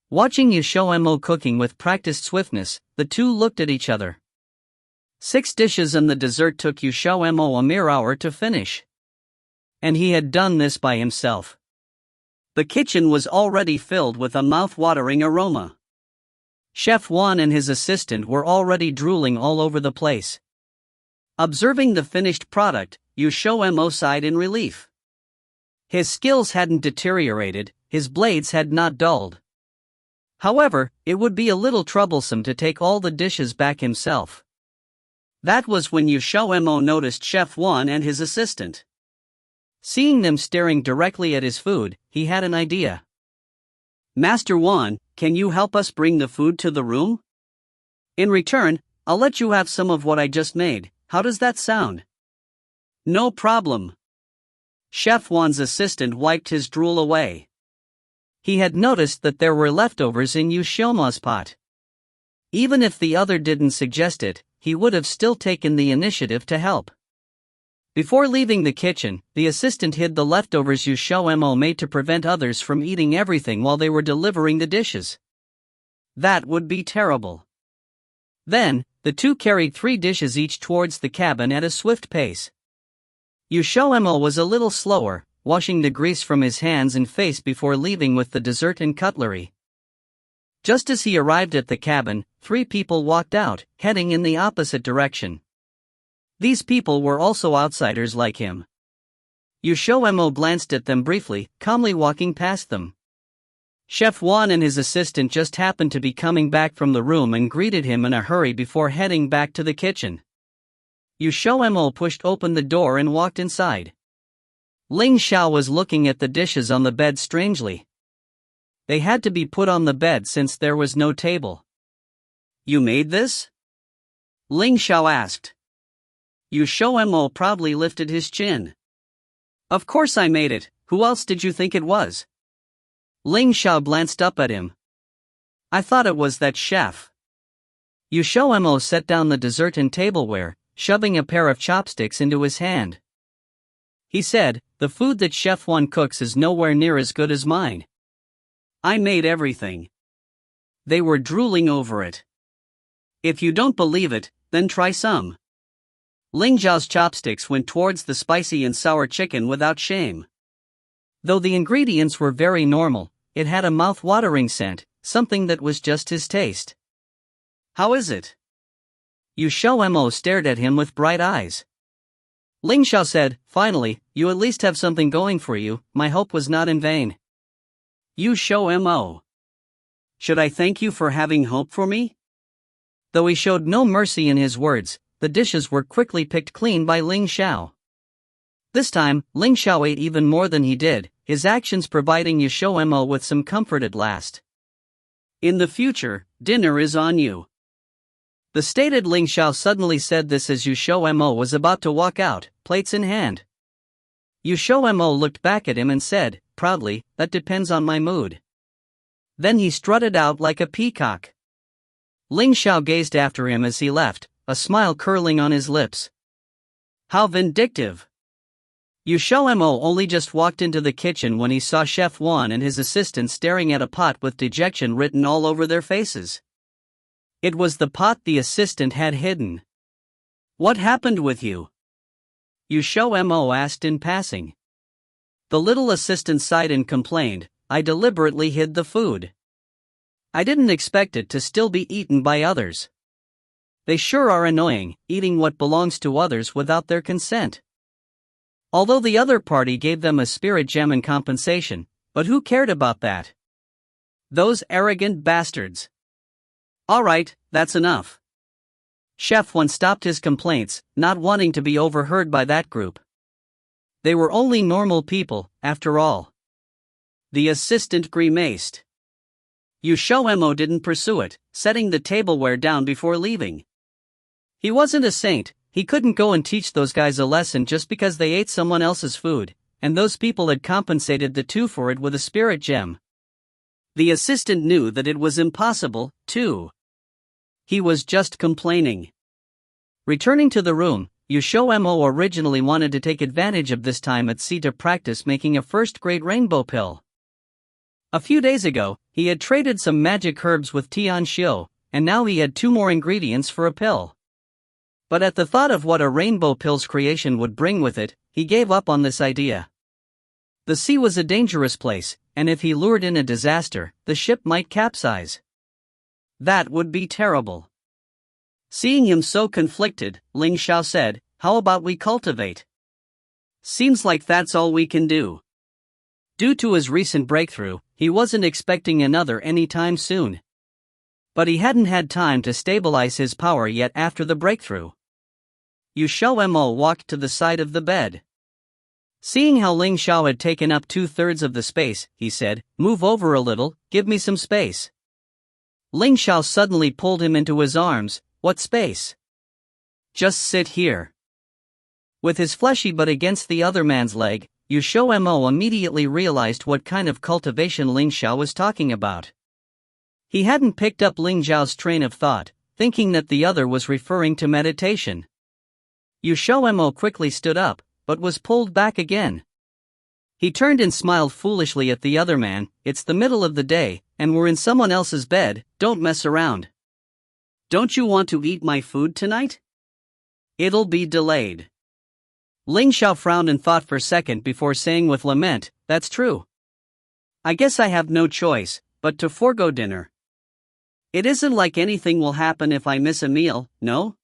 Watching XiaoMo cooking with practiced swiftness, the two looked at each other. 6 dishes and the dessert took XiaoMo a mere hour to finish. And he had done this by himself. The kitchen was already filled with a mouth-watering aroma. Chef Wan and his assistant were already drooling all over the place. Observing the finished product, XiaoMo sighed in relief. His skills hadn't deteriorated, his blades had not dulled. However, it would be a little troublesome to take all the dishes back himself. That was when XiaoMo noticed Chef Wan and his assistant. Seeing them staring directly at his food, he had an idea. "Master Wan, can you help us bring the food to the room? In return, I'll let you have some of what I just made. How does that sound?" "No problem." Chef Wan's assistant wiped his drool away. He had noticed that there were leftovers in XiaoMo's pot. Even if the other didn't suggest it, he would have still taken the initiative to help. Before leaving the kitchen, the assistant hid the leftovers XiaoMo made to prevent others from eating everything while they were delivering the dishes. That would be terrible. Then, the two carried 3 dishes each towards the cabin at a swift pace. XiaoMo was a little slower, washing the grease from his hands and face before leaving with the dessert and cutlery. Just as he arrived at the cabin, 3 people walked out, heading in the opposite direction. These people were also outsiders like him. XiaoMo glanced at them briefly, calmly walking past them. Chef Wan and his assistant just happened to be coming back from the room and greeted him in a hurry before heading back to the kitchen. XiaoMo pushed open the door and walked inside. Ling Xiao was looking at the dishes on the bed strangely. They had to be put on the bed since there was no table. "You made this?" Ling Xiao asked. XiaoMo proudly lifted his chin. "Of course I made it, who else did you think it was?" Ling Xiao glanced up at him. "I thought it was that chef." XiaoMo set down the dessert and tableware, shoving a pair of chopsticks into his hand. He said, "The food that Chef Wan cooks is nowhere near as good as mine. I made everything." They were drooling over it. "If you don't believe it, then try some." Ling Xiao's chopsticks went towards the spicy and sour chicken without shame. Though the ingredients were very normal, it had a mouth-watering scent, something that was just his taste. "How is it?" XiaoMo stared at him with bright eyes. Ling Xiao said, "Finally, you at least have something going for you, my hope was not in vain." XiaoMo. "Should I thank you for having hope for me?" Though he showed no mercy in his words, the dishes were quickly picked clean by Ling Xiao. This time, Ling Xiao ate even more than he did, his actions providing XiaoMo with some comfort at last. "In the future, dinner is on you." The stated Ling Xiao suddenly said this as XiaoMo was about to walk out, plates in hand. XiaoMo looked back at him and said, proudly, "That depends on my mood." Then he strutted out like a peacock. Ling Xiao gazed after him as he left, a smile curling on his lips. How vindictive! XiaoMo only just walked into the kitchen when he saw Chef Wan and his assistant staring at a pot with dejection written all over their faces. It was the pot the assistant had hidden. "What happened with you?" XiaoMo asked in passing. The little assistant sighed and complained, "I deliberately hid the food. I didn't expect it to still be eaten by others. They sure are annoying, eating what belongs to others without their consent." Although the other party gave them a spirit gem in compensation, but who cared about that? Those arrogant bastards. "Alright, that's enough." Chef Wan stopped his complaints, not wanting to be overheard by that group. They were only normal people, after all. The assistant grimaced. XiaoMo didn't pursue it, setting the tableware down before leaving. He wasn't a saint, he couldn't go and teach those guys a lesson just because they ate someone else's food, and those people had compensated the two for it with a spirit gem. The assistant knew that it was impossible, too. He was just complaining. Returning to the room, XiaoMo originally wanted to take advantage of this time at sea to practice making a first-grade rainbow pill. A few days ago, he had traded some magic herbs with Tian Xiu, and now he had 2 more ingredients for a pill. But at the thought of what a rainbow pill's creation would bring with it, he gave up on this idea. The sea was a dangerous place, and if he lured in a disaster, the ship might capsize. That would be terrible. Seeing him so conflicted, Ling Xiao said, "How about we cultivate? Seems like that's all we can do." Due to his recent breakthrough, he wasn't expecting another anytime soon. But he hadn't had time to stabilize his power yet after the breakthrough. XiaoMo walked to the side of the bed. Seeing how Ling Xiao had taken up 2/3 of the space, he said, "Move over a little, give me some space." Ling Xiao suddenly pulled him into his arms. "What space? Just sit here." With his fleshy butt against the other man's leg, XiaoMo immediately realized what kind of cultivation Ling Xiao was talking about. He hadn't picked up Ling Xiao's train of thought, thinking that the other was referring to meditation. XiaoMo quickly stood up, but was pulled back again. He turned and smiled foolishly at the other man. "It's the middle of the day, and we're in someone else's bed, don't mess around. Don't you want to eat my food tonight? It'll be delayed." Ling Xiao frowned and thought for a second before saying with lament, "That's true. I guess I have no choice but to forego dinner." It isn't like anything will happen if I miss a meal, no?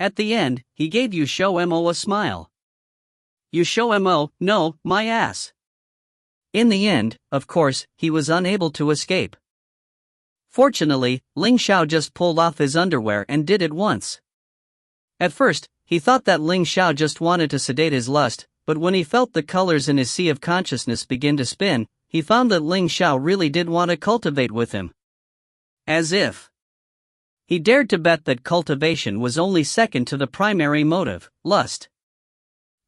At the end, he gave XiaoMo a smile. XiaoMo, no, my ass. In the end, of course, he was unable to escape. Fortunately, Ling Xiao just pulled off his underwear and did it once. At first, he thought that Ling Xiao just wanted to sedate his lust, but when he felt the colors in his sea of consciousness begin to spin, he found that Ling Xiao really did want to cultivate with him. As if he dared to bet that cultivation was only second to the primary motive, lust.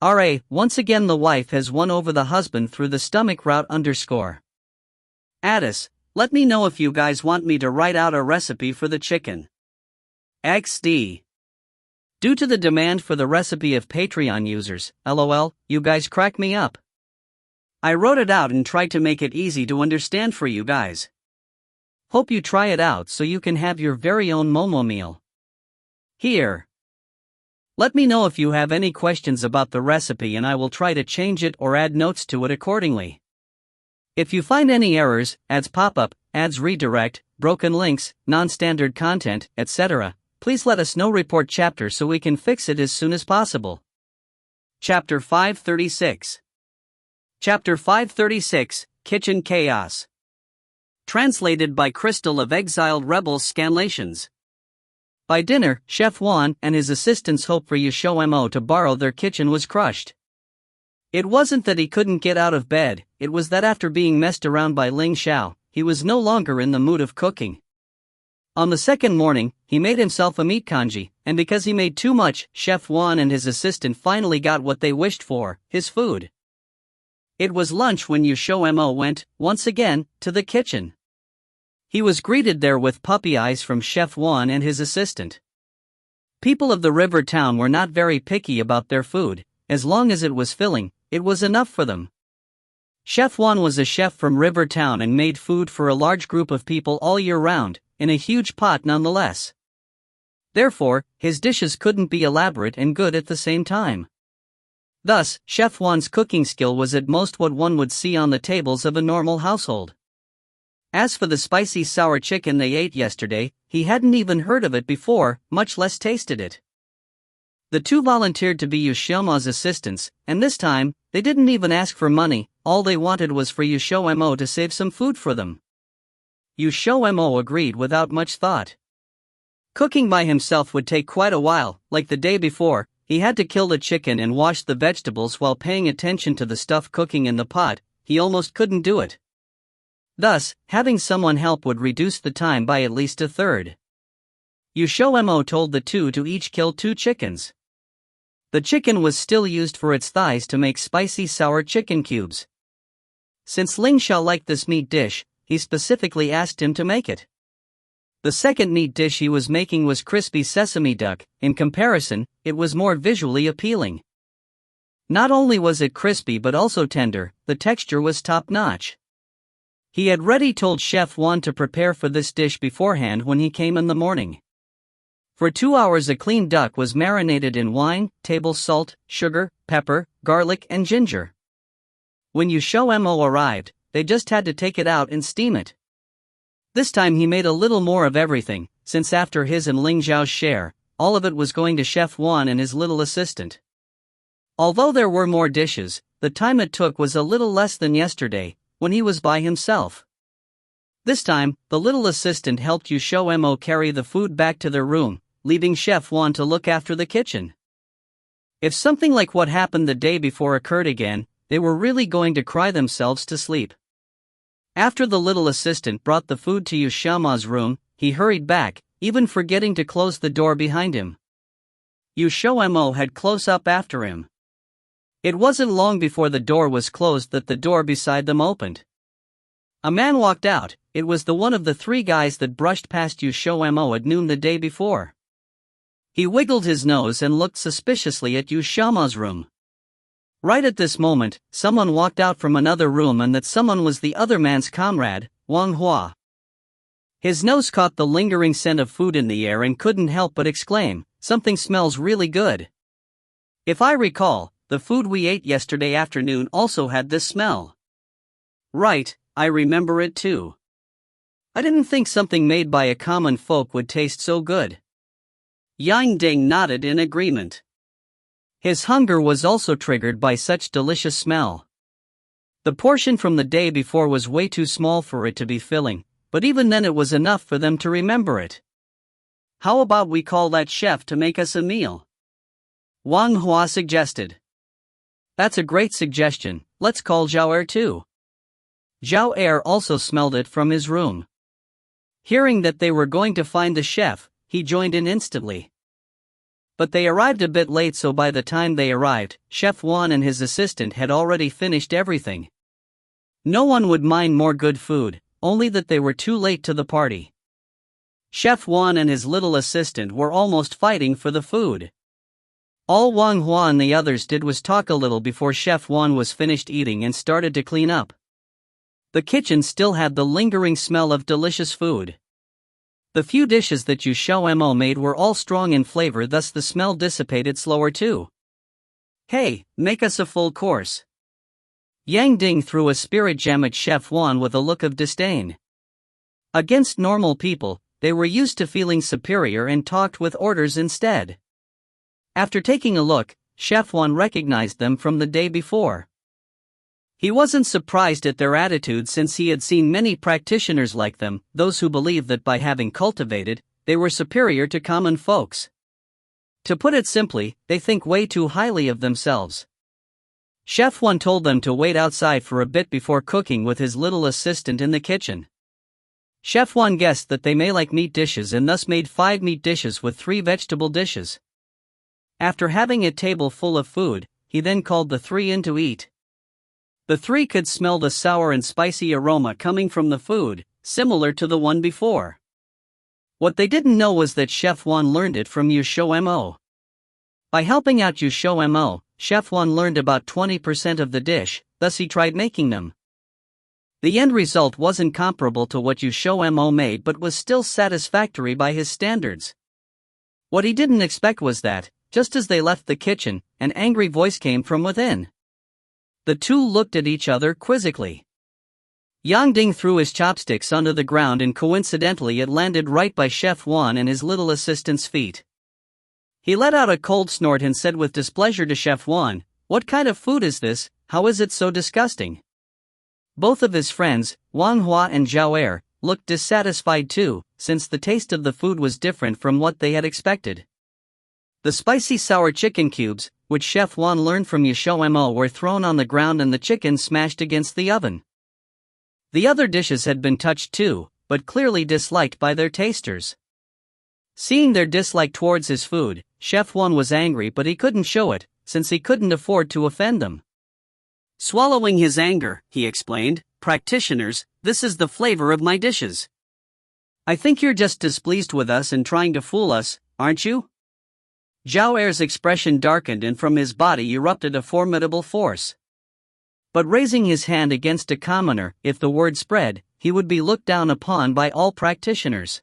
Once again the wife has won over the husband through the stomach route _ Addis, let me know if you guys want me to write out a recipe for the chicken. XD. Due to the demand for the recipe of Patreon users, LOL, you guys crack me up. I wrote it out and tried to make it easy to understand for you guys. Hope you try it out so you can have your very own Momo meal. Here. Let me know if you have any questions about the recipe and I will try to change it or add notes to it accordingly. If you find any errors, ads pop up, ads redirect, broken links, non-standard content, etc., please let us know. Report chapter so we can fix it as soon as possible. Chapter 536. Chapter 536, Kitchen Chaos. Translated by Crystal of Exiled Rebels Scanlations. By dinner, Chef Wan and his assistants' hope for XiaoMo to borrow their kitchen was crushed. It wasn't that he couldn't get out of bed, it was that after being messed around by Ling Xiao, he was no longer in the mood of cooking. On the second morning, he made himself a meat congee, and because he made too much, Chef Wan and his assistant finally got what they wished for, his food. It was lunch when XiaoMo went, once again, to the kitchen. He was greeted there with puppy eyes from Chef Wan and his assistant. People of the river town were not very picky about their food, as long as it was filling, it was enough for them. Chef Wan was a chef from River Town and made food for a large group of people all year round, in a huge pot nonetheless. Therefore, his dishes couldn't be elaborate and good at the same time. Thus, Chef Wan's cooking skill was at most what one would see on the tables of a normal household. As for the spicy sour chicken they ate yesterday, he hadn't even heard of it before, much less tasted it. The two volunteered to be XiaoMo's assistants, and this time, they didn't even ask for money, all they wanted was for XiaoMo to save some food for them. XiaoMo agreed without much thought. Cooking by himself would take quite a while, like the day before, he had to kill the chicken and wash the vegetables while paying attention to the stuff cooking in the pot, he almost couldn't do it. Thus, having someone help would reduce the time by at least a third. XiaoMo told the two to each kill 2 chickens. The chicken was still used for its thighs to make spicy sour chicken cubes. Since Ling Xiao liked this meat dish, he specifically asked him to make it. The second meat dish he was making was crispy sesame duck. In comparison, it was more visually appealing. Not only was it crispy but also tender, the texture was top-notch. He had already told Chef Wan to prepare for this dish beforehand when he came in the morning. For 2 hours a clean duck was marinated in wine, table salt, sugar, pepper, garlic and ginger. When XiaoMo arrived, they just had to take it out and steam it. This time he made a little more of everything, since after his and Ling Xiao's share, all of it was going to Chef Wan and his little assistant. Although there were more dishes, the time it took was a little less than yesterday, when he was by himself. This time, the little assistant helped XiaoMo carry the food back to their room, leaving Chef Wan to look after the kitchen. If something like what happened the day before occurred again, they were really going to cry themselves to sleep. After the little assistant brought the food to XiaoMo's room, he hurried back, even forgetting to close the door behind him. XiaoMo had close up after him. It wasn't long before the door was closed that the door beside them opened. A man walked out. It was the one of the 3 guys that brushed past XiaoMo at noon the day before. He wiggled his nose and looked suspiciously at XiaoMo's room. Right at this moment, someone walked out from another room, and that someone was the other man's comrade, Wang Hua. His nose caught the lingering scent of food in the air and couldn't help but exclaim, "Something smells really good." If I recall, the food we ate yesterday afternoon also had this smell. Right, I remember it too. I didn't think something made by a common folk would taste so good. Yang Ding nodded in agreement. His hunger was also triggered by such delicious smell. The portion from the day before was way too small for it to be filling, but even then it was enough for them to remember it. How about we call that chef to make us a meal? Wang Hua suggested. That's a great suggestion, let's call Xiao too. Xiao also smelled it from his room. Hearing that they were going to find the chef, he joined in instantly. But they arrived a bit late, so by the time they arrived, Chef Wan and his assistant had already finished everything. No one would mind more good food, only that they were too late to the party. Chef Wan and his little assistant were almost fighting for the food. All Wang Hua and the others did was talk a little before Chef Wan was finished eating and started to clean up. The kitchen still had the lingering smell of delicious food. The few dishes that XiaoMo made were all strong in flavor, thus the smell dissipated slower too. Hey, make us a full course. Yang Ding threw a spirit gem at Chef Wan with a look of disdain. Against normal people, they were used to feeling superior and talked with orders instead. After taking a look, Chef Wan recognized them from the day before. He wasn't surprised at their attitude since he had seen many practitioners like them, those who believed that by having cultivated, they were superior to common folks. To put it simply, they think way too highly of themselves. Chef Wan told them to wait outside for a bit before cooking with his little assistant in the kitchen. Chef Wan guessed that they may like meat dishes and thus made 5 meat dishes with 3 vegetable dishes. After having a table full of food, he then called the 3 in to eat. The 3 could smell the sour and spicy aroma coming from the food, similar to the one before. What they didn't know was that Chef Wan learned it from XiaoMo. By helping out XiaoMo, Chef Wan learned about 20% of the dish, thus he tried making them. The end result wasn't comparable to what XiaoMo made but was still satisfactory by his standards. What he didn't expect was that, just as they left the kitchen, an angry voice came from within. The two looked at each other quizzically. Yang Ding threw his chopsticks onto the ground and coincidentally it landed right by Chef Wan and his little assistant's feet. He let out a cold snort and said with displeasure to Chef Wan, "What kind of food is this? How is it so disgusting?" Both of his friends, Wang Hua and Xiao, looked dissatisfied too, since the taste of the food was different from what they had expected. The spicy sour chicken cubes, which Chef Wan learned from XiaoMo, were thrown on the ground and the chicken smashed against the oven. The other dishes had been touched too, but clearly disliked by their tasters. Seeing their dislike towards his food, Chef Wan was angry, but he couldn't show it, since he couldn't afford to offend them. Swallowing his anger, he explained, "Practitioners, this is the flavor of my dishes. I think you're just displeased with us and trying to fool us, aren't you?" Xiao's expression darkened and from his body erupted a formidable force. But raising his hand against a commoner, if the word spread, he would be looked down upon by all practitioners.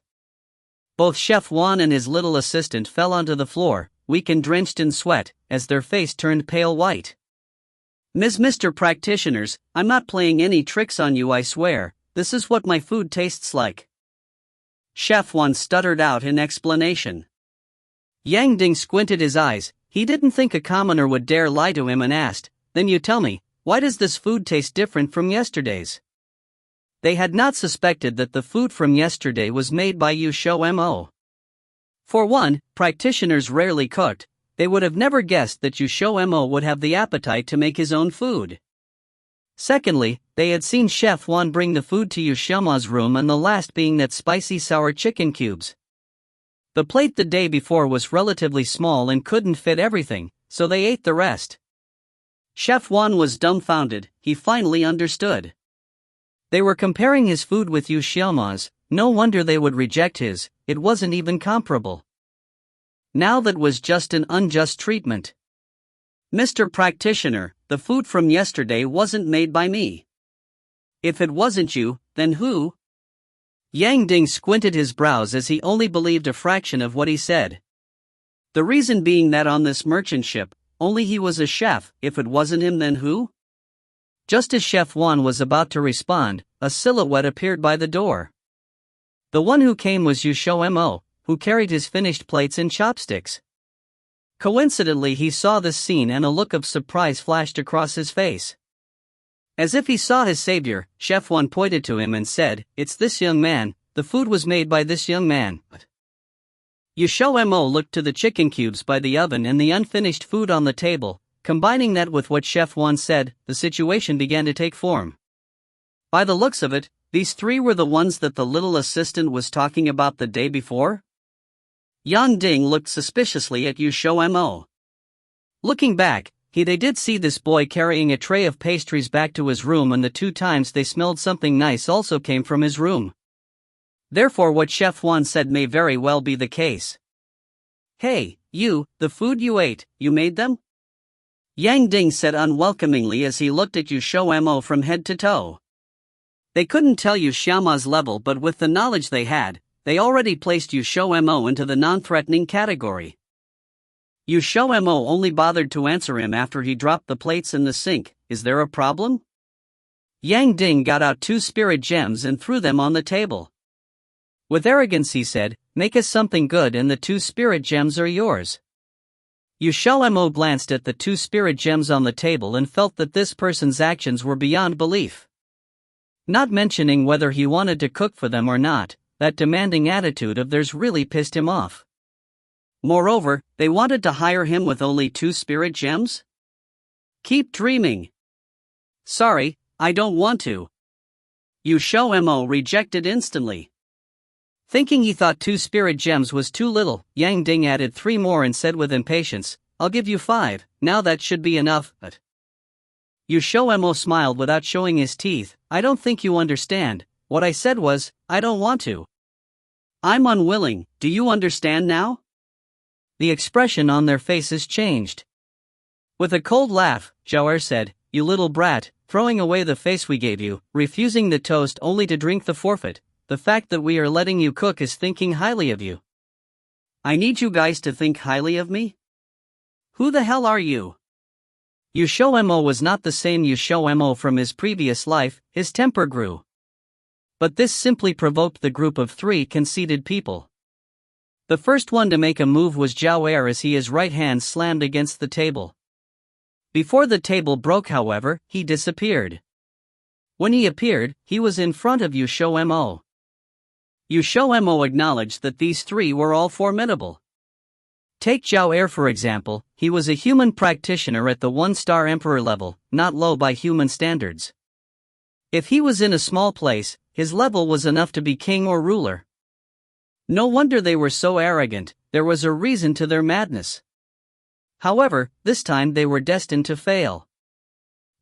Both Chef Wan and his little assistant fell onto the floor, weak and drenched in sweat, as their face turned pale white. Mr. Practitioners, I'm not playing any tricks on you, I swear, this is what my food tastes like." Chef Wan stuttered out in explanation. Yang Ding squinted his eyes. He didn't think a commoner would dare lie to him and asked, "Then you tell me, why does this food taste different from yesterday's?" They had not suspected that the food from yesterday was made by XiaoMo. For one, practitioners rarely cooked. They would have never guessed that XiaoMo would have the appetite to make his own food. Secondly, they had seen Chef Wan bring the food to XiaoMo's room, and the last being that spicy sour chicken cubes. The plate the day before was relatively small and couldn't fit everything, so they ate the rest. Chef Wan was dumbfounded. He finally understood. They were comparing his food with XiaoMo's. No wonder they would reject his, it wasn't even comparable. Now that was just an unjust treatment. "Mr. Practitioner, the food from yesterday wasn't made by me." "If it wasn't you, then who?" Yang Ding squinted his brows as he only believed a fraction of what he said. The reason being that on this merchant ship, only he was a chef. If it wasn't him, then who? Just as Chef Wan was about to respond, a silhouette appeared by the door. The one who came was XiaoMo, who carried his finished plates and chopsticks. Coincidentally, he saw this scene and a look of surprise flashed across his face. As if he saw his savior, Chef Wan pointed to him and said, "It's this young man, the food was made by this young man." XiaoMo looked to the chicken cubes by the oven and the unfinished food on the table. Combining that with what Chef Wan said, the situation began to take form. By the looks of it, these three were the ones that the little assistant was talking about the day before? Yang Ding looked suspiciously at XiaoMo. Looking back, they did see this boy carrying a tray of pastries back to his room, and the 2 times they smelled something nice also came from his room. Therefore what Chef Wan said may very well be the case. "Hey, you, the food you ate, you made them?" Yang Ding said unwelcomingly as he looked at XiaoMo from head to toe. They couldn't tell XiaoMo's level, but with the knowledge they had, they already placed XiaoMo into the non-threatening category. XiaoMo only bothered to answer him after he dropped the plates in the sink. "Is there a problem?" Yang Ding got out 2 spirit gems and threw them on the table. With arrogance he said, "Make us something good and the 2 spirit gems are yours." XiaoMo glanced at the 2 spirit gems on the table and felt that this person's actions were beyond belief. Not mentioning whether he wanted to cook for them or not, that demanding attitude of theirs really pissed him off. Moreover, they wanted to hire him with only 2 spirit gems? Keep dreaming. "Sorry, I don't want to." XiaoMo rejected instantly. Thinking he thought 2 spirit gems was too little, Yang Ding added 3 more and said with impatience, "I'll give you 5, now that should be enough." But XiaoMo smiled without showing his teeth. "I don't think you understand. What I said was, I don't want to. I'm unwilling, do you understand now?" The expression on their faces changed. With a cold laugh, Xiao said, "You little brat, throwing away the face we gave you, refusing the toast only to drink the forfeit. The fact that we are letting you cook is thinking highly of you." "I need you guys to think highly of me? Who the hell are you?" XiaoMo was not the same XiaoMo from his previous life. His temper grew. But this simply provoked the group of 3 conceited people. The first one to make a move was Xiao as his right hand slammed against the table. Before the table broke, however, he disappeared. When he appeared, he was in front of XiaoMo. XiaoMo acknowledged that these 3 were all formidable. Take Xiao for example, he was a human practitioner at the 1-star emperor level, not low by human standards. If he was in a small place, his level was enough to be king or ruler. No wonder they were so arrogant, there was a reason to their madness. However, this time they were destined to fail.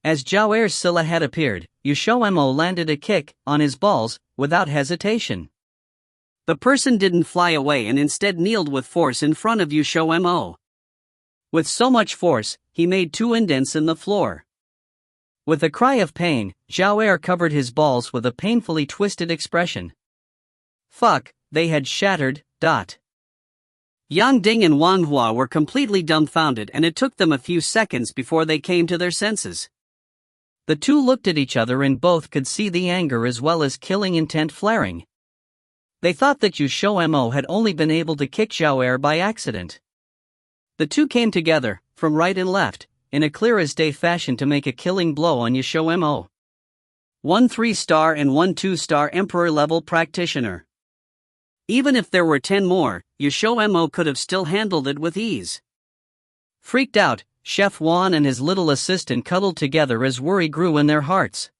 As Xiao's silhouette appeared, XiaoMo landed a kick on his balls without hesitation. The person didn't fly away and instead kneeled with force in front of XiaoMo. With so much force, he made 2 indents in the floor. With a cry of pain, Xiao covered his balls with a painfully twisted expression. Fuck, they had shattered. Yang Ding and Wang Hua were completely dumbfounded, and it took them a few seconds before they came to their senses. The 2 looked at each other and both could see the anger as well as killing intent flaring. They thought that XiaoMo had only been able to kick Xiao by accident. The 2 came together, from right and left, in a clear-as-day fashion to make a killing blow on XiaoMo. 1 3-star and 1 2-star emperor-level practitioner. Even if there were 10 more, XiaoMo could have still handled it with ease. Freaked out, Chef Wan and his little assistant cuddled together as worry grew in their hearts.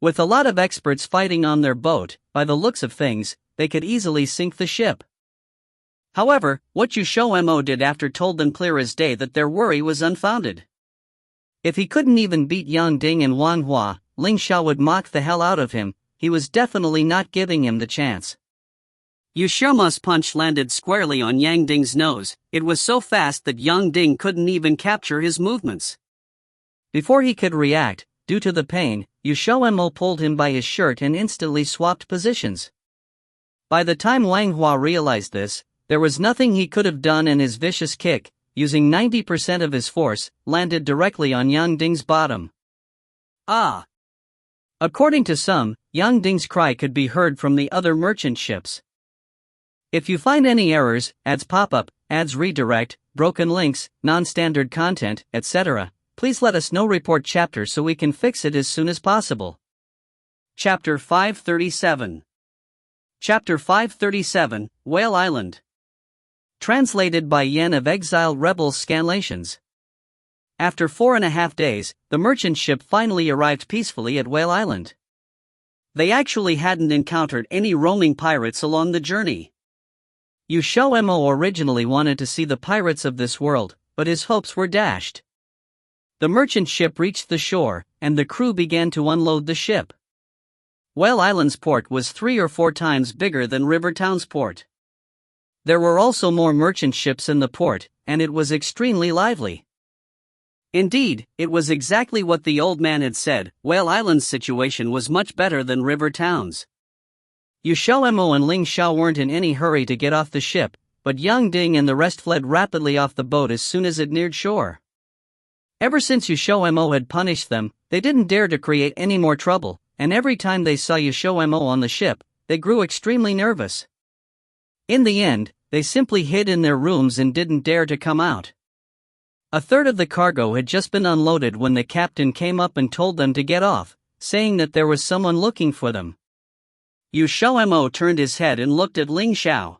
With a lot of experts fighting on their boat, by the looks of things, they could easily sink the ship. However, what XiaoMo did after told them clear as day that their worry was unfounded. If he couldn't even beat Yang Ding and Wang Hua, Ling Xiao would mock the hell out of him. He was definitely not giving him the chance. XiaoMo's punch landed squarely on Yang Ding's nose. It was so fast that Yang Ding couldn't even capture his movements. Before he could react, due to the pain, XiaoMo pulled him by his shirt and instantly swapped positions. By the time Wang Hua realized this, there was nothing he could have done, and his vicious kick, using 90% of his force, landed directly on Yang Ding's bottom. Ah! According to some, Yang Ding's cry could be heard from the other merchant ships. If you find any errors, ads pop up, ads redirect, broken links, non-standard content, etc., please let us know. Report chapter so we can fix it as soon as possible. Chapter 537. Chapter 537, Whale Island. Translated by Yen of Exile Rebels Scanlations. After 4.5 days, the merchant ship finally arrived peacefully at Whale Island. They actually hadn't encountered any roaming pirates along the journey. XiaoMo originally wanted to see the pirates of this world, but his hopes were dashed. The merchant ship reached the shore, and the crew began to unload the ship. Whale Island's port was 3 or 4 times bigger than Rivertown's port. There were also more merchant ships in the port, and it was extremely lively. Indeed, it was exactly what the old man had said. Whale Island's situation was much better than Rivertown's. XiaoMo and Ling Xiao weren't in any hurry to get off the ship, but Yang Ding and the rest fled rapidly off the boat as soon as it neared shore. Ever since XiaoMo had punished them, they didn't dare to create any more trouble, and every time they saw XiaoMo on the ship, they grew extremely nervous. In the end, they simply hid in their rooms and didn't dare to come out. A third of the cargo had just been unloaded when the captain came up and told them to get off, saying that there was someone looking for them. XiaoMo turned his head and looked at Ling Xiao.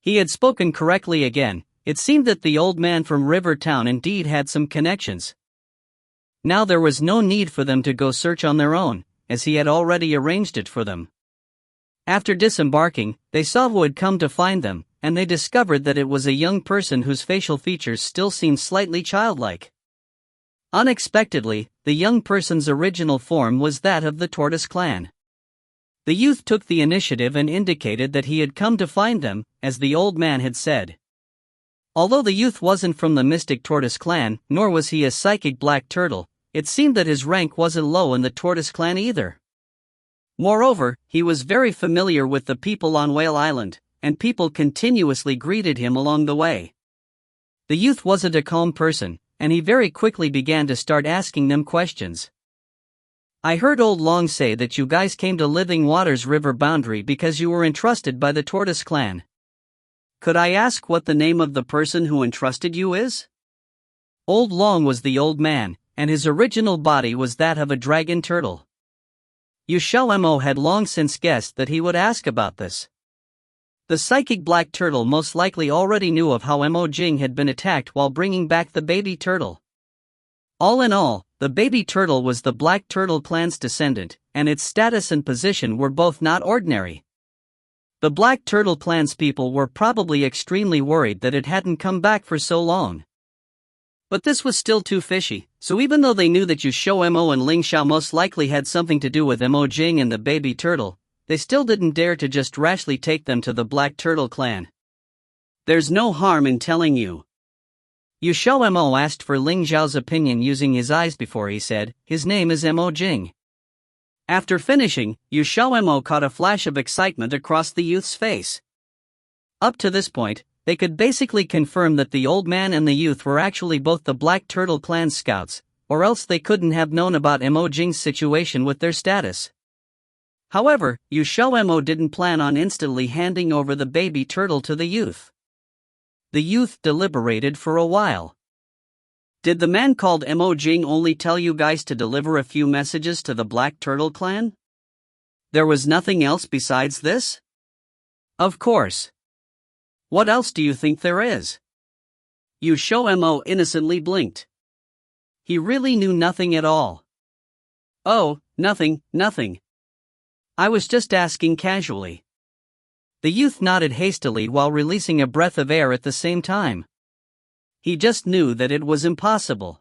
He had spoken correctly again. It seemed that the old man from Rivertown indeed had some connections. Now there was no need for them to go search on their own, as he had already arranged it for them. After disembarking, they saw who had come to find them, and they discovered that it was a young person whose facial features still seemed slightly childlike. Unexpectedly, the young person's original form was that of the Tortoise clan. The youth took the initiative and indicated that he had come to find them, as the old man had said. Although the youth wasn't from the Mystic Tortoise clan, nor was he a psychic black turtle, it seemed that his rank wasn't low in the Tortoise clan either. Moreover, he was very familiar with the people on Whale Island, and people continuously greeted him along the way. The youth wasn't a calm person, and he very quickly began to start asking them questions. I heard Old Long say that you guys came to Living Waters River Boundary because you were entrusted by the Tortoise clan. Could I ask what the name of the person who entrusted you is? Old Long was the old man, and his original body was that of a dragon turtle. XiaoMo had long since guessed that he would ask about this. The psychic black turtle most likely already knew of how Mo Jing had been attacked while bringing back the baby turtle. All in all, the baby turtle was the Black Turtle clan's descendant, and its status and position were both not ordinary. The Black Turtle clan's people were probably extremely worried that it hadn't come back for so long. But this was still too fishy, so even though they knew that XiaoMo and Ling Xiao most likely had something to do with Mo Jing and the baby turtle, they still didn't dare to just rashly take them to the Black Turtle clan. There's no harm in telling you. XiaoMo asked for Ling Xiao's opinion using his eyes before he said, his name is Mo Jing. After finishing, XiaoMo caught a flash of excitement across the youth's face. Up to this point, they could basically confirm that the old man and the youth were actually both the Black Turtle clan scouts, or else they couldn't have known about Mo Jing's situation with their status. However, XiaoMo didn't plan on instantly handing over the baby turtle to the youth. The youth deliberated for a while. Did the man called Mo Jing only tell you guys to deliver a few messages to the Black Turtle clan? There was nothing else besides this? Of course. What else do you think there is? XiaoMo innocently blinked. He really knew nothing at all. Oh, nothing. I was just asking casually. The youth nodded hastily while releasing a breath of air at the same time. He just knew that it was impossible.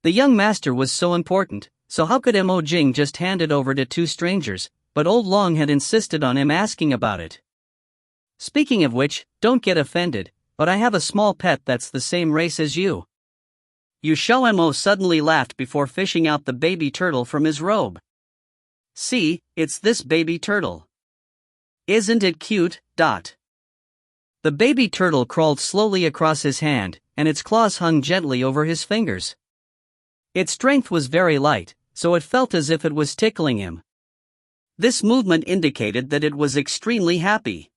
The young master was so important, so how could Mo Jing just hand it over to 2 strangers, but Old Long had insisted on him asking about it. Speaking of which, don't get offended, but I have a small pet that's the same race as you. XiaoMo suddenly laughed before fishing out the baby turtle from his robe. See, it's this baby turtle. Isn't it cute? The baby turtle crawled slowly across his hand, and its claws hung gently over his fingers. Its strength was very light, so it felt as if it was tickling him. This movement indicated that it was extremely happy.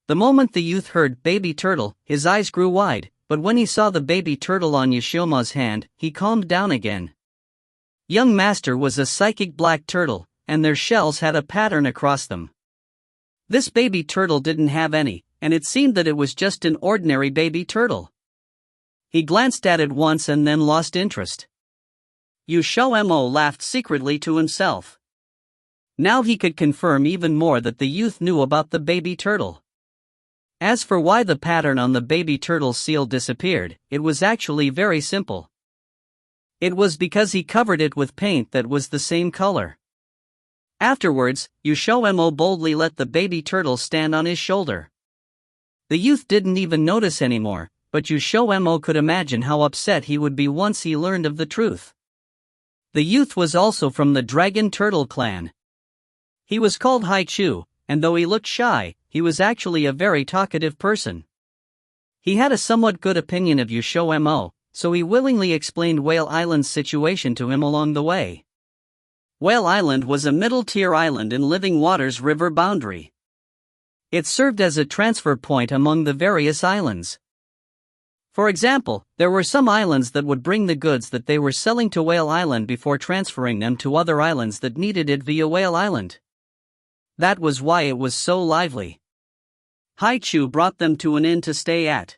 The moment the youth heard baby turtle, his eyes grew wide, but when he saw the baby turtle on XiaoMo's hand, he calmed down again. Young master was a psychic black turtle, and their shells had a pattern across them. This baby turtle didn't have any, and it seemed that it was just an ordinary baby turtle. He glanced at it once and then lost interest. XiaoMo laughed secretly to himself. Now he could confirm even more that the youth knew about the baby turtle. As for why the pattern on the baby turtle's seal disappeared, it was actually very simple. It was because he covered it with paint that was the same color. Afterwards, XiaoMo boldly let the baby turtle stand on his shoulder. The youth didn't even notice anymore, but XiaoMo could imagine how upset he would be once he learned of the truth. The youth was also from the Dragon Turtle clan. He was called Xiao, and though he looked shy, he was actually a very talkative person. He had a somewhat good opinion of XiaoMo, so he willingly explained Whale Island's situation to him along the way. Whale Island was a middle-tier island in Living Water's river boundary. It served as a transfer point among the various islands. For example, there were some islands that would bring the goods that they were selling to Whale Island before transferring them to other islands that needed it via Whale Island. That was why it was so lively. Xiao brought them to an inn to stay at.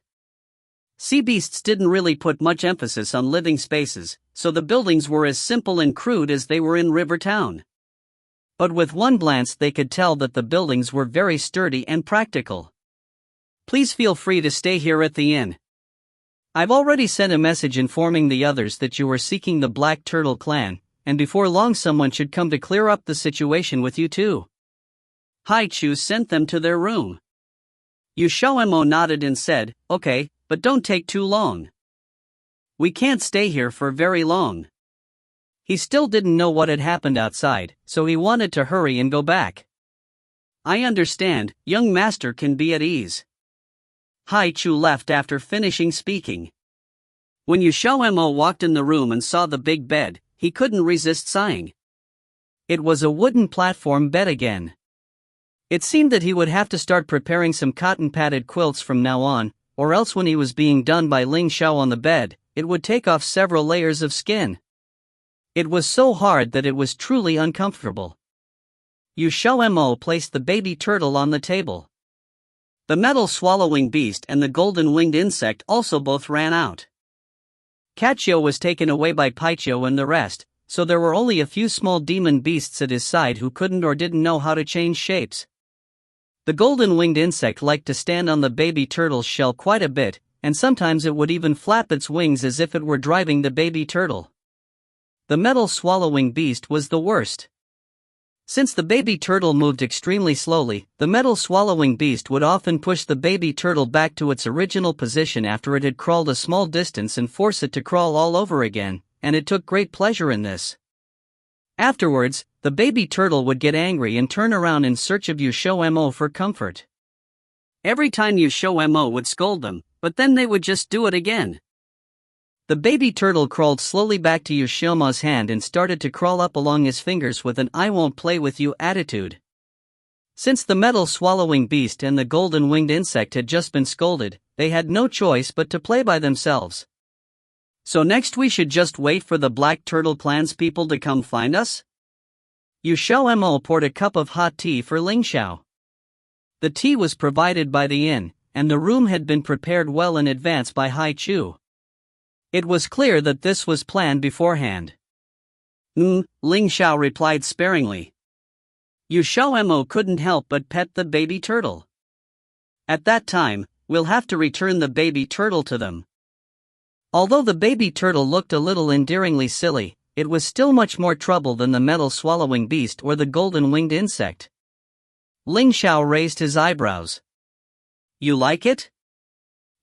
Sea beasts didn't really put much emphasis on living spaces, so the buildings were as simple and crude as they were in River Town. But with one glance they could tell that the buildings were very sturdy and practical. Please feel free to stay here at the inn. I've already sent a message informing the others that you are seeking the Black Turtle clan, and before long someone should come to clear up the situation with you too. Xiao sent them to their room. XiaoMo nodded and said, "Okay, but don't take too long. We can't stay here for very long." He still didn't know what had happened outside, so he wanted to hurry and go back. "I understand, young master can be at ease." Xiao left after finishing speaking. When XiaoMo walked in the room and saw the big bed, he couldn't resist sighing. It was a wooden platform bed again. It seemed that he would have to start preparing some cotton-padded quilts from now on, or else when he was being done by Ling Xiao on the bed, it would take off several layers of skin. It was so hard that it was truly uncomfortable. XiaoMo placed the baby turtle on the table. The metal swallowing beast and the golden-winged insect also both ran out. Xiao was taken away by Xiao and the rest, so there were only a few small demon beasts at his side who couldn't or didn't know how to change shapes. The golden-winged insect liked to stand on the baby turtle's shell quite a bit, and sometimes it would even flap its wings as if it were driving the baby turtle. The metal swallowing beast was the worst. Since the baby turtle moved extremely slowly, the metal swallowing beast would often push the baby turtle back to its original position after it had crawled a small distance and force it to crawl all over again, and it took great pleasure in this. Afterwards, the baby turtle would get angry and turn around in search of XiaoMo for comfort. Every time XiaoMo would scold them, but then they would just do it again. The baby turtle crawled slowly back to XiaoMo's hand and started to crawl up along his fingers with an "I won't play with you" attitude. Since the metal swallowing beast and the golden-winged insect had just been scolded, they had no choice but to play by themselves. "So next we should just wait for the Black Turtle clan's people to come find us?" XiaoMo poured a cup of hot tea for Ling Xiao. The tea was provided by the inn, and the room had been prepared well in advance by Xiao. It was clear that this was planned beforehand. Ling Xiao replied sparingly. XiaoMo couldn't help but pet the baby turtle. At that time, "We'll have to return the baby turtle to them." Although the baby turtle looked a little endearingly silly, it was still much more trouble than the metal swallowing beast or the golden-winged insect. Ling Xiao raised his eyebrows. "You like it?"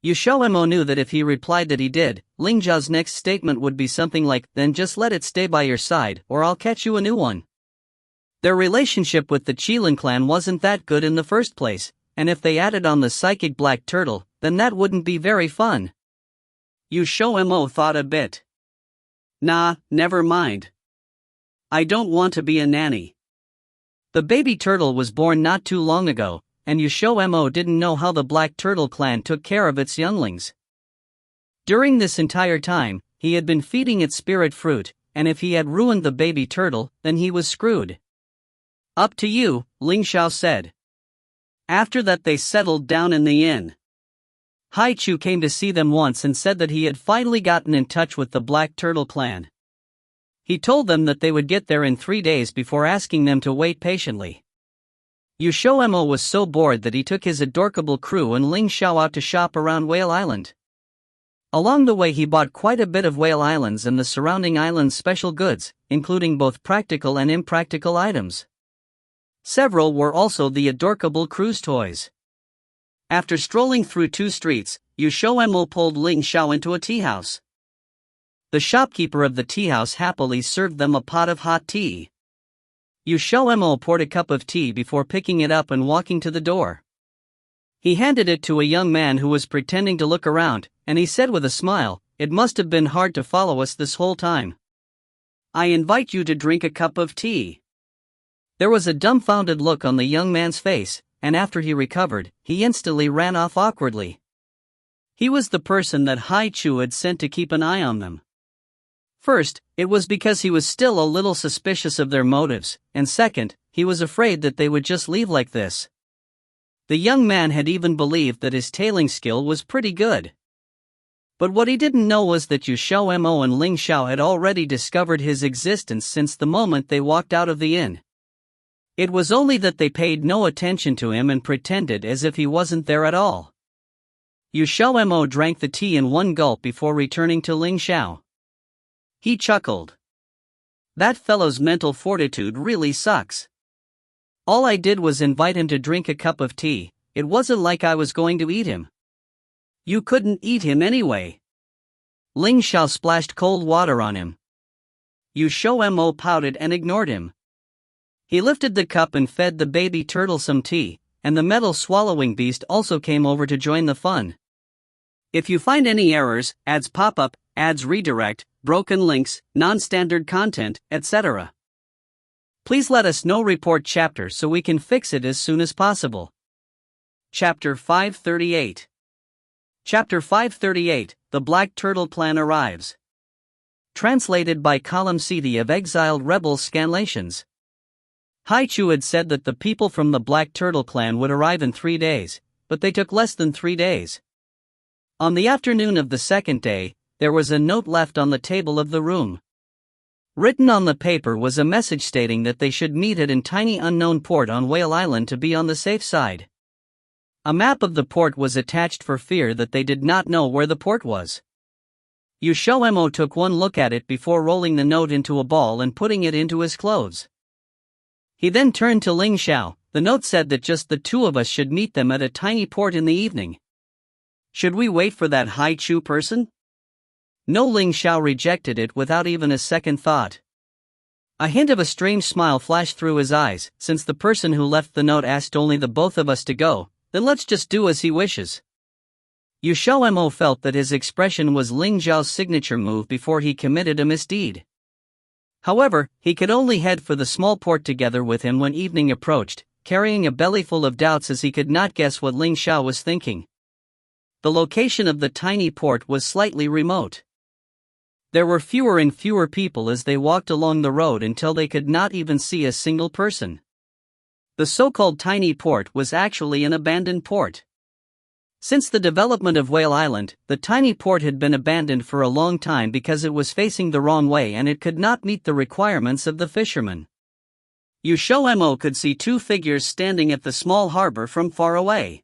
XiaoMo knew that if he replied that he did, Ling Xiao's next statement would be something like, "Then just let it stay by your side, or I'll catch you a new one." Their relationship with the Qilin clan wasn't that good in the first place, and if they added on the psychic black turtle, then that wouldn't be very fun. XiaoMo thought a bit. "Nah, never mind. I don't want to be a nanny. The baby turtle was born not too long ago, and XiaoMo didn't know how the Black Turtle clan took care of its younglings. During this entire time, he had been feeding it spirit fruit, and if he had ruined the baby turtle, then he was screwed. Up to you, Ling Xiao said. After that they settled down in the inn. Hai Chu came to see them once and said that he had finally gotten in touch with the Black Turtle clan. He told them that they would get there in 3 days before asking them to wait patiently. XiaoMo was so bored that he took his adorable crew and Ling Xiao out to shop around Whale Island. Along the way he bought quite a bit of Whale Islands and the surrounding islands' special goods, including both practical and impractical items. Several were also the adorable cruise toys. After strolling through 2 streets, XiaoMo pulled Ling Xiao into a tea house. The shopkeeper of the tea house happily served them a pot of hot tea. XiaoMo poured a cup of tea before picking it up and walking to the door. He handed it to a young man who was pretending to look around, and he said with a smile, "It must have been hard to follow us this whole time. I invite you to drink a cup of tea." There was a dumbfounded look on the young man's face, and after he recovered, he instantly ran off awkwardly. He was the person that Hai Chu had sent to keep an eye on them. First, it was because he was still a little suspicious of their motives, and second, he was afraid that they would just leave like this. The young man had even believed that his tailing skill was pretty good. But what he didn't know was that XiaoMo and Ling Xiao had already discovered his existence since the moment they walked out of the inn. It was only that they paid no attention to him and pretended as if he wasn't there at all. XiaoMo drank the tea in one gulp before returning to Ling Xiao. He chuckled. That fellow's mental fortitude really sucks. All I did was invite him to drink a cup of tea, it wasn't like I was going to eat him. You couldn't eat him anyway. Ling Xiao splashed cold water on him. XiaoMo pouted and ignored him. He lifted the cup and fed the baby turtle some tea, and the metal swallowing beast also came over to join the fun. If you find any errors, ads pop up, ads redirect, broken links, non-standard content, etc., please let us know. Report chapter so we can fix it as soon as possible. Chapter 538. Chapter 538, The Black Turtle Clan Arrives. Translated by Column CD of Exiled Rebels Scanlations. Hai Chu had said that the people from the Black Turtle Clan would arrive in 3 days, but they took less than 3 days. On the afternoon of the second day, there was a note left on the table of the room. Written on the paper was a message stating that they should meet at a tiny unknown port on Whale Island to be on the safe side. A map of the port was attached for fear that they did not know where the port was. XiaoMo took one look at it before rolling the note into a ball and putting it into his clothes. He then turned to Ling Xiao. The note said that just the 2 of us should meet them at a tiny port in the evening. Should we wait for that Hai Chu person? No, Ling Xiao rejected it without even a second thought. A hint of a strange smile flashed through his eyes. Since the person who left the note asked only the both of us to go, then let's just do as he wishes. XiaoMo felt that his expression was Ling Xiao's signature move before he committed a misdeed. However, he could only head for the small port together with him when evening approached, carrying a belly full of doubts as he could not guess what Ling Xiao was thinking. The location of the tiny port was slightly remote. There were fewer and fewer people as they walked along the road until they could not even see a single person. The so-called tiny port was actually an abandoned port. Since the development of Whale Island, the tiny port had been abandoned for a long time because it was facing the wrong way and it could not meet the requirements of the fishermen. XiaoMo could see 2 figures standing at the small harbor from far away.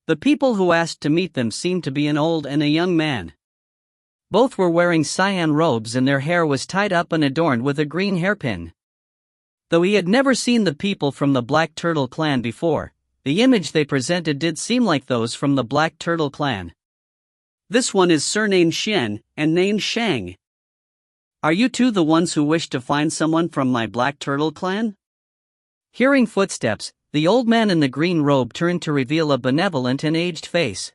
The people who asked to meet them seemed to be an old and a young man. Both were wearing cyan robes and their hair was tied up and adorned with a green hairpin. Though he had never seen the people from the Black Turtle clan before, the image they presented did seem like those from the Black Turtle clan. This one is surnamed Xian, and named Shang. Are you 2 the ones who wish to find someone from my Black Turtle clan? Hearing footsteps, the old man in the green robe turned to reveal a benevolent and aged face.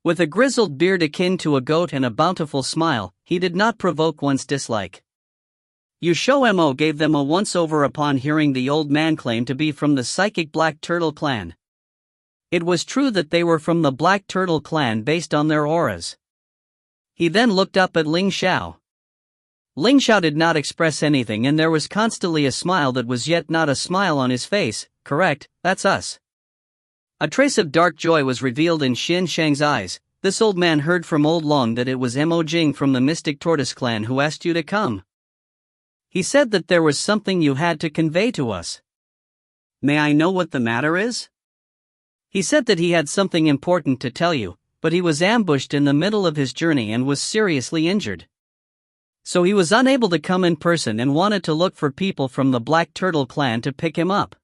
With a grizzled beard akin to a goat and a bountiful smile, he did not provoke one's dislike. XiaoMo gave them a once-over upon hearing the old man claim to be from the psychic Black Turtle clan. It was true that they were from the Black Turtle clan based on their auras. He then looked up at Ling Xiao. Ling Xiao did not express anything, and there was constantly a smile that was yet not a smile on his face. Correct, that's us. A trace of dark joy was revealed in Xian Shang's eyes. This old man heard from old Long that it was Mo Jing from the Mystic Tortoise clan who asked you to come. He said that there was something you had to convey to us. May I know what the matter is? He said that he had something important to tell you, but he was ambushed in the middle of his journey and was seriously injured. So he was unable to come in person and wanted to look for people from the Black Turtle clan to pick him up.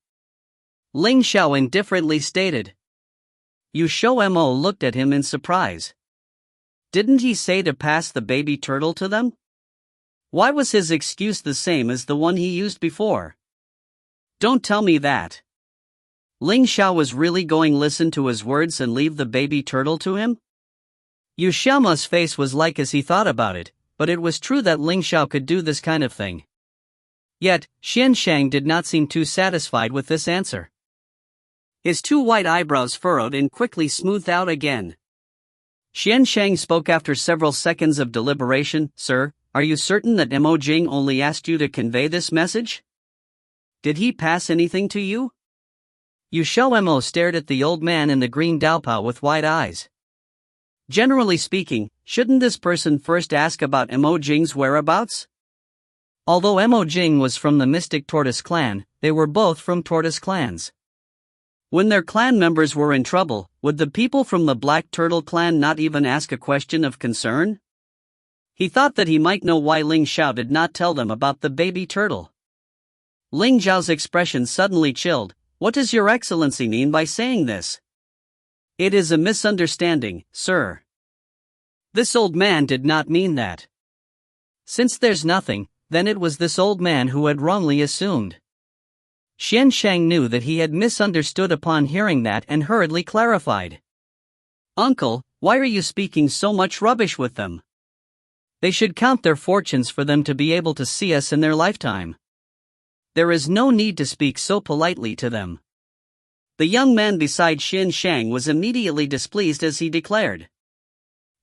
Ling Xiao indifferently stated. XiaoMo looked at him in surprise. Didn't he say to pass the baby turtle to them? Why was his excuse the same as the one he used before? Don't tell me that. Ling Xiao was really going to listen to his words and leave the baby turtle to him? XiaoMo's face was like as he thought about it, but it was true that Ling Xiao could do this kind of thing. Yet, Xian Shang did not seem too satisfied with this answer. His two white eyebrows furrowed and quickly smoothed out again. Xian Shang spoke after several seconds of deliberation. Sir, are you certain that Mo Jing only asked you to convey this message? Did he pass anything to you? XiaoMo stared at the old man in the green daopao with wide eyes. Generally speaking, shouldn't this person first ask about Mo Jing's whereabouts? Although Mo Jing was from the Mystic Tortoise clan, they were both from Tortoise clans. When their clan members were in trouble, would the people from the Black Turtle clan not even ask a question of concern? He thought that he might know why Ling Xiao did not tell them about the baby turtle. Ling Xiao's expression suddenly chilled. What does Your Excellency mean by saying this? It is a misunderstanding, sir. This old man did not mean that. Since there's nothing, then it was this old man who had wrongly assumed. Xian Shang knew that he had misunderstood upon hearing that and hurriedly clarified. Uncle, why are you speaking so much rubbish with them? They should count their fortunes for them to be able to see us in their lifetime. There is no need to speak so politely to them. The young man beside Xian Shang was immediately displeased as he declared.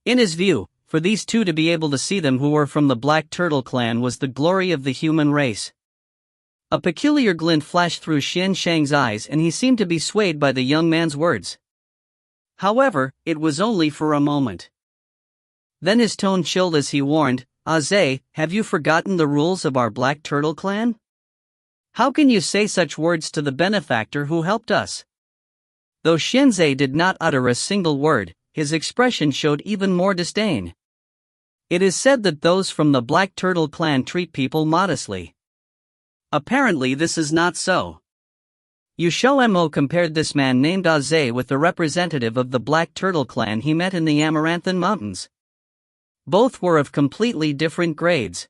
In his view, for these two to be able to see them who were from the Black Turtle clan was the glory of the human race. A peculiar glint flashed through Xian Shang's eyes and he seemed to be swayed by the young man's words. However, it was only for a moment. Then his tone chilled as he warned, Zhe, have you forgotten the rules of our Black Turtle clan? How can you say such words to the benefactor who helped us? Though Zhe did not utter a single word, his expression showed even more disdain. It is said that those from the Black Turtle clan treat people modestly. Apparently this is not so. XiaoMo compared this man named Zhe with the representative of the Black Turtle clan he met in the Amaranthan Mountains. Both were of completely different grades.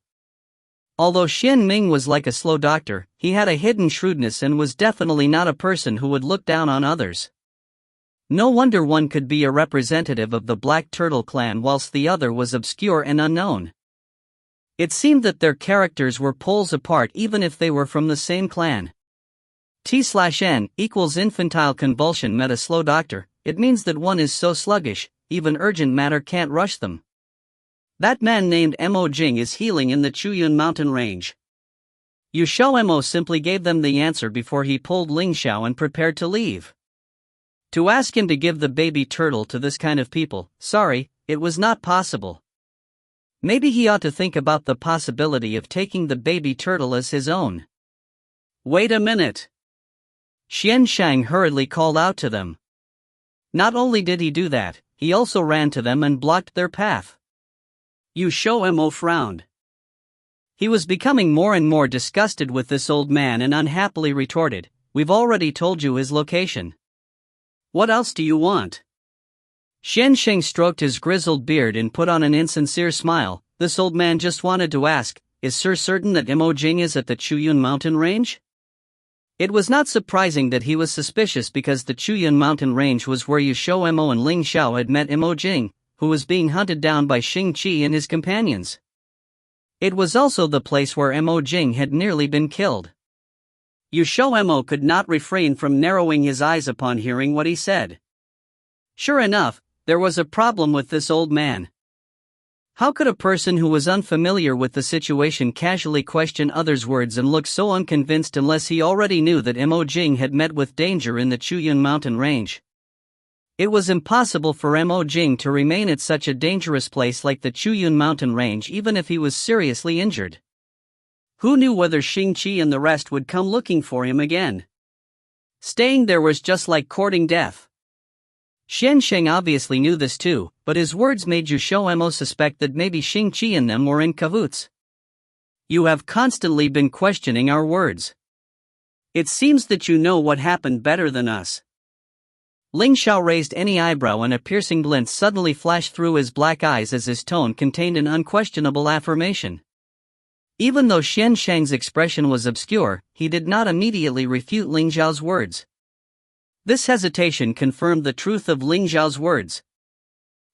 Although Xin Ming was like a slow doctor, he had a hidden shrewdness and was definitely not a person who would look down on others. No wonder one could be a representative of the Black Turtle clan whilst the other was obscure and unknown. It seemed that their characters were poles apart even if they were from the same clan. T/N equals infantile convulsion met a slow doctor. It means that one is so sluggish, even urgent matter can't rush them. That man named Mo Jing is healing in the Chuyun mountain range. XiaoMo simply gave them the answer before he pulled Ling Xiao and prepared to leave. To ask him to give the baby turtle to this kind of people, sorry, it was not possible. Maybe he ought to think about the possibility of taking the baby turtle as his own. Wait a minute. Xian Shang hurriedly called out to them. Not only did he do that, he also ran to them and blocked their path. XiaoMo frowned. He was becoming more and more disgusted with this old man and unhappily retorted, We've already told you his location. What else do you want? Xian Sheng stroked his grizzled beard and put on an insincere smile. This old man just wanted to ask, is Sir certain that Mo Jing is at the Chuyun mountain range? It was not surprising that he was suspicious because the Chuyun mountain range was where XiaoMo and Ling Xiao had met Mo Jing, who was being hunted down by Xing Qi and his companions. It was also the place where Mo Jing had nearly been killed. XiaoMo could not refrain from narrowing his eyes upon hearing what he said. Sure enough, there was a problem with this old man. How could a person who was unfamiliar with the situation casually question others' words and look so unconvinced unless he already knew that Mo Jing had met with danger in the Chuyun mountain range? It was impossible for Mo Jing to remain at such a dangerous place like the Chuyun mountain range even if he was seriously injured. Who knew whether Xing Qi and the rest would come looking for him again? Staying there was just like courting death. Xian Sheng obviously knew this too, but his words made XiaoMo suspect that maybe Xing Qi and them were in cahoots. You have constantly been questioning our words. It seems that you know what happened better than us. Ling Xiao raised any eyebrow and a piercing glint suddenly flashed through his black eyes as his tone contained an unquestionable affirmation. Even though Xian Sheng's expression was obscure, he did not immediately refute Ling Xiao's words. This hesitation confirmed the truth of Ling Xiao's words.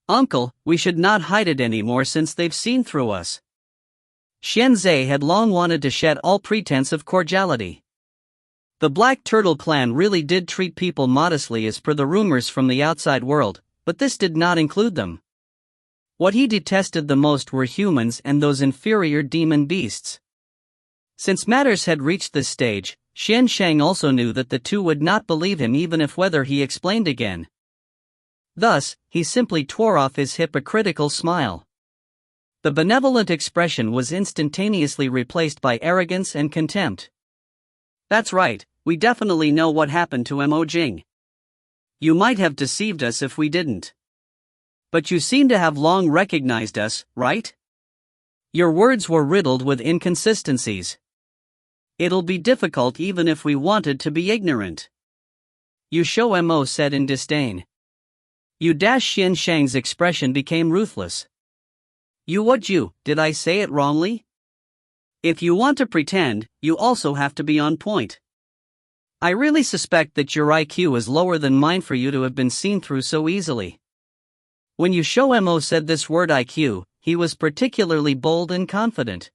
Uncle, we should not hide it anymore since they've seen through us. Xian Zhe had long wanted to shed all pretense of cordiality. The Black Turtle clan really did treat people modestly as per the rumors from the outside world, but this did not include them. What he detested the most were humans and those inferior demon beasts. Since matters had reached this stage, Xian Sheng also knew that the two would not believe him even if whether he explained again. Thus, he simply tore off his hypocritical smile. The benevolent expression was instantaneously replaced by arrogance and contempt. That's right, we definitely know what happened to Mo Jing. You might have deceived us if we didn't. But you seem to have long recognized us, right? Your words were riddled with inconsistencies. It'll be difficult even if we wanted to be ignorant. XiaoMo said in disdain. Xian Sheng's expression became ruthless. Did I say it wrongly? If you want to pretend, you also have to be on point. I really suspect that your IQ is lower than mine for you to have been seen through so easily. When XiaoMo said this word IQ, he was particularly bold and confident.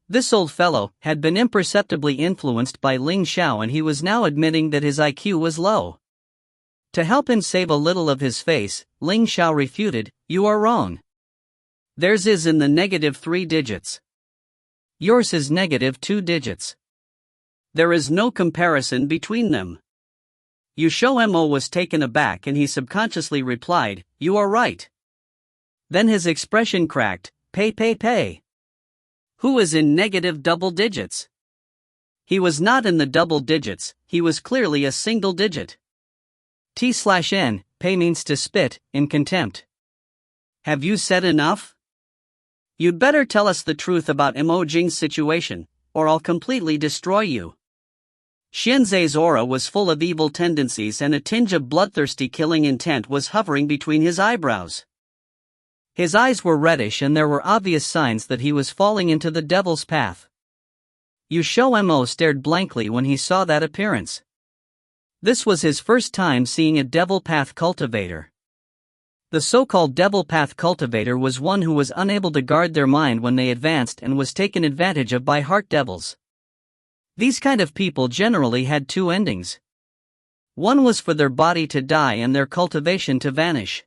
This old fellow, had been imperceptibly influenced by Ling Xiao and he was now admitting that his IQ was low. To help him save a little of his face, Ling Xiao refuted, "You are wrong. Theirs is in the -3 digits. Yours is -2 digits. There is no comparison between them." XiaoMo was taken aback and he subconsciously replied, "You are right." Then his expression cracked, pay. Who is in -double digits? He was not in the double digits, he was clearly a single digit. T/N, pay means to spit, in contempt. Have you said enough? You'd better tell us the truth about Mo Jing's situation, or I'll completely destroy you. Xianzhe's aura was full of evil tendencies and a tinge of bloodthirsty killing intent was hovering between his eyebrows. His eyes were reddish and there were obvious signs that he was falling into the devil's path. XiaoMo stared blankly when he saw that appearance. This was his first time seeing a devil path cultivator. The so-called devil path cultivator was one who was unable to guard their mind when they advanced and was taken advantage of by heart devils. These kind of people generally had two endings. One was for their body to die and their cultivation to vanish.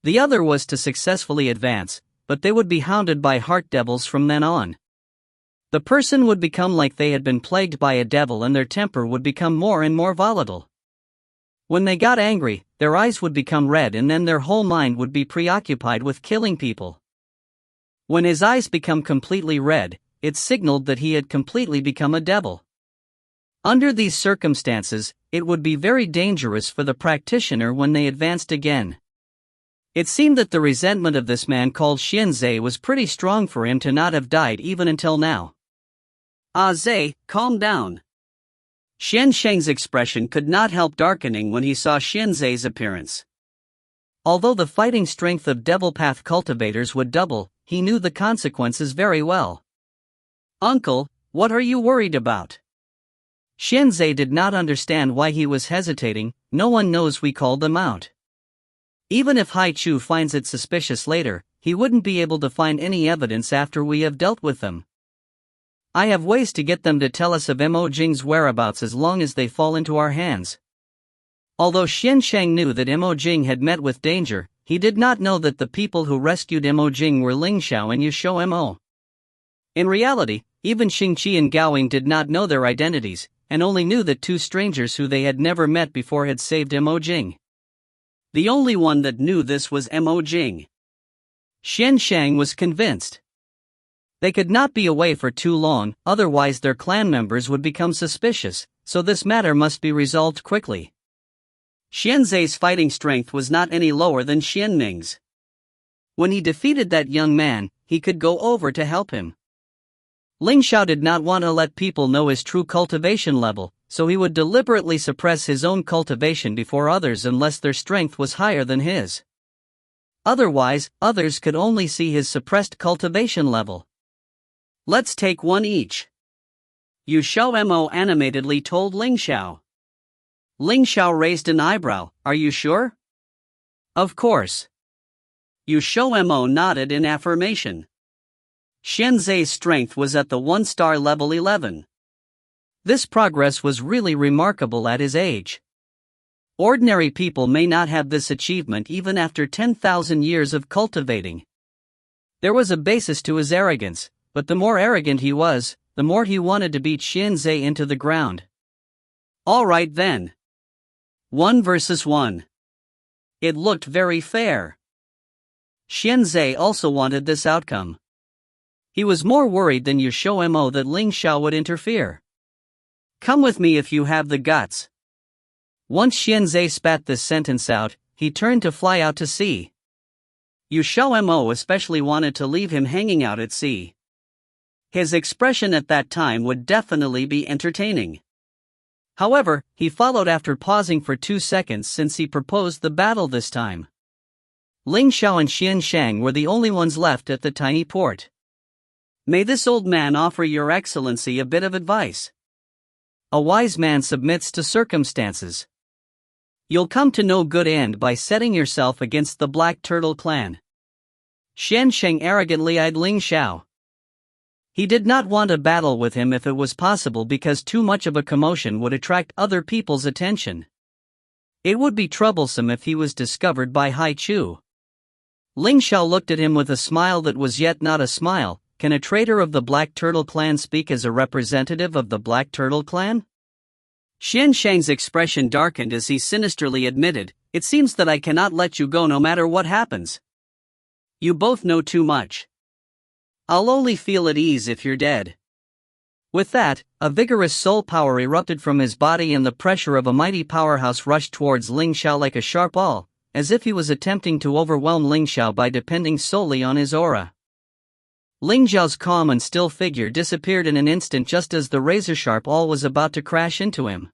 The other was to successfully advance, but they would be hounded by heart devils from then on. The person would become like they had been plagued by a devil and their temper would become more and more volatile. When they got angry, their eyes would become red and then their whole mind would be preoccupied with killing people. When his eyes become completely red, it signaled that he had completely become a devil. Under these circumstances, it would be very dangerous for the practitioner when they advanced again. It seemed that the resentment of this man called Xianzhe was pretty strong for him to not have died even until now. Zhe, calm down. Xian Sheng's expression could not help darkening when he saw Xianzhe's appearance. Although the fighting strength of devil path cultivators would double, he knew the consequences very well. Uncle, what are you worried about? Xianzhe did not understand why he was hesitating. No one knows we called them out. Even if Hai Chu finds it suspicious later, he wouldn't be able to find any evidence after we have dealt with them. I have ways to get them to tell us of Mo Jing's whereabouts as long as they fall into our hands. Although Xian Shang knew that Mo Jing had met with danger, he did not know that the people who rescued Mo Jing were Ling Xiao and XiaoMo. In reality, even Xingqi and Gaoying did not know their identities, and only knew that two strangers who they had never met before had saved Mo Jing. The only one that knew this was Mo Jing. Xian Shang was convinced. They could not be away for too long, otherwise their clan members would become suspicious, so this matter must be resolved quickly. Xian Zai's fighting strength was not any lower than Xian Ming's. When he defeated that young man, he could go over to help him. Ling Xiao did not want to let people know his true cultivation level, so he would deliberately suppress his own cultivation before others unless their strength was higher than his. Otherwise, others could only see his suppressed cultivation level. Let's take one each. XiaoMo animatedly told Ling Xiao. Ling Xiao raised an eyebrow. Are you sure? Of course. XiaoMo nodded in affirmation. Xian Zai's strength was at the 1-star level 11. This progress was really remarkable at his age. Ordinary people may not have this achievement even after 10,000 years of cultivating. There was a basis to his arrogance, but the more arrogant he was, the more he wanted to beat Xian Zai into the ground. All right then. 1 versus 1. It looked very fair. Xian Zai also wanted this outcome. He was more worried than XiaoMo that Ling Xiao would interfere. Come with me if you have the guts. Once Xian Zai spat this sentence out, he turned to fly out to sea. XiaoMo especially wanted to leave him hanging out at sea. His expression at that time would definitely be entertaining. However, he followed after pausing for 2 seconds since he proposed the battle this time. Ling Xiao and Xian Shang were the only ones left at the tiny port. May this old man offer your excellency a bit of advice. A wise man submits to circumstances. You'll come to no good end by setting yourself against the Black Turtle clan. Xian Shang arrogantly eyed Ling Xiao. He did not want a battle with him if it was possible because too much of a commotion would attract other people's attention. It would be troublesome if he was discovered by Hai Chu. Ling Xiao looked at him with a smile that was yet not a smile. Can a traitor of the Black Turtle clan speak as a representative of the Black Turtle clan? Xian Shang's expression darkened as he sinisterly admitted, "It seems that I cannot let you go no matter what happens. You both know too much. I'll only feel at ease if you're dead." With that, a vigorous soul power erupted from his body and the pressure of a mighty powerhouse rushed towards Ling Xiao like a sharp awl, as if he was attempting to overwhelm Ling Xiao by depending solely on his aura. Ling Xiao's calm and still figure disappeared in an instant just as the razor-sharp awl was about to crash into him.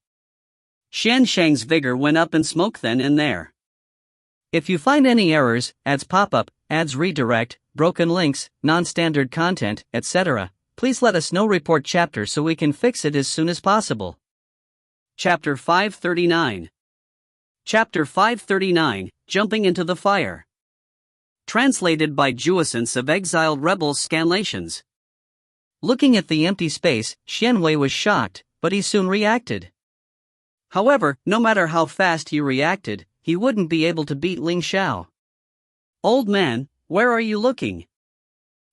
Xian Shang's vigor went up in smoke then and there. If you find any errors, ads pop-up, ads redirect, broken links, non-standard content, etc., please let us know. Report chapter so we can fix it as soon as possible. Chapter 539. Chapter 539, Jumping into the Fire. Translated by Juessence of Exiled Rebels Scanlations. Looking at the empty space, Xian Wei was shocked, but he soon reacted. However, no matter how fast he reacted, he wouldn't be able to beat Ling Xiao. "Old man, where are you looking?"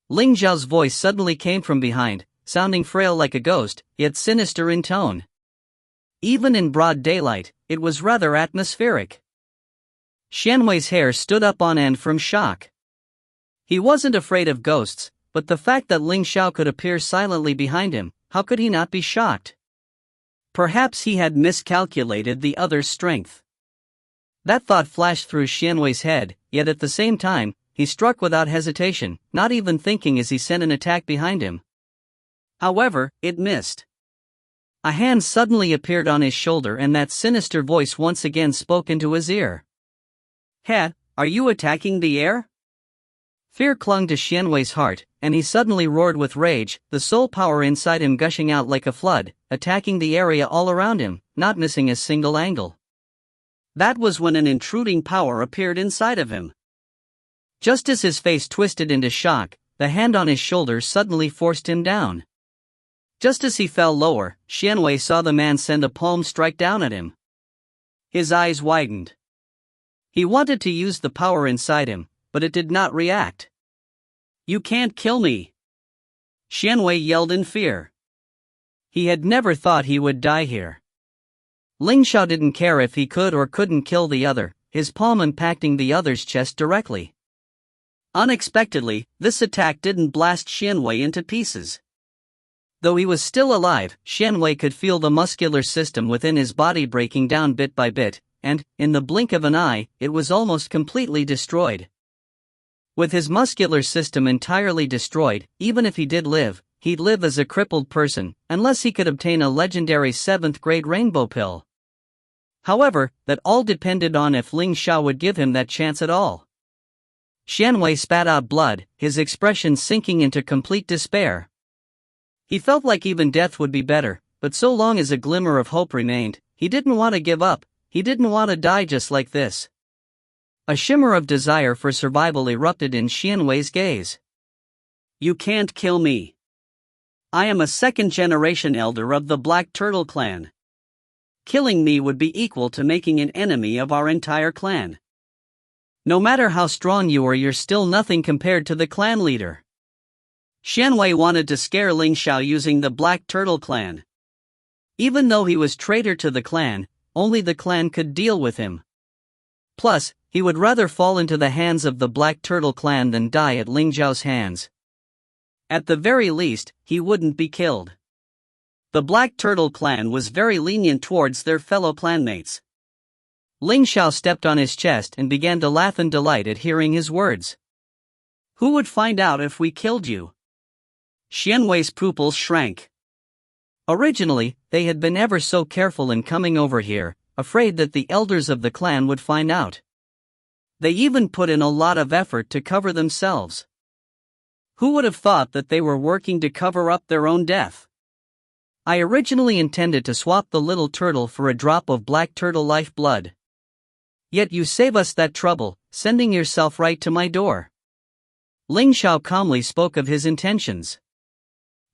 Ling Xiao's voice suddenly came from behind, sounding frail like a ghost, yet sinister in tone. Even in broad daylight, it was rather atmospheric. Xian Wei's hair stood up on end from shock. He wasn't afraid of ghosts, but the fact that Ling Xiao could appear silently behind him, how could he not be shocked? Perhaps he had miscalculated the other's strength. That thought flashed through Xian Wei's head, yet at the same time, he struck without hesitation, not even thinking as he sent an attack behind him. However, it missed. A hand suddenly appeared on his shoulder and that sinister voice once again spoke into his ear. "He, are you attacking the air?" Fear clung to Xian Wei's heart, and he suddenly roared with rage, the soul power inside him gushing out like a flood, attacking the area all around him, not missing a single angle. That was when an intruding power appeared inside of him. Just as his face twisted into shock, the hand on his shoulder suddenly forced him down. Just as he fell lower, Xianwei saw the man send a palm strike down at him. His eyes widened. He wanted to use the power inside him, but it did not react. "You can't kill me!" Xianwei yelled in fear. He had never thought he would die here. Ling Xiao didn't care if he could or couldn't kill the other, his palm impacting the other's chest directly. Unexpectedly, this attack didn't blast Xianwei into pieces. Though he was still alive, Xianwei could feel the muscular system within his body breaking down bit by bit, and, in the blink of an eye, it was almost completely destroyed. With his muscular system entirely destroyed, even if he did live, he'd live as a crippled person, unless he could obtain a legendary 7th grade rainbow pill. However, that all depended on if Ling Xiao would give him that chance at all. Xianwei spat out blood, his expression sinking into complete despair. He felt like even death would be better, but so long as a glimmer of hope remained, he didn't want to give up, he didn't want to die just like this. A shimmer of desire for survival erupted in Xianwei's gaze. "You can't kill me. I am a 2nd-generation elder of the Black Turtle clan. Killing me would be equal to making an enemy of our entire clan. No matter how strong you are, you're still nothing compared to the clan leader." Xianwei wanted to scare Ling Xiao using the Black Turtle clan. Even though he was traitor to the clan, only the clan could deal with him. Plus, he would rather fall into the hands of the Black Turtle clan than die at Ling Xiao's hands. At the very least, he wouldn't be killed. The Black Turtle clan was very lenient towards their fellow clanmates. Ling Xiao stepped on his chest and began to laugh in delight at hearing his words. "Who would find out if we killed you?" Xianwei's pupils shrank. Originally, they had been ever so careful in coming over here, afraid that the elders of the clan would find out. They even put in a lot of effort to cover themselves. Who would have thought that they were working to cover up their own death? "I originally intended to swap the little turtle for a drop of black turtle life blood. Yet you save us that trouble, sending yourself right to my door." Ling Xiao calmly spoke of his intentions.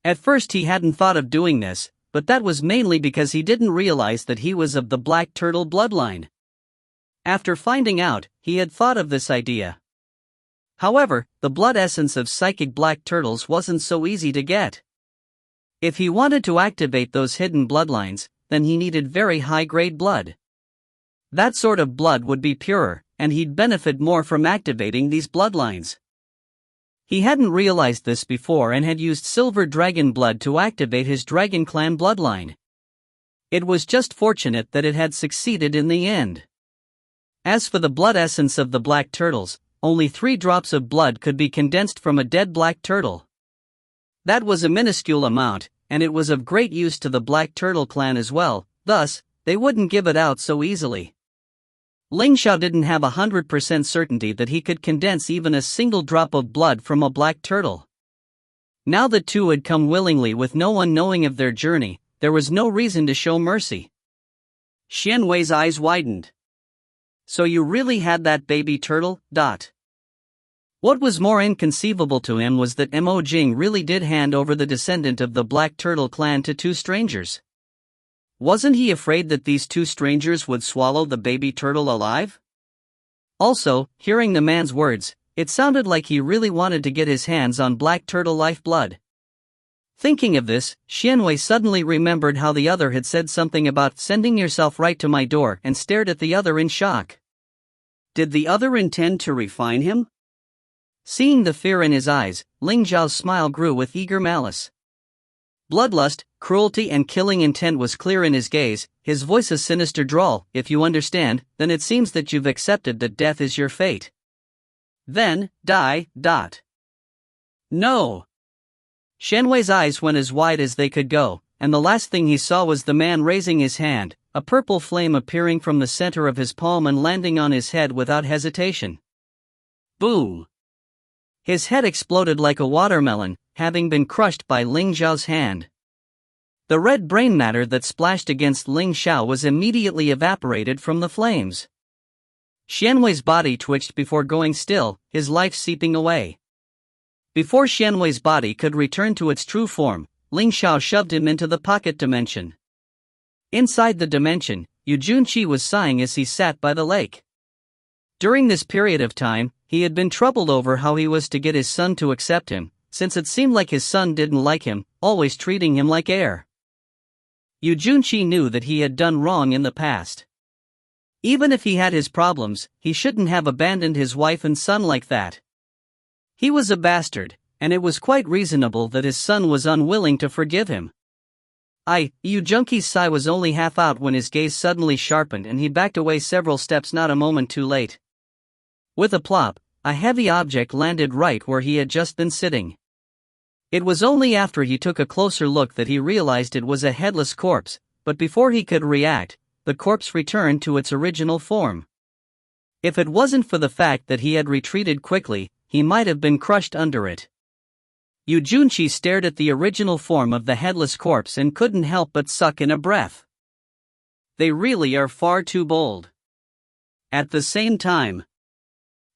At first he hadn't thought of doing this, but that was mainly because he didn't realize that he was of the Black Turtle bloodline. After finding out, he had thought of this idea. However, the blood essence of psychic black turtles wasn't so easy to get. If he wanted to activate those hidden bloodlines, then he needed very high-grade blood. That sort of blood would be purer, and he'd benefit more from activating these bloodlines. He hadn't realized this before and had used silver dragon blood to activate his Dragon Clan bloodline. It was just fortunate that it had succeeded in the end. As for the blood essence of the black turtles, only 3 drops of blood could be condensed from a dead black turtle. That was a minuscule amount, and it was of great use to the Black Turtle clan as well, thus, they wouldn't give it out so easily. Ling Xiao didn't have 100% certainty that he could condense even a single drop of blood from a black turtle. Now the two had come willingly with no one knowing of their journey, there was no reason to show mercy. Xianwei's eyes widened. "So you really had that baby turtle, Dot?" What was more inconceivable to him was that Mo Jing really did hand over the descendant of the Black Turtle clan to 2 strangers. Wasn't he afraid that these 2 strangers would swallow the baby turtle alive? Also, hearing the man's words, it sounded like he really wanted to get his hands on black turtle lifeblood. Thinking of this, Xianwei suddenly remembered how the other had said something about sending yourself right to my door and stared at the other in shock. Did the other intend to refine him? Seeing the fear in his eyes, Ling Zhao's smile grew with eager malice. Bloodlust, cruelty and killing intent was clear in his gaze, his voice a sinister drawl. "If you understand, then it seems that you've accepted that death is your fate. Then, die, Dot." "No." Xianwei's eyes went as wide as they could go, and the last thing he saw was the man raising his hand, a purple flame appearing from the center of his palm and landing on his head without hesitation. Boom! His head exploded like a watermelon, having been crushed by Ling Xiao's hand. The red brain matter that splashed against Ling Xiao was immediately evaporated from the flames. Xianwei's body twitched before going still, his life seeping away. Before Xianwei's body could return to its true form, Ling Xiao shoved him into the pocket dimension. Inside the dimension, Yu Junqi was sighing as he sat by the lake. During this period of time, he had been troubled over how he was to get his son to accept him, since it seemed like his son didn't like him, always treating him like air. Yu Junqi knew that he had done wrong in the past. Even if he had his problems, he shouldn't have abandoned his wife and son like that. He was a bastard, and it was quite reasonable that his son was unwilling to forgive him. Yu Junqi's sigh was only half out when his gaze suddenly sharpened and he backed away several steps, not a moment too late. With a plop, a heavy object landed right where he had just been sitting. It was only after he took a closer look that he realized it was a headless corpse, but before he could react, the corpse returned to its original form. If it wasn't for the fact that he had retreated quickly, he might have been crushed under it. Yu Junqi stared at the original form of the headless corpse and couldn't help but suck in a breath. They really are far too bold. At the same time,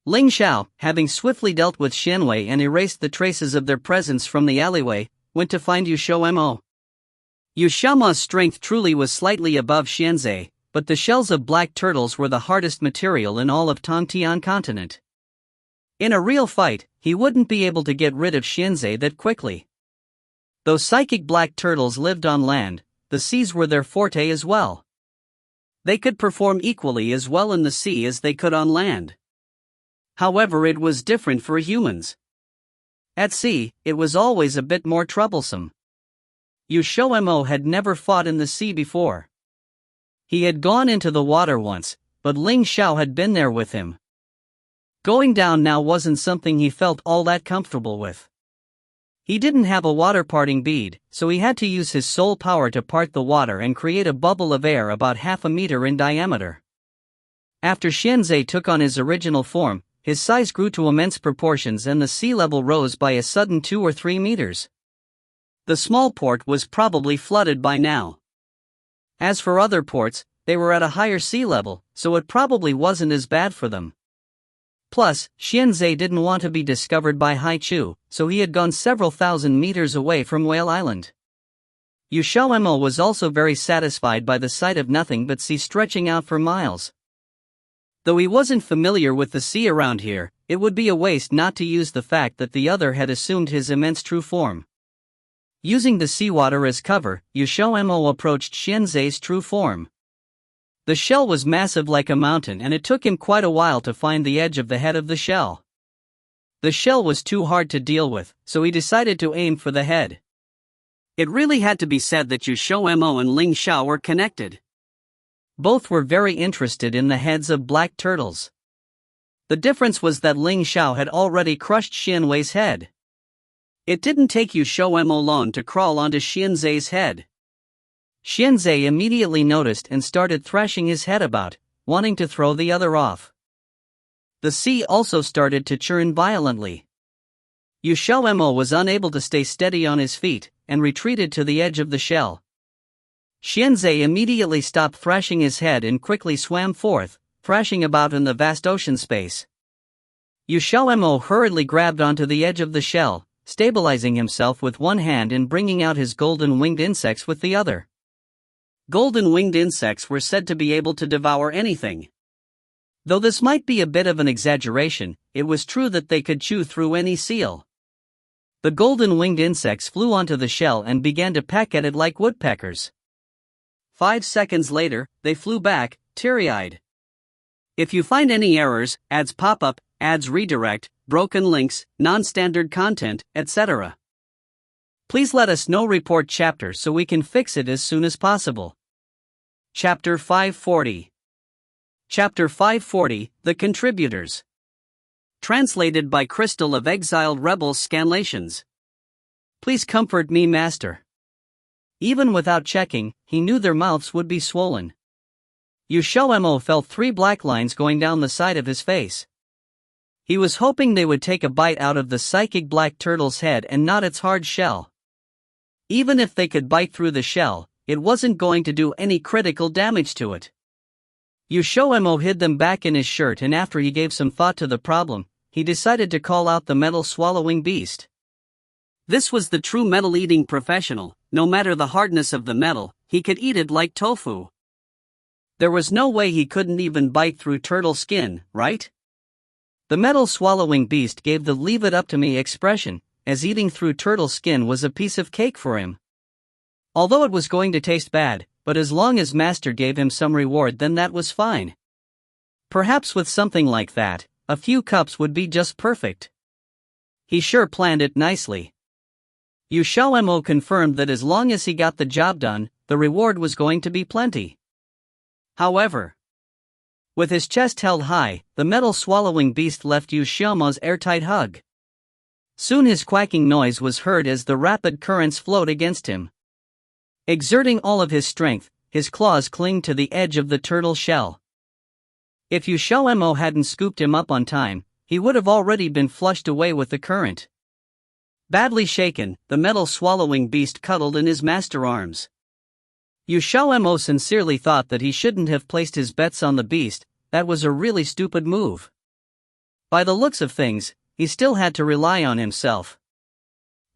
Ling Xiao, having swiftly dealt with Xianwei and erased the traces of their presence from the alleyway, went to find XiaoMo. XiaoMo's strength truly was slightly above Xianzai, but the shells of black turtles were the hardest material in all of Tongtian continent. In a real fight, he wouldn't be able to get rid of Xianzai that quickly. Though psychic black turtles lived on land, the seas were their forte as well. They could perform equally as well in the sea as they could on land. However, it was different for humans. At sea, it was always a bit more troublesome. XiaoMo had never fought in the sea before. He had gone into the water once, but Ling Xiao had been there with him. Going down now wasn't something he felt all that comfortable with. He didn't have a water parting bead, so he had to use his soul power to part the water and create a bubble of air about half a meter in diameter. After Xianzai took on his original form, his size grew to immense proportions and the sea level rose by a sudden 2 or 3 meters. The small port was probably flooded by now. As for other ports, they were at a higher sea level, so it probably wasn't as bad for them. Plus, Xianzai didn't want to be discovered by Haichu, so he had gone several thousand meters away from Whale Island. XiaoMo was also very satisfied by the sight of nothing but sea stretching out for miles. Though he wasn't familiar with the sea around here, it would be a waste not to use the fact that the other had assumed his immense true form. Using the seawater as cover, XiaoMo approached Xianzai's true form. The shell was massive like a mountain and it took him quite a while to find the edge of the head of the shell. The shell was too hard to deal with, so he decided to aim for the head. It really had to be said that XiaoMo and Ling Xiao were connected. Both were very interested in the heads of black turtles. The difference was that Ling Xiao had already crushed Xianwei's head. It didn't take XiaoMo long to crawl onto Xianzai's head. Xianzai immediately noticed and started thrashing his head about, wanting to throw the other off. The sea also started to churn violently. XiaoMo was unable to stay steady on his feet, and retreated to the edge of the shell. Xianzai immediately stopped thrashing his head and quickly swam forth, thrashing about in the vast ocean space. XiaoMo hurriedly grabbed onto the edge of the shell, stabilizing himself with one hand and bringing out his golden-winged insects with the other. Golden-winged insects were said to be able to devour anything. Though this might be a bit of an exaggeration, it was true that they could chew through any seal. The golden-winged insects flew onto the shell and began to peck at it like woodpeckers. 5 seconds later, they flew back, teary-eyed. If you find any errors, ads pop up, ads redirect, broken links, non-standard content, etc., please let us know. Report chapter so we can fix it as soon as possible. Chapter 540. Chapter 540, The Contributors. Translated by Crystal of Exiled Rebels Scanlations. Please comfort me, Master. Even without checking, he knew their mouths would be swollen. XiaoMo felt 3 black lines going down the side of his face. He was hoping they would take a bite out of the psychic black turtle's head and not its hard shell. Even if they could bite through the shell, it wasn't going to do any critical damage to it. XiaoMo hid them back in his shirt, and after he gave some thought to the problem, he decided to call out the metal-swallowing beast. This was the true metal-eating professional. No matter the hardness of the metal, he could eat it like tofu. There was no way he couldn't even bite through turtle skin, right? The metal-swallowing beast gave the "leave it up to me" expression, as eating through turtle skin was a piece of cake for him. Although it was going to taste bad, but as long as Master gave him some reward, then that was fine. Perhaps with something like that, a few cups would be just perfect. He sure planned it nicely. XiaoMo confirmed that as long as he got the job done, the reward was going to be plenty. However, with his chest held high, the metal-swallowing beast left XiaoMo's airtight hug. Soon his quacking noise was heard as the rapid currents flowed against him. Exerting all of his strength, his claws clinged to the edge of the turtle shell. If XiaoMo hadn't scooped him up on time, he would have already been flushed away with the current. Badly shaken, the metal-swallowing beast cuddled in his master arms. XiaoMo sincerely thought that he shouldn't have placed his bets on the beast. That was a really stupid move. By the looks of things, he still had to rely on himself.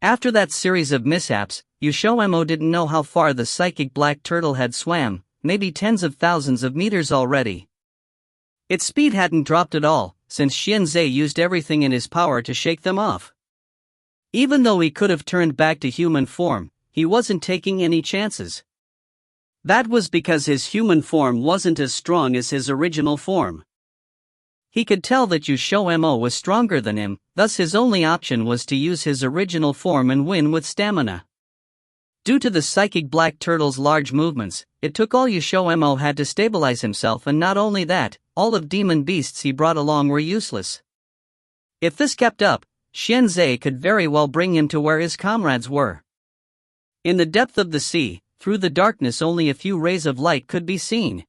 After that series of mishaps, XiaoMo didn't know how far the psychic black turtle had swam, maybe tens of thousands of meters already. Its speed hadn't dropped at all, since Xianzhe used everything in his power to shake them off. Even though he could have turned back to human form, he wasn't taking any chances. That was because his human form wasn't as strong as his original form. He could tell that XiaoMo was stronger than him, thus his only option was to use his original form and win with stamina. Due to the psychic black turtle's large movements, it took all XiaoMo had to stabilize himself, and not only that, all of demon beasts he brought along were useless. If this kept up, Xianzhe could very well bring him to where his comrades were. In the depth of the sea, through the darkness only a few rays of light could be seen.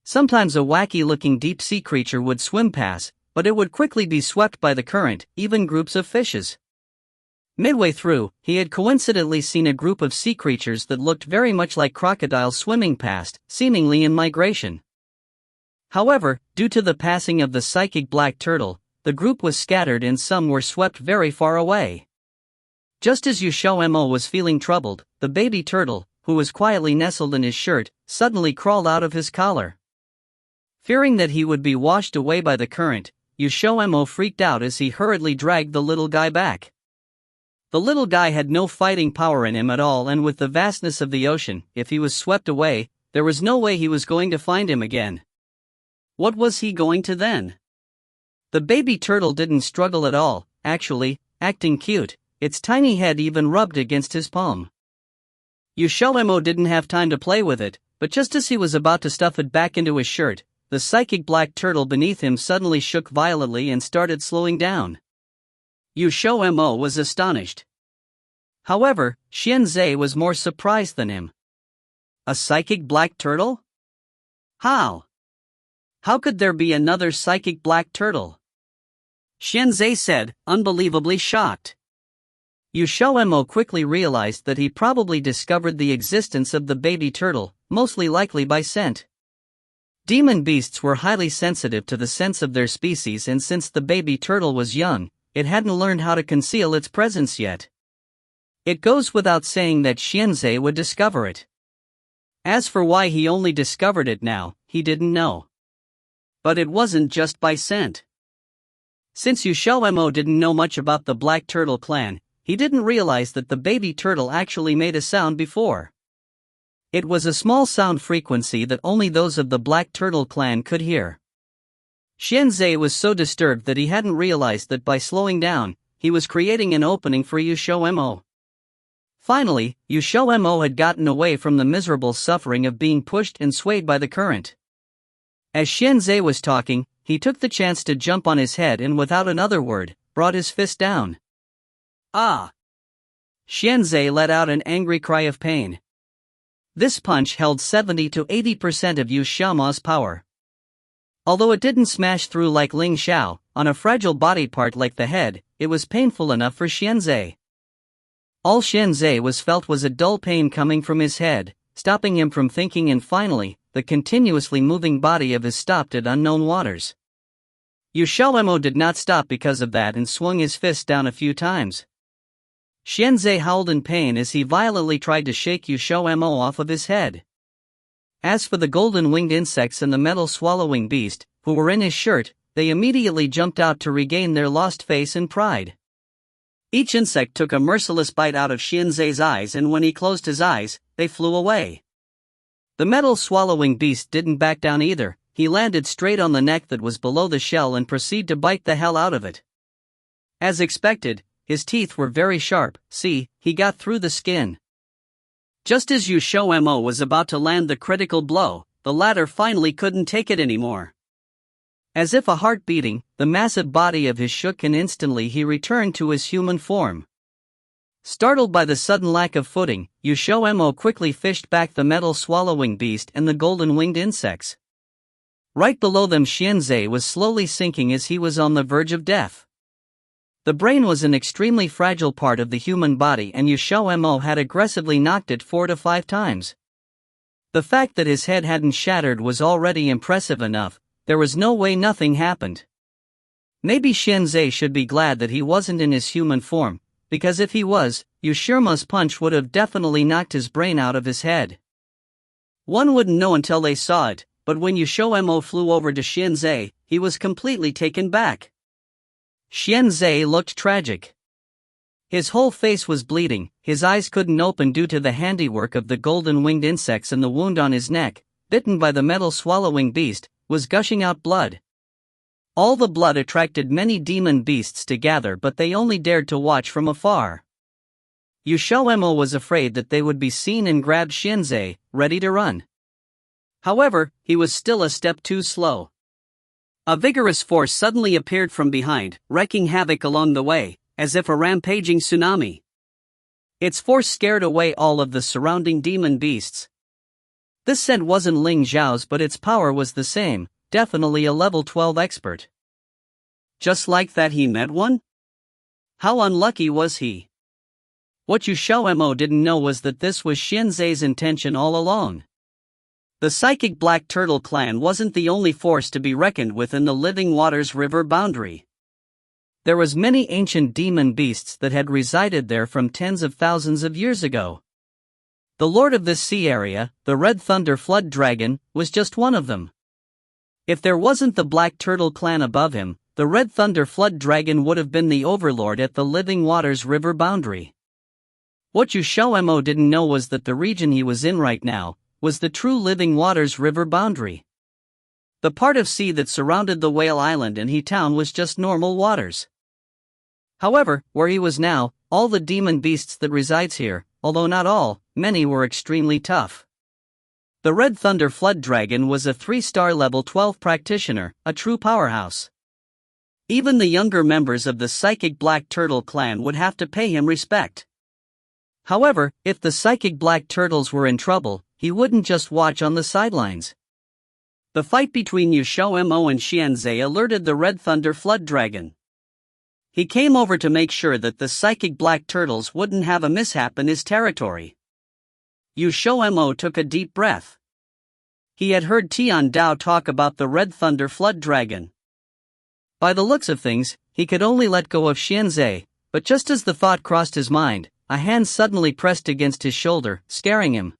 Sometimes a wacky-looking deep-sea creature would swim past, but it would quickly be swept by the current, even groups of fishes. Midway through, he had coincidentally seen a group of sea creatures that looked very much like crocodiles swimming past, seemingly in migration. However, due to the passing of the psychic black turtle, the group was scattered and some were swept very far away. Just as XiaoMo was feeling troubled, the baby turtle, who was quietly nestled in his shirt, suddenly crawled out of his collar. Fearing that he would be washed away by the current, XiaoMo freaked out as he hurriedly dragged the little guy back. The little guy had no fighting power in him at all, and with the vastness of the ocean, if he was swept away, there was no way he was going to find him again. What was he going to then? The baby turtle didn't struggle at all, actually, acting cute, its tiny head even rubbed against his palm. XiaoMo didn't have time to play with it, but just as he was about to stuff it back into his shirt, the psychic black turtle beneath him suddenly shook violently and started slowing down. XiaoMo was astonished. However, Xianzhe was more surprised than him. A psychic black turtle? How? How could there be another psychic black turtle? Xianzhe said, unbelievably shocked. XiaoMo quickly realized that he probably discovered the existence of the baby turtle, mostly likely by scent. Demon beasts were highly sensitive to the scents of their species, and since the baby turtle was young, it hadn't learned how to conceal its presence yet. It goes without saying that Xianzhe would discover it. As for why he only discovered it now, he didn't know. But it wasn't just by scent. Since XiaoMo didn't know much about the Black Turtle clan, he didn't realize that the baby turtle actually made a sound before. It was a small sound frequency that only those of the Black Turtle clan could hear. Xianzhe was so disturbed that he hadn't realized that by slowing down, he was creating an opening for XiaoMo. Finally, XiaoMo had gotten away from the miserable suffering of being pushed and swayed by the current. As Xianzhe was talking, he took the chance to jump on his head and without another word, brought his fist down. Ah! Xianzhe let out an angry cry of pain. This punch held 70 to 80% of XiaoMo's power. Although it didn't smash through like Ling Xiao, on a fragile body part like the head, it was painful enough for Xianzhe. All Xianzhe felt was a dull pain coming from his head, stopping him from thinking, and finally, the continuously moving body of his stopped at unknown waters. XiaoMo did not stop because of that and swung his fist down a few times. Xianzhe howled in pain as he violently tried to shake XiaoMo off of his head. As for the golden-winged insects and the metal-swallowing beast, who were in his shirt, they immediately jumped out to regain their lost face and pride. Each insect took a merciless bite out of Xianzhe's eyes, and when he closed his eyes, they flew away. The metal-swallowing beast didn't back down either. He landed straight on the neck that was below the shell and proceeded to bite the hell out of it. As expected, his teeth were very sharp. See, he got through the skin. Just as XiaoMo was about to land the critical blow, the latter finally couldn't take it anymore. As if a heart beating, the massive body of his shook and instantly he returned to his human form. Startled by the sudden lack of footing, XiaoMo quickly fished back the metal-swallowing beast and the golden-winged insects. Right below them Xianzhe was slowly sinking as he was on the verge of death. The brain was an extremely fragile part of the human body and XiaoMo had aggressively knocked it 4 to 5 times. The fact that his head hadn't shattered was already impressive enough. There was no way nothing happened. Maybe Xianzhe should be glad that he wasn't in his human form, because if he was, XiaoMo's punch would have definitely knocked his brain out of his head. One wouldn't know until they saw it, but when XiaoMo flew over to Xianzhe, he was completely taken back. Xianzhe looked tragic. His whole face was bleeding, his eyes couldn't open due to the handiwork of the golden-winged insects, and the wound on his neck, bitten by the metal-swallowing beast, was gushing out blood. All the blood attracted many demon beasts to gather, but they only dared to watch from afar. XiaoMo was afraid that they would be seen and grabbed Xianzhe, ready to run. However, he was still a step too slow. A vigorous force suddenly appeared from behind, wreaking havoc along the way, as if a rampaging tsunami. Its force scared away all of the surrounding demon beasts. This scent wasn't Ling Xiao's, but its power was the same, definitely a level 12 expert. Just like that he met one? How unlucky was he? What XiaoMo didn't know was that this was Xianzhe's intention all along. The psychic Black Turtle clan wasn't the only force to be reckoned with in the Living Waters River boundary. There was many ancient demon beasts that had resided there from tens of thousands of years ago. The lord of this sea area, the Red Thunder Flood Dragon, was just one of them. If there wasn't the Black Turtle clan above him, the Red Thunder Flood Dragon would have been the overlord at the Living Waters River boundary. What XiaoMo didn't know was that the region he was in right now was the true Living Waters River boundary. The part of sea that surrounded the Whale Island and He Town was just normal waters. However, where he was now, all the demon beasts that resides here, although not all, many were extremely tough. The Red Thunder Flood Dragon was a 3-star level 12 practitioner, a true powerhouse. Even the younger members of the Psychic Black Turtle clan would have to pay him respect. However, if the Psychic Black Turtles were in trouble, he wouldn't just watch on the sidelines. The fight between XiaoMo and Xianzhe alerted the Red Thunder Flood Dragon. He came over to make sure that the Psychic Black Turtles wouldn't have a mishap in his territory. XiaoMo took a deep breath. He had heard Tian Dao talk about the Red Thunder Flood Dragon. By the looks of things, he could only let go of Xianzhe, but just as the thought crossed his mind, a hand suddenly pressed against his shoulder, scaring him.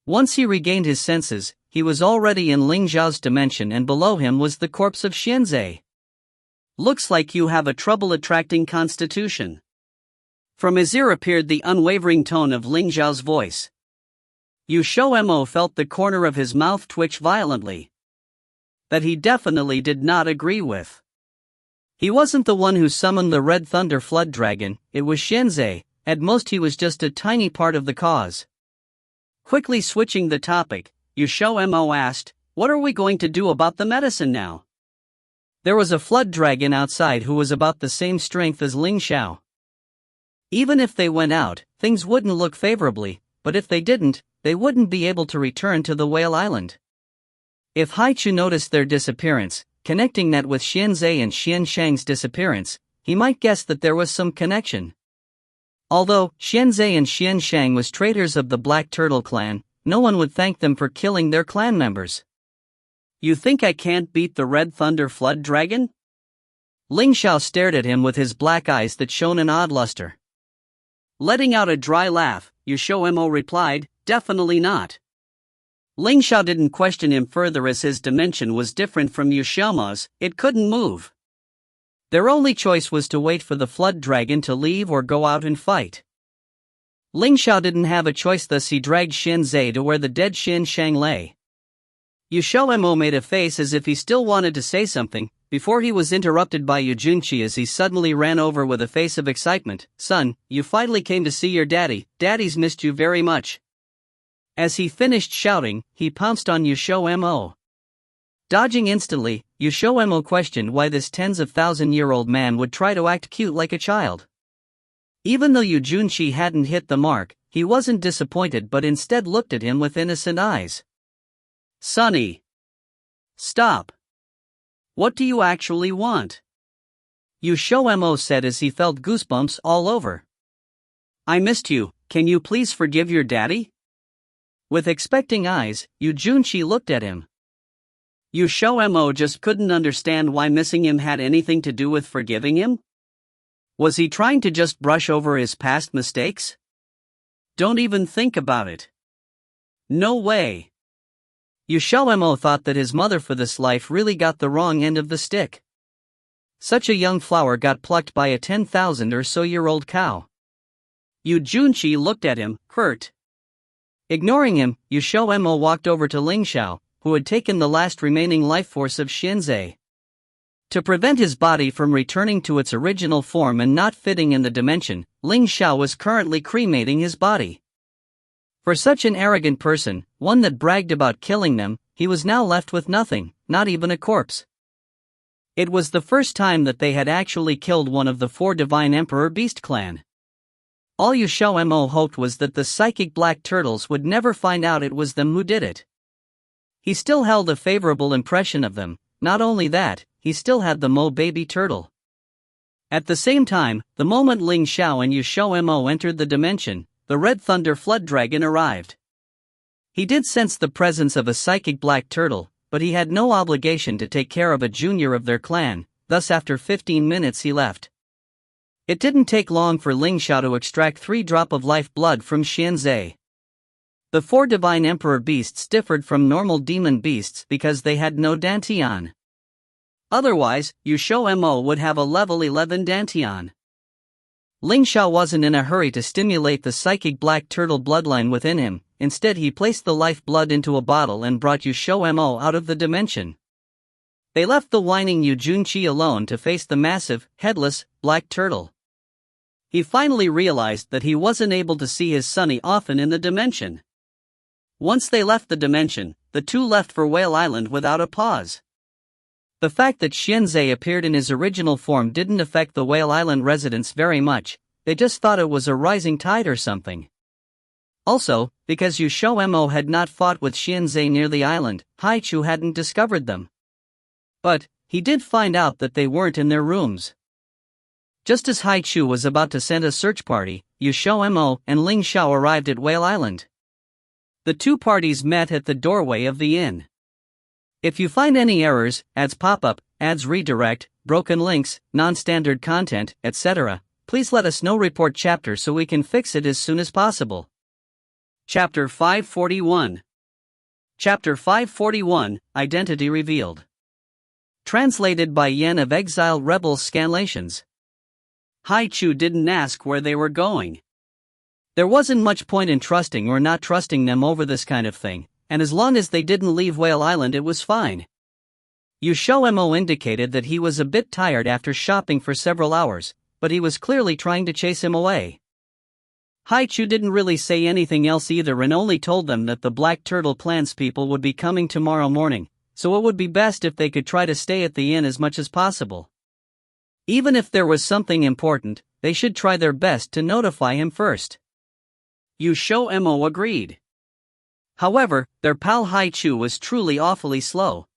Once he regained his senses, he was already in Ling Xiao's dimension, and below him was the corpse of Xianzhe. Looks like you have a trouble-attracting constitution. From his ear appeared the unwavering tone of Ling Xiao's voice. XiaoMo felt the corner of his mouth twitch violently. That he definitely did not agree with. He wasn't the one who summoned the Red Thunder Flood Dragon, it was Xianzhe. At most he was just a tiny part of the cause. Quickly switching the topic, XiaoMo asked, "What are we going to do about the medicine now?" There was a flood dragon outside who was about the same strength as Ling Xiao. Even if they went out, things wouldn't look favorably, but if they didn't, they wouldn't be able to return to the Whale Island. If Haichu noticed their disappearance, connecting that with Xianzhe and Xianshang's disappearance, he might guess that there was some connection. Although Xianzhe and Xianshang was traitors of the Black Turtle clan, no one would thank them for killing their clan members. You think I can't beat the Red Thunder Flood Dragon? Ling Xiao stared at him with his black eyes that shone an odd luster. Letting out a dry laugh, XiaoMo replied, definitely not. Ling Xiao didn't question him further as his dimension was different from XiaoMo's, it couldn't move. Their only choice was to wait for the flood dragon to leave or go out and fight. Ling Xiao didn't have a choice, thus he dragged Xin Zhe to where the dead Xin Shang lay. XiaoMo made a face as if he still wanted to say something, before he was interrupted by Yu Junqi as he suddenly ran over with a face of excitement. Son, you finally came to see your daddy, daddy's missed you very much. As he finished shouting, he pounced on XiaoMo. Dodging instantly, XiaoMo questioned why this tens of thousand-year-old man would try to act cute like a child. Even though Yu Junqi hadn't hit the mark, he wasn't disappointed but instead looked at him with innocent eyes. Sonny! Stop! What do you actually want? XiaoMo said as he felt goosebumps all over. I missed you, can you please forgive your daddy? With expecting eyes, Yu Junqi looked at him. XiaoMo just couldn't understand why missing him had anything to do with forgiving him. Was he trying to just brush over his past mistakes? Don't even think about it. No way. XiaoMo thought that his mother for this life really got the wrong end of the stick. Such a young flower got plucked by a 10,000 or so year old cow. Yu Junqi looked at him, hurt. Ignoring him, XiaoMo walked over to Ling Xiao, who had taken the last remaining life force of Xin Zhe. To prevent his body from returning to its original form and not fitting in the dimension, Ling Xiao was currently cremating his body. For such an arrogant person, one that bragged about killing them, he was now left with nothing, not even a corpse. It was the first time that they had actually killed one of the 4 Divine Emperor Beast clan. All XiaoMo hoped was that the psychic black turtles would never find out it was them who did it. He still held a favorable impression of them. Not only that, he still had the Mo baby turtle. At the same time, the moment Ling Xiao and XiaoMo entered the dimension, the Red Thunder Flood Dragon arrived. He did sense the presence of a psychic black turtle, but he had no obligation to take care of a junior of their clan, thus after 15 minutes he left. It didn't take long for Ling Xiao to extract 3 drops of life blood from Xin Zhe. The 4 Divine Emperor Beasts differed from normal demon beasts because they had no Dantian. Otherwise, XiaoMo would have a level 11 Dantian. Ling Xiao wasn't in a hurry to stimulate the psychic black turtle bloodline within him, instead he placed the life blood into a bottle and brought XiaoMo out of the dimension. They left the whining Yu Junqi alone to face the massive, headless, black turtle. He finally realized that he wasn't able to see his sonny often in the dimension. Once they left the dimension, the two left for Whale Island without a pause. The fact that Xin Zhe appeared in his original form didn't affect the Whale Island residents very much, they just thought it was a rising tide or something. Also, because XiaoMo had not fought with Xin Zhe near the island, Haichu hadn't discovered them. But, he did find out that they weren't in their rooms. Just as Haichu was about to send a search party, XiaoMo and Ling Xiao arrived at Whale Island. The two parties met at the doorway of the inn. If you find any errors, ads pop-up, ads redirect, broken links, non-standard content, etc., please let us know. Report chapter so we can fix it as soon as possible. Chapter 541. Chapter 541, Identity Revealed. Translated by Yen of Exile Rebels Scanlations. Haichu didn't ask where they were going. There wasn't much point in trusting or not trusting them over this kind of thing, and as long as they didn't leave Whale Island it was fine. XiaoMo indicated that he was a bit tired after shopping for several hours, but he was clearly trying to chase him away. Haichu didn't really say anything else either and only told them that the Black Turtle Clans people would be coming tomorrow morning, so it would be best if they could try to stay at the inn as much as possible. Even if there was something important, they should try their best to notify him first. XiaoMo agreed. However, their pal Haichu was truly awfully slow.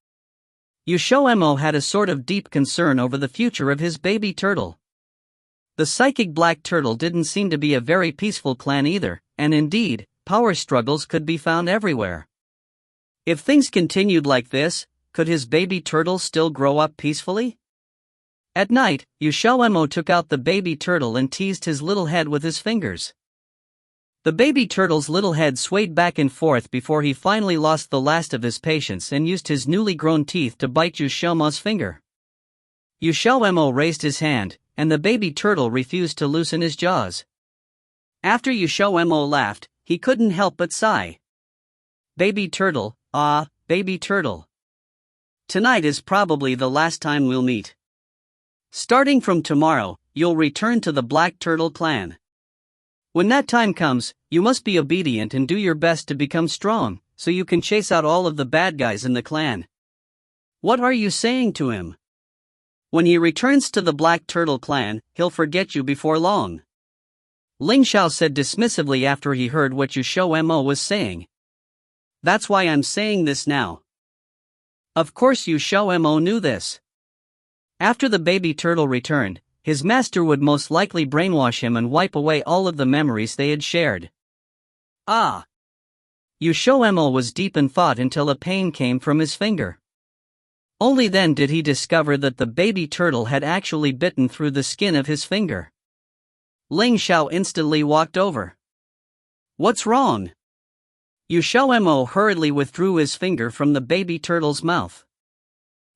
XiaoMo had a sort of deep concern over the future of his baby turtle. The psychic black turtle didn't seem to be a very peaceful clan either, and indeed, power struggles could be found everywhere. If things continued like this, could his baby turtle still grow up peacefully? At night, XiaoMo took out the baby turtle and teased his little head with his fingers. The baby turtle's little head swayed back and forth before he finally lost the last of his patience and used his newly grown teeth to bite XiaoMo's finger. XiaoMo raised his hand, and the baby turtle refused to loosen his jaws. After XiaoMo laughed, he couldn't help but sigh. Baby turtle, ah, baby turtle. Tonight is probably the last time we'll meet. Starting from tomorrow, you'll return to the Black Turtle clan. When that time comes, you must be obedient and do your best to become strong, so you can chase out all of the bad guys in the clan. What are you saying to him? When he returns to the Black Turtle clan, he'll forget you before long. Ling Xiao said dismissively after he heard what XiaoMo was saying. That's why I'm saying this now. Of course XiaoMo knew this. After the baby turtle returned, his master would most likely brainwash him and wipe away all of the memories they had shared. Ah! XiaoMo was deep in thought until a pain came from his finger. Only then did he discover that the baby turtle had actually bitten through the skin of his finger. Ling Xiao instantly walked over. What's wrong? XiaoMo hurriedly withdrew his finger from the baby turtle's mouth.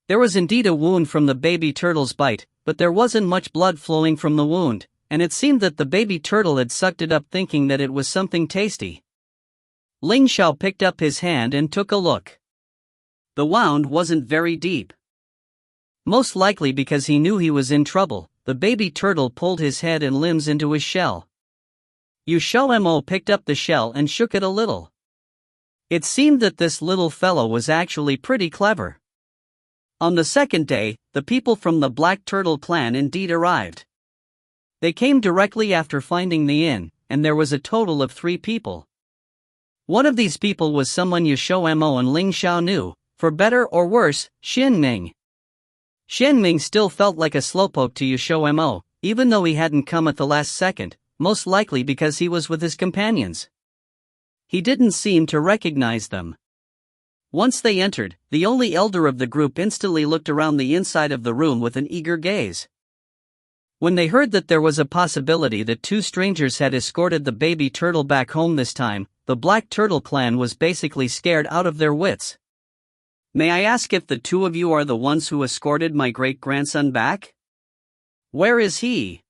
There was indeed a wound from the baby turtle's bite, but there wasn't much blood flowing from the wound, and it seemed that the baby turtle had sucked it up thinking that it was something tasty. Ling Xiao picked up his hand and took a look. The wound wasn't very deep. Most likely because he knew he was in trouble, the baby turtle pulled his head and limbs into his shell. XiaoMo picked up the shell and shook it a little. It seemed that this little fellow was actually pretty clever. On the second day, the people from the Black Turtle clan indeed arrived. They came directly after finding the inn, and there was a total of 3 people. One of these people was someone XiaoMo and Ling Xiao knew, for better or worse, Xianming. Xianming still felt like a slowpoke to XiaoMo, even though he hadn't come at the last second, most likely because he was with his companions. He didn't seem to recognize them. Once they entered, the only elder of the group instantly looked around the inside of the room with an eager gaze. When they heard that there was a possibility that 2 strangers had escorted the baby turtle back home this time, the Black Turtle clan was basically scared out of their wits. May I ask if the 2 of you are the ones who escorted my great-grandson back? Where is he?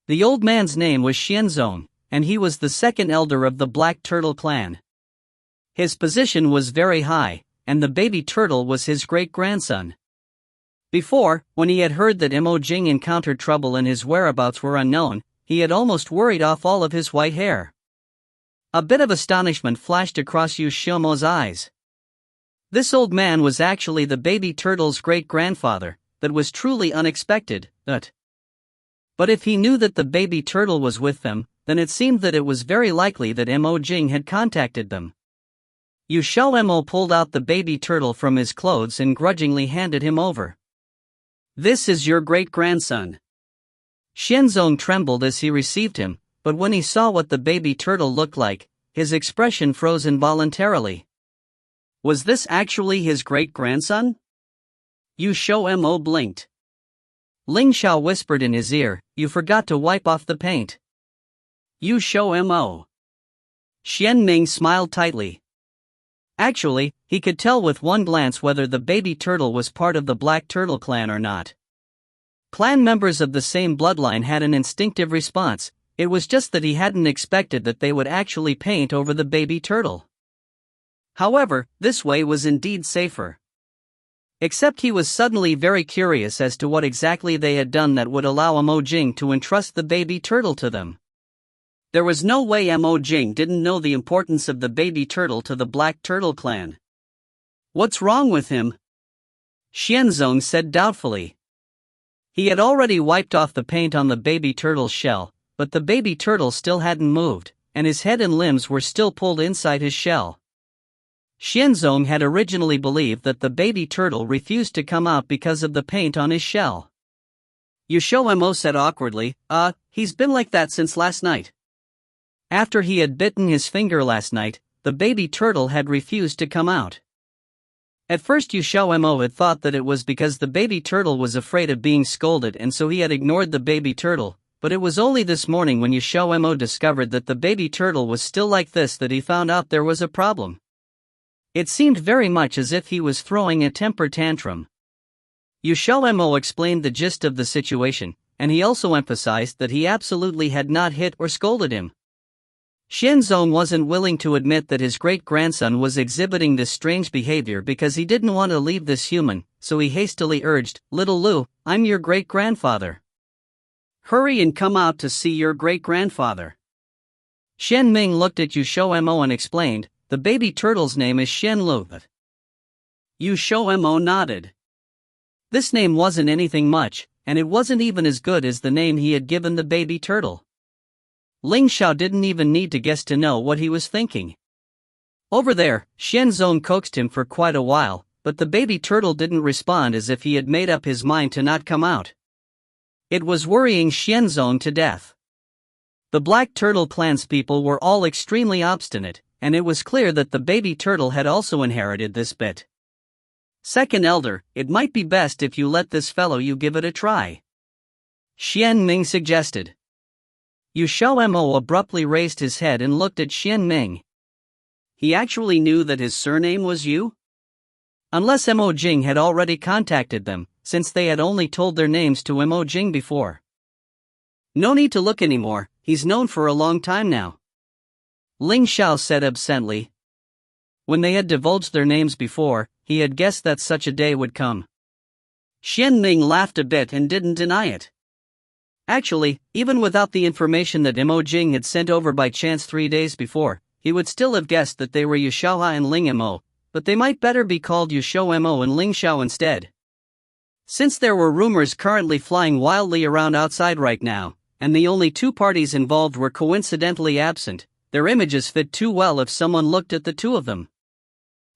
The old man's name was Xianzong, and he was the 2nd elder of the Black Turtle clan. His position was very high, and the baby turtle was his great-grandson. Before, when he had heard that Mo Jing encountered trouble and his whereabouts were unknown, he had almost worried off all of his white hair. A bit of astonishment flashed across XiaoMo's eyes. This old man was actually the baby turtle's great-grandfather. That was truly unexpected, But if he knew that the baby turtle was with them, then it seemed that it was very likely that Mo Jing had contacted them. XiaoMo pulled out the baby turtle from his clothes and grudgingly handed him over. This is your great-grandson. Xianzong trembled as he received him, but when he saw what the baby turtle looked like, his expression froze involuntarily. Was this actually his great-grandson? XiaoMo blinked. Ling Xiao whispered in his ear, "You forgot to wipe off the paint." XiaoMo. Xianming smiled tightly. Actually, he could tell with one glance whether the baby turtle was part of the Black Turtle clan or not. Clan members of the same bloodline had an instinctive response, it was just that he hadn't expected that they would actually paint over the baby turtle. However, this way was indeed safer. Except he was suddenly very curious as to what exactly they had done that would allow Mo Jing to entrust the baby turtle to them. There was no way Mo Jing didn't know the importance of the baby turtle to the Black Turtle clan. What's wrong with him? Xianzong said doubtfully. He had already wiped off the paint on the baby turtle's shell, but the baby turtle still hadn't moved, and his head and limbs were still pulled inside his shell. Xianzong had originally believed that the baby turtle refused to come out because of the paint on his shell. XiaoMo said awkwardly, He's been like that since last night. After he had bitten his finger last night, the baby turtle had refused to come out. At first XiaoMo had thought that it was because the baby turtle was afraid of being scolded and so he had ignored the baby turtle, but it was only this morning when XiaoMo discovered that the baby turtle was still like this that he found out there was a problem. It seemed very much as if he was throwing a temper tantrum. XiaoMo explained the gist of the situation, and he also emphasized that he absolutely had not hit or scolded him. Xianzong wasn't willing to admit that his great-grandson was exhibiting this strange behavior because he didn't want to leave this human, so he hastily urged, "Little Lu, I'm your great-grandfather. Hurry and come out to see your great-grandfather." Shen Ming looked at XiaoMo and explained, "The baby turtle's name is Shen Lu." XiaoMo nodded. This name wasn't anything much, and it wasn't even as good as the name he had given the baby turtle. Ling Xiao didn't even need to guess to know what he was thinking. Over there, Xianzong coaxed him for quite a while, but the baby turtle didn't respond as if he had made up his mind to not come out. It was worrying Xianzong to death. The Black Turtle Clan's people were all extremely obstinate, and it was clear that the baby turtle had also inherited this bit. "Second elder, it might be best if you let this fellow you give it a try," Xian Ming suggested. XiaoMo abruptly raised his head and looked at Xian Ming. He actually knew that his surname was Yu? Unless Mo Jing had already contacted them, since they had only told their names to Mo Jing before. "No need to look anymore, he's known for a long time now," Ling Xiao said absently. When they had divulged their names before, he had guessed that such a day would come. Xian Ming laughed a bit and didn't deny it. Actually, even without the information that Mo Jing had sent over by chance 3 days before, he would still have guessed that they were Xiaoha and Ling Mo, but they might better be called XiaoMo and Ling Xiao instead. Since there were rumors currently flying wildly around outside right now, and the only two parties involved were coincidentally absent, their images fit too well if someone looked at the two of them.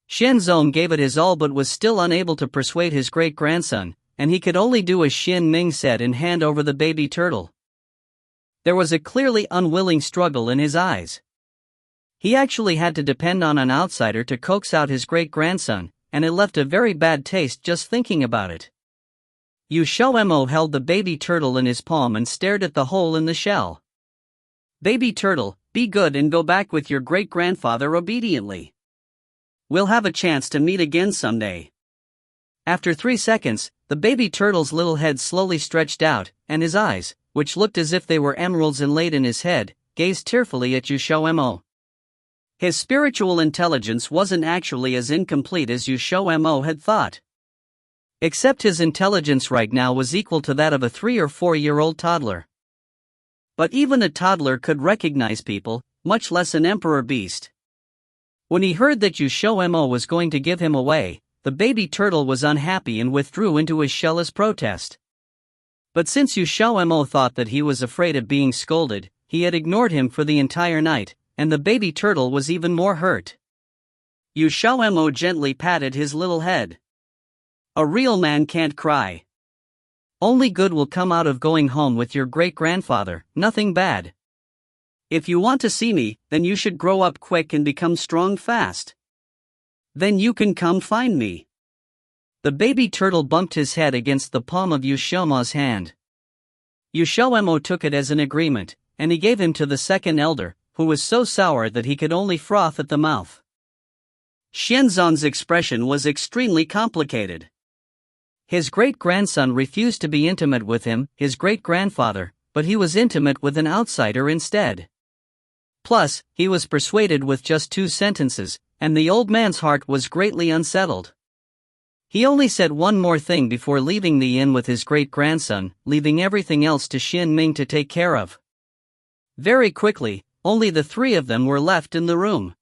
Xianzong gave it his all but was still unable to persuade his great-grandson, and he could only do as Xian Ming said and hand over the baby turtle. There was a clearly unwilling struggle in his eyes. He actually had to depend on an outsider to coax out his great-grandson, and it left a very bad taste just thinking about it. XiaoMo held the baby turtle in his palm and stared at the hole in the shell. "Baby turtle, be good and go back with your great-grandfather obediently. We'll have a chance to meet again someday." After 3 seconds, the baby turtle's little head slowly stretched out, and his eyes, which looked as if they were emeralds inlaid in his head, gazed tearfully at XiaoMo. His spiritual intelligence wasn't actually as incomplete as XiaoMo had thought. Except his intelligence right now was equal to that of a 3 or 4-year-old toddler. But even a toddler could recognize people, much less an emperor beast. When he heard that XiaoMo was going to give him away, the baby turtle was unhappy and withdrew into his shell as protest. But since XiaoMo thought that he was afraid of being scolded, he had ignored him for the entire night, and the baby turtle was even more hurt. XiaoMo gently patted his little head. "A real man can't cry. Only good will come out of going home with your great-grandfather, nothing bad. If you want to see me, then you should grow up quick and become strong fast. Then you can come find me." The baby turtle bumped his head against the palm of XiaoMo's hand. XiaoMo took it as an agreement, and he gave him to the second elder, who was so sour that he could only froth at the mouth. Xianzong's expression was extremely complicated. His great-grandson refused to be intimate with him, his great-grandfather, but he was intimate with an outsider instead. Plus, he was persuaded with just 2 sentences, and the old man's heart was greatly unsettled. He only said one more thing before leaving the inn with his great-grandson, leaving everything else to Xian Ming to take care of. Very quickly, only the 3 of them were left in the room.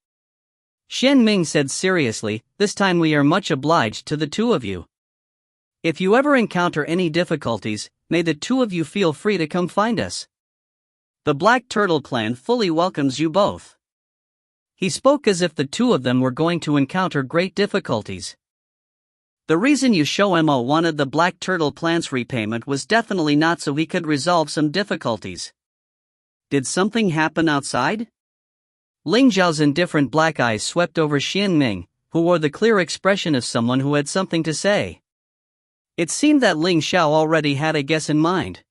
Xian Ming said seriously, "This time we are much obliged to the 2 of you. If you ever encounter any difficulties, may the 2 of you feel free to come find us. The Black Turtle Clan fully welcomes you both." He spoke as if the 2 of them were going to encounter great difficulties. The reason XiaoMo wanted the Black Turtle Clan's repayment was definitely not so he could resolve some difficulties. Did something happen outside? Ling Zhao's indifferent black eyes swept over Xian Ming, who wore the clear expression of someone who had something to say. It seemed that Ling Xiao already had a guess in mind.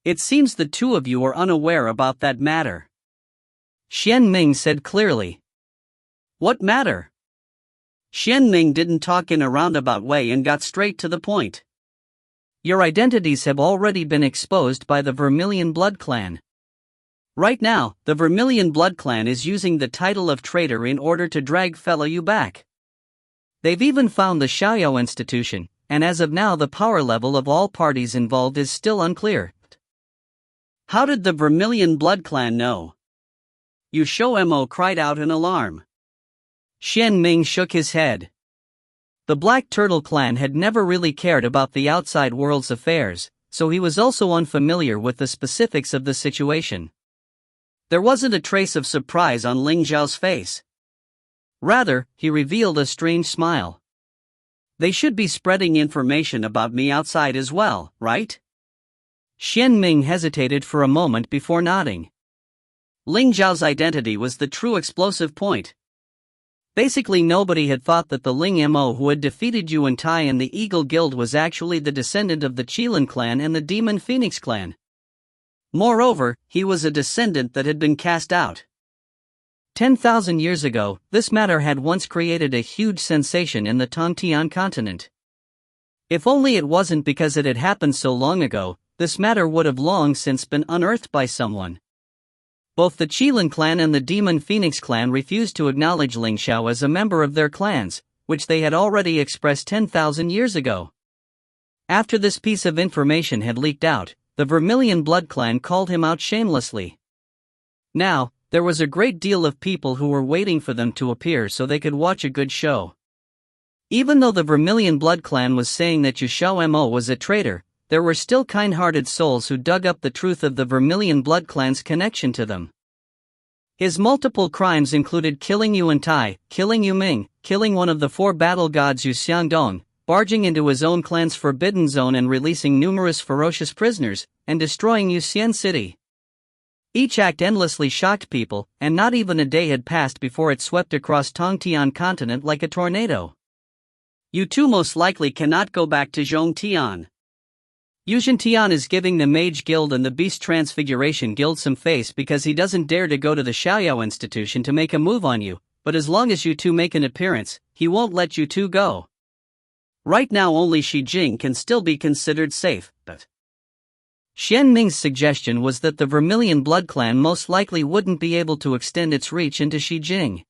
It seems the two of you are unaware about that matter. Xian Ming said clearly. What matter? Xian Ming didn't talk in a roundabout way and got straight to the point. Your identities have already been exposed by the Vermilion Blood Clan. Right now, the Vermilion Blood Clan is using the title of traitor in order to drag fellow you back. They've even found the Xiao institution, and as of now the power level of all parties involved is still unclear. How did the Vermilion Blood Clan know? XiaoMo cried out in alarm. Xian Ming shook his head. The Black Turtle Clan had never really cared about the outside world's affairs, so he was also unfamiliar with the specifics of the situation. There wasn't a trace of surprise on Ling Zhao's face. Rather, he revealed a strange smile. They should be spreading information about me outside as well, right? Xian Ming hesitated for a moment before nodding. Ling Zhao's identity was the true explosive point. Basically nobody had thought that the Ling Mo who had defeated Yuan Tai and the Eagle Guild was actually the descendant of the Qilin clan and the Demon Phoenix clan. Moreover, he was a descendant that had been cast out. 10,000 years ago, this matter had once created a huge sensation in the Tongtian continent. If only it wasn't because it had happened so long ago, this matter would have long since been unearthed by someone. Both the Qilin clan and the Demon Phoenix clan refused to acknowledge Ling Xiao as a member of their clans, which they had already expressed 10,000 years ago. After this piece of information had leaked out, the Vermilion Blood Clan called him out shamelessly. Now, there was a great deal of people who were waiting for them to appear so they could watch a good show. Even though the Vermilion Blood Clan was saying that XiaoMo was a traitor, there were still kind-hearted souls who dug up the truth of the Vermilion Blood Clan's connection to them. His multiple crimes included killing Yuan Tai, killing Yu Ming, killing one of the four battle gods Yu Xiangdong, barging into his own clan's forbidden zone and releasing numerous ferocious prisoners, and destroying Yuxian City. Each act endlessly shocked people, and not even a day had passed before it swept across Tongtian continent like a tornado. You two most likely cannot go back to Zhongtian. Yuzhantian is giving the Mage Guild and the Beast Transfiguration Guild some face because he doesn't dare to go to the Xiao institution to make a move on you, but as long as you two make an appearance, he won't let you two go. Right now only Shi Jing can still be considered safe, but Xian Ming's suggestion was that the Vermilion Blood Clan most likely wouldn't be able to extend its reach into Shi Jing.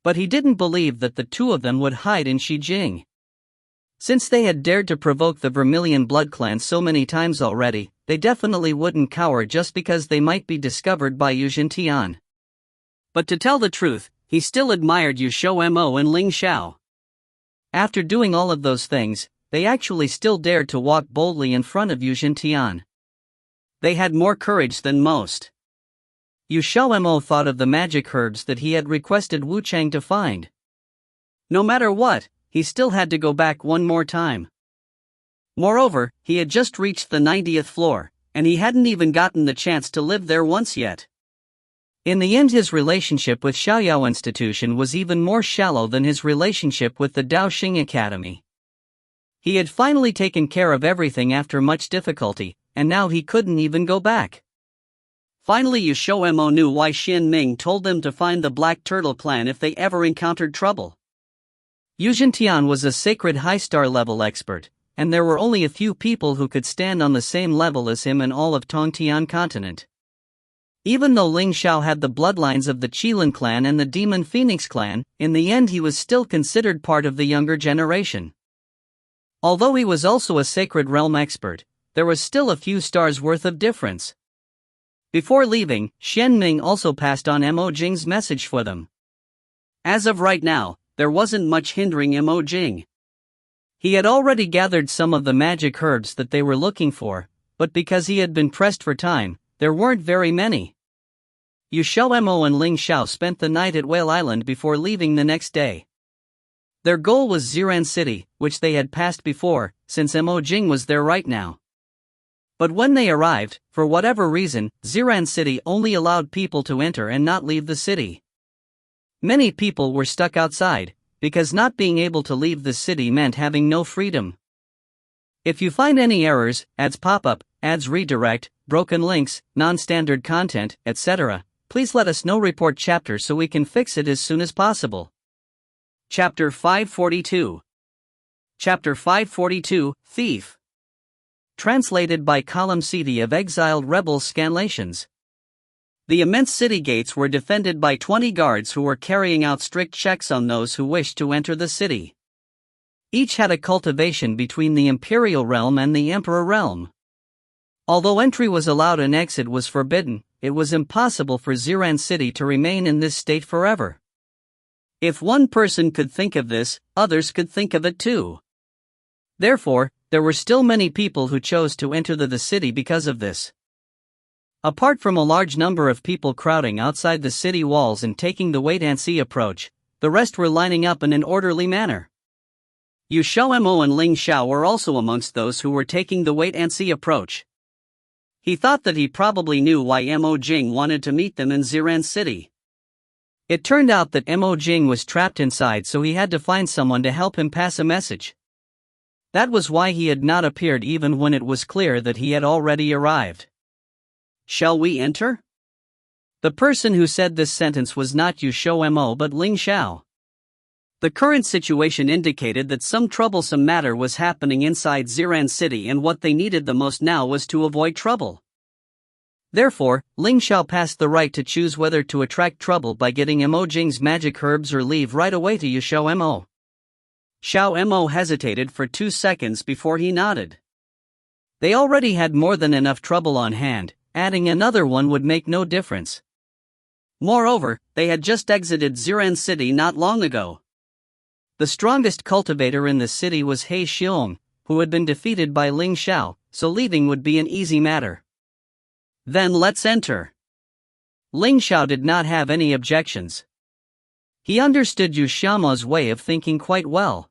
But he didn't believe that the two of them would hide in Shi Jing. Since they had dared to provoke the Vermilion Blood Clan so many times already, they definitely wouldn't cower just because they might be discovered by Yuzhantian. But to tell the truth, he still admired XiaoMo and Ling Xiao. After doing all of those things, they actually still dared to walk boldly in front of Yuzhantian. They had more courage than most. XiaoMo thought of the magic herbs that he had requested Wu Chang to find. No matter what, he still had to go back one more time. Moreover, he had just reached the 90th floor, and he hadn't even gotten the chance to live there once yet. In the end, his relationship with Xiao Institution was even more shallow than his relationship with the Daoxing Academy. He had finally taken care of everything after much difficulty, and now he couldn't even go back. Finally, XiaoMo knew why Xian Ming told them to find the Black Turtle Clan if they ever encountered trouble. Yuzhantian was a sacred high-star level expert, and there were only a few people who could stand on the same level as him in all of Tongtian continent. Even though Ling Xiao had the bloodlines of the Qilin clan and the Demon Phoenix clan, in the end he was still considered part of the younger generation. Although he was also a Sacred Realm expert, there was still a few stars worth of difference. Before leaving, Xian Ming also passed on Mo Jing's message for them. As of right now, there wasn't much hindering Mo Jing. He had already gathered some of the magic herbs that they were looking for, but because he had been pressed for time, there weren't very many. XiaoMo and Ling Xiao spent the night at Whale Island before leaving the next day. Their goal was Xiran City, which they had passed before, since Mo Jing was there right now. But when they arrived, for whatever reason, Xiran City only allowed people to enter and not leave the city. Many people were stuck outside, because not being able to leave the city meant having no freedom. If you find any errors, ads pop up, ads redirect, broken links, non-standard content, etc., please let us know. Report chapter so we can fix it as soon as possible. Chapter 542. Chapter 542, Thief. Translated by Column CD of Exiled Rebel Scanlations. The immense city gates were defended by 20 guards who were carrying out strict checks on those who wished to enter the city. Each had a cultivation between the Imperial realm and the Emperor realm. Although entry was allowed and exit was forbidden, it was impossible for Xiran City to remain in this state forever. If one person could think of this, others could think of it too. Therefore, there were still many people who chose to enter the city because of this. Apart from a large number of people crowding outside the city walls and taking the wait-and-see approach, the rest were lining up in an orderly manner. XiaoMo and Ling Xiao were also amongst those who were taking the wait-and-see approach. He thought that he probably knew why Mo Jing wanted to meet them in Xiran City. It turned out that Mo Jing was trapped inside, so he had to find someone to help him pass a message. That was why he had not appeared even when it was clear that he had already arrived. Shall we enter? The person who said this sentence was not XiaoMo but Ling Xiao. The current situation indicated that some troublesome matter was happening inside Xiran City, and what they needed the most now was to avoid trouble. Therefore, Ling Xiao passed the right to choose whether to attract trouble by getting Mo Jing's magic herbs or leave right away to XiaoMo. XiaoMo hesitated for 2 seconds before he nodded. They already had more than enough trouble on hand, adding another one would make no difference. Moreover, they had just exited Xiran City not long ago. The strongest cultivator in the city was Xiao, who had been defeated by Ling Xiao, so leaving would be an easy matter. Then let's enter. Ling Xiao did not have any objections. He understood XiaoMo's way of thinking quite well.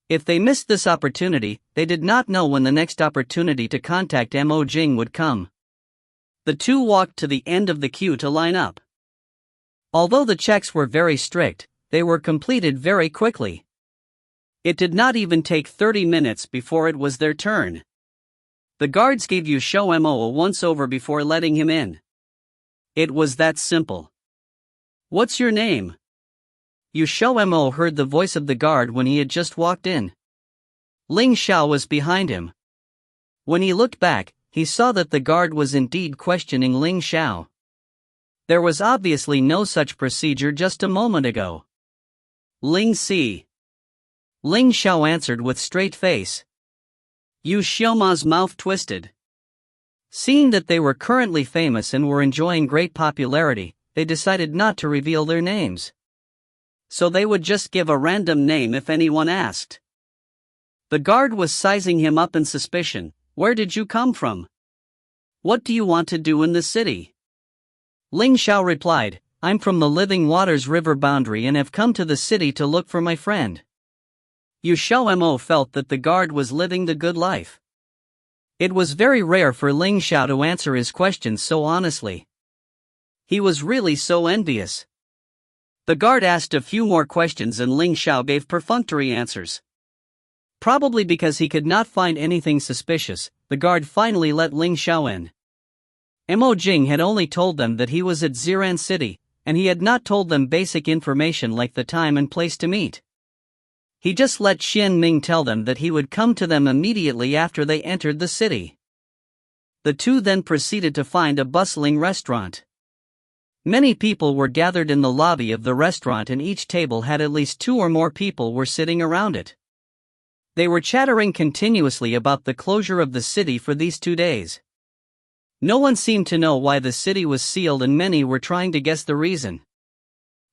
If they missed this opportunity, they did not know when the next opportunity to contact Mo Jing would come. The two walked to the end of the queue to line up. Although the checks were very strict, they were completed very quickly. It did not even take 30 minutes before it was their turn. The guards gave XiaoMo a once-over before letting him in. It was that simple. What's your name? XiaoMo heard the voice of the guard when he had just walked in. Ling Xiao was behind him. When he looked back, he saw that the guard was indeed questioning Ling Xiao. There was obviously no such procedure just a moment ago. Ling Si. Ling Xiao answered with straight face. XiaoMo's mouth twisted. Seeing that they were currently famous and were enjoying great popularity, they decided not to reveal their names. So they would just give a random name if anyone asked. The guard was sizing him up in suspicion. Where did you come from? What do you want to do in the city? Ling Xiao replied, I'm from the Living Waters River boundary and have come to the city to look for my friend. XiaoMo felt that the guard was living the good life. It was very rare for Ling Xiao to answer his questions so honestly. He was really so envious. The guard asked a few more questions and Ling Xiao gave perfunctory answers. Probably because he could not find anything suspicious, the guard finally let Ling Xiao in. Mo Jing had only told them that he was at Xiran City, and he had not told them basic information like the time and place to meet. He just let Xian Ming tell them that he would come to them immediately after they entered the city. The two then proceeded to find a bustling restaurant. Many people were gathered in the lobby of the restaurant and each table had at least 2 or more people were sitting around it. They were chattering continuously about the closure of the city for these 2 days. No one seemed to know why the city was sealed and many were trying to guess the reason.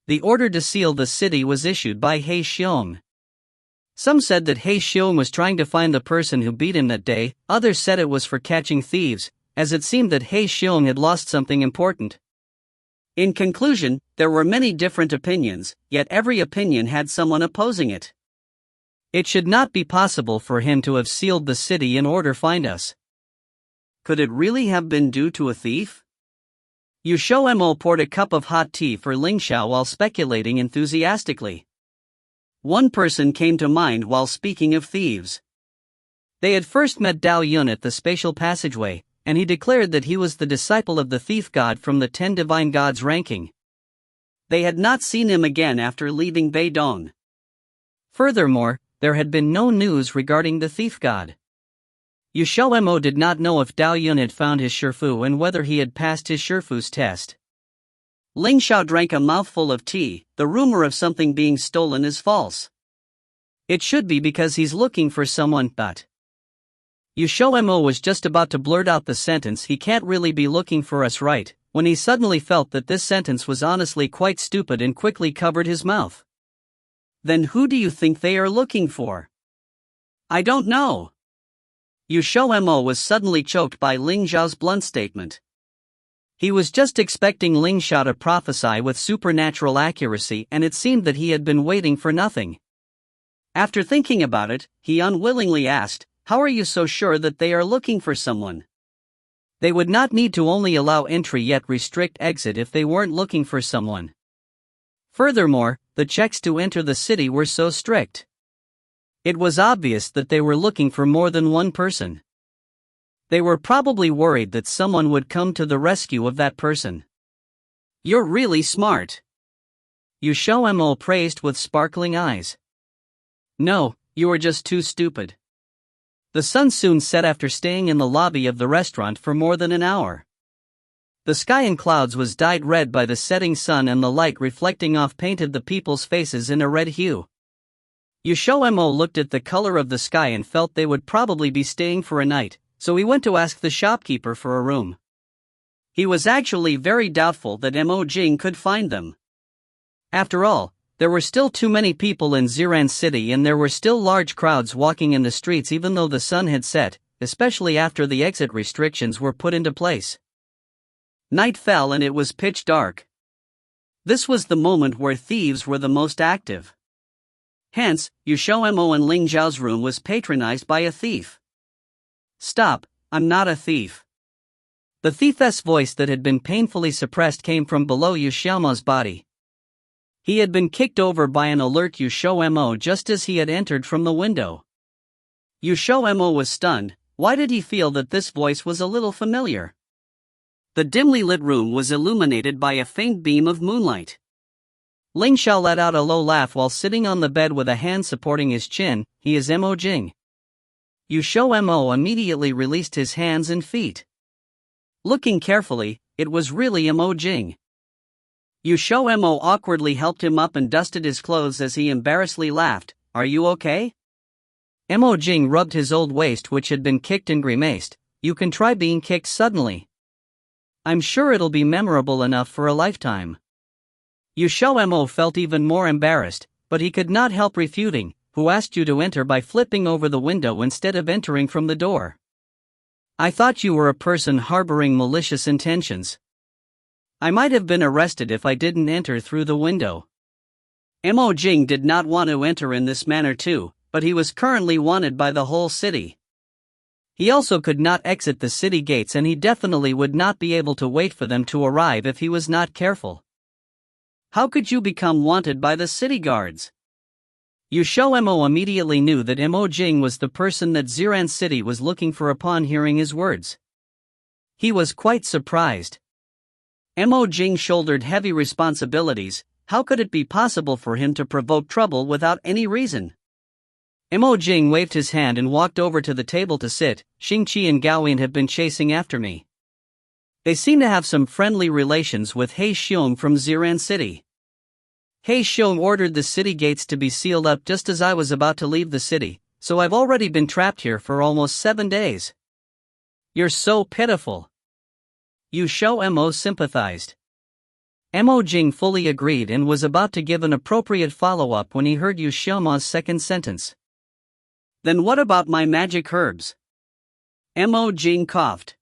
The order to seal the city was issued by Xiao. Some said that Xiao was trying to find the person who beat him that day, others said it was for catching thieves, as it seemed that Xiao had lost something important. In conclusion, there were many different opinions, yet every opinion had someone opposing it. It should not be possible for him to have sealed the city in order to find us. Could it really have been due to a thief? XiaoMo poured a cup of hot tea for Ling Xiao while speculating enthusiastically. One person came to mind while speaking of thieves. They had first met Dao Yun at the spatial passageway, and he declared that he was the disciple of the thief god from the 10 divine gods ranking. They had not seen him again after leaving Beidong. Furthermore, there had been no news regarding the thief god. XiaoMo did not know if Dao Yun had found his Shifu and whether he had passed his Shifu's test. Ling Xiao drank a mouthful of tea. The rumor of something being stolen is false. It should be because he's looking for someone, but XiaoMo was just about to blurt out the sentence, "He can't really be looking for us, right?" when he suddenly felt that this sentence was honestly quite stupid and quickly covered his mouth. Then who do you think they are looking for? I don't know. XiaoMo was suddenly choked by Ling Xiao's blunt statement. He was just expecting Ling Xiao to prophesy with supernatural accuracy, and it seemed that he had been waiting for nothing. After thinking about it, he unwillingly asked, "How are you so sure that they are looking for someone? They would not need to only allow entry yet restrict exit if they weren't looking for someone. Furthermore, the checks to enter the city were so strict. It was obvious that they were looking for more than one person. They were probably worried that someone would come to the rescue of that person." "You're really smart," XiaoMo praised with sparkling eyes. "No, you are just too stupid." The sun soon set after staying in the lobby of the restaurant for more than an hour. The sky in clouds was dyed red by the setting sun, and the light reflecting off painted the people's faces in a red hue. XiaoMo looked at the color of the sky and felt they would probably be staying for a night, so he went to ask the shopkeeper for a room. He was actually very doubtful that Mo Jing could find them. After all, there were still too many people in Xiran City, and there were still large crowds walking in the streets even though the sun had set, especially after the exit restrictions were put into place. Night fell and it was pitch dark. This was the moment where thieves were the most active. Hence, XiaoMo and Ling Xiao's room was patronized by a thief. "Stop, I'm not a thief." The thief's voice that had been painfully suppressed came from below XiaoMo's body. He had been kicked over by an alert XiaoMo just as he had entered from the window. XiaoMo was stunned. Why did he feel that this voice was a little familiar? The dimly lit room was illuminated by a faint beam of moonlight. Ling Xiao let out a low laugh while sitting on the bed with a hand supporting his chin. "He is Mo Jing." XiaoMo immediately released his hands and feet. Looking carefully, it was really Mo Jing. XiaoMo awkwardly helped him up and dusted his clothes as he embarrassedly laughed. "Are you okay?" Mo Jing rubbed his old waist, which had been kicked, and grimaced. "You can try being kicked suddenly. I'm sure it'll be memorable enough for a lifetime." XiaoMo felt even more embarrassed, but he could not help refuting. "Who asked you to enter by flipping over the window instead of entering from the door? I thought you were a person harboring malicious intentions. I might have been arrested if I didn't enter through the window." Mo Jing did not want to enter in this manner too, but he was currently wanted by the whole city. He also could not exit the city gates, and he definitely would not be able to wait for them to arrive if he was not careful. "How could you become wanted by the city guards?" XiaoMo immediately knew that Mo Jing was the person that Xiran City was looking for upon hearing his words. He was quite surprised. Mo Jing shouldered heavy responsibilities. How could it be possible for him to provoke trouble without any reason? Mo Jing waved his hand and walked over to the table to sit. "Xingqi and Gaoyin have been chasing after me. They seem to have some friendly relations with He Xiong from Xiran City. He Xiong ordered the city gates to be sealed up just as I was about to leave the city, so I've already been trapped here for almost 7 days. You're so pitiful." XiaoMo sympathized. Mo Jing fully agreed and was about to give an appropriate follow-up when he heard XiaoMo's second sentence. "Then what about my magic herbs?" Mo Jing coughed.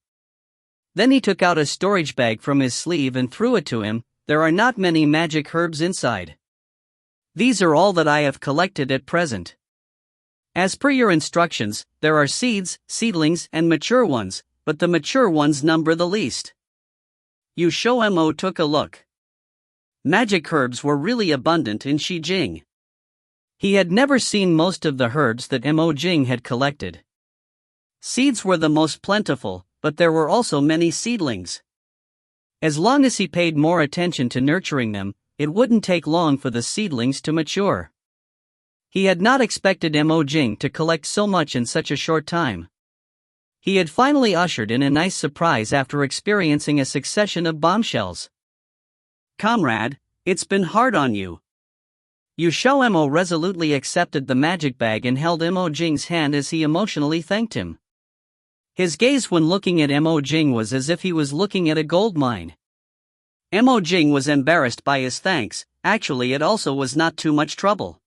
Then he took out a storage bag from his sleeve and threw it to him. "There are not many magic herbs inside. These are all that I have collected at present. As per your instructions, there are seeds, seedlings, and mature ones, but the mature ones number the least. XiaoMo took a look. Magic herbs were really abundant in Xijing. He had never seen most of the herbs that Mo Jing had collected. Seeds were the most plentiful, but there were also many seedlings. As long as he paid more attention to nurturing them, it wouldn't take long for the seedlings to mature. He had not expected Mo Jing to collect so much in such a short time. He had finally ushered in a nice surprise after experiencing a succession of bombshells. "Comrade, it's been hard on you." XiaoMo resolutely accepted the magic bag and held Mo Jing's hand as he emotionally thanked him. His gaze when looking at Mo Jing was as if he was looking at a gold mine. Mo Jing was embarrassed by his thanks. Actually, it also was not too much trouble.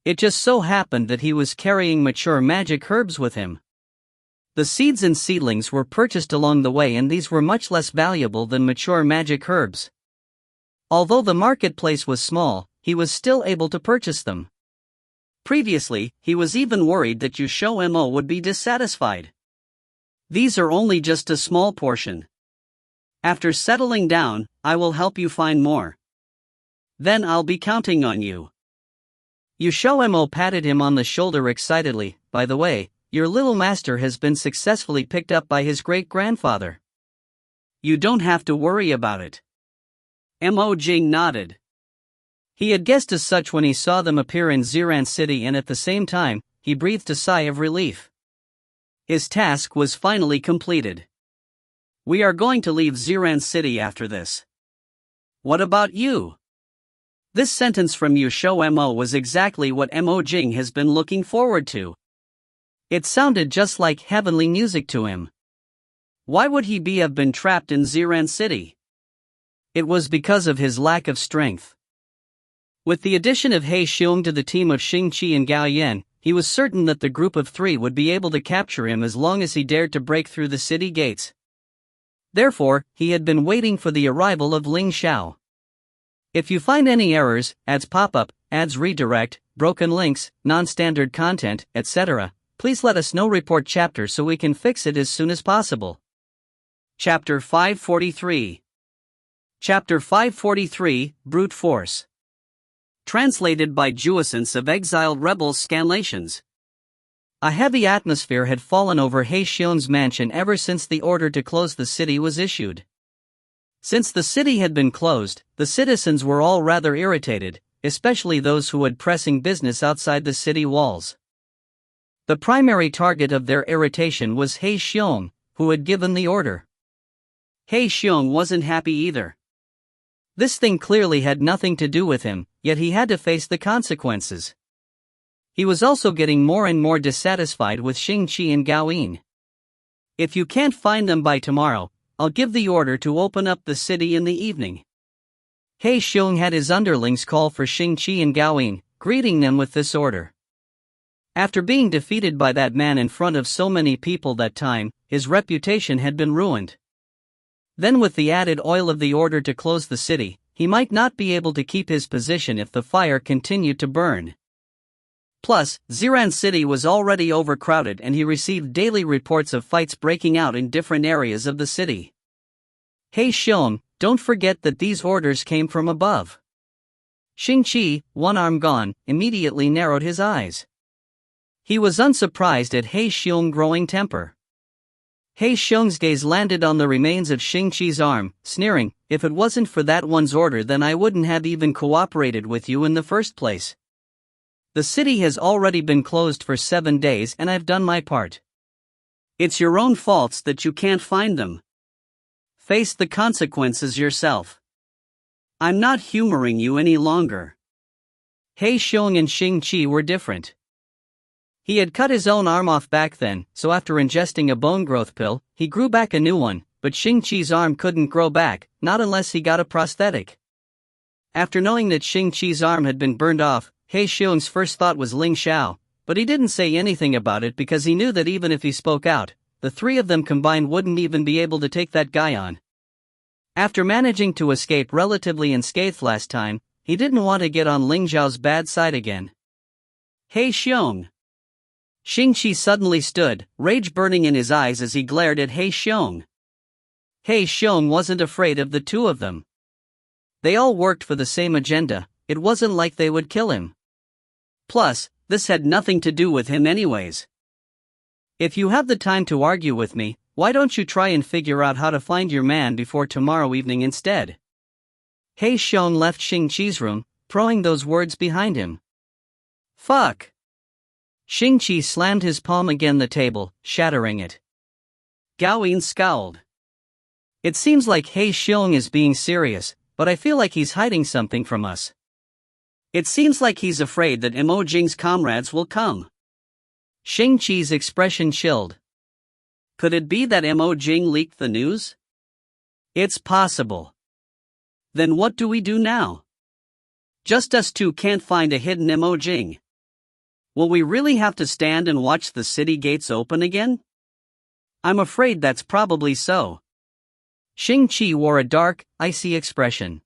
It just so happened that he was carrying mature magic herbs with him. The seeds and seedlings were purchased along the way, and these were much less valuable than mature magic herbs. Although the marketplace was small, he was still able to purchase them. Previously, he was even worried that XiaoMo would be dissatisfied. "These are only just a small portion. After settling down, I will help you find more. Then I'll be counting on you." XiaoMo patted him on the shoulder excitedly. "By the way, your little master has been successfully picked up by his great-grandfather. You don't have to worry about it." Mo Jing nodded. He had guessed as such when he saw them appear in Xiran City, and at the same time, he breathed a sigh of relief. His task was finally completed. "We are going to leave Xiran City after this. What about you?" This sentence from XiaoMo was exactly what Mo Jing has been looking forward to. It sounded just like heavenly music to him. Why would he have been trapped in Xiran City? It was because of his lack of strength. With the addition of He Xiong to the team of Xingqi and Gao Yan, he was certain that the group of three would be able to capture him as long as he dared to break through the city gates. Therefore, he had been waiting for the arrival of Ling Xiao. If you find any errors, ads pop up, ads redirect, broken links, non-standard content, etc., please let us know. Report chapter so we can fix it as soon as possible. Chapter 543. Chapter 543, Brute Force. Translated by Juessence of Exiled Rebels Scanlations. A heavy atmosphere had fallen over He Xiong's mansion ever since the order to close the city was issued. Since the city had been closed, the citizens were all rather irritated, especially those who had pressing business outside the city walls. The primary target of their irritation was He Xiong, who had given the order. He Xiong wasn't happy either. This thing clearly had nothing to do with him, yet he had to face the consequences. He was also getting more and more dissatisfied with Xingqi and Gao Yin. "If you can't find them by tomorrow, I'll give the order to open up the city in the evening." He Xiong had his underlings call for Xingqi and Gao Yin, greeting them with this order. After being defeated by that man in front of so many people that time, his reputation had been ruined. Then with the added oil of the order to close the city, he might not be able to keep his position if the fire continued to burn. Plus, Xiran City was already overcrowded and he received daily reports of fights breaking out in different areas of the city. He Xiong, don't forget that these orders came from above. Xingqi, one arm gone, immediately narrowed his eyes. He was unsurprised at He Xiong's growing temper. He Xiong's gaze landed on the remains of Xingqi's arm, sneering, "If it wasn't for that one's order, then I wouldn't have even cooperated with you in the first place. The city has already been closed for 7 days and I've done my part. It's your own faults that you can't find them. Face the consequences yourself. I'm not humoring you any longer." He Xiong and Xingqi were different. He had cut his own arm off back then, so after ingesting a bone growth pill, he grew back a new one, but Xingqi's arm couldn't grow back, not unless he got a prosthetic. After knowing that Xingqi's arm had been burned off, He Xiong's first thought was Ling Xiao, but he didn't say anything about it because he knew that even if he spoke out, the three of them combined wouldn't even be able to take that guy on. After managing to escape relatively unscathed last time, he didn't want to get on Ling Xiao's bad side again. "He Xiong, Xingqi suddenly stood, rage burning in his eyes as he glared at He Xiong. He Xiong wasn't afraid of the two of them. They all worked for the same agenda, it wasn't like they would kill him. Plus, this had nothing to do with him anyways. If you have the time to argue with me, why don't you try and figure out how to find your man before tomorrow evening instead? He Xiong left Xingqi's room, throwing those words behind him. Fuck! Xingqi slammed his palm against the table, shattering it. Gao Yin scowled. It seems like He Xiong is being serious, but I feel like he's hiding something from us. It seems like he's afraid that Mo Jing's comrades will come. Xingqi's expression chilled. Could it be that Mo Jing leaked the news? It's possible. Then what do we do now? Just us two can't find a hidden Mo Jing. Will we really have to stand and watch the city gates open again? I'm afraid that's probably so. Xingqi wore a dark, icy expression.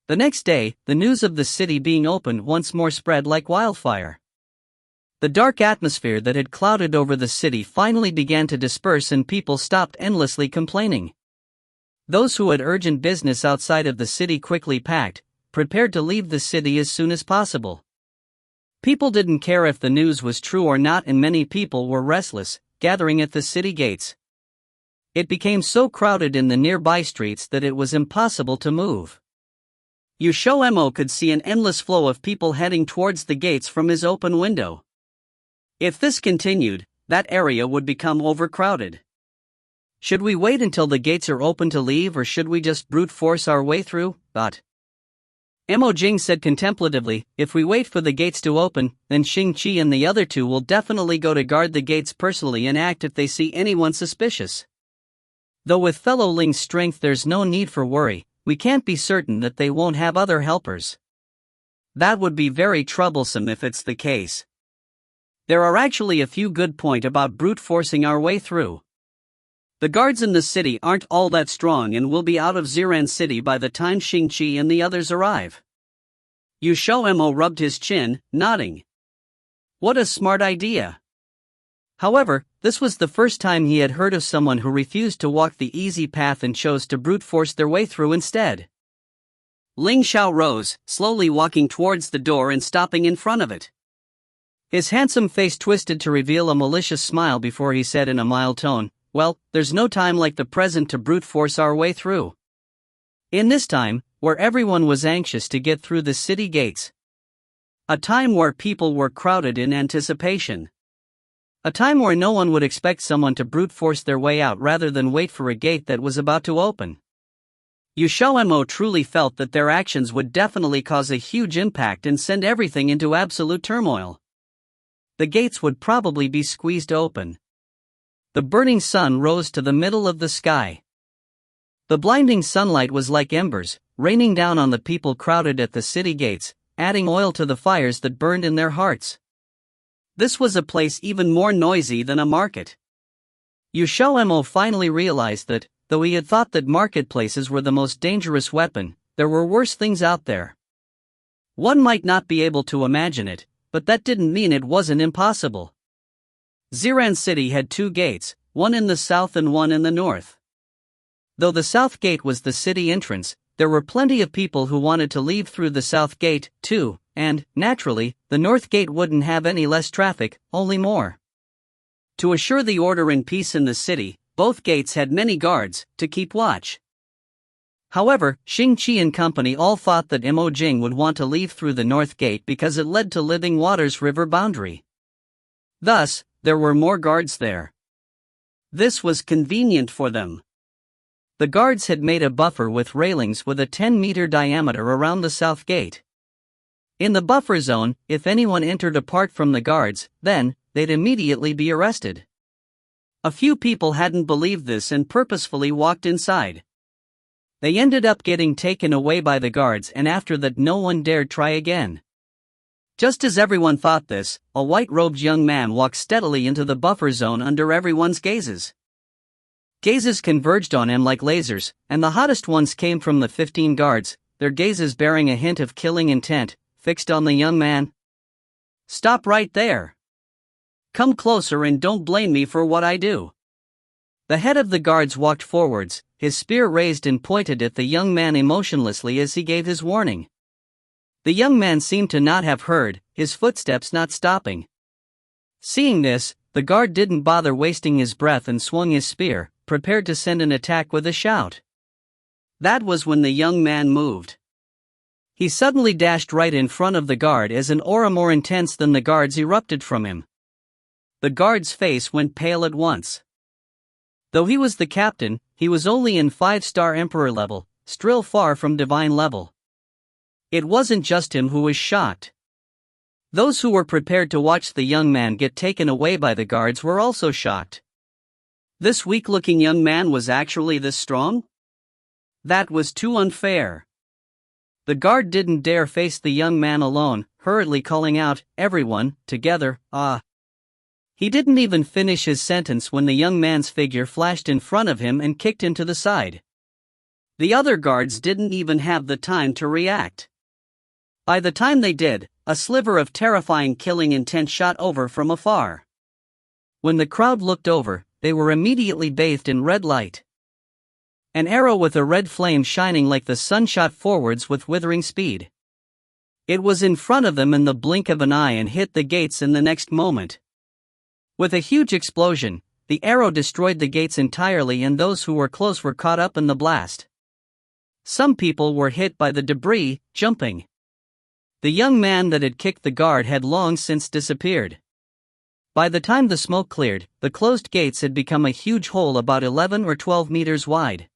The next day, the news of the city being opened once more spread like wildfire. The dark atmosphere that had clouded over the city finally began to disperse and people stopped endlessly complaining. Those who had urgent business outside of the city quickly packed, prepared to leave the city as soon as possible. People didn't care if the news was true or not, and many people were restless, gathering at the city gates. It became so crowded in the nearby streets that it was impossible to move. XiaoMo could see an endless flow of people heading towards the gates from his open window. If this continued, that area would become overcrowded. Should we wait until the gates are open to leave, or should we just brute force our way through? Mo Jing said contemplatively, if we wait for the gates to open, then Xingqi and the other two will definitely go to guard the gates personally and act if they see anyone suspicious. Though with fellow Ling's strength there's no need for worry, we can't be certain that they won't have other helpers. That would be very troublesome if it's the case. There are actually a few good points about brute forcing our way through. The guards in the city aren't all that strong and will be out of Xiran City by the time Xingqi and the others arrive. XiaoMo rubbed his chin, nodding. What a smart idea. However, this was the first time he had heard of someone who refused to walk the easy path and chose to brute force their way through instead. Ling Xiao rose, slowly walking towards the door and stopping in front of it. His handsome face twisted to reveal a malicious smile before he said in a mild tone, well, there's no time like the present to brute force our way through. In this time, where everyone was anxious to get through the city gates. A time where people were crowded in anticipation. A time where no one would expect someone to brute force their way out rather than wait for a gate that was about to open. XiaoMo truly felt that their actions would definitely cause a huge impact and send everything into absolute turmoil. The gates would probably be squeezed open. The burning sun rose to the middle of the sky. The blinding sunlight was like embers, raining down on the people crowded at the city gates, adding oil to the fires that burned in their hearts. This was a place even more noisy than a market. XiaoMo finally realized that, though he had thought that marketplaces were the most dangerous weapon, there were worse things out there. One might not be able to imagine it, but that didn't mean it wasn't impossible. Xiran City had two gates, one in the south and one in the north. Though the south gate was the city entrance, there were plenty of people who wanted to leave through the south gate, too, and, naturally, the north gate wouldn't have any less traffic, only more. To assure the order and peace in the city, both gates had many guards, to keep watch. However, Xingqi and company all thought that Mo Jing would want to leave through the north gate because it led to Living Water's river boundary. Thus, there were more guards there. This was convenient for them. The guards had made a buffer with railings with a 10-meter diameter around the south gate. In the buffer zone, if anyone entered apart from the guards, then, they'd immediately be arrested. A few people hadn't believed this and purposefully walked inside. They ended up getting taken away by the guards, and after that no one dared try again. Just as everyone thought this, a white-robed young man walked steadily into the buffer zone under everyone's gazes. Gazes converged on him like lasers, and the hottest ones came from the 15 guards, their gazes bearing a hint of killing intent, fixed on the young man. Stop right there. Come closer and don't blame me for what I do." The head of the guards walked forwards, his spear raised and pointed at the young man emotionlessly as he gave his warning. The young man seemed to not have heard, his footsteps not stopping. Seeing this, the guard didn't bother wasting his breath and swung his spear, prepared to send an attack with a shout. That was when the young man moved. He suddenly dashed right in front of the guard as an aura more intense than the guard's erupted from him. The guard's face went pale at once. Though he was the captain, he was only in 5-star emperor level, still far from divine level. It wasn't just him who was shocked. Those who were prepared to watch the young man get taken away by the guards were also shocked. This weak-looking young man was actually this strong? That was too unfair. The guard didn't dare face the young man alone, hurriedly calling out, "Everyone, together, ah!" He didn't even finish his sentence when the young man's figure flashed in front of him and kicked him to the side. The other guards didn't even have the time to react. By the time they did, a sliver of terrifying killing intent shot over from afar. When the crowd looked over, they were immediately bathed in red light. An arrow with a red flame shining like the sun shot forwards with withering speed. It was in front of them in the blink of an eye and hit the gates in the next moment. With a huge explosion, the arrow destroyed the gates entirely and those who were close were caught up in the blast. Some people were hit by the debris, jumping. The young man that had kicked the guard had long since disappeared. By the time the smoke cleared, the closed gates had become a huge hole about 11 or 12 meters wide.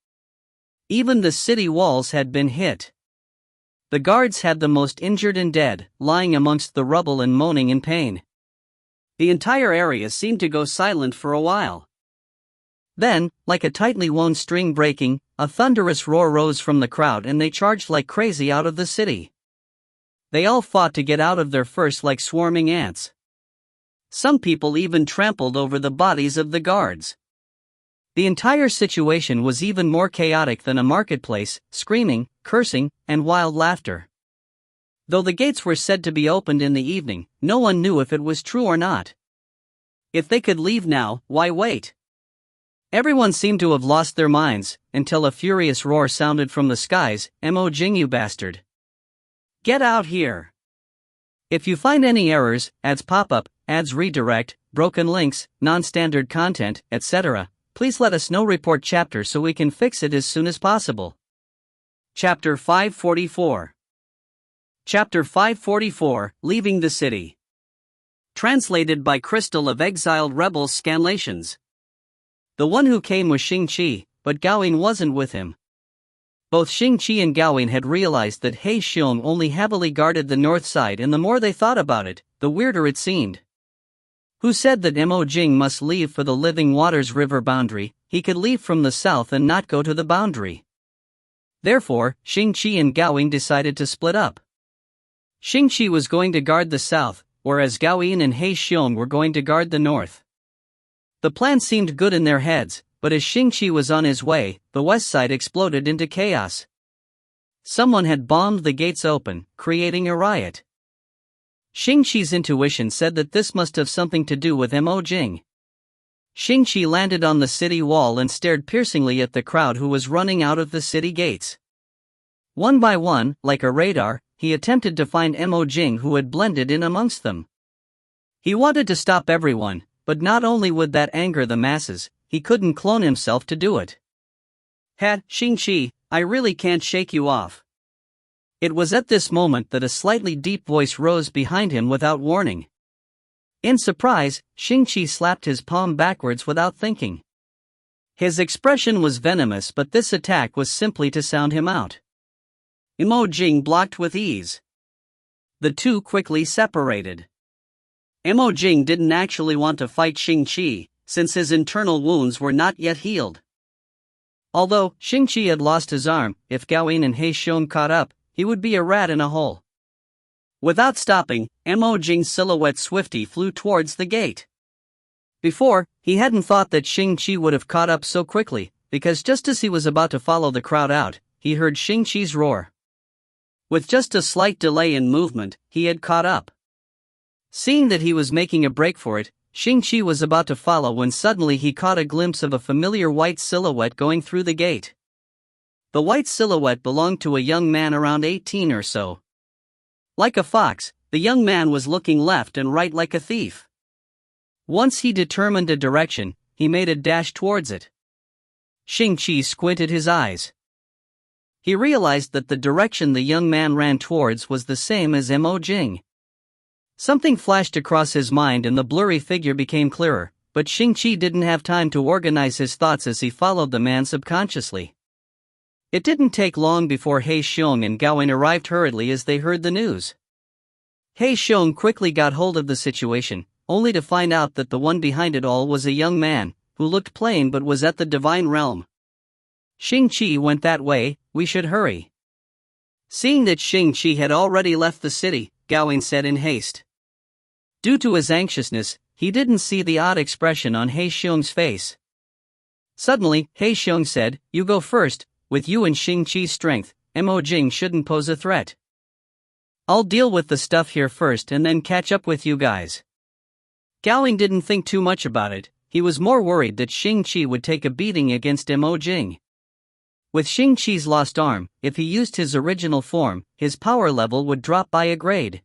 Even the city walls had been hit. The guards had the most injured and dead, lying amongst the rubble and moaning in pain. The entire area seemed to go silent for a while. Then, like a tightly wound string breaking, a thunderous roar rose from the crowd and they charged like crazy out of the city. They all fought to get out of there first like swarming ants. Some people even trampled over the bodies of the guards. The entire situation was even more chaotic than a marketplace, screaming, cursing, and wild laughter. Though the gates were said to be opened in the evening, no one knew if it was true or not. If they could leave now, why wait? Everyone seemed to have lost their minds, until a furious roar sounded from the skies, "Mo Jing, you bastard! Get out here!" If you find any errors, ads pop up, ads redirect, broken links, non-standard content, etc., please let us know. Report chapter so we can fix it as soon as possible. Chapter 544. Chapter 544, Leaving the City. Translated by Crystal of Exiled Rebels Scanlations. The one who came was Xing-Chi, but Gaoyin wasn't with him. Both Xing-Chi and Gaoyin had realized that Xiong only heavily guarded the north side, and the more they thought about it, the weirder it seemed. Who said that Mo Jing must leave for the Living Waters River boundary? He could leave from the south and not go to the boundary. Therefore, Xing-Chi and Gaoyin decided to split up. Xing-Chi was going to guard the south, whereas Gaoyin and Xiong were going to guard the north. The plan seemed good in their heads, but as Xing-Chi was on his way, the west side exploded into chaos. Someone had bombed the gates open, creating a riot. Xing-Chi's intuition said that this must have something to do with Mo Jing. Xing-Chi landed on the city wall and stared piercingly at the crowd who was running out of the city gates. One by one, like a radar, he attempted to find Mo Jing, who had blended in amongst them. He wanted to stop everyone, but not only would that anger the masses, he couldn't clone himself to do it. Xing-Chi, I really can't shake you off. It was at this moment that a slightly deep voice rose behind him without warning. In surprise, Xing-Chi slapped his palm backwards without thinking. His expression was venomous, but this attack was simply to sound him out. Mo Jing blocked with ease. The two quickly separated. Mo Jing didn't actually want to fight Xing-Chi, since his internal wounds were not yet healed. Although Xing-Chi had lost his arm, if Gaoyin and Xiong caught up, he would be a rat in a hole. Without stopping, Mo Jing's silhouette swiftly flew towards the gate. Before, he hadn't thought that Xing-Chi would have caught up so quickly, because just as he was about to follow the crowd out, he heard Xing-Chi's roar. With just a slight delay in movement, he had caught up. Seeing that he was making a break for it, Xing-Chi was about to follow when suddenly he caught a glimpse of a familiar white silhouette going through the gate. The white silhouette belonged to a young man around 18 or so. Like a fox, the young man was looking left and right like a thief. Once he determined a direction, he made a dash towards it. Xing-Chi squinted his eyes. He realized that the direction the young man ran towards was the same as Mo Jing. Something flashed across his mind and the blurry figure became clearer, but Xing-Chi didn't have time to organize his thoughts as he followed the man subconsciously. It didn't take long before He Xiong and Gaoyin arrived hurriedly as they heard the news. He Xiong quickly got hold of the situation, only to find out that the one behind it all was a young man, who looked plain but was at the divine realm. Xing-Chi went that way, we should hurry. Seeing that Xing-Chi had already left the city, Gaoyin said in haste. Due to his anxiousness, he didn't see the odd expression on He Xiong's face. Suddenly, He Xiong said, "You go first, with you and Xing-Chi's strength, Mo Jing shouldn't pose a threat. I'll deal with the stuff here first and then catch up with you guys." Gaoyin didn't think too much about it, he was more worried that Xing-Chi would take a beating against Mo Jing. With Xing-Chi's lost arm, if he used his original form, his power level would drop by a grade.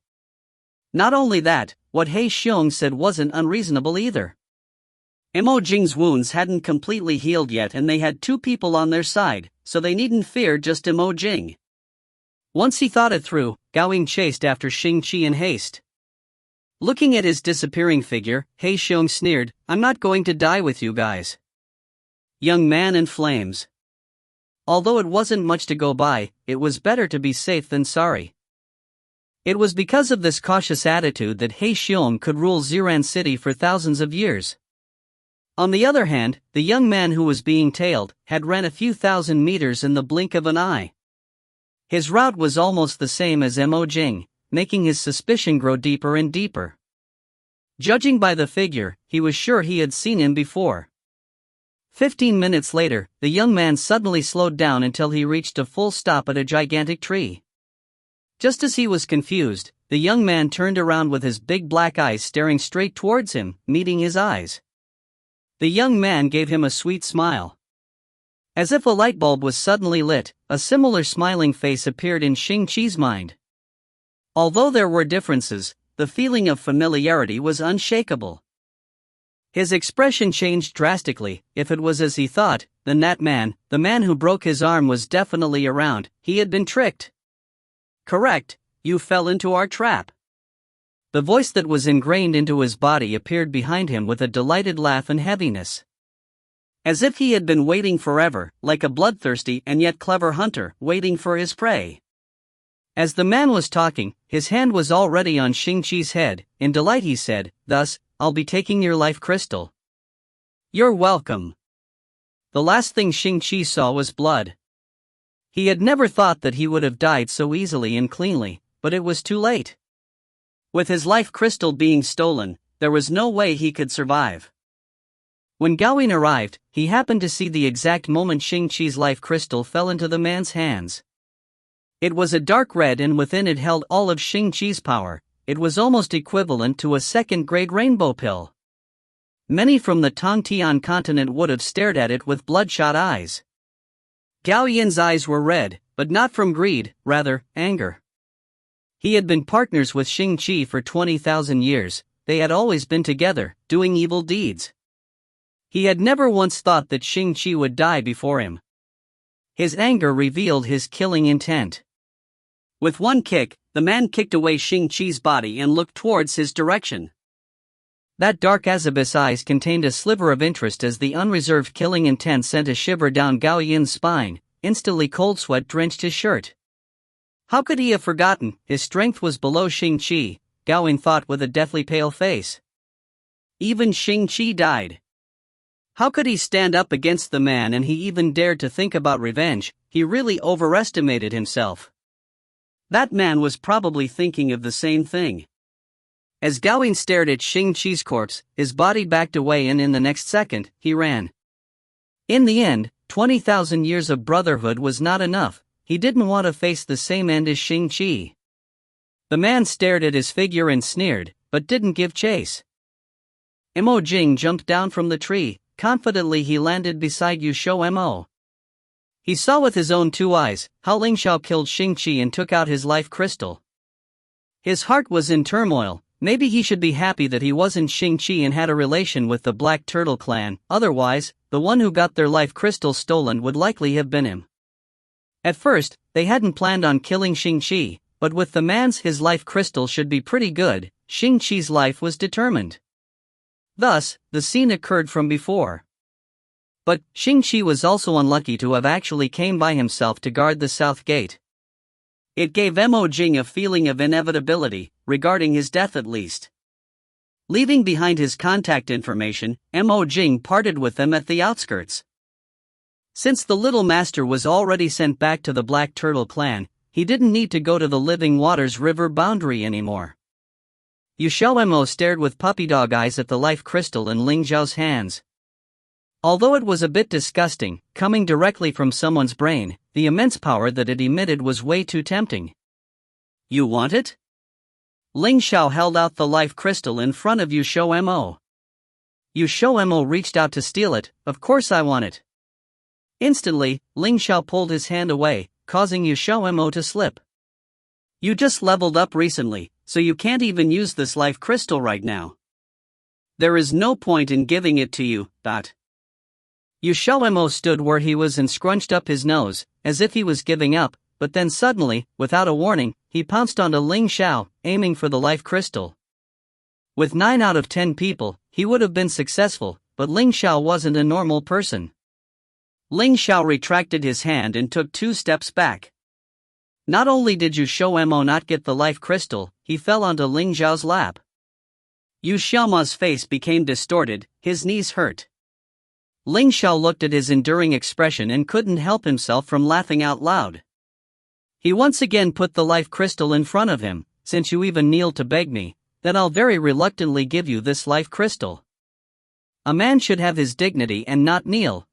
Not only that, what He Xiong said wasn't unreasonable either. Mo Jing's wounds hadn't completely healed yet and they had two people on their side, so they needn't fear just Mo Jing. Once he thought it through, Gaoyin chased after Xing-Chi in haste. Looking at his disappearing figure, He Xiong sneered, "I'm not going to die with you guys." Young man in flames. Although it wasn't much to go by, it was better to be safe than sorry. It was because of this cautious attitude that He Xiong could rule Xiran City for thousands of years. On the other hand, the young man who was being tailed had ran a few thousand meters in the blink of an eye. His route was almost the same as Mo Jing, making his suspicion grow deeper and deeper. Judging by the figure, he was sure he had seen him before. 15 minutes later, the young man suddenly slowed down until he reached a full stop at a gigantic tree. Just as he was confused, the young man turned around with his big black eyes staring straight towards him, meeting his eyes. The young man gave him a sweet smile. As if a light bulb was suddenly lit, a similar smiling face appeared in Xing-Chi's mind. Although there were differences, the feeling of familiarity was unshakable. His expression changed drastically. If it was as he thought, then that man, the man who broke his arm, was definitely around. He had been tricked. "Correct, you fell into our trap." The voice that was ingrained into his body appeared behind him with a delighted laugh and heaviness. As if he had been waiting forever, like a bloodthirsty and yet clever hunter, waiting for his prey. As the man was talking, his hand was already on Xing-Chi's head. In delight he said, "Thus, I'll be taking your life crystal." "You're welcome." The last thing Xing-Chi saw was blood. He had never thought that he would have died so easily and cleanly, but it was too late. With his life crystal being stolen, there was no way he could survive. When Gaoyin arrived, he happened to see the exact moment Xing-Chi's life crystal fell into the man's hands. It was a dark red and within it held all of Xing-Chi's power. It was almost equivalent to a second-grade rainbow pill. Many from the Tongtian continent would have stared at it with bloodshot eyes. Gaoyin's eyes were red, but not from greed, rather, anger. He had been partners with Xing-Chi for 20,000 years, they had always been together, doing evil deeds. He had never once thought that Xing-Chi would die before him. His anger revealed his killing intent. With one kick, the man kicked away Xing-Chi's body and looked towards his direction. That dark azabus eyes contained a sliver of interest as the unreserved killing intent sent a shiver down Gaoyin's spine. Instantly cold sweat drenched his shirt. How could he have forgotten? His strength was below Xing-Chi, Gaoyin thought with a deathly pale face. Even Xing-Chi died. How could he stand up against the man, and he even dared to think about revenge? He really overestimated himself. That man was probably thinking of the same thing. As Gaoyin stared at Xing-Chi's corpse, his body backed away and in the next second, he ran. In the end, 20,000 years of brotherhood was not enough. He didn't want to face the same end as Xing-Chi. The man stared at his figure and sneered, but didn't give chase. Mo Jing jumped down from the tree. Confidently he landed beside XiaoMo. He saw with his own two eyes how Ling Xiao killed Xingqi and took out his life crystal. His heart was in turmoil. Maybe he should be happy that he wasn't Xingqi and had a relation with the Black Turtle clan, otherwise, the one who got their life crystal stolen would likely have been him. At first, they hadn't planned on killing Xingqi, but with the man's his life crystal should be pretty good. Xingqi's life was determined. Thus, the scene occurred from before. But Xingqi was also unlucky to have actually came by himself to guard the south gate. It gave Mo Jing a feeling of inevitability, regarding his death at least. Leaving behind his contact information, Mo Jing parted with them at the outskirts. Since the little master was already sent back to the Black Turtle clan, he didn't need to go to the Living Waters River boundary anymore. XiaoMo stared with puppy dog eyes at the life crystal in Ling Xiao's hands. Although it was a bit disgusting, coming directly from someone's brain, the immense power that it emitted was way too tempting. You want it? Ling Xiao held out the life crystal in front of XiaoMo. XiaoMo reached out to steal it. Of course I want it. Instantly, Ling Xiao pulled his hand away, causing XiaoMo to slip. You just leveled up recently, so you can't even use this life crystal right now. There is no point in giving it to you. XiaoMo stood where he was and scrunched up his nose, as if he was giving up, but then suddenly, without a warning, he pounced onto Ling Xiao, aiming for the life crystal. With 9 out of 10 people, he would have been successful, but Ling Xiao wasn't a normal person. Ling Xiao retracted his hand and took 2 steps back. Not only did XiaoMo not get the life crystal, he fell onto Ling Xiao's lap. XiaoMo's face became distorted, his knees hurt. Ling Xiao looked at his enduring expression and couldn't help himself from laughing out loud. He once again put the life crystal in front of him. Since you even kneel to beg me, then I'll very reluctantly give you this life crystal. A man should have his dignity and not kneel.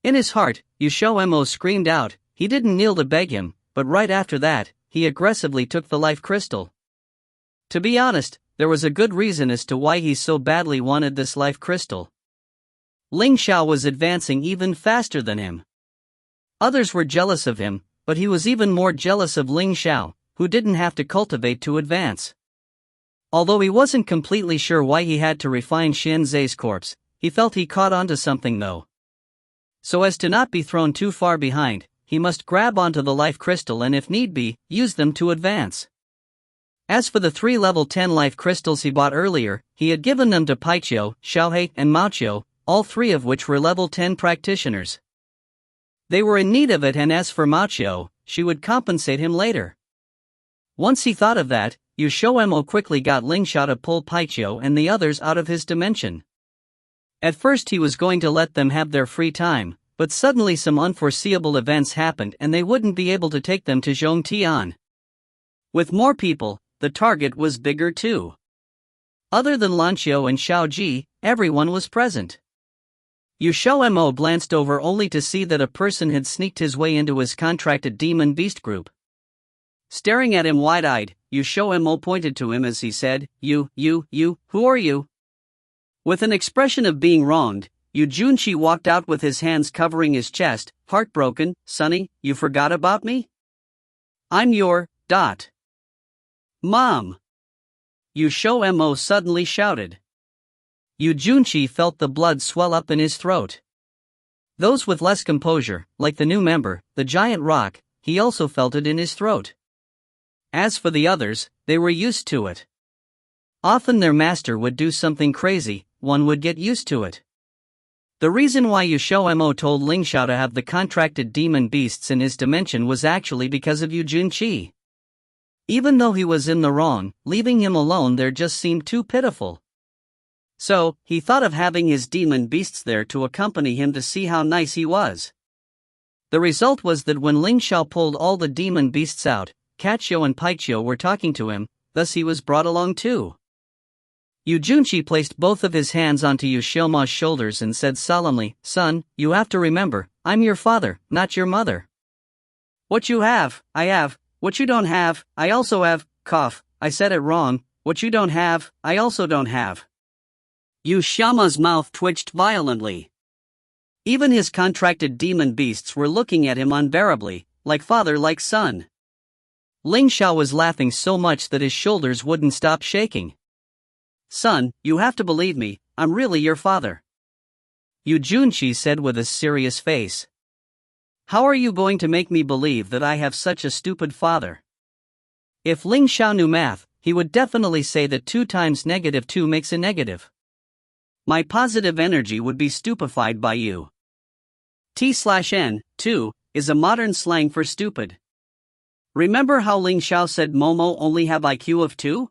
In his heart, XiaoMo screamed out. He didn't kneel to beg him, but right after that, he aggressively took the life crystal. To be honest, there was a good reason as to why he so badly wanted this life crystal. Ling Xiao was advancing even faster than him. Others were jealous of him, but he was even more jealous of Ling Xiao, who didn't have to cultivate to advance. Although he wasn't completely sure why he had to refine Xian Zhe's corpse, he felt he caught onto something though. So as to not be thrown too far behind, he must grab onto the life crystal and if need be, use them to advance. As for the 3 level 10 life crystals he bought earlier, he had given them to Paiqiu, Xiaohe, and Maoqiu, all 3 of which were level 10 practitioners. They were in need of it, and as for Maoqiu, she would compensate him later. Once he thought of that, XiaoMo quickly got Ling Xiao to pull Paiqiu and the others out of his dimension. At first he was going to let them have their free time, but suddenly some unforeseeable events happened and they wouldn't be able to take them to Zhongtian. With more people, the target was bigger too. Other than Lanqiu and Xiaoji, everyone was present. XiaoMo glanced over only to see that a person had sneaked his way into his contracted demon beast group. Staring at him wide-eyed, XiaoMo pointed to him as he said, You, who are you? With an expression of being wronged, Junqi walked out with his hands covering his chest, heartbroken. Sonny, you forgot about me? I'm your, Mom! XiaoMo suddenly shouted. Junqi felt the blood swell up in his throat. Those with less composure, like the new member, the giant rock, he also felt it in his throat. As for the others, they were used to it. Often their master would do something crazy, one would get used to it. The reason why XiaoMo told Ling Xiao to have the contracted demon beasts in his dimension was actually because of Junqi. Even though he was in the wrong, leaving him alone there just seemed too pitiful. So, he thought of having his demon beasts there to accompany him to see how nice he was. The result was that when Ling Xiao pulled all the demon beasts out, Catqiu and Paiqiu were talking to him, thus he was brought along too. Junqi placed both of his hands onto XiaoMo's shoulders and said solemnly, Son, you have to remember, I'm your father, not your mother. What you have, I have. What you don't have, I also have. I said it wrong. What you don't have, I also don't have. XiaoMo's mouth twitched violently. Even his contracted demon beasts were looking at him unbearably, like father like son. Ling Xiao was laughing so much that his shoulders wouldn't stop shaking. Son, you have to believe me, I'm really your father. Yu Junqi said with a serious face. How are you going to make me believe that I have such a stupid father? If Ling Xiao knew math, he would definitely say that 2 times -2 makes a negative. My positive energy would be stupefied by you. T/N, 2, is a modern slang for stupid. Remember how Ling Xiao said Momo only have IQ of 2?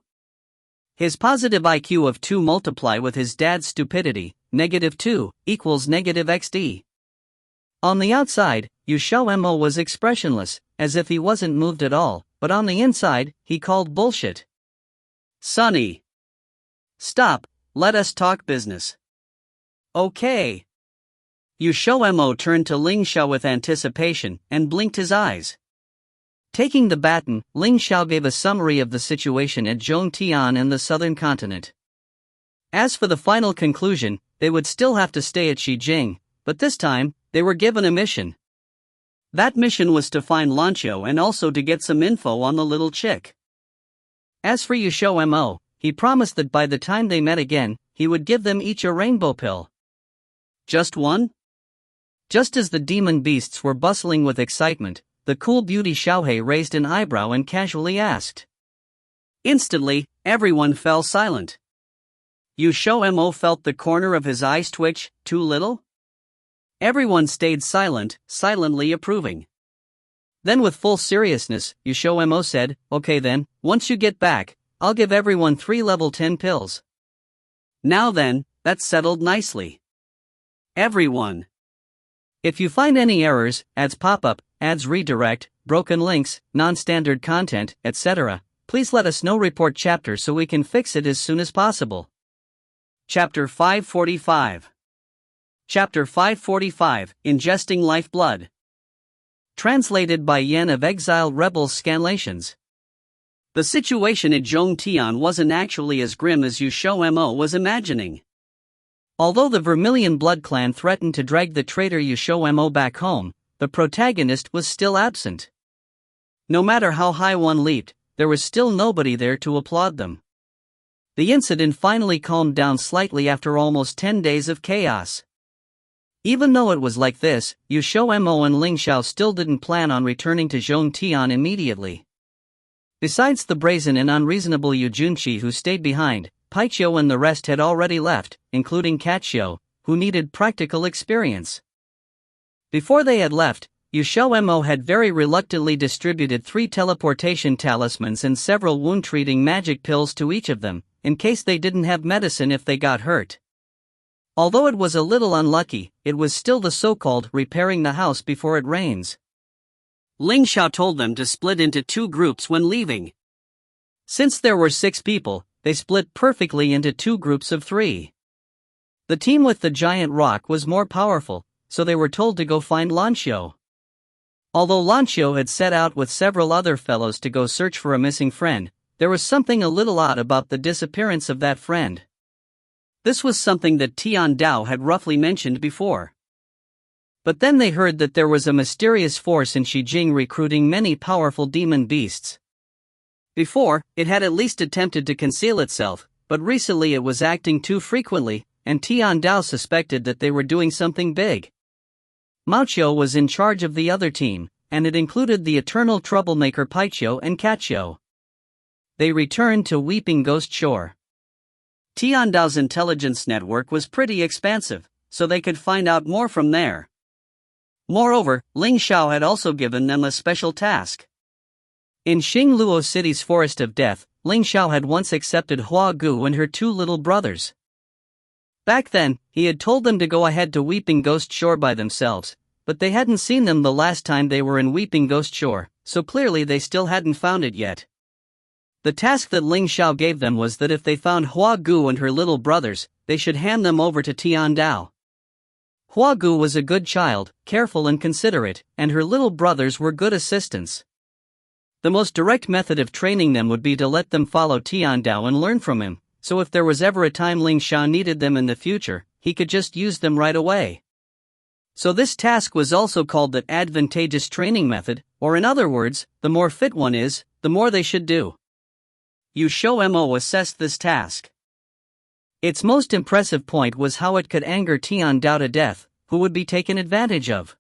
His positive IQ of 2 multiply with his dad's stupidity, -2, equals -XD. On the outside, XiaoMo was expressionless, as if he wasn't moved at all, but on the inside, he called bullshit. Sonny. Stop, let us talk business. Okay. XiaoMo turned to Ling Xiao with anticipation and blinked his eyes. Taking the baton, Ling Xiao gave a summary of the situation at Zhongtian and the southern continent. As for the final conclusion, they would still have to stay at Xijing, but this time, they were given a mission. That mission was to find Lanqiao and also to get some info on the little chick. As for XiaoMo, he promised that by the time they met again, he would give them each a rainbow pill. Just one? Just as the demon beasts were bustling with excitement, the cool beauty Xiaohe raised an eyebrow and casually asked. Instantly, everyone fell silent. XiaoMo felt the corner of his eyes twitch. Too little? Everyone stayed silent, silently approving. Then with full seriousness, XiaoMo said, okay then, once you get back, I'll give everyone 3 level 10 pills. Now then, that's settled nicely. Everyone. If you find any errors, ads pop up, ads redirect, broken links, non-standard content, etc., please let us know. Report chapter so we can fix it as soon as possible. Chapter 545. Chapter 545, Ingesting Lifeblood. Translated by Yan of Exile Rebels Scanlations. The situation at Zhongtian wasn't actually as grim as XiaoMo was imagining. Although the Vermilion Blood Clan threatened to drag the traitor XiaoMo back home, the protagonist was still absent. No matter how high one leaped, there was still nobody there to applaud them. The incident finally calmed down slightly after almost 10 days of chaos. Even though it was like this, XiaoMo and Ling Xiao still didn't plan on returning to Zhongtian immediately. Besides the brazen and unreasonable Yu Junqi who stayed behind, Paiqiu and the rest had already left, including Xiao, who needed practical experience. Before they had left, XiaoMo had very reluctantly distributed 3 teleportation talismans and several wound-treating magic pills to each of them, in case they didn't have medicine if they got hurt. Although it was a little unlucky, it was still the so-called repairing the house before it rains. Ling Xiao told them to split into 2 groups when leaving. Since there were 6 people, they split perfectly into 2 groups of 3. The team with the giant rock was more powerful, so they were told to go find Lanqiao. Although Lanqiao had set out with several other fellows to go search for a missing friend, there was something a little odd about the disappearance of that friend. This was something that Tian Dao had roughly mentioned before. But then they heard that there was a mysterious force in Xijing recruiting many powerful demon beasts. Before, it had at least attempted to conceal itself, but recently it was acting too frequently, and Tian Dao suspected that they were doing something big. Mao Qiu was in charge of the other team, and it included the eternal troublemaker Paiqiu and Xiao. They returned to Weeping Ghost Shore. Tian Dao's intelligence network was pretty expansive, so they could find out more from there. Moreover, Ling Xiao had also given them a special task. In Xingluo City's Forest of Death, Ling Xiao had once accepted Hua Gu and her 2 little brothers. Back then, he had told them to go ahead to Weeping Ghost Shore by themselves, but they hadn't seen them the last time they were in Weeping Ghost Shore, so clearly they still hadn't found it yet. The task that Ling Xiao gave them was that if they found Hua Gu and her little brothers, they should hand them over to Tian Dao. Hua Gu was a good child, careful and considerate, and her little brothers were good assistants. The most direct method of training them would be to let them follow Tian Dao and learn from him, so if there was ever a time Ling Xiao needed them in the future, he could just use them right away. So this task was also called the advantageous training method, or in other words, the more fit one is, the more they should do. XiaoMo assessed this task. Its most impressive point was how it could anger Tian Dao to death, who would be taken advantage of.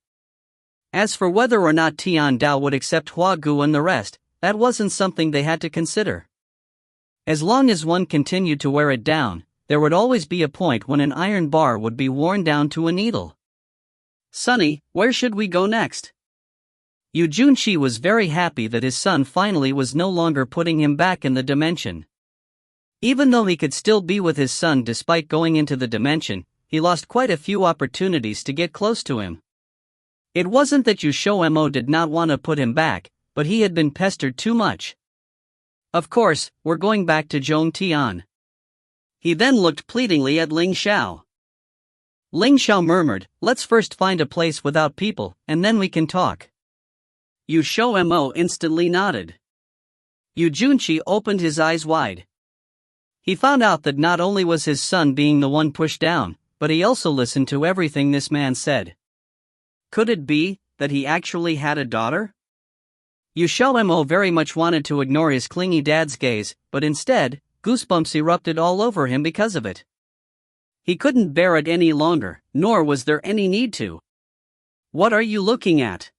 As for whether or not Tian Dao would accept Hua Gu and the rest, that wasn't something they had to consider. As long as one continued to wear it down, there would always be a point when an iron bar would be worn down to a needle. "Sonny, where should we go next?" Yu Junqi was very happy that his son finally was no longer putting him back in the dimension. Even though he could still be with his son despite going into the dimension, he lost quite a few opportunities to get close to him. It wasn't that XiaoMo did not want to put him back, but he had been pestered too much. "Of course, we're going back to Zhongtian." He then looked pleadingly at Ling Xiao. Ling Xiao murmured, "Let's first find a place without people, and then we can talk." XiaoMo instantly nodded. Yu Junqi opened his eyes wide. He found out that not only was his son being the one pushed down, but he also listened to everything this man said. Could it be that he actually had a daughter? XiaoMo very much wanted to ignore his clingy dad's gaze, but instead, goosebumps erupted all over him because of it. He couldn't bear it any longer, nor was there any need to. "What are you looking at?"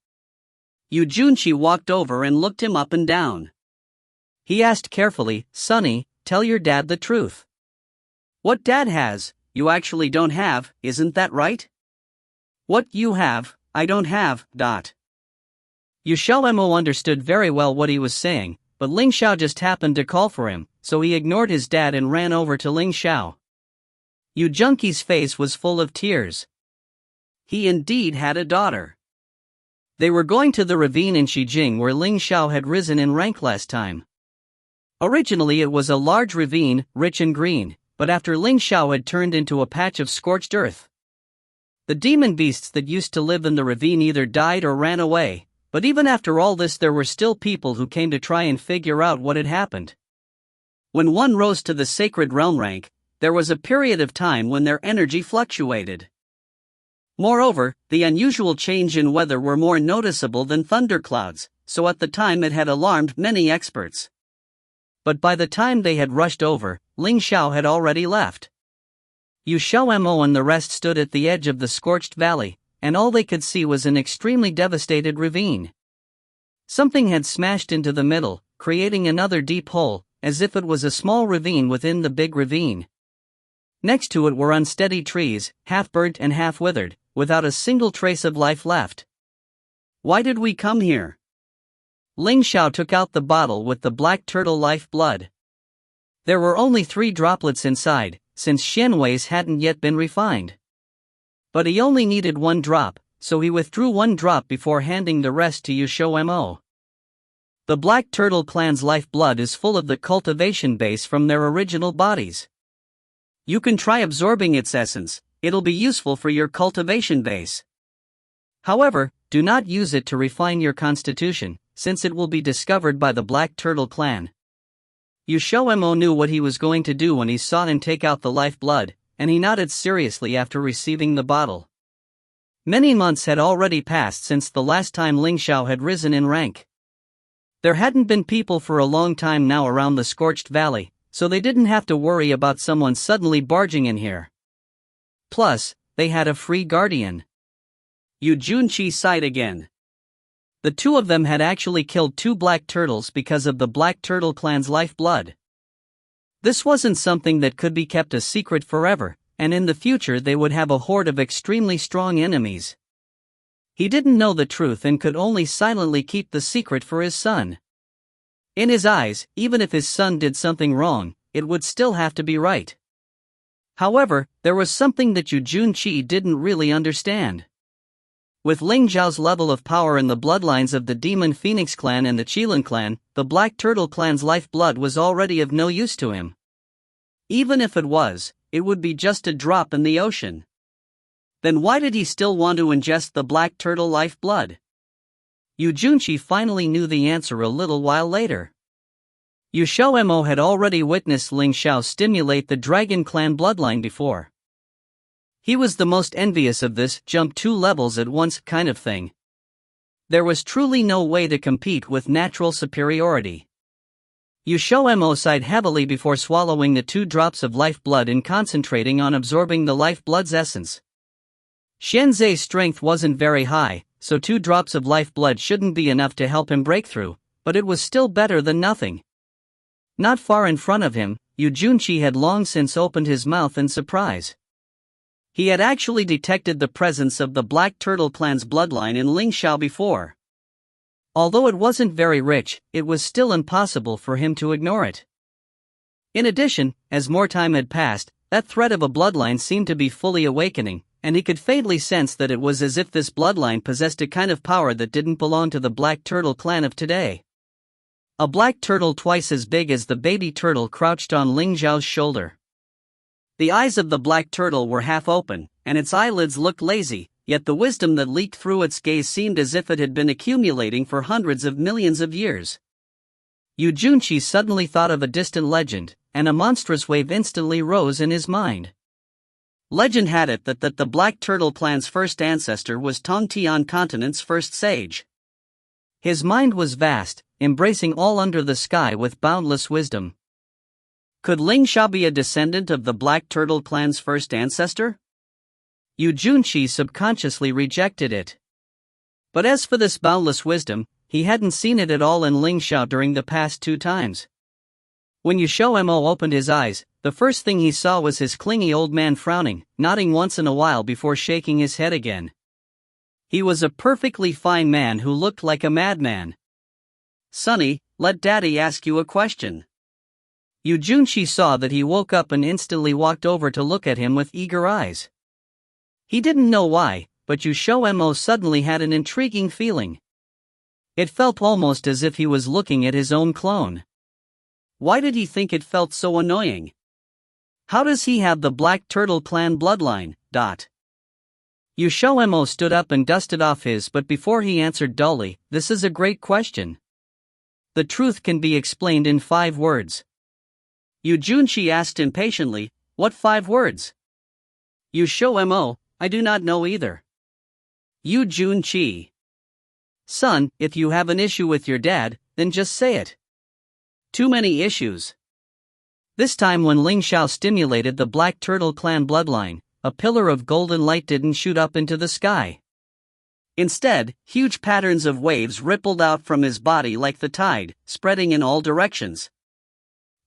Yu Junqi walked over and looked him up and down. He asked carefully, "Sonny, tell your dad the truth." "What dad has, you actually don't have, isn't that right?" "What you have, I don't have, XiaoMo understood very well what he was saying, but Ling Xiao just happened to call for him, so he ignored his dad and ran over to Ling Xiao. Yu Junqi's face was full of tears. He indeed had a daughter. They were going to the ravine in Xijing where Ling Xiao had risen in rank last time. Originally it was a large ravine, rich and green, but after Ling Xiao had turned into a patch of scorched earth. The demon beasts that used to live in the ravine either died or ran away, but even after all this there were still people who came to try and figure out what had happened. When one rose to the sacred realm rank, there was a period of time when their energy fluctuated. Moreover, the unusual change in weather were more noticeable than thunderclouds, so at the time it had alarmed many experts. But by the time they had rushed over, Ling Xiao had already left. XiaoMo and the rest stood at the edge of the scorched valley, and all they could see was an extremely devastated ravine. Something had smashed into the middle, creating another deep hole, as if it was a small ravine within the big ravine. Next to it were unsteady trees, half burnt and half withered, without a single trace of life left. "Why did we come here?" Ling Xiao took out the bottle with the black turtle life blood. There were only 3 droplets inside, since Xianwei's hadn't yet been refined. But he only needed 1 drop, so he withdrew 1 drop before handing the rest to XiaoMo. The Black Turtle clan's lifeblood is full of the cultivation base from their original bodies. You can try absorbing its essence, it'll be useful for your cultivation base. However, do not use it to refine your constitution, since it will be discovered by the Black Turtle clan. XiaoMo knew what he was going to do when he saw him take out the lifeblood, and he nodded seriously after receiving the bottle. Many months had already passed since the last time Ling Xiao had risen in rank. There hadn't been people for a long time now around the scorched valley, so they didn't have to worry about someone suddenly barging in here. Plus, they had a free guardian. Yu Junqi sighed again. The 2 of them had actually killed 2 black turtles because of the Black Turtle clan's lifeblood. This wasn't something that could be kept a secret forever, and in the future they would have a horde of extremely strong enemies. He didn't know the truth and could only silently keep the secret for his son. In his eyes, even if his son did something wrong, it would still have to be right. However, there was something that Yu Junqi didn't really understand. With Ling Zhao's level of power in the bloodlines of the Demon Phoenix clan and the Qilin clan, the Black Turtle clan's lifeblood was already of no use to him. Even if it was, it would be just a drop in the ocean. Then why did he still want to ingest the Black Turtle lifeblood? Yu Junqi finally knew the answer a little while later. XiaoMo had already witnessed Ling Xiao stimulate the Dragon Clan bloodline before. He was the most envious of this jump 2 levels at once kind of thing. There was truly no way to compete with natural superiority. XiaoMo sighed heavily before swallowing the 2 drops of life blood and concentrating on absorbing the life blood's essence. Xianzai's strength wasn't very high, so 2 drops of life blood shouldn't be enough to help him break through, but it was still better than nothing. Not far in front of him, Yu Junqi had long since opened his mouth in surprise. He had actually detected the presence of the Black Turtle clan's bloodline in Ling Xiao before. Although it wasn't very rich, it was still impossible for him to ignore it. In addition, as more time had passed, that thread of a bloodline seemed to be fully awakening, and he could faintly sense that it was as if this bloodline possessed a kind of power that didn't belong to the Black Turtle clan of today. A black turtle twice as big as the baby turtle crouched on Ling Xiao's shoulder. The eyes of the black turtle were half open, and its eyelids looked lazy, yet the wisdom that leaked through its gaze seemed as if it had been accumulating for hundreds of millions of years. Yu Junqi suddenly thought of a distant legend, and a monstrous wave instantly rose in his mind. Legend had it that the Black Turtle clan's first ancestor was Tongtian continent's first sage. His mind was vast, embracing all under the sky with boundless wisdom. Could Ling Xiao be a descendant of the Black Turtle clan's first ancestor? Yu Junqi subconsciously rejected it. But as for this boundless wisdom, he hadn't seen it at all in Ling Xiao during the past 2 times. When XiaoMo opened his eyes, the first thing he saw was his clingy old man frowning, nodding once in a while before shaking his head again. He was a perfectly fine man who looked like a madman. "Sonny, let Daddy ask you a question." Yu Junqi saw that he woke up and instantly walked over to look at him with eager eyes. He didn't know why, but XiaoMo suddenly had an intriguing feeling. It felt almost as if he was looking at his own clone. Why did he think it felt so annoying? How does he have the Black Turtle clan bloodline? XiaoMo stood up and dusted off his, but before he answered dully, "This is a great question. The truth can be explained in 5 words." Yu Junqi asked impatiently, "What 5 words?" XiaoMo, "I do not know either." Yu Junqi, "Son, if you have an issue with your dad, then just say it." Too many issues. This time when Ling Xiao stimulated the Black Turtle clan bloodline, a pillar of golden light didn't shoot up into the sky. Instead, huge patterns of waves rippled out from his body like the tide, spreading in all directions.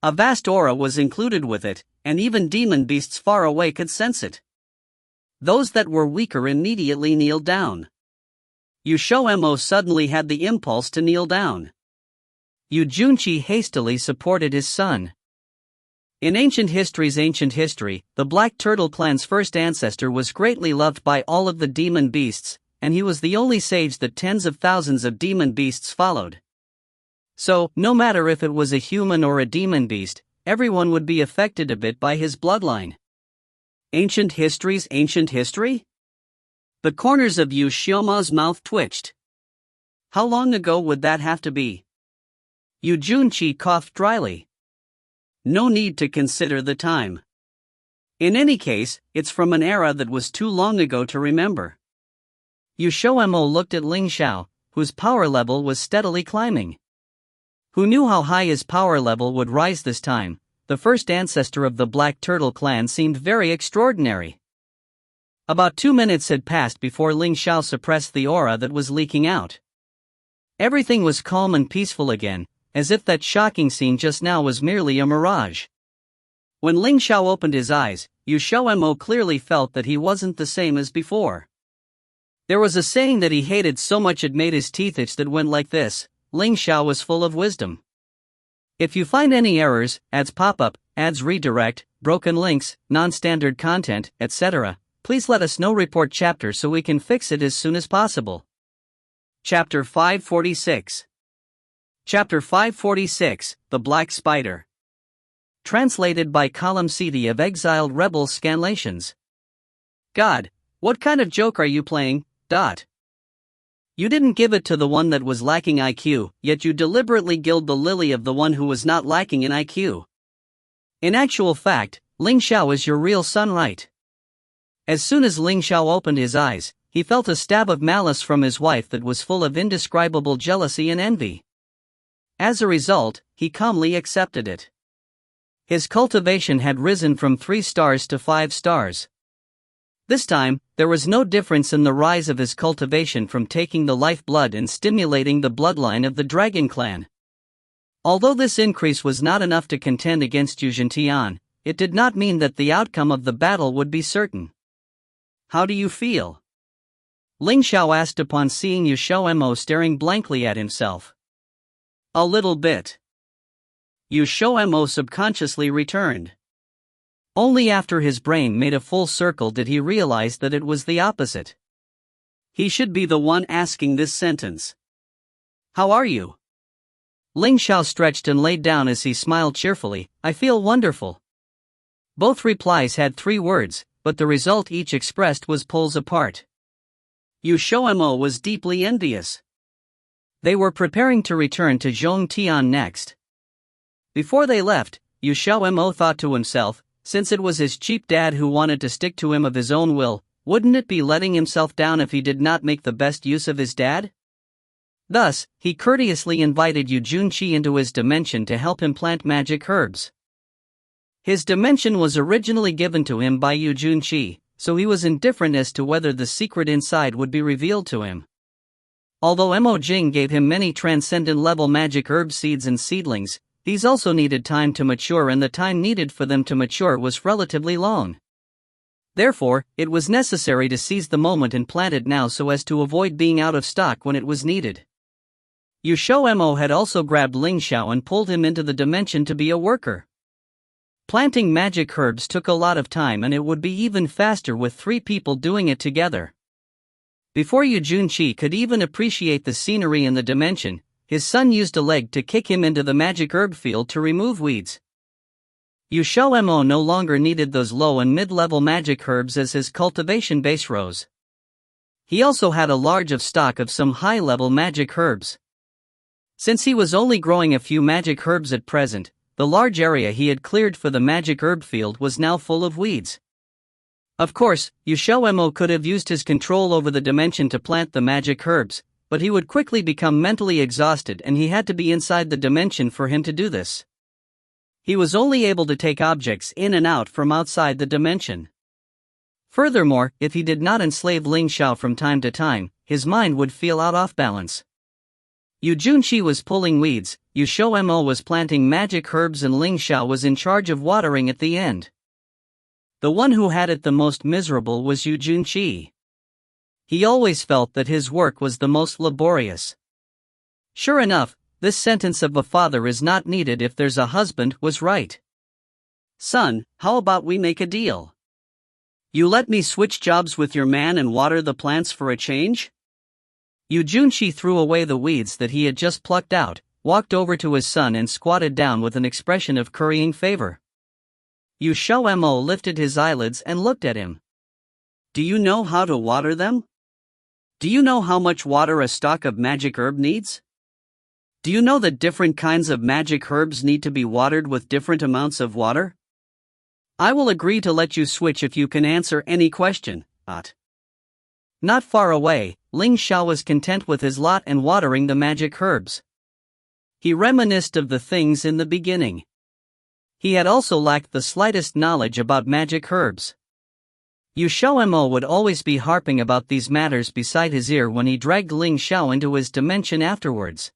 A vast aura was included with it, and even demon beasts far away could sense it. Those that were weaker immediately kneeled down. XiaoMo suddenly had the impulse to kneel down. Yu Junqi hastily supported his son. In ancient history, the Black Turtle clan's first ancestor was greatly loved by all of the demon beasts, and he was the only sage that tens of thousands of demon beasts followed. So, no matter if it was a human or a demon beast, everyone would be affected a bit by his bloodline. Ancient history? The corners of XiaoMo's mouth twitched. How long ago would that have to be? Yu Junqi coughed dryly. No need to consider the time. In any case, it's from an era that was too long ago to remember. XiaoMo looked at Ling Xiao, whose power level was steadily climbing. Who knew how high his power level would rise this time? The first ancestor of the Black Turtle clan seemed very extraordinary. About 2 minutes had passed before Ling Xiao suppressed the aura that was leaking out. Everything was calm and peaceful again, as if that shocking scene just now was merely a mirage. When Ling Xiao opened his eyes, XiaoMo clearly felt that he wasn't the same as before. There was a saying that he hated so much it made his teeth itch that went like this: Ling Xiao was full of wisdom. If you find any errors, ads pop up, ads redirect, broken links, non-standard content, etc., please let us know. Report chapter so we can fix it as soon as possible. Chapter 546. Chapter 546, The Black Spider. Translated by Column CD of Exiled Rebel Scanlations. God, what kind of joke are you playing? You didn't give it to the one that was lacking IQ, yet you deliberately killed the lily of the one who was not lacking in IQ. In actual fact, Ling Xiao is your real son, right? As soon as Ling Xiao opened his eyes, he felt a stab of malice from his wife that was full of indescribable jealousy and envy. As a result, he calmly accepted it. His cultivation had risen from 3 stars to 5 stars. This time, there was no difference in the rise of his cultivation from taking the lifeblood and stimulating the bloodline of the Dragon Clan. Although this increase was not enough to contend against Yu Zhentian, it did not mean that the outcome of the battle would be certain. How do you feel? Ling Xiao asked upon seeing XiaoMo staring blankly at himself. A little bit. XiaoMo subconsciously returned. Only after his brain made a full circle did he realize that it was the opposite. He should be the one asking this sentence. How are you? Ling Xiao stretched and laid down as he smiled cheerfully. I feel wonderful. Both replies had 3 words, but the result each expressed was poles apart. XiaoMo was deeply envious. They were preparing to return to Zhongtian next. Before they left, XiaoMo thought to himself, since it was his cheap dad who wanted to stick to him of his own will, wouldn't it be letting himself down if he did not make the best use of his dad? Thus, he courteously invited Yu Junqi into his dimension to help him plant magic herbs. His dimension was originally given to him by Yu Junqi, so he was indifferent as to whether the secret inside would be revealed to him. Although Mo Jing gave him many transcendent-level magic herb seeds and seedlings, these also needed time to mature, and the time needed for them to mature was relatively long. Therefore, it was necessary to seize the moment and plant it now so as to avoid being out of stock when it was needed. XiaoMo had also grabbed Ling Xiao and pulled him into the dimension to be a worker. Planting magic herbs took a lot of time, and it would be even faster with 3 people doing it together. Before Yu Junqi could even appreciate the scenery in the dimension, his son used a leg to kick him into the magic herb field to remove weeds. XiaoMo no longer needed those low and mid-level magic herbs as his cultivation base rose. He also had a large stock of some high-level magic herbs. Since he was only growing a few magic herbs at present, the large area he had cleared for the magic herb field was now full of weeds. Of course, XiaoMo could have used his control over the dimension to plant the magic herbs, but he would quickly become mentally exhausted, and he had to be inside the dimension for him to do this. He was only able to take objects in and out from outside the dimension. Furthermore, if he did not enslave Ling Xiao from time to time, his mind would feel off balance. Yu Junqi was pulling weeds, XiaoMo was planting magic herbs, and Ling Xiao was in charge of watering at the end. The one who had it the most miserable was Yu Junqi. He always felt that his work was the most laborious. Sure enough, this sentence of a father is not needed if there's a husband was right. Son, how about we make a deal? You let me switch jobs with your man and water the plants for a change? Yu Junqi threw away the weeds that he had just plucked out, walked over to his son and squatted down with an expression of currying favor. XiaoMo lifted his eyelids and looked at him. Do you know how to water them? Do you know how much water a stalk of magic herb needs? Do you know that different kinds of magic herbs need to be watered with different amounts of water? I will agree to let you switch if you can answer any question. Not far away, Ling Xiao was content with his lot and watering the magic herbs. He reminisced of the things in the beginning. He had also lacked the slightest knowledge about magic herbs. XiaoMo would always be harping about these matters beside his ear when he dragged Ling Xiao into his dimension afterwards.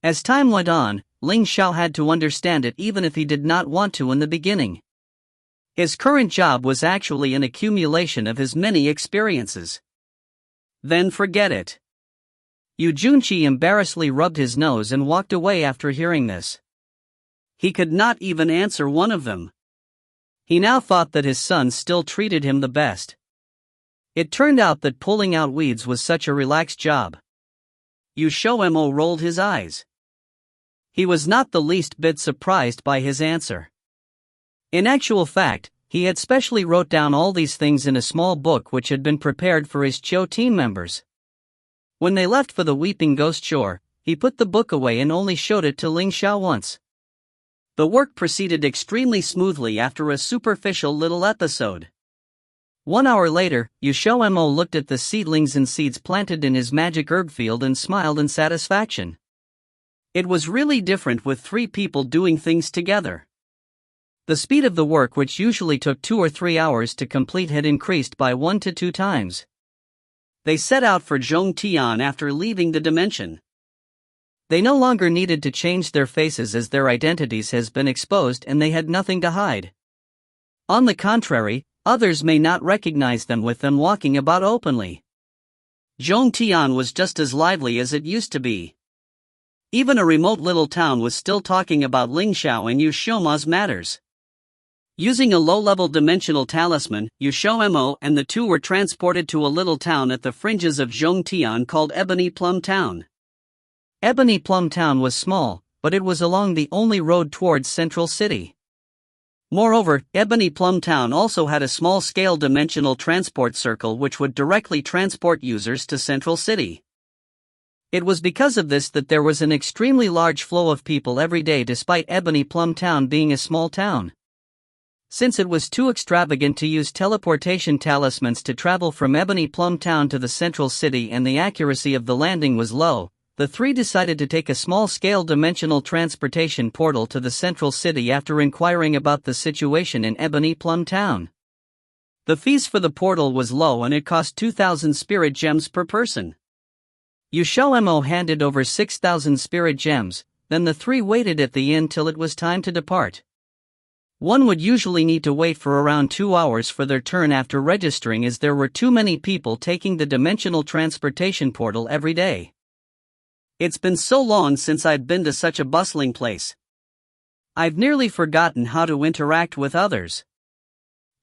As time went on, Ling Xiao had to understand it even if he did not want to in the beginning. His current job was actually an accumulation of his many experiences. Then forget it. Yu Junqi embarrassedly rubbed his nose and walked away after hearing this. He could not even answer one of them. He now thought that his son still treated him the best. It turned out that pulling out weeds was such a relaxed job. XiaoMo rolled his eyes. He was not the least bit surprised by his answer. In actual fact, he had specially wrote down all these things in a small book which had been prepared for his Qiao team members. When they left for the Weeping Ghost Shore, he put the book away and only showed it to Ling Xiao once. The work proceeded extremely smoothly after a superficial little episode. 1 hour later, XiaoMo looked at the seedlings and seeds planted in his magic herb field and smiled in satisfaction. It was really different with 3 people doing things together. The speed of the work, which usually took 2 or 3 hours to complete, had increased by 1 to 2 times. They set out for Zhongtian after leaving the dimension. They no longer needed to change their faces as their identities has been exposed and they had nothing to hide. On the contrary, others may not recognize them with them walking about openly. Zhongtian was just as lively as it used to be. Even a remote little town was still talking about Ling Xiao and XiaoMo's matters. Using a low-level dimensional talisman, XiaoMo and the 2 were transported to a little town at the fringes of Zhongtian called Ebony Plum Town. Ebony Plum Town was small, but it was along the only road towards Central City. Moreover, Ebony Plum Town also had a small-scale dimensional transport circle which would directly transport users to Central City. It was because of this that there was an extremely large flow of people every day despite Ebony Plum Town being a small town. Since it was too extravagant to use teleportation talismans to travel from Ebony Plum Town to the Central City and the accuracy of the landing was low, the 3 decided to take a small-scale dimensional transportation portal to the Central City after inquiring about the situation in Ebony Plum Town. The fees for the portal was low and it cost 2,000 spirit gems per person. XiaoMo handed over 6,000 spirit gems, then the 3 waited at the inn till it was time to depart. One would usually need to wait for around 2 hours for their turn after registering as there were too many people taking the dimensional transportation portal every day. It's been so long since I've been to such a bustling place. I've nearly forgotten how to interact with others.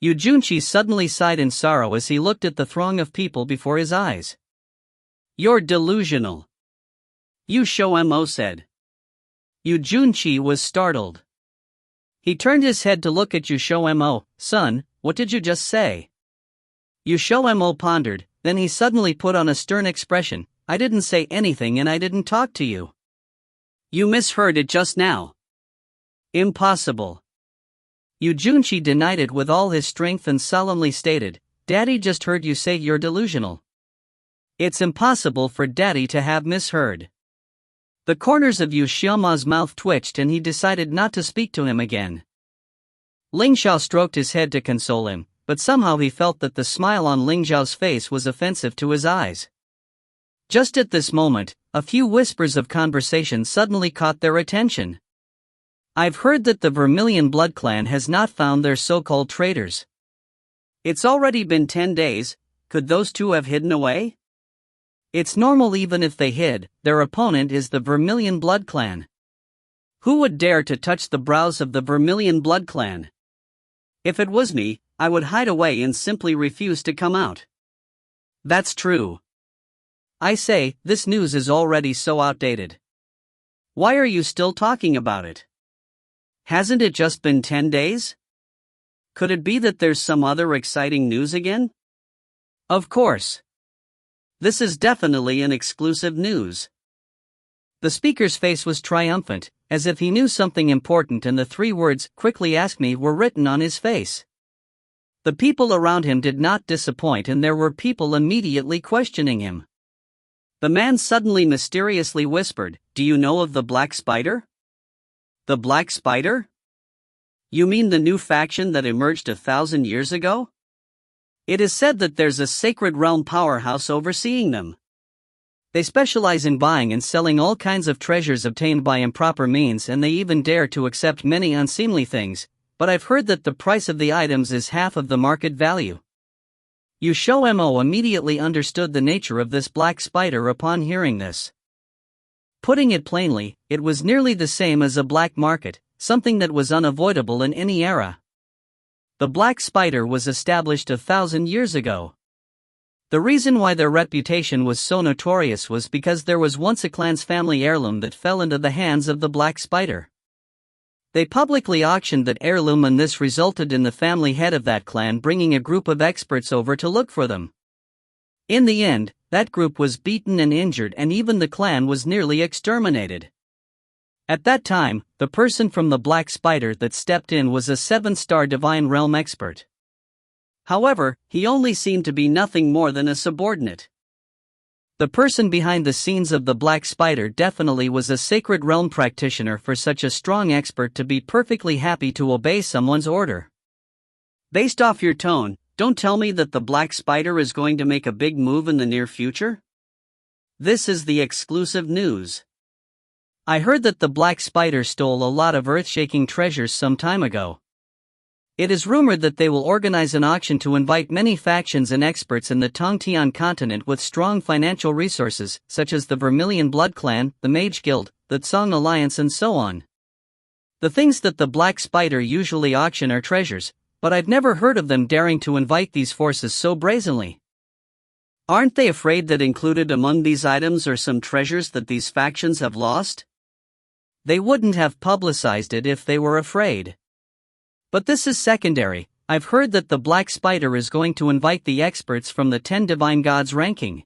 Yu Junqi suddenly sighed in sorrow as he looked at the throng of people before his eyes. You're delusional, XiaoMo said. Yu Junqi was startled. He turned his head to look at XiaoMo. Son, what did you just say? XiaoMo pondered, then he suddenly put on a stern expression. I didn't say anything and I didn't talk to you. You misheard it just now. Impossible. Yu Junqi denied it with all his strength and solemnly stated, Daddy just heard you say you're delusional. It's impossible for Daddy to have misheard. The corners of XiaoMo's mouth twitched and he decided not to speak to him again. Ling Xiao stroked his head to console him, but somehow he felt that the smile on Ling Xiao's face was offensive to his eyes. Just at this moment, a few whispers of conversation suddenly caught their attention. I've heard that the Vermilion Blood Clan has not found their so-called traitors. It's already been 10 days, could those 2 have hidden away? It's normal even if they hid, their opponent is the Vermilion Blood Clan. Who would dare to touch the brows of the Vermilion Blood Clan? If it was me, I would hide away and simply refuse to come out. That's true. I say, this news is already so outdated. Why are you still talking about it? Hasn't it just been 10 days? Could it be that there's some other exciting news again? Of course. This is definitely an exclusive news. The speaker's face was triumphant, as if he knew something important, and the 3 words, quickly ask me, were written on his face. The people around him did not disappoint and there were people immediately questioning him. The man suddenly mysteriously whispered, Do you know of the Black Spider? The Black Spider? You mean the new faction that emerged 1,000 years ago? It is said that there's a sacred realm powerhouse overseeing them. They specialize in buying and selling all kinds of treasures obtained by improper means, and they even dare to accept many unseemly things, but I've heard that the price of the items is half of the market value. XiaoMo immediately understood the nature of this Black Spider upon hearing this. Putting it plainly, it was nearly the same as a black market, something that was unavoidable in any era. The Black Spider was established 1,000 years ago. The reason why their reputation was so notorious was because there was once a clan's family heirloom that fell into the hands of the Black Spider. They publicly auctioned that heirloom and this resulted in the family head of that clan bringing a group of experts over to look for them. In the end, that group was beaten and injured, and even the clan was nearly exterminated. At that time, the person from the Black Spider that stepped in was a 7-star Divine Realm expert. However, he only seemed to be nothing more than a subordinate. The person behind the scenes of the Black Spider definitely was a Sacred Realm practitioner for such a strong expert to be perfectly happy to obey someone's order. Based off your tone, don't tell me that the Black Spider is going to make a big move in the near future? This is the exclusive news. I heard that the Black Spider stole a lot of earth-shaking treasures some time ago. It is rumored that they will organize an auction to invite many factions and experts in the Tongtian continent with strong financial resources, such as the Vermilion Blood Clan, the Mage Guild, the Tsong Alliance, and so on. The things that the Black Spider usually auction are treasures, but I've never heard of them daring to invite these forces so brazenly. Aren't they afraid that included among these items are some treasures that these factions have lost? They wouldn't have publicized it if they were afraid. But this is secondary. I've heard that the Black Spider is going to invite the experts from the 10 Divine Gods ranking.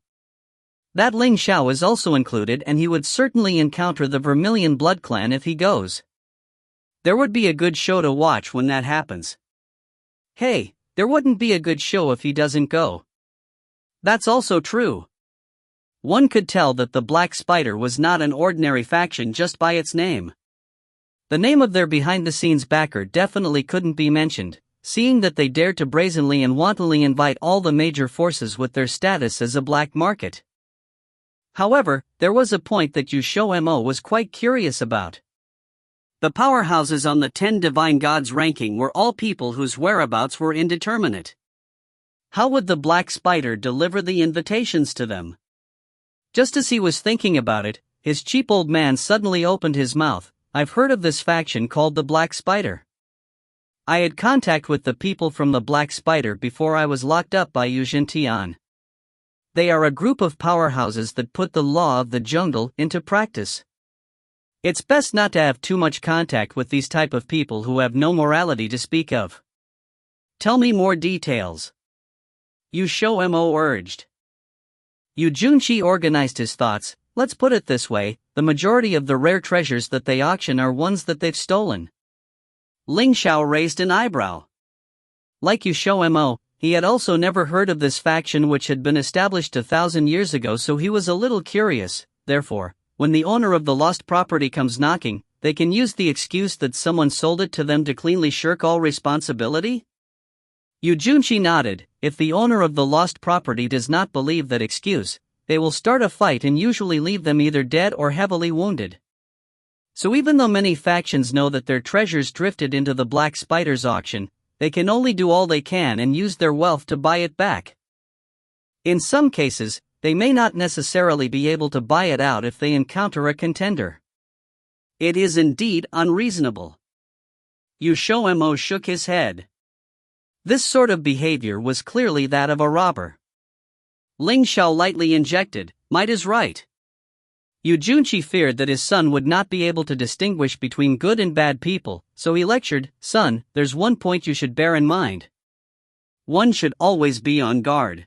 That Ling Xiao is also included, and he would certainly encounter the Vermilion Blood Clan if he goes. There would be a good show to watch when that happens. Hey, there wouldn't be a good show if he doesn't go. That's also true. One could tell that the Black Spider was not an ordinary faction just by its name. The name of their behind-the-scenes backer definitely couldn't be mentioned, seeing that they dared to brazenly and wantonly invite all the major forces with their status as a black market. However, there was a point that XiaoMo was quite curious about. The powerhouses on the 10 Divine Gods ranking were all people whose whereabouts were indeterminate. How would the Black Spider deliver the invitations to them? Just as he was thinking about it, his cheap old man suddenly opened his mouth. I've heard of this faction called the Black Spider. I had contact with the people from the Black Spider before I was locked up by Yuzhen Tian. They are a group of powerhouses that put the law of the jungle into practice. It's best not to have too much contact with these type of people who have no morality to speak of. Tell me more details. XiaoMo urged. Yu Junqi organized his thoughts. Let's put it this way, the majority of the rare treasures that they auction are ones that they've stolen. Ling Xiao raised an eyebrow. Like XiaoMo, he had also never heard of this faction which had been established 1,000 years ago, so he was a little curious. Therefore, when the owner of the lost property comes knocking, they can use the excuse that someone sold it to them to cleanly shirk all responsibility? Yu Junqi nodded. If the owner of the lost property does not believe that excuse, they will start a fight and usually leave them either dead or heavily wounded. So even though many factions know that their treasures drifted into the Black Spider's auction, they can only do all they can and use their wealth to buy it back. In some cases, they may not necessarily be able to buy it out if they encounter a contender. It is indeed unreasonable. XiaoMo shook his head. This sort of behavior was clearly that of a robber. Ling Xiao lightly injected, might is right. Yu Junqi feared that his son would not be able to distinguish between good and bad people, so he lectured, son, there's one point you should bear in mind. One should always be on guard.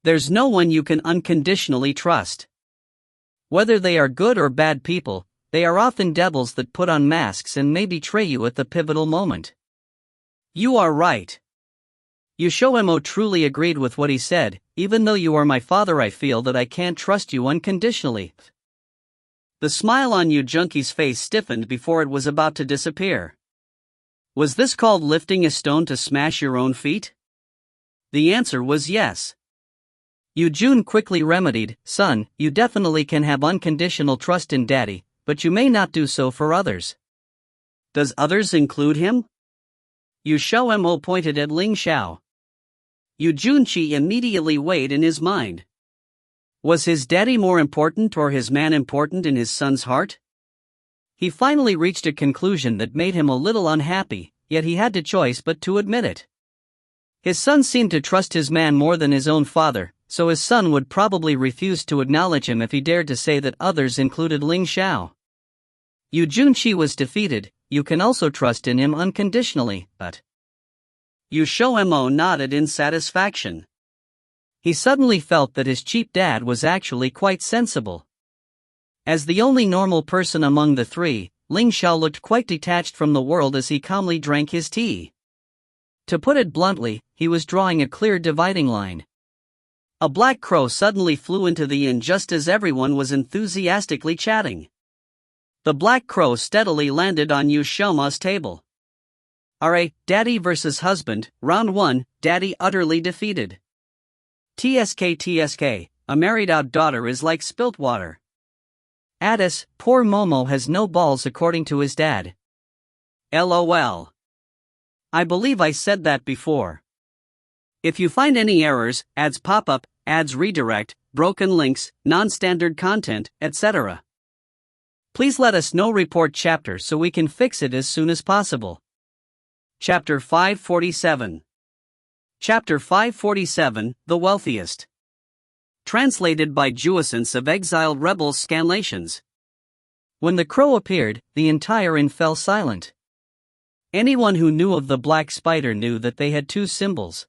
There's no one you can unconditionally trust. Whether they are good or bad people, they are often devils that put on masks and may betray you at the pivotal moment. You are right. XiaoMo truly agreed with what he said. Even though you are my father, I feel that I can't trust you unconditionally. The smile on Yu Junqi's face stiffened before it was about to disappear. Was this called lifting a stone to smash your own feet? The answer was yes. Yu Jun quickly remedied, son, you definitely can have unconditional trust in daddy, but you may not do so for others. Does others include him? XiaoMo pointed at Ling Xiao. Yu Junqi immediately weighed in his mind. Was his daddy more important or his man important in his son's heart? He finally reached a conclusion that made him a little unhappy, yet he had no choice but to admit it. His son seemed to trust his man more than his own father, so his son would probably refuse to acknowledge him if he dared to say that others included Ling Xiao. Yu Junqi was defeated. You can also trust in him unconditionally, but XiaoMo nodded in satisfaction. He suddenly felt that his cheap dad was actually quite sensible. As the only normal person among the three, Ling Xiao looked quite detached from the world as he calmly drank his tea. To put it bluntly, he was drawing a clear dividing line. A black crow suddenly flew into the inn just as everyone was enthusiastically chatting. The black crow steadily landed on XiaoMo's table. Alright, Daddy versus Husband, Round 1, Daddy utterly defeated. TSK, a married out daughter is like spilt water. Addis, poor Momo has no balls according to his dad. LOL. I believe I said that before. If you find any errors, ads pop up, ads redirect, broken links, non-standard content, etc., please let us know. Report chapter so we can fix it as soon as possible. Chapter 547. Chapter 547, The Wealthiest. Translated by Juessence of Exiled Rebels Scanlations. When the crow appeared, the entire inn fell silent. Anyone who knew of the black spider knew that they had two symbols.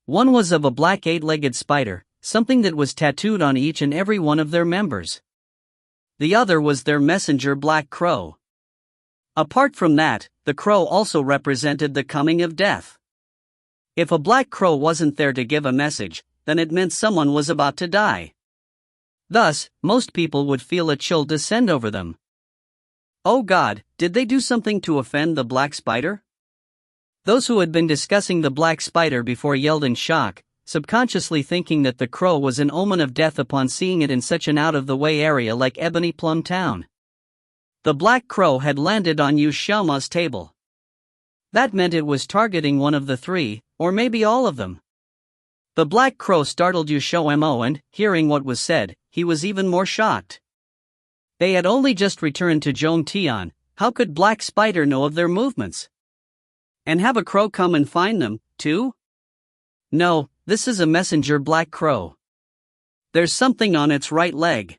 One was of a black eight-legged spider, something that was tattooed on each and every one of their members. The other was their messenger black crow. Apart from that, the crow also represented the coming of death. If a black crow wasn't there to give a message, then it meant someone was about to die. Thus, most people would feel a chill descend over them. Oh God, did they do something to offend the black spider? Those who had been discussing the black spider before yelled in shock, subconsciously thinking that the crow was an omen of death upon seeing it in such an out-of-the-way area like Ebony Plum Town. The black crow had landed on XiaoMo's table. That meant it was targeting one of the three, or maybe all of them. The black crow startled XiaoMo, and, hearing what was said, he was even more shocked. They had only just returned to Zhongtian. How could Black Spider know of their movements? And have a crow come and find them, too? No, this is a messenger black crow. There's something on its right leg.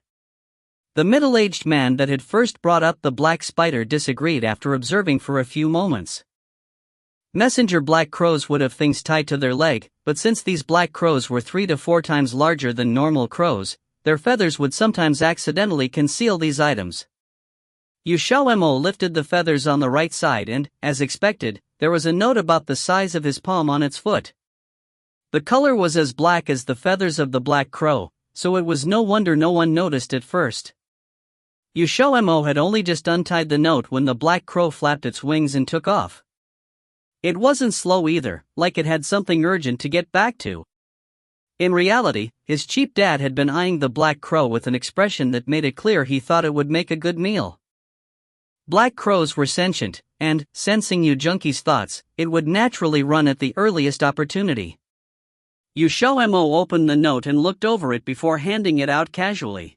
The middle-aged man that had first brought up the black spider disagreed after observing for a few moments. Messenger black crows would have things tied to their leg, but since these black crows were 3 to 4 times larger than normal crows, their feathers would sometimes accidentally conceal these items. XiaoMo lifted the feathers on the right side and, as expected, there was a note about the size of his palm on its foot. The color was as black as the feathers of the black crow, so it was no wonder no one noticed at first. XiaoMo had only just untied the note when the black crow flapped its wings and took off. It wasn't slow either, like it had something urgent to get back to. In reality, his cheap dad had been eyeing the black crow with an expression that made it clear he thought it would make a good meal. Black crows were sentient, and, sensing Junkie's thoughts, it would naturally run at the earliest opportunity. XiaoMo opened the note and looked over it before handing it out casually.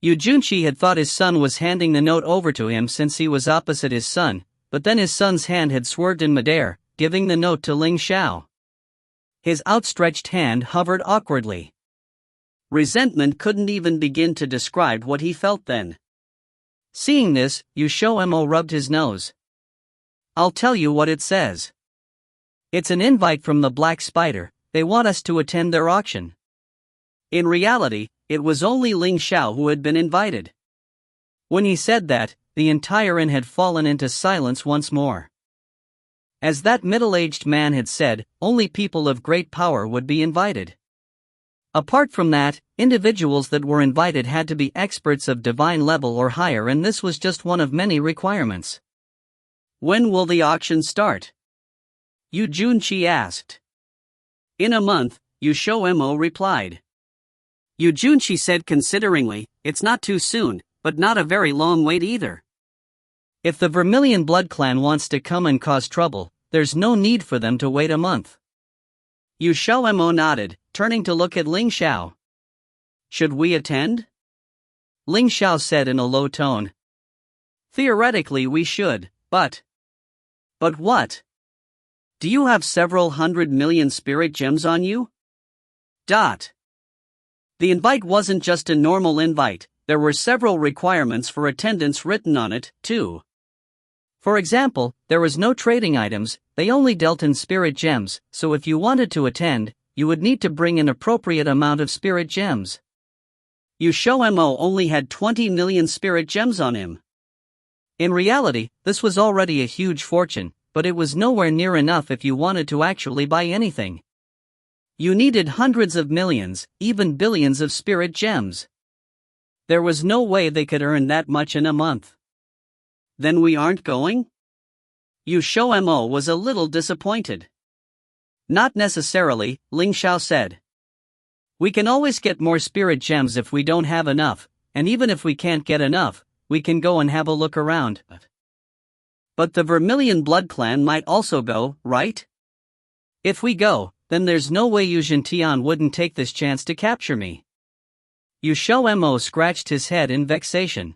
Junqi had thought his son was handing the note over to him since he was opposite his son, but then his son's hand had swerved in midair, giving the note to Ling Xiao. His outstretched hand hovered awkwardly. Resentment couldn't even begin to describe what he felt then. Seeing this, XiaoMo rubbed his nose. I'll tell you what it says. It's an invite from the Black Spider. They want us to attend their auction. In reality, it was only Ling Xiao who had been invited. When he said that, the entire inn had fallen into silence once more. As that middle-aged man had said, only people of great power would be invited. Apart from that, individuals that were invited had to be experts of divine level or higher, and this was just one of many requirements. When will the auction start? Junqi asked. In a month, XiaoMo replied. Junqi said consideringly, it's not too soon, but not a very long wait either. If the Vermilion Blood Clan wants to come and cause trouble, there's no need for them to wait a month. XiaoMo nodded, turning to look at Ling Xiao. Should we attend? Ling Xiao said in a low tone. Theoretically we should, but... But what? Do you have several 100 million spirit gems on you? The invite wasn't just a normal invite, there were several requirements for attendance written on it, too. For example, there was no trading items, they only dealt in spirit gems, so if you wanted to attend, you would need to bring an appropriate amount of spirit gems. XiaoMo only had 20 million spirit gems on him. In reality, this was already a huge fortune, but it was nowhere near enough if you wanted to actually buy anything. You needed hundreds of millions, even billions of spirit gems. There was no way they could earn that much in a month. Then we aren't going? XiaoMo was a little disappointed. Not necessarily, Ling Xiao said. We can always get more spirit gems if we don't have enough, and even if we can't get enough, we can go and have a look around. But the Vermilion Blood Clan might also go, right? If we go, then there's no way Yuzhen Tian wouldn't take this chance to capture me. XiaoMo scratched his head in vexation.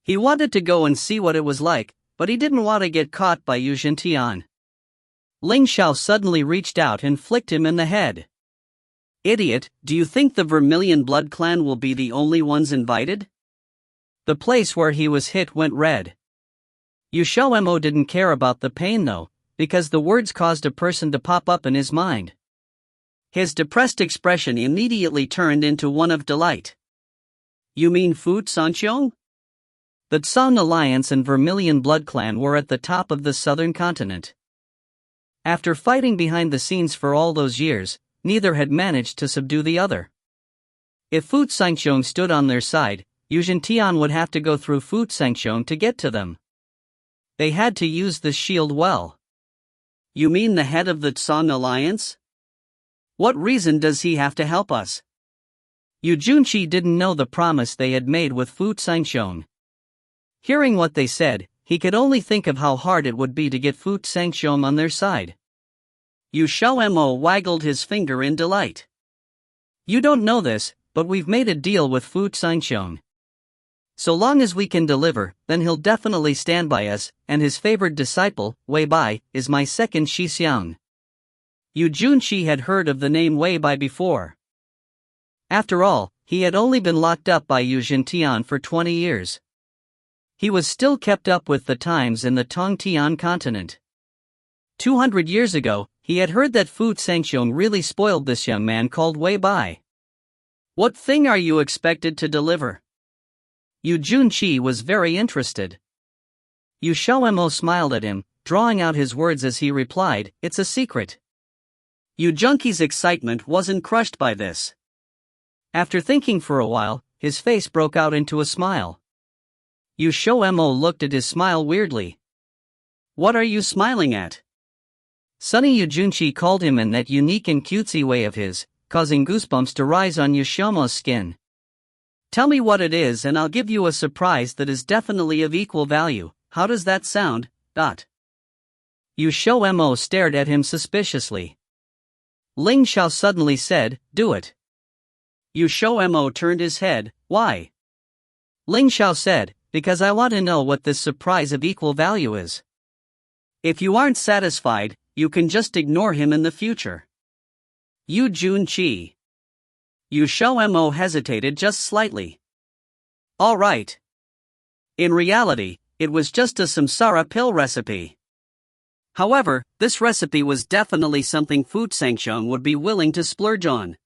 He wanted to go and see what it was like, but he didn't want to get caught by Yuzhen Tian. Ling Xiao suddenly reached out and flicked him in the head. Idiot, do you think the Vermilion Blood Clan will be the only ones invited? The place where he was hit went red. XiaoMo didn't care about the pain though, because the words caused a person to pop up in his mind. His depressed expression immediately turned into one of delight. You mean Fu Sanqiong? The Tsang Alliance and Vermilion Blood Clan were at the top of the southern continent. After fighting behind the scenes for all those years, neither had managed to subdue the other. If Fu Sanqiong stood on their side, Yuzhen Tian would have to go through Fu Sanqiong to get to them. They had to use the shield well. You mean the head of the Tsang Alliance? What reason does he have to help us? Yu Junqi didn't know the promise they had made with Fu Sanqiong. Hearing what they said, he could only think of how hard it would be to get Fu Sanqiong on their side. XiaoMo waggled his finger in delight. You don't know this, but we've made a deal with Fu Sanqiong. So long as we can deliver, then he'll definitely stand by us, and his favored disciple, Wei Bai, is my second Xixiang. Yu Junqi had heard of the name Wei Bai before. After all, he had only been locked up by Yuzhen Tian for 20 years. He was still kept up with the times in the Tongtian continent. 200 years ago, he had heard that Fu Sanqiong really spoiled this young man called Wei Bai. What thing are you expected to deliver? Yu Junqi was very interested. XiaoMo smiled at him, drawing out his words as he replied, it's a secret. Yu Junqi's excitement wasn't crushed by this. After thinking for a while, his face broke out into a smile. XiaoMo looked at his smile weirdly. What are you smiling at? Sunny Yu Junqi called him in that unique and cutesy way of his, causing goosebumps to rise on XiaoMo's skin. Tell me what it is and I'll give you a surprise that is definitely of equal value. How does that sound? XiaoMo stared at him suspiciously. Ling Xiao suddenly said, do it. XiaoMo turned his head, why? Ling Xiao said, because I want to know what this surprise of equal value is. If you aren't satisfied, you can just ignore him in the future. Yu Junqi. XiaoMo hesitated just slightly. All right. In reality, it was just a samsara pill recipe. However, this recipe was definitely something Fu Sanqiong would be willing to splurge on.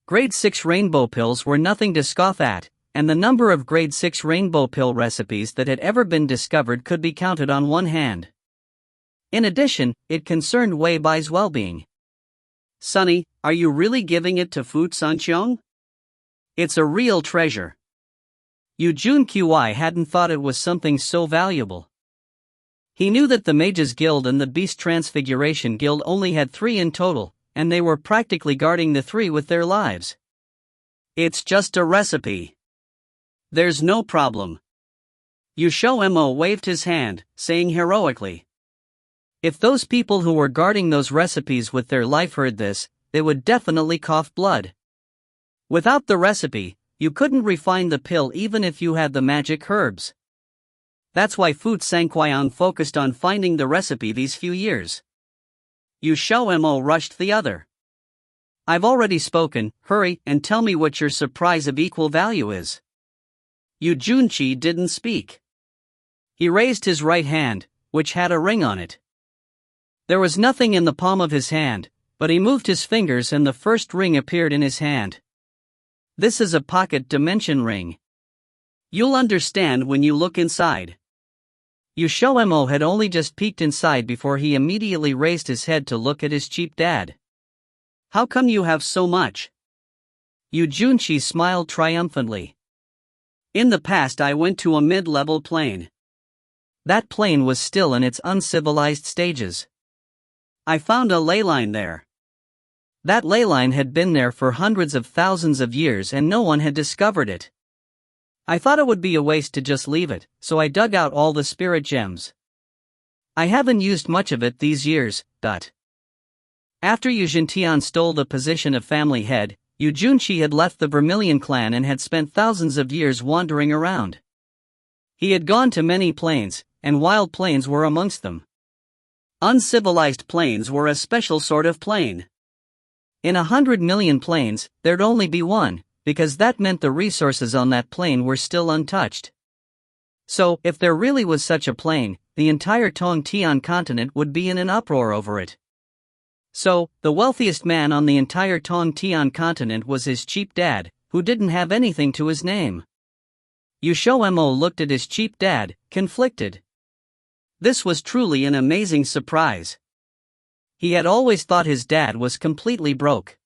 Grade 6 rainbow pills were nothing to scoff at, and the number of grade 6 rainbow pill recipes that had ever been discovered could be counted on one hand. In addition, it concerned Wei Bai's well-being. Sonny, are you really giving it to Fu Sanqiong? It's a real treasure. Yu Junqi hadn't thought it was something so valuable. He knew that the Mages Guild and the Beast Transfiguration Guild only had 3 in total, and they were practically guarding the 3 with their lives. It's just a recipe. There's no problem. XiaoMo waved his hand, saying heroically. If those people who were guarding those recipes with their life heard this, they would definitely cough blood. Without the recipe, you couldn't refine the pill even if you had the magic herbs. That's why Fu Sanqiong focused on finding the recipe these few years. XiaoMo rushed the other. I've already spoken, hurry and tell me what your surprise of equal value is. Yu Junqi didn't speak. He raised his right hand, which had a ring on it. There was nothing in the palm of his hand, But he moved his fingers and the first ring appeared in his hand. This is a pocket dimension ring. You'll understand when you look inside. XiaoMo had only just peeked inside before he immediately raised his head to look at his cheap dad. How come you have so much? Junshi smiled triumphantly. In the past I went to a mid-level plane. That plane was still in its uncivilized stages. I found a ley line there. That ley line had been there for hundreds of thousands of years and no one had discovered it. I thought it would be a waste to just leave it, so I dug out all the spirit gems. I haven't used much of it these years. After Yu Xintian stole the position of family head, Yu Junshi had left the Vermilion clan and had spent thousands of years wandering around. He had gone to many planes, and wild planes were amongst them. Uncivilized planes were a special sort of plane. In 100 million planes, there'd only be one, because that meant the resources on that plane were still untouched. So, if there really was such a plane, the entire Tongtian continent would be in an uproar over it. So, the wealthiest man on the entire Tongtian continent was his cheap dad, who didn't have anything to his name. XiaoMo looked at his cheap dad, conflicted. This was truly an amazing surprise. He had always thought his dad was completely broke.